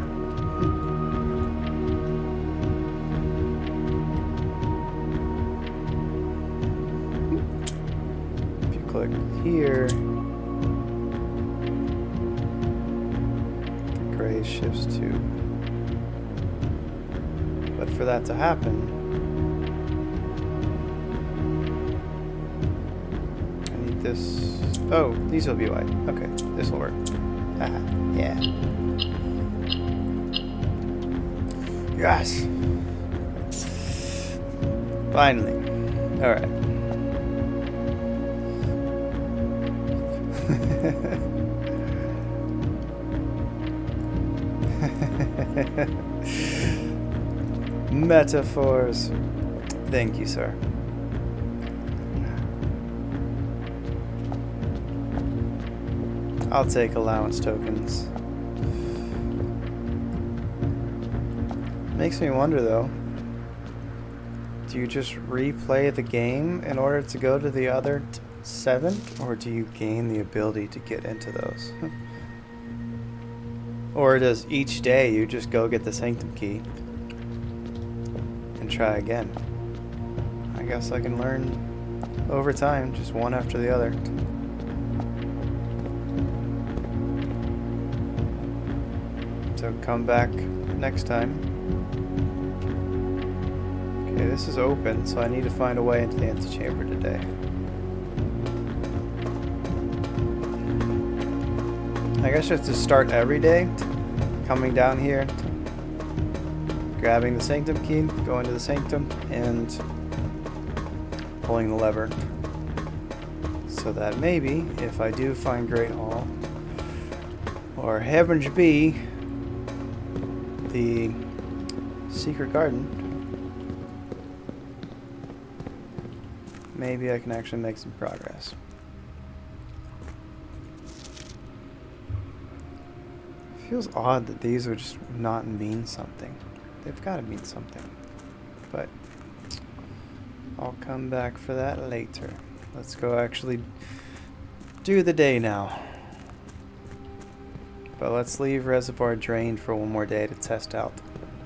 A: If you click here, the gray shifts to. But for that to happen, I need this. Oh, these will be white. Okay, this will work. Haha, yeah. Yes! Finally. Alright. Metaphors. Thank you, sir. I'll take allowance tokens. Makes me wonder though, do you just replay the game in order to go to the other 7, or do you gain the ability to get into those? Or does each day you just go get the sanctum key and try again? I guess I can learn over time, just one after the other. So come back next time. Okay, this is open, so I need to find a way into the antechamber today. I guess just to start every day, coming down here, grabbing the sanctum key, going to the sanctum, and pulling the lever. So that maybe, if I do find Great Hall, or heavens be, the secret garden, maybe I can actually make some progress. Feels odd that these would just not mean something. They've got to mean something. But I'll come back for that later. Let's go actually do the day now. But let's leave Reservoir drained for one more day to test out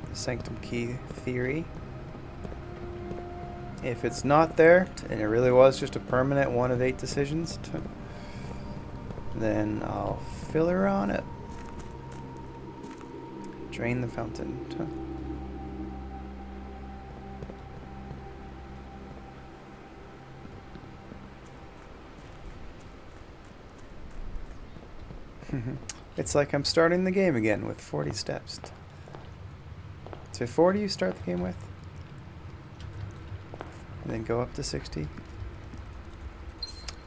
A: the sanctum key theory. If it's not there, and it really was just a permanent 1 of 8 decisions, then I'll fill her on it. Drain the fountain. It's like I'm starting the game again with 40 steps. So 40 you start the game with? And then go up to 60?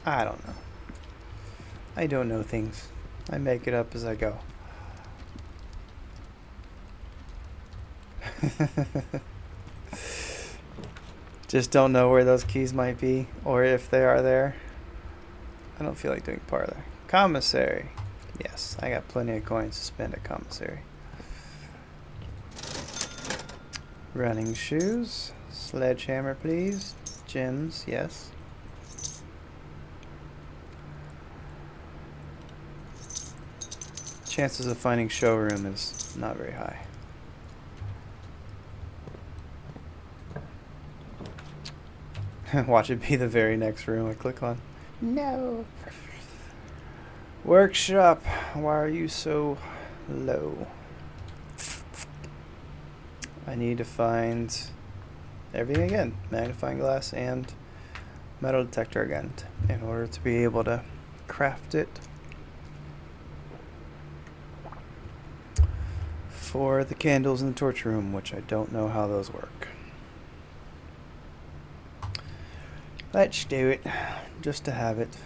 A: I don't know. I don't know things. I make it up as I go. Just don't know where those keys might be, or if they are there. I don't feel like doing parlor. Commissary. Yes, I got plenty of coins to spend at commissary. Running shoes. Sledgehammer, please. Gems, yes. Chances of finding showroom is not very high. Watch it be the very next room I click on. No. Workshop. Why are you so low? I need to find everything again. Magnifying glass and metal detector again in order to be able to craft it for the candles in the torch room, which I don't know how those work. Let's do it, just to have it.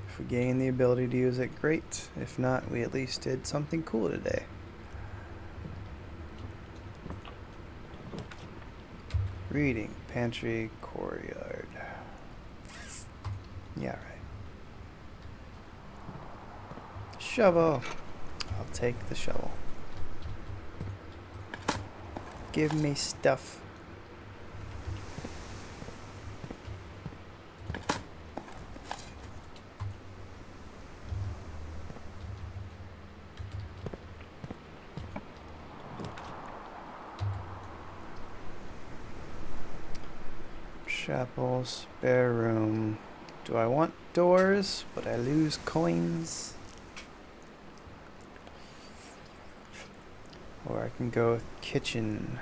A: If we gain the ability to use it, great. If not, we at least did something cool today. Reading, pantry, courtyard. Yeah, right. Shovel. I'll take the shovel. Give me stuff. Chapel, spare room. Do I want doors, but I lose coins? Or I can go with kitchen.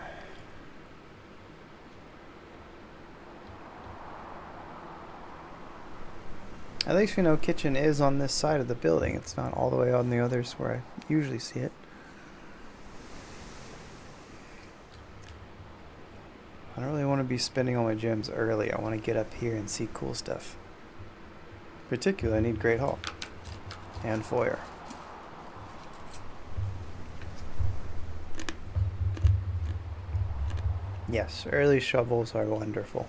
A: At least we know kitchen is on this side of the building. It's not all the way on the others where I usually see it. I don't really want to be spending all my gems early. I want to get up here and see cool stuff. Particularly, I need Great Hall and foyer. Yes, early shovels are wonderful.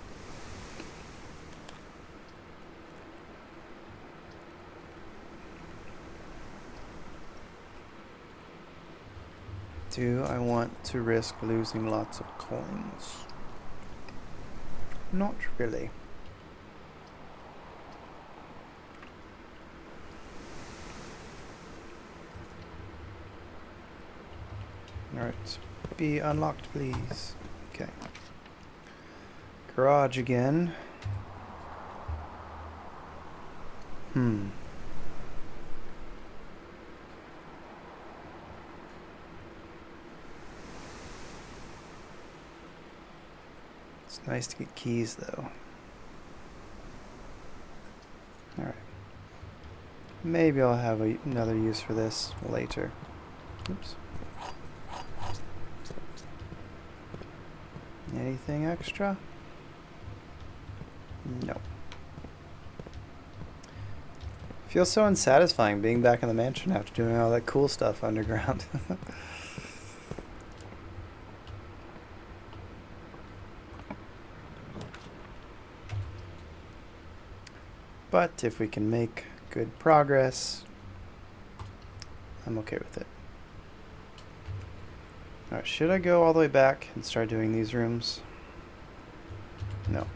A: Do I want to risk losing lots of coins? Not really. Alright, be unlocked, please. Okay. Garage again. It's nice to get keys, though. Alright. Maybe I'll have another use for this later. Oops. Anything extra? No. Feels so unsatisfying being back in the mansion after doing all that cool stuff underground. But if we can make good progress, I'm okay with it. Alright, should I go all the way back and start doing these rooms? No.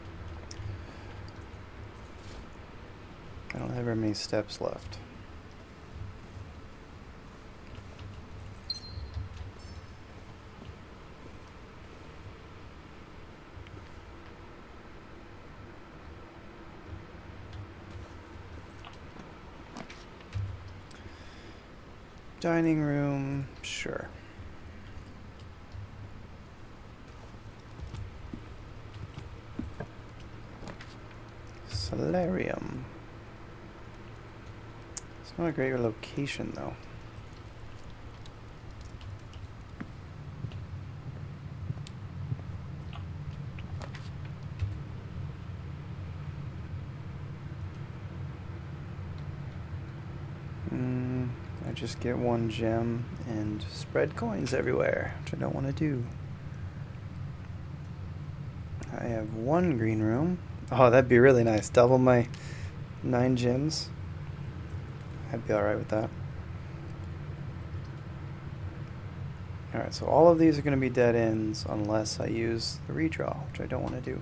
A: I don't have very many steps left. Dining room, sure. Solarium. It's not a great location, though. I just get one gem and spread coins everywhere, which I don't want to do. I have one green room. Oh, that'd be really nice. Double my 9 gems. I'd be alright with that. Alright, so all of these are going to be dead ends unless I use the redraw, which I don't want to do.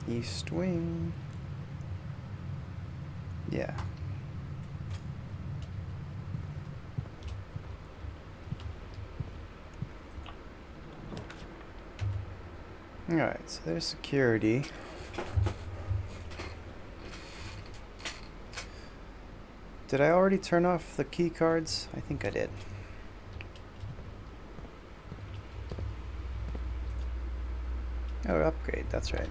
A: East wing. Yeah. Alright, so there's security. Did I already turn off the key cards? I think I did. Oh, upgrade, that's right.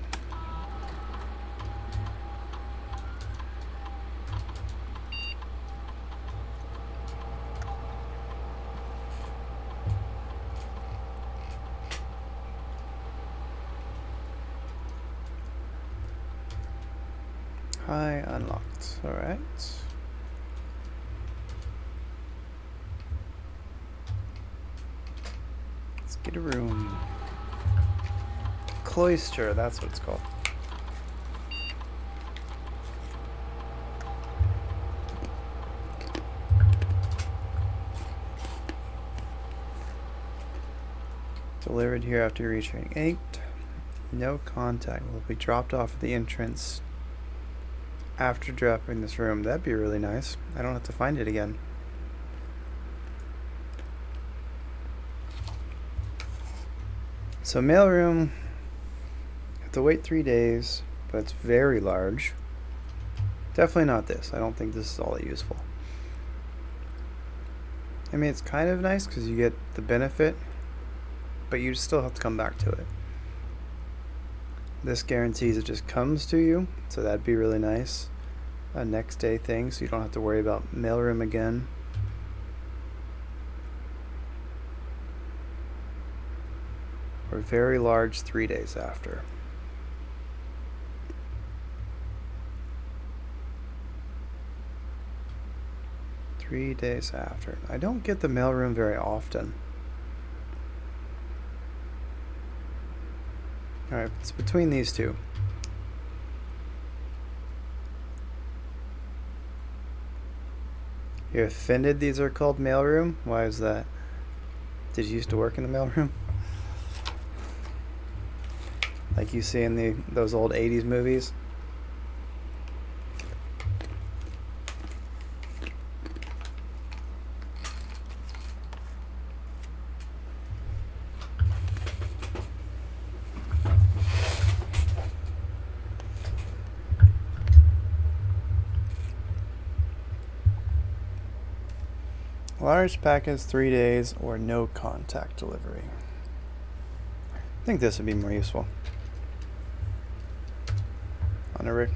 A: Try unlocked. Alright. Let's get a room. Cloister, that's what it's called. Delivered here after reaching 8. No contact will be dropped off at the entrance after dropping this room. That'd be really nice. I don't have to find it again. So mailroom, you have to wait 3 days, but it's very large. Definitely not this. I don't think this is all that useful. I mean, it's kind of nice because you get the benefit, but you still have to come back to it. This guarantees it just comes to you, so that'd be really nice. A next day thing, so you don't have to worry about mailroom again. Or very large 3 days after. Three days after. I don't get the mailroom very often. Alright, it's between these two. You're offended these are called mailroom? Why is that? Did you used to work in the mailroom? Like you see in those old 80s movies? Large packets, 3 days, or no contact delivery. I think this would be more useful.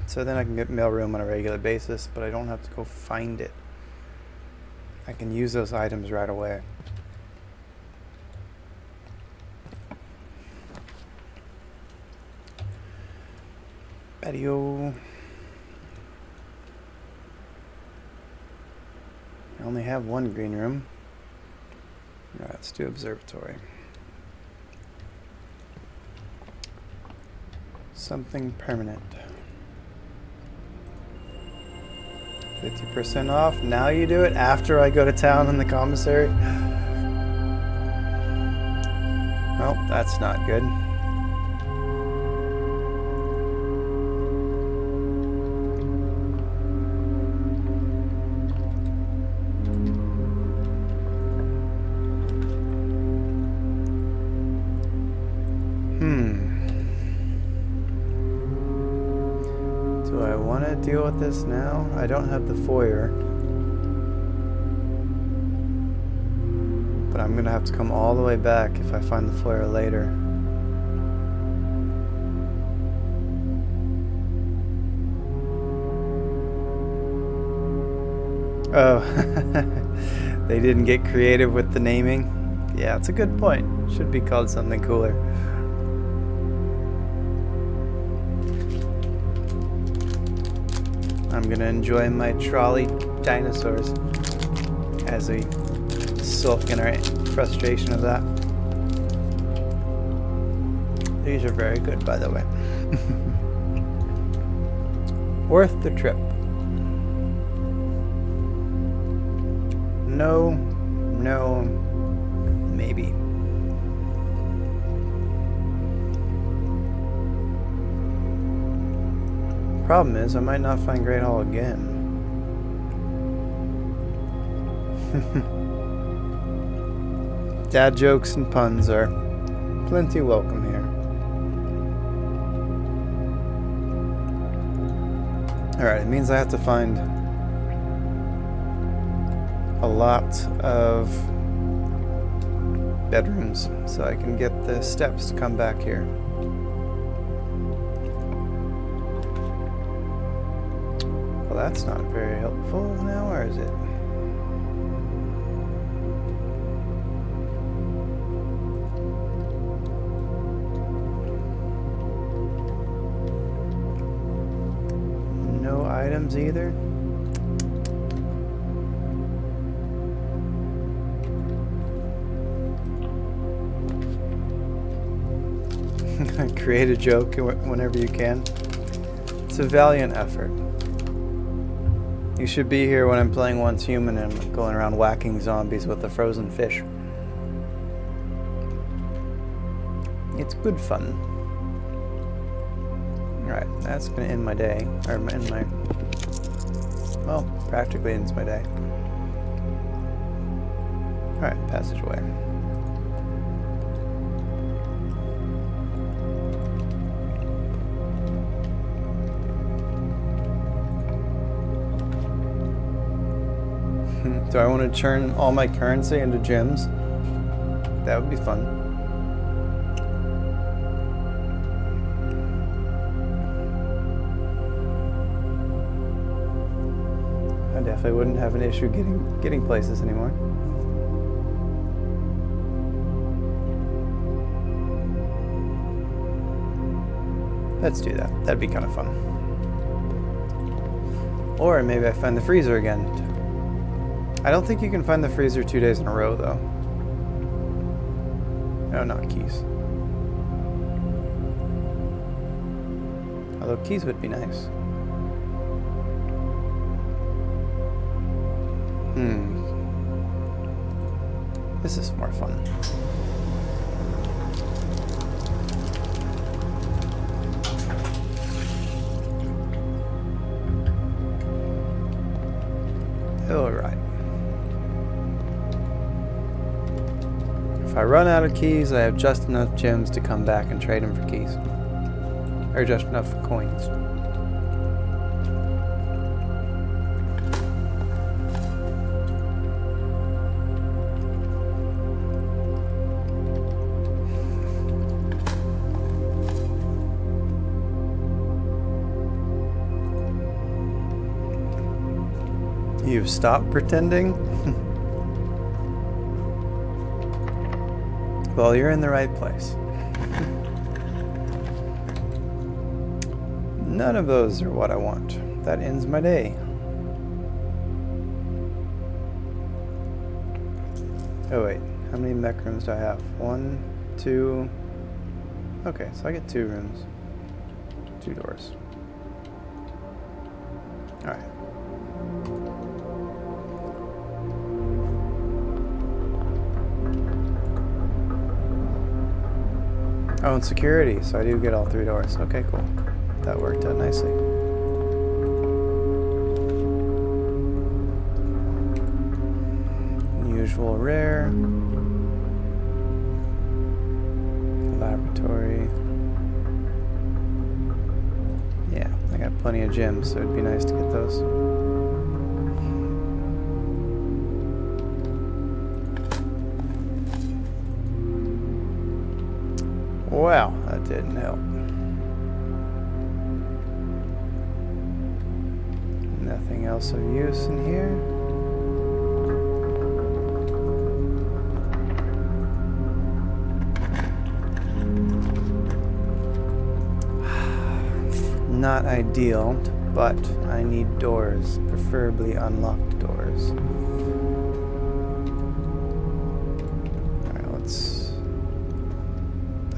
A: So then I can get mailroom on a regular basis, but I don't have to go find it. I can use those items right away. Patio. I only have one green room. Alright, let's do observatory. Something permanent. 50% off. Now you do it after I go to town in the commissary. Well, that's not good. Do I want to deal with this now? I don't have the foyer. But I'm going to have to come all the way back if I find the foyer later. Oh, they didn't get creative with the naming? Yeah, it's a good point. Should be called something cooler. I'm gonna enjoy my trolley dinosaurs as we sulk in our frustration of that. These are very good, by the way. Worth the trip. No, maybe. Problem is, I might not find Great Hall again. Dad jokes and puns are plenty welcome here. Alright, it means I have to find a lot of bedrooms so I can get the steps to come back here. Well, that's not very helpful now, or is it? No gems either. Create a joke whenever you can. It's a valiant effort. You should be here when I'm playing Once Human and I'm going around whacking zombies with a frozen fish. It's good fun. Alright, that's gonna end my day. Or end my... well, practically ends my day. Alright, passageway. Do I want to turn all my currency into gems? That would be fun. I definitely wouldn't have an issue getting places anymore. Let's do that. That'd be kind of fun. Or maybe I find the freezer again. I don't think you can find the freezer 2 days in a row, though. No, not keys. Although keys would be nice. This is more fun. All right. If I run out of keys, I have just enough gems to come back and trade them for keys. Or just enough coins. You've stopped pretending? Well, you're in the right place. None of those are what I want. That ends my day. Oh wait, how many mech rooms do I have? 1, 2... Okay, so I get 2 rooms. 2 doors. Alright. Oh, and security, so I do get all 3 doors. Okay, cool. That worked out nicely. Usual rare. Laboratory. Yeah, I got plenty of gems, so it'd be nice to get those. Wow, that didn't help. Nothing else of use in here. Not ideal, but I need doors, preferably unlocked doors. Alright, let's...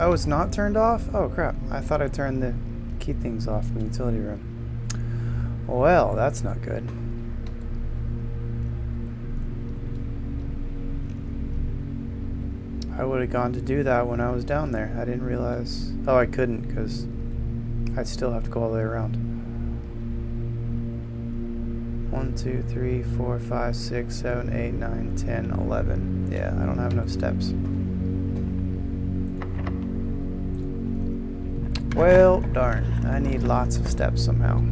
A: Oh, it's not turned off? Oh crap, I thought I turned the key things off in the utility room. Well, that's not good. I would have gone to do that when I was down there. I didn't realize... Oh, I couldn't, because I'd still have to go all the way around. 1, 2, 3, 4, 5, 6, 7, 8, 9, 10, 11. Yeah, I don't have enough steps. Well, darn. I need lots of steps somehow.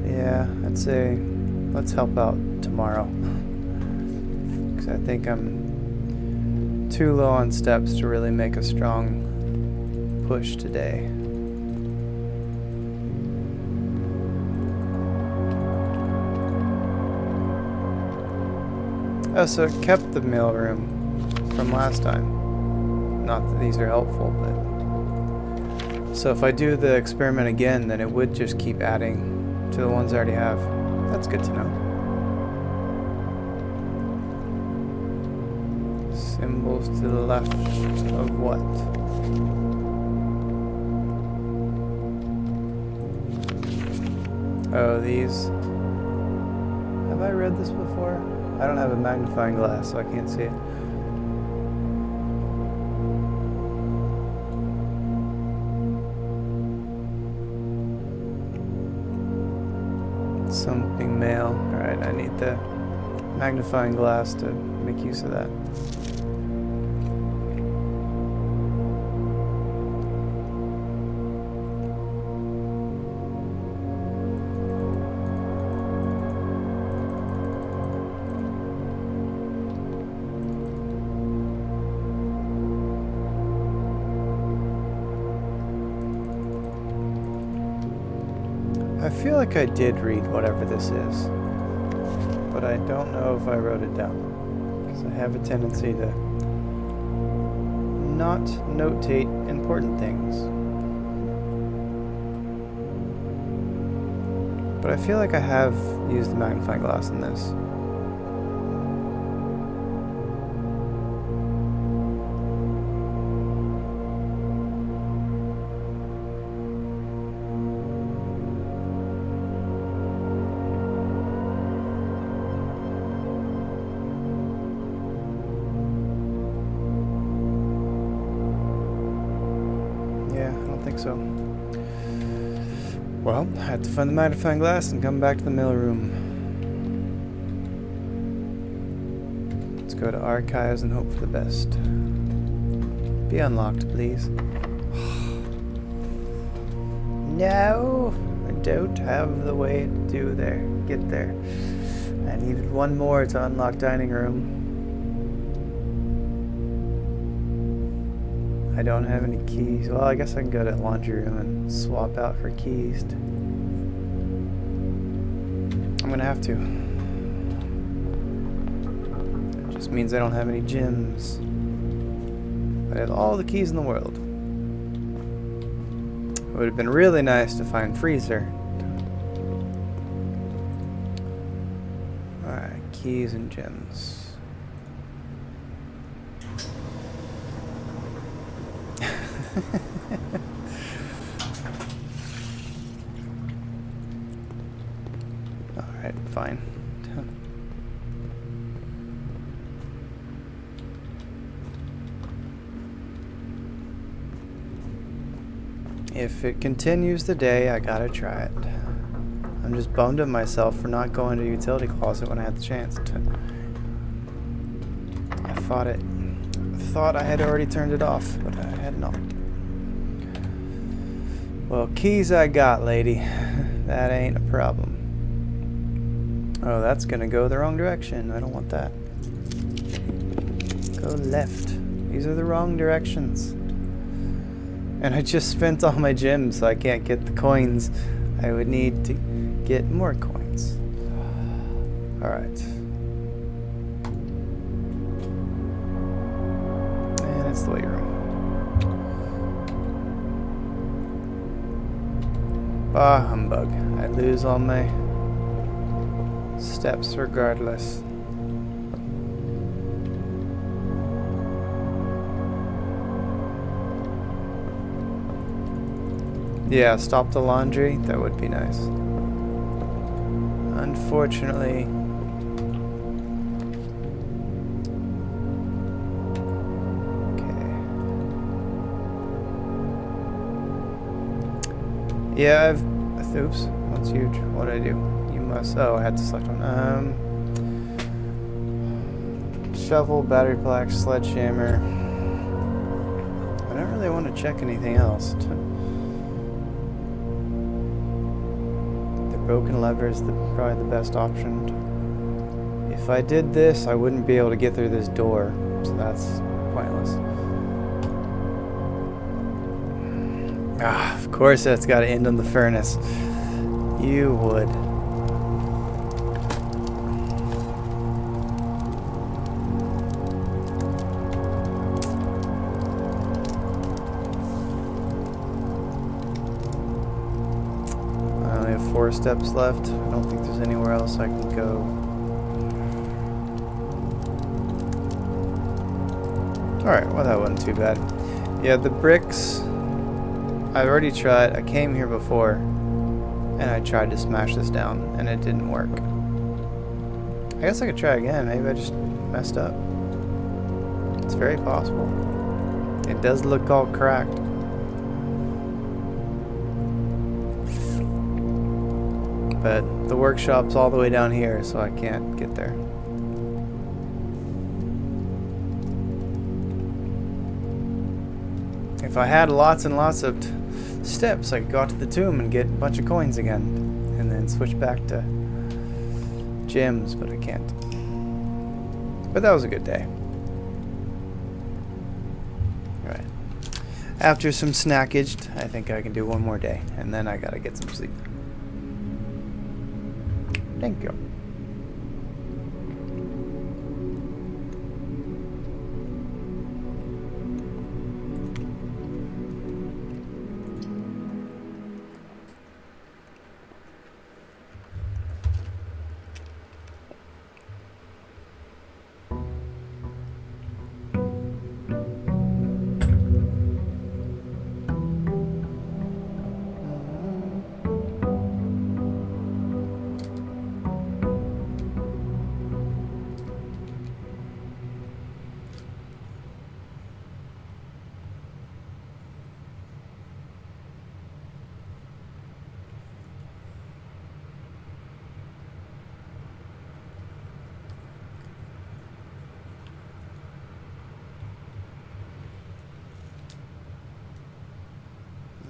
A: Yeah, I'd say let's help out tomorrow. Because I think I'm too low on steps to really make a strong push today. Oh, so it kept the mailroom from last time. Not that these are helpful, but So if I do the experiment again, then it would just keep adding to the ones I already have. That's good to know. Symbols to the left of what? Oh, these. Have I read this before? I don't have a magnifying glass, so I can't see it. Something male. Alright, I need the magnifying glass to make use of that. I feel like I did read whatever this is, but I don't know if I wrote it down, because I have a tendency to not notate important things. But I feel like I have used the magnifying glass in this. So, well, I had to find the magnifying glass and come back to the mailroom. Let's go to archives and hope for the best. Be unlocked, please. No, I don't have the way to get there. I needed one more to unlock dining room. I don't have any keys. Well, I guess I can go to laundry room and swap out for keys. I'm gonna have to. It just means I don't have any gems. I have all the keys in the world. It would have been really nice to find freezer. Alright, keys and gems. Alright, fine. If it continues the day, I gotta try it. I'm just bummed at myself for not going to the utility closet when I had the chance to. I thought I had already turned it off, but I had not. Well, keys I got, lady. That ain't a problem. Oh, that's gonna go the wrong direction. I don't want that. Go left. These are the wrong directions. And I just spent all my gems, so I can't get the coins. I would need to get more coins. Alright. And it's the weight room. Bah, humbug. I lose all my steps regardless. Yeah, stop the laundry. That would be nice. Unfortunately, yeah, oops, that's huge. What did I do? You must, oh, I had to select one. Shovel, battery pack, sledgehammer. I don't really want to check anything else. The broken lever is probably the best option. If I did this, I wouldn't be able to get through this door, so that's pointless. Ah, of course that's got to end on the furnace. You would. 4 steps left. I don't think there's anywhere else I can go. Alright, well that wasn't too bad. Yeah, the bricks, I've already tried. I came here before and I tried to smash this down and it didn't work. I guess I could try again. Maybe I just messed up. It's very possible. It does look all cracked. But the workshop's all the way down here, so I can't get there. If I had lots and lots of steps, I could go out to the tomb and get a bunch of coins again. And then switch back to gems, but I can't. But that was a good day. Alright. After some snackage, I think I can do one more day. And then I gotta get some sleep. Thank you.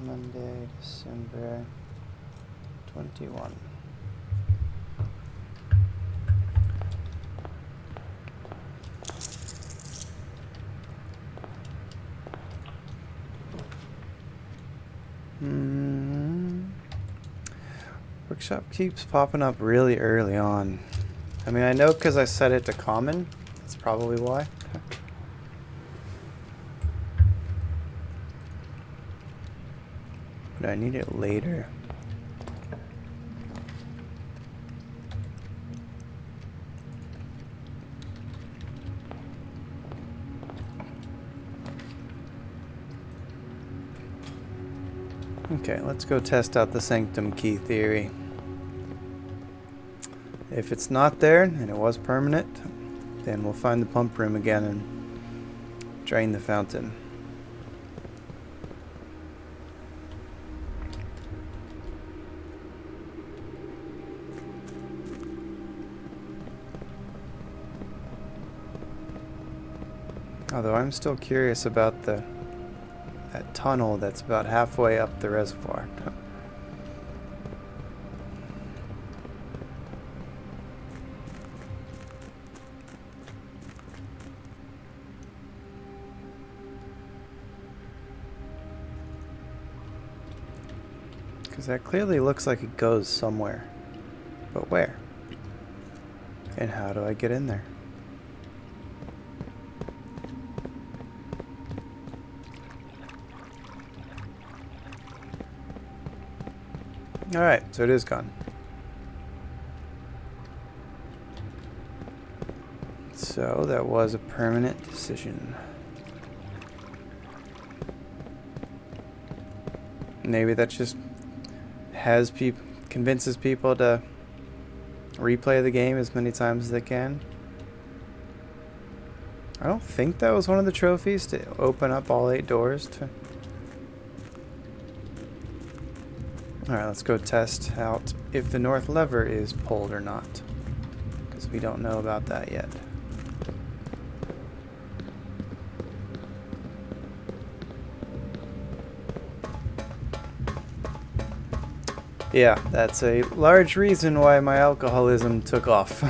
A: Monday, December 21. Workshop keeps popping up really early on. I mean, I know because I set it to common. That's probably why. But I need it later. Okay, let's go test out the sanctum key theory. If it's not there, and it was permanent, then we'll find the pump room again and drain the fountain. Although I'm still curious about that tunnel that's about halfway up the reservoir. Because that clearly looks like it goes somewhere. But where? And how do I get in there? Alright, so it is gone. So that was a permanent decision. Maybe that just convinces people to replay the game as many times as they can. I don't think that was one of the trophies, to open up all 8 doors to... Alright, let's go test out if the north lever is pulled or not, because we don't know about that yet. Yeah, that's a large reason why my alcoholism took off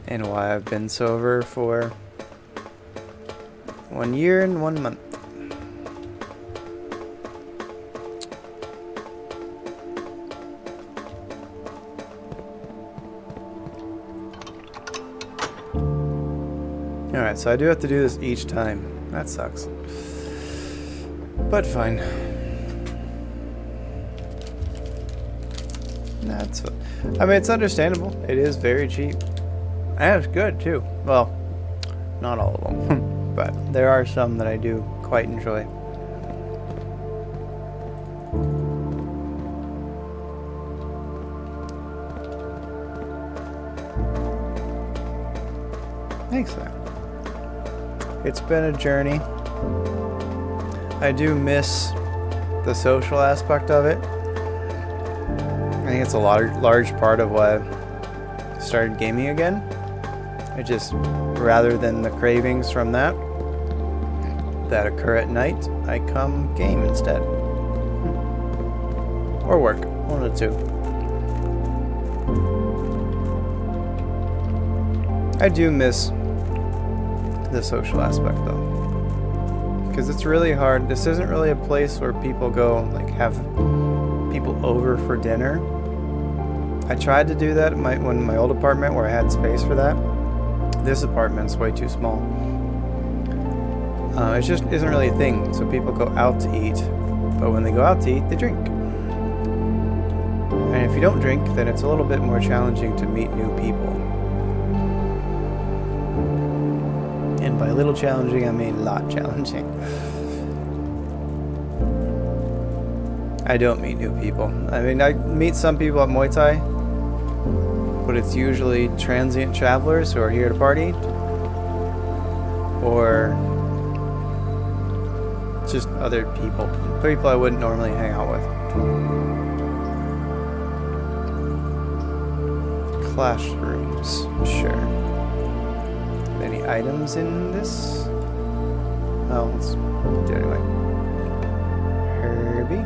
A: and why I've been sober for 1 year and 1 month. Alright, so I do have to do this each time. That sucks. But fine. That's, I mean, it's understandable. It is very cheap. And it's good, too. Well, not all of them. But there are some that I do quite enjoy. Thanks, man. It's been a journey. I do miss the social aspect of it. I think it's a large part of why I started gaming again. I just, rather than the cravings from that occur at night, I come game instead. Or work, one of the two. I do miss the social aspect though. Because it's really hard. This isn't really a place where people go, like, have people over for dinner. I tried to do that in my old apartment where I had space for that. This apartment's way too small. It just isn't really a thing. So people go out to eat, but when they go out to eat, they drink. And if you don't drink, then it's a little bit more challenging to meet new people. And by little challenging, I mean a lot challenging. I don't meet new people. I mean, I meet some people at Muay Thai, but it's usually transient travelers who are here to party, or just other people I wouldn't normally hang out with. Classrooms, sure. Any items in this? No, let's do it anyway. Herbie.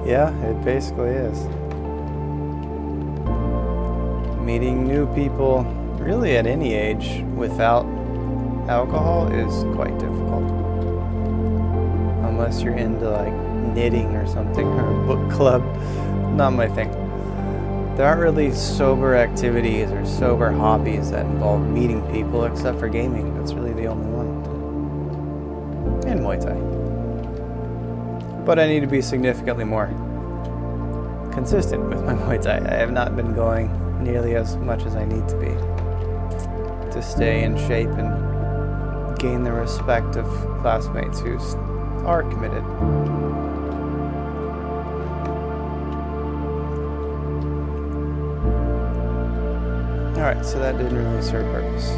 A: Yeah, it basically is. Meeting new people, really at any age, without alcohol is quite difficult. Unless you're into like knitting or something, or a book club. Not my thing. There aren't really sober activities or sober hobbies that involve meeting people except for gaming. That's really the only one. And Muay Thai. But I need to be significantly more consistent with my Muay Thai. I have not been going nearly as much as I need to be to stay in shape and gain the respect of classmates who are committed. Alright, so that didn't really serve purpose.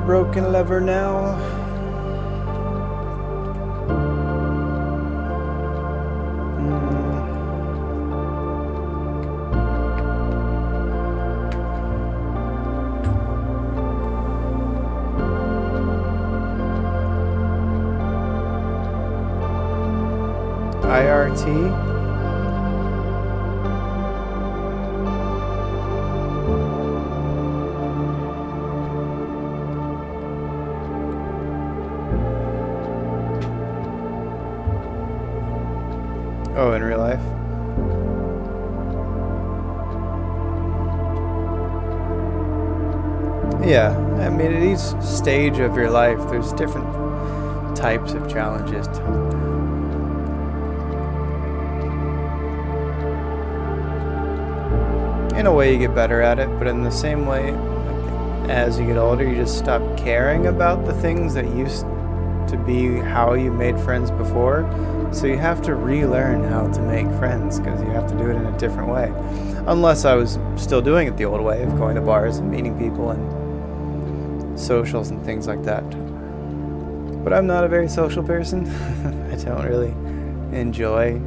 A: Broken lever now. IRT. Oh, in real life? Yeah, I mean, at each stage of your life, there's different types of challenges. In a way, you get better at it, but in the same way, as you get older, you just stop caring about the things that used to be how you made friends before. So you have to relearn how to make friends because you have to do it in a different way. Unless I was still doing it the old way of going to bars and meeting people and socials and things like that. But I'm not a very social person. I don't really enjoy.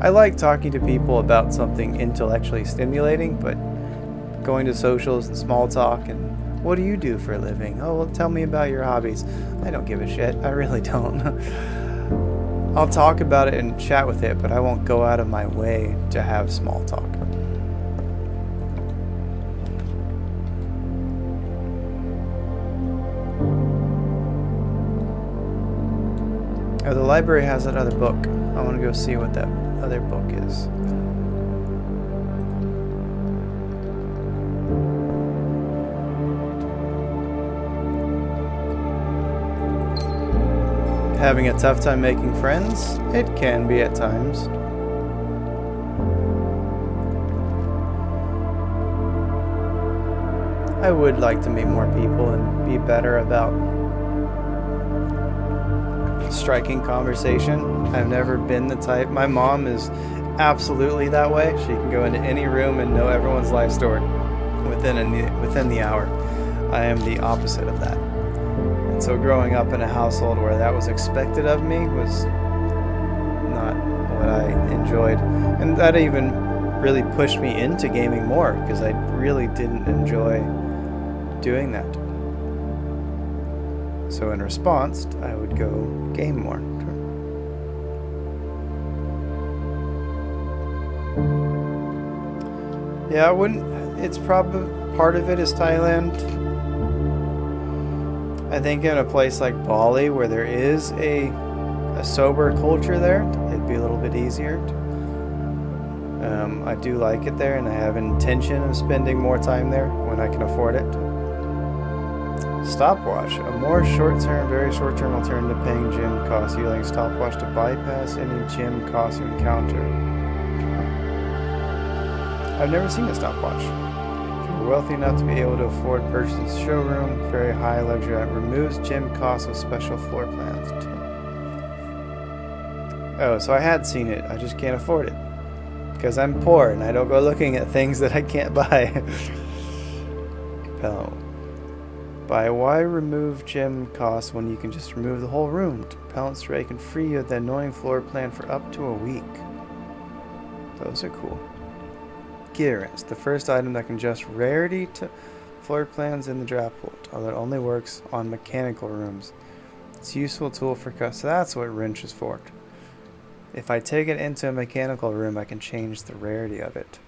A: I like talking to people about something intellectually stimulating, but going to socials and small talk and what do you do for a living? Oh, well, tell me about your hobbies. I don't give a shit. I really don't. I'll talk about it and chat with it, but I won't go out of my way to have small talk. Oh, the library has that other book. I want to go see what that other book is. Having a tough time making friends? It can be at times. I would like to meet more people and be better about striking conversation. I've never been the type. My mom is absolutely that way. She can go into any room and know everyone's life story within the hour. I am the opposite of that. And so growing up in a household where that was expected of me was not what I enjoyed. And that even really pushed me into gaming more because I really didn't enjoy doing that. So in response, I would go game more. Yeah, I wouldn't. It's probably part of it is Thailand. I think in a place like Bali where there is a sober culture there, it'd be a little bit easier. I do like it there, and I have intention of spending more time there when I can afford it. Stopwatch, a more short-term, very short-term alternative to paying gym costs, using stopwatch to bypass any gym costs you encounter. I've never seen a stopwatch. If you're wealthy enough to be able to afford purchasing a showroom, very high luxury that removes gym costs with special floor plans. Oh, so I had seen it. I just can't afford it. Because I'm poor and I don't go looking at things that I can't buy. Compel. By why remove gym costs when you can just remove the whole room? Repellent spray can free you of the annoying floor plan for up to a week. Those are cool. Gearance, the first item that can adjust rarity to floor plans in the draft vault, although it only works on mechanical rooms. It's a useful tool for so that's what wrench is for. If I take it into a mechanical room, I can change the rarity of it.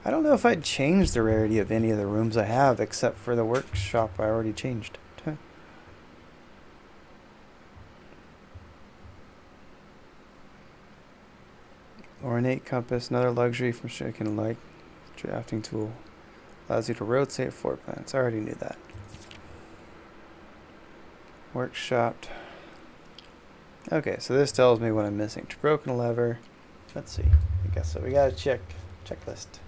A: I don't know if I'd change the rarity of any of the rooms I have, except for the workshop I already changed. Ornate compass, another luxury from Shaken Like drafting tool. Allows you to rotate floor plans. I already knew that. Workshop. Okay, so this tells me what I'm missing. Broken lever. Let's see. I guess so. We got a checklist.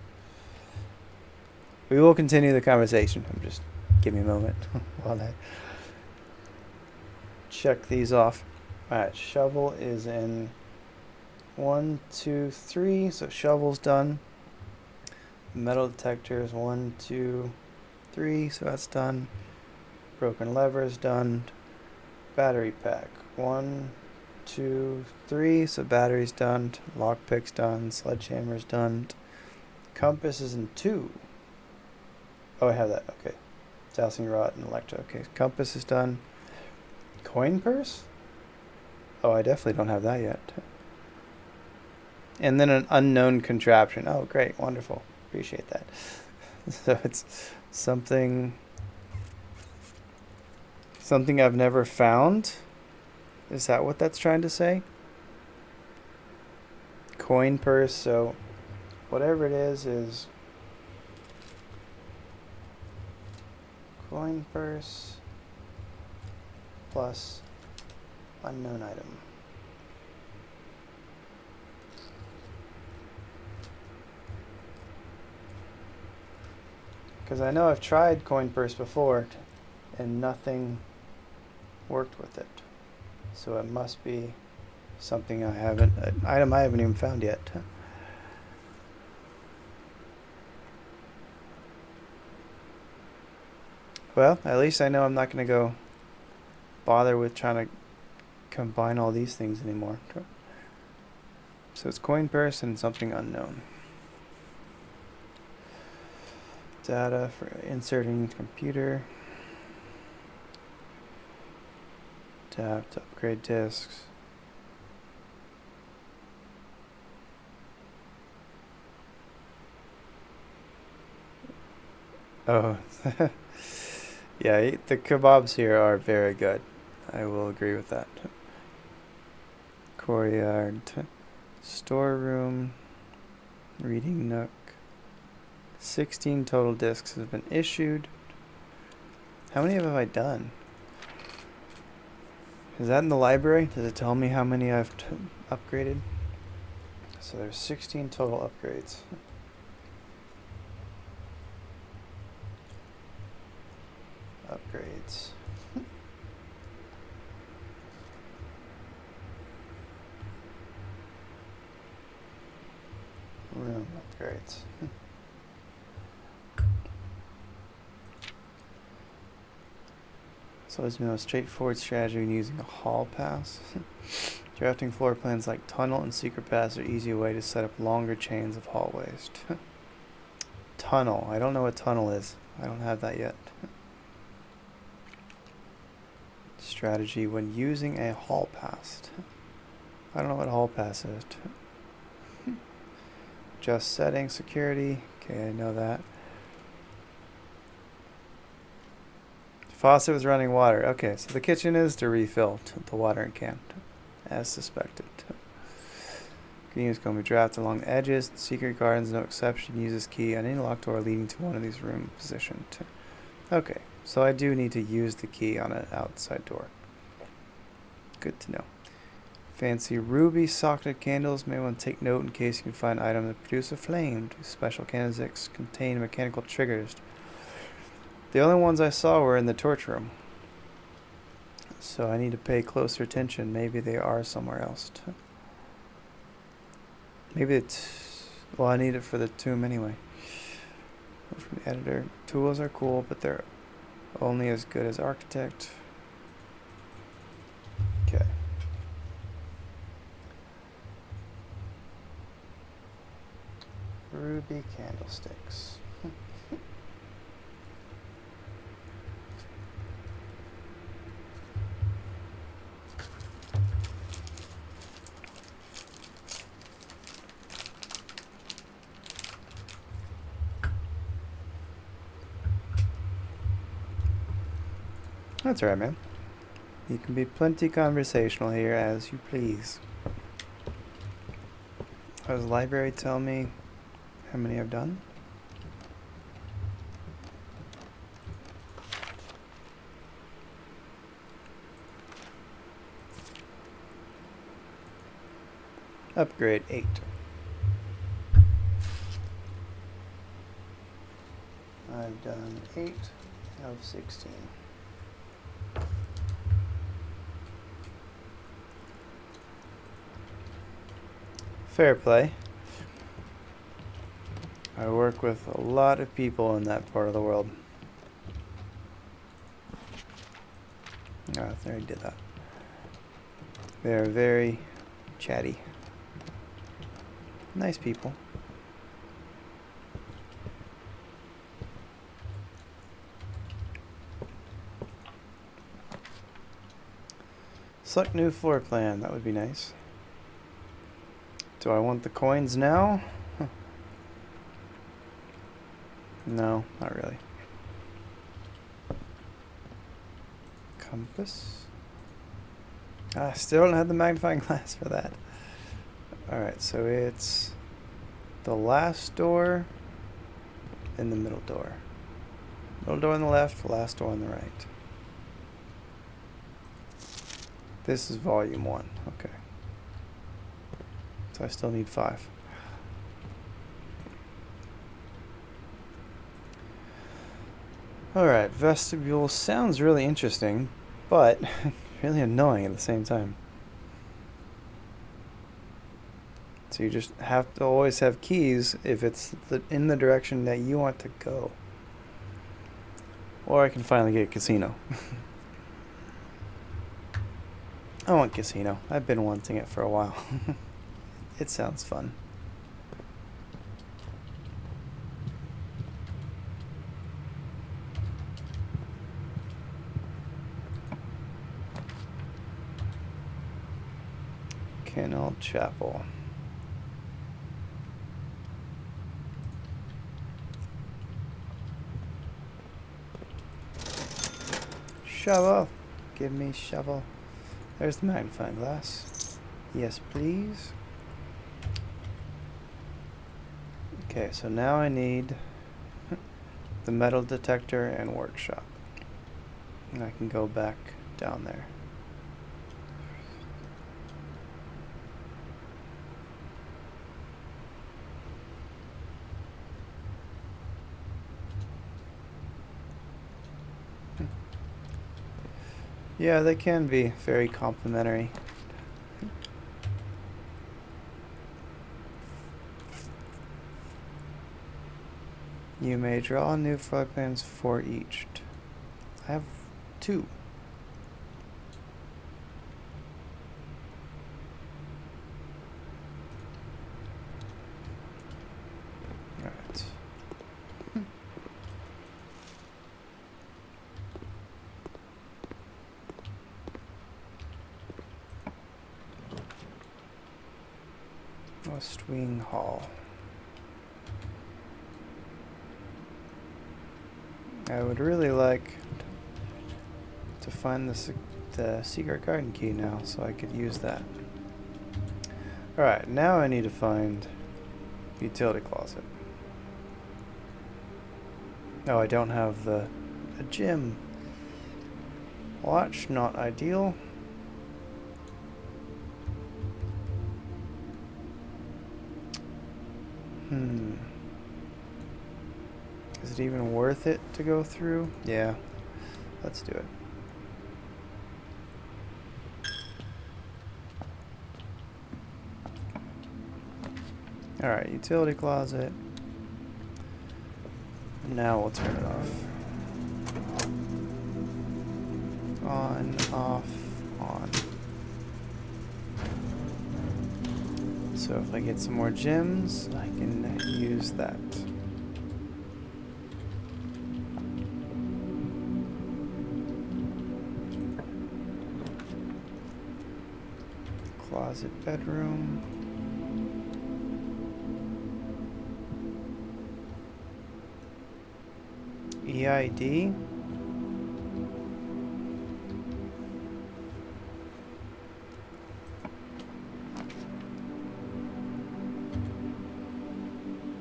A: We will continue the conversation. Just give me a moment while I check these off. Alright, shovel is in 1, 2, 3. So shovel's done. Metal detector is 1, 2, 3. So that's done. Broken lever is done. Battery pack. 1, 2, 3. So battery's done. Lockpick's done. Sledgehammer's done. Compass is in 2. Oh, I have that. Okay. Dowsing rod and electro. Okay. Compass is done. Coin purse? Oh, I definitely don't have that yet. And then an unknown contraption. Oh, great. Wonderful. Appreciate that. So it's something I've never found. Is that what that's trying to say? Coin purse. So whatever it is coin purse plus unknown item. Because I know I've tried coin purse before and nothing worked with it. So it must be something an item I haven't even found yet. Well, at least I know I'm not going to go bother with trying to combine all these things anymore. So it's coin purse and something unknown. Data for inserting computer. Tap to upgrade disks. Oh, yeah, the kebabs here are very good. I will agree with that. Courtyard, storeroom, reading nook. 16 total discs have been issued. How many have I done? Is that in the library? Does it tell me how many I've upgraded? So there's 16 total upgrades. Upgrades. Room upgrades. So it's the most straightforward strategy when using a hall pass. Drafting floor plans like tunnel and secret pass are easy way to set up longer chains of hallways. Tunnel. I don't know what tunnel is. I don't have that yet. Strategy when using a hall pass. I don't know what hall pass is. Just setting security. Okay, I know that. Faucet was running water. Okay, so the kitchen is to refill the watering can, as suspected. Green is going to be drafted along the edges. Secret gardens, no exception. Uses key on any locked door leading to one of these rooms positioned. Okay, so I do need to use the key on an outside door. Good to know. Fancy ruby socketed candles. May want to take note in case you can find items that produce a flame. Special candlesticks contain mechanical triggers. The only ones I saw were in the torch room. So I need to pay closer attention. Maybe they are somewhere else. Maybe it's... Well, I need it for the tomb anyway. From the editor. Tools are cool, but they're only as good as architect. Okay. Ruby candlesticks. That's right, man. You can be plenty conversational here as you please. Does the library tell me how many I've done? Upgrade 8. I've done 8 of 16. Fair play. I work with a lot of people in that part of the world. Oh, I already did that. They're very chatty. Nice people. Select new floor plan. That would be nice. Do I want the coins now? Huh. No, not really. Compass. I still don't have the magnifying glass for that. Alright, so it's the last door and the middle door. Middle door on the left, last door on the right. This is volume 1. Okay. So I still need 5. Alright, vestibule sounds really interesting, but really annoying at the same time. So you just have to always have keys if it's in the direction that you want to go. Or I can finally get casino. I want casino. I've been wanting it for a while. It sounds fun. Canal Chapel. Shovel. Give me shovel. There's the magnifying glass. Yes, please. Okay, so now I need the metal detector and workshop. And I can go back down there. Yeah, they can be very complementary. You may draw new floor plans for each. I have 2. Alright. West Wing Hall. I would really like to find the secret garden key now, so I could use that. Alright, now I need to find utility closet. Oh, I don't have a gym. Watch, not ideal. Is it even worth it to go through? Yeah, let's do it. Alright, utility closet. Now we'll turn it off. On, off, on. So if I get some more gems, I can use that. Closet bedroom. EID.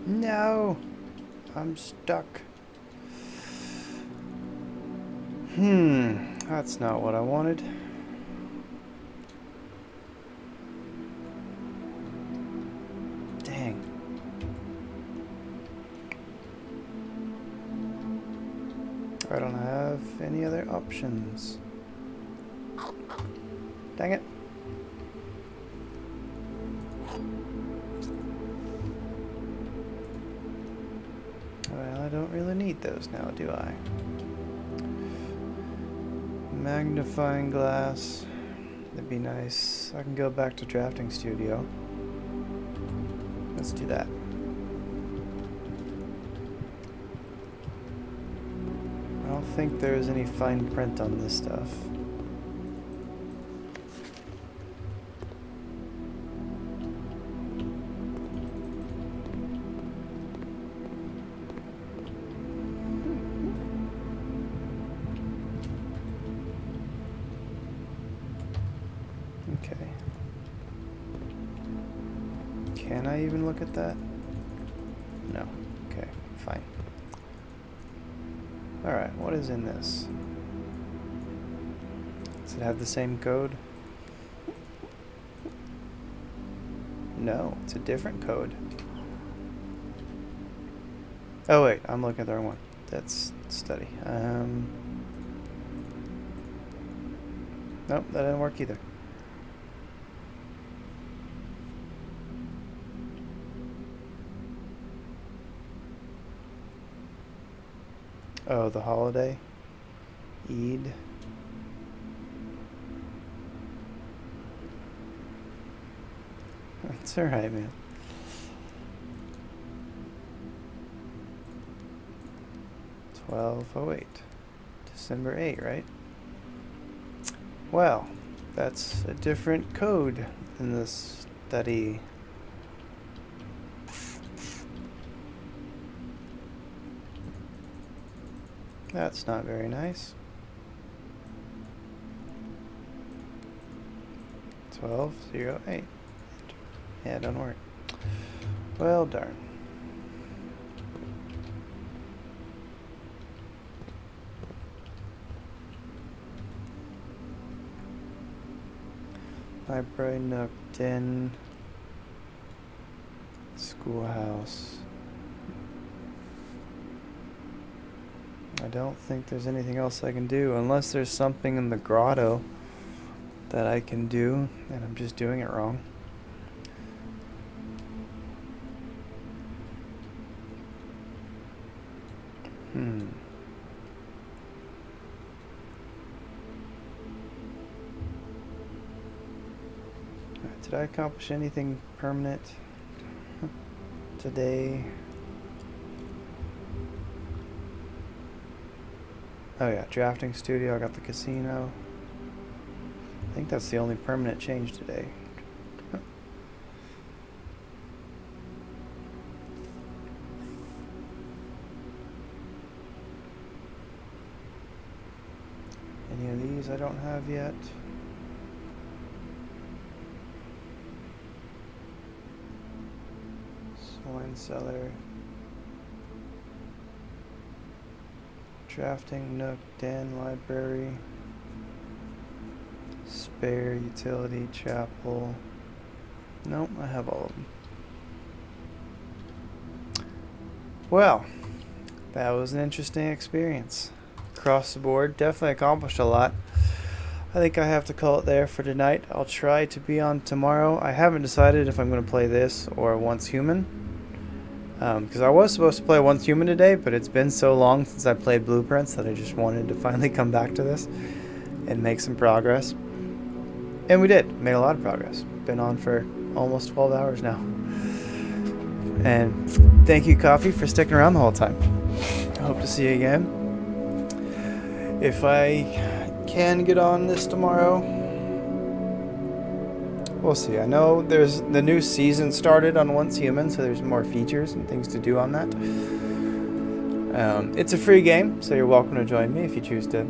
A: No, I'm stuck. That's not what I wanted. Dang. I don't have any other options. Dang it. Well, I don't really need those now, do I? Magnifying glass. That'd be nice. I can go back to drafting studio. Let's do that. I don't think there's any fine print on this stuff. Okay. Can I even look at that? No. Okay, fine. Alright, what is in this? Does it have the same code? No, it's a different code. Oh wait, I'm looking at the wrong one. That's study. Nope, that didn't work either. Oh, the holiday? Eid? It's alright, man. December 8, right? Well, that's a different code in this study. That's not very nice. 1208. Yeah, don't worry. Well, darn. Library, nook, den, schoolhouse. I don't think there's anything else I can do, unless there's something in the grotto that I can do, and I'm just doing it wrong. Did I accomplish anything permanent today? Oh yeah, drafting studio, I got the casino. I think that's the only permanent change today. Any of these I don't have yet. Wine cellar, drafting, nook, den, library, spare, utility, chapel. Nope, I have all of them. Well, that was an interesting experience. Across the board, definitely accomplished a lot. I think I have to call it there for tonight. I'll try to be on tomorrow. I haven't decided if I'm going to play this or Once Human. Because I was supposed to play Once Human today, but it's been so long since I played Blueprints that I just wanted to finally come back to this and make some progress. And we did. Made a lot of progress. Been on for almost 12 hours now. And thank you, Coffee, for sticking around the whole time. I hope to see you again. If I can get on this tomorrow, we'll see. I know there's the new season started on Once Human, so there's more features and things to do on that. It's a free game, so you're welcome to join me if you choose to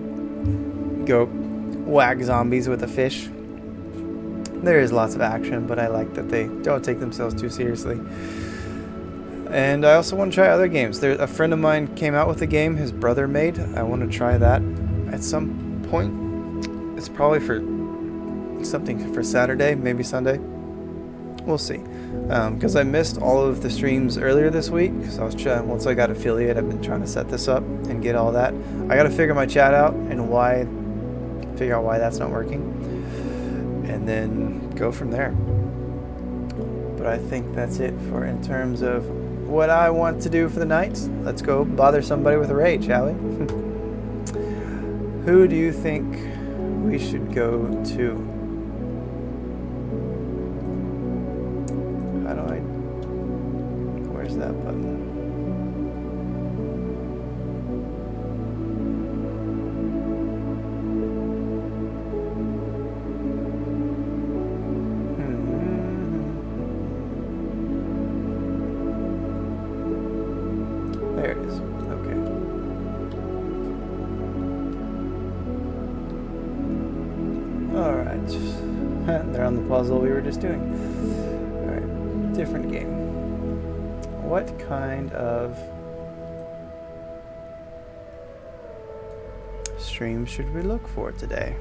A: go whack zombies with a fish. There is lots of action, but I like that they don't take themselves too seriously. And I also want to try other games. A friend of mine came out with a game his brother made. I want to try that at some point. It's probably for something for Saturday, maybe Sunday. We'll see. Because I missed all of the streams earlier this week. Because I was once I got affiliate, I've been trying to set this up and get all that. I got to figure my chat out and figure out why that's not working, and then go from there. But I think that's it for in terms of what I want to do for the night. Let's go bother somebody with a raid, shall we? Who do you think we should go to? Where's that button? There it is. Okay. Alright. They're on the puzzle we were just doing. Alright. Different game. What kind of stream should we look for today?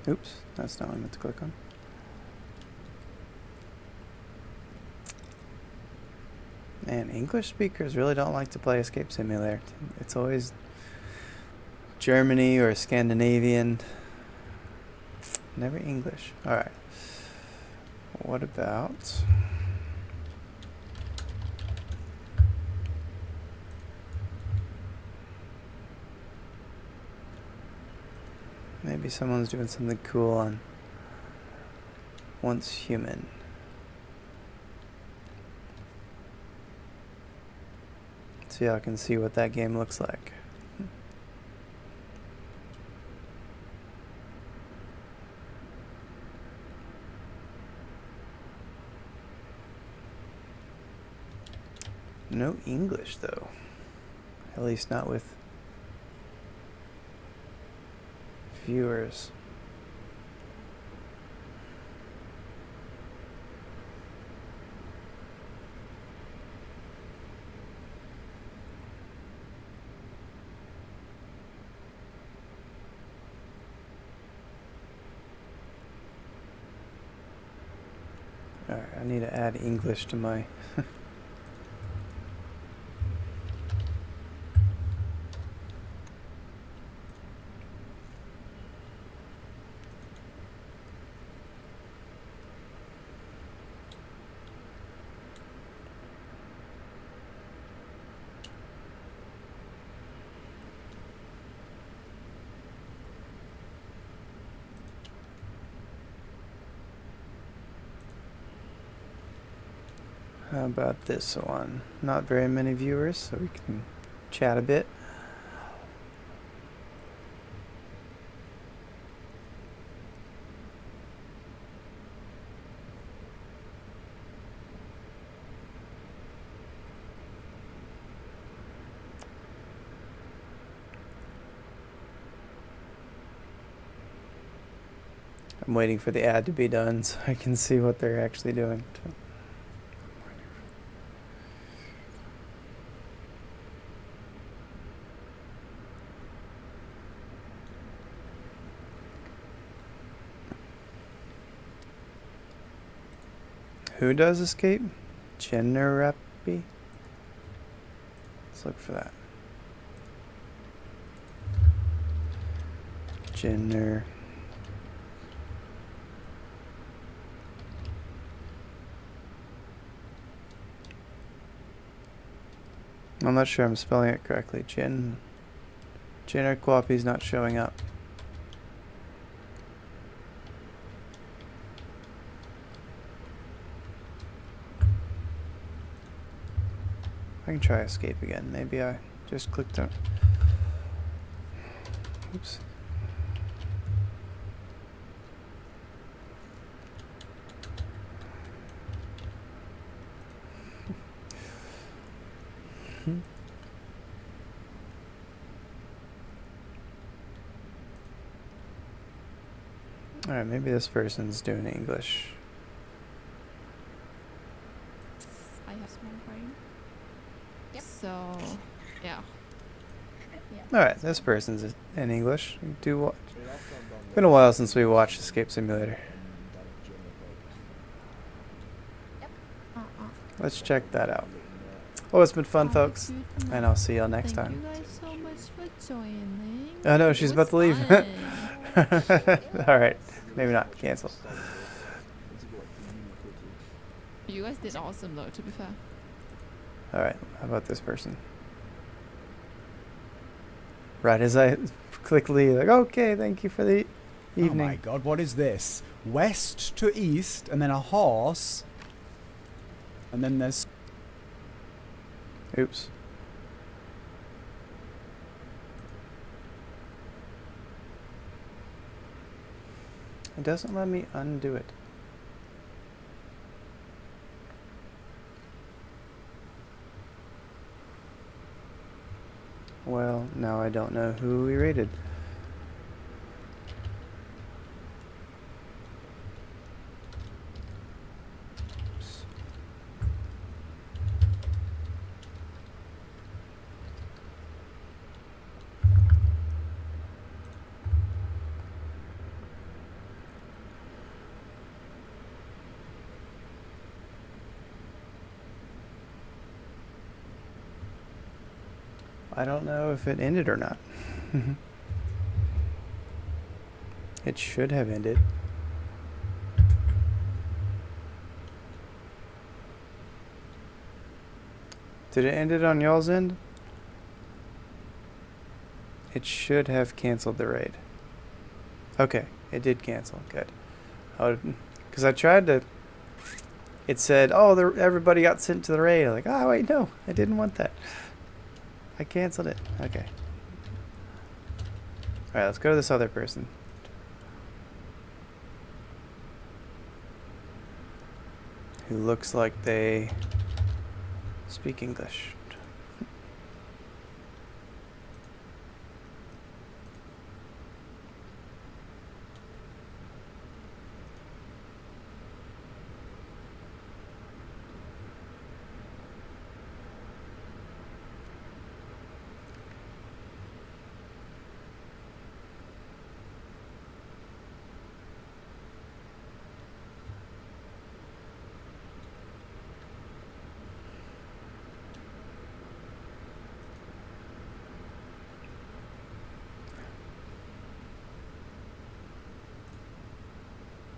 A: Oops, that's not what I meant to click on. Man, English speakers really don't like to play Escape Simulator. It's always Germany or Scandinavian. Never English. Alright. What about... maybe someone's doing something cool on Once Human. So y'all can see what that game looks like. No English though. At least not with viewers. Alright, I need to add English to my How about this one? Not very many viewers, so we can chat a bit. I'm waiting for the ad to be done so I can see what they're actually doing. Who does escape? Generapi? Let's look for that. Gener... I'm not sure I'm spelling it correctly. Generapi not showing up. I can try escape again. Maybe I just clicked on... Oops. Alright, maybe this person's doing English.
B: I have small brain. Yep. So, yeah.
A: Alright, this person's in English. Do what? Been a while since we watched Escape Simulator.
B: Yep.
A: Let's check that out. Oh, it's been fun, folks. And I'll see y'all next time.
B: Thank you guys so much for joining.
A: Oh no, she's about to leave. Alright, maybe not. Cancel.
B: You guys did awesome though, to be fair.
A: Alright, how about this person? Right as I click leave, like, okay, thank you for the evening.
C: Oh my god, what is this? West to east, and then a horse, and then there's...
A: Oops. It doesn't let me undo it. Well, now I don't know who we rated. I don't know if it ended or not. It should have ended. Did it end it on y'all's end? It should have canceled the raid. Okay, it did cancel. Good. Because I tried to... It said, oh, everybody got sent to the raid. I'm like, oh, wait, no. I didn't want that. I canceled it. Okay. Alright, let's go to this other person. Who looks like they speak English.